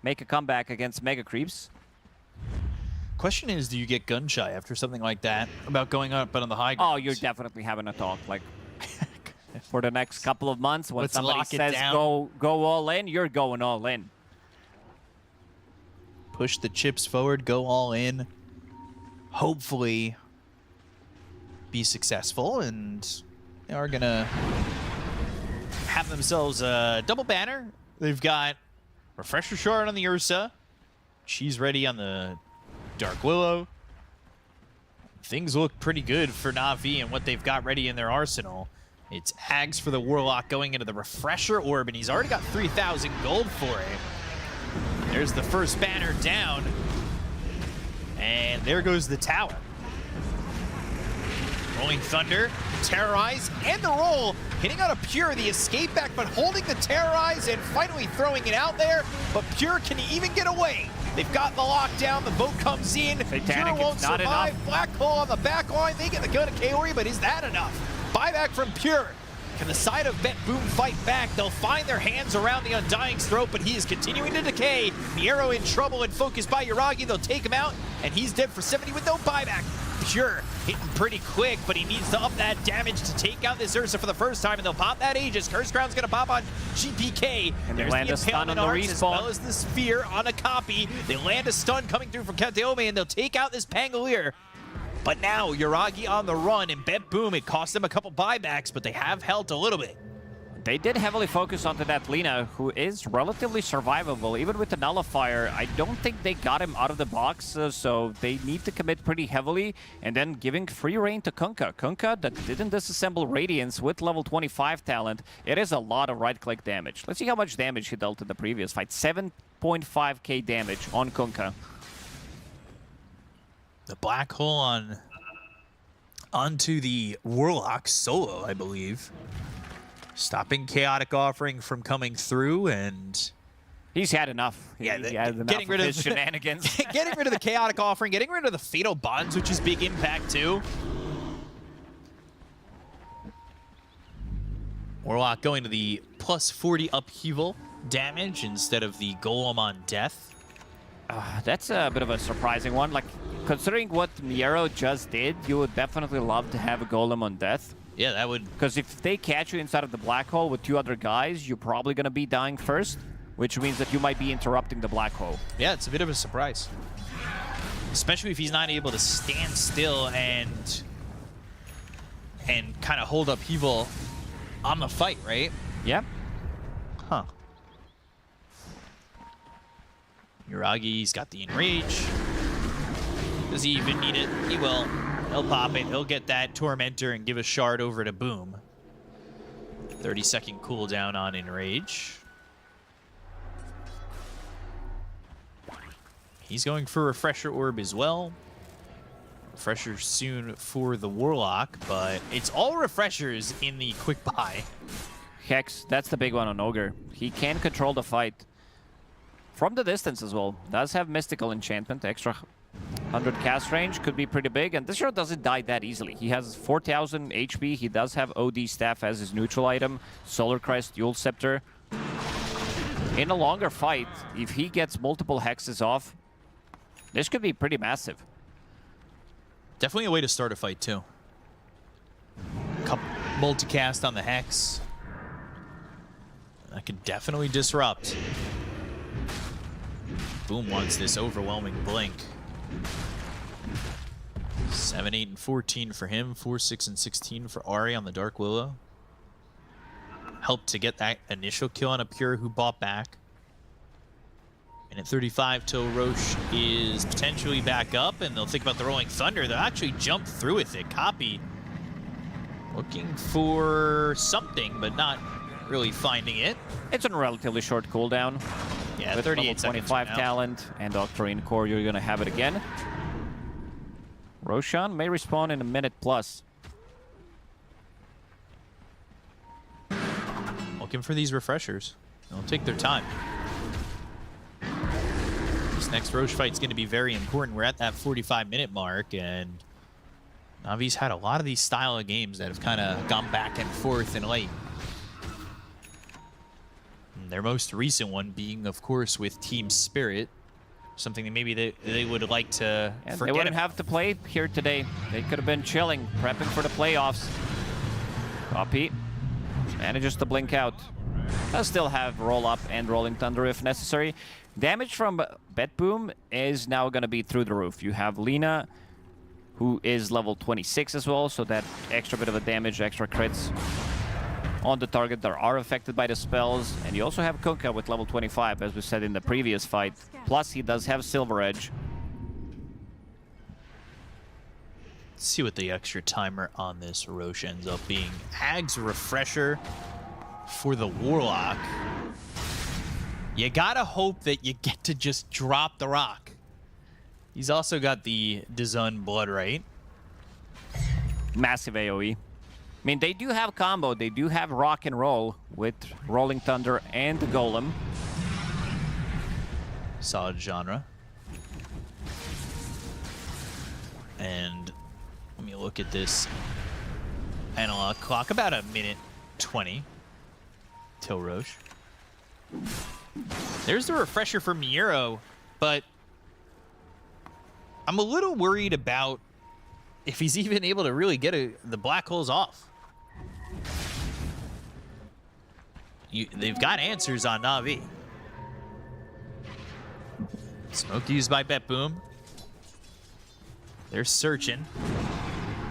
make a comeback against Mega Creeps. Question is, do you get gun shy after something like that about going up on the high ground? Oh, you're definitely having a talk. Like, for the next couple of months, when Let's somebody lock it says down. go all in, you're going all in. Push the chips forward, go all in. Hopefully be successful, and they are gonna have themselves a double banner. They've got Refresher Shard on the Ursa. She's ready on the Dark Willow. Things look pretty good for Na'Vi and what they've got ready in their arsenal. It's Ags for the Warlock going into the Refresher Orb, and he's already got 3,000 gold for it. There's the first banner down. And there goes the tower. Rolling Thunder, Terrorize, and the roll. Hitting on a Pure, the escape back, but holding the Terrorize and finally throwing it out there. But Pure can even get away. They've got the lockdown. The boat comes in. Pure won't survive. Black Hole on the back line. They get the gun to Kaori, but is that enough? Buyback from Pure. Can the side of BetBoom fight back? They'll find their hands around the Undying's throat, but he is continuing to decay. Miero in trouble and focused by Yuragi. They'll take him out, and he's dead for 70 with no buyback. Pure hitting pretty quick, but he needs to up that damage to take out this Ursa for the first time, and they'll pop that Aegis. Curse Crown's gonna pop on GPK. And they there's land the a stun on the Arts as respawn. well as the Sphere on a copy. They land a stun coming through from Kateome, and they'll take out this Pangolier. But now, Yuragi on the run, and BetBoom, it cost them a couple buybacks, but they have held a little bit. They did heavily focus onto that Lina, who is relatively survivable. Even with the Nullifier, I don't think they got him out of the box, so they need to commit pretty heavily. And then giving free reign to Kunkka. Kunkka that didn't disassemble Radiance with level 25 talent. It is a lot of right-click damage. Let's see how much damage he dealt in the previous fight. 7.5k damage on Kunkka. The Black Hole onto the Warlock solo, I believe. Stopping Chaotic Offering from coming through, and he's had enough. Yeah, he had enough getting rid of his shenanigans. Getting rid of the Chaotic Offering, getting rid of the Fatal Bonds, which is big impact too. Warlock going to the plus 40 upheaval damage instead of the Golem on death. That's a bit of a surprising one. Like, considering what Miero just did, you would definitely love to have a Golem on death. Yeah, that would... Because if they catch you inside of the Black Hole with 2 other guys, you're probably going to be dying first, which means that you might be interrupting the Black Hole. Yeah, it's a bit of a surprise. Especially if he's not able to stand still and kind of hold upheaval on the fight, right? Yep. Huh. Yuragi's got the Enrage. Does he even need it? He will. He'll pop it. He'll get that Tormentor and give a shard over to Boom. 30-second cooldown on Enrage. He's going for Refresher Orb as well. Refresher soon for the Warlock, but it's all Refreshers in the quick buy. Hex, that's the big one on Ogre. He can control the fight from the distance as well. Does have Mystical Enchantment, extra 100 cast range, could be pretty big, and this hero doesn't die that easily. He has 4,000 HP, he does have OD Staff as his neutral item, Solar Crest, Yule Scepter. In a longer fight, if he gets multiple hexes off, this could be pretty massive. Definitely a way to start a fight, too. Multicast on the Hex. That could definitely disrupt. Boom wants this overwhelming blink. 7, 8, and 14 for him. 4, 6, and 16 for Ari on the Dark Willow. Helped to get that initial kill on a Pure who bought back. Minute 35 till Roche is potentially back up, and they'll think about the Rolling Thunder. They'll actually jump through with it. Copy. Looking for something, but not really finding it. It's on a relatively short cooldown. Yeah, with 38 seconds 25 from now. talent and Octarine Core, you're going to have it again. Roshan may respawn in a minute plus. Looking for these refreshers. They'll take their time. This next Roche fight's going to be very important. We're at that 45-minute mark, and Navi's had a lot of these style of games that have kind of gone back and forth and late. And their most recent one being, of course, with Team Spirit. Something that maybe they would like to And forget they wouldn't about. have to play here today. They could have been chilling, prepping for the playoffs. Copy. Manages to blink out. Does still have roll up and rolling thunder if necessary. Damage from BetBoom is now going to be through the roof. You have Lina, who is level 26 as well, so that extra bit of a damage, extra crits on the target that are affected by the spells. And you also have Kunkka with level 25, as we said in the previous fight. Plus, he does have Silver Edge. Let's see what the extra timer on this Roche ends up being. Hag's Refresher for the Warlock. You gotta hope that you get to just drop the rock. He's also got the Dazun Blood Right. Massive AoE. I mean, they do have combo. They do have rock and roll with Rolling Thunder and the Golem. Solid genre. And let me look at this analog clock. About a minute 20 till Roche. There's the refresher for Miero, but I'm a little worried about if he's even able to really get the black holes off. They've got answers on Na'Vi. Smoke used by BetBoom. They're searching.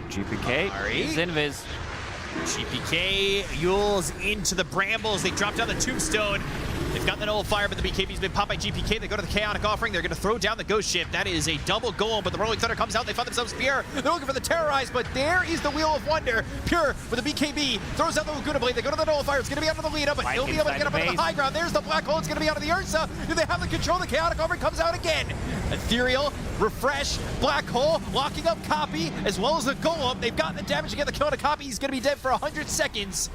GPK is invis. GPK yules into the brambles. They drop down the tombstone. They've got the nullifier, but the BKB's been popped by GPK. They go to the chaotic offering. They're going to throw down the ghost ship. That is a double golem, but the Rolling Thunder comes out. They find themselves Pure. They're looking for the Terrorize, but there is the Wheel of Wonder. Pure with the BKB throws out the Laguna Blade. They go to the nullifier. It's going to be under the Lina, but he'll be able to get up into the high ground. There's the black hole. It's going to be out of the Ursa. Do they have the control? The chaotic offering comes out again. Ethereal, refresh, black hole, locking up Copy, as well as the golem. They've gotten the damage to get the kill on a Copy. He's going to be dead for 100 seconds.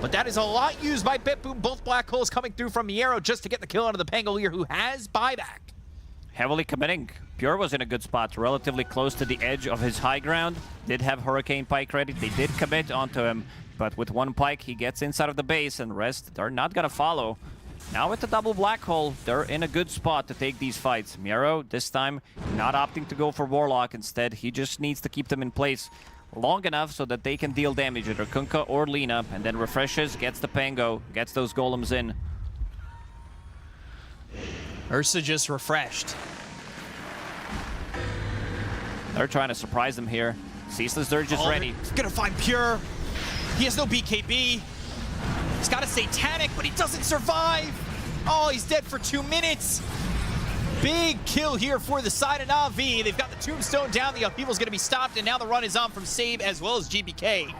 But that is a lot used by BetBoom. Both black holes coming through from Miero just to get the kill onto the Pangolier, who has buyback. Heavily committing. Pure was in a good spot, relatively close to the edge of his high ground. Did have Hurricane Pike ready. They did commit onto him, but with one Pike, he gets inside of the base, and the rest, they're not going to follow. Now with the double black hole, they're in a good spot to take these fights. Miero, this time, not opting to go for Warlock. Instead, he just needs to keep them in place long enough so that they can deal damage, either Kunkka or Lina, and then refreshes, gets the Pango, gets those golems in. Ursa just refreshed. They're trying to surprise them here. Ceaseless Dirge is ready. He's gonna find Pure. He has no BKB. He's got a Satanic, but he doesn't survive. Oh, he's dead for 2 minutes. Big kill here for the side of Na'Vi. They've got the tombstone down. The upheaval's going to be stopped, and now the run is on from Save as well as GBK.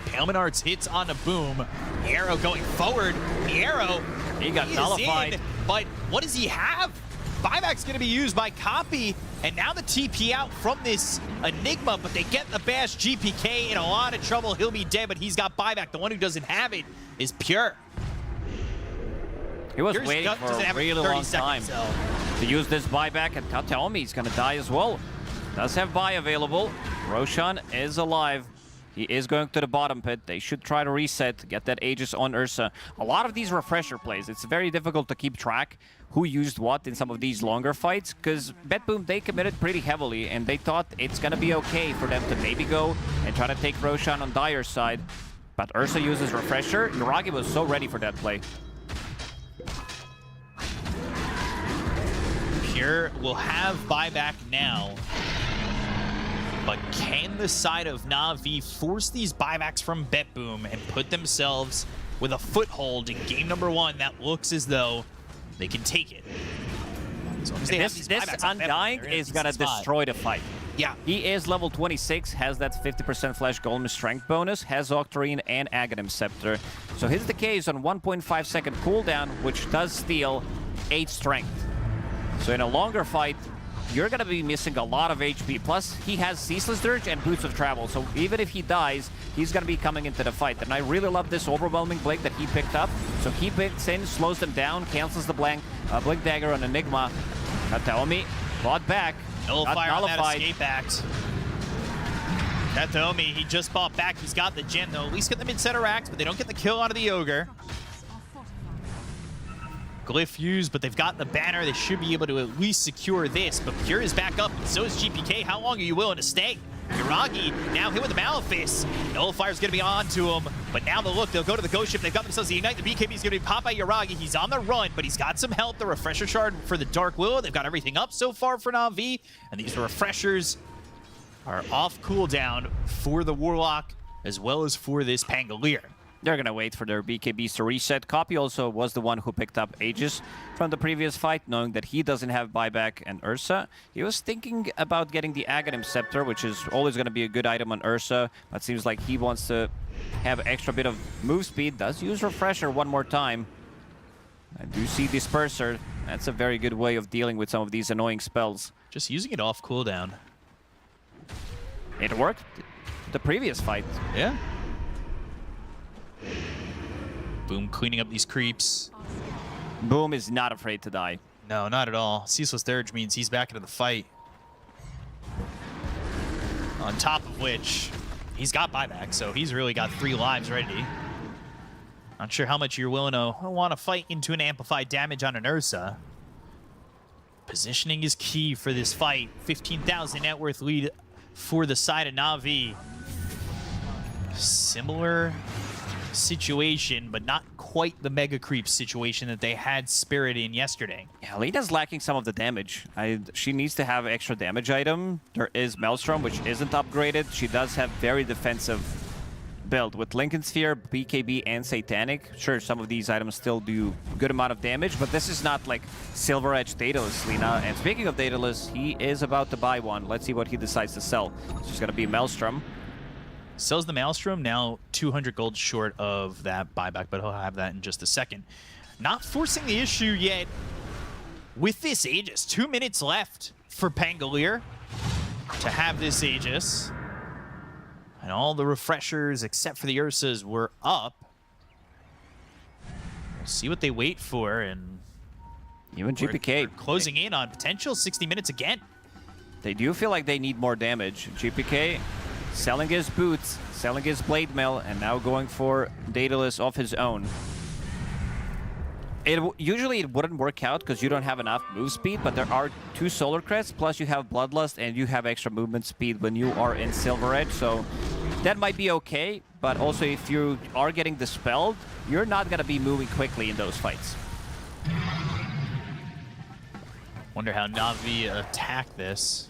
Palmenards hits on a boom. Miero going forward. Miero, he got nullified. But what does he have? Buyback's going to be used by Copy, and now the TP out from this Enigma, but they get the bash. GPK in a lot of trouble. He'll be dead, but he's got buyback. The one who doesn't have it is Pure. He was waiting for a really long time to use this buyback, and Tateomi is going to die as well. Does have buy available. Roshan is alive. He is going to the bottom pit. They should try to reset, get that Aegis on Ursa. A lot of these refresher plays, it's very difficult to keep track who used what in some of these longer fights, because BetBoom, they committed pretty heavily, and they thought it's going to be okay for them to maybe go and try to take Roshan on Dire's side. But Ursa uses refresher. Yuragi was so ready for that play. Pure will have buyback now, but can the side of Na'Vi force these buybacks from BetBoom and put themselves with a foothold in game number 1 that looks as though they can take it? As long as they have these buybacks on Undying BetBoom, is going to destroy the fight. Yeah. He is level 26, has that 50% Flash Golem strength bonus, has Octarine and Aghanim Scepter. So his decay is on 1.5 second cooldown, which does steal 8 strength. So in a longer fight, you're going to be missing a lot of HP. Plus, he has Ceaseless Dirge and Boots of Travel. So even if he dies, he's going to be coming into the fight. And I really love this Overwhelming Blink that he picked up. So he picks in, slows them down, cancels the Blink Dagger on Enigma. Tateomi bought back. Nullifier on that escape act. Tateomi, he just bought back. He's got the gem, though. At least get them in center racks, but they don't get the kill onto the Ogre. Glyph used, but they've got the banner. They should be able to at least secure this. But Pure is back up, and so is GPK. How long are you willing to stay? Yuragi now hit with the Malefice. Nullifier's going to be on to him. But now they'll go to the Ghost Ship. They've got themselves the Ignite. The BKB is going to be popped by Yuragi. He's on the run, but he's got some help. The Refresher Shard for the Dark Willow. They've got everything up so far for Na'Vi. And these Refreshers are off cooldown for the Warlock, as well as for this Pangolier. They're going to wait for their BKBs to reset. Copy also was the one who picked up Aegis from the previous fight, knowing that he doesn't have buyback and Ursa. He was thinking about getting the Aghanim Scepter, which is always going to be a good item on Ursa, but seems like he wants to have extra bit of move speed. Does use Refresher one more time. I do see Disperser. That's a very good way of dealing with some of these annoying spells. Just using it off cooldown. It worked the previous fight. Yeah. Boom cleaning up these creeps. Boom is not afraid to die. No, not at all. Ceaseless Dirge means he's back into the fight. On top of which, he's got buyback, so he's really got 3 lives ready. Not sure how much you're willing to want to fight into an amplified damage on an Ursa. Positioning is key for this fight. 15,000 net worth lead for the side of Na'Vi. Similar situation, but not quite the Mega Creep situation that they had Spirit in yesterday. Yeah, Lina's lacking some of the damage. She needs to have extra damage item. There is Maelstrom, which isn't upgraded. She does have very defensive build with Lincoln Sphere, BKB, and Satanic. Sure, some of these items still do a good amount of damage, but this is not like Silver Edge Daedalus Lina. And speaking of Daedalus, he is about to buy one. Let's see what he decides to sell. It's just gonna be Maelstrom. Sells the Maelstrom, now 200 gold short of that buyback, but he'll have that in just a second. Not forcing the issue yet with this Aegis. 2 minutes left for Pangolier to have this Aegis. And all the refreshers, except for the Ursas, were up. We'll see what they wait for, and even GPK we're closing in on potential 60 minutes again. They do feel like they need more damage. GPK selling his boots, selling his blade mail, and now going for Daedalus off his own. Usually it wouldn't work out because you don't have enough move speed, but there are 2 Solar Crests, plus you have Bloodlust, and you have extra movement speed when you are in Silver Edge, so that might be okay, but also if you are getting dispelled, you're not going to be moving quickly in those fights. Wonder how Na'Vi attack this.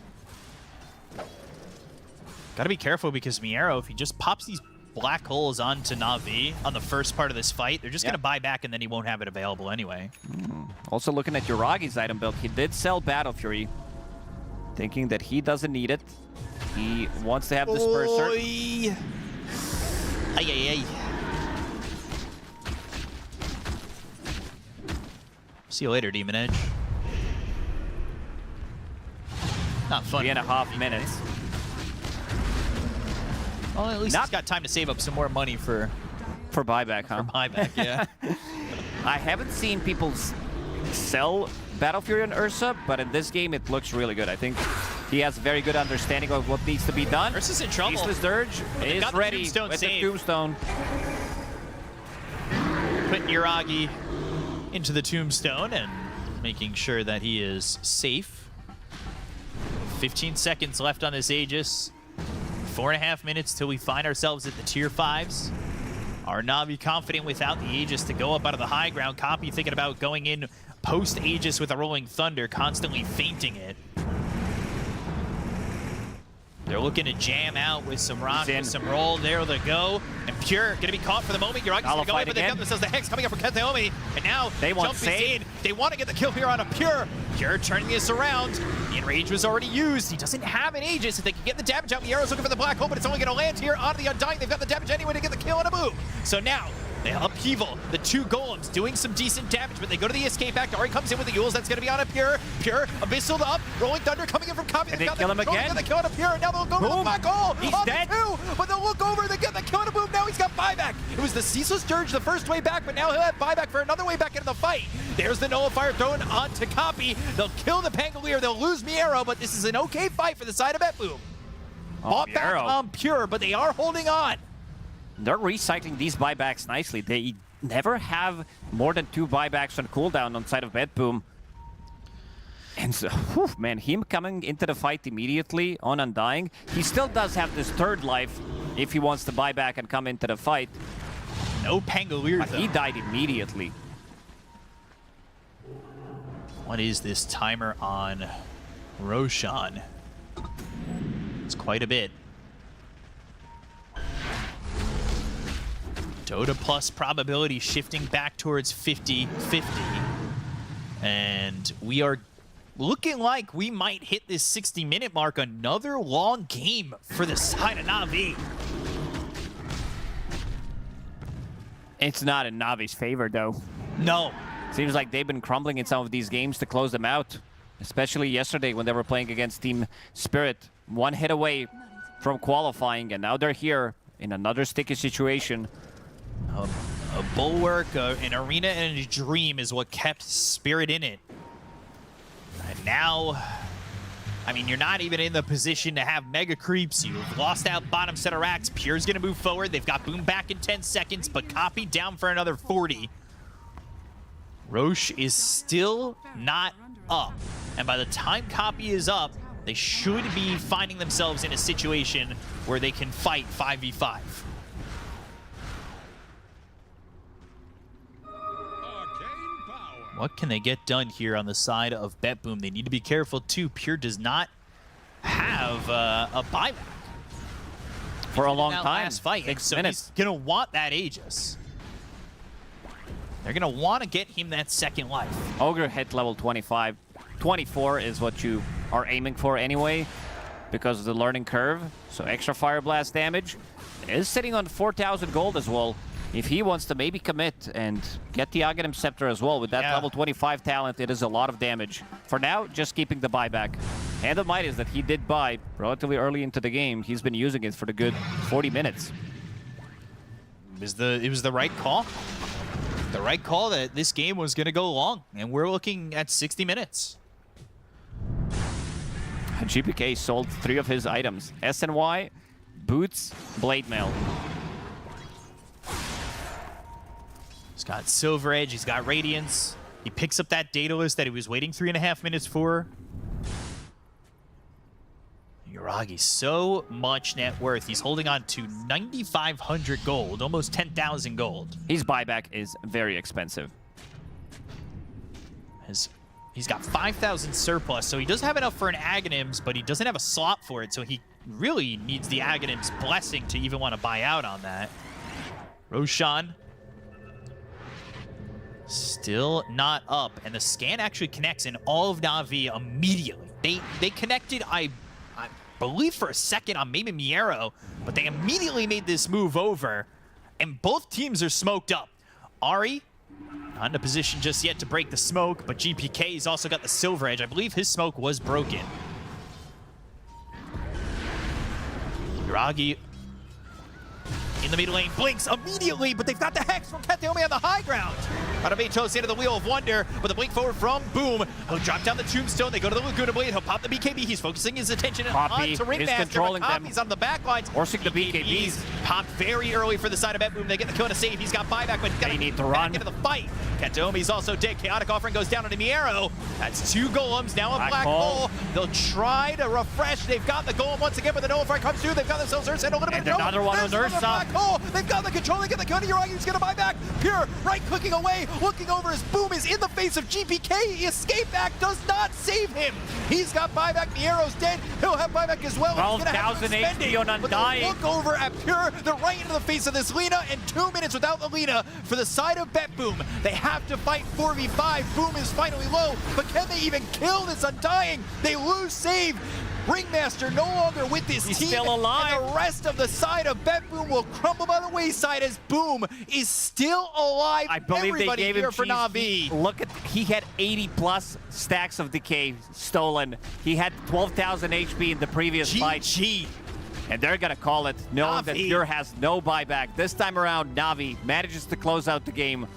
Gotta be careful because Miero, if he just pops these black holes onto Na'Vi on the first part of this fight, they're just gonna buy back and then he won't have it available anyway. Also looking at Yuragi's item build, he did sell Battle Fury, thinking that he doesn't need it. He wants to have Disperser. Ay, ay, ay. See you later, Demon Edge. Not fun. 3.5 minutes. Well, at least he's got time to save up some more money for buyback, huh? For buyback, yeah. I haven't seen people sell Battle Fury on Ursa, but in this game it looks really good. I think he has a very good understanding of what needs to be done. Ursa's in trouble. Ceaseless Dirge is ready with the Tombstone. Putting Yuragi into the Tombstone and making sure that he is safe. 15 seconds left on this Aegis. 4.5 minutes till we find ourselves at the tier 5s. Are Na'Vi confident without the Aegis to go up out of the high ground? Copy thinking about going in post-Aegis with a Rolling Thunder, constantly feinting it. They're looking to jam out with some rock, with some roll. There they go. And Pure gonna be caught for the moment. Yuragi's gonna go in, but they got themselves the Hex coming up for Kentheomi. And now they want Jumpy's in. They want to get the kill here on a Pure. Pure turning this around. The Enrage was already used. He doesn't have an Aegis. If they can get the damage out, Miero's looking for the black hole, but it's only gonna land here on the Undying. They've got the damage anyway to get the kill on a Boom. So now, they upheaval, the 2 golems doing some decent damage, but they go to the escape act. Ahri comes in with the Yules. That's going to be on a Pure. Pure, Abyssal up. Rolling Thunder coming in from Copy. And they kill him again. They kill on a Pure, and now they'll go to the black hole. He's dead. But they'll look over. They get the kill on a Boom. Now he's got buyback. It was the Ceaseless Dirge the first way back, but now he'll have buyback for another way back into the fight. There's the Nullifier thrown onto Copy. They'll kill the Pangolier. They'll lose Miero, but this is an okay fight for the side of BetBoom. Bought back on Pure, but they are holding on. They're recycling these buybacks nicely. They never have more than 2 buybacks on cooldown on side of BetBoom. And so, whew, man, him coming into the fight immediately on Undying, he still does have this 3rd life if he wants to buy back and come into the fight. No Pangolier, but he died immediately. What is this timer on Roshan? It's quite a bit. DOTA plus probability shifting back towards 50-50. And we are looking like we might hit this 60-minute mark. Another long game for the side of Na'Vi. It's not in Navi's favor, though. No. Seems like they've been crumbling in some of these games to close them out. Especially yesterday when they were playing against Team Spirit. 1 hit away from qualifying, and now they're here in another sticky situation. A bulwark, an arena, and a dream is what kept Spirit in it. And now, I mean, you're not even in the position to have mega creeps. You've lost out bottom center racks. Pure's going to move forward. They've got Boom back in 10 seconds, but Copy down for another 40. Roche is still not up. And by the time Copy is up, they should be finding themselves in a situation where they can fight 5v5. What can they get done here on the side of BetBoom? They need to be careful too. Pure does not have a buyback for a long that time. Last fight. 6 so minutes. He's gonna want that Aegis. They're gonna want to get him that second life. Ogre hit level 25. 24 is what you are aiming for anyway, because of the learning curve. So extra Fire Blast damage. Is sitting on 4,000 gold as well. If he wants to maybe commit and get the Aghanim Scepter as well, with that level 25 talent, it is a lot of damage. For now, just keeping the buyback. And the might is that he did buy relatively early into the game. He's been using it for the good 40 minutes. It was the right call. The right call that this game was going to go long, and we're looking at 60 minutes. GPK sold 3 of his items. SNY, Boots, Blade Mail. He's got Silver Edge, he's got Radiance. He picks up that Daedalus that he was waiting 3.5 minutes for. Yuragi, so much net worth. He's holding on to 9,500 gold, almost 10,000 gold. His buyback is very expensive. He's got 5,000 surplus, so he does have enough for an Aghanim's, but he doesn't have a slot for it, so he really needs the Aghanim's blessing to even want to buy out on that. Roshan still not up, and the scan actually connects in all of Na'Vi immediately. They connected, I believe, for a second on maybe Miero, but they immediately made this move over, and both teams are smoked up. Ari, not in a position just yet to break the smoke, but GPK's also got the Silver Edge. I believe his smoke was broken. Yuragi in the middle lane, blinks immediately, but they've got the Hex from Kateomi on the high ground. Arabetos into the Wheel of Wonder, with a blink forward from Boom. He'll drop down the Tombstone, they go to the Laguna Blade, he'll pop the BKB, he's focusing his attention Poppy onto Ringmaster, is controlling but Copy's on the back lines. Forcing the BKBs. Popped very early for the side of BetBoom, they get the kill to save, he's got buyback, but he's got They need to back run. into the fight. Katomi's also dead, Chaotic Offering goes down onto Miero. That's 2 Golems, now a Black Hole. They'll try to refresh, they've got the Golem once again, but the Nullifier comes through, they've got themselves Ursa and a little bit of trouble. Another one on There's another Ursa. Black Hole, they've got the control, they get the kill to Yuragi, who's gonna buy back. Pure, right-clicking away, looking over as Boom is in the face of GPK. Escape Act does not save him. He's got buyback, Miero's dead, he'll have buyback as well. 12,000 HP on But they'll Undying. look over at Pure, they're right into the face of this Lina, and 2 minutes without the Lina for the side of BetBoom. They have to fight 4v5. Boom is finally low, but can they even kill this Undying? They lose save. Ringmaster no longer with this He's team, still alive. and the rest of the side of BetBoom will crumble by the wayside as Boom is still alive. I believe Everybody they gave here him for Na'Vi. Look at, he had 80 plus stacks of decay stolen. He had 12,000 HP in the previous fight. And they're gonna call it, knowing that Na'Vi. Pure has no buyback. This time around, Na'Vi manages to close out the game.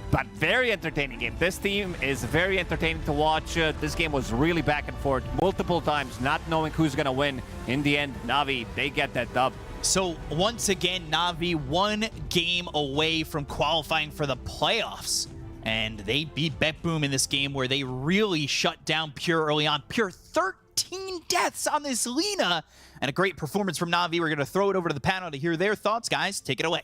But very entertaining game. This team is very entertaining to watch. This game was really back and forth multiple times, not knowing who's gonna win. In the end, Na'Vi, they get that dub. So once again, Na'Vi 1 game away from qualifying for the playoffs. And they beat BetBoom in this game where they really shut down Pure early on. Pure 13 deaths on this Lina. And a great performance from Na'Vi. We're going to throw it over to the panel to hear their thoughts. Guys, take it away.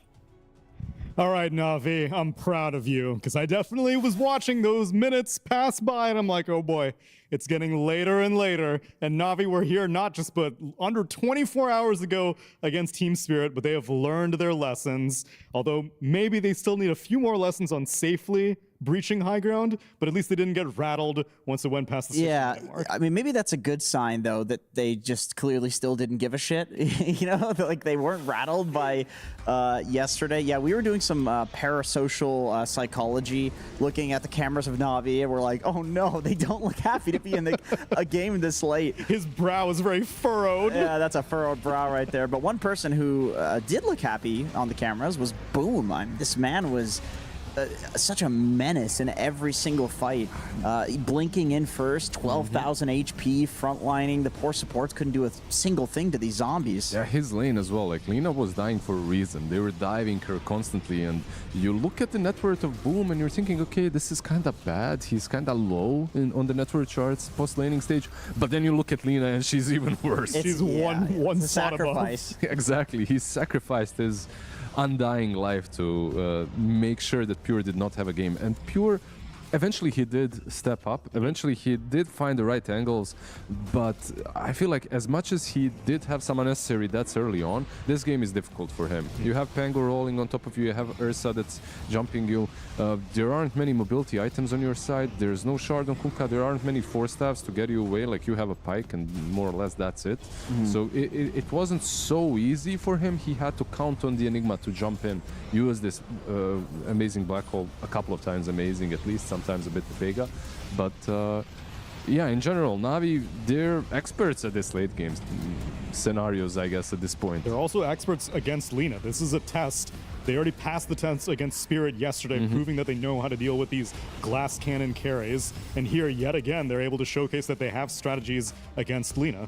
All right, Navi, I'm proud of you because I definitely was watching those minutes pass by and I'm like, oh boy, it's getting later and later. And Navi were here not just but under 24 hours ago against Team Spirit, but they have learned their lessons. Although maybe they still need a few more lessons on safely breaching high ground, but at least they didn't get rattled once it went past the 60-minute mark. I mean, maybe that's a good sign, though, that they just clearly still didn't give a shit. You know, like they weren't rattled by yesterday. Yeah, we were doing some parasocial psychology, looking at the cameras of Navi, and we're like, oh no, they don't look happy to be in a game this late. His brow is very furrowed. Yeah, that's a furrowed brow right there. But one person who did look happy on the cameras was Boom. I mean, this man was such a menace in every single fight. Blinking in first, 12,000 HP, frontlining. The poor supports couldn't do a single thing to these zombies. Yeah, his lane as well. Like, Lina was dying for a reason. They were diving her constantly, and you look at the net worth of Boom and you're thinking, okay, this is kind of bad. He's kind of low on the net worth charts post-laning stage. But then you look at Lina and she's even worse. She's one spot sacrifice. Above. Exactly. He sacrificed his undying life to make sure that Pure did not have a game. And Pure, eventually he did step up. Eventually he did find the right angles. But I feel like as much as he did have some unnecessary deaths early on, this game is difficult for him. You have Pango rolling on top of you. You have Ursa that's jumping you. There aren't many mobility items on your side. There's no shard on Kunkka. There aren't many force staffs to get you away. Like, you have a pike and more or less that's it. So it wasn't so easy for him. He had to count on the Enigma to jump in. Use this amazing black hole a couple of times, amazing at least, sometimes a bit Vega. But yeah, in general, Navi, they're experts at this late game scenarios, I guess, at this point. They're also experts against Lina. This is a test. They already passed the test against Spirit yesterday, proving that they know how to deal with these glass cannon carries. And here, yet again, they're able to showcase that they have strategies against Lina.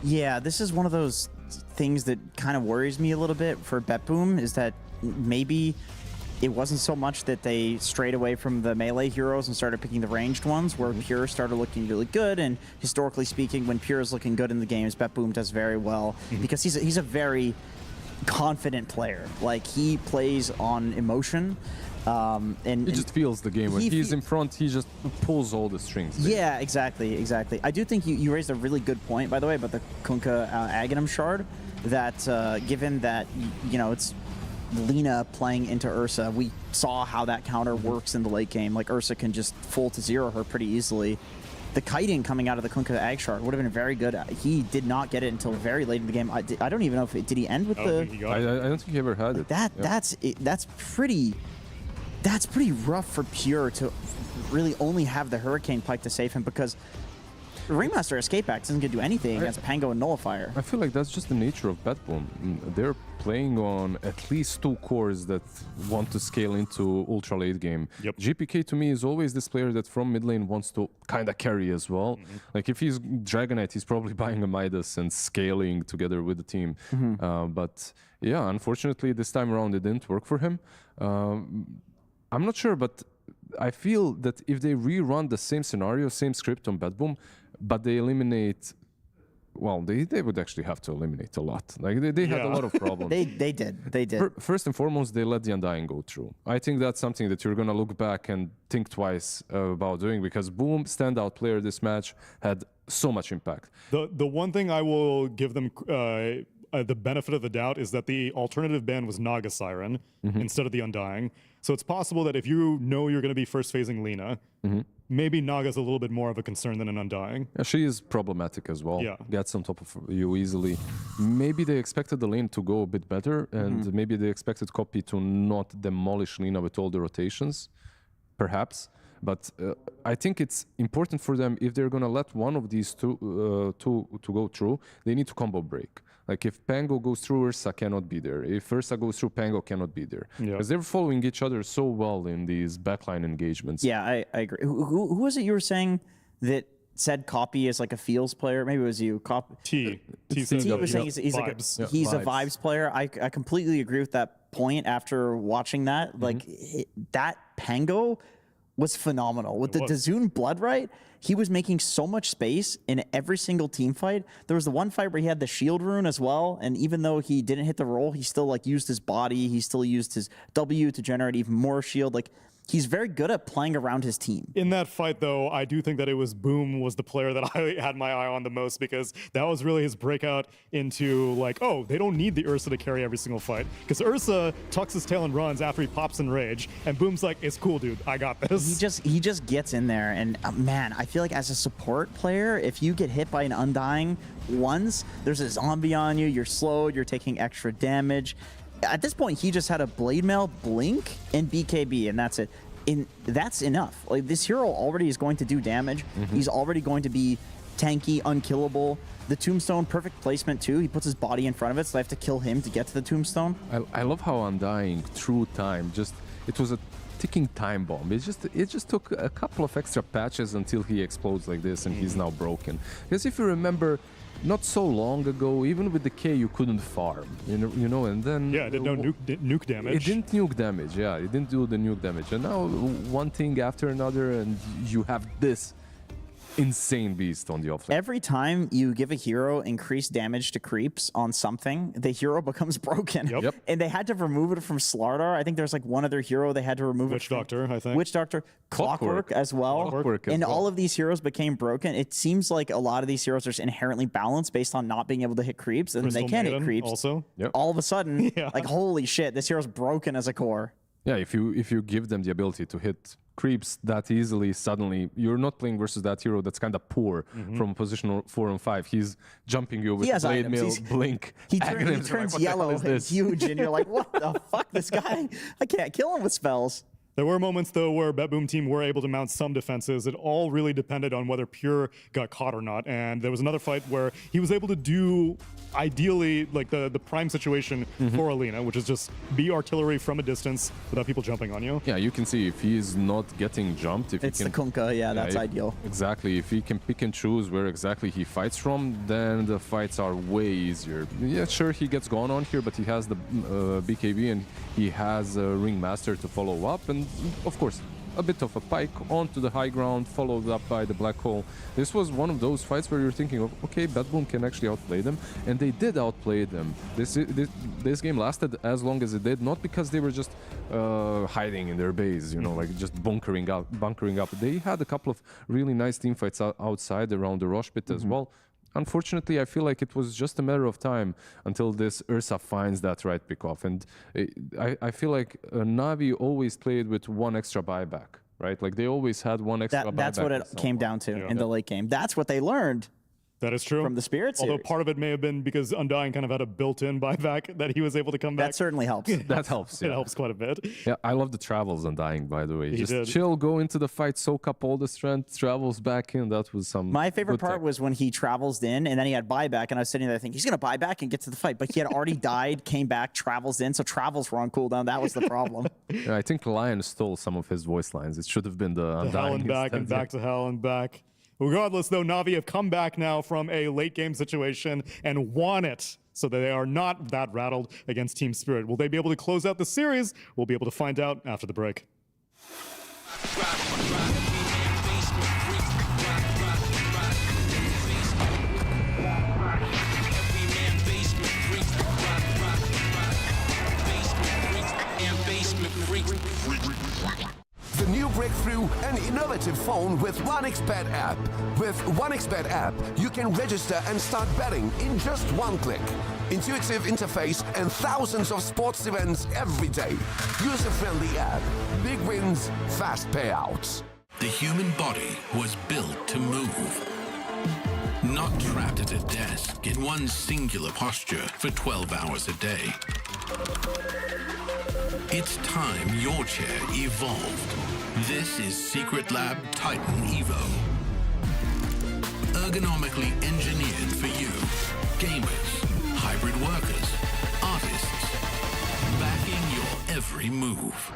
Yeah, this is one of those things that kind of worries me a little bit for BetBoom, is that maybe it wasn't so much that they strayed away from the melee heroes and started picking the ranged ones, where Pure started looking really good. And historically speaking, when Pure is looking good in the games, BetBoom does very well because he's a very confident player. Like, he plays on emotion. And he just feels the game. When he's in front, he just pulls all the strings. Basically. Yeah, exactly. I do think you raised a really good point, by the way, about the Kunkka Aghanim shard. That given that you know it's Lina playing into Ursa, we saw how that counter works in the late game. Like, Ursa can just full to zero her pretty easily. The kiting coming out of the Kunkka Ag shard would have been very good. He did not get it until very late in the game. I don't even know if did he end with the. I don't think he ever had it. That's pretty rough for Pure to really only have the Hurricane Pike to save him, because Ringmaster Escape Axe isn't going to do anything against Pango and Nullifier. I feel like that's just the nature of BetBoom. They're playing on at least two cores that want to scale into ultra late game. GPK to me is always this player that from mid lane wants to kind of carry as well. Like, if he's Dragon Knight, he's probably buying a Midas and scaling together with the team. But yeah, unfortunately this time around it didn't work for him. I'm not sure, but I feel that if they rerun the same scenario, same script on BetBoom, but they eliminate, well, they would actually have to eliminate a lot. Like, they had a lot of problems. They did. First and foremost, they let the Undying go through. I think that's something that you're going to look back and think twice about doing, because Boom, standout player this match, had so much impact. The one thing I will give them the benefit of the doubt is that the alternative ban was Naga Siren instead of the Undying. So it's possible that if you know you're going to be first phasing Lina, maybe Naga's a little bit more of a concern than an Undying. Yeah, she is problematic as well. Yeah. Gets on top of you easily. Maybe they expected the lane to go a bit better, and maybe they expected Copy to not demolish Lina with all the rotations, perhaps. But I think it's important for them, if they're going to let one of these two to go through, they need to combo break. Like, if Pango goes through, Ursa cannot be there. If Ursa goes through, Pango cannot be there. Because they're following each other so well in these backline engagements. Yeah, I agree. Who was it you were saying that said Copy is like a feels player? Maybe it was you. T was saying he's like he's a vibes player. I completely agree with that point after watching that. Like, that Pango was phenomenal. With the Dazoon Blood Right, he was making so much space in every single team fight. There was the one fight where he had the shield rune as well, and even though he didn't hit the roll, he still like used his body, he still used his W to generate even more shield. Like, He's very good at playing around his team. In that fight, though, I do think that it was Boom was the player that I had my eye on the most, because that was really his breakout into like, oh, they don't need the Ursa to carry every single fight. Because Ursa tucks his tail and runs after he pops in rage, and Boom's like, it's cool, dude, I got this. He just gets in there, and man, I feel like as a support player, if you get hit by an Undying once, there's a zombie on you, you're slowed, you're taking extra damage. At this point, he just had a Blade Mail, Blink, and BKB, and that's it. That's enough. Like, this hero already is going to do damage. He's already going to be tanky, unkillable. The Tombstone, perfect placement too. He puts his body in front of it, so I have to kill him to get to the Tombstone. I love how Undying, through time, it was a ticking time bomb. It just took a couple of extra patches until he explodes like this, and he's now broken. Because if you remember, not so long ago, even with the K, you couldn't farm, you know, and then it did no nuke damage. It didn't nuke damage, yeah, it didn't do the nuke damage, and now one thing after another, and you have this insane beast on the offlane. Every time you give a hero increased damage to creeps on something, the hero becomes broken. Yep. And they had to remove it from Slardar. I think there's like one other hero they had to remove Witch it from. Doctor, I think. Witch Doctor, Clockwork as well. And all of these heroes became broken. It seems like a lot of these heroes are just inherently balanced based on not being able to hit creeps, and Crystal they can hit Maiden creeps. also. All of a sudden, Yeah. like, holy shit, this hero's broken as a core. Yeah, if you give them the ability to hit creeps that easily, suddenly you're not playing versus that hero that's kind of poor from position 4 and 5. He's jumping you with Blade Mail, Blink. He Aghanim's turns like, yellow what the hell is this? huge, and you're like, what the fuck, this guy? I can't kill him with spells. There were moments, though, where BetBoom Team were able to mount some defenses. It all really depended on whether Pure got caught or not. And there was another fight where he was able to do, ideally, like the prime situation for Alina, which is just be artillery from a distance without people jumping on you. Yeah, you can see if he's not getting jumped. If It's he the can, Kunkka, yeah, that's ideal. Exactly. If he can pick and choose where exactly he fights from, then the fights are way easier. Yeah, sure, he gets gone on here, but he has the BKB and he has a Ringmaster to follow up. And of course, a bit of a pike onto the high ground, followed up by the black hole. This was one of those fights where you're thinking, okay, BetBoom can actually outplay them, and they did outplay them. This game lasted as long as it did, not because they were just hiding in their base, you know, like just bunkering up. They had a couple of really nice team fights outside around the Rosh pit as well. Unfortunately, I feel like it was just a matter of time until this Ursa finds that right pick-off. And I feel like Navi always played with one extra buyback, right? Like they always had one extra buyback. That's what it came down to in the late game. That's what they learned. That is true. From the Spirit series. Although part of it may have been because Undying kind of had a built-in buyback that he was able to come back. That certainly helps. That helps. It helps quite a bit. Yeah, I love the travels Undying, by the way. He Just did. chill, go into the fight, soak up all the strength, travels back in. That was some. My favorite good part tech. was when he travels in and then he had buyback, and I was sitting there thinking he's gonna buy back and get to the fight, but he had already died, came back, travels in, so travels were on cooldown. That was the problem. Yeah, I think Lion stole some of his voice lines. It should have been the Undying. Hell and back and back to hell and back. Regardless, though, Navi have come back now from a late game situation and won it, so that they are not that rattled against Team Spirit. Will they be able to close out the series? We'll be able to find out after the break. The new breakthrough, an innovative phone with 1xBet app. With 1xBet app, you can register and start betting in just one click. Intuitive interface and thousands of sports events every day. User-friendly app. Big wins, fast payouts. The human body was built to move. Not trapped at a desk in one singular posture for 12 hours a day. It's time your chair evolved. This is Secret Lab Titan Evo. Ergonomically engineered for you. Gamers, hybrid workers, artists. Backing your every move.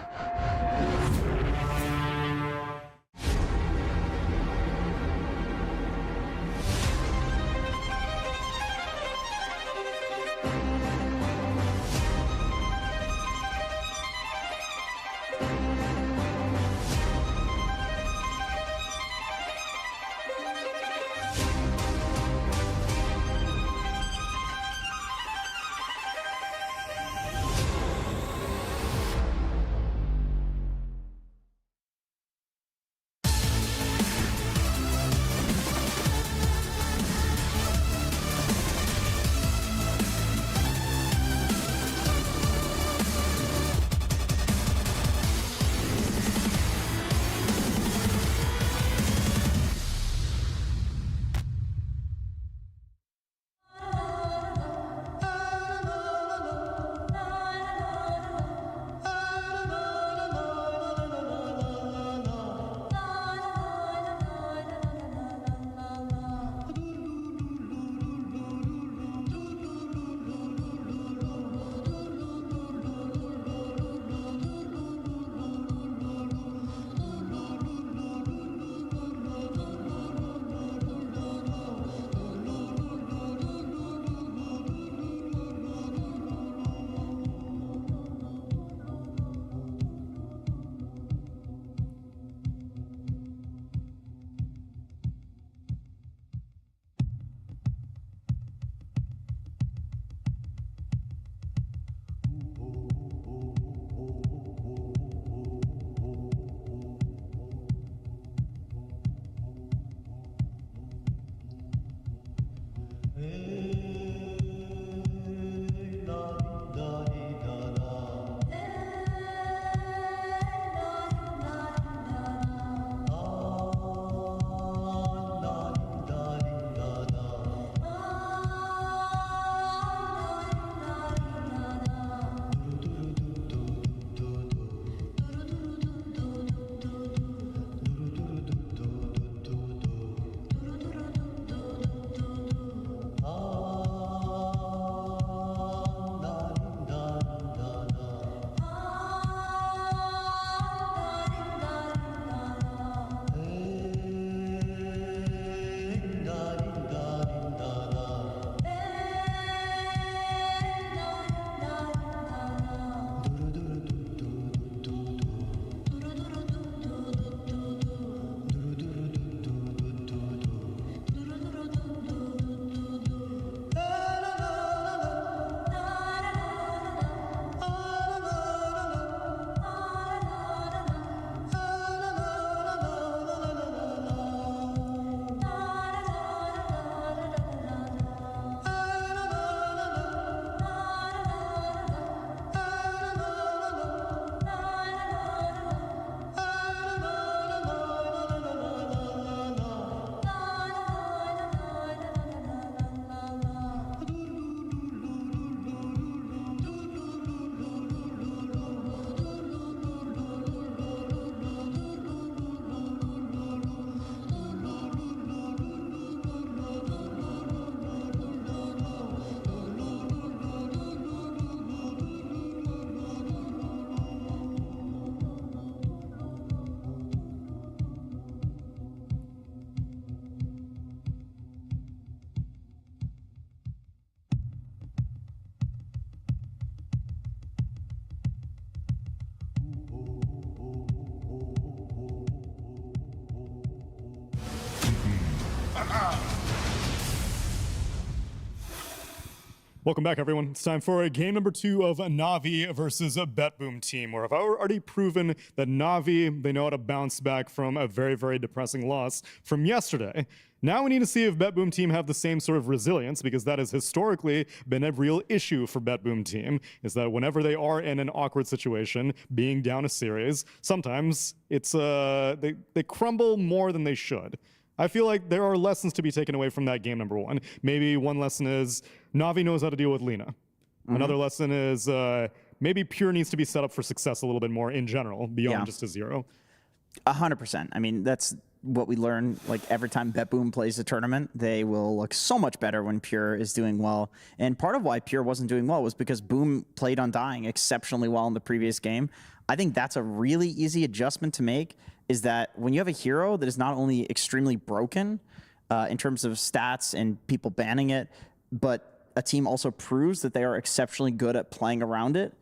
Welcome back, everyone. It's time for game number 2 of NAVI versus a BetBoom Team, where I've already proven that NAVI, they know how to bounce back from a very, very depressing loss from yesterday. Now we need to see if BetBoom Team have the same sort of resilience, because that has historically been a real issue for BetBoom Team, is that whenever they are in an awkward situation, being down a series, sometimes it's they crumble more than they should. I feel like there are lessons to be taken away from that game number 1. Maybe one lesson is Navi knows how to deal with Lina. Another lesson is maybe Pure needs to be set up for success a little bit more in general, beyond just a 0. 100%. I mean, that's what we learn. Like every time BetBoom plays a tournament, they will look so much better when Pure is doing well. And part of why Pure wasn't doing well was because Boom played Undying exceptionally well in the previous game. I think that's a really easy adjustment to make, is that when you have a hero that is not only extremely broken in terms of stats and people banning it, but a team also proves that they are exceptionally good at playing around it,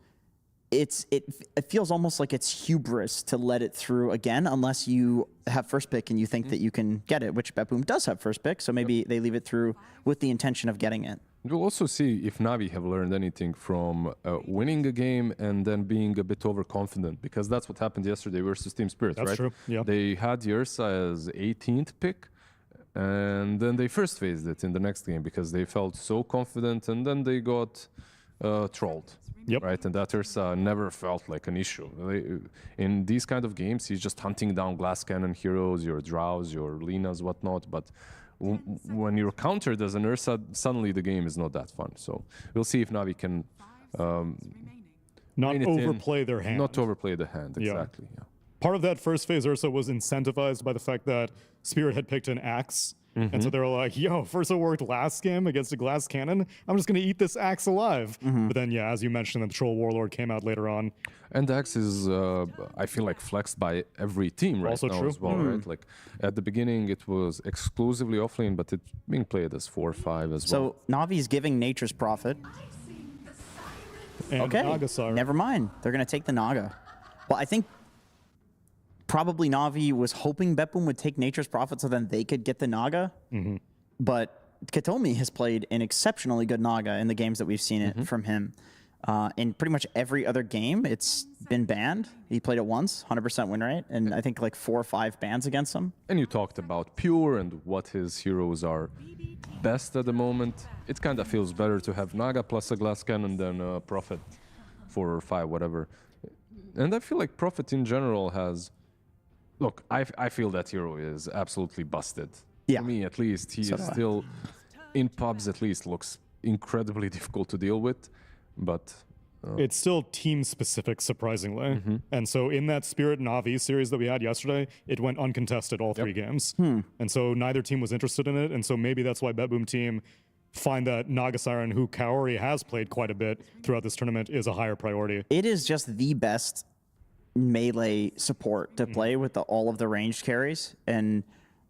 it feels almost like it's hubris to let it through again, unless you have first pick and you think that you can get it, which BetBoom does have first pick, so maybe they leave it through with the intention of getting it. We'll also see if Navi have learned anything from winning a game and then being a bit overconfident, because that's what happened yesterday versus Team Spirit, right? That's true, yeah. They had Yersa as 18th pick, and then they first phased it in the next game because they felt so confident, and then they got trolled. Yep. Right, and that Ursa never felt like an issue. In these kind of games, he's just hunting down glass cannon heroes, your Drows, your Linas, whatnot, but when you're countered as an Ursa, suddenly the game is not that fun. So we'll see if Navi can not overplay their hand. Not overplay the hand, exactly. Yeah. Part of that first phase Ursa was incentivized by the fact that Spirit had picked an axe. And so they were like, yo, if Ursa worked last game against a glass cannon, I'm just going to eat this axe alive. But then, yeah, as you mentioned, the Troll Warlord came out later on. And the axe is, I feel like, flexed by every team right now as well, right? Like, at the beginning, it was exclusively offlane, but it's being played as 4-5 as well. So Navi's giving Nature's Prophet. And okay, Naga never mind. They're going to take the Naga. Well, I think probably Navi was hoping BetBoom would take Nature's Prophet so then they could get the Naga. But Katomi has played an exceptionally good Naga in the games that we've seen it from him. In pretty much every other game, it's been banned. He played it once, 100% win rate, and I think like 4 or 5 bans against him. And you talked about Pure and what his heroes are best at the moment. It kind of feels better to have Naga plus a glass cannon than Prophet 4 or 5, whatever. And I feel like Prophet in general has... Look, I feel that hero is absolutely busted. Yeah. To me, at least, he So is do I. still, in pubs at least, looks incredibly difficult to deal with. But it's still team specific, surprisingly. And so in that Spirit NAVI series that we had yesterday, it went uncontested all 3 games. And so neither team was interested in it. And so maybe that's why BetBoom Team find that Naga Siren, who Kaori has played quite a bit throughout this tournament, is a higher priority. It is just the best melee support to play with all of the ranged carries. And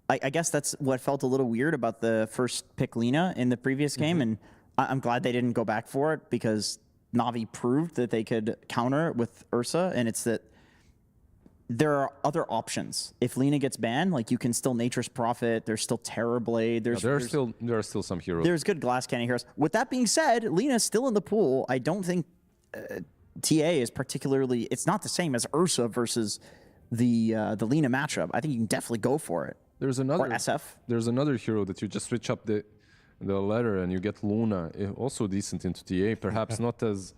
I guess that's what felt a little weird about the first pick Lina in the previous game. And I'm glad they didn't go back for it, because Navi proved that they could counter it with Ursa, and it's that there are other options. If Lina gets banned, like, you can still Nature's Prophet, there's still Terrorblade, there are still some heroes. There's good glass cannon heroes. With that being said, Lina's still in the pool. I don't think TA is particularly, it's not the same as Ursa versus the Lina matchup. I think you can definitely go for it. There's another or SF. There's another hero that you just switch up the ladder and you get Luna, also decent into TA, perhaps not as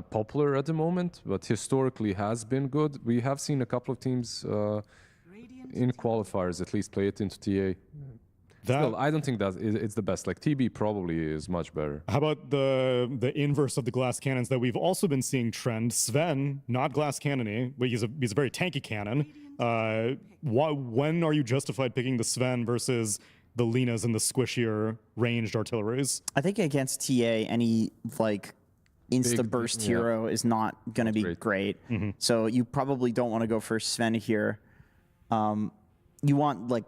popular at the moment, but historically has been good. We have seen a couple of teams in qualifiers at least play it into TA. Still, I don't think that it's the best. Like, TB probably is much better. How about the inverse of the glass cannons that we've also been seeing trend? Sven, not glass cannon-y, but he's a very tanky cannon. When are you justified picking the Sven versus the Linas and the squishier ranged artilleries? I think against TA, any like insta-burst hero is not going to be great. So you probably don't want to go for Sven here. You want like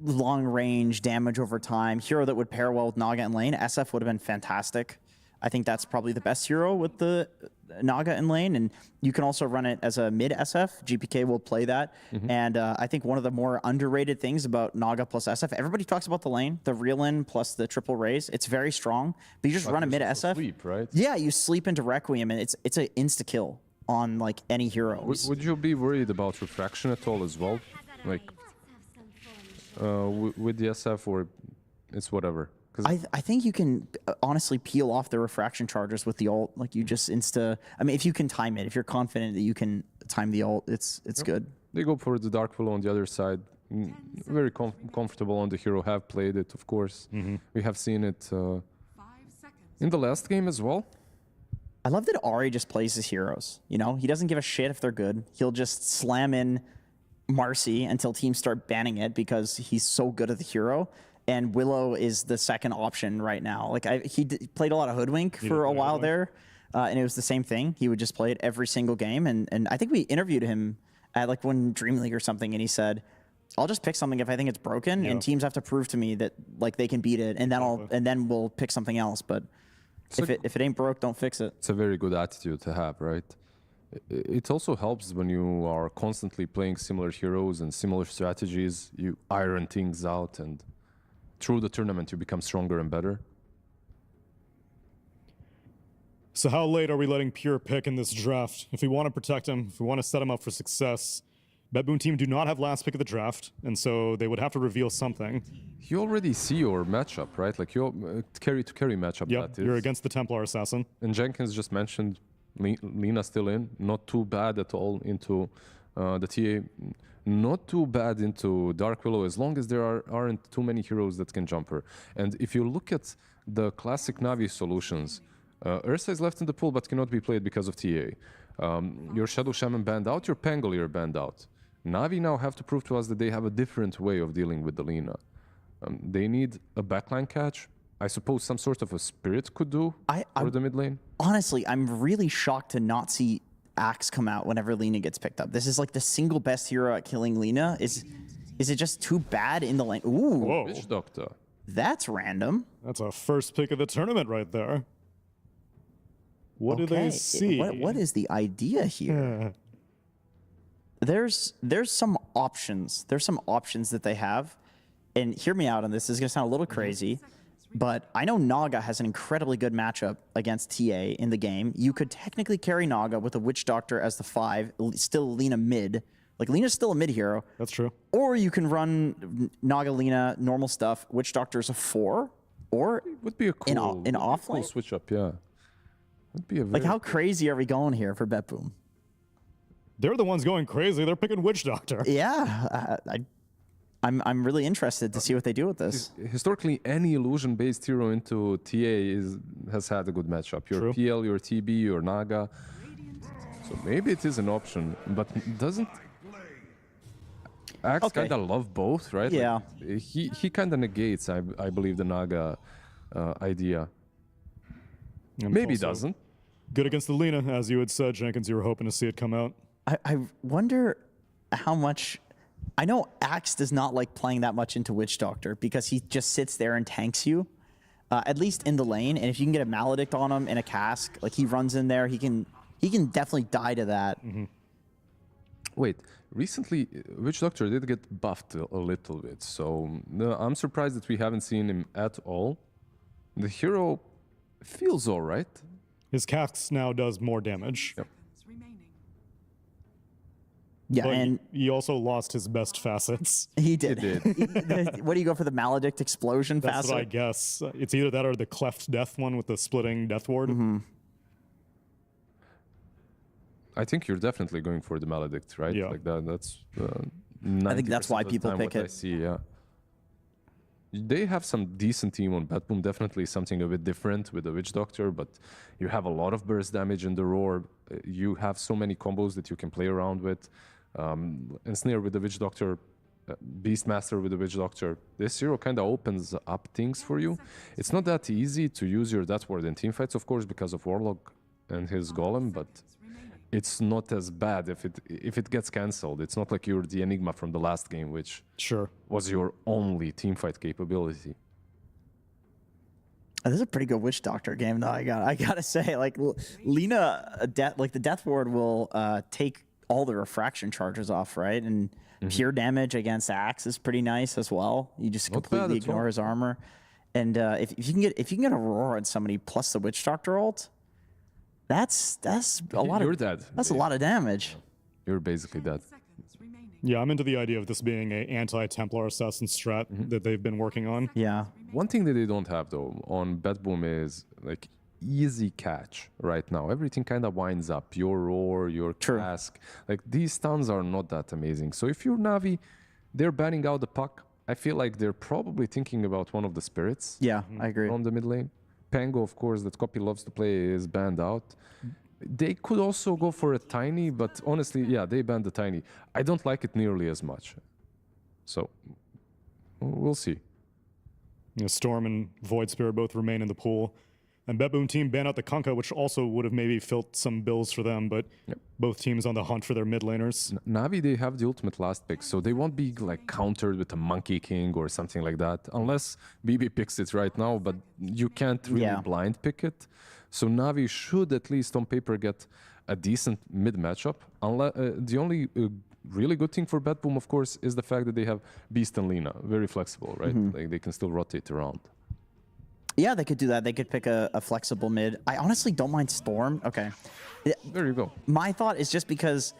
long-range damage over time. Hero that would pair well with Naga in lane. SF would have been fantastic. I think that's probably the best hero with the Naga in lane, and you can also run it as a mid SF. GPK will play that, and I think one of the more underrated things about Naga plus SF, everybody talks about the lane, the real in plus the triple raise. It's very strong, but you just run a mid SF. Sleep, right? Yeah, you sleep into Requiem, and it's an insta kill on like any hero. Would you be worried about refraction at all as well, like with the SF, or it's whatever? I think you can honestly peel off the refraction charges with the ult. Like, you just I mean, if you can time it, if you're confident that you can time the ult, it's good. They go for the Dark Willow on the other side. Very comfortable on the hero, have played it, of course. We have seen it in the last game as well. I love that Ari just plays his heroes. You know, he doesn't give a shit if they're good. He'll just slam in Marcy until teams start banning it because he's so good at the hero. And Willow is the second option right now. Like, he played a lot of Hoodwink for a while there, and it was the same thing. He would just play it every single game. And I think we interviewed him at like one Dream League or something, and he said, "I'll just pick something if I think it's broken, and teams have to prove to me that like they can beat it, and then we'll pick something else. But if it ain't broke, don't fix it." It's a very good attitude to have, right? It also helps when you are constantly playing similar heroes and similar strategies. You iron things out, and through the tournament, you become stronger and better. So how late are we letting Pure pick in this draft? If we want to protect him, if we want to set him up for success, BetBoom Team do not have last pick of the draft, and so they would have to reveal something. You already see your matchup, right? Like your carry-to-carry matchup. Yep, that is. you're against the Templar Assassin. And Jenkins just mentioned Lina still in. Not too bad at all into the TA. Not too bad into Dark Willow, as long as there aren't too many heroes that can jump her. And if you look at the classic Navi solutions, Ursa is left in the pool but cannot be played because of TA. Your Shadow Shaman banned out, your Pangolier banned out. Navi now have to prove to us that they have a different way of dealing with the Lina. They need a backline catch. I suppose some sort of a Spirit could do for the mid lane. Honestly, I'm really shocked to not see Axe come out whenever Lina gets picked up. This is like the single best hero at killing Lina. Is it just too bad in the lane? Ooh. Whoa. Witch Doctor. That's random. That's a first pick of the tournament right there. What do they see? What is the idea here? There's some options. There's some options that they have. And hear me out on this. This is going to sound a little crazy. but I know Naga has an incredibly good matchup against TA in the game. You could technically carry Naga with a Witch Doctor as the 5, still Lina mid. Like, Lina's still a mid hero. That's true. Or you can run Naga, Lina, normal stuff. Witch Doctor's a 4. Or it would be a cool, in offlane. Cool switch up, yeah. Would be a like, how crazy are we going here for BetBoom? They're the ones going crazy. They're picking Witch Doctor. Yeah, I'm really interested to see what they do with this. Historically, any illusion-based hero into TA has had a good matchup. Your PL, your TB, your Naga. So maybe it is an option, but doesn't Axe kind of love both, right? Yeah. Like, he kind of negates, I believe, the Naga idea. And maybe also doesn't. Good against the Lina, as you had said, Jenkins. You were hoping to see it come out. I wonder how much. I know Axe does not like playing that much into Witch Doctor because he just sits there and tanks you, at least in the lane. And if you can get a Maledict on him in a cask, like he runs in there, he can definitely die to that. Wait, recently Witch Doctor did get buffed a little bit, so I'm surprised that we haven't seen him at all. The hero feels all right. His casks now does more damage. Yep. Yeah, but and he also lost his best facets. He did. He did. What do you go for, the Maledict explosion That's facet? what I guess. It's either that or the Cleft Death one with the splitting Death Ward. I think you're definitely going for the Maledict, right? Yeah. Like that. That's. I think that's why of the people time pick what it. I see, yeah. They have some decent team on BetBoom, definitely something a bit different with the Witch Doctor, but you have a lot of burst damage in the Roar. You have so many combos that you can play around with. Ensnare with the Witch Doctor, Beastmaster with the Witch Doctor. This hero kind of opens up things for you. It's not that easy to use your Death Ward in teamfights, of course, because of Warlock and his Golem, but it's not as bad if it gets cancelled. It's not like you're the Enigma from the last game, which was your only teamfight capability. This is a pretty good Witch Doctor game, though. I gotta say, like Lina, like the Death Ward will take all the refraction charges off, right? And pure damage against Axe is pretty nice as well. You just completely ignore his armor. And if you can get Aurora on somebody plus the Witch Doctor ult, that's a lot. You're dead. That's a lot of damage. You're basically dead. Yeah, I'm into the idea of this being an anti-Templar assassin strat that they've been working on. Yeah. One thing that they don't have though on BetBoom is like easy catch right now. Everything kind of winds up. Your Roar, your Cask. Like these stuns are not that amazing. So if you're Navi, they're banning out the puck. I feel like they're probably thinking about one of the spirits. Yeah, I agree. From the mid lane. Pango, of course, that Copy loves to play, is banned out. They could also go for a Tiny, but honestly, yeah, they banned the Tiny. I don't like it nearly as much. So, we'll see. Storm and Void Spirit both remain in the pool. And BetBoom Team ban out the Kunkka, which also would have maybe filled some bills for them, but both teams on the hunt for their mid laners. Navi, they have the ultimate last pick, so they won't be like countered with a Monkey King or something like that, unless BB picks it right now, but you can't really blind pick it. So Navi should at least on paper get a decent mid matchup. The only really good thing for BetBoom, of course, is the fact that they have Beast and Lina, very flexible, right? Like they can still rotate around. Yeah, they could do that. They could pick a flexible mid. I honestly don't mind Storm. Okay. There you go. My thought is just because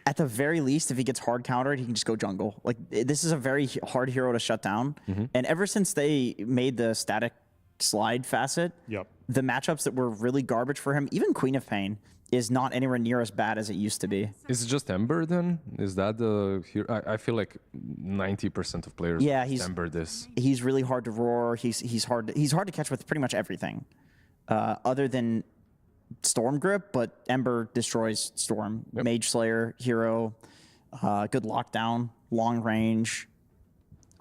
at the very least, if he gets hard countered, he can just go jungle. Like, this is a very hard hero to shut down. And ever since they made the static slide facet, the matchups that were really garbage for him, even Queen of Pain, is not anywhere near as bad as it used to be. Is it just Ember then? Is that the hero? I feel like 90% of players he's Ember this. He's really hard to roar. He's hard to catch with pretty much everything, other than Storm Grip. But Ember destroys Storm. Mage Slayer hero, good lockdown, long range.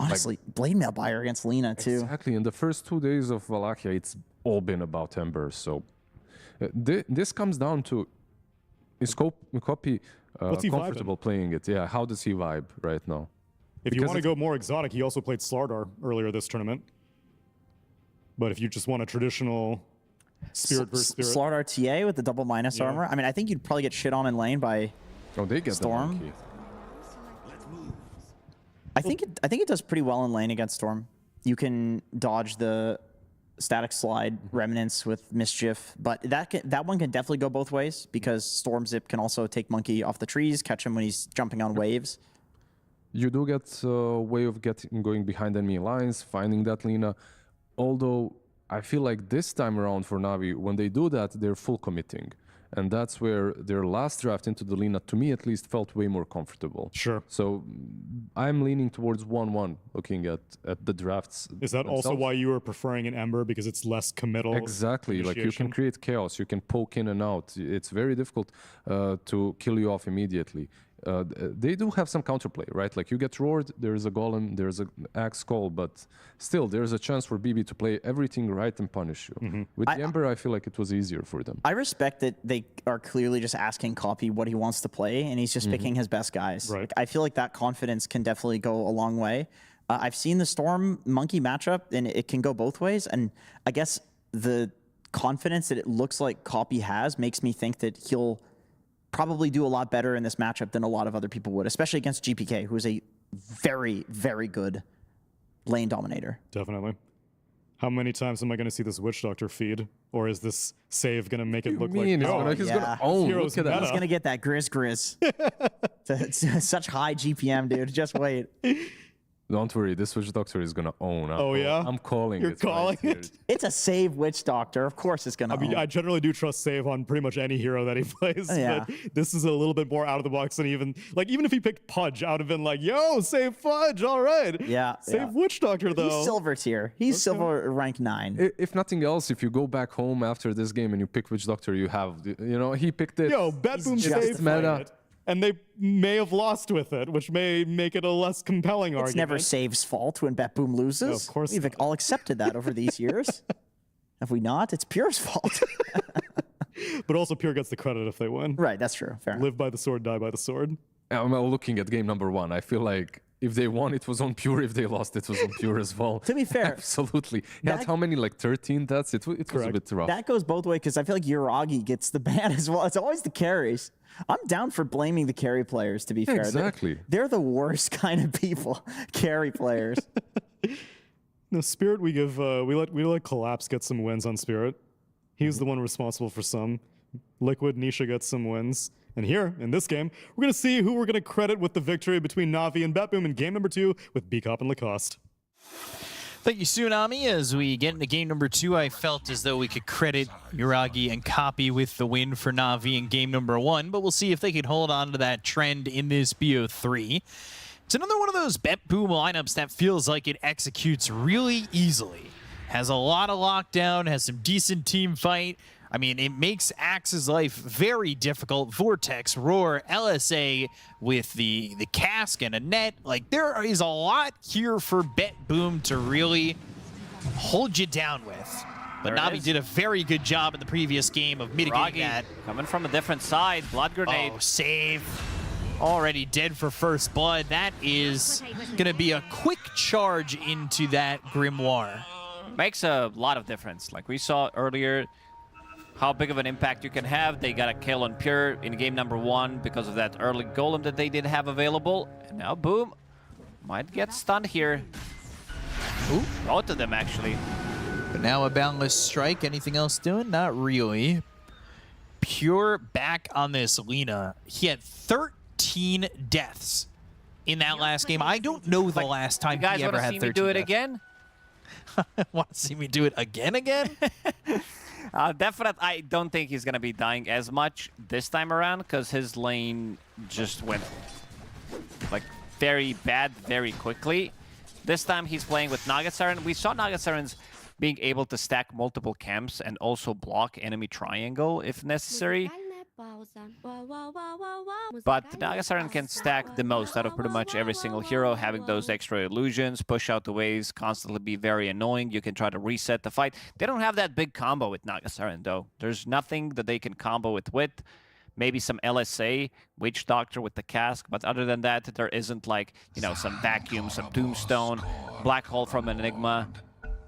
Honestly, Blade Mail Buyer against Lina too. Exactly. In the first 2 days of Wallachia, it's all been about Ember. So this comes down to is Copy comfortable playing it? Yeah. How does he vibe right now? If you want to go more exotic, he also played Slardar earlier this tournament. But if you just want a traditional Spirit versus Spirit. Slardar TA with the double minus armor. I mean, I think you'd probably get shit on in lane by they get Storm. The I think it does pretty well in lane against Storm. you can dodge the static slide remnants with Mischief, but that one can definitely go both ways because Storm Zip can also take Monkey off the trees, catch him when he's jumping on waves. You do get a way of going behind enemy lines, finding that Lina. Although I feel like this time around for Navi, when they do that, they're full committing. And that's where their last draft into the Lina, to me at least, felt way more comfortable. Sure. So I'm leaning towards 1-1 looking at the drafts. Is that also why you were preferring an Ember, because it's less committal? Exactly. Like you can create chaos, you can poke in and out. It's very difficult to kill you off immediately. They do have some counterplay, right? Like you get roared, there's a golem, there's an axe call, but still there's a chance for BB to play everything right and punish you. With the Ember, I feel like it was easier for them. I respect that they are clearly just asking Copy what he wants to play, and he's just picking his best guys. Right. Like, I feel like that confidence can definitely go a long way. I've seen the Storm Monkey matchup, and it can go both ways, and I guess the confidence that it looks like Copy has makes me think that he'll probably do a lot better in this matchup than a lot of other people would, especially against GPK, who is a very, very good lane dominator. Definitely. How many times am I going to see this Witch Doctor feed? Or is this save going to make it look like... He's gonna own. He's going to get that Grizz. It's such high GPM, dude. Just wait. Don't worry, this Witch Doctor is gonna own. I'm calling You're it. calling it? It's a save Witch Doctor. Of course it's going to own. I generally do trust save on pretty much any hero that he plays. Yeah. But this is a little bit more out of the box than even if he picked Pudge, I would have been like, yo, save Pudge, all right. Yeah. Save Witch Doctor, though. He's silver tier. He's silver rank 9. If nothing else, if you go back home after this game and you pick Witch Doctor, you have, he picked it. Yo, BetBoom saved it. And they may have lost with it, which may make it a less compelling argument. It's never Save's fault when BetBoom loses. No, of course We've all accepted that over these years. Have we not? It's Pure's fault. But also Pure gets the credit if they win. Right, that's true. Fair enough. Live by the sword, die by the sword. I'm looking at game number 1. I feel like if they won, it was on Pure. If they lost, it was on Pure as well. To be fair. Absolutely. He had how many? Like 13 deaths? It was a bit rough. That goes both ways because I feel like Uragi gets the ban as well. It's always the carries. I'm down for blaming the carry players, to be fair. Exactly. They're the worst kind of people, carry players. No, Spirit, we let Collapse get some wins on Spirit. He's the one responsible for some. Liquid, Nisha gets some wins. And here, in this game, we're going to see who we're going to credit with the victory between Navi and BetBoom in game number 2 with Bcop and Lacoste. Thank you, Tsunami. As we get into game number 2, I felt as though we could credit Uragi and Copy with the win for Navi in game number 1, but we'll see if they can hold on to that trend in this BO3. It's another one of those BetBoom lineups that feels like it executes really easily. Has a lot of lockdown, has some decent team fight. I mean, it makes Axe's life very difficult. Vortex, Roar, LSA with the cask and a net. Like, there is a lot here for BetBoom to really hold you down with. But Navi did a very good job in the previous game of mitigating that. Coming from a different side, Blood Grenade. Oh, save. Already dead for first blood. That is going to be a quick charge into that Grimoire. Makes a lot of difference. Like we saw earlier, how big of an impact you can have. They got a kill on Pure in game number 1 because of that early golem that they did have available. And now Boom might get stunned here. Ooh, both of them actually. But now a boundless strike. Anything else doing? Not really. Pure back on this Lina. He had 13 deaths in that last game. I don't know the last time he ever had 13 deaths. You guys want to see me do it again? Want to see me do it again? Definitely, I don't think he's going to be dying as much this time around because his lane just went like very bad very quickly. This time he's playing with Nagasiren. We saw Nagasirens being able to stack multiple camps and also block enemy triangle if necessary. But Nagasiren can stack the most out of pretty much every single hero, having those extra illusions, push out the waves, constantly be very annoying. You can try to reset the fight. They don't have that big combo with Nagasiren though. There's nothing that they can combo it with. Maybe some LSA, Witch Doctor with the cask, but other than that, there isn't like, you know, some vacuum, some tombstone, black hole from an Enigma.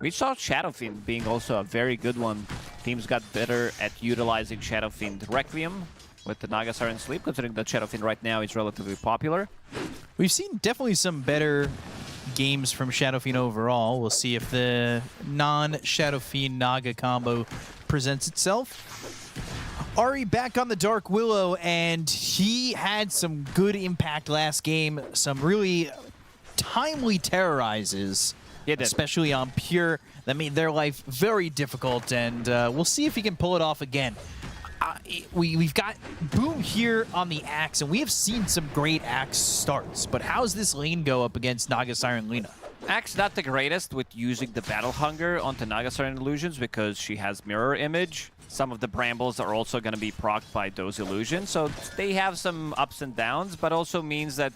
We saw Shadowfiend being also a very good one. Teams got better at utilizing Shadowfiend Requiem with the Nagasiren Sleep, considering that Shadowfiend right now is relatively popular. We've seen definitely some better games from Shadow Fiend overall. We'll see if the non-Shadow Fiend Naga combo presents itself. Ari back on the Dark Willow, and he had some good impact last game. Some really timely terrorizes, especially on Pure, that made their life very difficult, and we'll see if he can pull it off again. We've got Boom here on the Axe, and we have seen some great Axe starts, but how's this lane go up against Naga Siren Lina? Axe not the greatest with using the Battle Hunger onto Naga Siren Illusions because she has Mirror Image. Some of the Brambles are also going to be procced by those illusions, so they have some ups and downs, but also means that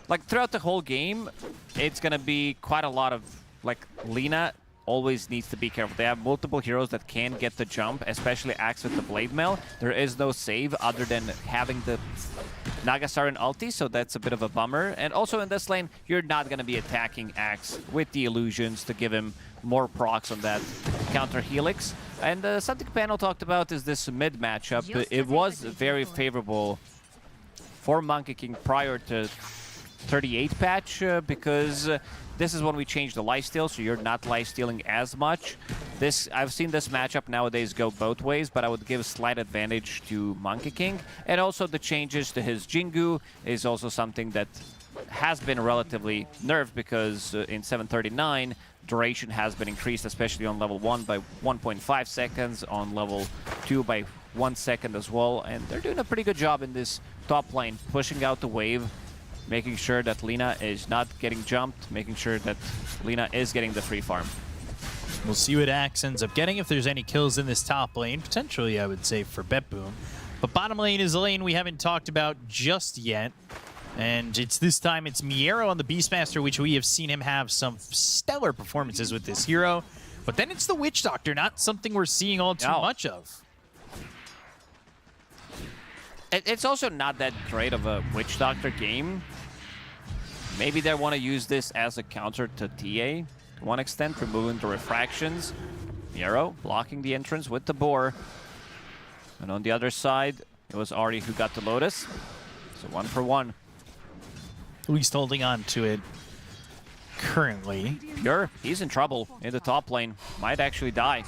like throughout the whole game, it's going to be quite a lot of like Lina always needs to be careful. They have multiple heroes that can get the jump, especially Axe with the Blade Mail. There is no save other than having the Naga Siren ulti, so that's a bit of a bummer. And also in this lane, you're not going to be attacking Axe with the illusions to give him more procs on that counter Helix. And something Panel talked about is this mid matchup. It was very favorable for Monkey King prior to 38 patch because this is when we changed the lifesteal, so you're not lifestealing as much. I've seen this matchup nowadays go both ways, but I would give a slight advantage to Monkey King. And also the changes to his Jingu is also something that has been relatively nerfed because in 739, duration has been increased, especially on level 1 by 1.5 seconds, on level 2 by 1 second as well. And they're doing a pretty good job in this top lane, pushing out the wave, making sure that Lina is not getting jumped, making sure that Lina is getting the free farm. We'll see what Axe ends up getting, if there's any kills in this top lane. Potentially, I would say, for BetBoom. But bottom lane is a lane we haven't talked about just yet. And this time it's Miero on the Beastmaster, which we have seen him have some stellar performances with this hero. But then it's the Witch Doctor, not something we're seeing all too much of. It's also not that great of a Witch Doctor game. Maybe they want to use this as a counter to TA to one extent, removing the refractions. Miero blocking the entrance with the boar. And on the other side, it was Ari who got the Lotus. So 1 for 1. At least holding on to it currently. Pure, he's in trouble in the top lane. Might actually die.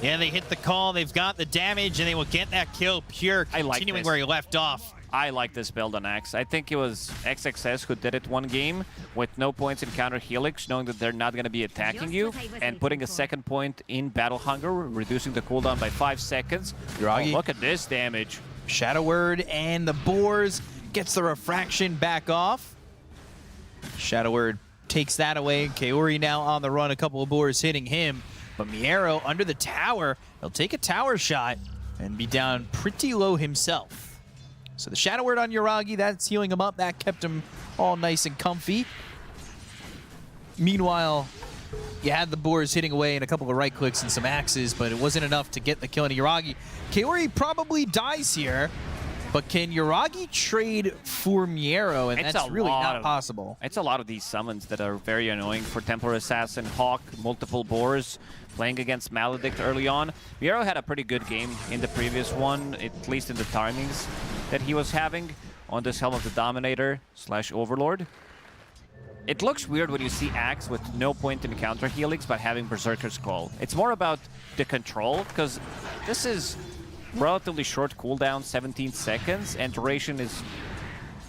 Yeah, they hit the call, they've got the damage, and they will get that kill. Pure continuing where he left off. I like this build on Axe. I think it was XXS who did it one game with no points in counter Helix, knowing that they're not going to be attacking you, and putting a second point in Battle Hunger, reducing the cooldown by 5 seconds. Oh, look at this damage. Shadow Word and the boars gets the refraction back off. Shadow Word takes that away. Kaori now on the run, a couple of boars hitting him. But Miero under the tower, he'll take a tower shot and be down pretty low himself. So the Shadow Word on Yuragi, that's healing him up. That kept him all nice and comfy. Meanwhile, you had the boars hitting away and a couple of right clicks and some axes, but it wasn't enough to get the kill on Yuragi. Kaori probably dies here, but can Yuragi trade for Miero? And that's really not possible. It's a lot of these summons that are very annoying for Templar Assassin, Hawk, multiple boars, playing against Maledict early on. Miero had a pretty good game in the previous one, at least in the timings that he was having on this Helm of the Dominator / Overlord. It looks weird when you see Axe with no point in counter Helix but having Berserker's Call. It's more about the control, because this is relatively short cooldown, 17 seconds, and duration is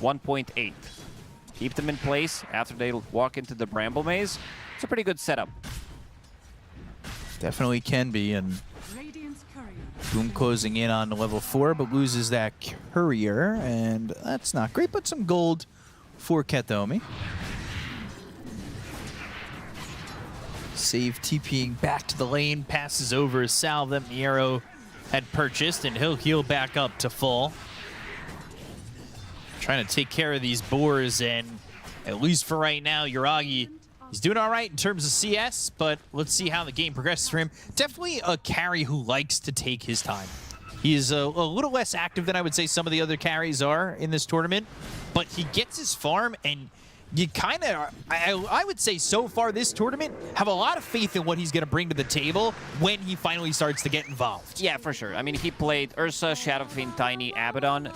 1.8. Keep them in place after they walk into the Bramble Maze. It's a pretty good setup. Definitely can be, and Boom closing in on level 4, but loses that courier, and that's not great, but some gold for Ketomi. Save TPing back to the lane, passes over a salve that Miero had purchased, and he'll heal back up to full. Trying to take care of these boars, and at least for right now, Yuragi, he's doing all right in terms of CS, but let's see how the game progresses for him. Definitely a carry who likes to take his time. He is a little less active than I would say some of the other carries are in this tournament, but he gets his farm, and you kind of, I would say so far this tournament, have a lot of faith in what he's going to bring to the table when he finally starts to get involved. Yeah, for sure. I mean, he played Ursa, Shadow Fiend, Tiny, Abaddon.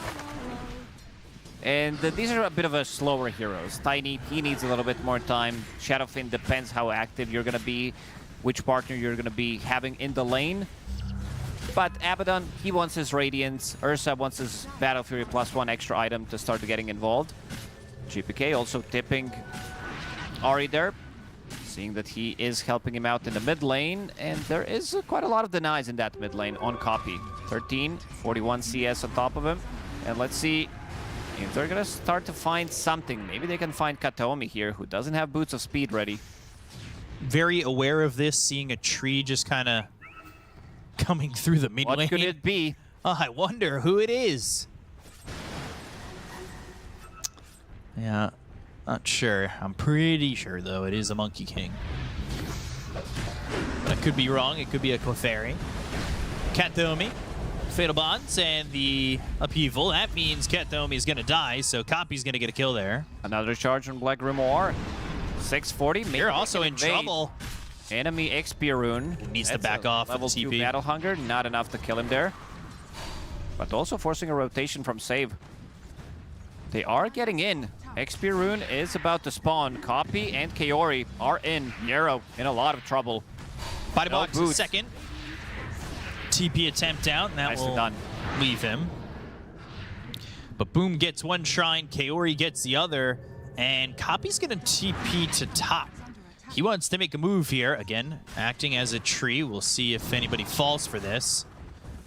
And these are a bit of a slower heroes. Tiny, he needs a little bit more time. Shadowfin depends how active you're going to be, which partner you're going to be having in the lane. But Abaddon, he wants his Radiance. Ursa wants his Battle Fury +1 extra item to start getting involved. GPK also tipping Ari there, seeing that he is helping him out in the mid lane. And there is quite a lot of denies in that mid lane on Copy. 13, 41 CS on top of him. And let's see if they're going to start to find something. Maybe they can find Kataomi here, who doesn't have Boots of Speed ready. Very aware of this, seeing a tree just kind of coming through the mid lane. What could it be? Oh, I wonder who it is. Yeah, not sure. I'm pretty sure, though, it is a Monkey King. I could be wrong. It could be a Clefairy. Kataomi, Fatal Bonds, and the upheaval. That means Kataomi is going to die, so Copy's going to get a kill there. Another charge on Black Grimoire. 640. You're also in trouble. Enemy XP rune. Needs to back off. Level 2 Battle Hunger, not enough to kill him there. But also forcing a rotation from Save. They are getting in. XP rune is about to spawn. Copy and Kaori are in. Yarrow in a lot of trouble. Body box a second. TP attempt out, and that will leave him. But Boom gets one shrine, Kaori gets the other, and Copy's gonna TP to top. He wants to make a move here. Again, acting as a tree. We'll see if anybody falls for this.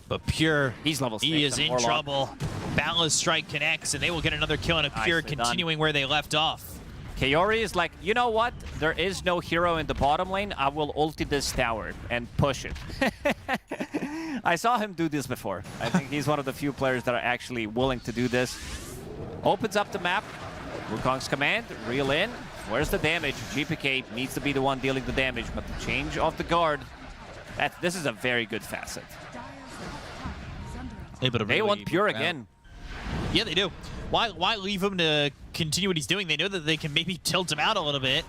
But Pure, he's level 6. He is in trouble. Ballast Strike connects, and they will get another kill on a Pure, continuing where they left off. Kaori is like, you know what? There is no hero in the bottom lane. I will ulti this tower and push it. I saw him do this before. I think he's one of the few players that are actually willing to do this. Opens up the map. Wukong's command, reel in. Where's the damage? GPK needs to be the one dealing the damage, but the change of the guard, this is a very good facet. They want Pure again. Yeah, they do. Why leave him to continue what he's doing? They know that they can maybe tilt him out a little bit.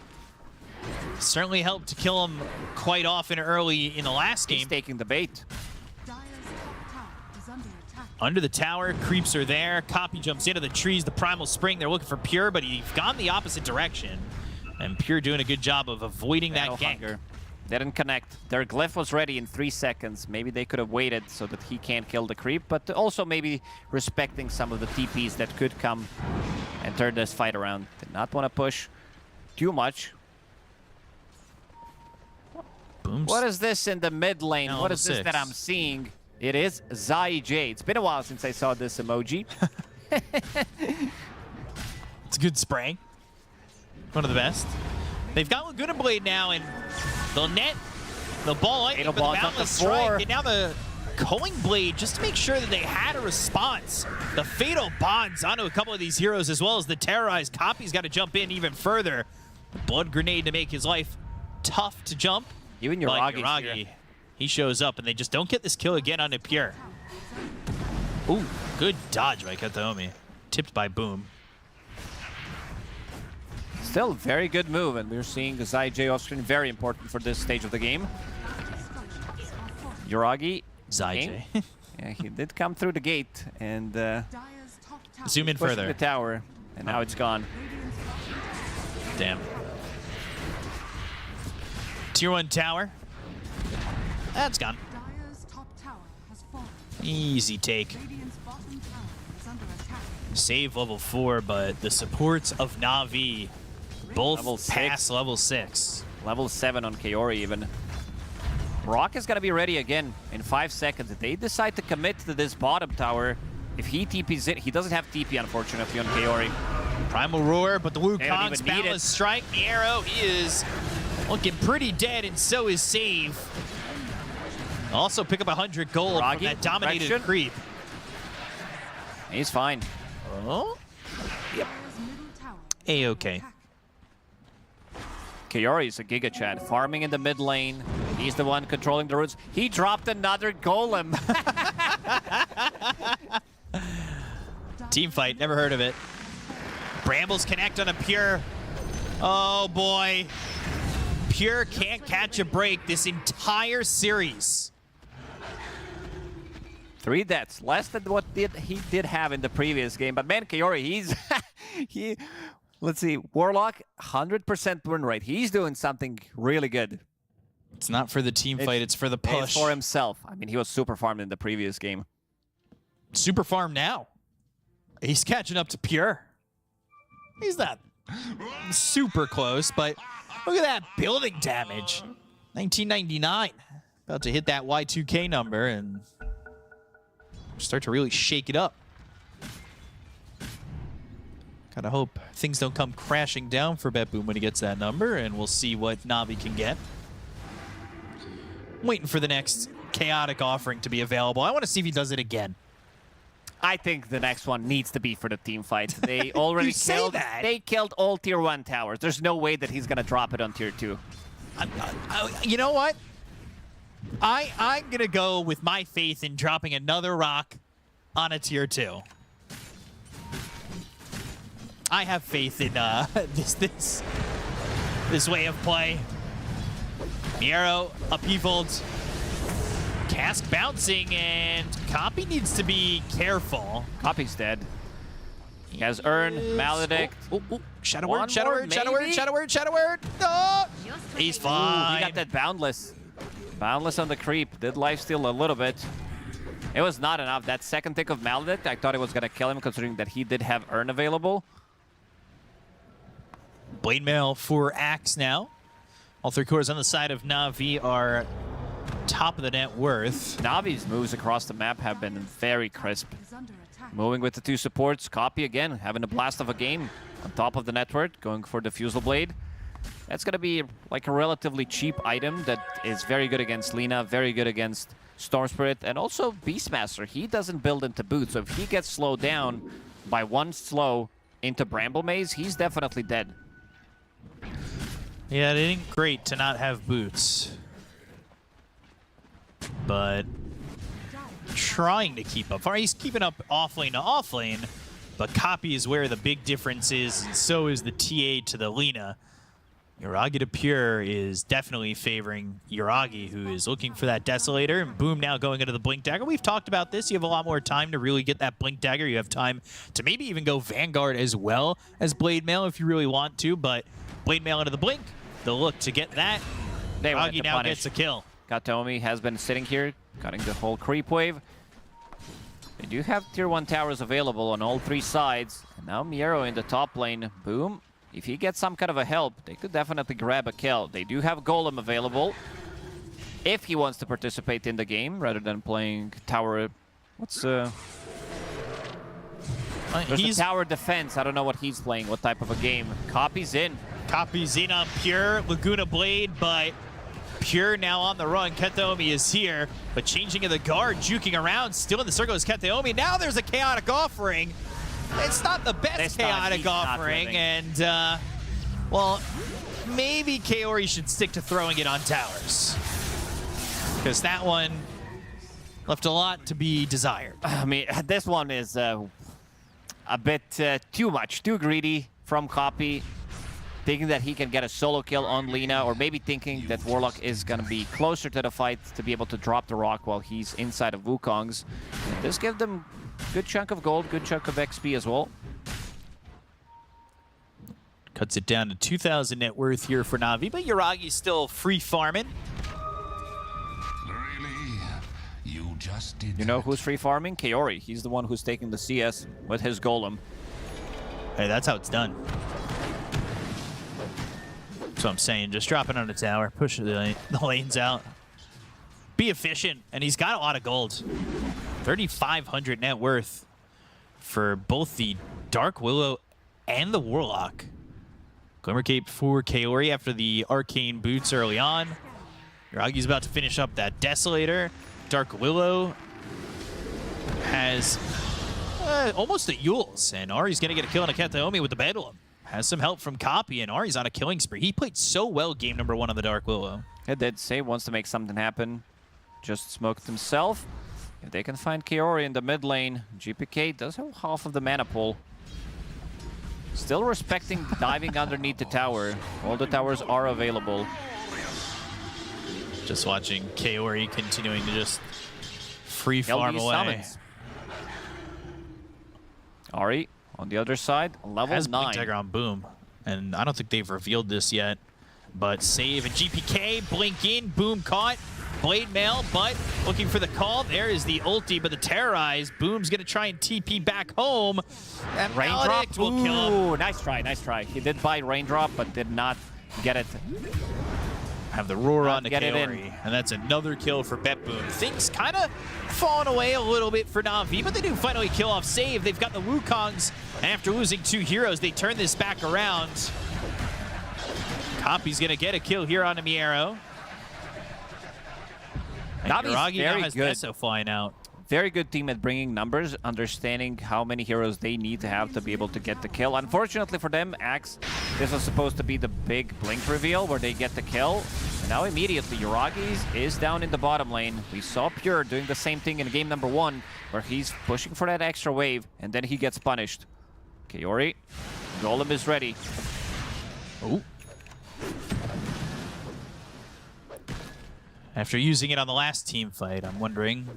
Certainly helped to kill him quite often early in the last game. He's taking the bait. Under the tower, creeps are there. Copy jumps into the trees, the Primal Spring. They're looking for Pure, but he's gone the opposite direction. And Pure doing a good job of avoiding that gank. Didn't connect. Their glyph was ready in 3 seconds. Maybe they could have waited so that he can't kill the creep, but also maybe respecting some of the TPs that could come and turn this fight around. Did not want to push too much. Booms. What is this in the mid lane? No, what is this that I'm seeing? It is Zai J. It's been a while since I saw this emoji. It's a good spray. One of the best. They've got Laguna Blade now, and they'll net the ball lightning for the Boundless Strike. And now the Culling Blade, just to make sure that they had a response. The Fatal Bonds onto a couple of these heroes, as well as the Terrorized. Copy's got to jump in even further. The Blood Grenade to make his life tough to jump. Even Yoragi, he shows up, and they just don't get this kill again on Pure. Ooh, good dodge by Kataomi. Tipped by Boom. Still very good move, and we're seeing Zai J off screen, very important for this stage of the game. Yoragi. Zai J. Yeah, he did come through the gate, and zoom in further. The tower, and now it's gone. Damn. Tier 1 tower. That's gone. Easy take. Save level 4, but the supports of Na'Vi both past level 6. Level 7 on Kaori even. Rock is gonna be ready again in 5 seconds. If they decide to commit to this bottom tower, if he TPs it, he doesn't have TP unfortunately on Kaori. Primal Roar, but the Wukong's Ballast Strike, the arrow is looking pretty dead, and so is Save. Also pick up 100 gold from that dominated creep. He's fine. Oh? Yep. A-okay. Kaori is a Giga Chad, farming in the mid lane. He's the one controlling the roots. He dropped another golem. Team fight, never heard of it. Brambles connect on a Pure. Oh boy. Pure can't catch a break this entire series. 3 deaths, less than what he did have in the previous game. But man, Kaori, he's let's see, Warlock, 100% win rate. He's doing something really good. It's not for the team fight, it's for the push. It's for himself. I mean, he was super farmed in the previous game. Super farm now. He's catching up to Pure. He's not super close, but look at that building damage. 1999. About to hit that Y2K number and start to really shake it up. Gotta hope things don't come crashing down for BetBoom when he gets that number, and we'll see what Navi can get. I'm waiting for the next chaotic offering to be available. I want to see if he does it again. I think the next one needs to be for the team fight. They already killed that. They killed all tier 1 towers. There's no way that he's gonna drop it on tier 2. You know what? I'm gonna go with my faith in dropping another rock on a tier 2. I have faith in this way of play. Miero upheavaled. Cask bouncing, and Copy needs to be careful. Copy's dead. He has Urn, Maledict. Shadow Word, Shadow Word, Shadow Word, Shadow Word, Shadow Word. No! He's fine. He got that Boundless. Boundless on the creep. Did lifesteal a little bit. It was not enough. That second tick of Maledict, I thought it was going to kill him considering that he did have Urn available. Blade Mail for Axe now. All 3 cores on the side of Na'Vi are top of the net worth. Navi's moves across the map have been very crisp. Moving with the 2 supports. Copy again, having a blast of a game on top of the network, going for the Fusel Blade. That's going to be like a relatively cheap item that is very good against Lina, very good against Storm Spirit, and also Beastmaster. He doesn't build into boots, so if he gets slowed down by 1 slow into Bramble Maze, he's definitely dead. Yeah, it ain't great to not have boots. But trying to keep up. He's keeping up offlane to offlane, but Copy is where the big difference is, and so is the TA to the Lina. Yuragi to Pure is definitely favoring Yuragi, who is looking for that Desolator, and Boom now going into the Blink Dagger. We've talked about this. You have a lot more time to really get that Blink Dagger. You have time to maybe even go Vanguard as well as Blade Mail if you really want to, but Blade Mail into the Blink, they'll look to get that. Yuragi now gets a kill. Katomi has been sitting here, cutting the whole creep wave. They do have tier 1 towers available on all 3 sides. And now Miero in the top lane. Boom. If he gets some kind of a help, they could definitely grab a kill. They do have Golem available. If he wants to participate in the game, rather than playing tower... What's... There's a tower defense. I don't know what he's playing, what type of a game. Copy's in. Copy's in on Pure. Laguna Blade, but... Pure now on the run. Kataomi is here, but changing of the guard, juking around. Still in the circle is Kataomi. Now there's a chaotic offering. It's not the best chaotic offering, and, well, maybe Kaori should stick to throwing it on towers. Because that one left a lot to be desired. I mean, this one is a bit too much, too greedy from Copy. Thinking that he can get a solo kill on Lina, or maybe thinking that Warlock is going to be closer to the fight to be able to drop the rock while he's inside of Wukong's. This gives them a good chunk of gold, good chunk of XP as well. Cuts it down to 2,000 net worth here for Navi, but Yuragi's still free farming. You know who's free farming? Kaori. He's the one who's taking the CS with his Golem. Hey, that's how it's done. That's what I'm saying. Just drop it on the tower, push the lanes out. Be efficient, and he's got a lot of gold. 3,500 net worth for both the Dark Willow and the Warlock. Glimmer Cape for Kaori after the Arcane Boots early on. Yuragi's about to finish up that Desolator. Dark Willow has almost a Yules, and Ari's going to get a kill on a Kataomi with the Bedlam. Has some help from Copy, and Ari's on a killing spree. He played so well game number 1 on the Dark Willow. It did say wants to make something happen. Just smoked himself. If they can find Kaori in the mid lane, GPK does have half of the mana pool. Still respecting diving underneath the tower. All the towers are available. Just watching Kaori continuing to just Free farm LD away. summons. Ari on the other side, level Has 9. Blink Dagger on Boom, and I don't think they've revealed this yet. But save and GPK, blink in, Boom caught, Blade Mail, but looking for the call. There is the ulti, but the Terrorize. Boom's gonna try and TP back home. And Raindrop Maledict will kill him. Ooh, nice try, nice try. He did buy Raindrop, but did not get it. Have the roar on to Get it in. Kaori, and that's another kill for BetBoom. Things kind of falling away a little bit for Na'Vi, but they do finally kill off save. They've got the Wukongs, and after losing 2 heroes, they turn this back around. Copy's gonna get a kill here on Miero. And Navi's Yuragi now very has good. Nesso flying out. Very good team at bringing numbers, understanding how many heroes they need to have to be able to get the kill. Unfortunately for them, Axe, this was supposed to be the big blink reveal where they get the kill. And now immediately, Yuragi's is down in the bottom lane. We saw Pure doing the same thing in game number 1, where he's pushing for that extra wave, and then he gets punished. Kaori, Golem is ready. Oh. After using it on the last team fight, I'm wondering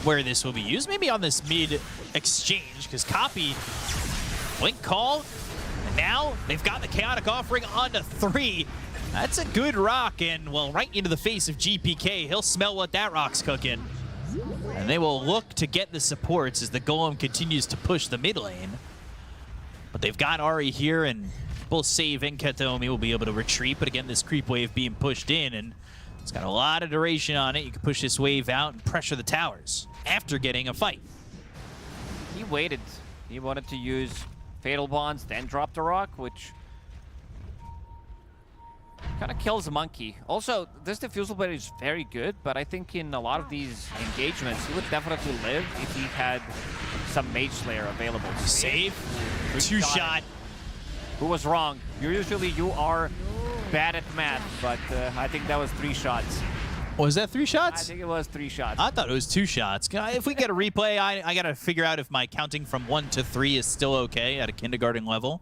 where this will be used. Maybe on this mid exchange, because Copy, blink call, and now they've got the chaotic offering onto 3. That's a good rock, and well, right into the face of GPK. He'll smell what that rock's cooking. And they will look to get the supports as the Golem continues to push the mid lane. But they've got Ari here, and both Save and Kataomi will be able to retreat. But again, this creep wave being pushed in, and it's got a lot of duration on it. You can push this wave out and pressure the towers after getting a fight. He waited. He wanted to use Fatal Bonds, then drop the rock, which kind of kills a monkey. Also, this Diffusal Blade is very good, but I think in a lot of these engagements, he would definitely live if he had some Mage Slayer available. Save. 2-shot. Who was wrong? You are bad at math, but I think that was 3 shots. Was that 3 shots? I think it was 3 shots. I thought it was 2 shots. If we get a replay, I got to figure out if my counting from 1 to 3 is still okay at a kindergarten level.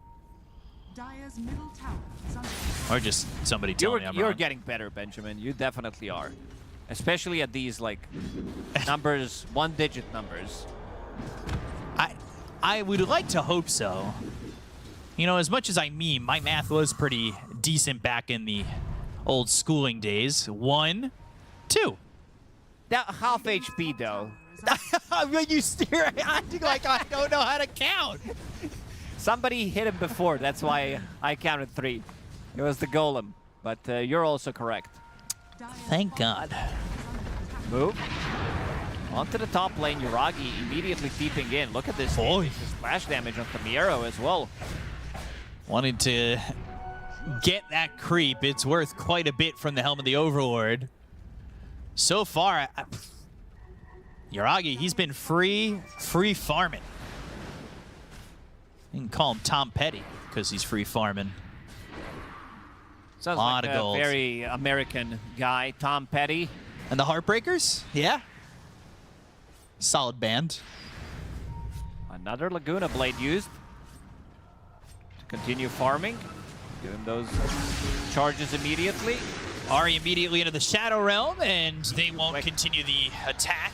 Dire's middle tower is under Or just somebody tell me I'm You're wrong. getting better, Benjamin. You definitely are. Especially at these, like, numbers, 1-digit numbers. I would like to hope so. You know, as much as I meme, my math was pretty decent back in the old schooling days. 1, 2. That half HP, though. You steer acting like I don't know how to count. Somebody hit him before. That's why I counted 3. It was the Golem. But you're also correct. Thank God. Move. Onto the top lane, Yuragi immediately deeping in. Look at this splash damage on Miero as well. Wanted to get that creep. It's worth quite a bit from the Helm of the Overlord. So far, Yuragi, he's been free farming. You can call him Tom Petty because he's free farming. Sounds Lot like of a gold. very American guy, Tom Petty. And the Heartbreakers? Yeah. Solid band. Another Laguna Blade used to continue farming. Give him those charges immediately. Ari immediately into the Shadow Realm, and they won't continue the attack.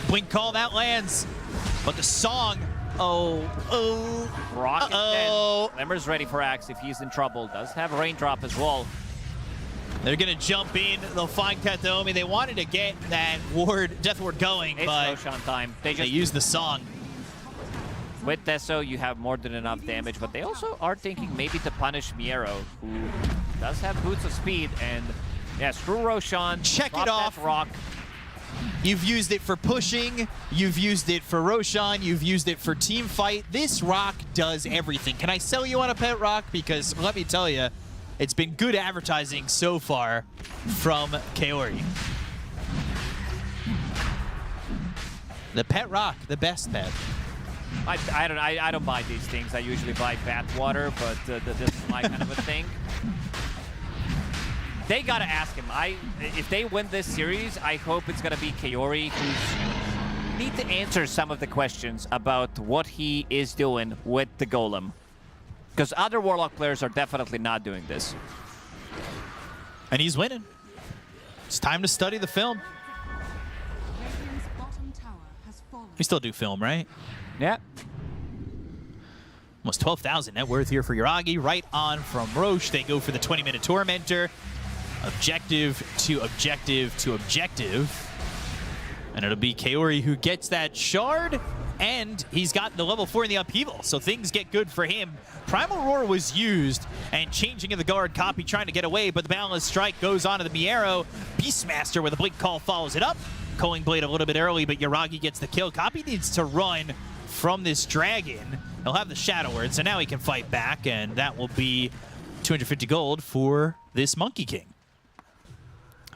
Blink call, that lands. But the song, Rock Lemmer's ready for Axe if he's in trouble. Does have Raindrop as well. They're gonna jump in, they'll find Kataomi. They wanted to get that Death Ward going, It's but Roshan time. They use the song. With Deso, you have more than enough damage, but they also are thinking maybe to punish Miero, who does have boots of speed, and yeah, screw Roshan. Check drop it off. that rock. You've used it for pushing, you've used it for Roshan, you've used it for team fight. This rock does everything. Can I sell you on a pet rock? Because let me tell you, it's been good advertising so far from Kaori. The pet rock, the best pet. I don't buy these things. I usually buy bathwater, but this is my kind of a thing. They gotta ask him. If they win this series, I hope it's gonna be Kaori who's need to answer some of the questions about what he is doing with the Golem. Because other Warlock players are definitely not doing this. And he's winning. It's time to study the film. We still do film, right? Yeah. Almost 12,000 net worth here for Yuragi. Right on from Roche. They go for the 20-minute Tormentor. Objective to objective to objective. And it'll be Kaori who gets that shard. And he's got the level 4 in the upheaval, so things get good for him. Primal Roar was used, and changing in the guard, Copy trying to get away, but the Boundless Strike goes on to the Miero. Beastmaster with a Blink Call follows it up. Culling Blade a little bit early, but Yuragi gets the kill. Copy needs to run from this dragon. He'll have the Shadow Word, so now he can fight back, and that will be 250 gold for this Monkey King.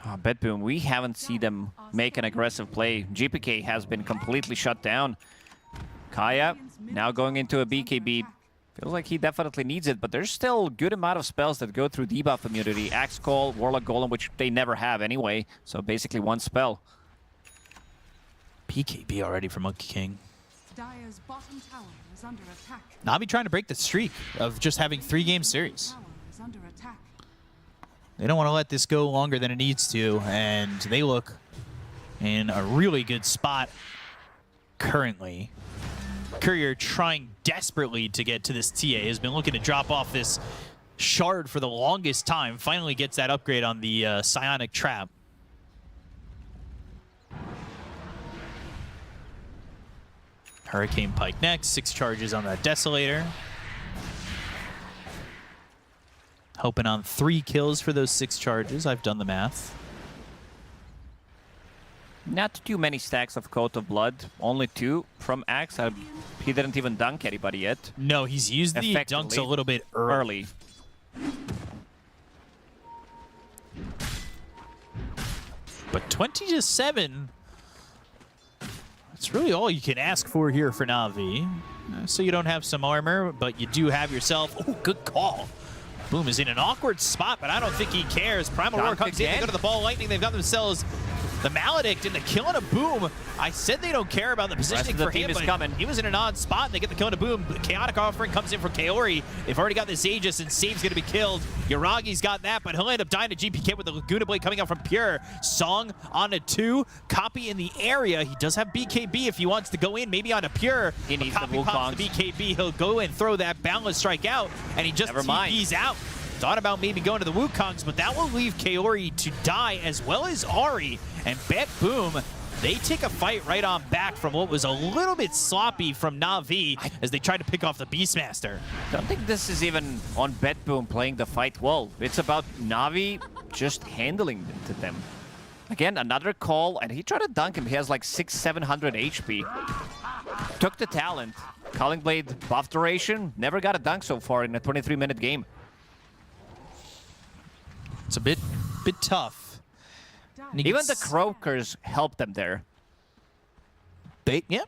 BetBoom, we haven't seen them make an aggressive play. GPK has been completely shut down. Kaya now going into a BKB. Feels like he definitely needs it, but there's still a good amount of spells that go through debuff immunity. Axe Call, Warlock Golem, which they never have anyway. So basically one spell. BKB already for Monkey King. Dire's bottom tower is under attack. Navi trying to break the streak of just having 3-game series. Is under attack. They don't want to let this go longer than it needs to, and they look in a really good spot currently. Courier trying desperately to get to this TA, has been looking to drop off this shard for the longest time. Finally gets that upgrade on the Psionic Trap. Hurricane Pike next, 6 charges on that Desolator. Hoping on 3 kills for those 6 charges. I've done the math. Not too many stacks of Coat of Blood. Only 2 from Axe. He didn't even dunk anybody yet. No, he's used the dunks a little bit early. But 20-7, that's really all you can ask for here for Na'Vi. So you don't have some armor, but you do have yourself... Oh, good call. Boom is in an awkward spot, but I don't think he cares. Primal Roar comes in, they go to the Ball Lightning. They've got themselves the Maledict and the kill on a Boom. I said they don't care about the positioning for him, but he was in an odd spot, and they get the kill on a Boom. The Chaotic Offering comes in for Kaori. They've already got this Aegis, and Save's going to be killed. Yuragi's got that, but he'll end up dying to GPK with the Laguna Blade coming out from Pure. Song on a 2. Copy in the area. He does have BKB if he wants to go in, maybe on a Pure. He needs Copy pops the BKB. He'll go and throw that Boundless Strike out, and he just TP's out. Thought about maybe going to the Wukongs, but that will leave Kaori to die, as well as Ari. And BetBoom, they take a fight right on back from what was a little bit sloppy from Na'Vi as they tried to pick off the Beastmaster. Don't think this is even on BetBoom playing the fight well. It's about Na'Vi just handling it to them. Again, another call, and he tried to dunk him. He has like 600-700 HP. Took the talent. Culling Blade buff duration. Never got a dunk so far in a 23-minute game. It's a bit tough. Even the Croakers helped them there. Yeah.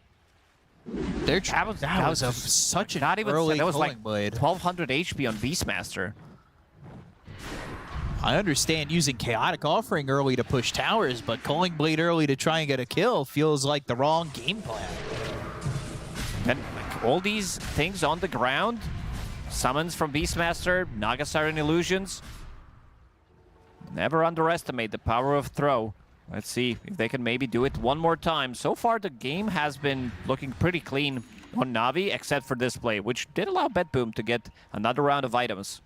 That was such an early that was like Culling Blade. 1200 HP on Beastmaster. I understand using Chaotic Offering early to push towers, but Culling Blade early to try and get a kill feels like the wrong game plan. And like, all these things on the ground, summons from Beastmaster, Naga Siren Illusions. Never underestimate the power of throw. Let's see if they can maybe do it one more time. So far, the game has been looking pretty clean on Na'Vi, except for this play, which did allow BetBoom to get another round of items.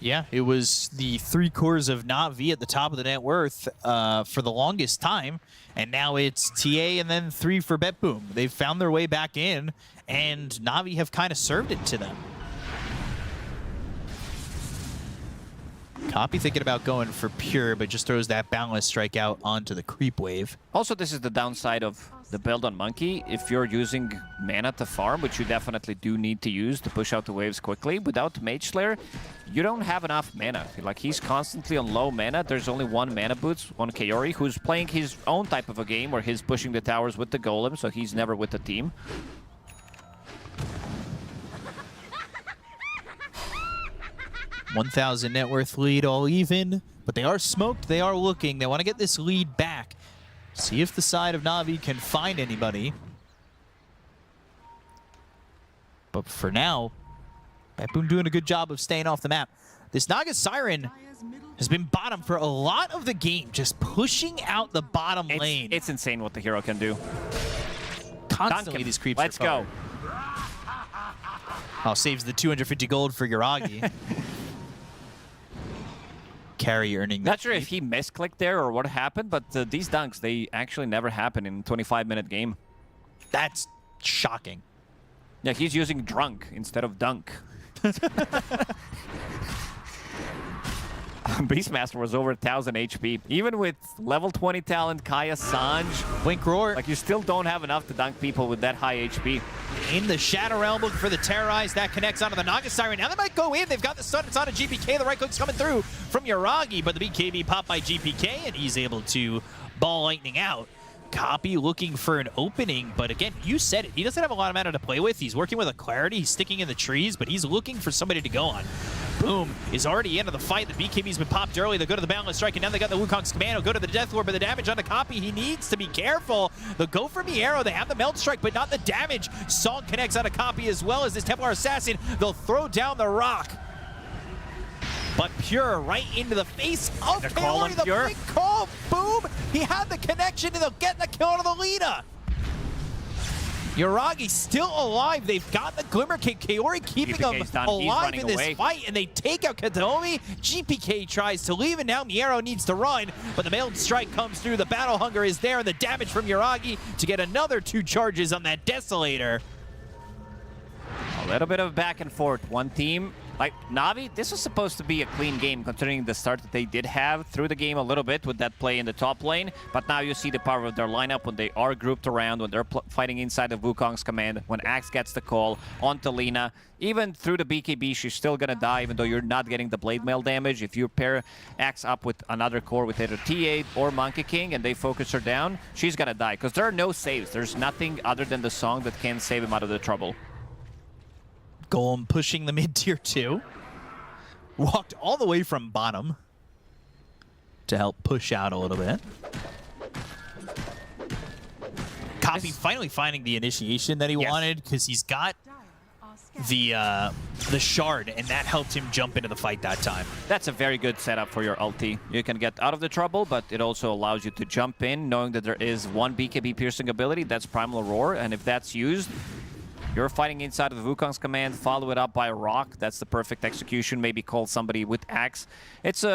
Yeah, it was the 3 cores of Na'Vi at the top of the net worth for the longest time, and now it's TA and then 3 for BetBoom. They've found their way back in, and Na'Vi have kind of served it to them. Copy thinking about going for Pure, but just throws that Boundless Strike out onto the Creep Wave. Also, this is the downside of the build on Monkey. If you're using mana to farm, which you definitely do need to use to push out the waves quickly, without Mage Slayer, you don't have enough mana. Like, he's constantly on low mana. There's only 1 mana boots on Kaori, who's playing his own type of a game where he's pushing the towers with the Golem, so he's never with the team. 1,000 net worth lead, all even, but they are smoked. They are looking. They want to get this lead back. See if the side of Na'Vi can find anybody. But for now, BetBoom doing a good job of staying off the map. This Naga Siren has been bottom for a lot of the game, just pushing out the bottom lane. It's insane what the hero can do. Constantly these creeps. Let's go. Oh, saves the 250 gold for Yuragi. Carry earning. Not sure if he misclicked there or what happened, but these dunks, they actually never happen in a 25-minute game. That's shocking. Yeah, he's using drunk instead of dunk. Beastmaster was over 1,000 HP. Even with level 20 talent, Kaya, Sanj, Blink Roar. Like, you still don't have enough to dunk people with that high HP. In the Shadow Realm, looking for the Terrorize. That connects onto the Naga Siren. Now they might go in. They've got the stun. It's on a GPK. The right click's coming through from Yuragi, but the BKB popped by GPK, and he's able to ball lightning out. Copy looking for an opening, but again, you said it. He doesn't have a lot of mana to play with. He's working with a Clarity. He's sticking in the trees, but he's looking for somebody to go on. Boom is already into the fight. The BKB's been popped early. They go to the Boundless Strike, and now they got the Wukong's Commando. Go to the Death Lord, but the damage on the Copy, he needs to be careful. They'll go for Miero. They have the Melt Strike, but not the damage. Song connects on a Copy as well as this Templar Assassin. They'll throw down the rock. But Pure right into the face of Kaori. The big call. Boom. He had the connection, and they'll get the kill to the Lina. Yuragi still alive. They've got the Glimmer Kick. Kaori keeping him alive in this fight, and they take out Kataomi. GPK tries to leave, and now Miero needs to run, but the Mailed Strike comes through. The Battle Hunger is there, and the damage from Yuragi to get another 2 charges on that Desolator. A little bit of back and forth. One team, like Navi, this was supposed to be a clean game considering the start that they did have through the game a little bit with that play in the top lane. But now you see the power of their lineup when they are grouped around, when they're fighting inside of Wukong's command, when Axe gets the call onto Lina. Even through the BKB, she's still gonna die even though you're not getting the blade mail damage. If you pair Axe up with another core with either T8 or Monkey King and they focus her down, she's gonna die because there are no saves. There's nothing other than the song that can save him out of the trouble. Golem pushing the mid-tier 2. Walked all the way from bottom to help push out a little bit. Copy finally finding the initiation that he wanted because he's got the shard, and that helped him jump into the fight that time. That's a very good setup for your ulti. You can get out of the trouble, but it also allows you to jump in knowing that there is one BKB piercing ability, that's Primal Roar, and if that's used, you're fighting inside of the Wukong's command, follow it up by a rock. That's the perfect execution. Maybe call somebody with Axe. It's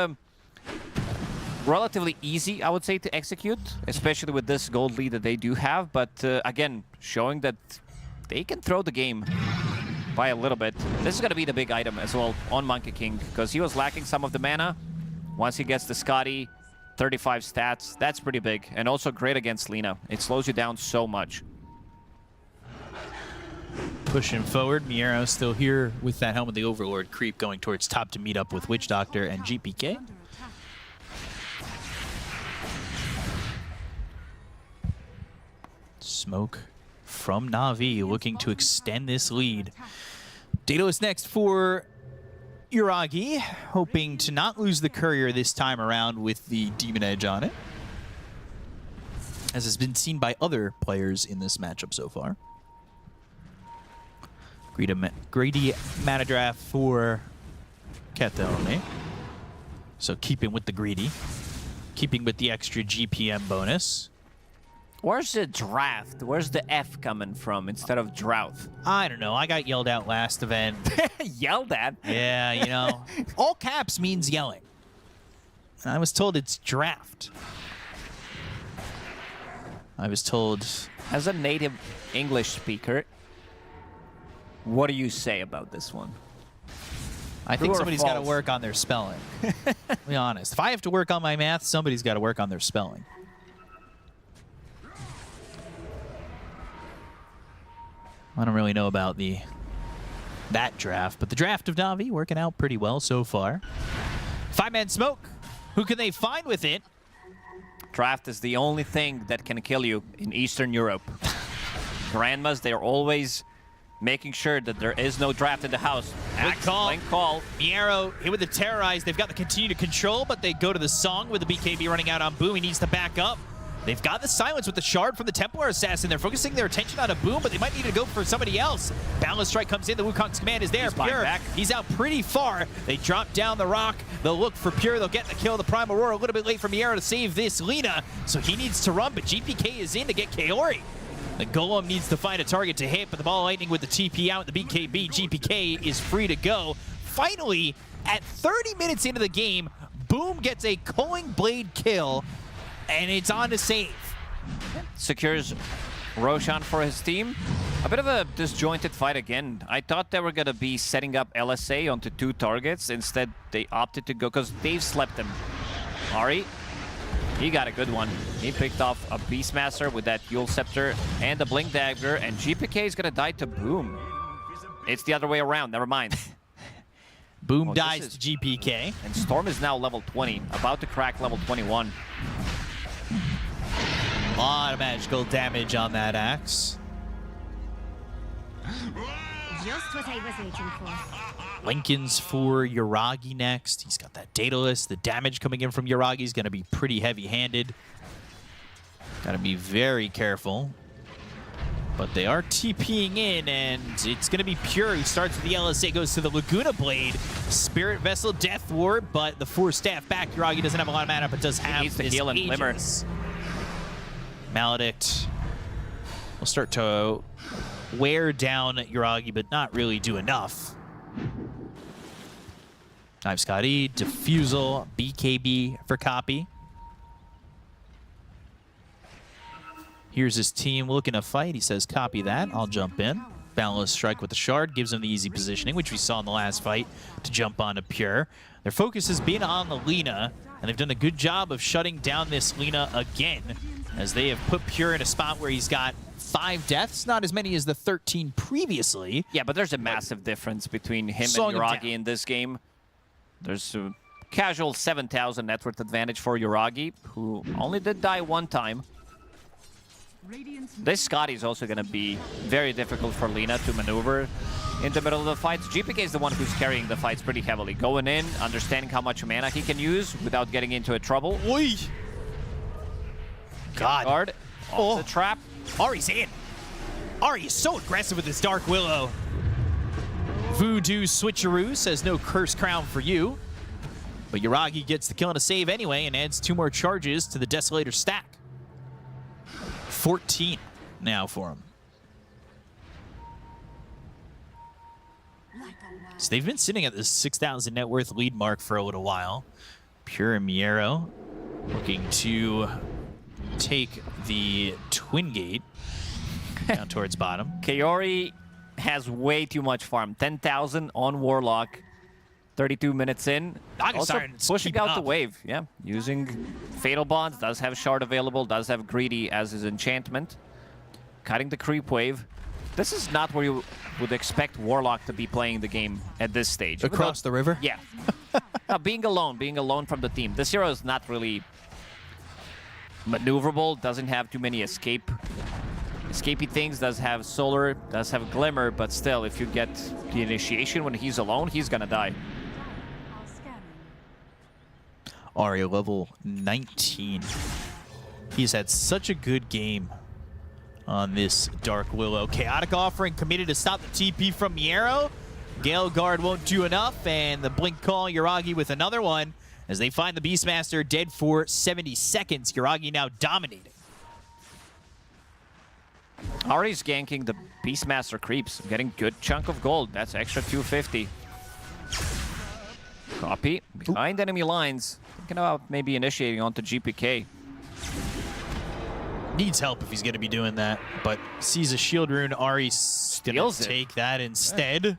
relatively easy, I would say, to execute, especially with this gold lead that they do have. But again, showing that they can throw the game by a little bit. This is going to be the big item as well on Monkey King because he was lacking some of the mana. Once he gets the Scotty, 35 stats, that's pretty big. And also great against Lina. It slows you down so much. Pushing forward, Miero still here with that Helm of the Overlord creep going towards top to meet up with Witch Doctor and GPK. Smoke from Na'Vi looking to extend this lead. Dato is next for Yuragi, hoping to not lose the Courier this time around with the Demon Edge on it, as has been seen by other players in this matchup so far. Greedy mana draft for Kataomi. So keeping with the greedy. Keeping with the extra GPM bonus. Where's the draft? Where's the F coming from instead of drought? I don't know. I got yelled at last event. Yelled at? Yeah, you know. All caps means yelling. And I was told it's draft. I was told... As a native English speaker, what do you say about this one? I think somebody's got to work on their spelling. To be honest. If I have to work on my math, somebody's got to work on their spelling. I don't really know about that draft, but the draft of Na'Vi working out pretty well so far. 5-man smoke. Who can they find with it? Draft is the only thing that can kill you in Eastern Europe. Grandmas, they're always making sure that there is no draft in the house. Axe, blink call. Miero hit with the Terrorize. They've got the continue to control, but they go to the Song with the BKB running out on Boom. He needs to back up. They've got the silence with the shard from the Templar Assassin. They're focusing their attention on a Boom, but they might need to go for somebody else. Boundless Strike comes in. The Wukong's command is there. Pure, he's out pretty far. They drop down the rock. They'll look for Pure. They'll get the kill. The Prime Aurora a little bit late from Miero to save this Lina. So he needs to run, but GPK is in to get Kaori. The Golem needs to find a target to hit, but the Ball Lightning with the TP out, the BKB, GPK is free to go. Finally, at 30 minutes into the game, Boom gets a Culling Blade kill, and it's on to save. Secures Roshan for his team. A bit of a disjointed fight again. I thought they were going to be setting up LSA onto 2 targets. Instead, they opted to go, because Dave slept him. Ari, he got a good one. He picked off a Beastmaster with that Yule Scepter and a Blink Dagger, and GPK is going to die to Boom. It's the other way around, never mind. Boom dies to GPK. And Storm is now level 20, about to crack level 21. A lot of magical damage on that axe. Just what I was waiting for. Lincoln's for Yuragi next. He's got that Daedalus. The damage coming in from Yuragi is going to be pretty heavy-handed. Got to be very careful. But they are TPing in, and it's going to be Pure who starts with the LSA, goes to the Laguna Blade. Spirit Vessel, Death Ward, but the 4 staff back. Yuragi doesn't have a lot of mana, but does have his heal and Glimmer. Maledict will start to wear down Yuragi, but not really do enough. Knife Scotty, Diffusal, BKB for copy. Here's his team looking to fight. He says, copy that. I'll jump in. Boundless Strike with the shard gives him the easy positioning, which we saw in the last fight, to jump onto Pure. Their focus has been on the Lina, and they've done a good job of shutting down this Lina again, as they have put Pure in a spot where he's got 5 deaths, not as many as the 13 previously. Yeah, but there's a massive difference between him and Yuragi in this game. There's a casual 7,000 net worth advantage for Yuragi, who only did die 1 time. This Scotty is also going to be very difficult for Lina to maneuver in the middle of the fights. GPK is the one who's carrying the fights pretty heavily. Going in, understanding how much mana he can use without getting into a trouble. Oi! God. Guard. Oh, the trap. Ari's in. Ari is so aggressive with his Dark Willow. Voodoo Switcheroo says no Curse Crown for you. But Yuragi gets the kill and a save anyway and adds 2 more charges to the Desolator stack. 14 now for him. So they've been sitting at this 6,000 net worth lead mark for a little while. Pure and Miero looking to take the Twin Gate down towards bottom. Kaori has way too much farm. 10,000 on Warlock. 32 minutes in. Also pushing out the wave. Yeah, using Fatal Bonds. Does have Shard available. Does have Greedy as his enchantment. Cutting the creep wave. This is not where you would expect Warlock to be playing the game at this stage. Across the river? Yeah. Being alone from the team. This hero is not really maneuverable. Doesn't have too many escapey things. Does have Solar. Does have Glimmer. But still, if you get the initiation when he's alone, he's gonna die. Ari level 19. He's had such a good game on this Dark Willow. Chaotic Offering committed to stop the TP from Miero. Gale Guard won't do enough, and the Blink Call, Yuragi with another one, as they find the Beastmaster dead for 70 seconds. Yuragi now dominating. Ari's ganking the Beastmaster creeps, getting good chunk of gold. That's extra 250. Copy. Behind enemy lines. Thinking about maybe initiating onto GPK. Needs help if he's going to be doing that, but sees a shield rune. Ari's going to take that instead. Yeah.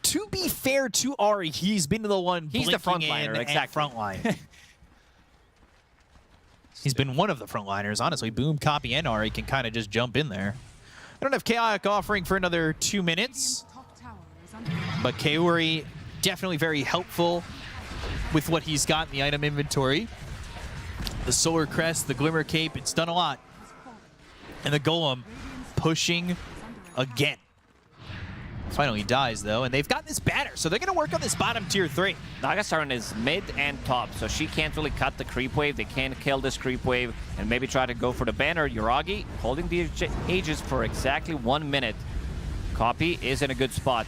To be fair to Ari, he's been the one he's the frontliner, exactly. Frontline. He's been one of the frontliners, honestly. Boom, Copy, and Ari can kind of just jump in there. I don't have Chaotic Offering for another 2 minutes, but Kaori definitely very helpful with what he's got in the item inventory. The Solar Crest, the Glimmer Cape, it's done a lot. And the Golem pushing again. Finally dies, though, and they've got this banner, so they're going to work on this bottom tier 3. Nagasaran is mid and top, so she can't really cut the creep wave. They can't kill this creep wave and maybe try to go for the banner. Yuragi holding the Aegis for exactly 1 minute. Copy is in a good spot.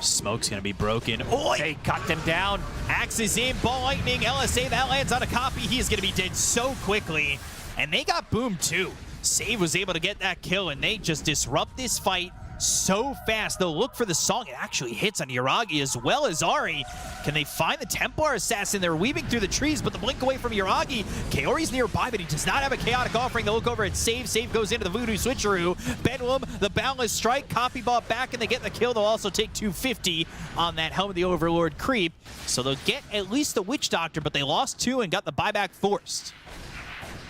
Smoke's gonna be broken. Oh, they cut them down. Axe is in, ball lightning, LSA, that lands on a copy. He is gonna be dead so quickly. And they got Boom too. Save was able to get that kill, and they just disrupt this fight so fast. They'll look for the song. It actually hits on Yuragi as well as Ari. Can they find the Templar Assassin? They're weaving through the trees, but the blink away from Yuragi. Kaori's nearby, but he does not have a chaotic offering. They'll look over at Save. Save goes into the Voodoo Switcheroo. BetBoom, the Boundless Strike. Copy bought back, and they get the kill. They'll also take 250 on that Helm of the Overlord creep. So they'll get at least the Witch Doctor, but they lost 2 and got the buyback forced.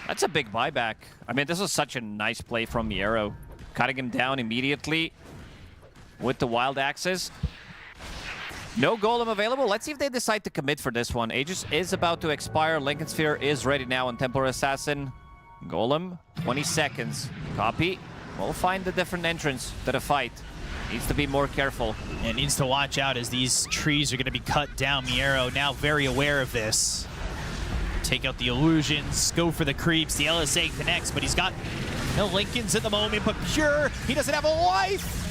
That's a big buyback. I mean, this is such a nice play from Miero. Cutting him down immediately with the Wild Axes. No Golem available. Let's see if they decide to commit for this one. Aegis is about to expire. Lincoln Sphere is ready now on Templar Assassin. Golem, 20 seconds. Copy. We'll find a different entrance to the fight. Needs to be more careful. And needs to watch out as these trees are going to be cut down. Miero now very aware of this. Take out the illusions, go for the creeps. The LSA connects, but he's got no Lincolns at the moment, but Pure, he doesn't have a life.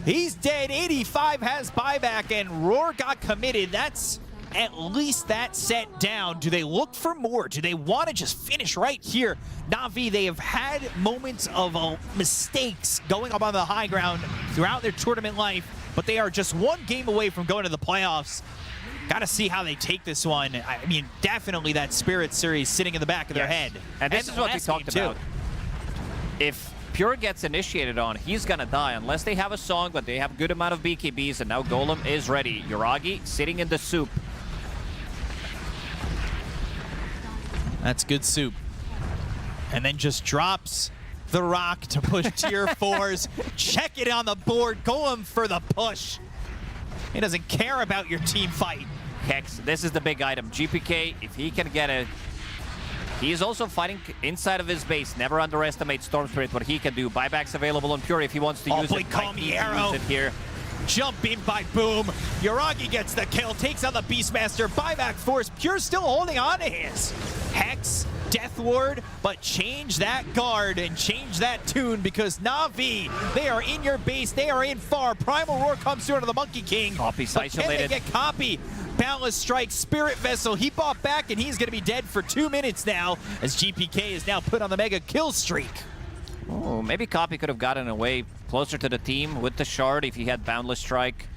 He's dead. 85 has buyback, and Roar got committed. That's at least that set down. Do they look for more? Do they want to just finish right here? Navi, they have had moments of mistakes going up on the high ground throughout their tournament life, but they are just 1 game away from going to the playoffs. Got to see how they take this one. I mean, definitely that Spirit series sitting in the back of their head. And this is what we talked about. If Pure gets initiated on, he's going to die unless they have a song, but they have a good amount of BKBs, and now Golem is ready. Yuragi sitting in the soup. That's good soup. And then just drops the rock to push tier 4s. Check it on the board. Golem for the push. He doesn't care about your team fight. Hex, this is the big item. GPK, if he can get it. He is also fighting inside of his base. Never underestimate Storm Spirit, what he can do. Buybacks available on Pure if he wants to use it. Call me Arrow. Use it here. Jump in by Boom. Yuragi gets the kill, takes out the Beastmaster. Buyback force. Pure still holding on to his. Hex, Death Ward, but change that guard and change that tune because Navi, they are in your base. They are in far. Primal Roar comes through to the Monkey King. Copy's but isolated. Can they get Copy? Boundless Strike, Spirit Vessel. He bought back and he's going to be dead for 2 minutes now as GPK is now put on the mega kill streak. Oh, maybe Copy could have gotten away closer to the team with the Shard if he had Boundless Strike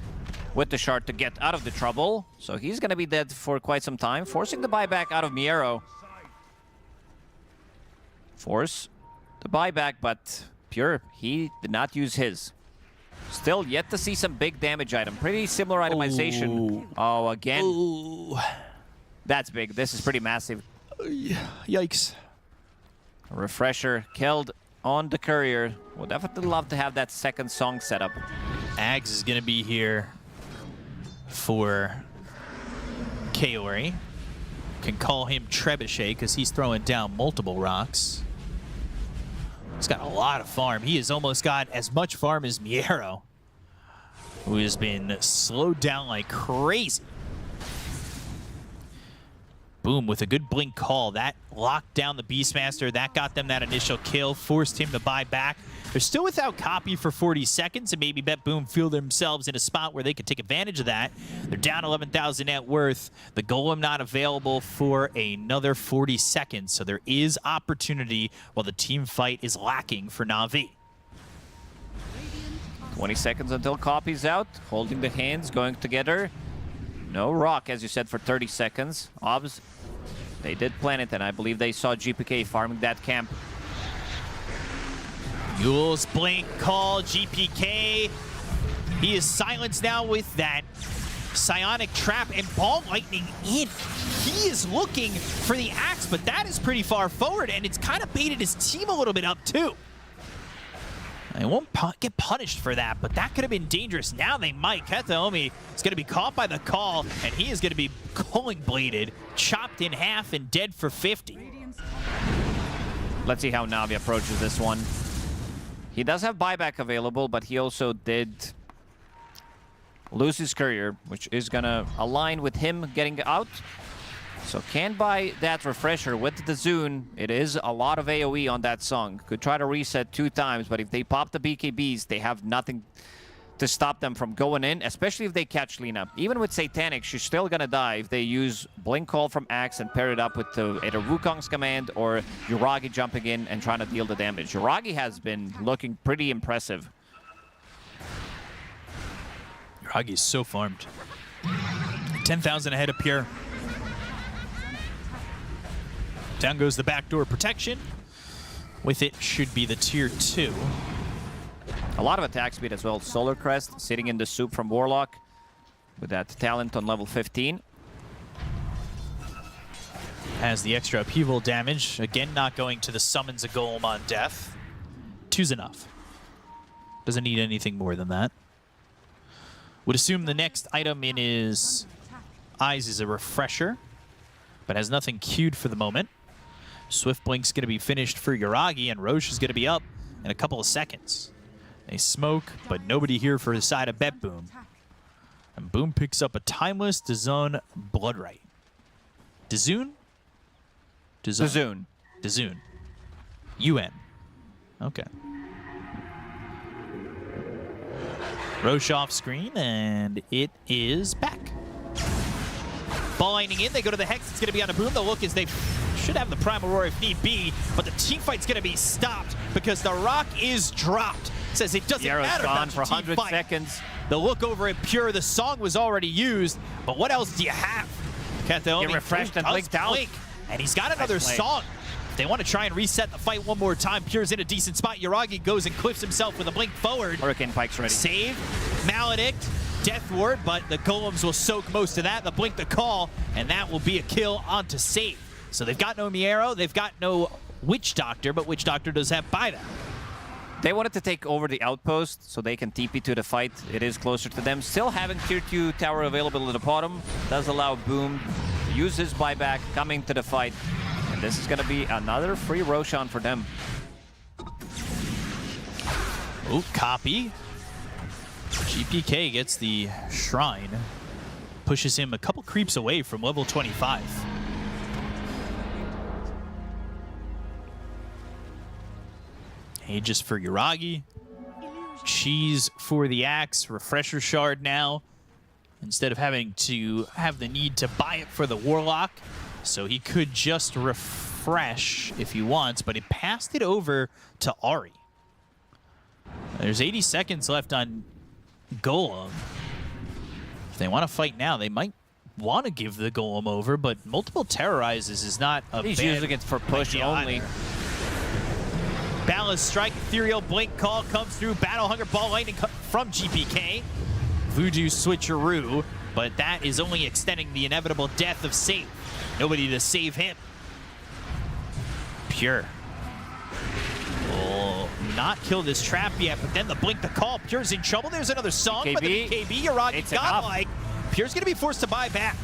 with the Shard to get out of the trouble. So he's going to be dead for quite some time, forcing the buyback out of Miero. Force the buyback, but Pure, he did not use his. Still yet to see some big damage item. Pretty similar itemization. Ooh. Oh, again. Ooh. That's big. This is pretty massive. Yikes. Refresher killed on the courier. Would definitely love to have that second song set up. Ags is going to be here for Kaori. Can call him Trebuchet because he's throwing down multiple rocks. He's got a lot of farm. He has almost got as much farm as Miero, who has been slowed down like crazy. Boom, with a good blink call. That locked down the Beastmaster. That got them that initial kill, forced him to buy back. They're still without Copy for 40 seconds, and maybe BetBoom feel themselves in a spot where they could take advantage of that. They're down 11,000 net worth. The Golem not available for another 40 seconds, so there is opportunity while the team fight is lacking for Na'Vi. 20 seconds until Copy's out. Holding the hands, going together. No rock, as you said, for 30 seconds. Obs, they did plan it, and I believe they saw GPK farming that camp. Yule's blink call, GPK. He is silenced now with that Psionic Trap and Ball Lightning in. He is looking for the axe, but that is pretty far forward, and it's kind of baited his team a little bit up, too. They won't get punished for that, but that could have been dangerous. Now they might. Kataomi is going to be caught by the call, and he is going to be culling bladed, chopped in half, and dead for 50. Let's see how Navi approaches this one. He does have buyback available, but he also did lose his courier, which is gonna align with him getting out. So can buy that refresher with the Zune. It is a lot of AoE on that song. Could try to reset 2 times, but if they pop the BKBs, they have nothing to stop them from going in, especially if they catch Lina. Even with Satanic, she's still gonna die if they use Blink Call from Axe and pair it up with either Wukong's command or Yuragi jumping in and trying to deal the damage. Yuragi has been looking pretty impressive. Yuragi is so farmed. 10,000 ahead of Pure. Down goes the backdoor protection. With it should be the tier 2. A lot of attack speed as well. Solar Crest sitting in the soup from Warlock with that talent on level 15. Has the extra upheaval damage. Again, not going to the summons a golem on death. 2's enough. Doesn't need anything more than that. Would assume the next item in his eyes is a refresher, but has nothing queued for the moment. Swift Blink's going to be finished for Yuragi, and Roche is going to be up in a couple of seconds. They smoke, but nobody here for his side of BetBoom. And Boom picks up a timeless DAZN Bloodright. DAZN? DAZN. DAZN. UN. Okay. Roche off screen, and it is back. Ball lining in, they go to the Hex, it's going to be on a Boom. The look is they should have the Prime Aurora if need be, but the team fight's going to be stopped because the rock is dropped. Says it doesn't matter gone about for 100 fight. seconds. The look over at Pure, the song was already used, but what else do you have? Katheomi Get refreshed and blinked out. And he's got another song. If they want to try and reset the fight one more time, Pure's in a decent spot. Yuragi goes and cliffs himself with a blink forward. Hurricane Pike's ready. Save, Maledict, Death Ward, but the golems will soak most of that. The blink the call, and that will be a kill onto save. So they've got no Miero, they've got no Witch Doctor, but Witch Doctor does have buyback. They wanted to take over the outpost so they can TP to the fight. It is closer to them. Still having tier 2 tower available at the bottom. Does allow Boom to use his buyback coming to the fight. And this is going to be another free Roshan for them. Oh, copy. GPK gets the Shrine. Pushes him a couple creeps away from level 25. Aegis for Yuragi. Cheese for the Axe. Refresher Shard now. Instead of having to have the need to buy it for the Warlock. So he could just refresh if he wants, but he passed it over to Ahri. There's 80 seconds left on Golem. If they want to fight now, they might want to give the Golem over, but multiple terrorizes is not a He's bad using it for push only. either. Balanced Strike, Ethereal Blink Call comes through. Battle Hunger Ball Lightning from GPK. Voodoo Switcheroo, but that is only extending the inevitable death of Safe. Nobody to save him. Pure. Will not kill this trap yet, but then the blink the call. Pure's in trouble. There's another song, but the BKB, Yuragi godlike. Pure's going to be forced to buy back.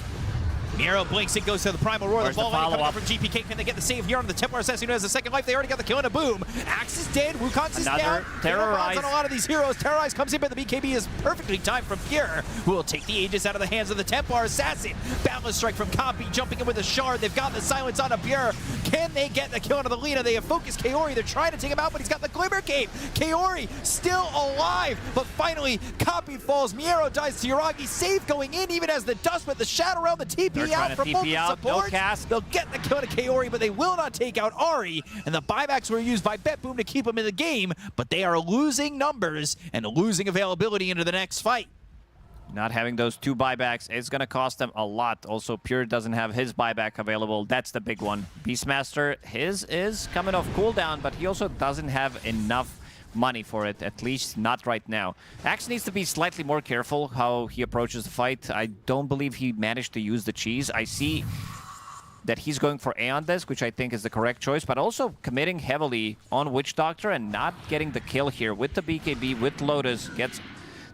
Miero blinks, it goes to the Primal Roar. The ball coming up from GPK. Can they get the save here on the Templar Assassin who has a second life? They already got the kill and a Boom. Axe is dead. Wukong's is down. Terrorize on a lot of these heroes. Terrorize comes in, but the BKB is perfectly timed from Pure, who will take the Aegis out of the hands of the Templar Assassin. Boundless Strike from Copy, jumping in with a shard. They've got the silence on a Pure. Can they get the kill onto the Lina? They have focused Kaori. They're trying to take him out, but he's got the Glimmer Cape. Kaori still alive, but finally Copy falls. Miero dies to Yuragi. Save going in, even as the dust with the shadow around the TP out from both supports. No cast. They'll get the kill to Kaori, but they will not take out Ahri. And the buybacks were used by BetBoom to keep him in the game, but they are losing numbers and losing availability into the next fight. Not having those 2 buybacks is going to cost them a lot. Also, Pure doesn't have his buyback available. That's the big one. Beastmaster, his is coming off cooldown, but he also doesn't have enough money for it, at least not right now. Axe needs to be slightly more careful how he approaches the fight. I don't believe he managed to use the cheese. I see that he's going for Aeon Disc, which I think is the correct choice, but also committing heavily on Witch Doctor and not getting the kill here with the BKB, with Lotus, gets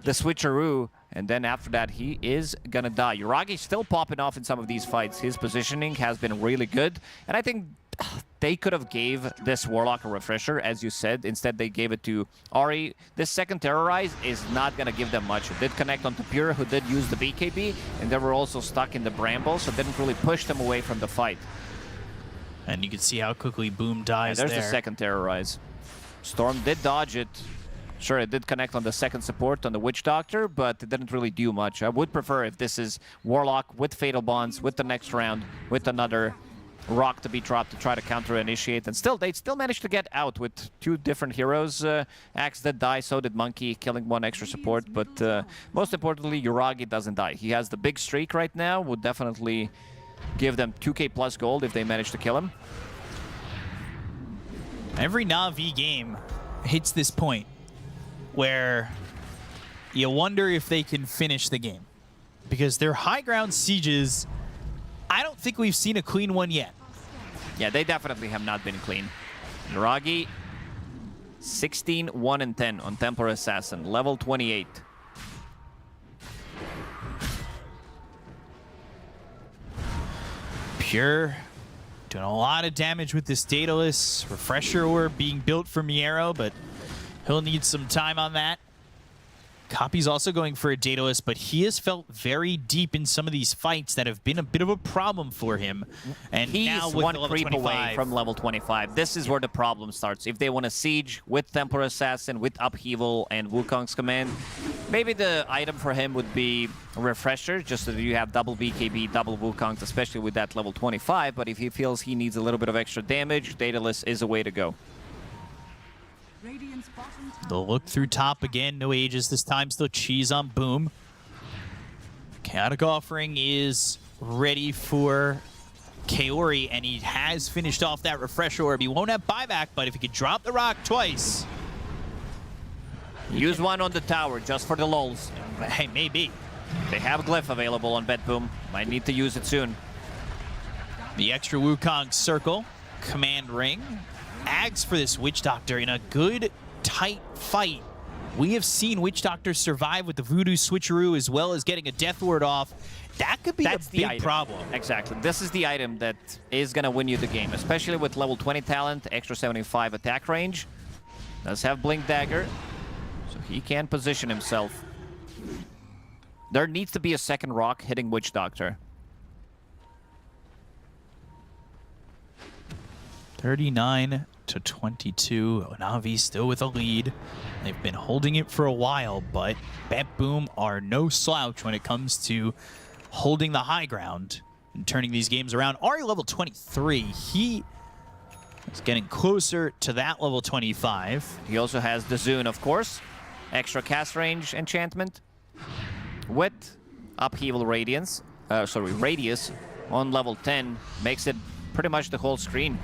the switcheroo, and then after that, he is gonna die. Yuragi's still popping off in some of these fights. His positioning has been really good, and I think they could have gave this Warlock a refresher, as you said. Instead, they gave it to Ari. This second Terrorize is not going to give them much. It did connect onto Pure, who did use the BKB, and they were also stuck in the Bramble, so it didn't really push them away from the fight. And you can see how quickly Boom dies there's there. the second Terrorize. Storm did dodge it. Sure, it did connect on the second support on the Witch Doctor, but it didn't really do much. I would prefer if this is Warlock with Fatal Bonds, with the next round, with another rock to be dropped to try to counter-initiate. And still, they still managed to get out with 2 different heroes. Axe did die, so did Monkey, killing 1 extra support. But most importantly, Yuragi doesn't die. He has the big streak right now, would definitely give them 2k plus gold if they manage to kill him. Every Na'Vi game hits this point where you wonder if they can finish the game. Because their high ground sieges, I don't think we've seen a clean one yet. Yeah, they definitely have not been clean. Yuragi, 16, 1, and 10 on Templar Assassin, level 28. Pure doing a lot of damage with this Daedalus. Refresher Orb being built for Miero, but he'll need some time on that. Copy's also going for a Daedalus, but he has felt very deep in some of these fights that have been a bit of a problem for him. And he's now with 1 the level creep 25, away from level 25. This is where the problem starts. If they want to siege with Templar Assassin, with Upheaval and Wukong's command, maybe the item for him would be Refresher, just so that you have double BKB, double Wukong's, especially with that level 25. But if he feels he needs a little bit of extra damage, Daedalus is a way to go. They'll look through top again. No Aegis this time. Still cheese on Boom. Chaotic Offering is ready for Kaori, and he has finished off that Refresh Orb. He won't have buyback, but if he could drop the rock twice. Use one on the tower, just for the lulz. Hey, maybe. They have Glyph available on BetBoom. Might need to use it soon. The extra Wukong Circle. Command Ring. Ags for this Witch Doctor in a good, tight fight. We have seen Witch Doctors survive with the Voodoo Switcheroo as well as getting a Death Ward off. That could be a big problem. Exactly. This is the item that is going to win you the game, especially with level 20 talent, extra 75 attack range. Does have Blink Dagger, so he can position himself. There needs to be a second rock hitting Witch Doctor. 39 to 22. Na'Vi still with a lead. They've been holding it for a while, but BetBoom are no slouch when it comes to holding the high ground and turning these games around. Ari level 23. He is getting closer to that level 25. He also has the Zune, of course. Extra cast range enchantment with Upheaval Radiance. Radius on level 10 makes it pretty much the whole screen.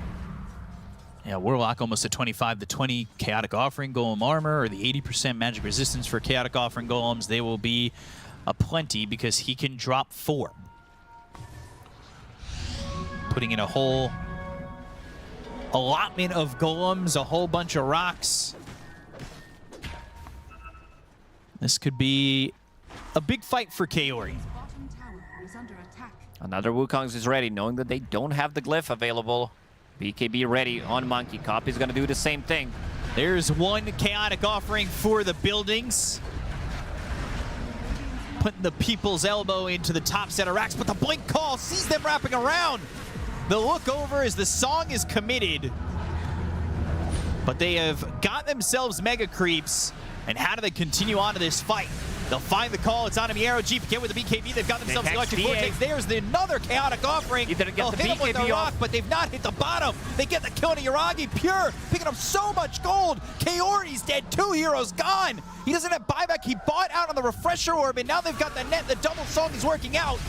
Yeah, Warlock almost at 25. The 20 Chaotic Offering Golem Armor, or the 80% Magic Resistance for Chaotic Offering Golems, they will be a plenty because he can drop 4. Putting in a whole allotment of Golems, a whole bunch of rocks. This could be a big fight for Kaori. Another Wukong's is ready, knowing that they don't have the Glyph available. BKB ready on Monkey. Copy's gonna do the same thing. There's one Chaotic Offering for the buildings. Putting the people's elbow into the top set of racks, but the Blink Call sees them wrapping around. The look over as the song is committed. But they have got themselves Mega Creeps, and how do they continue on to this fight? They'll find the call. It's on Miero. GPK with the BKB. They've got themselves the Electric Vortex. There's another Chaotic Offering. They'll hit him with the rock, but they've not hit the bottom. They get the kill to Yuragi. Pure, picking up so much gold. Kaori's dead. 2 heroes gone. He doesn't have buyback. He bought out on the Refresher Orb, and now they've got the net. The double song is working out.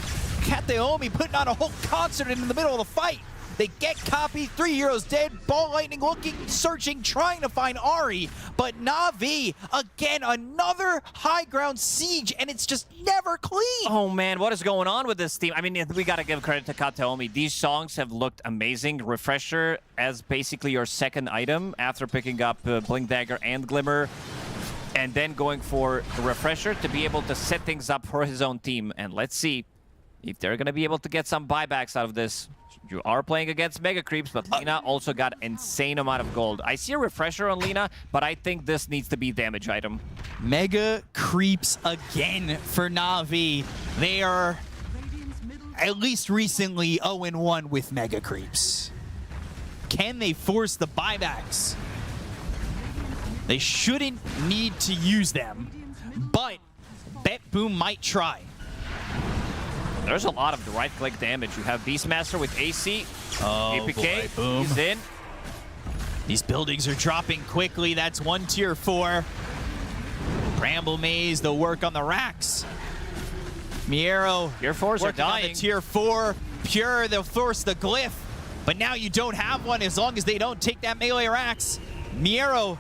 Kateomi putting on a whole concert in the middle of the fight. They get Copy, 3 heroes dead, Ball Lightning looking, searching, trying to find Ari, but Na'Vi, again, another high ground siege, and it's just never clean. Oh man, what is going on with this team? I mean, we gotta give credit to Kateomi. These songs have looked amazing. Refresher as basically your second item after picking up Blink Dagger and Glimmer, and then going for the Refresher to be able to set things up for his own team. And let's see if they're going to be able to get some buybacks out of this. You are playing against Mega Creeps, but Lina also got insane amount of gold. I see a refresher on Lina, but I think this needs to be damage item. Mega Creeps again for Na'Vi. They are, at least recently, 0-1 with Mega Creeps. Can they force the buybacks? They shouldn't need to use them, but BetBoom might try. There's a lot of the right-click damage. You have Beastmaster with AC. Oh, APK, boy, Boom. he's in. These buildings are dropping quickly. That's 1 tier 4. Bramble Maze, they'll work on the racks. Miero, tier 4s are dying. On the tier 4. Pure, they'll force the glyph. But now you don't have one as long as they don't take that melee racks. Miero,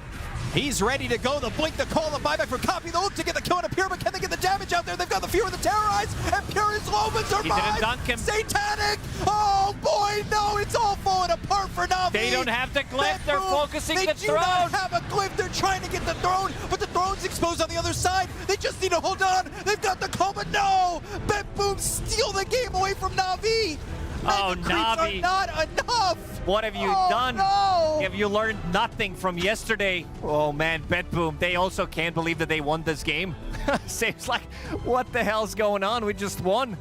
he's ready to go. They'll blink the call, the buyback for Copy. They'll look to get the kill on a Pure, but can they get the damage out there? They've got the Fear of the Terrorize, and Pure is low but survives. He didn't dunk him. Satanic! Oh boy, no, it's all falling apart for Na'Vi. They don't have the glyph. They're focusing the throne. They do not have a glyph. They're trying to get the throne, but the throne's exposed on the other side. They just need to hold on. They've got the call, but no! BetBoom steal the game away from Na'Vi. Oh, Na'Vi are not enough. What have you done? No. Have you learned nothing from yesterday? Oh man, BetBoom, they also can't believe that they won this game. Seems like, what the hell's going on? We just won.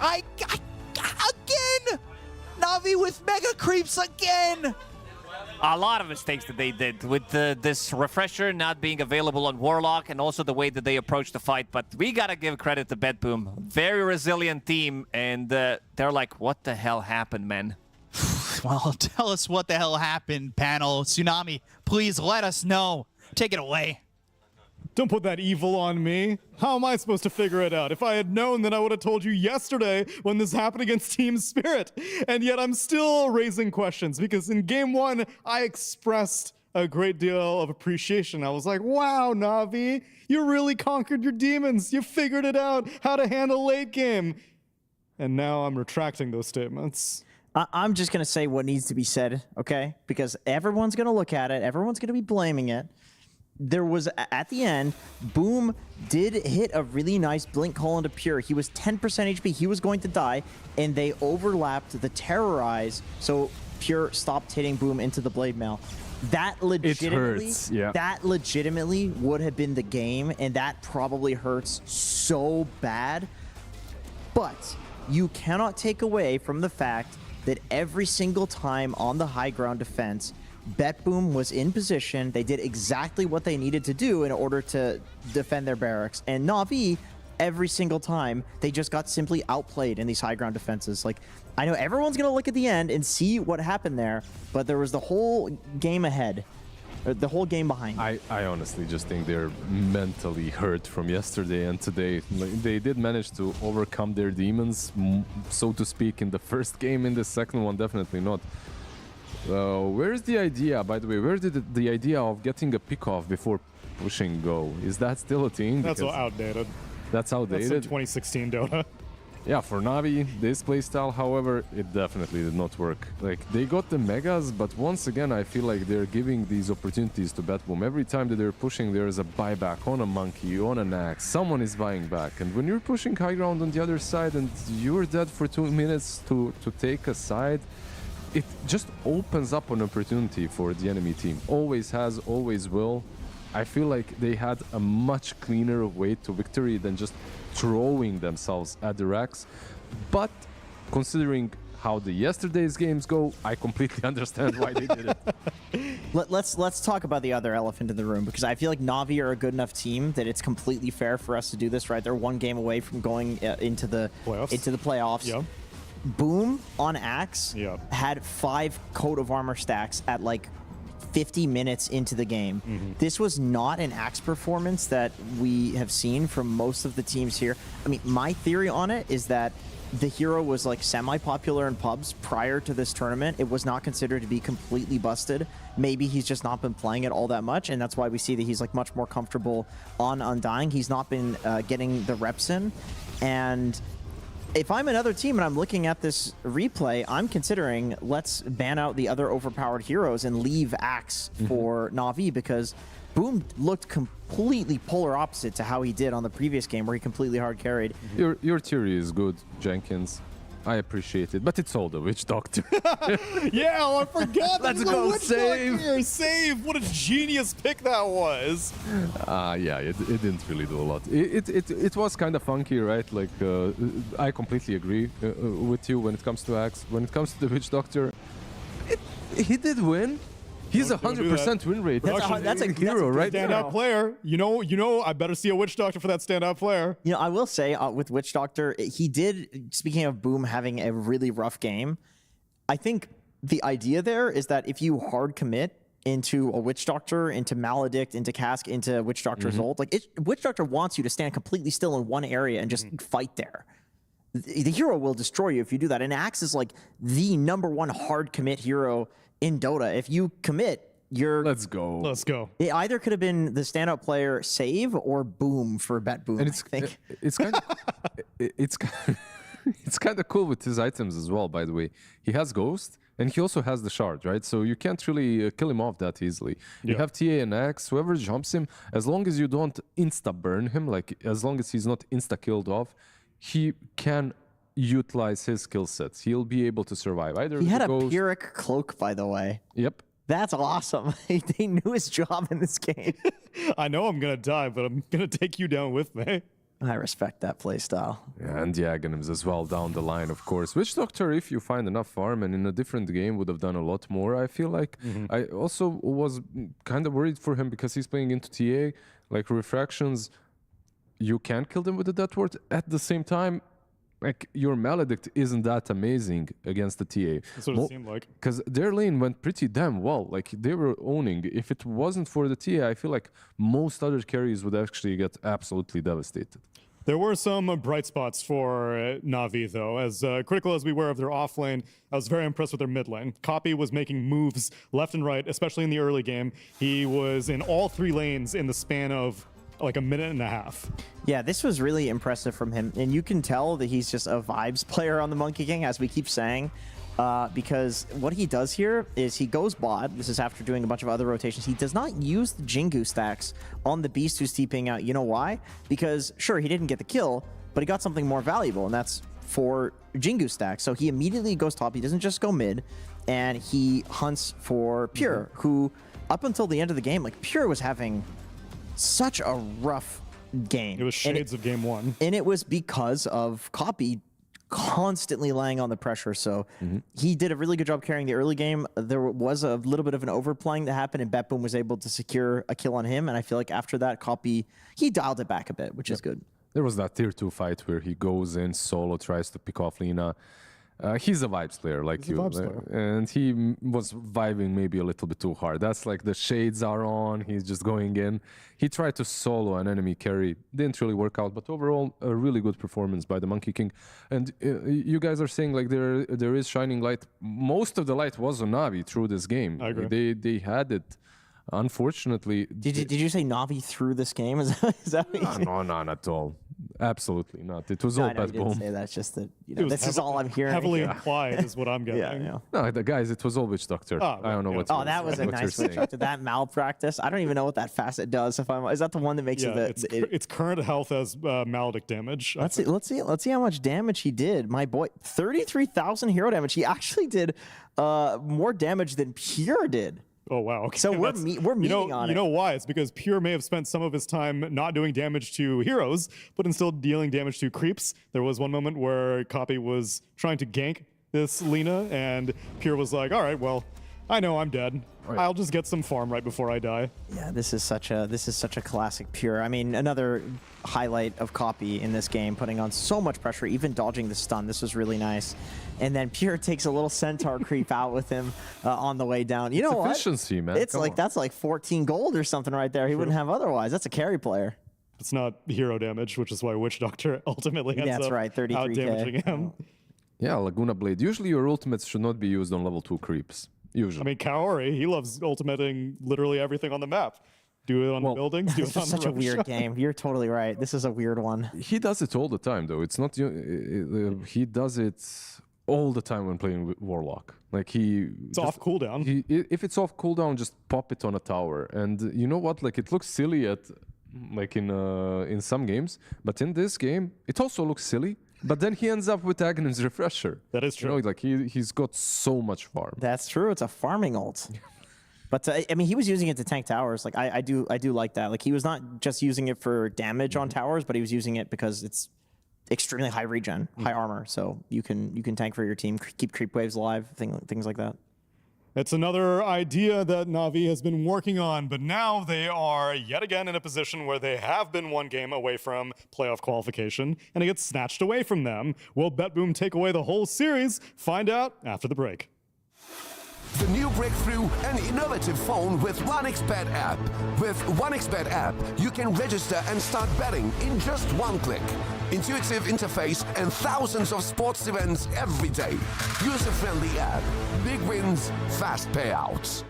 Again! Na'Vi with Mega Creeps again! A lot of mistakes that they did with this refresher not being available on Warlock and also the way that they approached the fight. But we gotta give credit to BetBoom. Very resilient team, and they're like, what the hell happened, man? Well, tell us what the hell happened, panel. Tsunami, please let us know. Take it away. Don't put that evil on me. How am I supposed to figure it out? If I had known, then I would have told you yesterday when this happened against Team Spirit. And yet I'm still raising questions because in game 1, I expressed a great deal of appreciation. I was like, wow, Na'Vi, you really conquered your demons. You figured it out, how to handle late game. And now I'm retracting those statements. I'm just going to say what needs to be said, okay? Because everyone's going to look at it. Everyone's going to be blaming it. There was, at the end, Boom did hit a really nice blink call into Pure. He was 10% HP. He was going to die, and they overlapped the Terrorize, so Pure stopped hitting Boom into the Blade Mail. That legitimately, that legitimately would have been the game, and that probably hurts so bad. But you cannot take away from the fact that every single time on the high ground defense, BetBoom was in position. They did exactly what they needed to do in order to defend their barracks. And Na'Vi, every single time, they just got simply outplayed in these high ground defenses. Like, I know everyone's going to look at the end and see what happened there, but there was the whole game ahead. The whole game behind. I honestly just think they're mentally hurt from yesterday and today. They did manage to overcome their demons, so to speak, in the first game. In the second one, definitely not. Where's the idea, by the way? Where did the idea of getting a pick-off before pushing go? Is that still a thing? That's all outdated. That's outdated? That's in 2016 Dota. Yeah, for Na'Vi, this playstyle, however, it definitely did not work. Like, they got the megas, but once again, I feel like they're giving these opportunities to BetBoom. Every time that they're pushing, there is a buyback on a monkey, on an axe. Someone is buying back. And when you're pushing high ground on the other side and you're dead for 2 minutes to take a side, it just opens up an opportunity for the enemy team. Always has, always will. I feel like they had a much cleaner way to victory than just throwing themselves at the racks. But considering how the yesterday's games go, I completely understand why they did it. Let's talk about the other elephant in the room, because I feel like Na'Vi are a good enough team that it's completely fair for us to do this, right? They're one game away from going into the playoffs. Yeah. Boom on Axe had 5 coat of armor stacks at like 50 minutes into the game. This was not an Axe performance that we have seen from most of the teams here. I mean, my theory on it is that the hero was like semi-popular in pubs prior to this tournament. It was not considered to be completely busted. Maybe he's just not been playing it all that much, and that's why we see that he's like much more comfortable on Undying. He's not been getting the reps in, and if I'm another team and I'm looking at this replay, I'm considering let's ban out the other overpowered heroes and leave Axe for Na'Vi, because Boom looked completely polar opposite to how he did on the previous game where he completely hard carried. Your theory is good, Jenkins. I appreciate it, but it's all the Witch Doctor. Yeah, I forgot. Let's That's go, the Witch save. Doctor. Save. What a genius pick that was. Yeah, it didn't really do a lot. It was kind of funky, right? Like, I completely agree with you when it comes to Axe. When it comes to the Witch Doctor, he did win. He's 100% win rate. That's a hero, right? Standout player. You know, I better see a Witch Doctor for that standout player. You know, I will say with Witch Doctor, he did, speaking of Boom having a really rough game, I think the idea there is that if you hard commit into a Witch Doctor, into Maledict, into Cask, into Witch Doctor's ult, like Witch Doctor wants you to stand completely still in one area and just fight there. The hero will destroy you if you do that. And Axe is like the #1 hard commit hero in Dota. If you commit, you're... Let's go. Let's go. It either could have been the standout player Save or Boom for BetBoom, And I think. it's kind of it's kind of cool with his items as well, by the way. He has Ghost, and he also has the Shard, right? So you can't really kill him off that easily. You have TA and Axe, whoever jumps him, as long as you don't insta-burn him, like as long as he's not insta-killed off, he can utilize his skill sets. He'll be able to survive. Either He had a Ghost. Pyrrhic cloak, by the way. Yep. That's awesome. He knew his job in this game. I know I'm gonna die, but I'm gonna take you down with me. I respect that playstyle. Yeah, and the Aghanims as well down the line, of course. Witch Doctor, if you find enough farm and in a different game, would have done a lot more. I feel like I also was kind of worried for him because he's playing into TA, like Refractions. You can kill them with the Death Ward. At the same time, like your Maledict isn't that amazing against the TA. That's what it seemed like. Because their lane went pretty damn well. Like they were owning. If it wasn't for the TA, I feel like most other carries would actually get absolutely devastated. There were some bright spots for Na'Vi, though. As critical as we were of their off lane, I was very impressed with their mid lane. Copy was making moves left and right, especially in the early game. He was in all 3 lanes in the span of like a minute and a half. Yeah, this was really impressive from him. And you can tell that he's just a vibes player on the Monkey King, as we keep saying. Because what he does here is he goes bot. This is after doing a bunch of other rotations. He does not use the Jingu stacks on the Beast who's TPing out. You know why? Because, sure, he didn't get the kill, but he got something more valuable, and that's 4 Jingu stacks. So he immediately goes top. He doesn't just go mid, and he hunts for Pure, who, up until the end of the game, like, Pure was having such a rough game. It was shades of game 1. And it was because of Copy constantly laying on the pressure. So he did a really good job carrying the early game. There was a little bit of an overplaying that happened, and BetBoom was able to secure a kill on him. And I feel like after that, Copy, he dialed it back a bit, which is good. There was that tier 2 fight where he goes in solo, tries to pick off Lina. He's a vibes player like you, and he was vibing maybe a little bit too hard. That's like the shades are on, he's just going in. He tried to solo an enemy carry, didn't really work out, but overall a really good performance by the Monkey King. And you guys are saying like there is shining light. Most of the light was on Navi through this game. I agree. They had it. Unfortunately, did you say Navi through this game? Is that what you no, not at all. Absolutely not. It was all BetBoom. I didn't say that. It's just that this is all I'm hearing. Heavily implied is what I'm getting. Yeah. No, the guys, it was all Witch Doctor. I don't know what. Oh, that was a nice Witch Doctor. That malpractice. I don't even know what that facet does. Is that the one that makes it's current health as Maledict damage. Let's see how much damage he did. My boy, 33,000 hero damage. He actually did more damage than Pure did. Oh, wow. Okay. So we're meeting on it. You know why? It's because Pure may have spent some of his time not doing damage to heroes, but instead dealing damage to creeps. There was one moment where Copy was trying to gank this Lina, and Pure was like, all right, well, I know I'm dead. Right. I'll just get some farm right before I die. Yeah, this is such a classic Pure. I mean, another highlight of Copy in this game, putting on so much pressure, even dodging the stun. This was really nice. And then Pure takes a little centaur creep out with him on the way down. You know what? Efficiency, man. It's like that's like 14 gold or something right there. He wouldn't have otherwise. That's a carry player. It's not hero damage, which is why Witch Doctor ultimately ends up out damaging him. Yeah, Laguna Blade. Usually your ultimates should not be used on level 2 creeps. Usually. I mean, Kaori, he loves ultimating literally everything on the map. Do it on the buildings. Do This it on is the such a road weird show. game. You're totally right. This is a weird one. He does it all the time, though. It's not he does it all the time when playing with Warlock. Like it's off cooldown. If it's off cooldown, just pop it on a tower. And you know what? Like it looks silly in some games, but in this game, it also looks silly. But then he ends up with Aghanim's Refresher. That is true. You know, like he's got so much farm. That's true. It's a farming ult. But I mean, he was using it to tank towers. Like I do like that. Like he was not just using it for damage on towers, but he was using it because it's extremely high regen, high armor. So you can tank for your team, keep creep waves alive, things like that. It's another idea that Navi has been working on, but now they are yet again in a position where they have been one game away from playoff qualification, and it gets snatched away from them. Will BetBoom take away the whole series? Find out after the break. The new breakthrough and innovative phone with 1xBet app. With 1xBet app, you can register and start betting in just one click. Intuitive interface and thousands of sports events every day. User-friendly app. Big wins, fast payouts.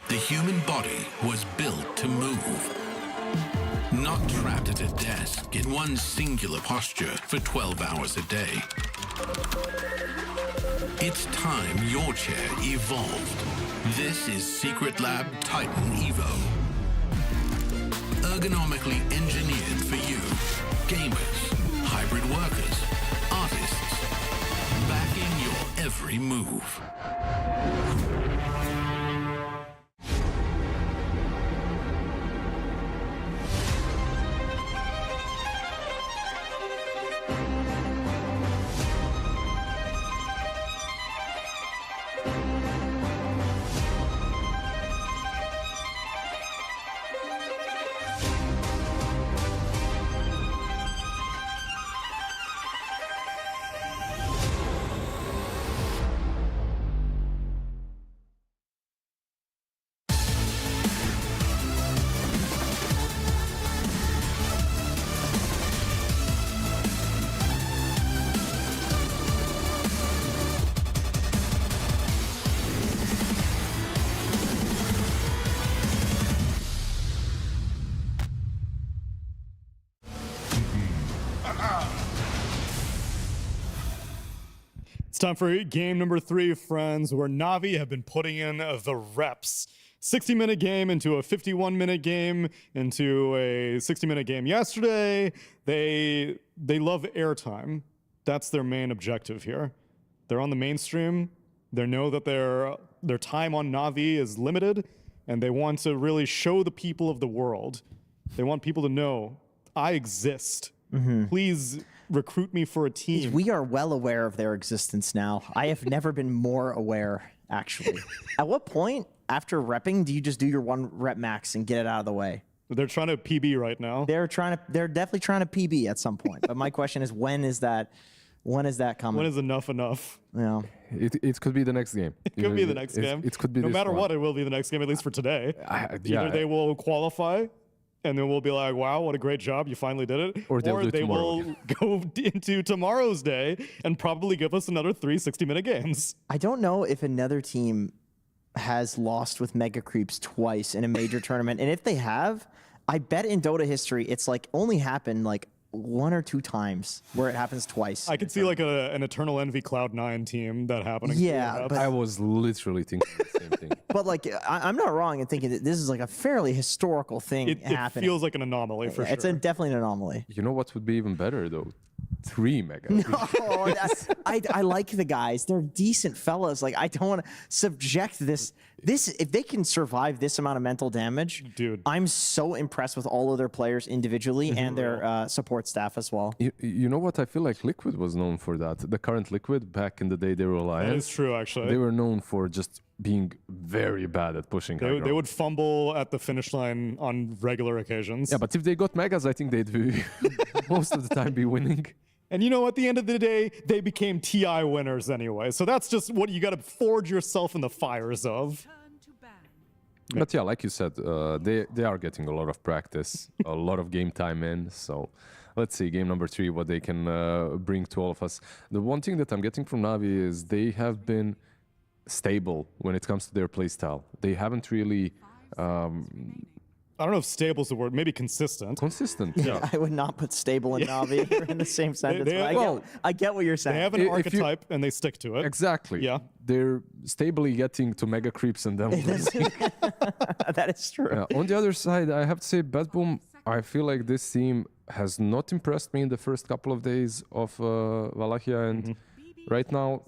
The human body was built to move. Not trapped at a desk in one singular posture for 12 hours a day. It's time your chair evolved. This is Secret Lab Titan Evo. Ergonomically engineered for you. Gamers, hybrid workers, artists. Backing your every move. It's time for game number 3, friends, where Navi have been putting in the reps. 60-minute game into a 51-minute game into a 60-minute game yesterday. They love airtime. That's their main objective here. They're on the mainstream. They know that their time on Navi is limited, and they want to really show the people of the world. They want people to know, I exist. Please recruit me for a team. We are well aware of their existence now. I have never been more aware, actually. At what point after repping do you just do your 1 rep max and get it out of the way? They're trying to PB right now. They're definitely trying to PB at some point. But my question is, when is that coming? When is enough? Yeah. It could be the next game. It could be the next game. It could be no this matter one. what, it will be the next game, at least for today. Yeah. Either they will qualify, and then we'll be like, wow, what a great job, you finally did it. Or they'll do they tomorrow. will go into tomorrow's day and probably give us another 3 60-minute games. I don't know if another team has lost with Mega Creeps twice in a major tournament. And if they have, I bet in Dota history, it's like only happened like 1 or 2 times where it happens twice. I could see like an Eternal Envy Cloud9 team that happening. Yeah, but I was literally thinking the same thing. But like, I'm not wrong in thinking that this is like a fairly historical thing happening. It feels like an anomaly for sure. It's definitely an anomaly. You know what would be even better though? 3 mega. No, I like the guys. They're decent fellas. Like, I don't want to subject this. If they can survive this amount of mental damage, dude, I'm so impressed with all of their players individually and their support staff as well. You know what? I feel like Liquid was known for that. The current Liquid, back in the day, they were Alliance. That is true, actually. They were known for just being very bad at pushing. They would fumble at the finish line on regular occasions. Yeah, but if they got megas, I think they'd be most of the time be winning. And you know, at the end of the day, they became TI winners anyway. So that's just what you got to forge yourself in the fires of. But yeah, like you said, they are getting a lot of practice, a lot of game time in. So let's see, game number 3, what they can bring to all of us. The one thing that I'm getting from Navi is they have been stable when it comes to their playstyle. They haven't really... I don't know if stable is the word, maybe consistent. Consistent, yeah. I would not put stable and Navi in the same sentence. But I get what you're saying. They have an archetype and they stick to it. Exactly. Yeah. They're stably getting to mega creeps and then losing. That is true. Yeah. On the other side, I have to say, BetBoom, I feel like this team has not impressed me in the first couple of days of Wallachia. And right now,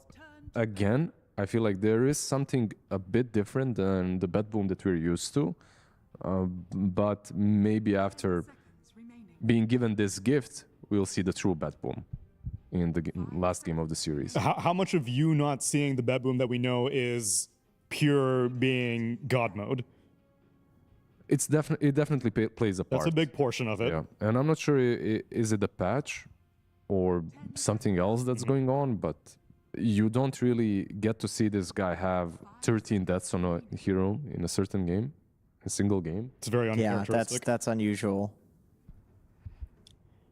again, I feel like there is something a bit different than the BetBoom that we're used to. But maybe after being given this gift, we'll see the true BetBoom in the last game of the series. How much of you not seeing the BetBoom that we know is pure being God mode? It definitely plays a part. That's a big portion of it. Yeah, and I'm not sure is it a patch or something else that's going on, but you don't really get to see this guy have 13 deaths on a hero in a certain game. A single game. It's very uncharacteristic. Yeah, that's unusual.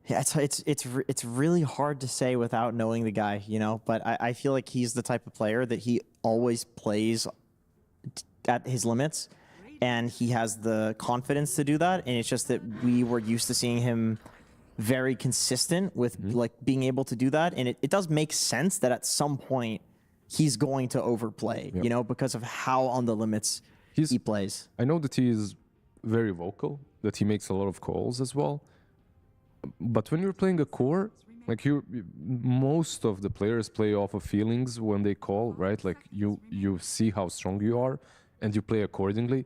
Yeah, it's really hard to say without knowing the guy, you know. But I feel like he's the type of player that he always plays at his limits, and he has the confidence to do that. And it's just that we were used to seeing him very consistent with like being able to do that, and it does make sense that at some point he's going to overplay, you know, because of how on the limits he plays. I know that he is very vocal, that he makes a lot of calls as well. But when you're playing a core, like most of the players play off of feelings when they call, right? Like you see how strong you are and you play accordingly.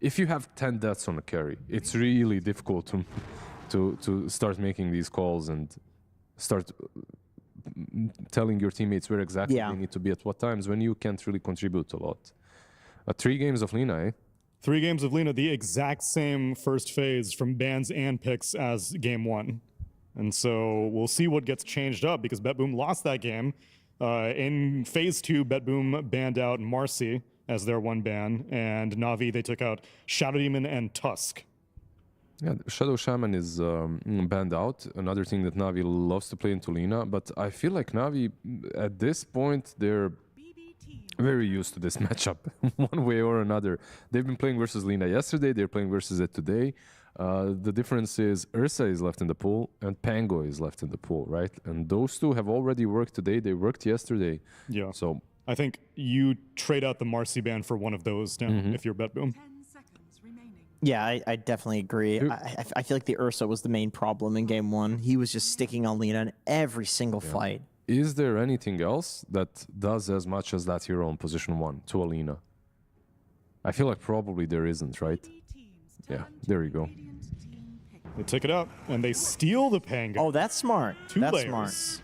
If you have 10 deaths on a carry, it's really difficult to start making these calls and start telling your teammates where exactly they need to be at what times when you can't really contribute a lot. 3 games of Lina, eh? 3 games of Lina, the exact same first phase from bans and picks as game 1. And so we'll see what gets changed up because BetBoom lost that game. In phase 2, BetBoom banned out Marcy as their 1 ban, and Navi, they took out Shadow Demon and Tusk. Yeah, Shadow Shaman is banned out. Another thing that Navi loves to play into Lina, but I feel like Navi, at this point, they're very used to this matchup, one way or another. They've been playing versus Lina yesterday, they're playing versus it today. The difference is Ursa is left in the pool and Pango is left in the pool, right? And those two have already worked today, they worked yesterday. Yeah. So I think you trade out the Marcy ban for one of those now if you're BetBoom. Yeah, I definitely agree. I feel like the Ursa was the main problem in game 1. He was just sticking on Lina in every single fight. Is there anything else that does as much as that hero in position 1 to Alina? I feel like probably there isn't, right? Yeah, there you go. They took it out and they steal the Pango. Oh, that's smart. 2 that's layers. smart.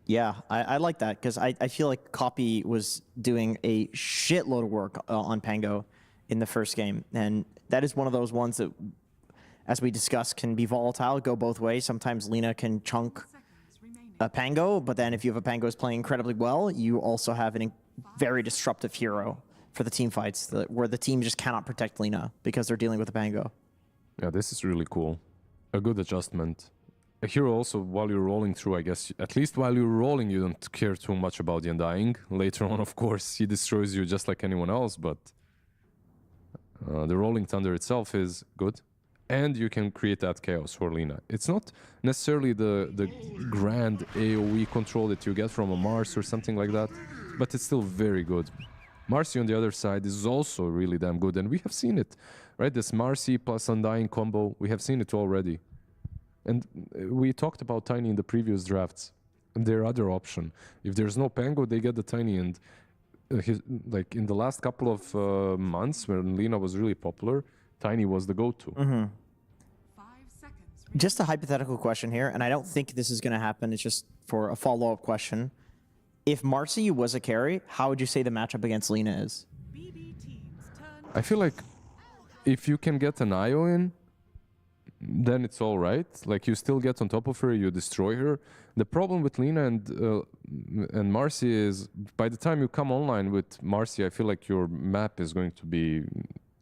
Yeah, I like that because I feel like Copy was doing a shitload of work on Pango in the first game. And that is one of those ones that, as we discussed, can be volatile, go both ways. Sometimes Lina can chunk a Pango, but then if you have a Pango who's playing incredibly well, you also have a very disruptive hero for the team fights where the team just cannot protect Lina because they're dealing with a Pango. Yeah, this is really cool. A good adjustment. A hero also, while you're rolling through, I guess, at least while you're rolling, you don't care too much about the Undying. Later on, of course, he destroys you just like anyone else, but the Rolling Thunder itself is good. And you can create that chaos for Lina. It's not necessarily the grand AoE control that you get from a Mars or something like that, but it's still very good. Marcy on the other side is also really damn good, and we have seen it, right? This Marcy plus Undying combo, we have seen it already. And we talked about Tiny in the previous drafts, and their other option. If there's no Pango, they get the Tiny, and like in the last couple of months when Lina was really popular, Tiny was the go-to. Just a hypothetical question here, and I don't think this is going to happen. It's just for a follow-up question. If Marcy was a carry, how would you say the matchup against Lina is? I feel like if you can get an IO in, then it's all right. Like you still get on top of her, you destroy her. The problem with Lina and Marcy is by the time you come online with Marcy, I feel like your map is going to be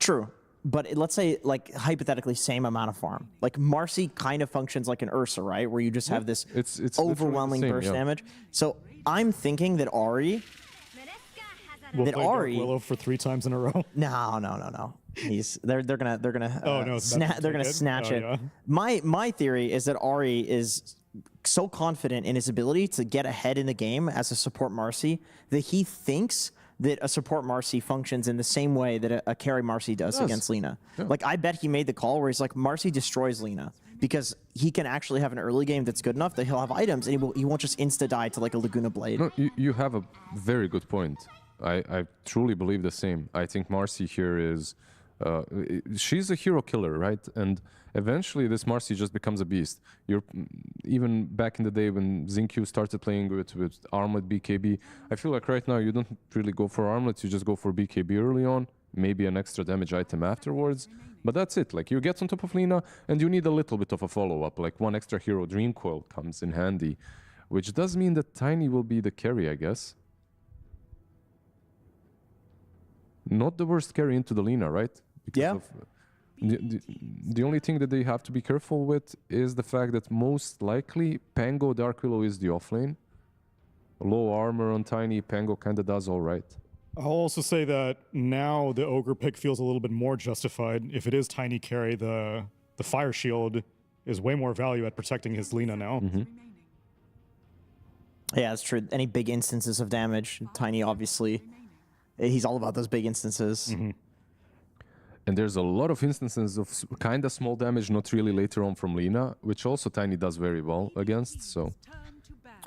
True. But let's say, like, hypothetically, same amount of farm. Like, Marcy kind of functions like an Ursa, right? Where you just have this it's overwhelming literally the burst same, yeah. damage. So I'm thinking that Ahri... We'll that play Dark Ahri... Willow for 3 times in a row. No. They're gonna they're gonna snatch Oh, it. yeah. My theory is that Ahri is so confident in his ability to get ahead in the game as a support Marcy that he thinks that a support Marcy functions in the same way that a carry Marcy does against Lina. Yeah. Like, I bet he made the call where he's like, Marcy destroys Lina because he can actually have an early game that's good enough that he'll have items and he won't just insta-die to like a Laguna Blade. No, you have a very good point. I truly believe the same. I think Marcy here is... she's a hero killer, right? And eventually this Marcy just becomes a beast. Even back in the day when XinQ started playing with Armlet BKB, I feel like right now you don't really go for Armlet, you just go for BKB early on, maybe an extra damage item afterwards. But that's it. Like, you get on top of Lina and you need a little bit of a follow-up. Like, one extra hero, Dream Coil, comes in handy, which does mean that Tiny will be the carry, I guess. Not the worst carry into the Lina, right? Because the only thing that they have to be careful with is the fact that most likely Pango Dark Willow is the offlane. Low armor on Tiny, Pango kind of does all right. I'll also say that now the Ogre pick feels a little bit more justified. If it is Tiny carry, the Fire Shield is way more value at protecting his Lina now. Yeah, that's true. Any big instances of damage, Tiny obviously, he's all about those big instances. And there's a lot of instances of kind of small damage, not really later on from Lina, which also Tiny does very well against, so...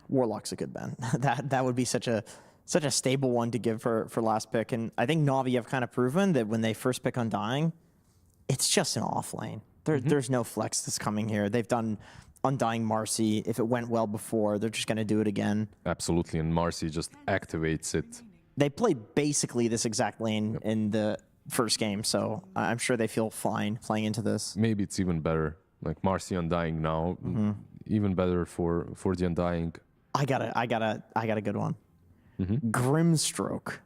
Warlock's a good ban. that would be such a stable one to give for last pick. And I think Navi have kind of proven that when they first pick Undying, it's just an offlane. There's no flex that's coming here. They've done Undying Marcy. If it went well before, they're just going to do it again. Absolutely, and Marcy just activates it. They played basically this exact lane in the first game, so I'm sure they feel fine playing into this. Maybe it's even better. Like Marcy Undying now, even better for the Undying. I got a good one. Grimstroke.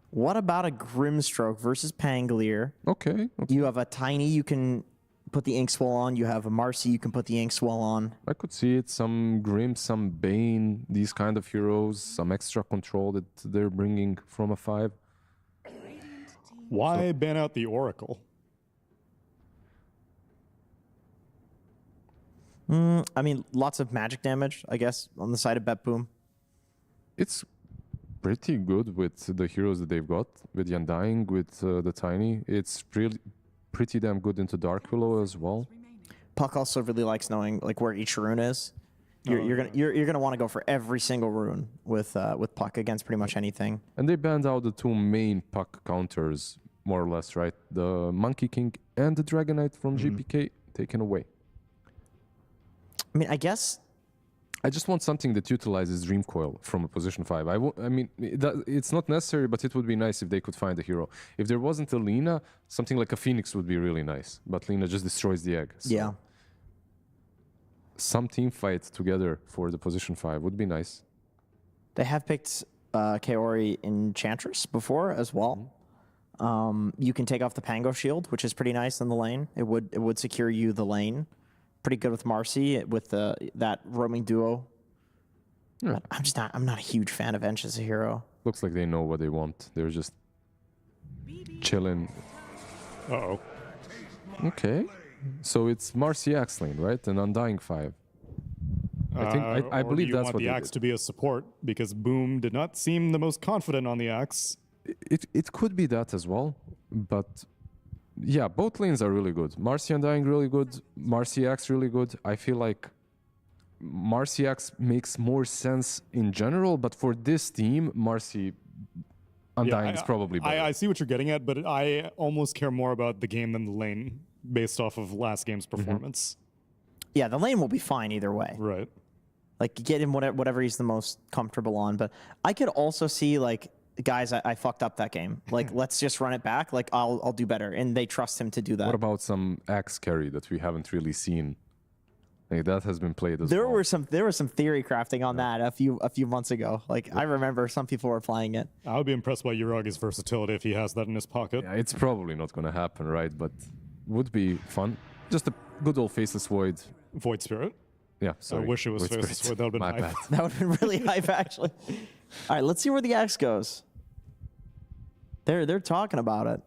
What about a Grimstroke versus Pangolier? Okay. You have a Tiny you can put the Inkswell on. You have a Marcy you can put the Inkswell on. I could see it. Some Grim, some Bane, these kind of heroes, some extra control that they're bringing from a 5. Why ban out the Oracle? I mean, lots of magic damage, I guess, on the side of BetBoom. It's pretty good with the heroes that they've got, with the Undying, with the Tiny. It's pretty damn good into Dark Willow as well. Puck also really likes knowing like where each rune is. You're gonna want to go for every single rune with Puck against pretty much anything. And they banned out the 2 main Puck counters, more or less, right? The Monkey King and the Dragonite from GPK taken away. I mean, I guess... I just want something that utilizes Dream Coil from a position 5. I mean, it's not necessary, but it would be nice if they could find a hero. If there wasn't a Lina, something like a Phoenix would be really nice. But Lina just destroys the egg. So yeah. Some team fight together for the position 5 would be nice. They have picked Kaori Enchantress before as well. You can take off the Pango Shield, which is pretty nice in the lane. It would secure you the lane. Pretty good with Marcy with that roaming duo. Yeah. But I'm not a huge fan of Ench as a hero. Looks like they know what they want. They're just chilling. Uh-oh. Okay. So it's Marcy Axe lane, right? An Undying 5. I believe that's what the Axe to be a support because Boom did not seem the most confident on the Axe. It could be that as well, but yeah, both lanes are really good. Marcy Undying really good, Marcy Axe really good. I feel like Marcy Axe makes more sense in general, but for this team, Marcy Undying is probably better. I see what you're getting at, but I almost care more about the game than the lane based off of last game's performance. Yeah, the lane will be fine either way. Right. Like, get him whatever he's the most comfortable on. But I could also see, like, guys, I fucked up that game. Like, let's just run it back. Like, I'll do better. And they trust him to do that. What about some Axe carry that we haven't really seen? Like, that has been played as There well. was some theory crafting on that a few months ago. Like I remember some people were playing it. I would be impressed by Uragi's versatility if he has that in his pocket. Yeah, it's probably not going to happen, right? But would be fun. Just a good old Faceless Void. Void Spirit? Yeah, sorry. I wish it was Void Faceless Spirit. Void. That would have My been bad. hype. That would have been really hype, actually. All right, let's see where the Axe goes. They're talking about it.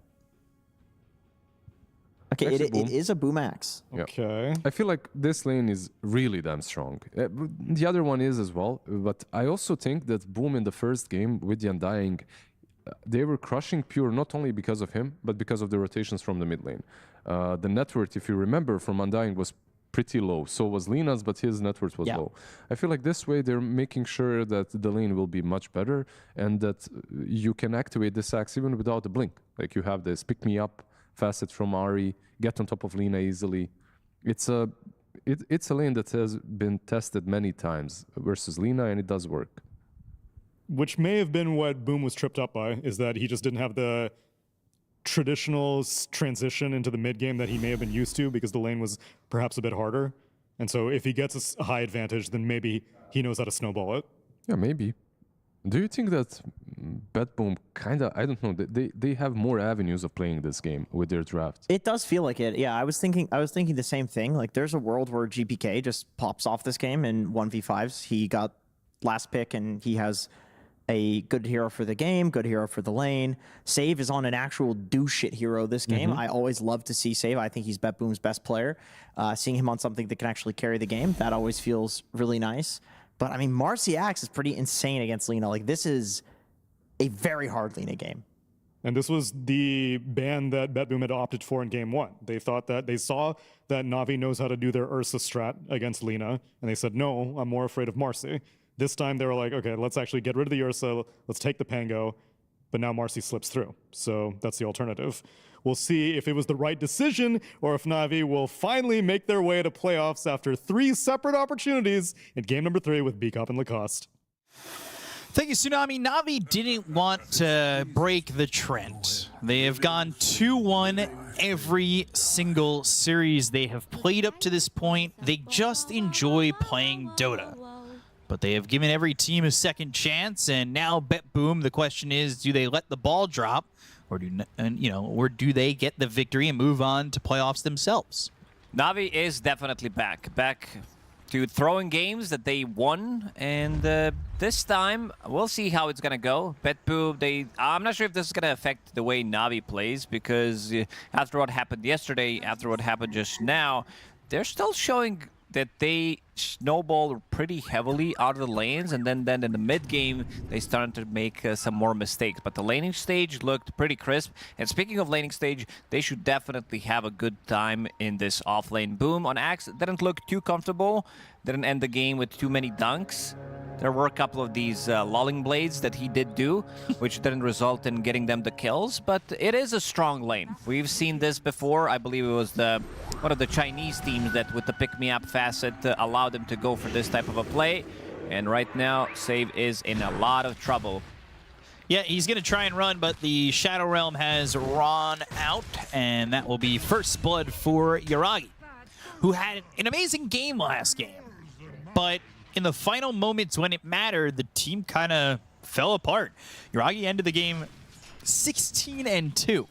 Okay, it is a Boom Axe. Yeah. Okay. I feel like this lane is really damn strong. The other one is as well, but I also think that Boom in the first game with the Undying, they were crushing Pure not only because of him, but because of the rotations from the mid lane. The net worth, if you remember, from Undying was pretty low. So was Lina's, but his net worth was low. I feel like this way they're making sure that the lane will be much better and that you can activate this axe even without a blink. Like you have this pick me up facet from Ari, get on top of Lina easily. It's a lane that has been tested many times versus Lina, and it does work. Which may have been what Boom was tripped up by, is that he just didn't have the traditional transition into the mid game that he may have been used to because the lane was perhaps a bit harder. And so if he gets a high advantage, then maybe he knows how to snowball it. Yeah, maybe. Do you think that BetBoom kind of, I don't know, they have more avenues of playing this game with their draft? It does feel like it. Yeah, I was thinking the same thing. Like there's a world where GPK just pops off this game in 1v5s. He got last pick and he has a good hero for the game, good hero for the lane. Save is on an actual do shit hero this game. I always love to see Save. I think he's BetBoom's best player. Seeing him on something that can actually carry the game, that always feels really nice. But I mean, Marcy Axe is pretty insane against Lina. Like this is a very hard Lina game. And this was the ban that BetBoom had opted for in game one. They thought that they saw that Navi knows how to do their Ursa strat against Lina, and they said, no, I'm more afraid of Marcy. This time they were like, okay, let's actually get rid of the Ursa, let's take the Pango, but now Marcy slips through. So that's the alternative. We'll see if it was the right decision or if Navi will finally make their way to playoffs after 3 separate opportunities in game number 3 with Bcop and Lacoste. Thank you, Tsunami. Navi didn't want to break the trend. They have gone 2-1 every single series they have played up to this point. They just enjoy playing Dota. But they have given every team a second chance, and now BetBoom, the question is, do they let the ball drop, or do they get the victory and move on to playoffs themselves? Navi is definitely back to throwing games that they won, and this time we'll see how it's gonna go. BetBoom, I'm not sure if this is gonna affect the way Navi plays, because after what happened yesterday, after what happened just now, they're still showing that they snowball pretty heavily out of the lanes, and then in the mid game they started to make some more mistakes. But the laning stage looked pretty crisp. And speaking of laning stage, they should definitely have a good time in this off lane. Boom on Axe didn't look too comfortable, didn't end the game with too many dunks. There were a couple of these lulling blades that he did do, which didn't result in getting them the kills, but it is a strong lane. We've seen this before. I believe it was one of the Chinese teams that with the pick-me-up facet allowed them to go for this type of a play. And right now, Save is in a lot of trouble. Yeah, he's going to try and run, but the Shadow Realm has run out, and that will be first blood for Yuragi, who had an amazing game last game. But in the final moments when it mattered, the team kind of fell apart. Yuragi ended the game 16-2.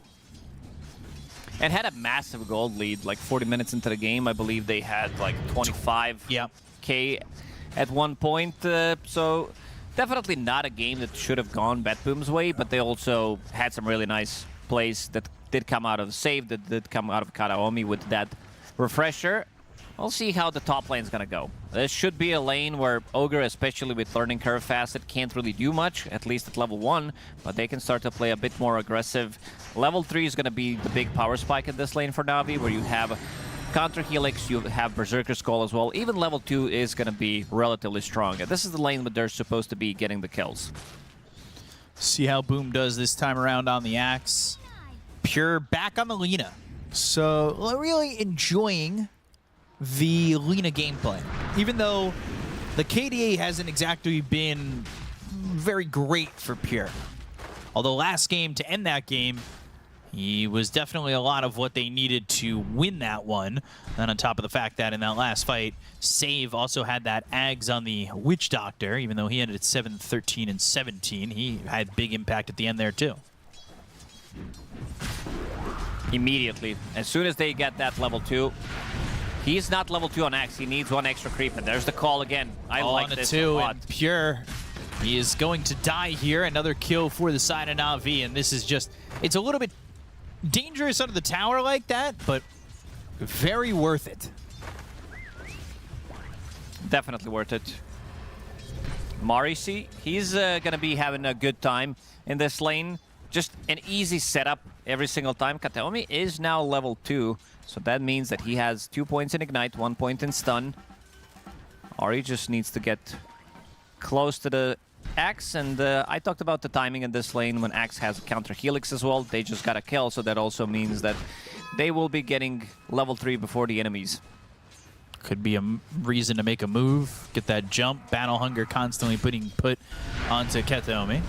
And had a massive gold lead, like 40 minutes into the game. I believe they had like 25K at one point. So definitely not a game that should have gone BetBoom's way, but they also had some really nice plays that did come out of Save, that did come out of Karaomi with that refresher. We'll see how the top lane's gonna go. This should be a lane where Ogre, especially with Learning Curve Facet, can't really do much, at least at level 1, but they can start to play a bit more aggressive. Level 3 is gonna be the big power spike in this lane for Navi, where you have Counter Helix, you have Berserker Skull as well. Even level 2 is gonna be relatively strong. And this is the lane where they're supposed to be getting the kills. See how Boom does this time around on the Axe. Pure back on the Lina. So really enjoying the Lina gameplay. Even though the KDA hasn't exactly been very great for Pure. Although last game, to end that game, He was definitely a lot of what they needed to win that one. And on top of the fact that in that last fight, Save also had that Ags on the Witch Doctor, even though he ended at 7, 13, and 17. He had big impact at the end there too. Immediately, as soon as they get that level 2, he's not level 2 on Axe. He needs one extra creep, and there's the call again. I like this a lot. And Pure, he is going to die here. Another kill for the side of NAVI, and this is just, it's a little bit dangerous under the tower like that, but very worth it. Definitely worth it. Marisi, he's gonna be having a good time in this lane. Just an easy setup every single time. Kataomi is now level 2, so that means that he has 2 points in Ignite, 1 point in Stun. Ari just needs to get close to the Axe, and I talked about the timing in this lane when Axe has counter Helix as well. They just got a kill, so that also means that they will be getting level 3 before the enemies. Could be a reason to make a move, get that jump. Battle Hunger constantly putting put onto Kataomi.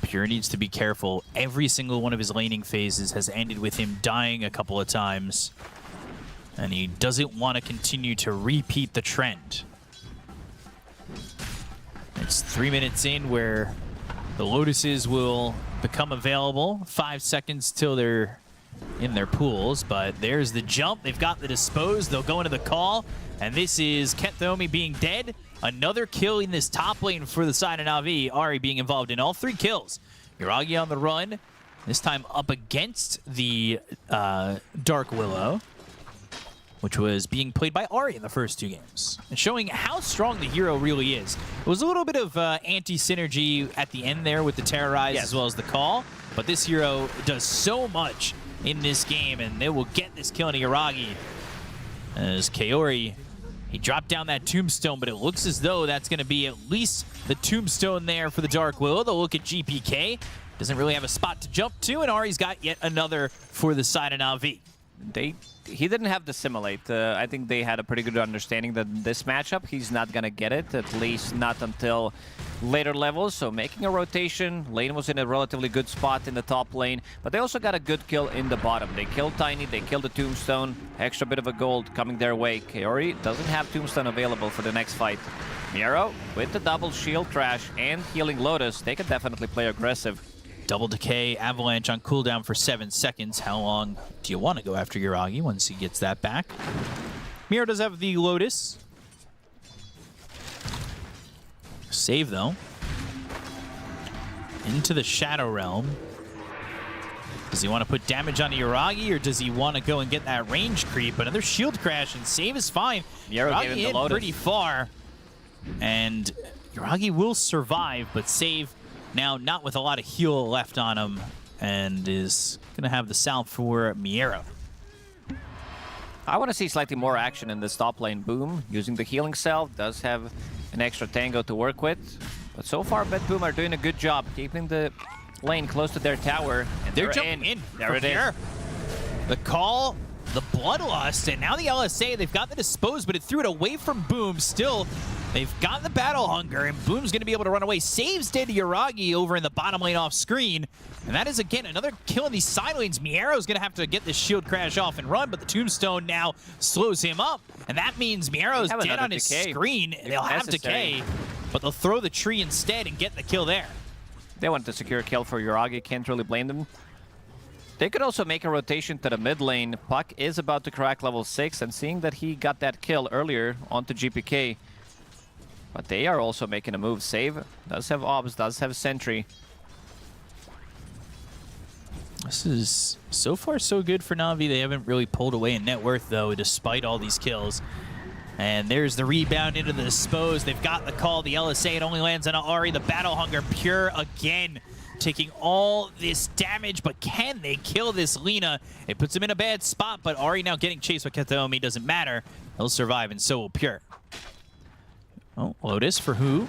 Pure needs to be careful. Every single one of his laning phases has ended with him dying a couple of times, and he doesn't want to continue to repeat the trend. It's 3 minutes in where the Lotuses will become available. 5 seconds till they're in their pools, but there's the jump. They've got the dispose. They'll go into the call, and this is Kataomi being dead. Another kill in this top lane for the side of Navi. Ari being involved in all 3 kills. Yuragi on the run, this time up against the Dark Willow, which was being played by Ari in the first 2 games, and showing how strong the hero really is. It was a little bit of anti-synergy at the end there with the Terrorize as well as the call, but this hero does so much in this game, and they will get this kill on Yuragi. As Kaori, he dropped down that tombstone, but it looks as though that's going to be at least the tombstone there for the Dark Willow. They'll look at GPK. Doesn't really have a spot to jump to, and Ari's got yet another for the side of Navi. He didn't have the Simulate. I think they had a pretty good understanding that this matchup, he's not going to get it, at least not until later levels. So making a rotation, lane was in a relatively good spot in the top lane, but they also got a good kill in the bottom. They killed Tiny, they killed the Tombstone, extra bit of a gold coming their way. Kaori doesn't have Tombstone available for the next fight. Miero with the double shield trash and healing Lotus, they can definitely play aggressive. Double Decay, Avalanche on cooldown for 7 seconds. How long do you want to go after Yuragi once he gets that back? Miero does have the Lotus. Save, though. Into the Shadow Realm. Does he want to put damage onto Yuragi, or does he want to go and get that range creep? Another shield crash, and save is fine. Yuragi in pretty far. And Yuragi will survive, but save now not with a lot of heal left on him, and is going to have the salve for Miero. I want to see slightly more action in this top lane. Boom, using the healing salve, does have an extra tango to work with. But so far, BetBoom are doing a good job keeping the lane close to their tower. And they're jumping in. There it is. The call, the Bloodlust, and now the LSA, they've got the dispose, but it threw it away from Boom. Still, they've got the Battle Hunger, and Boom's going to be able to run away. Saves dead Yuragi over in the bottom lane off screen. And that is, again, another kill in these side lanes. Miero's going to have to get this shield crash off and run, but the Tombstone now slows him up. And that means Miero's dead on his screen. They'll have Decay, but they'll throw the tree instead and get the kill there. They want to secure a kill for Yuragi. Can't really blame them. They could also make a rotation to the mid lane. Puck is about to crack level 6, and seeing that he got that kill earlier onto GPK, but they are also making a move. Save does have Obs, does have Sentry. This is so far so good for Navi. They haven't really pulled away in net worth, though, despite all these kills. And there's the rebound into the dispose. They've got the call, the LSA. It only lands on Ari. The Battle Hunger Pure again, taking all this damage, but can they kill this Lina? It puts him in a bad spot, but Ari now getting chased by Kataomi. Doesn't matter. He'll survive, and so will Pure. Oh, Lotus for who?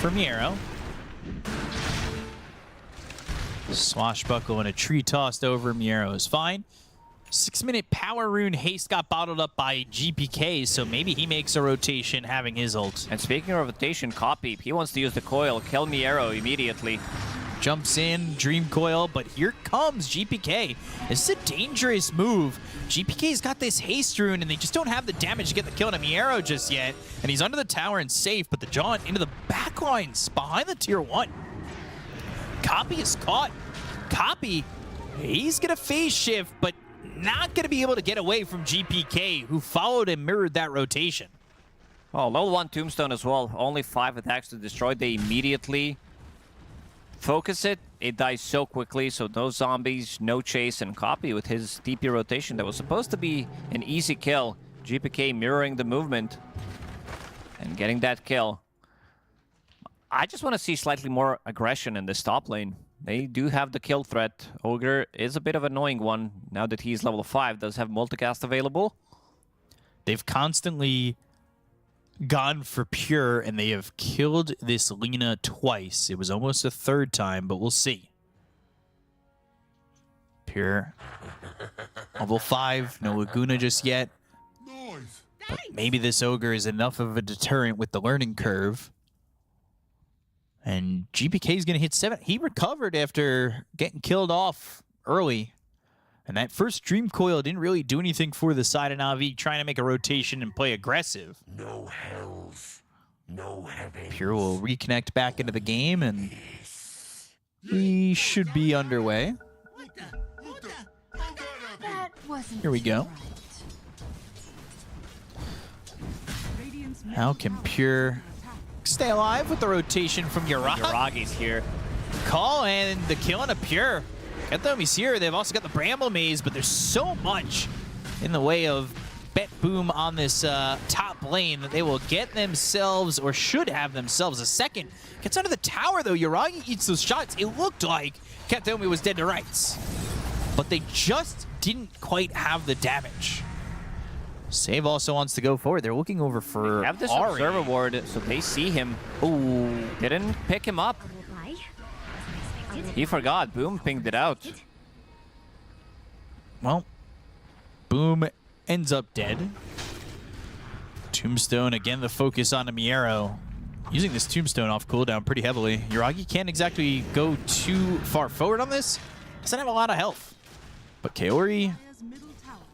For Miero. Swashbuckle and a tree tossed over. Miero is fine. 6-minute power rune haste got bottled up by GPK, so maybe he makes a rotation having his ult. And speaking of rotation, Copy, he wants to use the coil, kill Miero immediately. Jumps in, Dream Coil, but here comes GPK. This is a dangerous move. GPK's got this haste rune, and they just don't have the damage to get the kill on Miero just yet. And he's under the tower and safe, but the jaunt into the back lines behind the tier 1. Copy is caught. Copy, he's going to phase shift, but not going to be able to get away from GPK, who followed and mirrored that rotation. Oh, level 1 Tombstone as well. Only 5 attacks to destroy. They immediately focus it. It dies so quickly, so no zombies, no chase, and Copy with his TP rotation that was supposed to be an easy kill. GPK mirroring the movement and getting that kill. I just want to see slightly more aggression in this top lane. They do have the kill threat. Ogre is a bit of an annoying one now that he's level 5, does have multicast available. They've constantly gone for Pure, and they have killed this Lina twice. It was almost a third time, but we'll see. Pure, level 5, no Laguna just yet. But maybe this Ogre is enough of a deterrent with the learning curve. And GPK is going to hit 7. He recovered after getting killed off early. And that first Dream Coil didn't really do anything for the side of Navi, trying to make a rotation and play aggressive. No hells, no heaven. Pure will reconnect back into the game, and we should be underway. Here we go. How can Pure stay alive with the rotation from Uragi? Uragi's here. Call and the kill on a Pure. Get them, he's here. They've also got the Bramble Maze, but there's so much in the way of BetBoom on this top lane that they will get themselves, or should have themselves, a second. Gets under the tower, though. Uragi eats those shots. It looked like Katomi was dead to rights, but they just didn't quite have the damage. Save also wants to go forward. They're looking over for They have this Ari. observer ward, so they see him. Ooh, didn't pick him up. He forgot. Boom pinged it out. Well, Boom ends up dead. Tombstone, again, the focus on Miero. Using this Tombstone off cooldown pretty heavily. Uragi can't exactly go too far forward on this. Doesn't have a lot of health. But Kaori,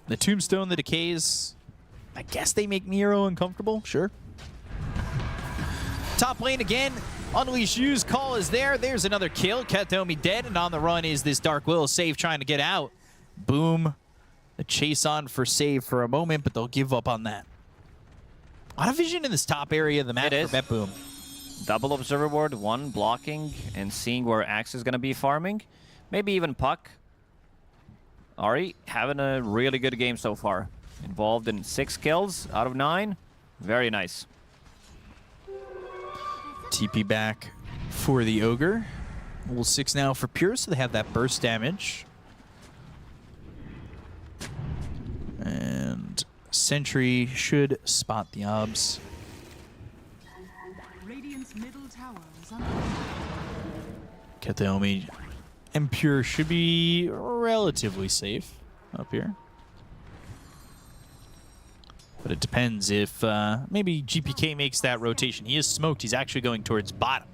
the Tombstone, the decays, I guess they make Miero uncomfortable. Sure. Top lane again. Unleash Use, call is there. There's another kill. Katomi dead, and on the run is this Dark Will. Save trying to get out. Boom. The chase on for Save for a moment, but they'll give up on that. A lot of vision in this top area of the map for BetBoom. Double observer ward, 1 blocking and seeing where Axe is going to be farming. Maybe even Puck. Ari having a really good game so far. Involved in 6 kills out of 9. Very nice. TP back for the Ogre. Level 6 now for Pure, so they have that burst damage. And Sentry should spot the obs. Radiant's middle tower is under Kataomi and Pure should be relatively safe up here. But it depends if maybe GPK makes that rotation. He is smoked. He's actually going towards bottom.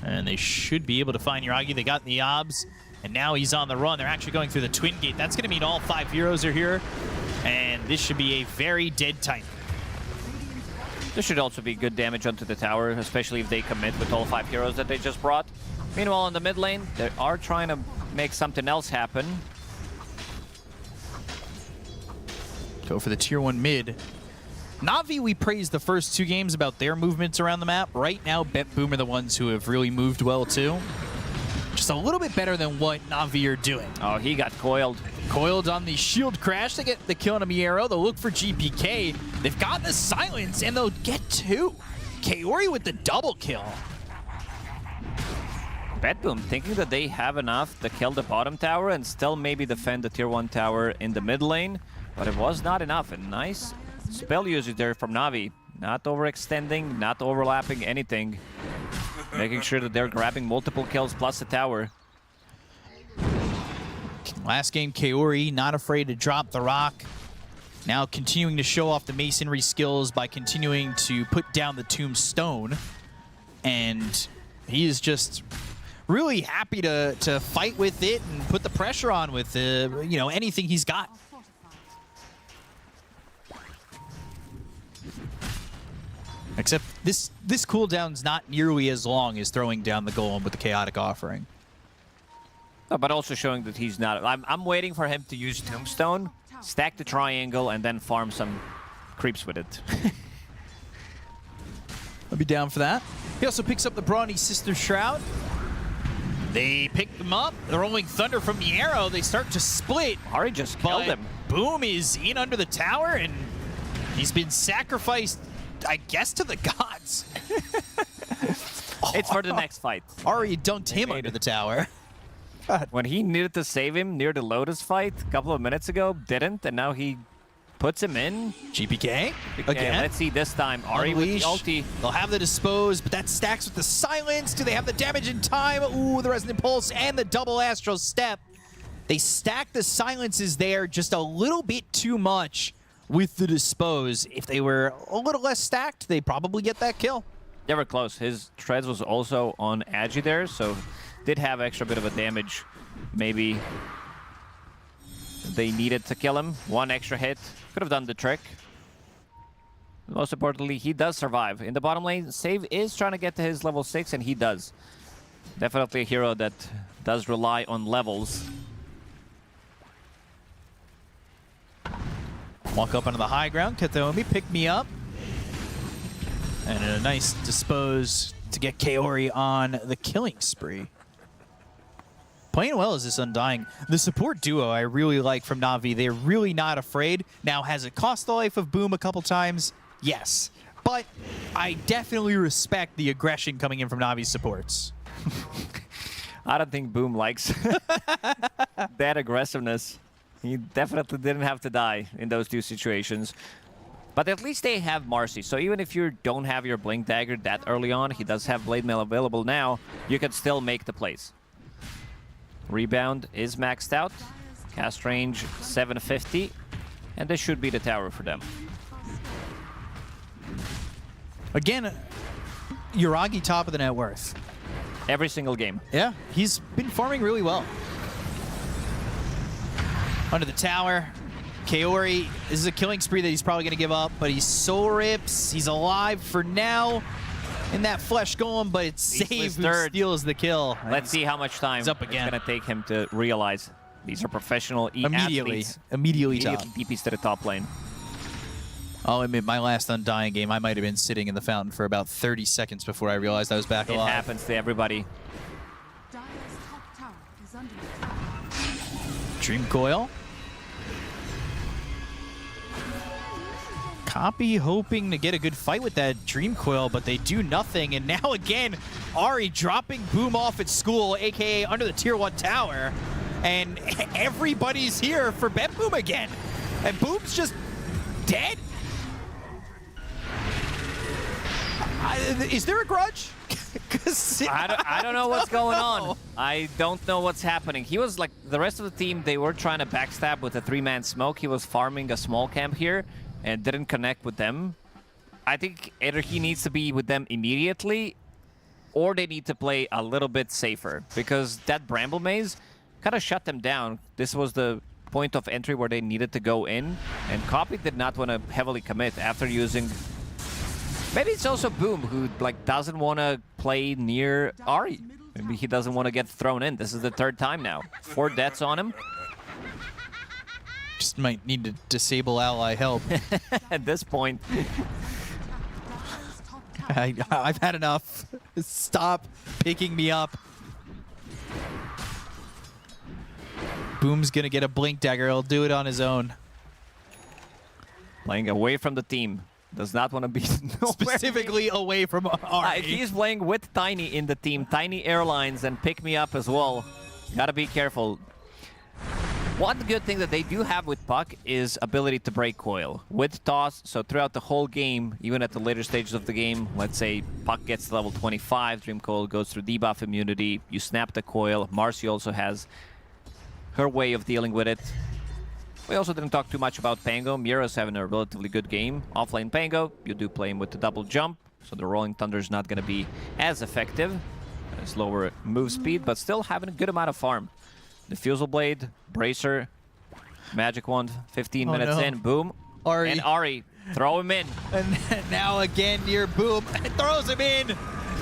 And they should be able to find Uragi. They got the obs, and now he's on the run. They're actually going through the Twin Gate. That's going to mean all 5 heroes are here, and this should be a very dead time. This should also be good damage onto the tower, especially if they commit with all 5 heroes that they just brought. Meanwhile, in the mid lane, they are trying to make something else happen. Go for the tier 1 mid. Navi, we praised the first 2 games about their movements around the map. Right now, BetBoom are the ones who have really moved well, too. Just a little bit better than what Navi are doing. Oh, he got coiled. Coiled on the shield crash. They get the kill on a Miero. They'll look for GPK. They've got the silence, and they'll get 2. Kaori with the double kill. BetBoom thinking that they have enough to kill the bottom tower and still maybe defend the tier 1 tower in the mid lane. But it was not enough. A nice spell usage there from Navi. Not overextending, not overlapping anything. Making sure that they're grabbing multiple kills plus the tower. Last game, Kaori not afraid to drop the rock. Now continuing to show off the masonry skills by continuing to put down the tombstone. And He is just really happy to fight with it and put the pressure on with you know, anything he's got. Except this cooldown's not nearly as long as throwing down the golem with the chaotic offering. No, but also showing that he's not. I'm waiting for him to use Tombstone, stack the triangle, and then farm some creeps with it. I'll be down for that. He also picks up the Brawny Sister Shroud. They pick them up. They're rolling Thunder from the arrow. They start to split. Ari just killed him. Boom is in under the tower, and he's been sacrificed, I guess, to the gods. It's for the next fight. Ari dunked him under the tower. When he needed to save him near the Lotus fight a couple of minutes ago, didn't, and now he puts him in. GPK again. Let's see this time. Ari with the ulti. They'll have the dispose, but that stacks with the silence. Do they have the damage in time? Ooh, the resonant pulse and the double astral step. They stack the silences there just a little bit too much with the dispose. If they were a little less stacked, they probably get that kill. They were close. His treads was also on Agi there, so did have extra bit of a damage. Maybe they needed to kill him. One extra hit. Could have done the trick. Most importantly, he does survive. In the bottom lane, Save is trying to get to his level 6, and he does. Definitely a hero that does rely on levels. Walk up onto the high ground. Kathomi, pick me up. And a nice dispose to get Kaori on the killing spree. Playing well is this Undying. The support duo I really like from Na'Vi. They're really not afraid. Now, has it cost the life of Boom a couple times? Yes. But I definitely respect the aggression coming in from Na'Vi's supports. I don't think Boom likes that aggressiveness. He definitely didn't have to die in those two situations. But at least they have Marcy. So even if you don't have your Blink Dagger that early on, he does have Blade Mail available now, you can still make the plays. Rebound is maxed out. Cast range 750. And this should be the tower for them. Again, Yuragi top of the net worth. Every single game. Yeah, he's been farming really well. Under the tower. Kaori, this is a killing spree that he's probably going to give up, but he soul rips. He's alive for now in that flesh golem, but it's Save who steals the kill. Let's see how much time He's up again. it's going to take him to realize these are professional athletes. Immediately top. DPs to the top lane. I'll admit, my last Undying game, I might have been sitting in the fountain for about 30 seconds before I realized I was back alive. It happens to everybody. Dream Coil. Copy hoping to get a good fight with that Dream Coil, but they do nothing. And now again, Ari dropping Boom off at school, aka under the tier 1 tower. And everybody's here for BetBoom again. And Boom's just dead. Is there a grudge? I don't know what's going on. I don't know what's happening. He was like, the rest of the team, they were trying to backstab with a 3-man smoke. He was farming a small camp here and didn't connect with them. I think either he needs to be with them immediately or they need to play a little bit safer because that Bramble Maze kind of shut them down. This was the point of entry where they needed to go in, and Copy did not want to heavily commit after using... Maybe it's also Boom who like doesn't want to play near Ari. Maybe he doesn't want to get thrown in. This is the 3rd time now. 4 deaths on him. Just might need to disable ally help. At this point. I've had enough. Stop picking me up. Boom's gonna get a Blink Dagger. He'll do it on his own. Playing away from the team. Does not want to be specifically away from Ari. He's playing with Tiny in the team. Tiny Airlines and Pick Me Up as well. Gotta be careful. One good thing that they do have with Puck is ability to break coil. With Toss, so throughout the whole game, even at the later stages of the game, let's say Puck gets to level 25, Dream Coil goes through debuff immunity, you snap the coil. Marcy also has her way of dealing with it. We also didn't talk too much about Pango. Mira's having a relatively good game. Offlane Pango, you do play him with the double jump, so the Rolling Thunder is not going to be as effective. slower move speed, but still having a good amount of farm. Diffusal Blade, Bracer, Magic Wand, 15 minutes in, boom. Ahri. And Ahri, throw him in. And now again near Boom, throws him in,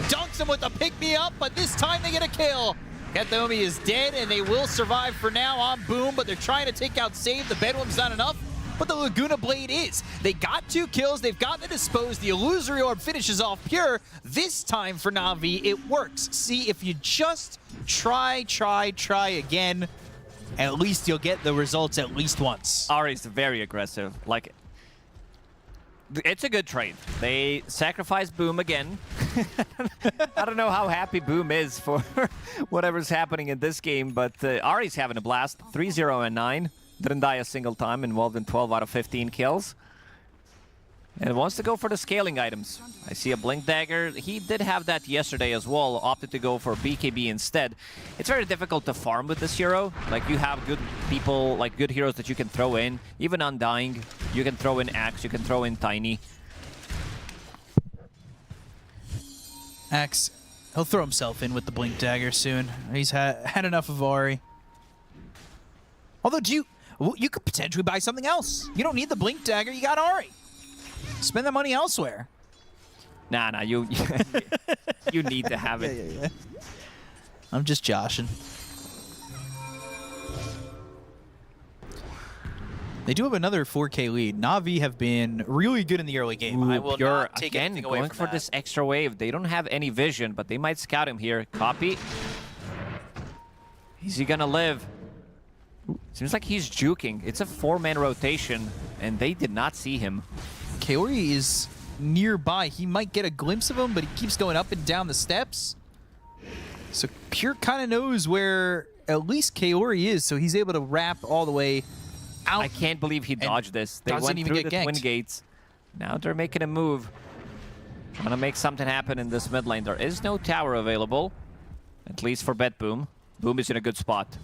dunks him with a pick-me-up, but this time they get a kill. Kataomi is dead, and they will survive for now on Boom, but they're trying to take out Save. The Bedwam's not enough, but the Laguna Blade is. They got 2 kills, they've gotten the Dispose, the Illusory Orb finishes off Pure. This time for Na'Vi, it works. See, if you just try again, at least you'll get the results at least once. Ahri's very aggressive. Like, it's a good trade. They sacrifice Boom again. I don't know how happy Boom is for whatever's happening in this game, but Ahri's having a blast. 3-0 and 9. Didn't die a single time, involved in 12 out of 15 kills. And wants to go for the scaling items. I see a Blink Dagger. He did have that yesterday as well, opted to go for BKB instead. It's very difficult to farm with this hero. Like, you have good people, like good heroes that you can throw in. Even Undying, you can throw in Axe, you can throw in Tiny. Axe, he'll throw himself in with the Blink Dagger soon. He's had enough of Ahri. Although, you could potentially buy something else. You don't need the Blink Dagger, you got Ahri. Spend that money elsewhere. Nah, you you need to have it. Yeah. I'm just joshing. They do have another 4K lead. Na'Vi have been really good in the early game. I will not take anything away going from for that. this extra wave. They don't have any vision, but they might scout him here. Copy. Is he gonna live? Seems like he's juking. It's a 4-man rotation, and they did not see him. Kaori is nearby. He might get a glimpse of him, but he keeps going up and down the steps. So Pure kind of knows where at least Kaori is, so he's able to wrap all the way out. I can't believe he dodged this. They went through the Twin Gates. Now they're making a move. Trying to make something happen in this mid lane. There is no tower available, at least for BetBoom. Boom is in a good spot.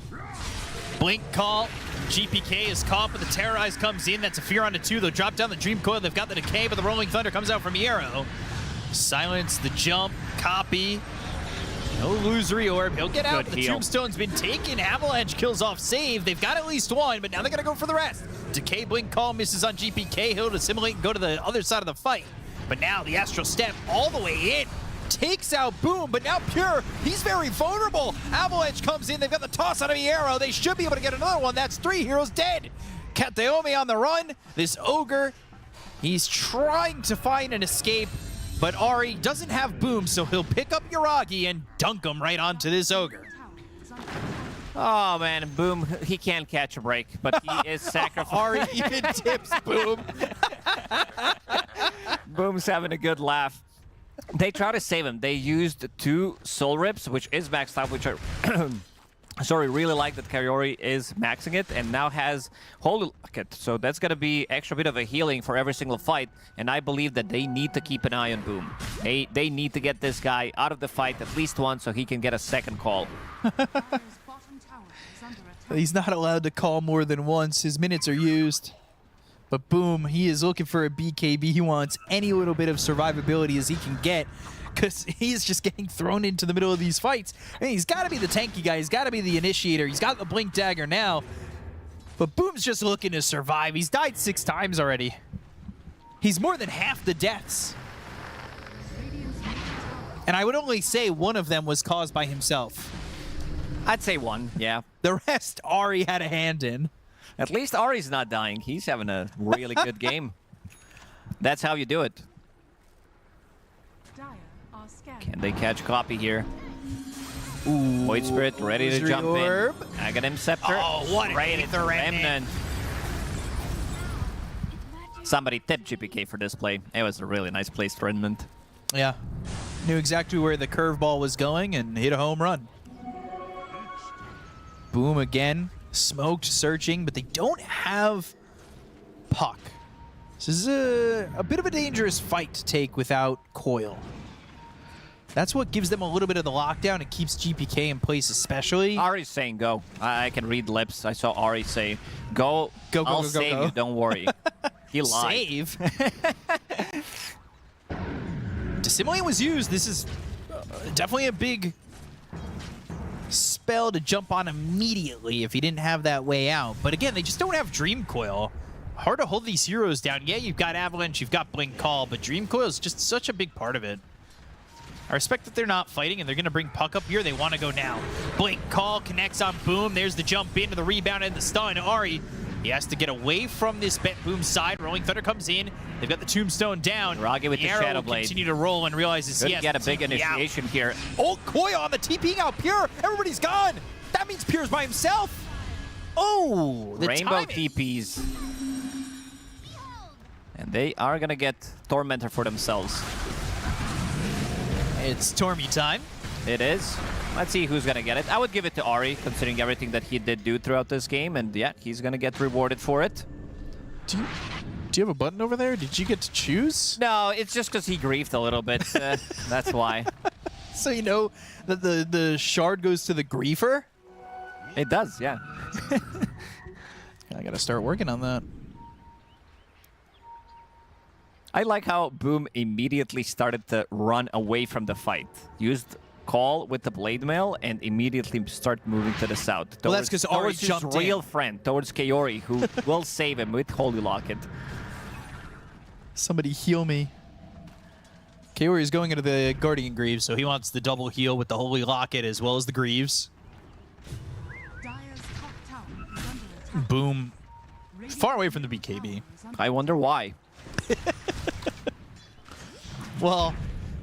Blink call. GPK is caught, but the Terrorize comes in. That's a Fear onto 2. They'll drop down the Dream Coil. They've got the Decay, but the Rolling Thunder comes out from Yarrow. Silence the jump. Copy. No Illusory Orb. He'll get out. The Tombstone's been taken. Avalanche kills off Save. They've got at least 1, but now they're going to go for the rest. Decay Blink call misses on GPK. He'll assimilate and go to the other side of the fight. But now the Astral Step all the way in. Takes out Boom, but now Pure, he's very vulnerable. Avalanche comes in, they've got the toss out of the arrow. They should be able to get another one. That's 3 heroes dead. Kataomi on the run. This Ogre, he's trying to find an escape, but Ahri doesn't have Boom, so he'll pick up Yuragi and dunk him right onto this Ogre. Oh man, Boom, he can't catch a break, but he is sacrificing. Ahri even tips Boom. Boom's having a good laugh. They try to save him. They used 2 Soul Rips, which is maxed out, which I sorry, really like that Kaori is maxing it and now has Holy Locket. So that's going to be extra bit of a healing for every single fight. And I believe that they need to keep an eye on Boom. They need to get this guy out of the fight at least once so he can get a second call. He's not allowed to call more than once. His minutes are used. But Boom, he is looking for a BKB. He wants any little bit of survivability as he can get, because he's just getting thrown into the middle of these fights. I mean, he's got to be the tanky guy. He's got to be the initiator. He's got the Blink Dagger now. But Boom's just looking to survive. He's died 6 times already. He's more than half the deaths. And I would only say one of them was caused by himself. I'd say 1, yeah. The rest, Ahri had a hand in. At least Ahri's not dying. He's having a really good game. That's how you do it. Can they catch Copy here? Ooh, Void Spirit ready to jump in. Aghanim Scepter. Oh, what right into Remnant. Somebody tipped GPK for this play. It was a really nice place for Remnant. Yeah. Knew exactly where the curveball was going and hit a home run. Boom again. Smoked, searching, but they don't have Puck. This is a bit of a dangerous fight to take without Coil. That's what gives them a little bit of the lockdown. It keeps GPK in place especially. Ahri's saying go. I can read lips. I saw Ahri say, go, I'll save you, don't worry. He lied. Save? Dissimulate was used. This is definitely a big spell to jump on immediately if he didn't have that way out. But again, they just don't have Dream Coil. Hard to hold these heroes down. Yeah, you've got Avalanche, you've got Blink Call, but Dream Coil is just such a big part of it. I respect that they're not fighting and they're going to bring Puck up here. They want to go now. Blink Call connects on Boom. There's the jump into the rebound and the stun. Ari, he has to get away from this BetBoom side. Rolling Thunder comes in. They've got the Tombstone down. Rocky with the Shadow Blade. Continue to roll and realizes Couldn't get a big initiation here. Oh, Koya on the TPing out Pure. Everybody's gone. That means Pure's by himself. Oh, the Rainbow timing. TPs. And they are going to get Tormentor for themselves. It's Tormy time. It is. Let's see who's going to get it. I would give it to Ari, considering everything that he did do throughout this game. And yeah, he's going to get rewarded for it. Do you have a button over there? Did you get to choose? No, it's just because he griefed a little bit. That's why. So you know that the shard goes to the griefer? It does, yeah. I got to start working on that. I like how Boom immediately started to run away from the fight. Used Call with the Blade Mail and immediately start moving to the south. Well, that's because Ari towards jumped his in. real friend, towards Kaori, who will save him with Holy Locket. Somebody heal me. Kaori is going into the Guardian Greaves, so he wants the double heal with the Holy Locket as well as the Greaves. Boom. Far away from the BKB. I wonder why. Well,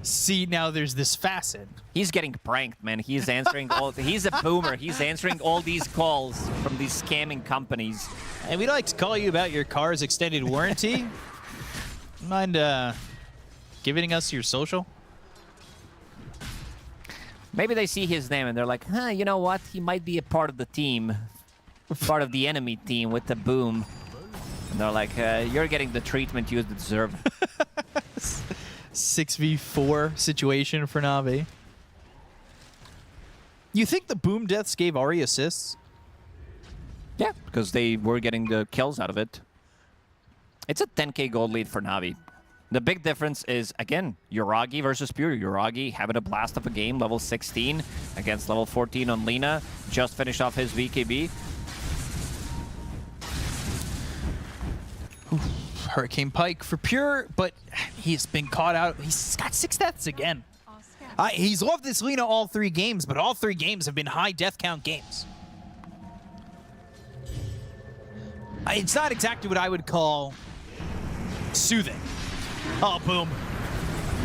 see, now there's this facet. He's getting pranked, man. He's answering all... He's a boomer. He's answering all these calls from these scamming companies. And we'd like to call you about your car's extended warranty. Mind giving us your social? Maybe they see his name and they're like, huh, you know what? He might be a part of the team. Part of the enemy team with the Boom. And they're like, you're getting the treatment you deserve. 6v4 situation for Navi. You think the Boom deaths gave Ari assists? Yeah, because they were getting the kills out of it. It's a 10k gold lead for Navi. The big difference is, again, Uragi versus Pure. Uragi having a blast of a game, level 16 against level 14 on Lina. Just finished off his VKB. Hurricane Pike for Pure, but he's been caught out. He's got 6 deaths again. He's loved this Lina all 3 games, but all 3 games have been high death count games. It's not exactly what I would call soothing. Oh, Boom.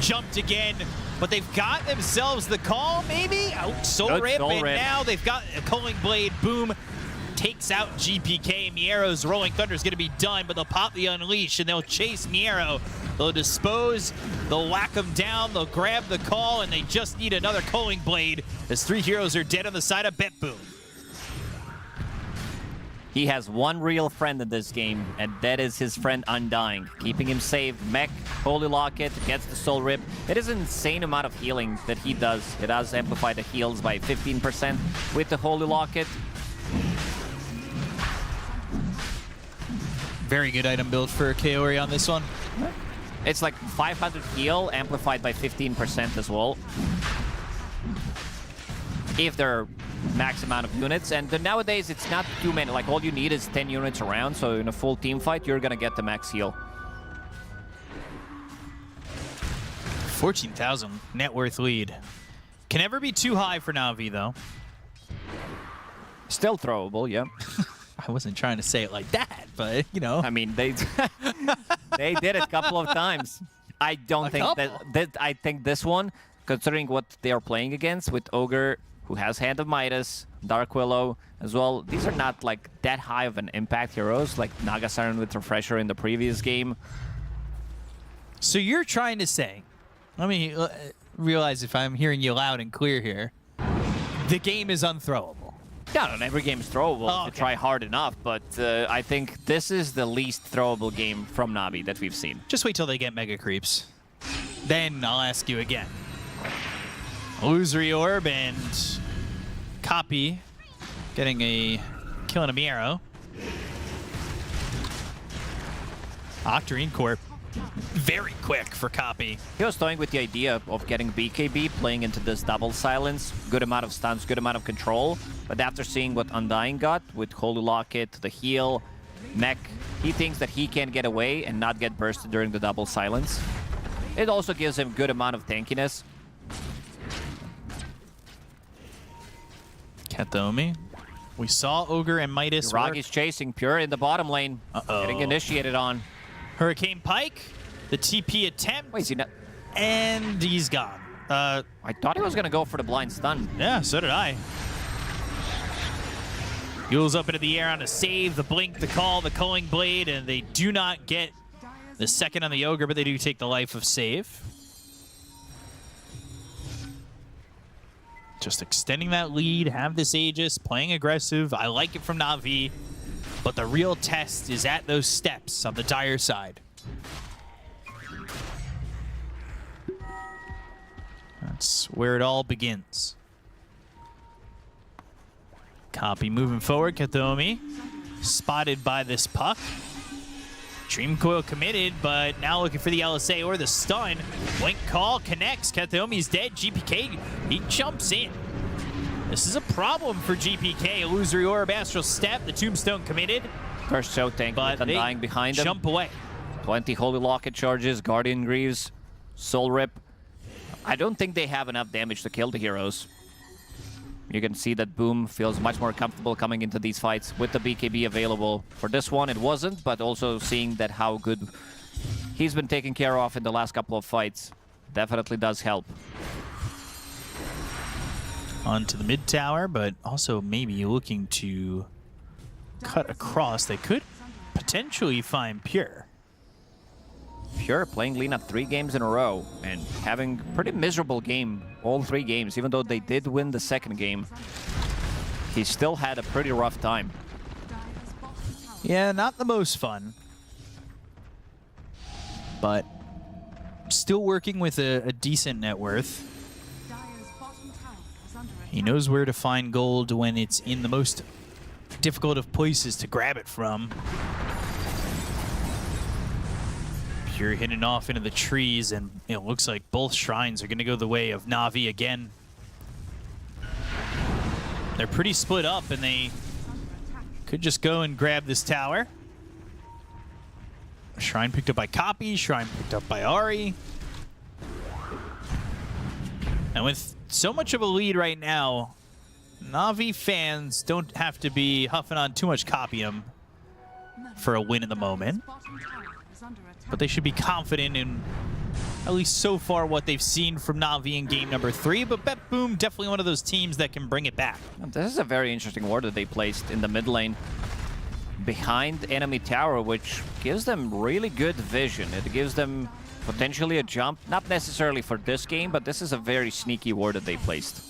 Jumped again, but they've got themselves the call, maybe? Oh, Soul Rip, and now they've got a Culling Blade. Boom takes out GPK. Miero's Rolling Thunder is going to be done, but they'll pop the Unleash, and they'll chase Miero. They'll dispose, they'll whack him down, they'll grab the call, and they just need another Culling Blade as 3 heroes are dead on the side of BetBoom. He has one real friend in this game, and that is his friend Undying. Keeping him safe, Mech, Holy Locket, gets the Soul Rip. It is an insane amount of healing that he does. It does amplify the heals by 15% with the Holy Locket. Very good item build for Kaori on this one. It's like 500 heal, amplified by 15% as well. If they're max amount of units, and nowadays it's not too many. Like, all you need is 10 units around, so in a full team fight, you're gonna get the max heal. 14,000 net worth lead. Can never be too high for Navi, though. Still throwable, yeah. I wasn't trying to say it like that, but, you know. I mean, they they did it a couple of times. I don't think that I think this one, considering what they are playing against with Ogre, who has Hand of Midas, Dark Willow as well, these are not like that high of an impact heroes like Naga Siren with Refresher in the previous game. So you're trying to say, let me realize if I'm hearing you loud and clear here, the game is unthrowable. Yeah, not every game is throwable if you try hard enough, but I think this is the least throwable game from Navi that we've seen. Just wait till they get Mega Creeps. Then I'll ask you again. Illusory Orb and Copy getting a kill and a Miero. Octarine Corp very quick for Copy. He was toying with the idea of getting BKB, playing into this double silence, good amount of stuns, good amount of control. But after seeing what Undying got with Holy Locket, the heal, mech, he thinks that he can get away and not get bursted during the double silence. It also gives him good amount of tankiness. Kathomi. We saw Ogre and Midas. Ragi's chasing Pure in the bottom lane. Getting initiated on. Hurricane Pike. The TP attempt. Wait, is he not? And he's gone. I thought he was going to go for the blind stun. Yeah, so did I. Yule's up into the air on a save, the blink, the call, the culling blade, and they do not get the second on the Ogre, but they do take the life of save. Just extending that lead, have this Aegis, playing aggressive. I like it from Na'Vi, but the real test is at those steps on the Dire side. That's where it all begins. Copy moving forward, Kathomi spotted by this puck. Dream Coil committed, but now looking for the LSA or the stun. Blink call connects, Kathomi's dead. GPK, he jumps in. This is a problem for GPK. Illusory Orb, Astral Step, the Tombstone committed. First so tank, but Undying behind him. Jump away. 20 Holy Locket charges, Guardian Greaves, Soul Rip. I don't think they have enough damage to kill the heroes. You can see that Boom feels much more comfortable coming into these fights with the BKB available. For this one, it wasn't, but also seeing that how good he's been taken care of in the last couple of fights definitely does help. Onto the mid tower, but also maybe looking to cut across. They could potentially find Pure. Pure playing Lina 3 games in a row and having a pretty miserable game all 3 games. Even though they did win the second game, he still had a pretty rough time. Yeah, not the most fun, but still working with a decent net worth. He knows where to find gold when it's in the most difficult of places to grab it from. Pure hitting off into the trees, and it looks like both shrines are going to go the way of Na'Vi again. They're pretty split up, and they could just go and grab this tower. Shrine picked up by Copy, Shrine picked up by Ari. And with so much of a lead right now, Na'Vi fans don't have to be huffing on too much Copium for a win in the moment. But they should be confident in, at least so far, what they've seen from Na'Vi in game number 3. But BetBoom, definitely one of those teams that can bring it back. This is a very interesting ward that they placed in the mid lane behind enemy tower, which gives them really good vision. It gives them potentially a jump. Not necessarily for this game, but this is a very sneaky ward that they placed.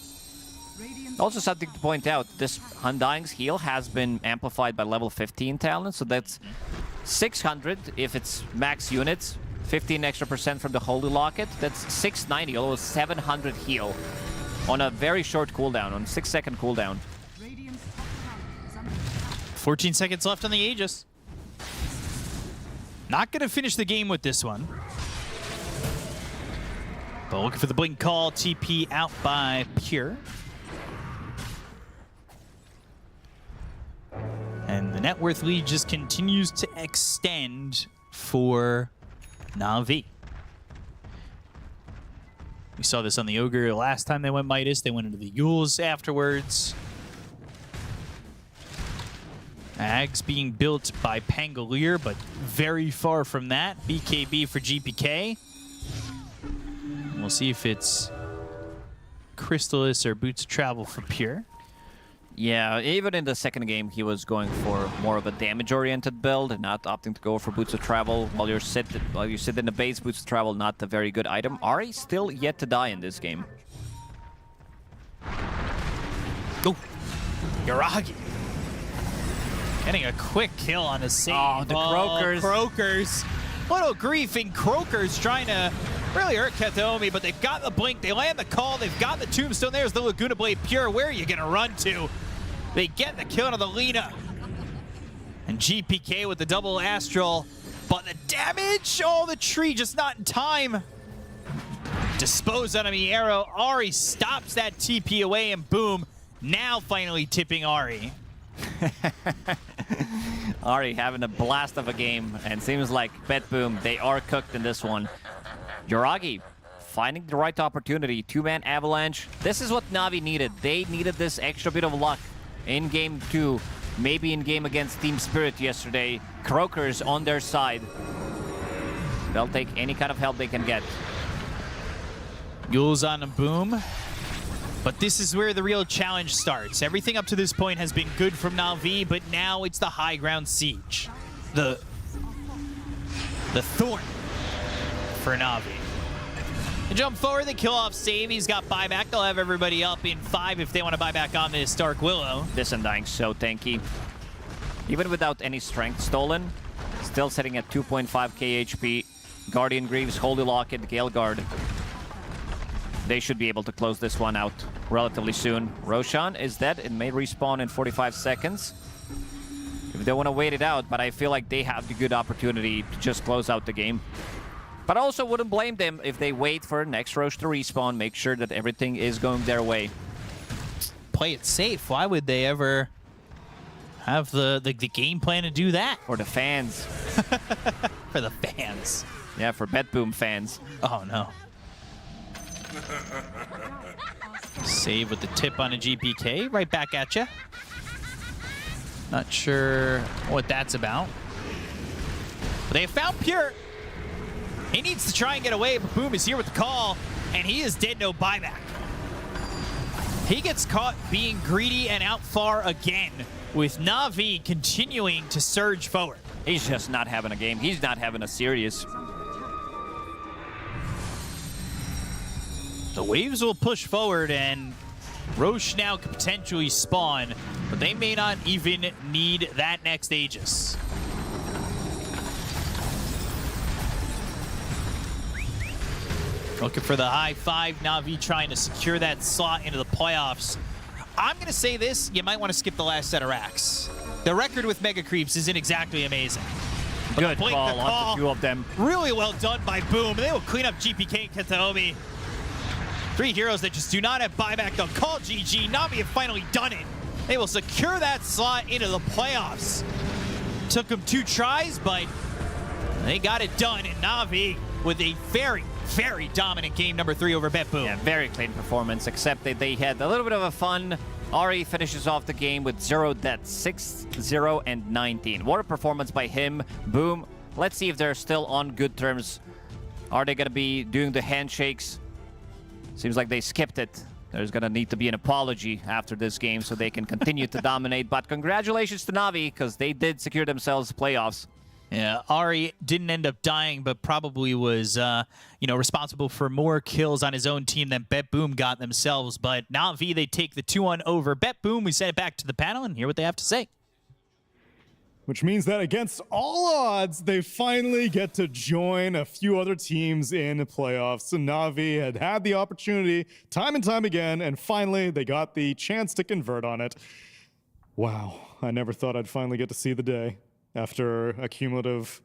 Also something to point out, this Undying's heal has been amplified by level 15 talent, so that's 600 if it's max units, 15 extra % from the Holy Locket. That's 690, almost 700 heal on a very short cooldown, on 6-second cooldown. 14 seconds left on the Aegis. Not going to finish the game with this one. But looking for the blink call, TP out by Pure. And the net worth lead just continues to extend for Na'Vi. We saw this on the Ogre last time they went Midas. They went into the Yules afterwards. Ags being built by Pangolier, but very far from that. BKB for GPK. We'll see if it's Crystallis or Boots of Travel for Pure. Yeah, even in the second game, he was going for more of a damage-oriented build and not opting to go for Boots of Travel. While you sit in the base, Boots of Travel, not a very good item. Ari still yet to die in this game. Oh, Yaragi. Getting a quick kill on a save. Oh, the Croakers. Croakers. Little griefing Croakers trying to really hurt Kathomi, but they've got the blink. They land the call. They've got the Tombstone. There's the Laguna Blade Pure. Where are you going to run to? They get the kill on the Lina. And GPK with the double Astral But the damage! Oh, the tree just not in time. Dispose enemy arrow. Ari stops that TP away, and boom. Now finally tipping Ari. Ari having a blast of a game, and seems like BetBoom, they are cooked in this one. Yoragi finding the right opportunity. Two-man avalanche. This is what Navi needed. They needed this extra bit of luck in game 2. Maybe in game against Team Spirit yesterday. Croakers on their side. They'll take any kind of help they can get. Yules on a boom. But this is where the real challenge starts. Everything up to this point has been good from Na'Vi, but now it's the high ground siege. The thorn for Na'Vi. They jump forward, they kill off Save. He's got buyback. They'll have everybody up in 5 if they want to buy back on this Dark Willow. This Undying so tanky. Even without any strength stolen, still sitting at 2.5k HP. Guardian Greaves, Holy Locket, Gale Guard. They should be able to close this one out relatively soon. Roshan is dead. It may respawn in 45 seconds. If they want to wait it out, but I feel like they have the good opportunity to just close out the game. But I also wouldn't blame them if they wait for next Roche to respawn, make sure that everything is going their way. Play it safe. Why would they ever have the game plan to do that? For the fans. For the fans. Yeah, for BetBoom fans. Oh, no. Save with the tip on a GPK. Right back at you. Not sure what that's about. But they have found Pure. He needs to try and get away, but Boom is here with the call, and he is dead, no buyback. He gets caught being greedy and out far again, with Na'Vi continuing to surge forward. He's just not having a game. He's not having a serious. The waves will push forward, and Roche now could potentially spawn, but they may not even need that next Aegis. Looking for the high 5, Na'Vi trying to secure that slot into the playoffs. I'm going to say this, you might want to skip the last set of racks. The record with Mega Creeps isn't exactly amazing. Good call on the 2 of them. Really well done by Boom. They will clean up GPK and Kataomi. 3 heroes that just do not have buyback. They'll call GG. Na'Vi have finally done it. They will secure that slot into the playoffs. Took them 2 tries, but they got it done. And Na'Vi with a very, very dominant game number 3 over BetBoom. Yeah, very clean performance, except that they had a little bit of a fun. Ari finishes off the game with 0 deaths, 6, 0, and 19. What a performance by him. Boom. Let's see if they're still on good terms. Are they going to be doing the handshakes? Seems like they skipped it. There's going to need to be an apology after this game so they can continue to dominate. But congratulations to Na'Vi, because they did secure themselves playoffs. Yeah, Ari didn't end up dying, but probably was, responsible for more kills on his own team than BetBoom got themselves. But Na'Vi, they take the 2-1 over BetBoom. We send it back to the panel and hear what they have to say. Which means that against all odds, they finally get to join a few other teams in the playoffs. So Na'Vi had the opportunity time and time again, and finally they got the chance to convert on it. Wow, I never thought I'd finally get to see the day. After a cumulative,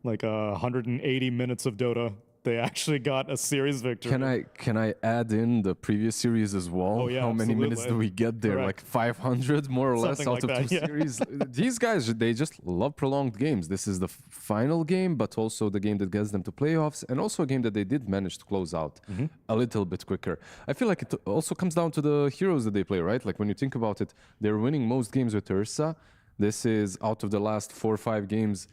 180 minutes of Dota, they actually got a series victory. Can I add in the previous series as well? Oh, yeah, How many minutes do we get there? Correct. Like 500 more or less Something out like of 2 that, yeah. series. These guys, they just love prolonged games. This is the final game, but also the game that gets them to playoffs, and also a game that they did manage to close out a little bit quicker. I feel like it also comes down to the heroes that they play, right? Like when you think about it, they're winning most games with Ursa. This is, out of the last 4 or 5 games,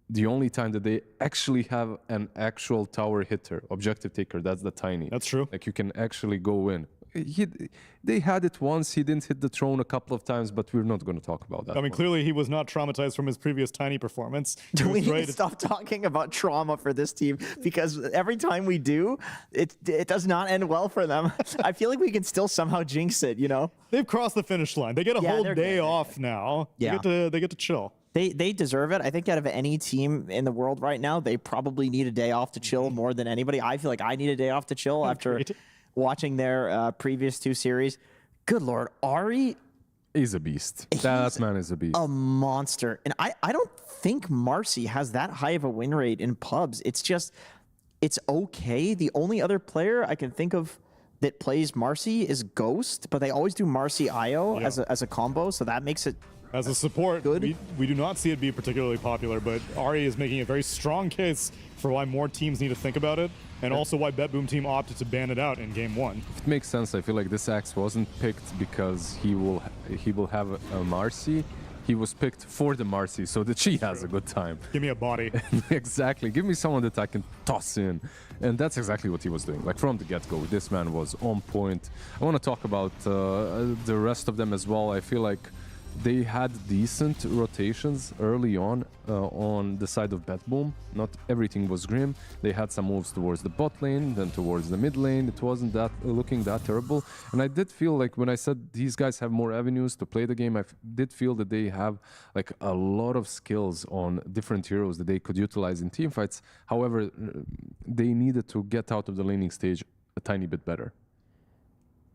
the only time that they actually have an actual tower hitter, objective taker. That's the Tiny. That's true. Like you can actually go in. They had it once. He didn't hit the throne a couple of times, but we're not going to talk about that. I mean, clearly he was not traumatized from his previous Tiny performance. Do we need to stop talking about trauma for this team? Because every time we do, it does not end well for them. I feel like we can still somehow jinx it, They've crossed the finish line. They get a whole day off now. Yeah. They get to chill. They deserve it. I think out of any team in the world right now, they probably need a day off to chill more than anybody. I feel like I need a day off to chill after watching their previous 2 series. Good Lord, Ari He's a beast. That man is a beast. A monster. And I don't think Marcy has that high of a win rate in pubs. It's just, it's okay. The only other player I can think of that plays Marcy is Ghost, but they always do Marcy IO as a combo, so that makes it as a support, we do not see it be particularly popular, but Ari is making a very strong case for why more teams need to think about it, and also why BetBoom Team opted to ban it out in Game 1. It makes sense. I feel like this axe wasn't picked because he will have a Marcy. He was picked for the Marcy so that she has a good time. Give me a body. Exactly. Give me someone that I can toss in. And that's exactly what he was doing. Like from the get-go, this man was on point. I want to talk about the rest of them as well. I feel like they had decent rotations early on the side of BetBoom. Not everything was grim. They had some moves towards the bot lane, then towards the mid lane. It wasn't that looking that terrible. And I did feel like when I said these guys have more avenues to play the game, I did feel that they have like a lot of skills on different heroes that they could utilize in team fights. However, they needed to get out of the laning stage a tiny bit better.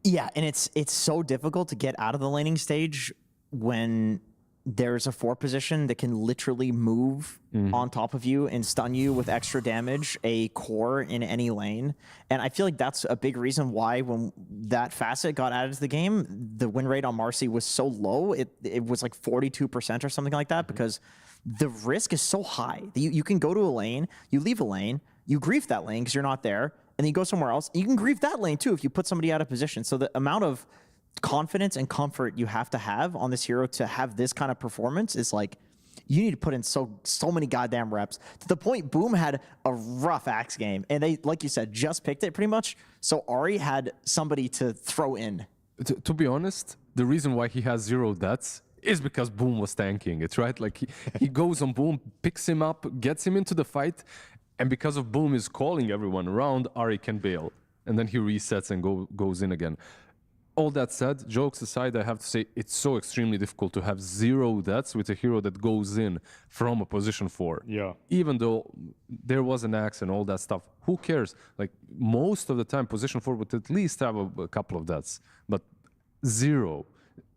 Yeah, and it's so difficult to get out of the laning stage when there's a 4 position that can literally move on top of you and stun you with extra damage, a core in any lane. And I feel like that's a big reason why when that facet got added to the game, the win rate on Marcy was so low. It was like 42% or something like that, because the risk is so high. You can go to a lane, you leave a lane, you grief that lane because you're not there, and then you go somewhere else. You can grief that lane too if you put somebody out of position. So the amount of confidence and comfort you have to have on this hero to have this kind of performance is like, you need to put in so many goddamn reps, to the point Boom had a rough axe game, and they, like you said, just picked it pretty much. So Ari had somebody to throw in. To be honest, the reason why he has 0 deaths is because Boom was tanking it, right? Like he goes on Boom, picks him up, gets him into the fight, and because of Boom is calling everyone around, Ari can bail, and then he resets and goes in again. All that said, jokes aside, I have to say it's so extremely difficult to have 0 deaths with a hero that goes in from a position 4. Yeah. Even though there was an axe and all that stuff, who cares? Like most of the time, position 4 would at least have a couple of deaths, but 0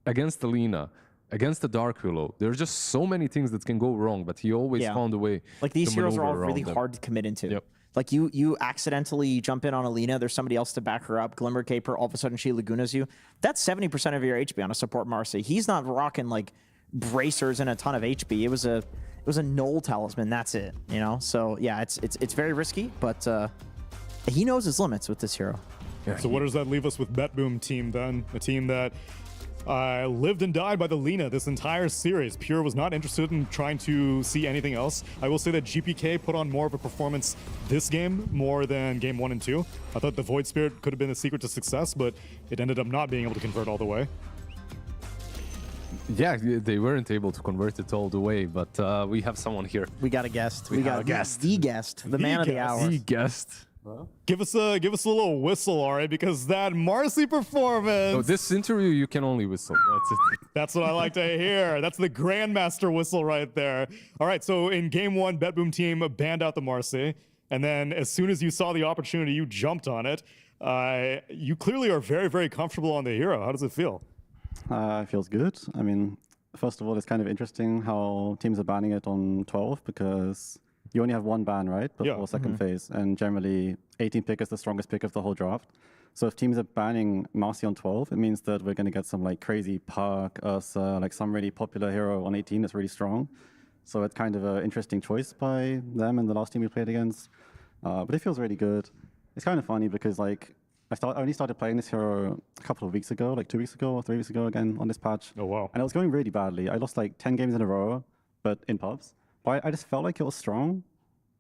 against Alina, against the Dark Willow. There are just so many things that can go wrong, but he always found a way. Like these to heroes are all maneuver really around them. hard to commit into. Yep. Like you accidentally jump in on Alina, there's somebody else to back her up, Glimmer Caper, all of a sudden she Lagunas you. That's 70% of your HP on a support Marcy. He's not rocking like bracers and a ton of HP. It was a null talisman, that's it, you know? So yeah, it's very risky, but he knows his limits with this hero. Yeah, so what does that leave us with BetBoom Team then? A team that lived and died by the Lina this entire series. Pure was not interested in trying to see anything else. I will say that GPK put on more of a performance this game more than Game 1 and 2. I thought the Void Spirit could have been the secret to success, but it ended up not being able to convert all the way. Yeah, they weren't able to convert it all the way, but we have someone here. We got a guest. We got a guest. The guest. The man of the hour. The guest. Give us a little whistle, Ari, because that Marcy performance. So this interview, you can only whistle. That's it. That's what I like to hear. That's the Grandmaster whistle right there. All right, so in Game 1, BetBoom Team banned out the Marcy, and then as soon as you saw the opportunity, you jumped on it. You clearly are very, very comfortable on the hero. How does it feel? It feels good. I mean, first of all, it's kind of interesting how teams are banning it on 12 because you only have 1 ban, right? Before second phase. And generally, 18 pick is the strongest pick of the whole draft. So if teams are banning Marcy on 12, it means that we're going to get some like crazy Park, Ursa, like some really popular hero on 18 that's really strong. So it's kind of an interesting choice by them and the last team we played against. But it feels really good. It's kind of funny because like I only started playing this hero a couple of weeks ago, like 2 weeks ago or 3 weeks ago again on this patch. Oh, wow. And it was going really badly. I lost like 10 games in a row, but in pubs. But I just felt like it was strong.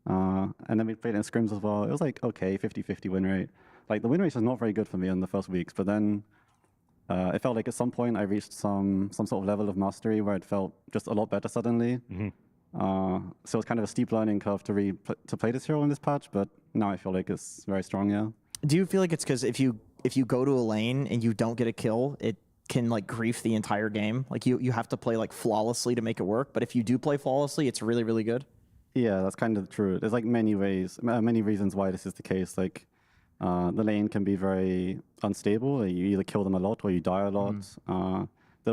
And then we played in scrims as well. It was like, okay, 50-50 win rate. Like the win rate was not very good for me in the first weeks, but then it felt like at some point I reached some sort of level of mastery where it felt just a lot better suddenly. So it's kind of a steep learning curve to play this hero in this patch, but now I feel like it's very strong, yeah. Do you feel like it's because if you go to a lane and you don't get a kill, it can like grief the entire game? Like you have to play like flawlessly to make it work, but if you do play flawlessly, it's really, really good? Yeah, that's kind of true. There's like many reasons why this is the case. Like the lane can be very unstable. You either kill them a lot or you die a lot.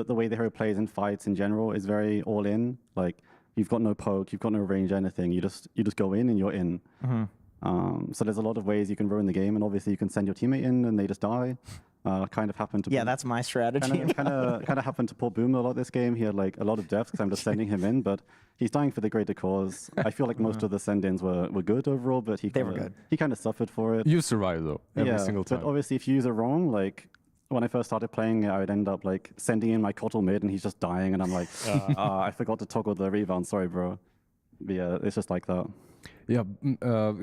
the way the hero plays in fights in general is very all in. Like you've got no poke, you've got no range, anything. You just go in and you're in. So there's a lot of ways you can ruin the game, and obviously you can send your teammate in and they just die. Kind of happened to that's my strategy. Kind of happened to poor Boom a lot this game. He had like a lot of deaths because I'm just sending him in, but he's dying for the greater cause. I feel like most of the send-ins were good overall, but he kind of suffered for it. You survive though every single time. But obviously, if you use it wrong, like when I first started playing, I would end up like sending in my Kotl mid, and he's just dying, and I'm like, I forgot to toggle the rebound. Sorry, bro. But yeah, it's just like that. Yeah,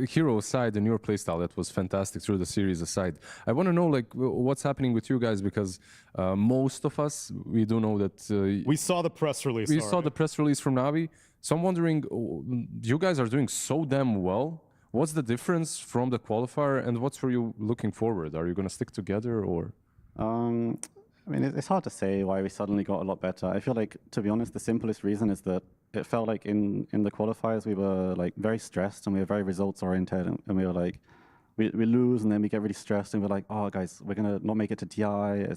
hero aside and your playstyle, that was fantastic through the series aside. I want to know like what's happening with you guys, because most of us, we do know that... we saw the press release. We saw the press release from NAVI. So I'm wondering, you guys are doing so damn well. What's the difference from the qualifier, and what's for you looking forward? Are you going to stick together or... I mean, it's hard to say why we suddenly got a lot better. I feel like, to be honest, the simplest reason is that it felt like in the qualifiers we were like very stressed and we were very results oriented, and we were like, we lose and then we get really stressed and we're like, oh guys, we're gonna not make it to TI.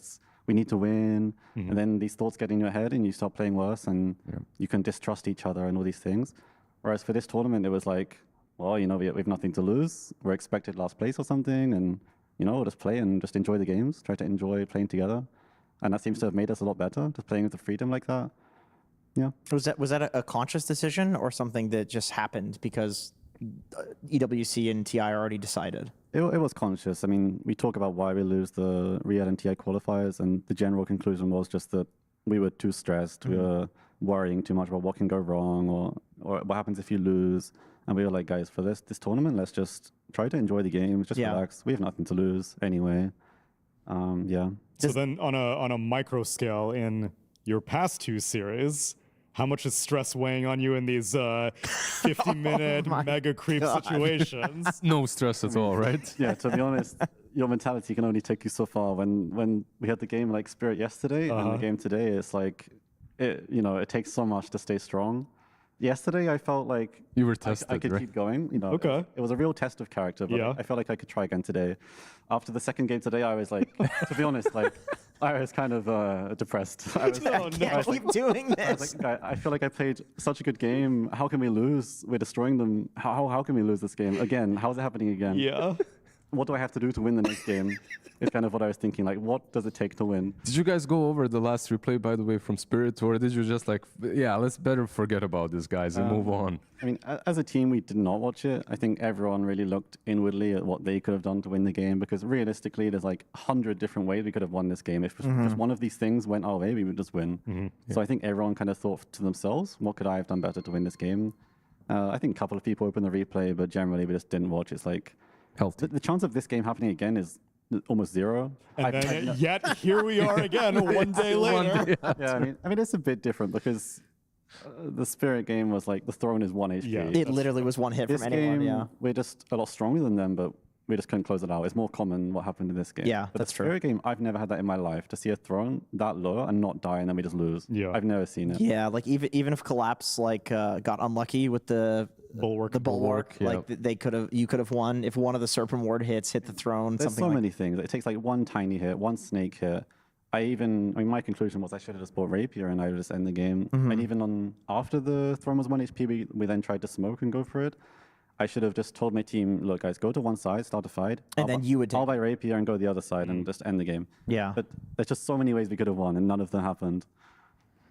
We need to win, and then these thoughts get in your head and you start playing worse, and you can distrust each other and all these things. Whereas for this tournament, it was like, well, you know, we have nothing to lose. We're expected last place or something, and you know, we'll just play and just enjoy the games. Try to enjoy playing together. And that seems to have made us a lot better, just playing with the freedom like that. Yeah. Was that a conscious decision or something that just happened because EWC and TI already decided? It was conscious. I mean, we talk about why we lose the Real and TI qualifiers, and the general conclusion was just that we were too stressed. We were worrying too much about what can go wrong or what happens if you lose. And we were like, guys, for this tournament, let's just try to enjoy the game. Just relax. We have nothing to lose anyway. Yeah. So then on a micro scale in your past two series, how much is stress weighing on you in these 50-minute mega creep situations? No stress at all, right? Yeah, to be honest, your mentality can only take you so far. When we had the game like Spirit yesterday and the game today, it's like, it takes so much to stay strong. Yesterday, I felt like you were tested, I could keep going. You know, okay. It was a real test of character, but I felt like I could try again today. After the second game today, I was like, to be honest, like I was kind of depressed. I can't keep doing this. I feel like I played such a good game. How can we lose? We're destroying them. How can we lose this game again? How's it happening again? Yeah. What do I have to do to win the next game? It's kind of what I was thinking. Like, what does it take to win? Did you guys go over the last replay, by the way, from Spirit, or did you just like, yeah, let's better forget about this, guys, and move on? I mean, as a team, we did not watch it. I think everyone really looked inwardly at what they could have done to win the game, because realistically, there's like 100 different ways we could have won this game. If just one of these things went our way, we would just win. So I think everyone kind of thought to themselves, what could I have done better to win this game? I think a couple of people opened the replay, but generally we just didn't watch. It's like, the chance of this game happening again is almost zero. And then, yet here we are again one day later. Yeah, I mean, it's a bit different because the Spirit game was like the throne is 1 HP. Yeah, it literally was one hit from anyone. Yeah, we're just a lot stronger than them, but we just couldn't close it out. It's more common what happened in this game. Yeah, but that's the Spirit game, I've never had that in my life. To see a throne that low and not die, and then we just lose. Yeah, I've never seen it. Yeah, like even if Collapse got unlucky with the bulwark, yeah. like you could have won if one of the Serpent Ward hit the throne. There's so many things. It takes like one tiny hit, one snake hit. I mean, my conclusion was I should have just bought Rapier and I would just end the game. And even after the throne was 1 HP, we then tried to smoke and go for it. I should have just told my team, look, guys, go to one side, start a fight. And then you would I'll buy Rapier and go the other side and just end the game. Yeah. But there's just so many ways we could have won, and none of them happened.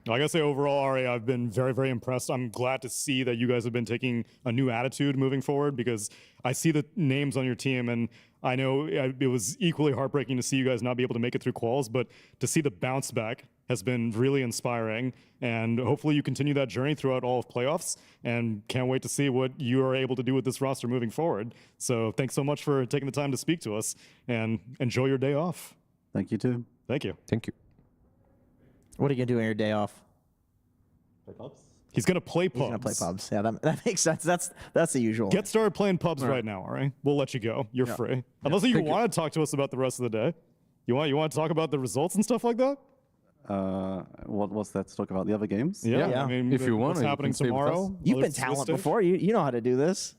I gotta say, overall, Ari, I've been very, very impressed. I'm glad to see that you guys have been taking a new attitude moving forward, because I see the names on your team, and I know it was equally heartbreaking to see you guys not be able to make it through quals, but to see the bounce back has been really inspiring, and hopefully you continue that journey throughout all of playoffs, and can't wait to see what you are able to do with this roster moving forward. So thanks so much for taking the time to speak to us, and enjoy your day off. Thank you, too. Thank you. Thank you. What are you gonna do on your day off? Play pubs. He's gonna play pubs. He's gonna play pubs. Yeah, that makes sense. That's the usual. Get started playing pubs right now, all right? We'll let you go. You're free. Unless you want to talk to us about the rest of the day. You want to talk about the results and stuff like that? What was that to talk about? The other games? Yeah. I mean, if you want, what's happening tomorrow? You've been talent before. You know how to do this.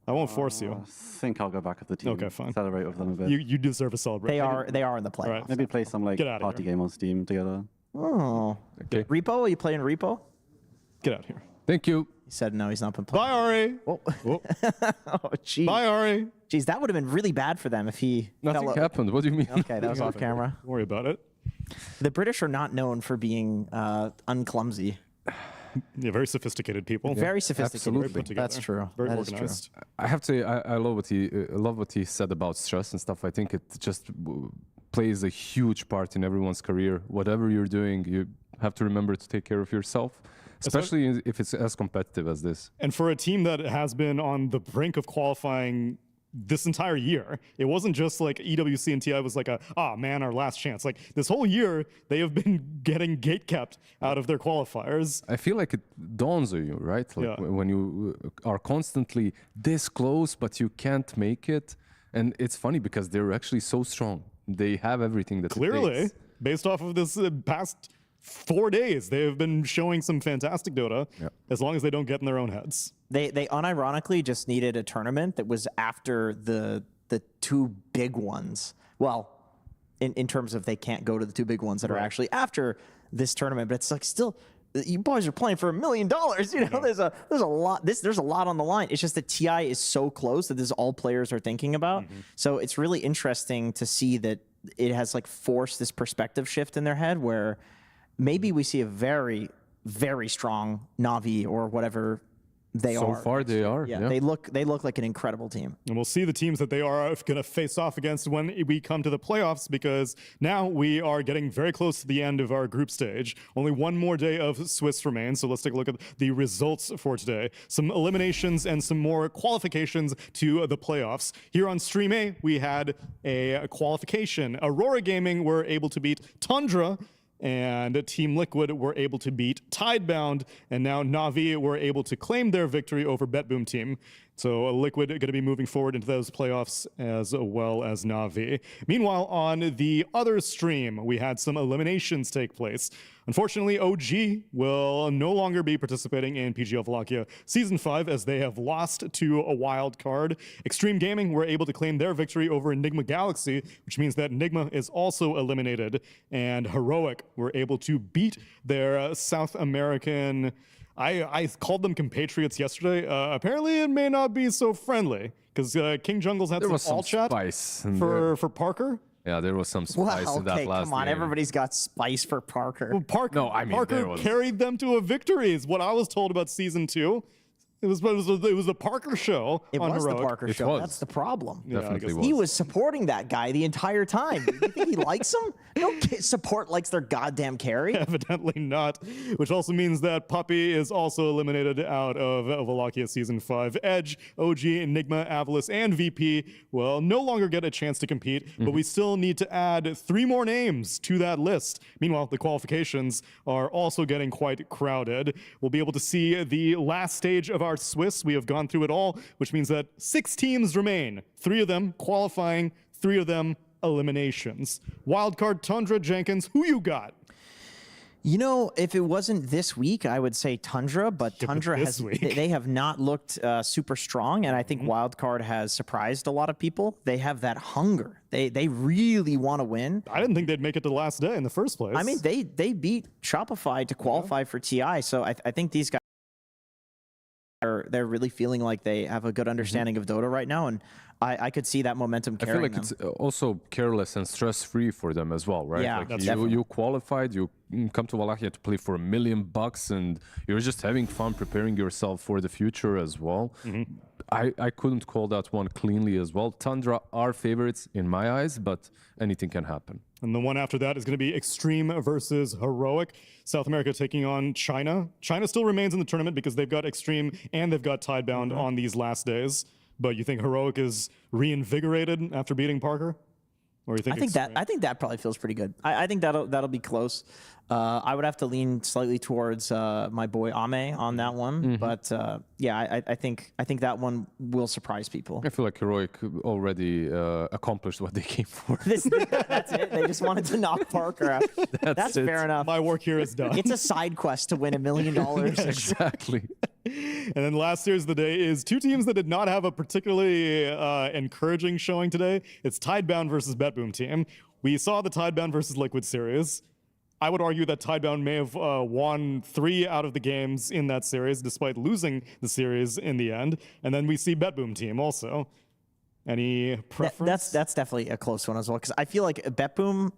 I won't force you. I think I'll go back with the team. Okay, fine. Celebrate with them a bit. You deserve a celebration. They are in the playoffs. Maybe play some like party game on Steam together. Oh. Okay. Repo? Are you playing Repo? Get out here. Thank you. He said no, he's not been playing. Bye, Ari. Oh, oh jeez. Bye, Ari. Jeez, that would have been really bad for them if he... Nothing happened. What do you mean? Okay, that was off camera. Don't worry about it. The British are not known for being unclumsy. Yeah, very sophisticated people. Very sophisticated. Absolutely. That's true. Very That is organized. I have to say, I love what he said about stress and stuff. I think it just plays a huge part in everyone's career. Whatever you're doing, you have to remember to take care of yourself, especially if it's as competitive as this. And for a team that has been on the brink of qualifying this entire year, it wasn't just like EWC and TI was like our last chance. Like this whole year, they have been getting gate kept out of their qualifiers. I feel like it dawns on you, right? Like when you are constantly this close, but you can't make it. And it's funny because they're actually so strong. They have everything that it Clearly, takes. based off of this past 4 days, they have been showing some fantastic Dota, as long as they don't get in their own heads. They unironically just needed a tournament that was after the two big ones. Well, in terms of they can't go to the two big ones that are actually after this tournament, but it's like still, you boys are playing for $1 million. You know, there's a lot. There's a lot on the line. It's just that TI is so close that this is all players are thinking about. So it's really interesting to see that it has like forced this perspective shift in their head where maybe we see a very, very strong Navi or whatever they are. So far, they are. Yeah, they look like an incredible team. And we'll see the teams that they are going to face off against when we come to the playoffs, because now we are getting very close to the end of our group stage. Only one more day of Swiss remains, so let's take a look at the results for today. Some eliminations and some more qualifications to the playoffs. Here on Stream A, we had a qualification. Aurora Gaming were able to beat Tundra, and Team Liquid were able to beat Tidebound, and now NAVI were able to claim their victory over BetBoom Team. So Liquid going to be moving forward into those playoffs as well as NAVI. Meanwhile, on the other stream, we had some eliminations take place. Unfortunately, OG will no longer be participating in PGL Wallachia Season 5 as they have lost to a wild card. Xtreme Gaming were able to claim their victory over Nigma Galaxy, which means that Nigma is also eliminated. And Heroic were able to beat their South American... I called them compatriots yesterday. Apparently, it may not be so friendly because King Jungle's had some all chat for Parker. Yeah, there was some spice in that last come on, game. everybody's got spice for Parker. Well, Parker carried them to a victory is what I was told about Season 2. It was the Parker show. It on was Heroic. the Parker show. That's the problem. Definitely was. He was supporting that guy the entire time. You think he likes him? No support likes their goddamn carry. Evidently not. Which also means that Puppy is also eliminated out of Wallachia Season 5. Edge, OG, Enigma, AVULUS, and VP will no longer get a chance to compete, but we still need to add 3 more names to that list. Meanwhile, the qualifications are also getting quite crowded. We'll be able to see the last stage of our Swiss. We have gone through it all, which means that 6 teams remain. 3 of them qualifying, 3 of them eliminations. Wildcard, Tundra, Jenkins, who you got? You know, if it wasn't this week, I would say Tundra, but Tundra has they have not looked super strong, and I think Wildcard has surprised a lot of people. They have that hunger. They really want to win. I didn't think they'd make it to the last day in the first place. I mean, they beat Shopify to qualify for TI, so I think these guys they're really feeling like they have a good understanding of Dota right now, and I could see that momentum carrying them. I feel like it's also careless and stress-free for them as well, right? Yeah, like you qualified, you come to Wallachia to play for $1 million, and you're just having fun preparing yourself for the future as well. I couldn't call that one cleanly as well. Tundra are favorites in my eyes, but anything can happen. And the one after that is going to be Xtreme versus Heroic. South America taking on China. China still remains in the tournament because they've got Xtreme and they've got Tidebound on these last days. But you think Heroic is reinvigorated after beating Parker? Or you think I think that probably feels pretty good. I think that'll be close. I would have to lean slightly towards my boy Ame on that one, but yeah, I think that one will surprise people. I feel like Heroic already accomplished what they came for. That's it. They just wanted to knock Parker out. That's fair enough. My work here is done. It's a side quest to win $1 million. Exactly. And then last series of the day is 2 teams that did not have a particularly encouraging showing today. It's Tidebound versus BetBoom Team. We saw the Tidebound versus Liquid series. I would argue that Tidebound may have won 3 out of the games in that series, despite losing the series in the end. And then we see BetBoom Team also. Any preference? That's definitely a close one as well, because I feel like BetBoom,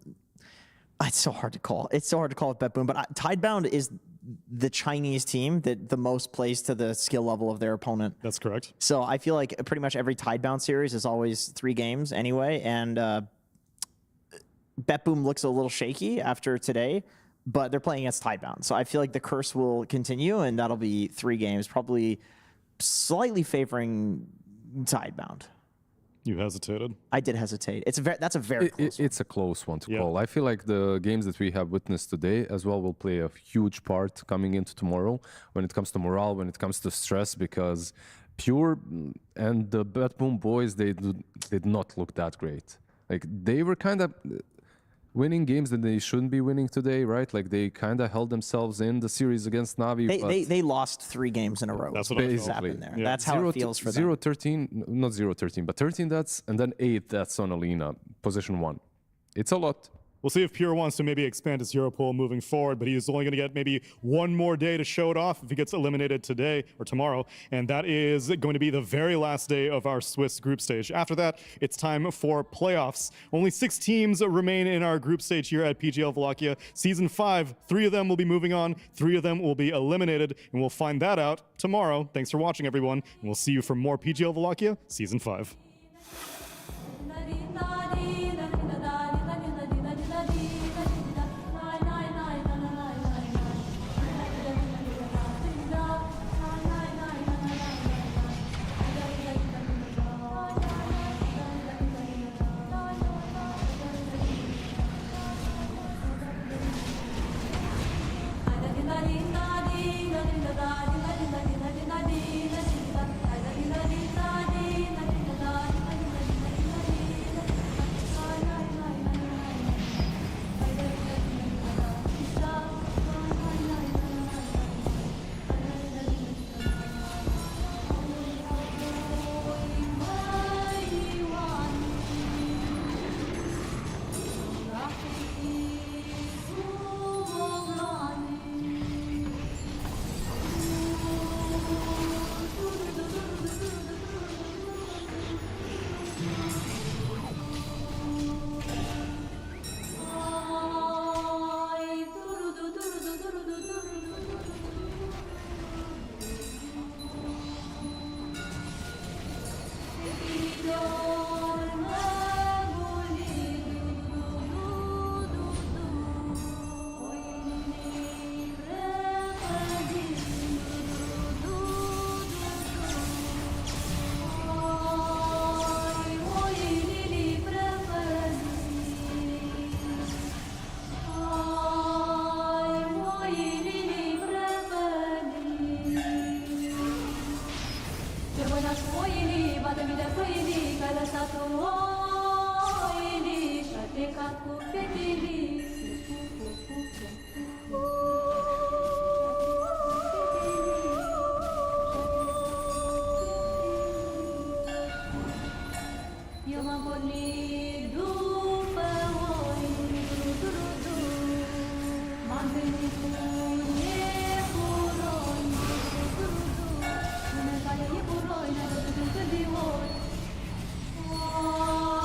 it's so hard to call. It's so hard to call it BetBoom, but Tidebound is the Chinese team that the most plays to the skill level of their opponent. That's correct. So I feel like pretty much every Tidebound series is always 3 games anyway, and BetBoom looks a little shaky after today, but they're playing against Tidebound. So I feel like the curse will continue, and that'll be 3 games, probably slightly favoring Tidebound. You hesitated. I did hesitate. That's a very close one. It's a close one to call. I feel like the games that we have witnessed today as well will play a huge part coming into tomorrow when it comes to morale, when it comes to stress, because Pure and the BetBoom boys, they did not look that great. Like, they were kind of winning games that they shouldn't be winning today, right? Like, they kind of held themselves in the series against NAVI. They lost 3 games in a row. That's what happened there. Yeah. That's how it feels for them. 0-13, not 0-13, but 13 deaths, and then 8 deaths on Alina, position 1. It's a lot. We'll see if Pure wants to maybe expand his hero pool moving forward, but he's only going to get maybe 1 more day to show it off if he gets eliminated today or tomorrow, and that is going to be the very last day of our Swiss group stage. After that, it's time for playoffs. Only 6 teams remain in our group stage here at PGL Wallachia. Season 5, 3 of them will be moving on, 3 of them will be eliminated, and we'll find that out tomorrow. Thanks for watching, everyone, and we'll see you for more PGL Wallachia Season 5. Oh